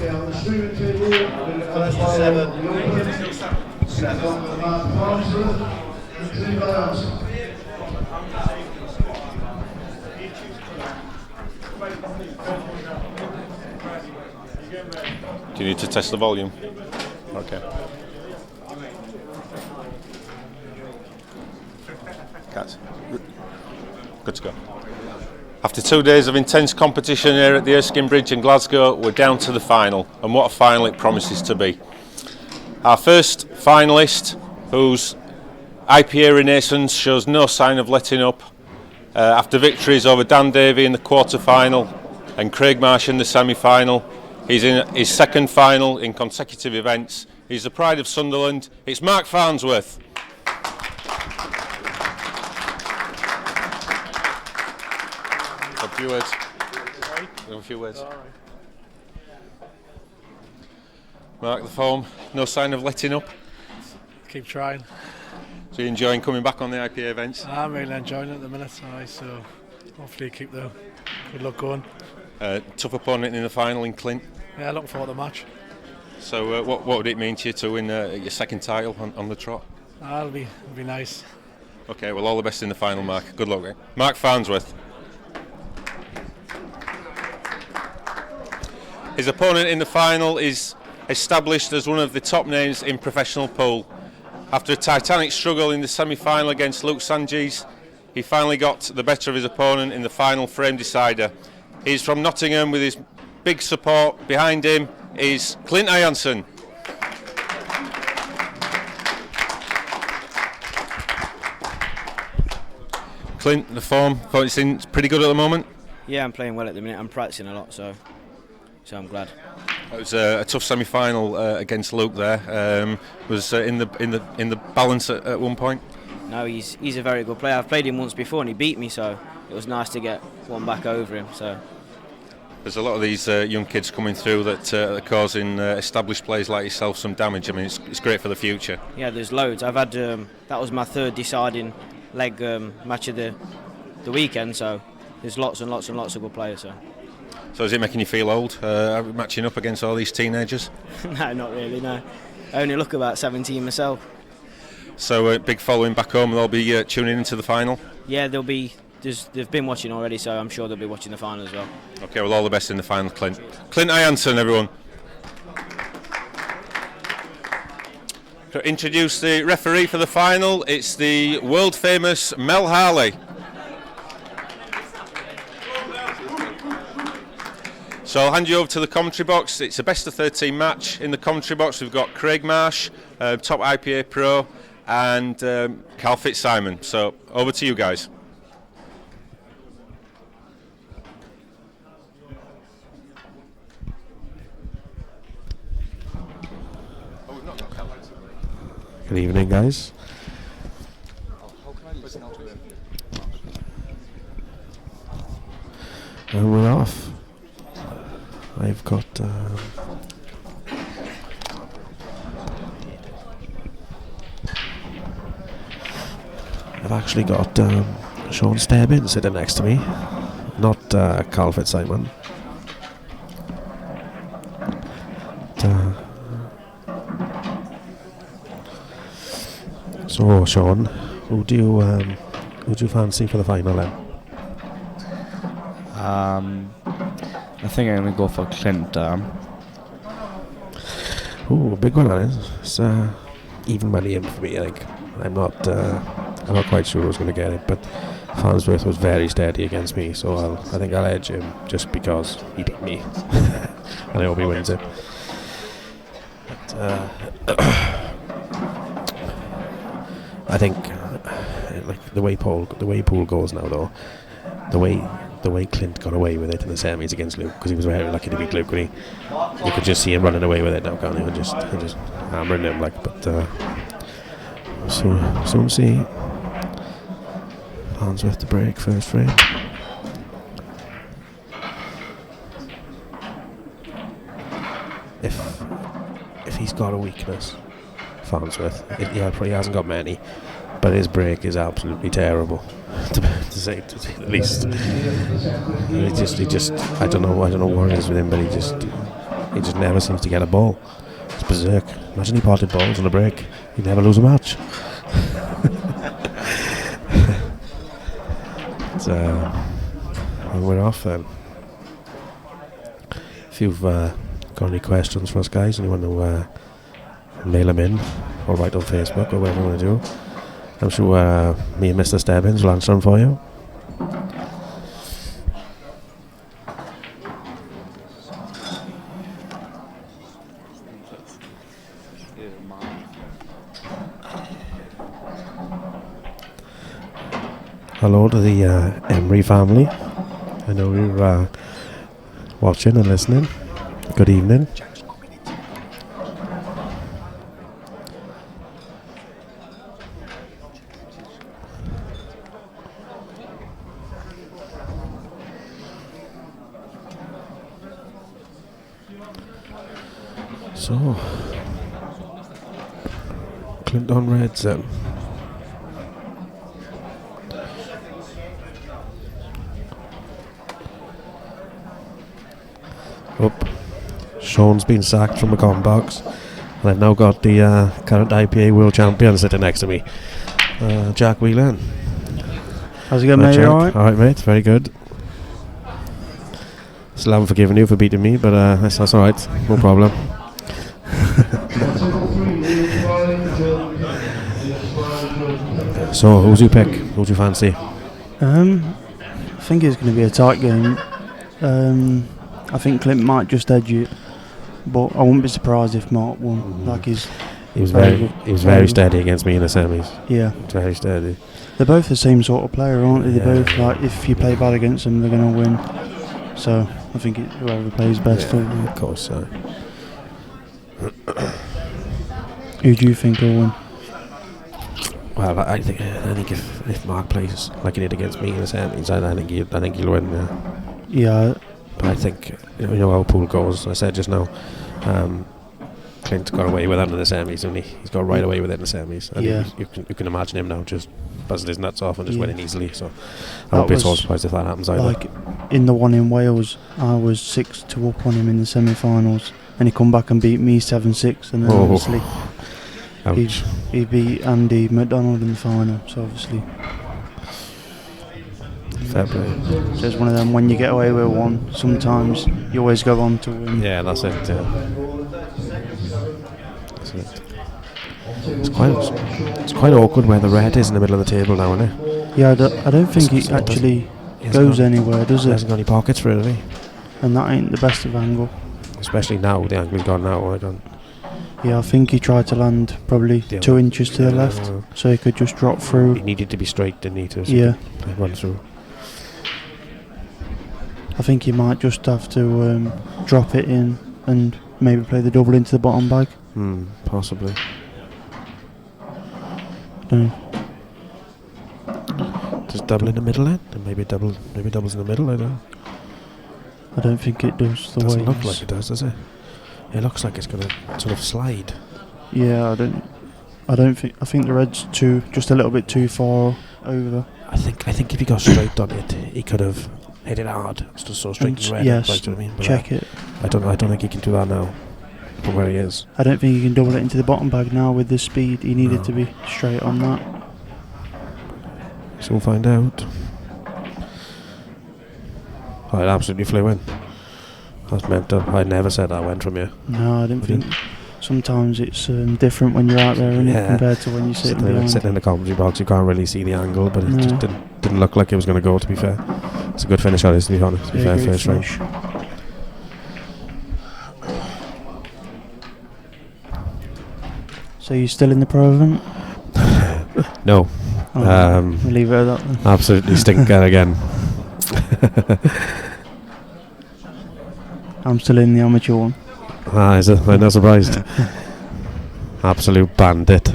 Okay, on the streaming table, seven. Mark Farnsworth and Cleve Alonso. Do you need to test the volume? Okay. Cats. Good to go. After 2 days of intense competition here at the Erskine Bridge in Glasgow, we're down to the final, and what a final it promises to be. Our first finalist, whose IPA renaissance shows no sign of letting up, after victories over Dan Davey in the quarter-final and Craig Marsh in the semi-final, he's in his second final in consecutive events. He's the pride of Sunderland. It's Mark Farnsworth. A few words. A few words. Mark, the form, no sign of letting up. Keep trying. So you're enjoying coming back on the IPA events? I'm really enjoying it at the minute, so hopefully keep the good luck going. Tough opponent in the final in Clint. Yeah, looking forward to the match. So what would it mean to you to win your second title on the trot? It'll be nice. Okay, well, all the best in the final, Mark. Good luck, eh? Mark Farnsworth. His opponent in the final is established as one of the top names in professional pool. After a titanic struggle in the semi-final against Luke Sanjees, he finally got the better of his opponent in the final frame decider. He's from Nottingham with his big support behind him is Clint Ianson. Clint, the form, it's pretty good at the moment? Yeah, I'm playing well at the minute. I'm practicing a lot, so I'm glad. It was a tough semi-final against Luke there. Was in the balance at one point? No, he's a very good player. I've played him once before and he beat me, so it was nice to get one back over him. So there's a lot of these young kids coming through that are causing established players like yourself some damage. I mean, it's great for the future. Yeah, there's loads. I've had that was my third deciding leg match of the weekend, so there's lots and lots and lots of good players. So is it making you feel old, matching up against all these teenagers? No, not really, no. I only look about 17 myself. So big following back home, they'll be tuning into the final? Yeah, they've been watching already, so I'm sure they'll be watching the final as well. Okay, well, all the best in the final, Clint. Clint Ianson, everyone. To introduce the referee for the final, it's the world-famous Mel Harley. So I'll hand you over to the commentary box. It's a best of 13 match. In the commentary box we've got Craig Marsh, top IPA pro, and Carl Fitzsimon. So over to you guys. Good evening, guys. And we're off. I've got I've actually got Sean Stebbins sitting next to me, not Carl Fitzsimon. So, Sean, who do you fancy for the final then? I think I'm going to go for Clint. Ooh, big one that is. It's even money in for me, I think. I'm not quite sure who's going to get it, but Farnsworth was very steady against me, so I think I'll edge him just because he beat me. And I hope he wins it. But, I think like the way pool goes now, though, the way Clint got away with it in the semis against Luke, because he was very lucky to beat Luke, and you could just see him running away with it now, can't you? And just hammering him but soon see Farnsworth to break first frame. If he's got a weakness, Farnsworth, he hasn't got many, but his break is absolutely terrible, to say the least. He just I don't know what it is with him, but he just never seems to get a ball. It's berserk. Imagine he potted balls on a break, he'd never lose a match. We're off then. If you've got any questions for us, guys, and you want to mail them in or write on Facebook or whatever you want to do, I'm sure me and Mr. Stebbins will answer them for you. Hello to the Emery family. I know you're watching and listening. Good evening. So, Clint on Reds then. Sean's been sacked from the com box, and I've now got the current IPA world champion sitting next to me, Jack Whelan. How's it going, mate? Alright? Alright, mate, very good. Still haven't forgiven you for beating me, but that's alright, no problem. So, who's you pick? Who'd you fancy? I think it's going to be a tight game. I think Clint might just edge it, but I wouldn't be surprised if Mark won. Like he was very steady against me in the semis. Yeah, very steady. They're both the same sort of player, aren't they? They're both like, if you play bad against them, they're going to win. So I think whoever plays best will win. Of course, so. Who do you think will win? Well, I think if Mark plays like he did against me in the semis, I think he'll win. Yeah. But I think you know how pool goes. I said just now, Clint got away with it in the semis, and he's got right away with it in the semis. And yeah. You can imagine him now just buzzing his nuts off and just winning easily. So I won't be so surprised if that happens either. Like in the one in Wales, I was 6-2 up on him in the semi-finals, and he come back and beat me 7-6, and then obviously he beat Andy McDonald in the final. So obviously. Fair play. So it's one of them, when you get away with one, sometimes you always go on to win. Yeah, that's it. That's it. It's quite awkward where the red is in the middle of the table now, isn't it? Yeah, I don't think it actually goes anywhere, does it? He hasn't got any pockets for it, has he? And that ain't the best of angle. Especially now, the angle he's got now. Yeah, I think he tried to land probably 2 inches to the left, so he could just drop through. He needed to be straight, didn't he? To run through. I think he might just have to drop it in and maybe play the double into the bottom bag. Possibly. going. Just double in the middle then, and maybe doubles in the middle. I don't know. I don't think it does the Doesn't way. look like it does it? It looks like it's going to sort of slide. Yeah, I don't think. I think the red's just a little bit too far over. I think if he got straight on it, he could have hit it hard. It's just so straight and red. Yes, like, do you know what I mean? But check it. I don't think he can do that now. From where he is. I don't think he can double it into the bottom bag now with the speed. He needed to be straight on that. So we'll find out. Oh, it absolutely flew in. That's mental. I never said that went from you. No, I didn't think. Sometimes it's different when you're out there, isn't it, compared to when you're sitting behind. Sitting in the commentary box, you can't really see the angle, but it just didn't look like it was going to go. To be fair, it's a good finish on it. To be honest, to be fair, first finish. So you're still in the pro event? No. We'll leave it at that then. Absolutely stinker again. I'm still in the amateur one. Is it? I'm not surprised. Absolute bandit.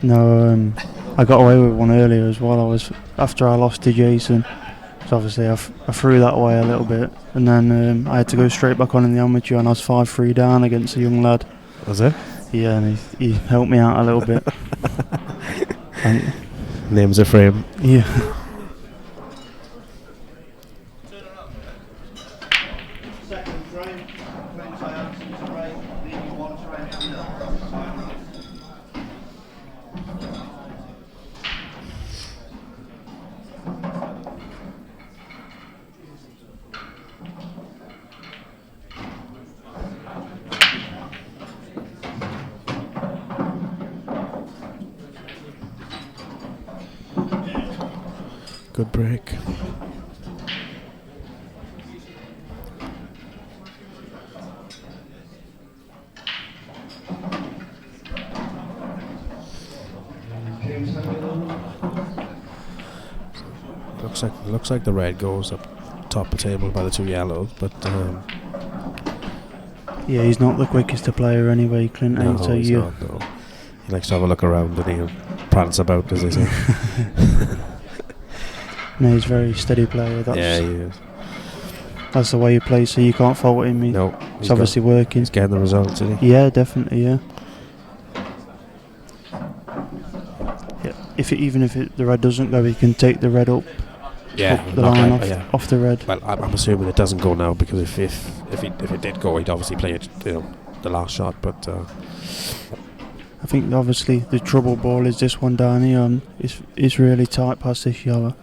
No, I got away with one earlier as well. After I lost to Jason. So obviously I threw that away a little bit, and then I had to go straight back on in the amateur, and I was 5-3 down against a young lad. Was it? Yeah, and he helped me out a little bit. Name's a frame. Yeah. Good break. Looks like the red goes up top of the table by the two yellows, but yeah, he's not the quickest to player anyway, Clint. no, So he's not, no. He likes to have a look around and he'll prance about, as they say. No, he's a very steady player. Yeah, he is. That's the way he plays, so you can't fault him. No, it's obviously working. He's getting the results, isn't he? Yeah, definitely, yeah. Even if the red doesn't go, he can take the red up. Yeah, up the line off the red. Well, I'm assuming it doesn't go now, because if it did go, he'd obviously play it, the last shot. But I think obviously the trouble ball is this one down here, and it's really tight past this yellow.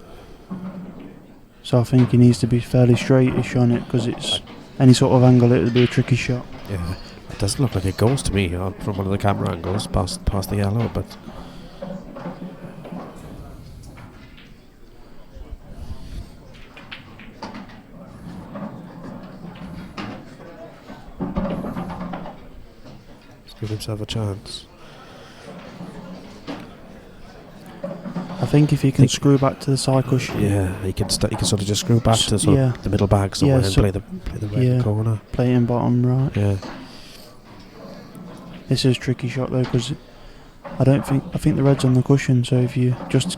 So I think he needs to be fairly straightish on it, because it's any sort of angle it would be a tricky shot. Yeah, it doesn't look like it goes to me from one of the camera angles past the yellow, but. Give himself a chance. I think if he can screw back to the side cushion. Yeah, he can sort of just screw back to the middle bag somewhere and play the red corner. Play in bottom right. Yeah. This is a tricky shot though, because I think the red's on the cushion, so if you just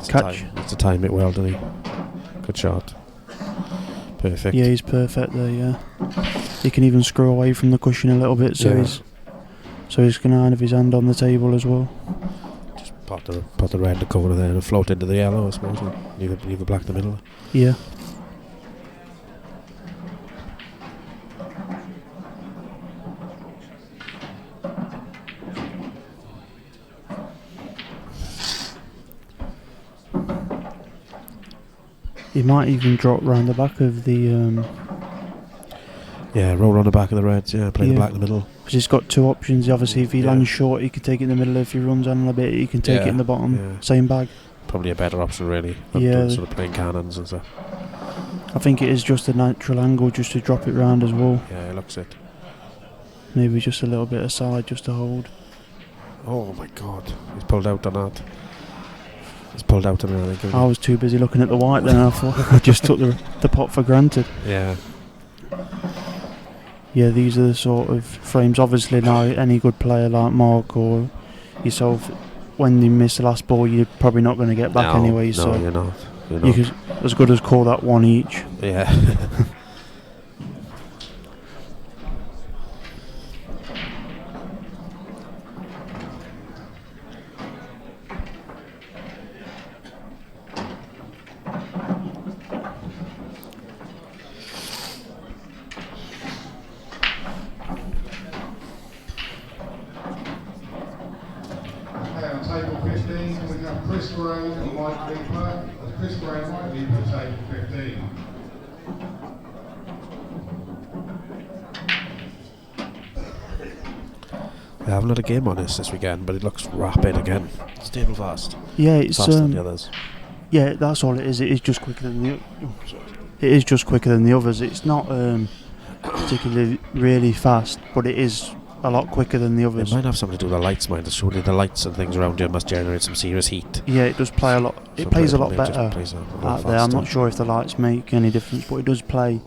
catch. Needs to time it well, doesn't he? Good shot. Perfect. Yeah, he's perfect there, yeah. He can even screw away from the cushion a little bit, so he's going to have his hand on the table as well. Just put the red in the corner there and float into the yellow, I suppose, and leave the black in the middle. Yeah. He might even drop round the back of the. Yeah, roll on the back of the reds. Yeah, play the black in the middle. Because he's got two options. Obviously, if he lands short, he can take it in the middle. If he runs on a bit, he can take it in the bottom. Yeah. Same bag. Probably a better option, really. Than sort of playing cannons and stuff. I think it is just a natural angle, just to drop it round as well. Yeah, it looks it. Maybe just a little bit aside, just to hold. Oh my God, he's pulled out on that. He's pulled out on it, I think. I was too busy looking at the white then. I thought I just took the pot for granted. Yeah. Yeah, these are the sort of frames. Obviously, now any good player like Mark or yourself, when you miss the last ball, you're probably not going to get back anyway. So you're not. You could as good as call that one each. Yeah. On table 15, we have Chris Gray and Mike Leaper. Chris Gray and Mike Leaper, table 15. They haven't had a game on this weekend, but it looks rapid again. It's table fast. Yeah, it's faster than the others. Yeah, that's all it is. It is just quicker than the. It is just quicker than the others. It's not particularly really fast, but it is a lot quicker than the others. It might have something to do with the lights, mind. Surely the lights and things around you must generate some serious heat. Yeah, it does play a lot. It So plays a it lot just better plays a lot out there. I'm faster. not sure if the lights make any difference, but it does play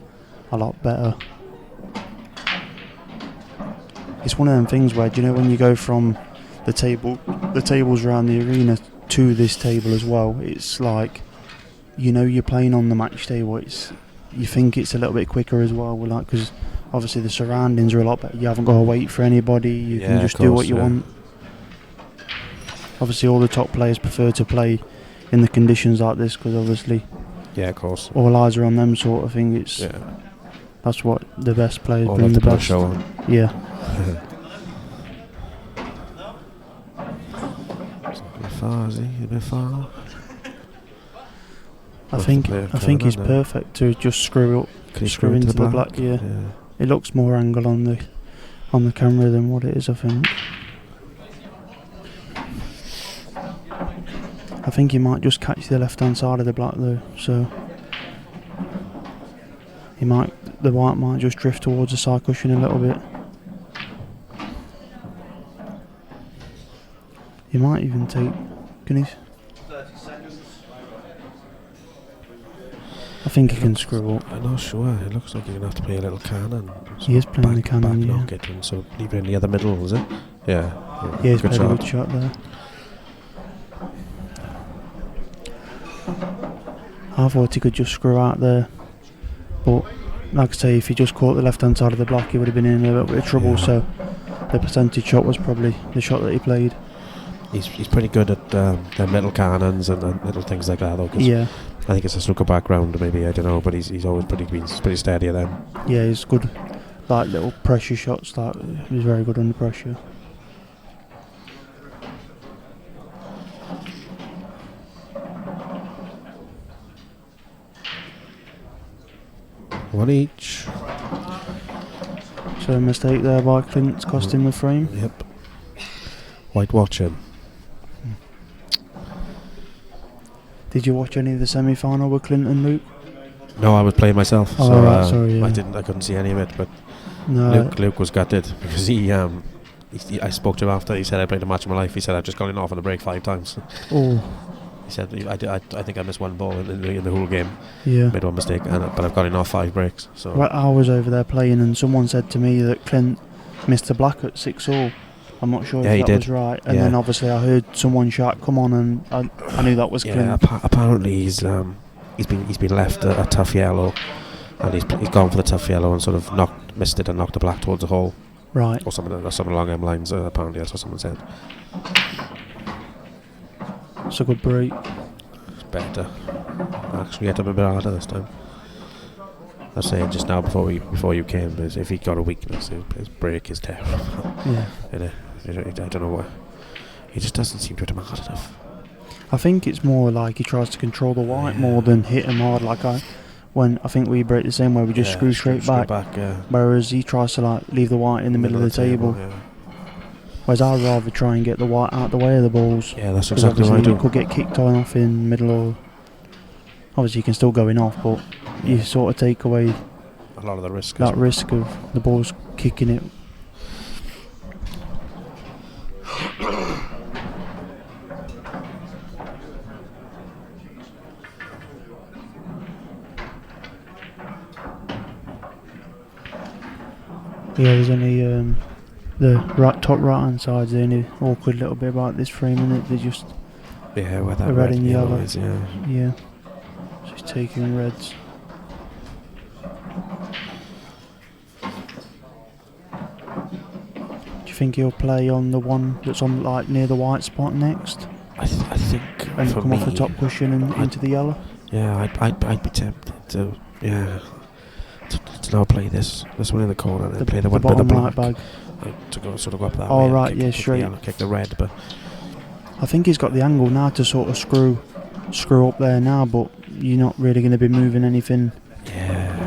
a lot better. It's one of them things where, do you know, when you go from the tables around the arena to this table as well, it's like, you know, you're playing on the match table. You think it's a little bit quicker as well, like, because obviously the surroundings are a lot better. You haven't got to wait for anybody. You can just do what you want. Obviously, all the top players prefer to play in the conditions like this because obviously, yeah, of course, all eyes are on them sort of thing. That's what the best players All bring have the to put a best. show on. Yeah. A bit far, is he? A bit far. I think he's perfect to just screw into the black. Yeah. It looks more angle on the camera than what it is, I think. I think he might just catch the left hand side of the black though, so the white might just drift towards the side cushion a little bit. He might even take. Can he? 30 seconds. I think he can screw up. I'm not sure. It looks like you're going to have to play a little cannon. He is playing the cannon, yeah. Knock it and so leave it in the other middle, is it? Yeah. Yeah, he's played a good shot there. I thought he could just screw out there, but like I say, if he just caught the left hand side of the block, he would have been in a little bit of trouble. So the percentage shot was probably the shot that he played. He's pretty good at the metal cannons and little things like that, though. 'Cause Yeah. I think it's a snooker background, maybe, I don't know, but he's always pretty steady at them. Yeah, he's good. Like little pressure shots, like he's very good under pressure. One each. So a mistake there by Clint's cost him the frame. Yep. White watching. Did you watch any of the semi-final with Clint and Luke? No, I was playing myself, Oh, so right, sorry, yeah. I couldn't see any of it. But No. Luke was gutted because I spoke to him after. He said I played a match of my life. He said I've just gone in off on the break 5 times. Oh. He said I think I missed one ball in the whole game. Yeah. Made one mistake, but I've got in off 5 breaks. So Right, I was over there playing, and someone said to me that Clint missed the black at 6-all. I'm not sure Yeah, he if that did. was right. And Yeah. then obviously I heard someone shout, "Come on!" and I knew that was yeah, Clint. apparently he's been left a tough yellow, and he's gone for the tough yellow and sort of missed it and knocked the black towards the hole. Right. Or something along them lines. Apparently that's what someone said. It's a good break. It's better. Actually, hit him a bit harder this time. I was saying just now before you came, is if he got a weakness, his break is terrible. Yeah. I don't know why. He just doesn't seem to hit him hard enough. I think it's more like he tries to control the white more than hit him hard. Like when I think we break the same way, we just screw straight back. Whereas he tries to like leave the white in the middle of the table. Whereas I'd rather try and get the white out the way of the balls. Yeah, that's 'Cause exactly what I obviously do. You could get kicked on off in the middle, or obviously you can still go in off, but you sort of take away a lot of the risk. That risk of the balls kicking it. Yeah, there's only the top right hand side's the only awkward little bit about this frame, isn't it? They just where that the red and yellow is, yeah. Yeah. She's taking reds. Do you think he'll play on the one that's on like near the white spot next? I think and for come off the me, top cushion and into the yellow. Yeah, I'd be tempted to to now play this one in the corner and then play the one with the black bag. To go sort of go up that oh, way. Right, yeah, straight. Kick the red, but I think he's got the angle now to sort of screw up there now, but you're not really going to be moving anything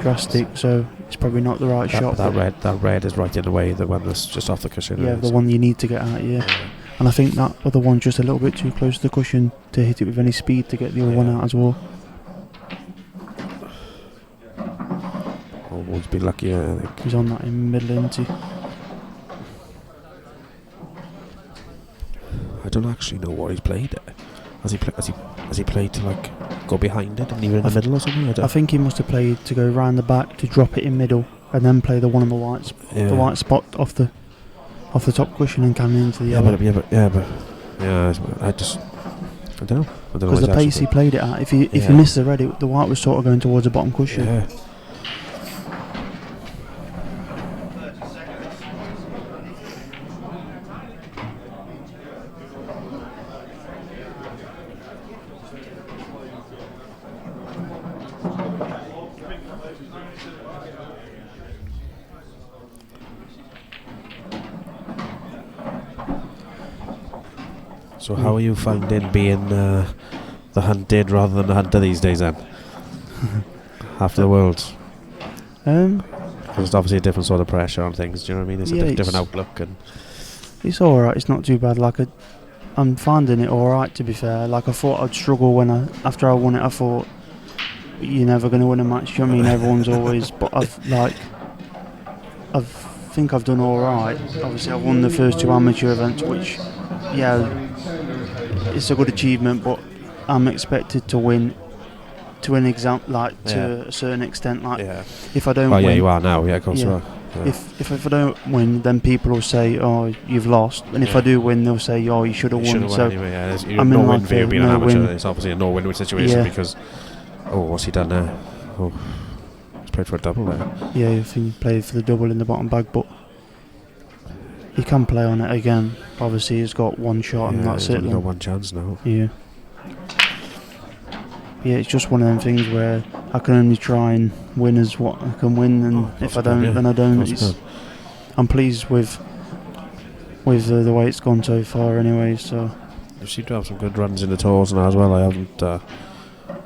drastic, so it's probably not the right shot. That red is right in the way, the one that's just off the cushion. Yeah, the one you need to get at, And I think that other one's just a little bit too close to the cushion to hit it with any speed to get the other one out as well. Always be lucky, I think. He's on that in the middle, isn't he? I don't actually know what he's played. Has he played to like go behind it and even in the middle or something? I think he must have played to go round the back to drop it in middle and then play the one on the white spot off the top cushion and cannon into the yellow. I don't know. Because the pace he played it at, if he missed the red, the white was sort of going towards the bottom cushion. Yeah. So how are you finding being the hunted rather than the hunter these days then? After the Worlds? Because it's obviously a different sort of pressure on things, do you know what I mean? It's a different outlook. And it's alright, it's not too bad. I'm finding it alright, to be fair. Like, I thought I'd struggle after I won it. I thought, you're never going to win a match, you know what I mean? Everyone's always... But I think I've done alright. Obviously, I won the first two amateur events, which, it's a good achievement, but I'm expected to win to an to a certain extent. If I don't win, you are now. Yeah, of course you are. Yeah. If I don't win, then people will say, "Oh, you've lost," and if I do win, they'll say, "Oh, you should have won." So anyway, I'm in no-win for you being an amateur. It's obviously a no-win situation because what's he done now? Oh, he's played for a double there. Yeah, I think he played for the double in the bottom bag, but he can play on it again. Obviously, he's got one shot and that's it. He's got one chance now. Yeah. Yeah, it's just one of them things where I can only try and win as what I can win, and if I don't, then I don't. I'm pleased with the way it's gone so far, anyway. So you seem to have some good runs in the tours now as well. I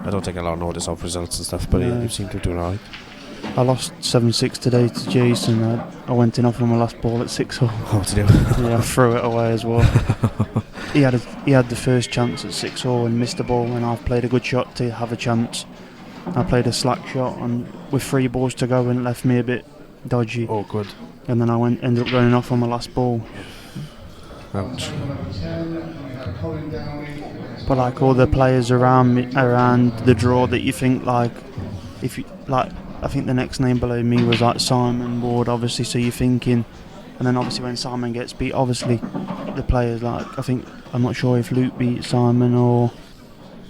don't take a lot of notice of results and stuff, but you seem to do alright. I lost 7-6 today to Jason. I went in off on my last ball at 6-hole. Oh, what to do? Yeah, I threw it away as well. He had the first chance at 6-hole and missed the ball, and I've played a good shot to have a chance. I played a slack shot and with 3 balls to go, and it left me a bit dodgy. Awkward. And then I ended up going off on my last ball. Ouch. But like all the players around the draw that you think I think the next name below me was like Simon Ward, obviously, so you're thinking, and then obviously when Simon gets beat, obviously the players I'm not sure if Luke beat Simon or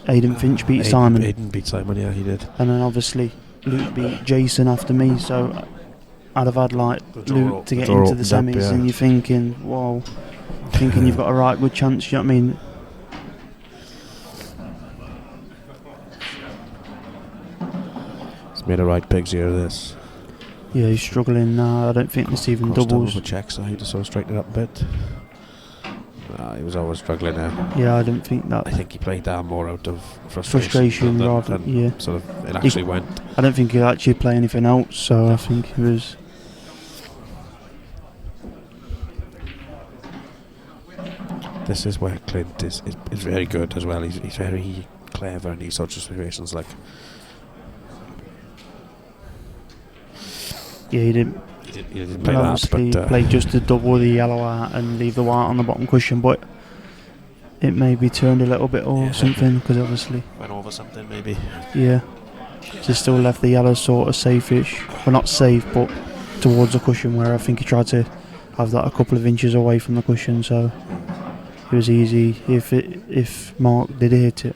Aidan Finch beat Simon. Aidan beat Simon, yeah, he did. And then obviously Luke beat Jason after me, so I'd have had Luke to get into the semis, and you're thinking, whoa, you've got a right good chance, you know what I mean? Made a right pigs here, this. Yeah, he's struggling now. I don't think it's even doubles. Double checks, so he just sort of straightened it up a bit. He was always struggling now. Yeah, I don't think that. I think he played that more out of frustration rather than sort of it actually went. I don't think he'll actually play anything else, so I think he was. This is where Clint is very good as well. He's very clever in these sorts of situations, like. Yeah, he didn't play that, but played just to double the yellow out and leave the white on the bottom cushion, but it maybe turned a little bit or something, because obviously went over something maybe. Yeah, just still left the yellow sort of safe-ish, well, not safe, but towards the cushion, where I think he tried to have that a couple of inches away from the cushion, so it was easy if Mark did hit it.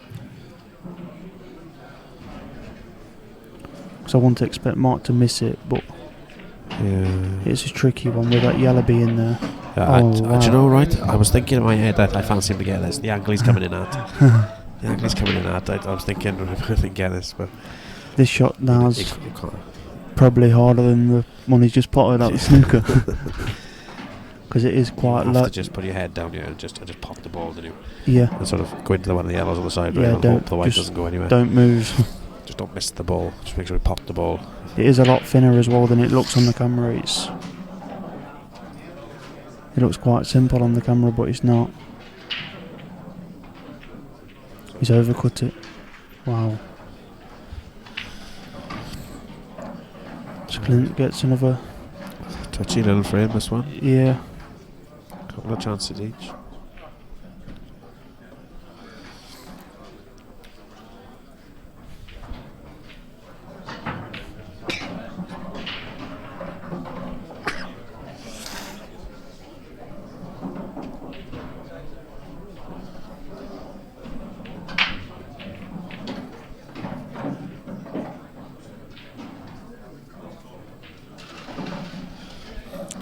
Because I wouldn't expect Mark to miss it, but it's a tricky one with that yellow being there. Do you know, right? I was thinking in my head that I fancy him to get this. The angle he's coming in at. The angle he's coming in at. I was thinking I think get this, but this shot now's probably harder than the one he's just potted out the snooker. Because it is quite you low. have to just put your head down here and just pop the ball, didn't you? Yeah. And sort of go into the one of the yellows on the side, Yeah, and hope the white doesn't go anywhere. Don't move. Just don't miss the ball. Just make sure you pop the ball. It is a lot thinner as well than it looks on the camera. It looks quite simple on the camera, but it's not. He's overcut it. Wow. So Clint gets another touchy little frame, this one. Yeah. Couple of chances each.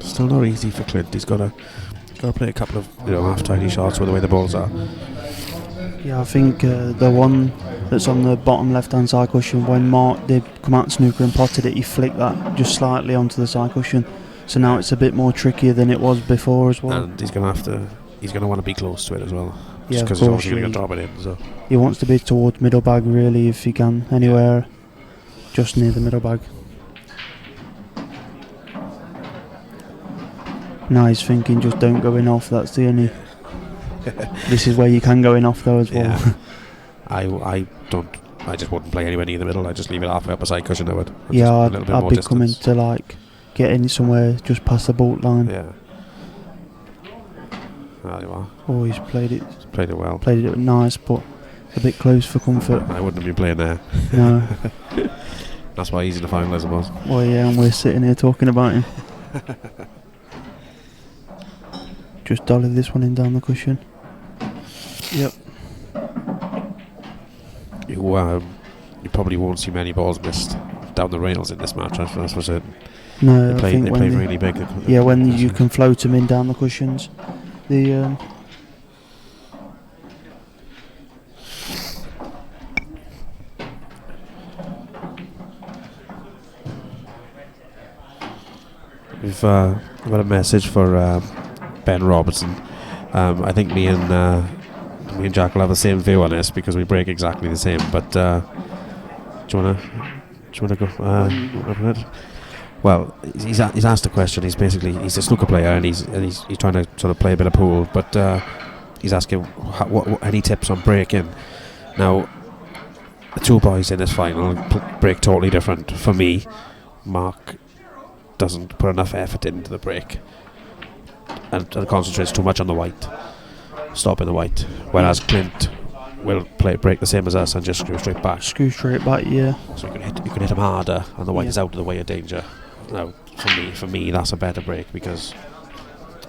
Still not easy for Clint. He's got to play a couple of half-tidy shots with the way the balls are. Yeah, I think the one that's on the bottom left-hand side cushion, when Mark did come out snooker and potted it, he flicked that just slightly onto the side cushion. So now it's a bit more trickier than it was before as well. And he's going to want to be close to it as well. Yeah, because he's obviously going to drop it in. So he wants to be towards middle bag really if he can, anywhere just near the middle bag. Now he's thinking just don't go in off, that's the only... This is where you can go in off though as well. Yeah. I just wouldn't play anywhere near the middle. I just leave it halfway up a side cushion. I'd be coming to like get in somewhere just past the bolt line. Yeah. There you are. Oh, he's played it. Played it well. Played it nice, but a bit close for comfort. I wouldn't have been playing there. No. That's why he's in the final, I suppose. Well, yeah, and we're sitting here talking about him. Just dolly this one in down the cushion. Yep. You probably won't see many balls missed down the rails in this match, that's for certain. No, they I think play really big. Yeah, when you can float them in down the cushions. The We've got a message for Ben Robertson. I think me and Jack will have the same view on this because we break exactly the same. But do you wanna go? Well, he's asked a question. He's a snooker player and he's trying to sort of play a bit of pool. But he's asking what any tips on breaking. Now, the two boys in this final break totally different. For me, Mark doesn't put enough effort into the break and concentrates too much on the white, stopping the white, whereas Clint will break the same as us and just screw straight back. Yeah. So you can hit him harder and the white is out of the way of danger. Now, for me that's a better break because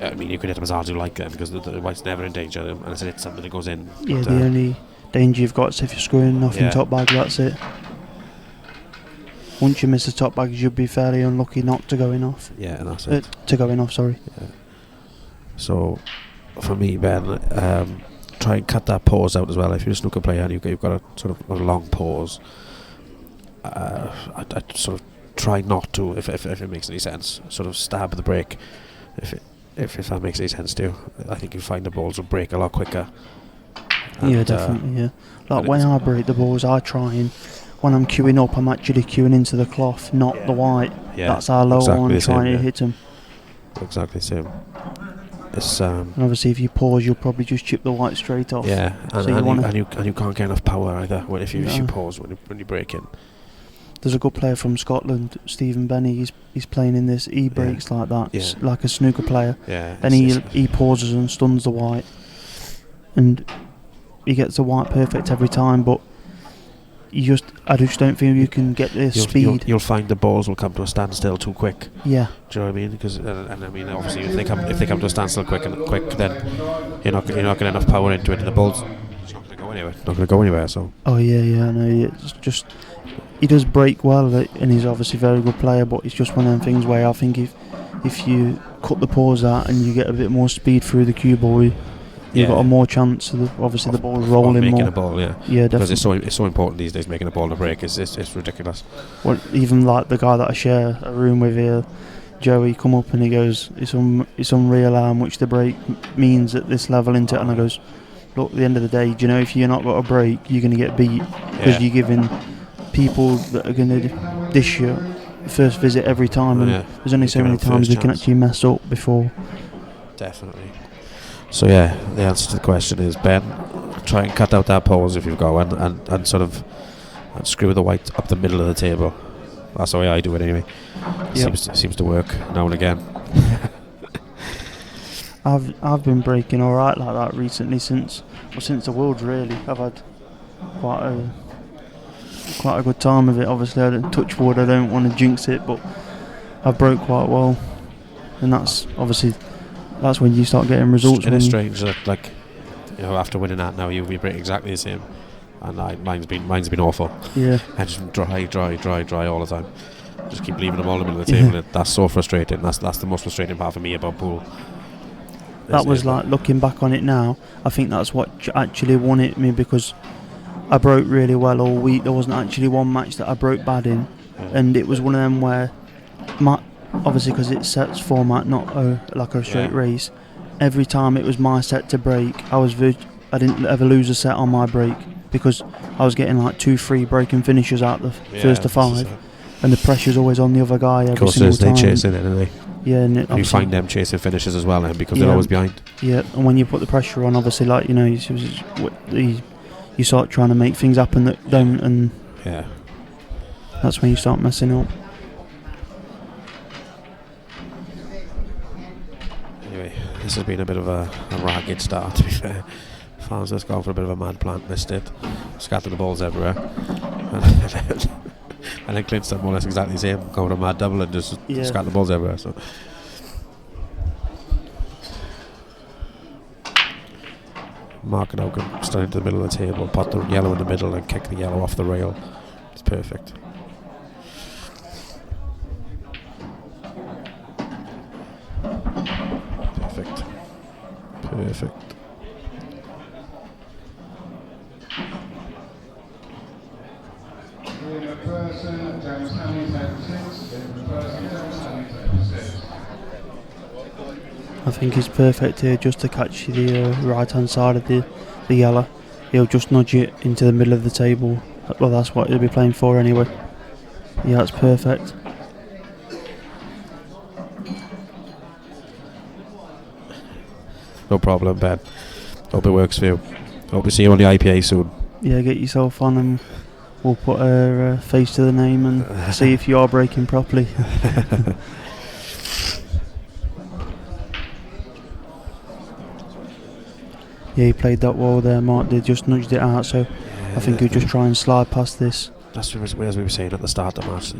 I mean you can hit him as hard as you like then because the white's never in danger unless it hits something that goes in. Yeah, but, the only danger you've got is if you're screwing off in top bag, that's it. Once you miss the top bag, you'd be fairly unlucky not to go in off. Yeah, that's it. To go in off, sorry. Yeah. So, for me, Ben, try and cut that pause out as well. If you're a snooker player and you've got a sort of a long pause, I'd sort of try not to, if it makes any sense, sort of stab the break. If that makes any sense to you, I think you find the balls will break a lot quicker. And, yeah, definitely. Yeah, like when I break the balls, I try and when I'm queuing up, I'm actually queuing into the cloth, not the white. Yeah, that's how low exactly I'm trying to hit them. Exactly the same. It's and obviously, if you pause, you'll probably just chip the white straight off. Yeah, and, so you can't get enough power either if you pause when you break in. There's a good player from Scotland, Stephen Benny. He's playing in this. He breaks like that, like a snooker player. Yeah, and he pauses and stuns the white, and he gets the white perfect every time. But I just don't feel you can get the speed. You'll find the balls will come to a standstill too quick. Yeah. Do you know what I mean? Because and I mean, obviously, if they come to a standstill quick, then you're not getting enough power into it, and the ball's not going to go anywhere. Not going to go anywhere. So. Oh yeah, I know. It's just he does break well, and he's obviously a very good player. But it's just one of them things where I think if you cut the pause out and you get a bit more speed through the cue ball, you've got a more chance of the ball rolling making more. a ball, yeah. Yeah, because definitely. it's so important these days. Making a ball in a break is ridiculous. Well, even like the guy that I share a room with here, Joey, come up and he goes, "It's unreal how much the break means at this level, into it." And I goes, "Look, at the end of the day, do you know if you're not got a break, you're going to get beat because you're giving people that are going to dish you first visit every time, and there's only so many times they can actually mess up before." Definitely. So yeah, the answer to the question is, Ben, try and cut out that pause if you've got one, and sort of screw the white up the middle of the table. That's the way I do it anyway. Seems to work now and again. I've been breaking all right like that recently since the Worlds. Really, I've had quite a good time of it. Obviously, I don't touch wood. I don't want to jinx it, but I broke quite well, and that's obviously. That's when you start getting results. It is strange that, like, you know, after winning that, now you'll be breaking exactly the same, and mine's been awful. Yeah. And just dry all the time. Just keep leaving them all in the middle of the table. That's so frustrating. That's the most frustrating part for me about pool. That was like, looking back on it now, I think that's what actually won it me, because I broke really well all week. There wasn't actually one match that I broke bad in, and it was one of them where obviously, because it's sets format, not like a straight race. Every time it was my set to break, I didn't ever lose a set on my break, because I was getting like 2-3 breaking finishes out the first to 5, and the pressure's always on the other guy every single time. They chasing it, don't they? Yeah, and you find them chasing finishes as well, because they're always behind. Yeah, and when you put the pressure on, obviously, like, you know, you start trying to make things happen that don't, and that's when you start messing up. This has been a bit of a ragged start, to be fair. Farns has gone for a bit of a mad plant, missed it, scattered the balls everywhere, and then Clint's done more or less exactly the same, going for a mad double and just scattered the balls everywhere. So Mark and Oakham stand into the middle of the table, pot the yellow in the middle and kick the yellow off the rail. It's perfect. Perfect. I think he's perfect here just to catch the right hand side of the yellow. He'll just nudge it into the middle of the table. Well, that's what he'll be playing for anyway. Yeah, that's perfect. No problem, Ben. Hope it works for you. Hope we see you on the IPA soon. Yeah, get yourself on and we'll put a face to the name and see if you are breaking properly. Yeah, he played that well there, Mark. They just nudged it out, so I think he'll just try and slide past this. That's as we were saying at the start of the match.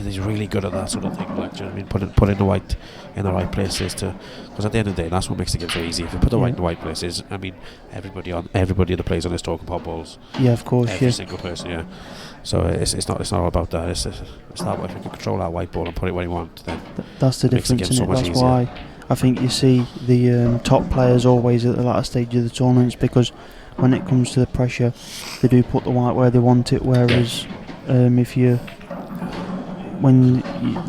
He's really good at that sort of thing. Like, do you know what I mean? Putting the white in the right places because at the end of the day, that's what makes the game so easy. If you put the white in the right places, I mean, everybody that plays on this talking pop balls. Yeah, of course. Every single person, yeah. So it's not all about that. It's that if you can control that white ball and put it where you want, then that's the difference in it. That's why I think you see the top players always at the latter stage of the tournaments, because when it comes to the pressure, they do put the white where they want it. Whereas they're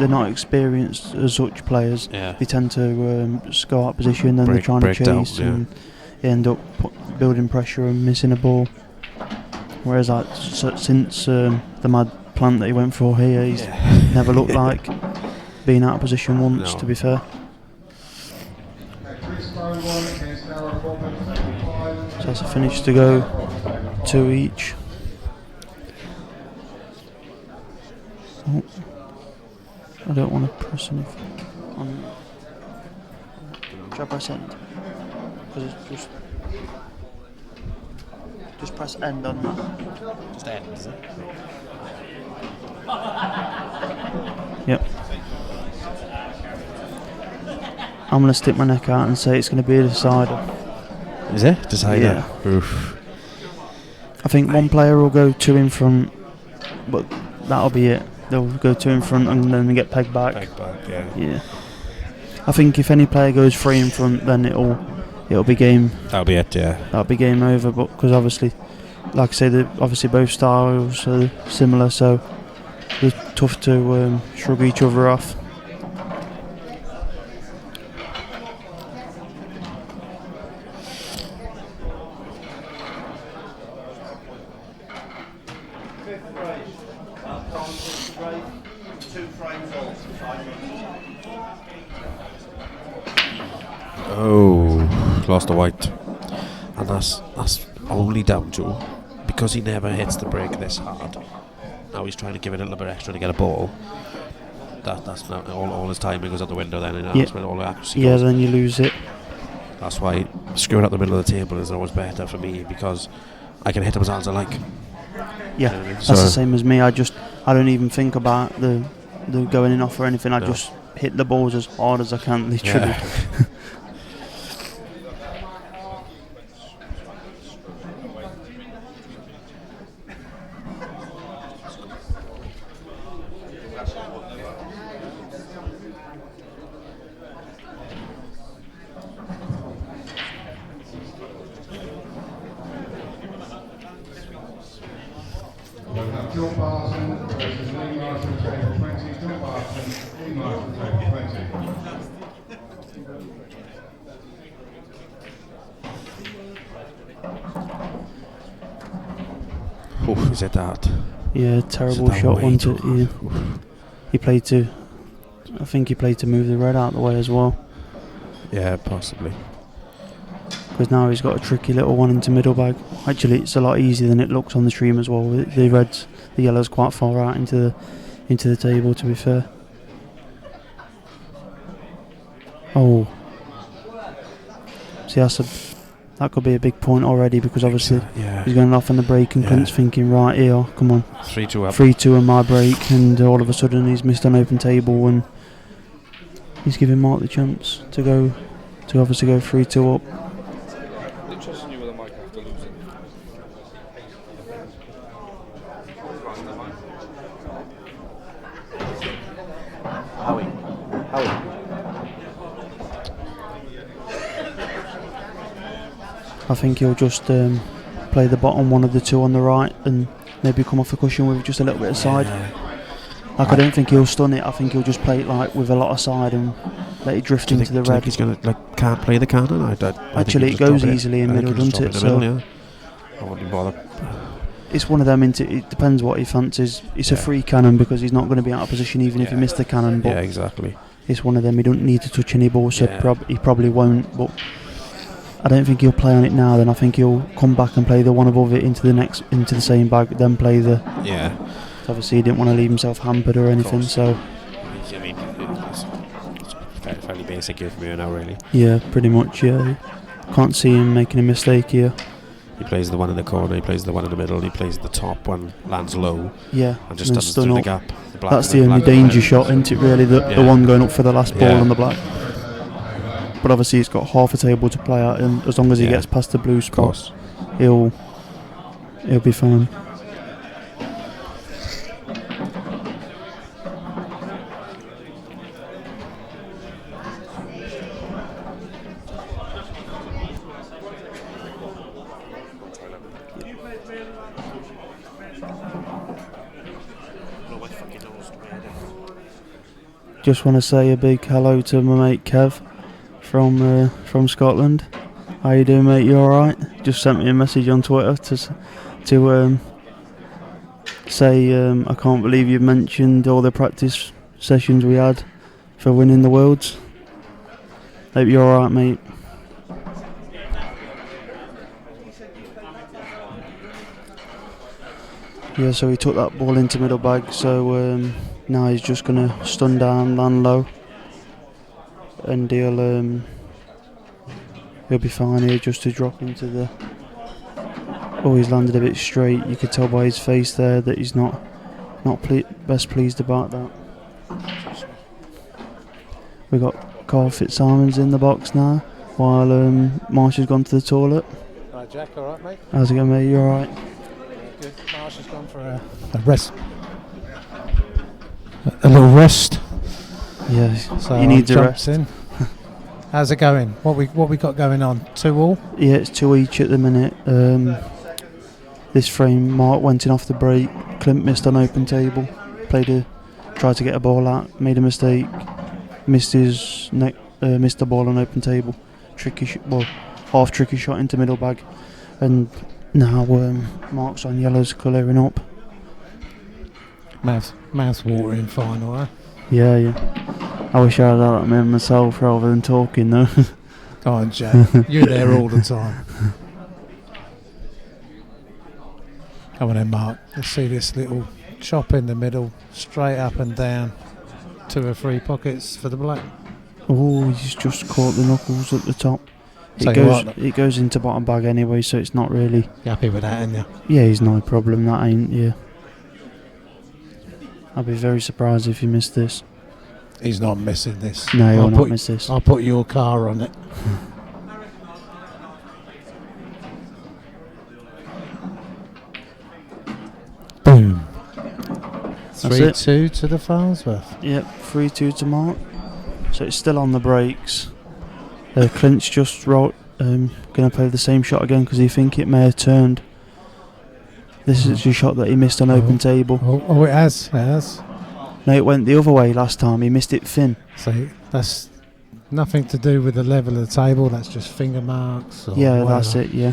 not experienced as such players, they tend to just go out of position, then they're trying to chase and end up building pressure and missing a ball. Whereas since the mad plant that he went for here, he's never looked like being out of position once, to be fair. So that's a finish to go, 2 each. Oh, I don't want to press anything on. Shall I press end? Because it's just just press end on that. Just end, is it? Yep. I'm going to stick my neck out and say it's going to be a decider. Is it? Decider? Yeah. Oof. I think one player will go 2 in front, but that'll be it. They'll go 2 in front and then get pegged back. Pegged back, yeah. Yeah. I think if any player goes 3 in front, then it'll be game. That'll be it, yeah. That'll be game over. But because obviously, like I say, obviously both styles are similar, so it's tough to shrug each other off. Oh, lost the white. And that's only down to because he never hits the break this hard. Now he's trying to give it a little bit extra to get a ball. That's not all his timing goes out the window then, and that's when all the accuracy goes. Then you lose it. That's why screwing up the middle of the table is always better for me, because I can hit them as hard as I like. Yeah, you know what I mean? that's the same as me. I don't even think about the going in off or anything. I just hit the balls as hard as I can, literally. Yeah. John Barton versus Lee Marshall, table 20. John Barton, Lee Marshall, table 20. Oof, is it that? Yeah, terrible shot, wasn't it? Yeah. He played to. I think he played to move the red out of the way as well. Yeah, possibly. Because now he's got a tricky little one into middle bag. Actually, it's a lot easier than it looks on the stream as well. The yellow's quite far out into the table, to be fair. Oh, see, that could be a big point already, because obviously he's going off on the break and Clint's thinking, right here, come on, 3-2 up. 3-2 on my break, and all of a sudden he's missed an open table and he's giving Mark the chance to obviously go 3-2 up. I think he'll just play the bottom one of the 2 on the right and maybe come off the cushion with just a little bit of side. Like, I don't think he'll stun it. I think he'll just play it like with a lot of side and let it drift into the red. Do you think he's going to can't play the cannon? Actually, it goes easily in middle, doesn't it? So I wouldn't bother. It's one of them. It depends what he fancies. It's a free cannon because he's not going to be out of position even if he missed the cannon. But yeah, exactly. It's one of them. He don't need to touch any ball, so he probably won't. But I don't think he'll play on it now. Then I think he'll come back and play the one above it into the same bag. Then play the. Yeah. Obviously, he didn't want to leave himself hampered or anything. So. I mean, it's fairly basic here for me now, really. Yeah, pretty much. Yeah, can't see him making a mistake here. He plays the one in the corner. He plays the one in the middle. He plays the top one, lands low. Yeah, and just stuns through the gap. That's the only danger shot, isn't it? Really, the one going up for the last ball on the black. But obviously he's got half a table to play at, and as long as he gets past the blue spot, he'll be fine. Just want to say a big hello to my mate Kev from Scotland. How you doing, mate? You alright? Just sent me a message on Twitter to say I can't believe you mentioned all the practice sessions we had for winning the Worlds. Hope you're alright, mate. Yeah, so he took that ball into middle bag, so now he's just going to stun down, land low, and he'll be fine here just to drop into the always landed a bit straight. You could tell by his face there that he's not best pleased about that. We got Carl Fitzsimons in the box now, while Marsh has gone to the toilet. Right, Jack, all right, mate? How's it going, mate? You all right? Good. Marsh has gone for a rest. A little rest. Yeah, So you need to jumps rest. in. How's it going? What we got going on? 2 all? Yeah, it's 2 each at the minute. This frame, Mark went in off the break. Clint missed on open table. Tried to get a ball out, made a mistake, missed the ball on open table. Half tricky shot into middle bag, and now Mark's on yellows, clearing up. Mouth watering final, huh? Yeah. I wish I had that man myself rather than talking though. Go on, Jay. You're there all the time. Come on then, Mark. Let's see this little chop in the middle, straight up and down. 2 or 3 pockets for the black. Oh, he's just caught the knuckles at the top. It goes into bottom bag anyway, so it's not really. You happy with that, ain't you? Yeah, he's no problem. That ain't. Yeah. I'd be very surprised if he missed this. He's not missing this. No, he'll not miss this. I'll put your car on it. Boom. 3-2 to the Farnsworth. Yep, 3-2 to Mark. So it's still on the breaks. Clint's just going to play the same shot again because he think it may have turned. This is a shot that he missed on open table. Oh, it has. It has. No, it went the other way last time. He missed it thin. So that's nothing to do with the level of the table. That's just finger marks. Or Yeah, whatever. that's it. Yeah.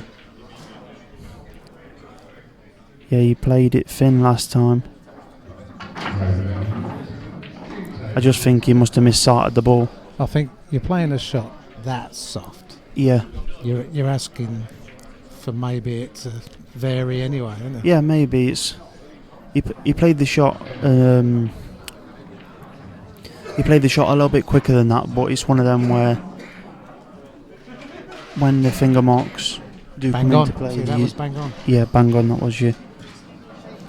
Yeah, he played it thin last time. I just think he must have missed-sighted the ball. I think you're playing a shot that soft. Yeah. You're asking for maybe it to vary anyway, isn't it? Yeah, maybe it's. He played the shot. He played the shot a little bit quicker than that, but it's one of them where when the finger marks do Bang come on. into play, See, that was bang on. Yeah, bang on. That was you.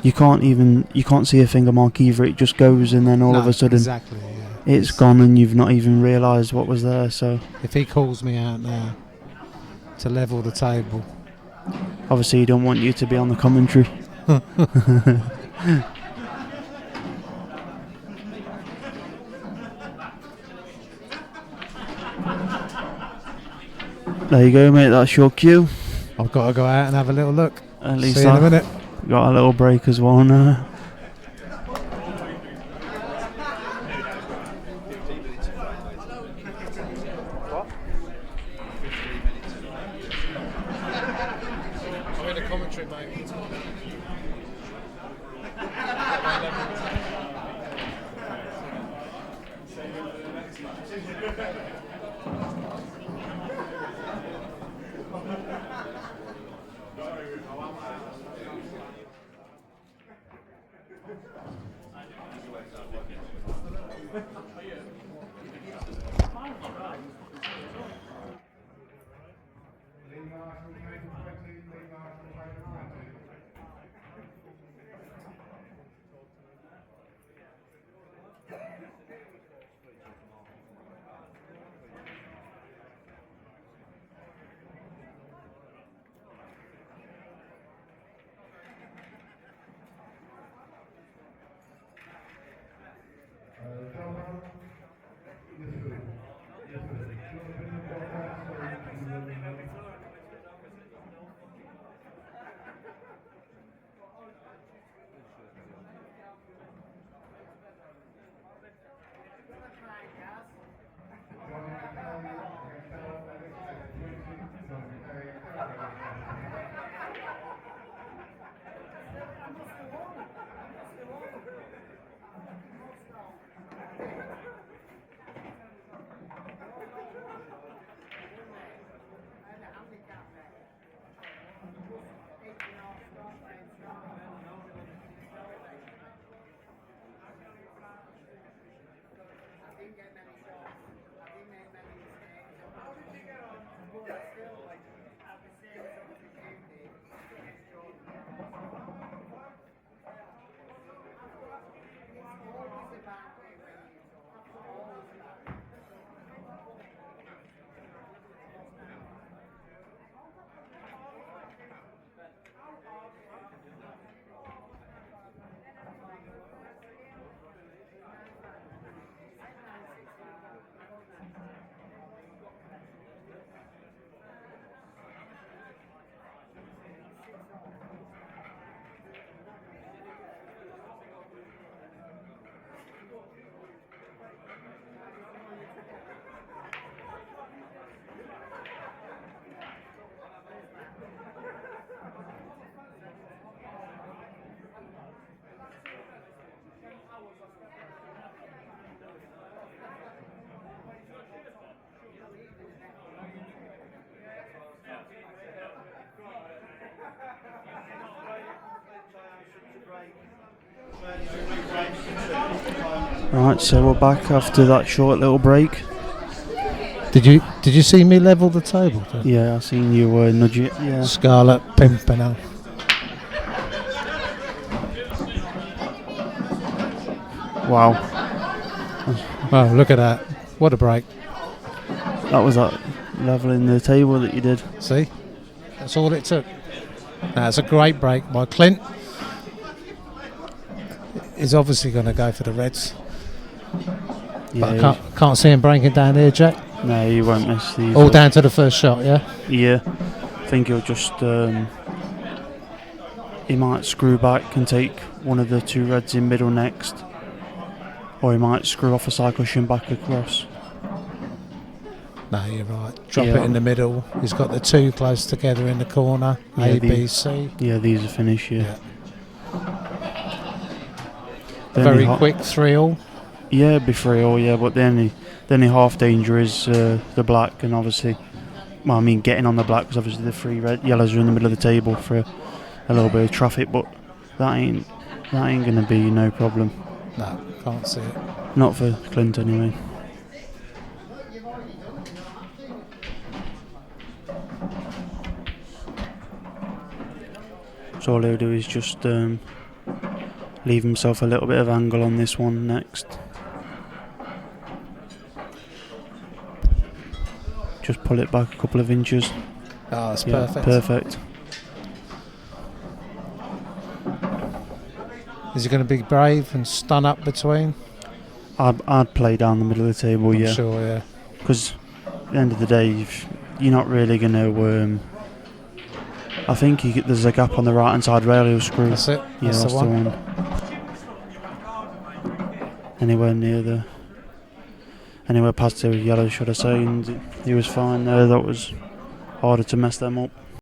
You can't see a finger mark either. It just goes, and then all of a sudden, exactly, yeah. it's gone, and you've not even realised what was there. So if he calls me out now to level the table, obviously he don't want you to be on the commentary. There you go, mate. That's your cue. I've got to go out and have a little look. At least see you in a minute. Got a little break as well now. I'm in a commentary, mate. Right, so we're back after that short little break. Did you see me level the table? Yeah, I seen you nudge it. Yeah. Scarlet Pimpernel. Wow. Wow, look at that. What a break. That was that leveling the table that you did. See? That's all it took. That's a great break by Clint. He's obviously going to go for the Reds. Yeah, but I can't see him breaking down here, Jack. No, he won't miss these. All down to the first shot, yeah? Yeah. I think he'll just... he might screw back and take one of the two Reds in middle next. Or he might screw off a side cushion back across. No, you're right. Drop it in the middle. He's got the two close together in the corner. Yeah, A, B, C. Yeah, these are finished, yeah. Very quick 3-all. Yeah, it'd be 3-all, yeah, but the only half danger is the black, and obviously, well, I mean, getting on the black, because obviously the three yellows are in the middle of the table for a little bit of traffic, but that ain't going to be no problem. No, can't see it. Not for Clint, anyway. So all he'll do is just leave himself a little bit of angle on this one next. Just pull it back a couple of inches. Oh, that's yeah, perfect. Perfect. Is he going to be brave and stun up between? I'd play down the middle of the table, I'm yeah. sure, yeah. Because at the end of the day, you're not really going to... I think there's a gap on the right-hand side rail he'll screw. That's it. Yeah, that's the one. Anywhere past the yellow, should I say, and he was fine there. That was harder to mess them up.